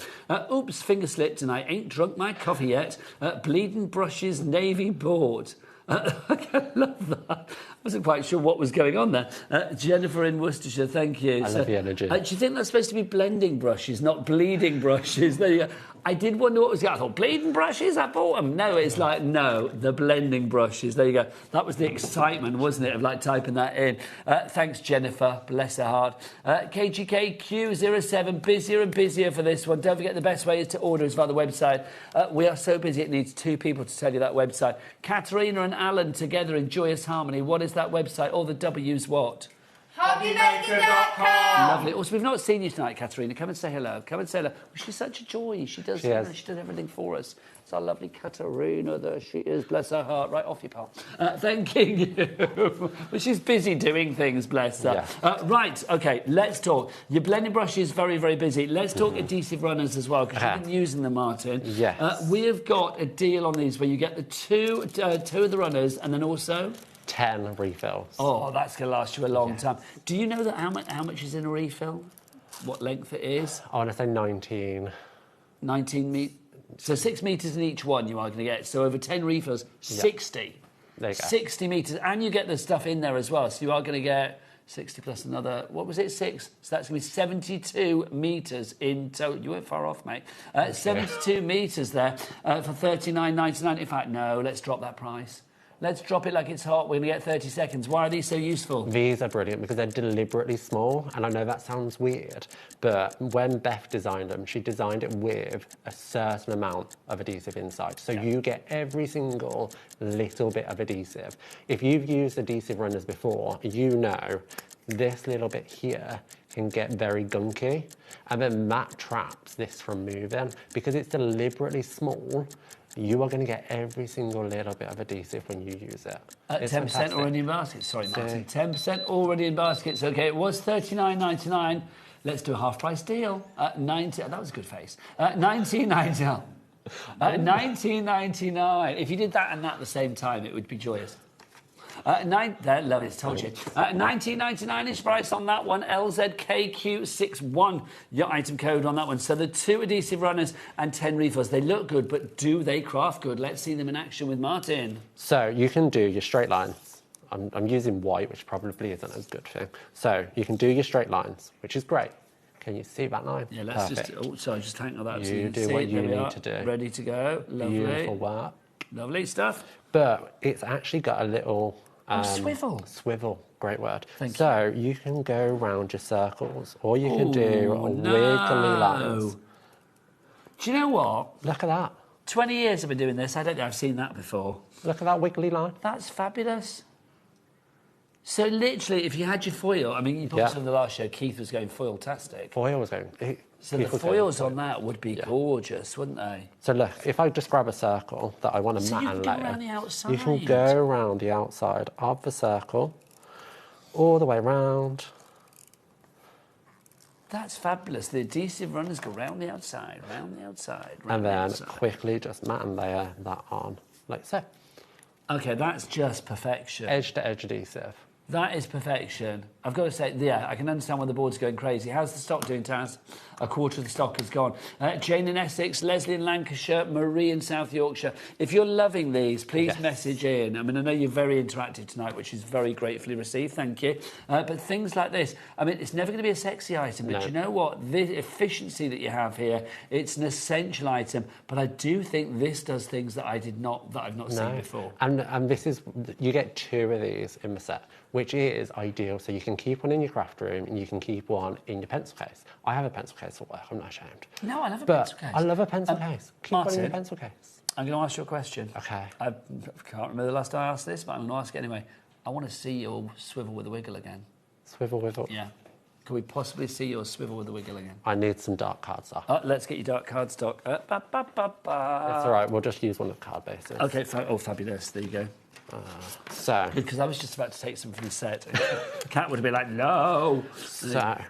Oops, finger slipped and I ain't drunk my coffee yet. Bleeding brushes, navy board. I love that. I wasn't quite sure what was going on there. Jennifer in Worcestershire, thank you. I love the energy. Do you think that's supposed to be blending brushes, not bleeding brushes? There you go. I did wonder what was going on. I thought, bleeding brushes? I bought them. No, it's like, no, the blending brushes. There you go. That was the excitement, wasn't it, of like typing that in. Thanks, Jennifer. Bless her heart. KGKQ07, busier and busier for this one. Don't forget the best way is to order is via the website. We are so busy it needs 2 people to tell you that website. Katerina and Alan together in joyous harmony. What is that website? All the W's what? HobbyMaker.com. Lovely. Also, we've not seen you tonight, Katerina. Come and say hello. Come and say hello. She's such a joy. She does everything for us. It's our lovely Katerina. There she is. Bless her heart. Right off you, pal. Thanking you. But she's busy doing things, bless her. Yeah. Right, OK, let's talk. Your blending brush is very, very busy. Let's talk adhesive runners as well, because you've been using them, Martin. Yes. We have got a deal on these where you get the two of the runners and then also 10 refills. Oh, that's going to last you a long time. Do you know that how much is in a refill? What length it is? I want to say 19. 19 metres. So 6 metres in each one you are going to get. So over 10 refills, 60. There you go. 60 metres. And you get the stuff in there as well. So you are going to get 60 plus another, what was it, 6? So that's going to be 72 metres in total. You weren't far off, mate. 72 metres there for $39.99. In fact, no, let's drop that price. Let's drop it like it's hot. We're going to get 30 seconds. Why are these so useful? These are brilliant because they're deliberately small. And I know that sounds weird, but when Beth designed them, she designed it with a certain amount of adhesive inside. So you get every single little bit of adhesive. If you've used adhesive runners before, you know this little bit here can get very gunky. And then that traps this from moving. Because it's deliberately small, you are going to get every single little bit of adhesive when you use it. 10% already in baskets. Sorry, Martin. 10% already in baskets. OK, it was $39.99. Let's do a half-price deal. That was a good face. $19.99. $19.99. If you did that and that at the same time, it would be joyous. Love it, told you. $19.99 is price on that one. LZKQ61, your item code on that one. So the 2 adhesive runners and 10 refills. They look good, but do they craft good? Let's see them in action with Martin. So you can do your straight lines. I'm using white, which probably isn't as good thing. So you can do your straight lines, which is great. Can you see that line? Yeah, let's just tangle that. You do what you need to do. Ready to go. Lovely. Beautiful work. Lovely stuff. But it's actually got a little swivel. Swivel, great word. Thank you. So you can go around your circles, or you can do a wiggly lines. Do you know what? Look at that. 20 years I've been doing this. I don't know I've seen that before. Look at that wiggly line. That's fabulous. So literally, if you had your foil, I mean, you probably saw in the last show, Keith was going foil-tastic. Foil was going... So the foils on that would be gorgeous, wouldn't they? So look, if I just grab a circle that I want to mat and layer... you can go around the outside. You can go around the outside of the circle, all the way round. That's fabulous. The adhesive runners go round the outside, round the outside, and then quickly just mat and layer that on, like so. OK, that's just perfection. Edge-to-edge adhesive. That is perfection. I've got to say, yeah, I can understand why the board's going crazy. How's the stock doing, Taz? A quarter of the stock is gone. Jane in Essex, Leslie in Lancashire, Marie in South Yorkshire. If you're loving these, please message in. I mean, I know you're very interactive tonight, which is very gratefully received. Thank you. But things like this, I mean, it's never going to be a sexy item. But you know what? The efficiency that you have here, it's an essential item. But I do think this does things that I've not seen before. And this is, you get 2 of these in the set, which is ideal. So you can keep one in your craft room and you can keep one in your pencil case. I have a pencil case at work, I'm not ashamed. No, I love a pencil case. I love a pencil case. Keep Martin, one in your pencil case. I'm going to ask you a question. OK. I can't remember the last time I asked this, but I'm going to ask it anyway. I want to see your swivel with a wiggle again. Swivel wiggle? Yeah. Can we possibly see your swivel with a wiggle again? I need some dark card stock. Let's get your dark card stock. It's all right, we'll just use one of card bases. OK, fabulous. There you go. So... Because I was just about to take some from the set. Kat would have been like, no. So,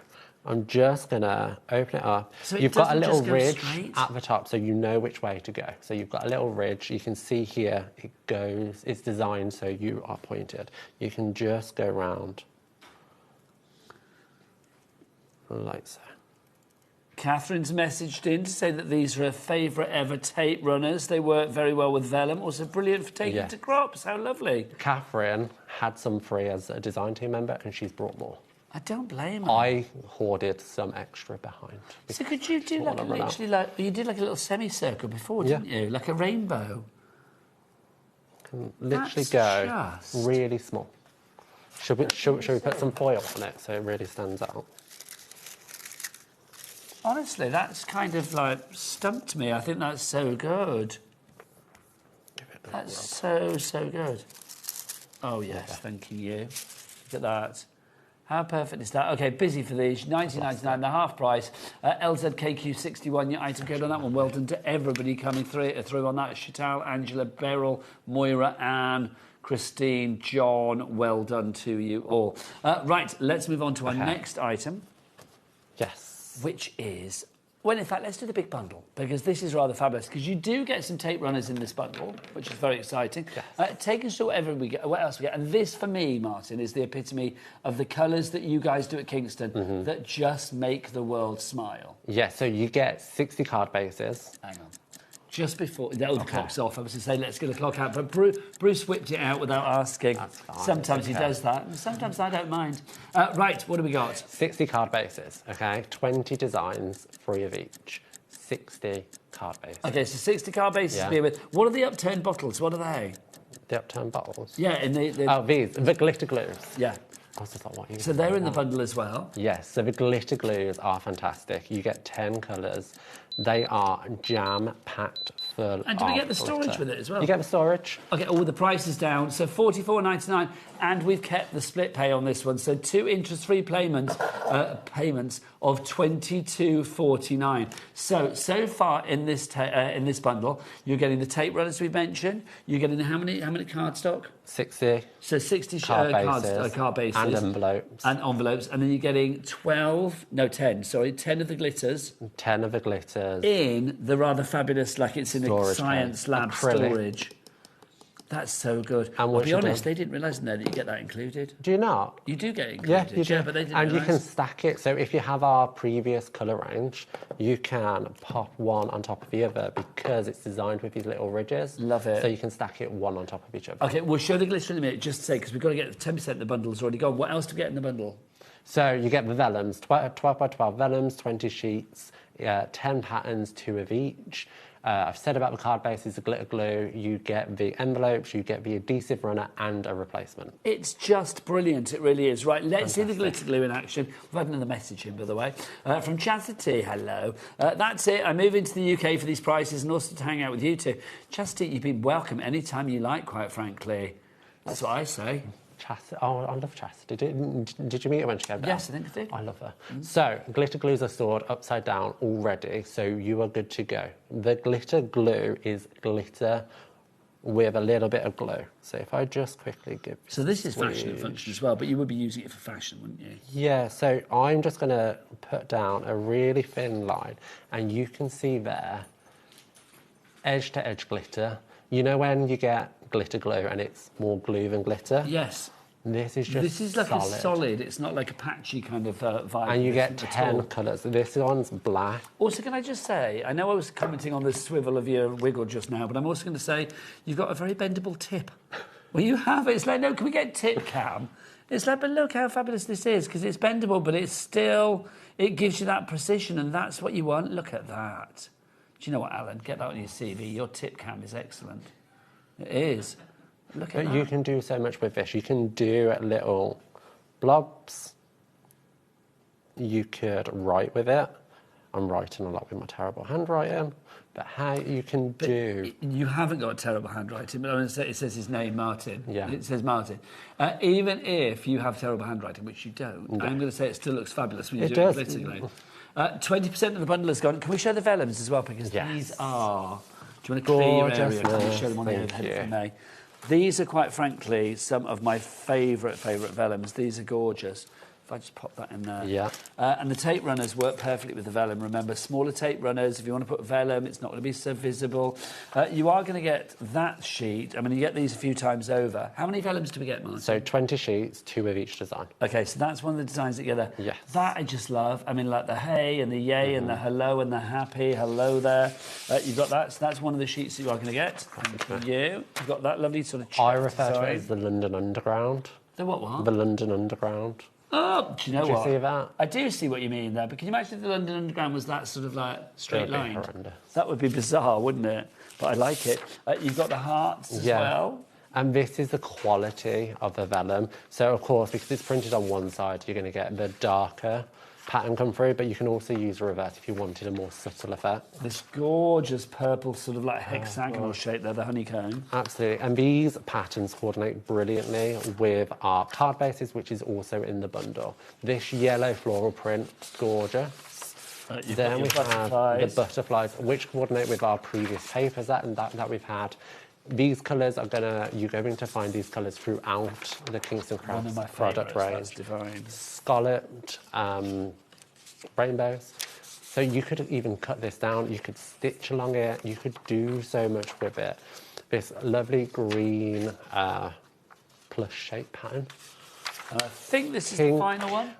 I'm just going to open it up. So it you've got a doesn't little just go ridge straight? at the top, so you know which way to go. So you've got a little ridge. You can see here, it goes, it's designed so you are pointed. You can just go round like so. Catherine's messaged in to say that these are her favourite ever tape runners. They work very well with vellum. Also brilliant for taking to crops. How lovely. Catherine had some free as a design team member, and she's brought more. I don't blame her. I hoarded some extra behind. So could you do like literally like you did like a little semicircle before, didn't you? Like a rainbow. Can literally go really small. Should we put some foil on it so it really stands out? Honestly, that's kind of like stumped me. I think that's so good. That's so good. Oh yes, thank you. Look at that. How perfect is that? Okay, busy for these. $19.99, the half price. LZKQ61, your item code on that one. Well done to everybody coming through on that. Chantal, Angela, Beryl, Moira, Anne, Christine, John. Well done to you all. Right, let's move on to our next item. Yes. Which is... Well, in fact, let's do the big bundle, because this is rather fabulous, because you do get some tape runners in this bundle, which is very exciting. Yes. Take us to whatever we get, what else we get. And this, for me, Martin, is the epitome of the colours that you guys do at Kingston that just make the world smile. Yeah, so you get 60 card bases. Hang on. Just before... The clock's off. I was going to say, let's get the clock out. But Bruce whipped it out without asking. That's fine. Sometimes he does that. And sometimes I don't mind. Right, what do we got? 60 card bases, OK? 20 designs, 3 of each. 60 card bases. OK, so 60 card bases to be with. What are the upturned bottles? What are they? The upturned bottles? Yeah, in the... Oh, these. The glitter glues. Yeah. I was just like, what are you So they're in the bundle as well? Yes, so the glitter glues are fantastic. You get 10 colours. They are jam-packed full And do we of get the storage glitter. with it as well? You get the storage. OK, all the prices down. So $44.99, and we've kept the split pay on this one. So 2 interest-free payments of $22.49. So far in this bundle, you're getting the tape runners we mentioned. You're getting how many cardstock? 60. So 60 card bases. And envelopes. And envelopes. And then you're getting 10 of the glitters. 10 of the glitters. In the rather fabulous, like it's in a science lab storage. That's so good. I'll be honest, they didn't realise in there that you get that included. Do you not? You do get it Yeah, included. you do. Yeah, but they didn't and realise. you can stack it. So if you have our previous colour range, you can pop one on top of the other because it's designed with these little ridges. Love it. So you can stack it one on top of each other. OK, we'll show the glitter in a minute, just to say, because we've got to get 10% of the bundle's already gone. What else do we get in the bundle? So you get the vellums, 12 by 12 vellums, 20 sheets, 10 patterns, 2 of each. I've said about the card bases, the glitter glue, you get the envelopes, you get the adhesive runner and a replacement. It's just brilliant, it really is. Right, let's see the glitter glue in action. We've had another message in, by the way. From Chastity, hello. That's it, I move into the UK for these prices and also to hang out with you two. Chastity, you've been welcome anytime you like, quite frankly. That's what I say. Chastity. Oh, I love Chastity. Did you meet her when she came down? Yes, I think I did. I love her. So, glitter glues are stored upside down already, so you are good to go. The glitter glue is glitter with a little bit of glue. So if I just quickly give... So this is fashion and function as well, but you would be using it for fashion, wouldn't you? Yeah, so I'm just going to put down a really thin line, and you can see there, edge-to-edge glitter. You know when you get glitter glue and it's more glue than glitter? Yes. This is just This is like a solid. It's not like a patchy kind of vibe. And you get 10 colours. This one's black. Also, can I just say, I know I was commenting on the swivel of your wiggle just now, but I'm also going to say you've got a very bendable tip. Well, you have it. It's like, no, can we get tip cam? It's like, but look how fabulous this is, because it's bendable, but it's still, it gives you that precision, and that's what you want. Look at that. Do you know what, Alan? Get that on your CV. Your tip cam is excellent. It is. Look at that. You can do so much with this. You can do little blobs. You could write with it. I'm writing a lot with my terrible handwriting. But how you can do... You haven't got terrible handwriting, but I'm going to say it says his name, Martin. Yeah. It says Martin. Even if you have terrible handwriting, which you don't, Yeah. I'm going to say it still looks fabulous when you It do it does. politically. 20% of the bundle is gone. Can we show the vellums as well? Because these are... Do you want to clear your area? Can we show them on the overhead for me? These are, quite frankly, some of my favourite vellums. These are gorgeous. If I just pop that in there. Yeah. And the tape runners work perfectly with the vellum. Remember, smaller tape runners, if you want to put vellum, it's not going to be so visible. You are going to get that sheet. I mean, you get these a few times over. How many vellums do we get, Martin? So 20 sheets, 2 of each design. OK, so that's one of the designs together. Yes. That I just love. I mean, like the hey and the yay and the hello and the happy. Hello there. You've got that. So that's one of the sheets that you are going to get. Thank you. You've got that lovely sort of... I refer to it as the London Underground. The what? The London Underground. Oh, do you know what? Do you see that? I do see what you mean there, but can you imagine if the London Underground was that sort of like straight line? That would be bizarre, wouldn't it? But I like it. You've got the hearts as well. And this is the quality of the vellum. So, of course, because it's printed on one side, you're going to get the darker pattern come through, but you can also use reverse if you wanted a more subtle effect. This gorgeous purple sort of like hexagonal shape there, the honeycomb. Absolutely. And these patterns coordinate brilliantly with our card bases, which is also in the bundle. This yellow floral print, gorgeous. Then we have the butterflies, which coordinate with our previous papers that we've had. These colours you're going to find these colours throughout the Kingston Crafts product range. Divine. Scalloped rainbows. So you could even cut this down, you could stitch along it, you could do so much with it. This lovely green plush shape pattern. And I think this is the final one.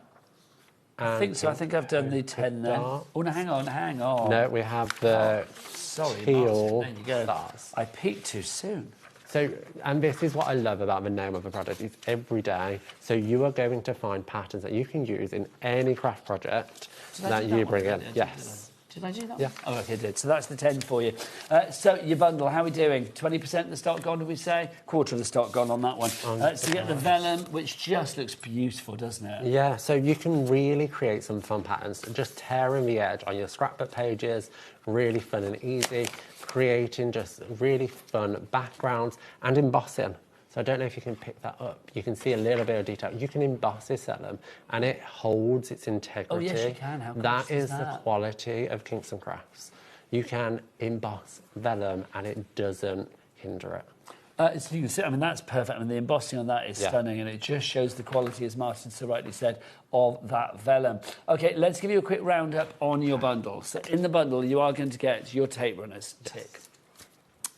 I think so. I think I've done the 10 then. Oh, no, hang on. No, we have the teal stars. I peaked too soon. So, and this is what I love about the name of the product. It's every day. So you are going to find patterns that you can use in any craft project that you bring in. Yes. Did I do that? Yeah. Oh, okay, I did. So that's the 10 for you. So your bundle, how are we doing? 20% of the stock gone, did we say? Quarter of the stock gone on that one. So you get the vellum, which just looks beautiful, doesn't it? Yeah, so you can really create some fun patterns. Just tearing the edge on your scrapbook pages, really fun and easy. Creating just really fun backgrounds and embossing. So I don't know if you can pick that up. You can see a little bit of detail. You can emboss this vellum and it holds its integrity. Oh, yes, you can. How that is the quality of Kingston Crafts. You can emboss vellum and it doesn't hinder it. So you can see, I mean, that's perfect. I mean, the embossing on that is stunning, and it just shows the quality, as Martin so rightly said, of that vellum. OK, let's give you a quick roundup on your bundle. So in the bundle, you are going to get your tape runners, tick.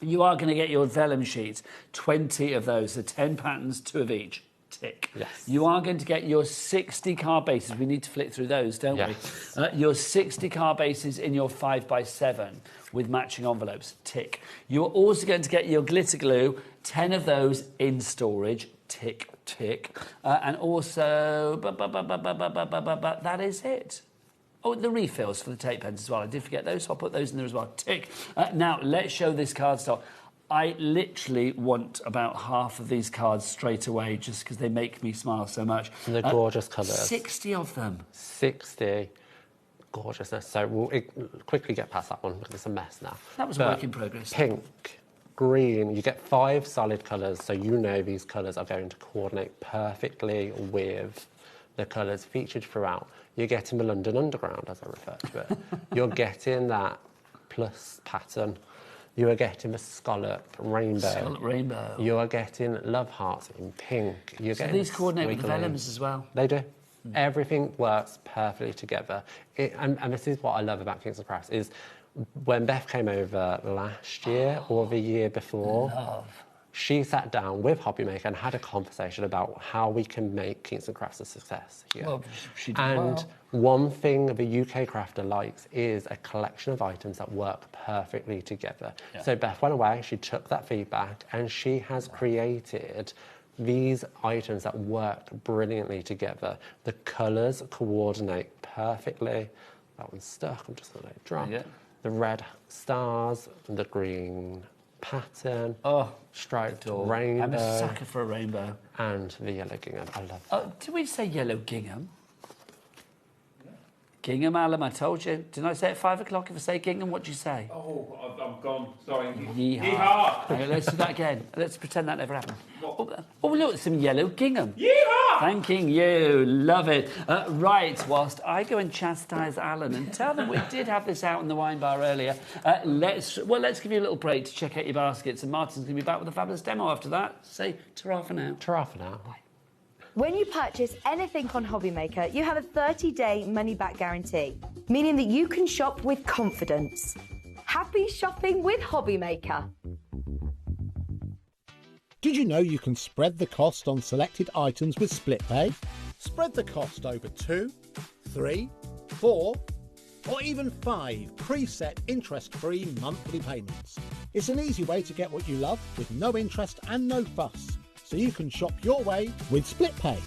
You are going to get your vellum sheets, 20 of those, so 10 patterns, 2 of each, tick. Yes. You are going to get your 60 card bases. We need to flick through those, don't we? Your 60 card bases in your 5x7 with matching envelopes, tick. You're also going to get your glitter glue, 10 of those in storage, tick, tick. And also, that is it. Oh, the refills for the tape pens as well. I did forget those, so I'll put those in there as well. Tick. Now, let's show this cardstock. I literally want about half of these cards straight away just because they make me smile so much. And they're gorgeous colours. 60 of them. 60. Gorgeousness. So we'll quickly get past that one because it's a mess now. That was a work in progress. Pink, green, you get 5 solid colours, so you know these colours are going to coordinate perfectly with the colours featured throughout. You're getting the London Underground, as I refer to it. You're getting that plus pattern. You are getting the scallop rainbow. Scallop rainbow. You are getting love hearts in pink. You're So getting these coordinate with the vellums as well? They do. Everything works perfectly together. And this is what I love about Kingston Crafts, is when Beth came over last year or the year before, she sat down with HobbyMaker and had a conversation about how we can make Kingston Crafts a success here. Well, she did and one thing the UK crafter likes is a collection of items that work perfectly together. Yeah. So Beth went away, she took that feedback, and she has created these items that work brilliantly together. The colours coordinate perfectly. That one's stuck, I'm just going to let it dry. Yeah. The red stars, the green pattern, striped rainbow. I'm a sucker for a rainbow. And the yellow gingham. I love that. Did we say yellow gingham? Gingham, Alan, I told you. Didn't I say at 5 o'clock if I say gingham, what do you say? Oh, I'm gone. Sorry. Yeehaw. Okay, let's do that again. Let's pretend that never happened. Oh, look, some yellow gingham. Yeehaw! Thanking you. Love it. Right, whilst I go and chastise Alan and tell them we did have this out in the wine bar earlier, let's give you a little break to check out your baskets, and Martin's going to be back with a fabulous demo after that. Say ta-ra for now. Ta-ra for now. Bye. When you purchase anything on HobbyMaker, you have a 30-day money-back guarantee, meaning that you can shop with confidence. Happy shopping with HobbyMaker. Did you know you can spread the cost on selected items with split pay? Spread the cost over 2, 3, 4, or even 5 preset interest-free monthly payments. It's an easy way to get what you love with no interest and no fuss, so you can shop your way with split pay.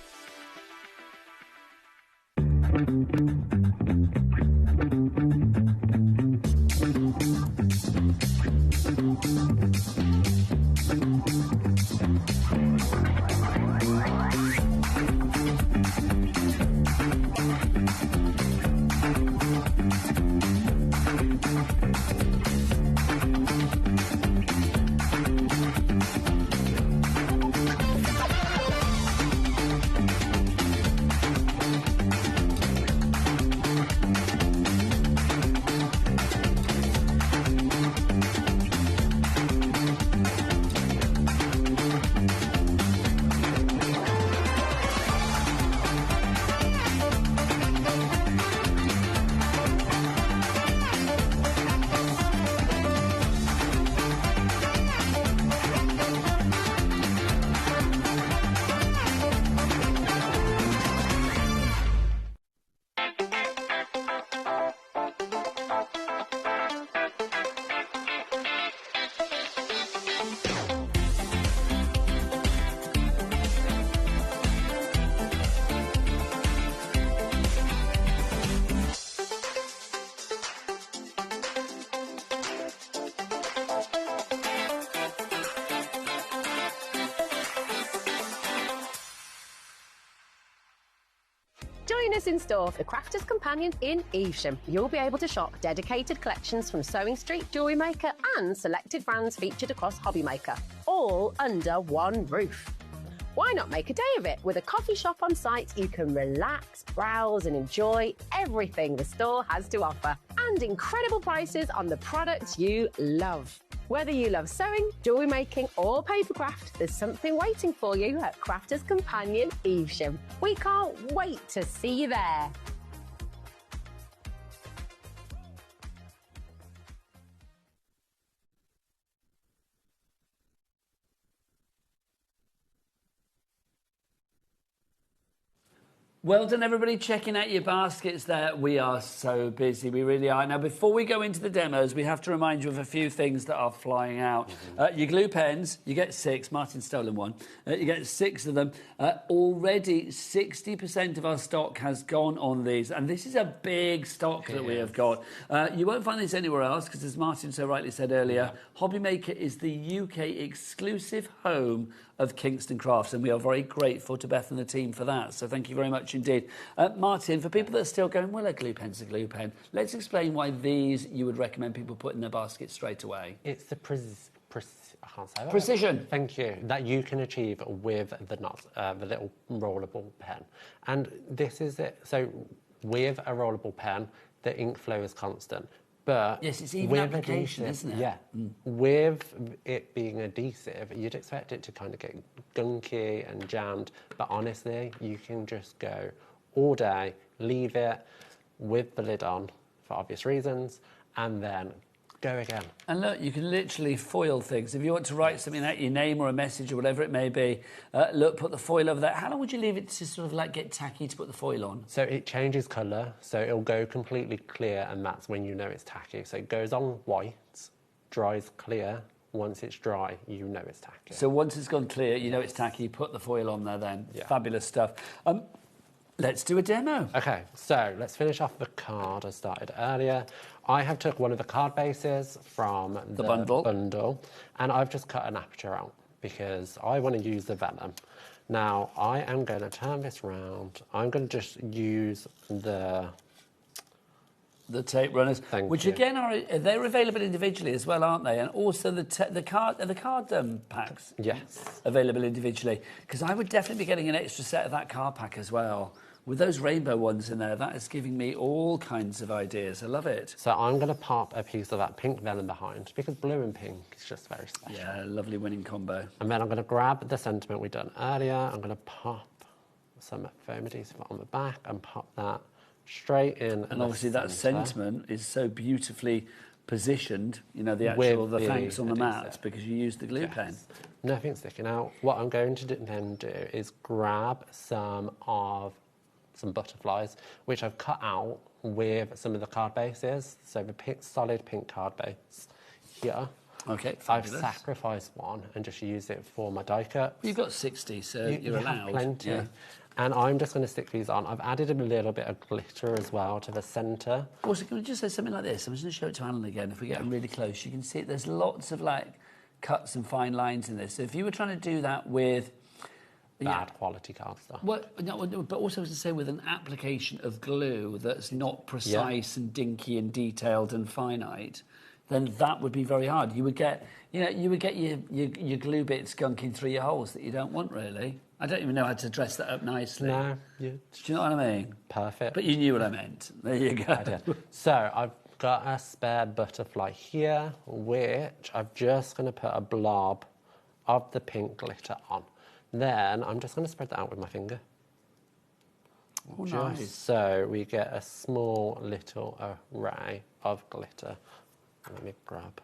Join us in store for the Crafter's Companion in Evesham. You'll be able to shop dedicated collections from Sewing Street, Jewellery Maker and selected brands featured across HobbyMaker, all under one roof. Why not make a day of it? With a coffee shop on site, you can relax, browse and enjoy everything the store has to offer, and incredible prices on the products you love. Whether you love sewing, jewellery making or papercraft, there's something waiting for you at Crafter's Companion Evesham. We can't wait to see you there. Well done, everybody, checking out your baskets there. We are so busy, we really are. Now, before we go into the demos, we have to remind you of a few things that are flying out. Your glue pens, you get 6. Martin's stolen one. You get 6 of them. Already, 60% of our stock has gone on these, and this is a big stock that we have got. You won't find this anywhere else, because as Martin so rightly said earlier, HobbyMaker is the UK exclusive home of Kingston Crafts, and we are very grateful to Beth and the team for that. So thank you very much indeed. Martin, for people that are still going, well, a glue pen's a glue pen, let's explain why these you would recommend people put in their basket straight away. It's the I can't say that. Precision. Thank you. That you can achieve with the little rollable pen. And this is it. So with a rollable pen, the ink flow is constant. But yes, it's even application, isn't it? Yeah. With it being adhesive, you'd expect it to kind of get gunky and jammed. But honestly, you can just go all day, leave it with the lid on for obvious reasons, and then go again. And look, you can literally foil things. If you want to write something out, your name or a message or whatever it may be, look, put the foil over that. How long would you leave it to sort of like get tacky to put the foil on? So it changes colour, so it'll go completely clear, and that's when you know it's tacky. So it goes on white, dries clear. Once it's dry, you know it's tacky. So once it's gone clear, you know it's tacky, put the foil on there then. Yeah. Fabulous stuff. Let's do a demo. Okay, so let's finish off the card I started earlier. I have took one of the card bases from the bundle, and I've just cut an aperture out because I want to use the vellum. Now, I am going to turn this round. I'm going to just use the tape runners, which you. Again they're available individually as well, aren't they? And also the card packs. Yes, available individually. Because I would definitely be getting an extra set of that card pack as well. With those rainbow ones in there, that is giving me all kinds of ideas. I love it. So I'm going to pop a piece of that pink vellum behind, because blue and pink is just very special. Yeah, lovely winning combo. And then I'm going to grab the sentiment we've done earlier. I'm going to pop some foam adhesive on the back and pop that straight in. And obviously that sentiment is so beautifully positioned, you know, the actual, the thanks on the mat, because you used the glue pen. Nothing sticking out. What I'm going to then do is grab some butterflies, which I've cut out with some of the card bases. So the solid pink card base here. Okay, I've fabulous. sacrificed one and just used it for my die cut. You've got 60, so you're allowed. Have plenty. Yeah. And I'm just going to stick these on. I've added a little bit of glitter as well to the centre. Also, can we just say something like this? I'm just going to show it to Alan again. If we get really close, you can see it. There's lots of like cuts and fine lines in this. So if you were trying to do that with bad quality cardstock. Well, no, but also to say with an application of glue that's not precise and dinky and detailed and finite, then that would be very hard. You would get, your glue bits gunking through your holes that you don't want, really. I don't even know how to dress that up nicely. No. Do you know what I mean? Perfect. But you knew what I meant. There you go. I did. So I've got a spare butterfly here, which I'm just going to put a blob of the pink glitter on. Then I'm just going to spread that out with my finger. Oh, just nice. So we get a small little array of glitter. Let me grab.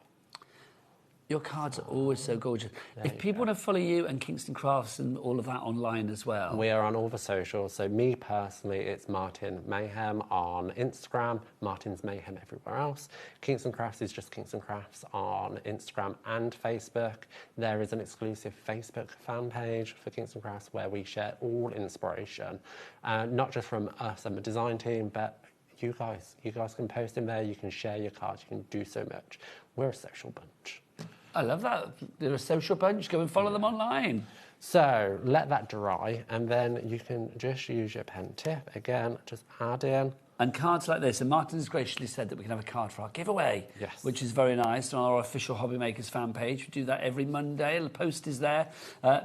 Your cards are always so gorgeous. If people want to follow you and Kingston Crafts and all of that online as well. We are on all the socials. So me personally, it's Martin Mayhem on Instagram, Martin's Mayhem everywhere else. Kingston Crafts is just Kingston Crafts on Instagram and Facebook. There is an exclusive Facebook fan page for Kingston Crafts where we share all inspiration, not just from us and the design team, but you guys can post in there, you can share your cards, you can do so much. We're a social bunch. I love that. They're a social bunch. Go and follow them online. So let that dry, and then you can just use your pen tip. Again, just add in. And cards like this, and Martin has graciously said that we can have a card for our giveaway, yes, which is very nice, on our official HobbyMakers fan page. We do that every Monday. The post is there.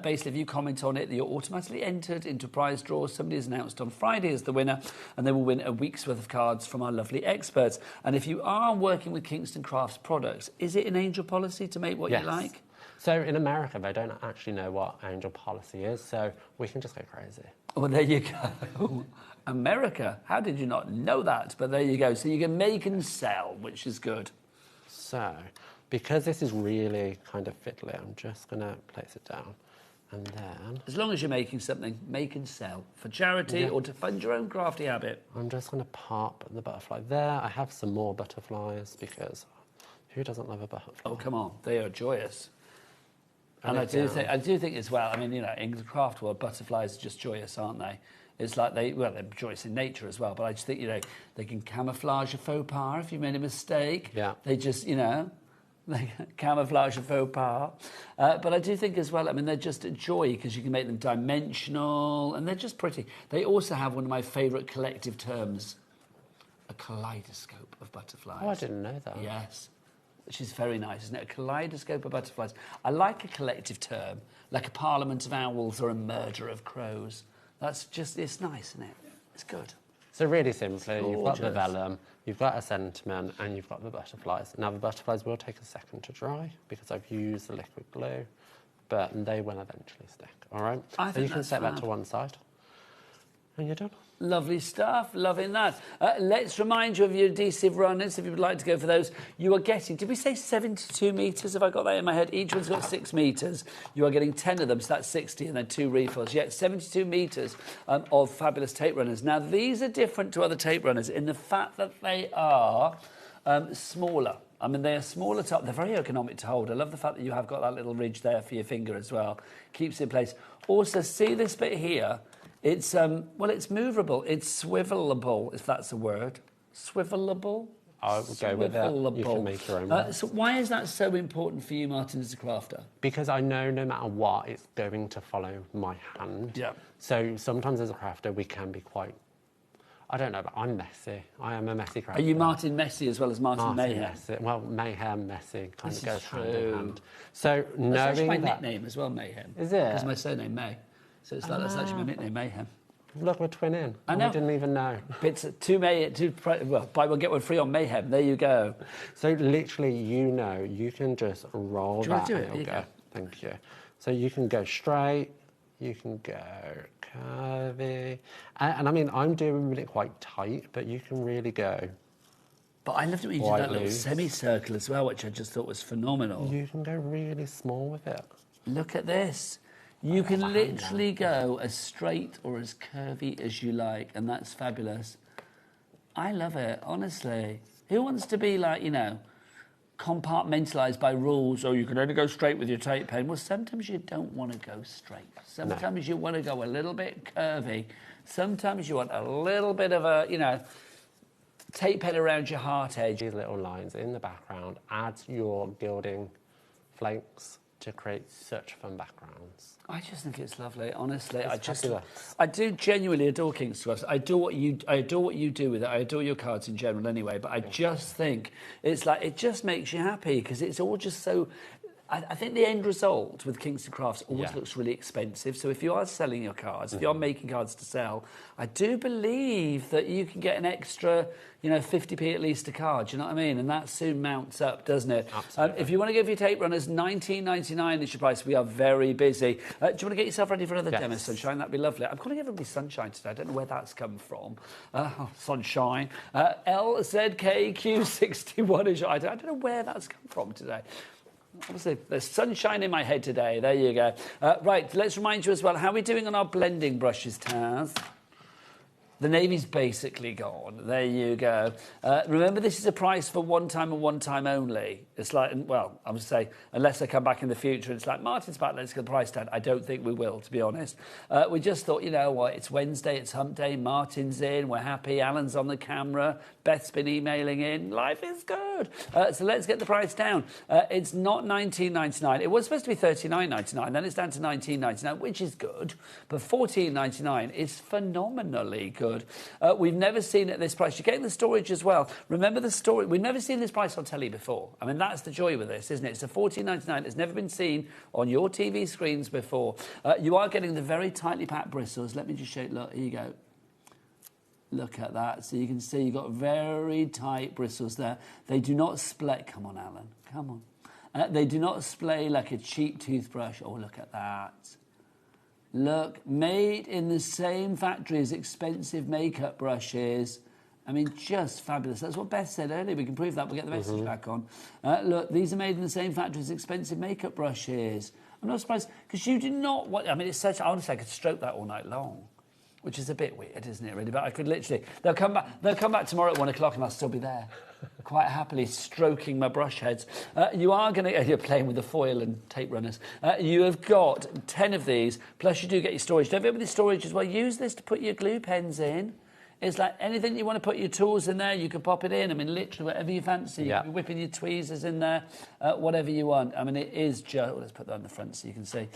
Basically, if you comment on it, you're automatically entered into prize draws. Somebody is announced on Friday as the winner, and they will win a week's worth of cards from our lovely experts. And if you are working with Kingston Crafts products, is it an angel policy to make what you like? So in America, they don't actually know what angel policy is, so we can just go crazy. Well, there you go. America, how did you not know that? But there you go. So you can make and sell, which is good. So, because this is really kind of fiddly, I'm just going to place it down. And then... As long as you're making something, make and sell for charity or to fund your own crafty habit. I'm just going to pop the butterfly there. I have some more butterflies because who doesn't love a butterfly? Oh, come on. They are joyous. And I do think as well, I mean, you know, in the craft world, butterflies are just joyous, aren't they? It's like they're joyous in nature as well, but I just think, you know, they can camouflage a faux pas if you made a mistake. Yeah. They just, you know, they camouflage a faux pas. But I do think as well, I mean, they're just a joy because you can make them dimensional and they're just pretty. They also have one of my favourite collective terms, a kaleidoscope of butterflies. Oh, I didn't know that. Yes. Which is very nice, isn't it? A kaleidoscope of butterflies. I like a collective term, like a parliament of owls or a murder of crows. That's just, it's nice, isn't it? It's good. So really simply, you've got the vellum, you've got a sentiment, and you've got the butterflies. Now, the butterflies will take a second to dry because I've used the liquid glue, but they will eventually stick, all right? And you can set that to one side, and you're done. Lovely stuff, loving that. Let's remind you of your adhesive runners, if you would like to go for those. You are getting, did we say 72 metres? Have I got that in my head? Each one's got 6 metres. You are getting 10 of them, so that's 60, and then 2 refills. You get 72 metres of fabulous tape runners. Now, these are different to other tape runners in the fact that they are smaller. I mean, they are smaller top. They're very ergonomic to hold. I love the fact that you have got that little ridge there for your finger as well. Keeps it in place. Also, see this bit here? It's, well, it's movable. It's swivelable, if that's a word. Swivelable? I would go with that. You can make your own. So why is that so important for you, Martin, as a crafter? Because I know no matter what, it's going to follow my hand. Yeah. So sometimes as a crafter, we can be quite... I don't know, but I'm messy. I am a messy crafter. Are you Martin Messy as well as Martin Mayhem? Messy. Well, Mayhem, messy, kind of goes hand in true. hand. So knowing that's actually my that... nickname as well, Mayhem. Is it? Because my surname May. So it's like, that's actually my nickname, Mayhem. Look, we're twinning. I know. I didn't even know. Bits buy one, get one free on Mayhem. There you go. So literally, you know, you can just roll Do you want that. to do it? There you go. Thank you. So you can go straight, You can go curvy. And I mean, I'm doing it quite tight, but you can really go. But I loved it when you did that little semicircle as well, which I just thought was phenomenal. You can go really small with it. Look at this. You can literally go as straight or as curvy as you like, and that's fabulous. I love it, honestly. Who wants to be like, you know, compartmentalised by rules, or you can only go straight with your tape pen? Well, sometimes you don't want to go straight. Sometimes you want to go a little bit curvy. Sometimes you want a little bit of a, you know, tape pen around your heart edge. These little lines in the background add your gilding flakes to create such fun backgrounds. I just think it's lovely, honestly. I do genuinely adore King's Cross. I adore what you do with it. I adore your cards in general anyway, but I just think it's like, it just makes you happy because it's all just so... I think the end result with Kingston Crafts always looks really expensive. So if you are selling your cards, if you are making cards to sell, I do believe that you can get an extra, you know, 50p at least a card. Do you know what I mean? And that soon mounts up, doesn't it? Absolutely. If you want to give your tape runners, $19.99 is your price. We are very busy. Do you want to get yourself ready for another demo, Sunshine? That'd be lovely. I'm calling everybody Sunshine today. I don't know where that's come from. Sunshine. LZKQ61 is... I don't know where that's come from today. Obviously, there's sunshine in my head today. There you go. Right, let's remind you as well, how are we doing on our blending brushes, Taz? The navy's basically gone. There you go. Remember, this is a price for one time and one time only. It's like, well, I would say, unless they come back in the future, it's like, Martin's back, let's get the price down. I don't think we will, to be honest. We just thought, you know what, it's Wednesday, it's hump day, Martin's in, we're happy, Alan's on the camera, Beth's been emailing in, life is good. So let's get the price down. It's not $19.99. It was supposed to be $39.99, then it's down to $19.99, which is good, but $14.99 is phenomenally good. We've never seen it at this price. You're getting the storage as well. Remember the storage. We've never seen this price on telly before. I mean, that's the joy with this, isn't it? It's a $14.99. It's never been seen on your TV screens before. You are getting the very tightly packed bristles. Let me just show you. Look, here you go. Look at that. So you can see you've got very tight bristles there. They do not splay. Come on, Alan. Come on. They do not splay like a cheap toothbrush. Oh, look at that. Look, made in the same factory as expensive makeup brushes. I mean, just fabulous. That's what Beth said earlier. We can prove that. We'll get the message back on. Look, these are made in the same factory as expensive makeup brushes. I'm not surprised, because you do not want... I mean, it's such... Honestly, I could stroke that all night long, which is a bit weird, isn't it, really? But I could literally... They'll come back tomorrow at 1 o'clock and I'll still be there, quite happily stroking my brush heads. You are going to... You're playing with the foil and tape runners. You have got 10 of these, plus you do get your storage. Don't forget with the storage as well, use this to put your glue pens in. It's like anything you want to put your tools in there, you can pop it in. I mean, literally, whatever you fancy. You can be whipping your tweezers in there, whatever you want. I mean, it is just... Well, let's put that on the front so you can see.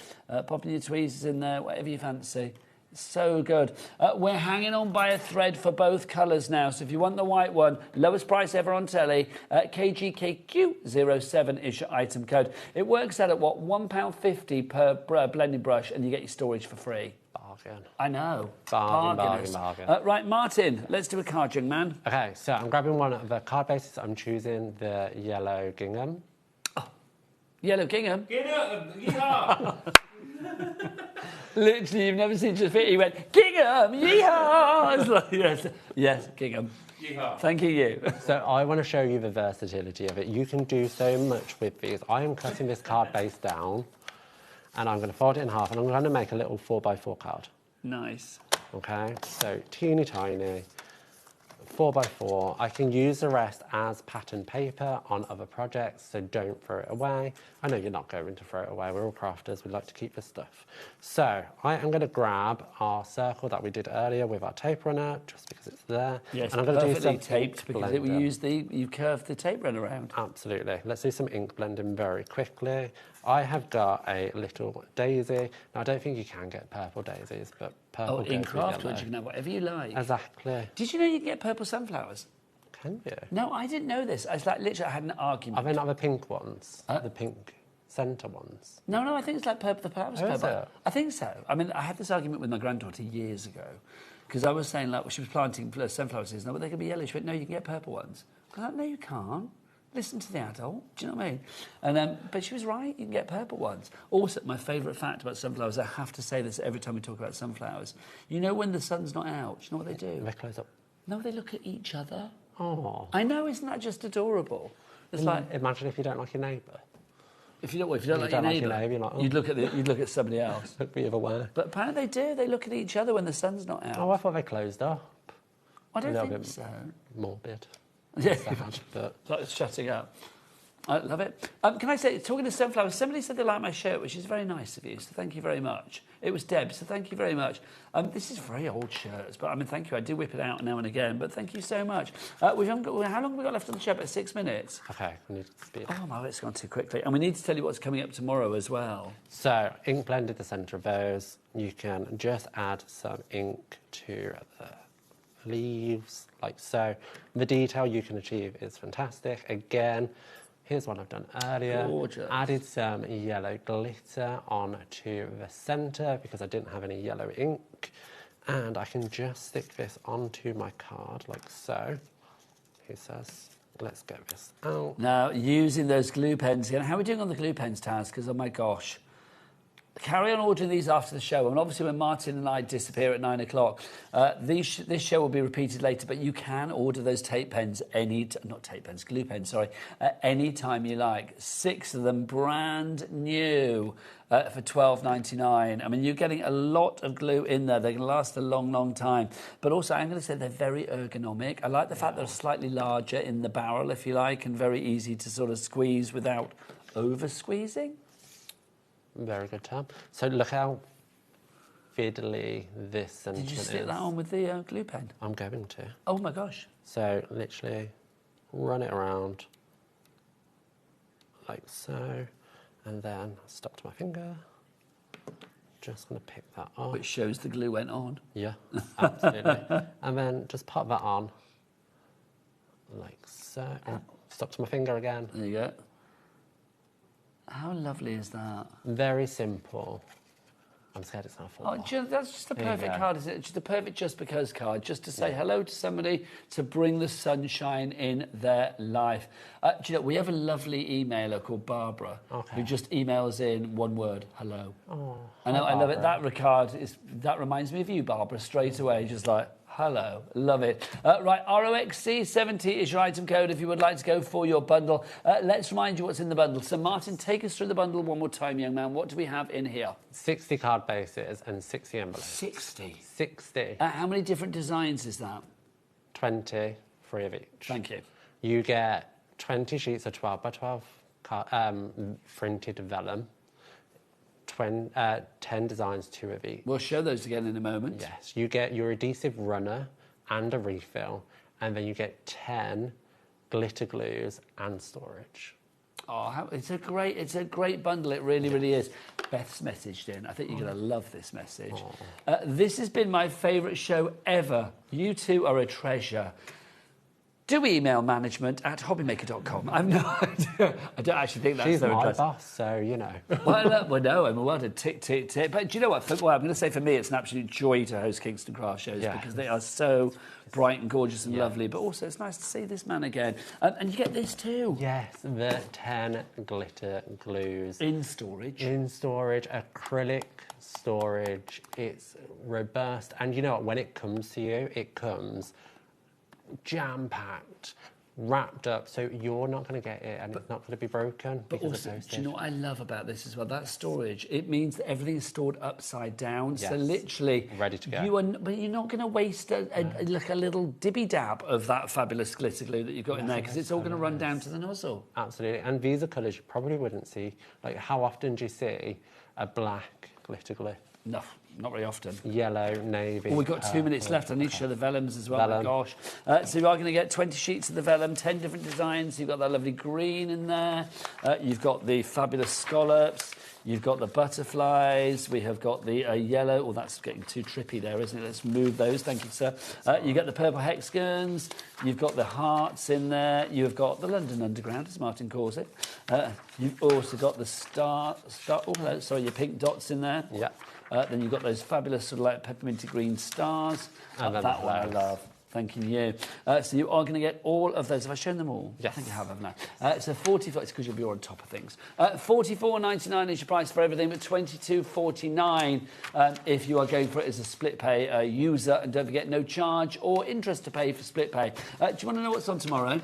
Popping your tweezers in there, whatever you fancy. So good. We're hanging on by a thread for both colours now. So if you want the white one, lowest price ever on telly, KGKQ07 is your item code. It works out at, what, £1.50 per blending brush, and you get your storage for free. Bargain. I know. Bargain. Right, Martin, let's do a card, young man. Okay, so I'm grabbing one of the card bases. I'm choosing the yellow gingham. Oh, yellow gingham? Yeehaw! Literally, you've never seen just fit. He went, Gingham, yeehaw! It's like, yes, Gingham. Yeehaw. Thank you. So I want to show you the versatility of it. You can do so much with these. I am cutting this card base down, and I'm going to fold it in half, and I'm going to make a little 4x4 card. Nice. Okay, so teeny tiny, 4x4. I can use the rest as pattern paper on other projects, so don't throw it away. I know you're not going to throw it away. We're all crafters. We like to keep the stuff. So I am going to grab our circle that we did earlier with our tape runner, just because it's there. Yes, and I'm going to do some taped because we use you curved the tape run around. Absolutely. Let's do some ink blending very quickly. I have got a little daisy. Now, I don't think you can get purple daisies, but purple goes with in craft yellow. ones, you can have whatever you like. Exactly. Did you know you can get purple sunflowers? Can you? No, I didn't know this. It's like literally I had an argument. Are they not the pink ones? The pink centre ones? No, I think it's like purple. The flowers purple. Is it? I think so. I mean, I had this argument with my granddaughter years ago because I was saying, like, she was planting sunflower seeds. No, but they can be yellow. She went, no, you can get purple ones. I was like, no, you can't. Listen to the adult. Do you know what I mean? And but she was right. You can get purple ones. Also, my favourite fact about sunflowers, I have to say this every time we talk about sunflowers. You know when the sun's not out, do you know what they do? They close up. No, they look at each other. Oh. I know, isn't that just adorable? It's like, imagine if you don't like your neighbour. If you don't like your neighbour, you're like, oh. you'd look at somebody else. Look the other way. But apparently they do. They look at each other when the sun's not out. Oh, I thought they closed up. I don't think so. Morbid. Yeah, Sad, but like shutting up. I love it. Can I say, talking to sunflowers, somebody said they like my shirt, which is very nice of you, so thank you very much. It was Deb, so thank you very much. This is very old shirts, but I mean, thank you. I do whip it out now and again, but thank you so much. How long have we got left on the show? About 6 minutes. Okay, we need to speed. Oh, no, it's gone too quickly. And we need to tell you what's coming up tomorrow as well. So, ink blended the centre of those. You can just add some ink to the leaves, like so. The detail you can achieve is fantastic. Again, here's one I've done earlier. Gorgeous. Added some yellow glitter onto the centre because I didn't have any yellow ink. And I can just stick this onto my card like so. He says, let's get this out. Now, using those glue pens again. How are we doing on the glue pens, Taz? Because, oh my gosh. Carry on ordering these after the show. And obviously when Martin and I disappear at 9 o'clock, this show will be repeated later, but you can order those glue pens, sorry, at any time you like. 6 of them brand new for $12.99. I mean, you're getting a lot of glue in there. They're going to last a long, long time. But also, I'm going to say they're very ergonomic. I like the fact they're slightly larger in the barrel, if you like, and very easy to sort of squeeze without over-squeezing. Very good term. So look how fiddly this sentence is. Did you stick that on with the glue pen? I'm going to. Oh my gosh. So literally run it around like so, and then stop to my finger. Just going to pick that up. Which shows the glue went on. Yeah, absolutely. And then just pop that on like so. And stop to my finger again. There you go. How lovely is that? Very simple. I'm scared it's not full. Oh, that's just the perfect card, isn't it? Just the perfect just because card, just to say hello to somebody, to bring the sunshine in their life. Do you know, we have a lovely emailer called Barbara, who just emails in one word, hello. Oh, I know, I love it. That reminds me of you, Barbara, straight away, just like, hello, love it. Right, ROXC70 is your item code if you would like to go for your bundle. Let's remind you what's in the bundle. So, Martin, take us through the bundle one more time, young man. What do we have in here? 60 card bases and 60 envelopes. 60? 60. How many different designs is that? 20, 3 of each. Thank you. You get 20 sheets of 12 by 12 printed vellum. 10 designs, 2 of each. We'll show those again in a moment. Yes, you get your adhesive runner and a refill, and then you get 10 glitter glues and storage. Oh, it's a great bundle. It really, really is. Beth's messaged in. I think you're going to love this message. This has been my favourite show ever. You two are a treasure. Do email management@hobbymaker.com. I have no idea. I don't actually think that's She's their my address. boss, so you know. Well, no, I'm well done. Tick. But do you know what? I'm going to say for me, it's an absolute joy to host Kingston Craft shows because they are so bright and gorgeous and lovely. But also, it's nice to see this man again. And you get this too. Yes, the 10 glitter glues. In storage. In storage, acrylic storage. It's robust. And you know what? When it comes to you, it comes jam-packed, wrapped up, so you're not going to get it and it's not going to be broken. But also, do you know what I love about this as well? That storage, it means that everything is stored upside down. Yes. So literally, ready to go. But you're not going to waste like a little dibby dab of that fabulous glitter glue that you've got in there because it's all going to run down to the nozzle. Absolutely. And these are colours you probably wouldn't see. Like, how often do you see a black glitter glue? No, not very often. Yellow, navy. Oh, we've got 2 minutes left. I need to show the vellums as well. My gosh. So you are going to get 20 sheets of the vellum, 10 different designs. You've got that lovely green in there. You've got the fabulous scallops. You've got the butterflies. We have got the yellow. Oh, that's getting too trippy there, isn't it? Let's move those. Thank you, sir. You get the purple hexagons. You've got the hearts in there. You've got the London Underground, as Martin calls it. You've also got the your pink dots in there. Yeah. Then you've got those fabulous sort of like pepperminty green stars. And then that one I love. Thanking you. So you are going to get all of those. Have I shown them all? Yes. I think I have, haven't I? So 44. It's because you'll be on top of things. 44.99 is your price for everything, but 22.49 if you are going for it as a split pay user. And don't forget, no charge or interest to pay for split pay. Do you want to know what's on tomorrow?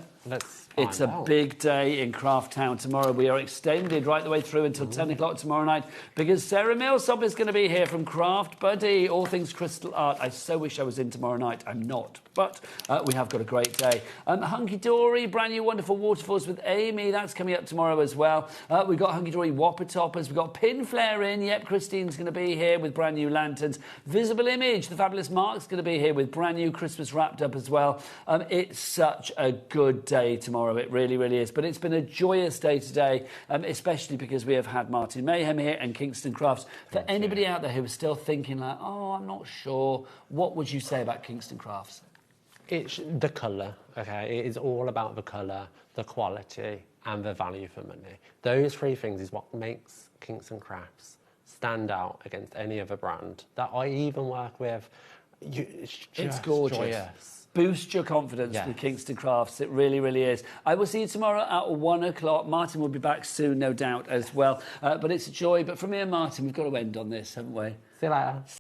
It's a big day in Craft Town tomorrow. We are extended right the way through until 10 o'clock tomorrow night because Sarah Millsop is going to be here from Craft Buddy, all things crystal art. I so wish I was in tomorrow night. I'm not, but we have got a great day. Hunky Dory, brand new wonderful waterfalls with Amy. That's coming up tomorrow as well. We've got Hunky Dory Whopper Toppers. We've got Pin Flare in. Yep, Christine's going to be here with brand new lanterns. Visible Image, the fabulous Mark's going to be here with brand new Christmas wrapped up as well. It's such a good day tomorrow. It really, really is. But it's been a joyous day today, especially because we have had Martin Mayhem here and Kingston Crafts. For anybody out there who is still thinking like, oh, I'm not sure, what would you say about Kingston Crafts? It's the colour, okay? It is all about the colour, the quality and the value for money. Those three things is what makes Kingston Crafts stand out against any other brand that I even work with. It's gorgeous. Joyous. Boost your confidence with Kingston Crafts. It really, really is. I will see you tomorrow at 1 o'clock. Martin will be back soon, no doubt, as well. But it's a joy. But from me and Martin, we've got to end on this, haven't we? See you later.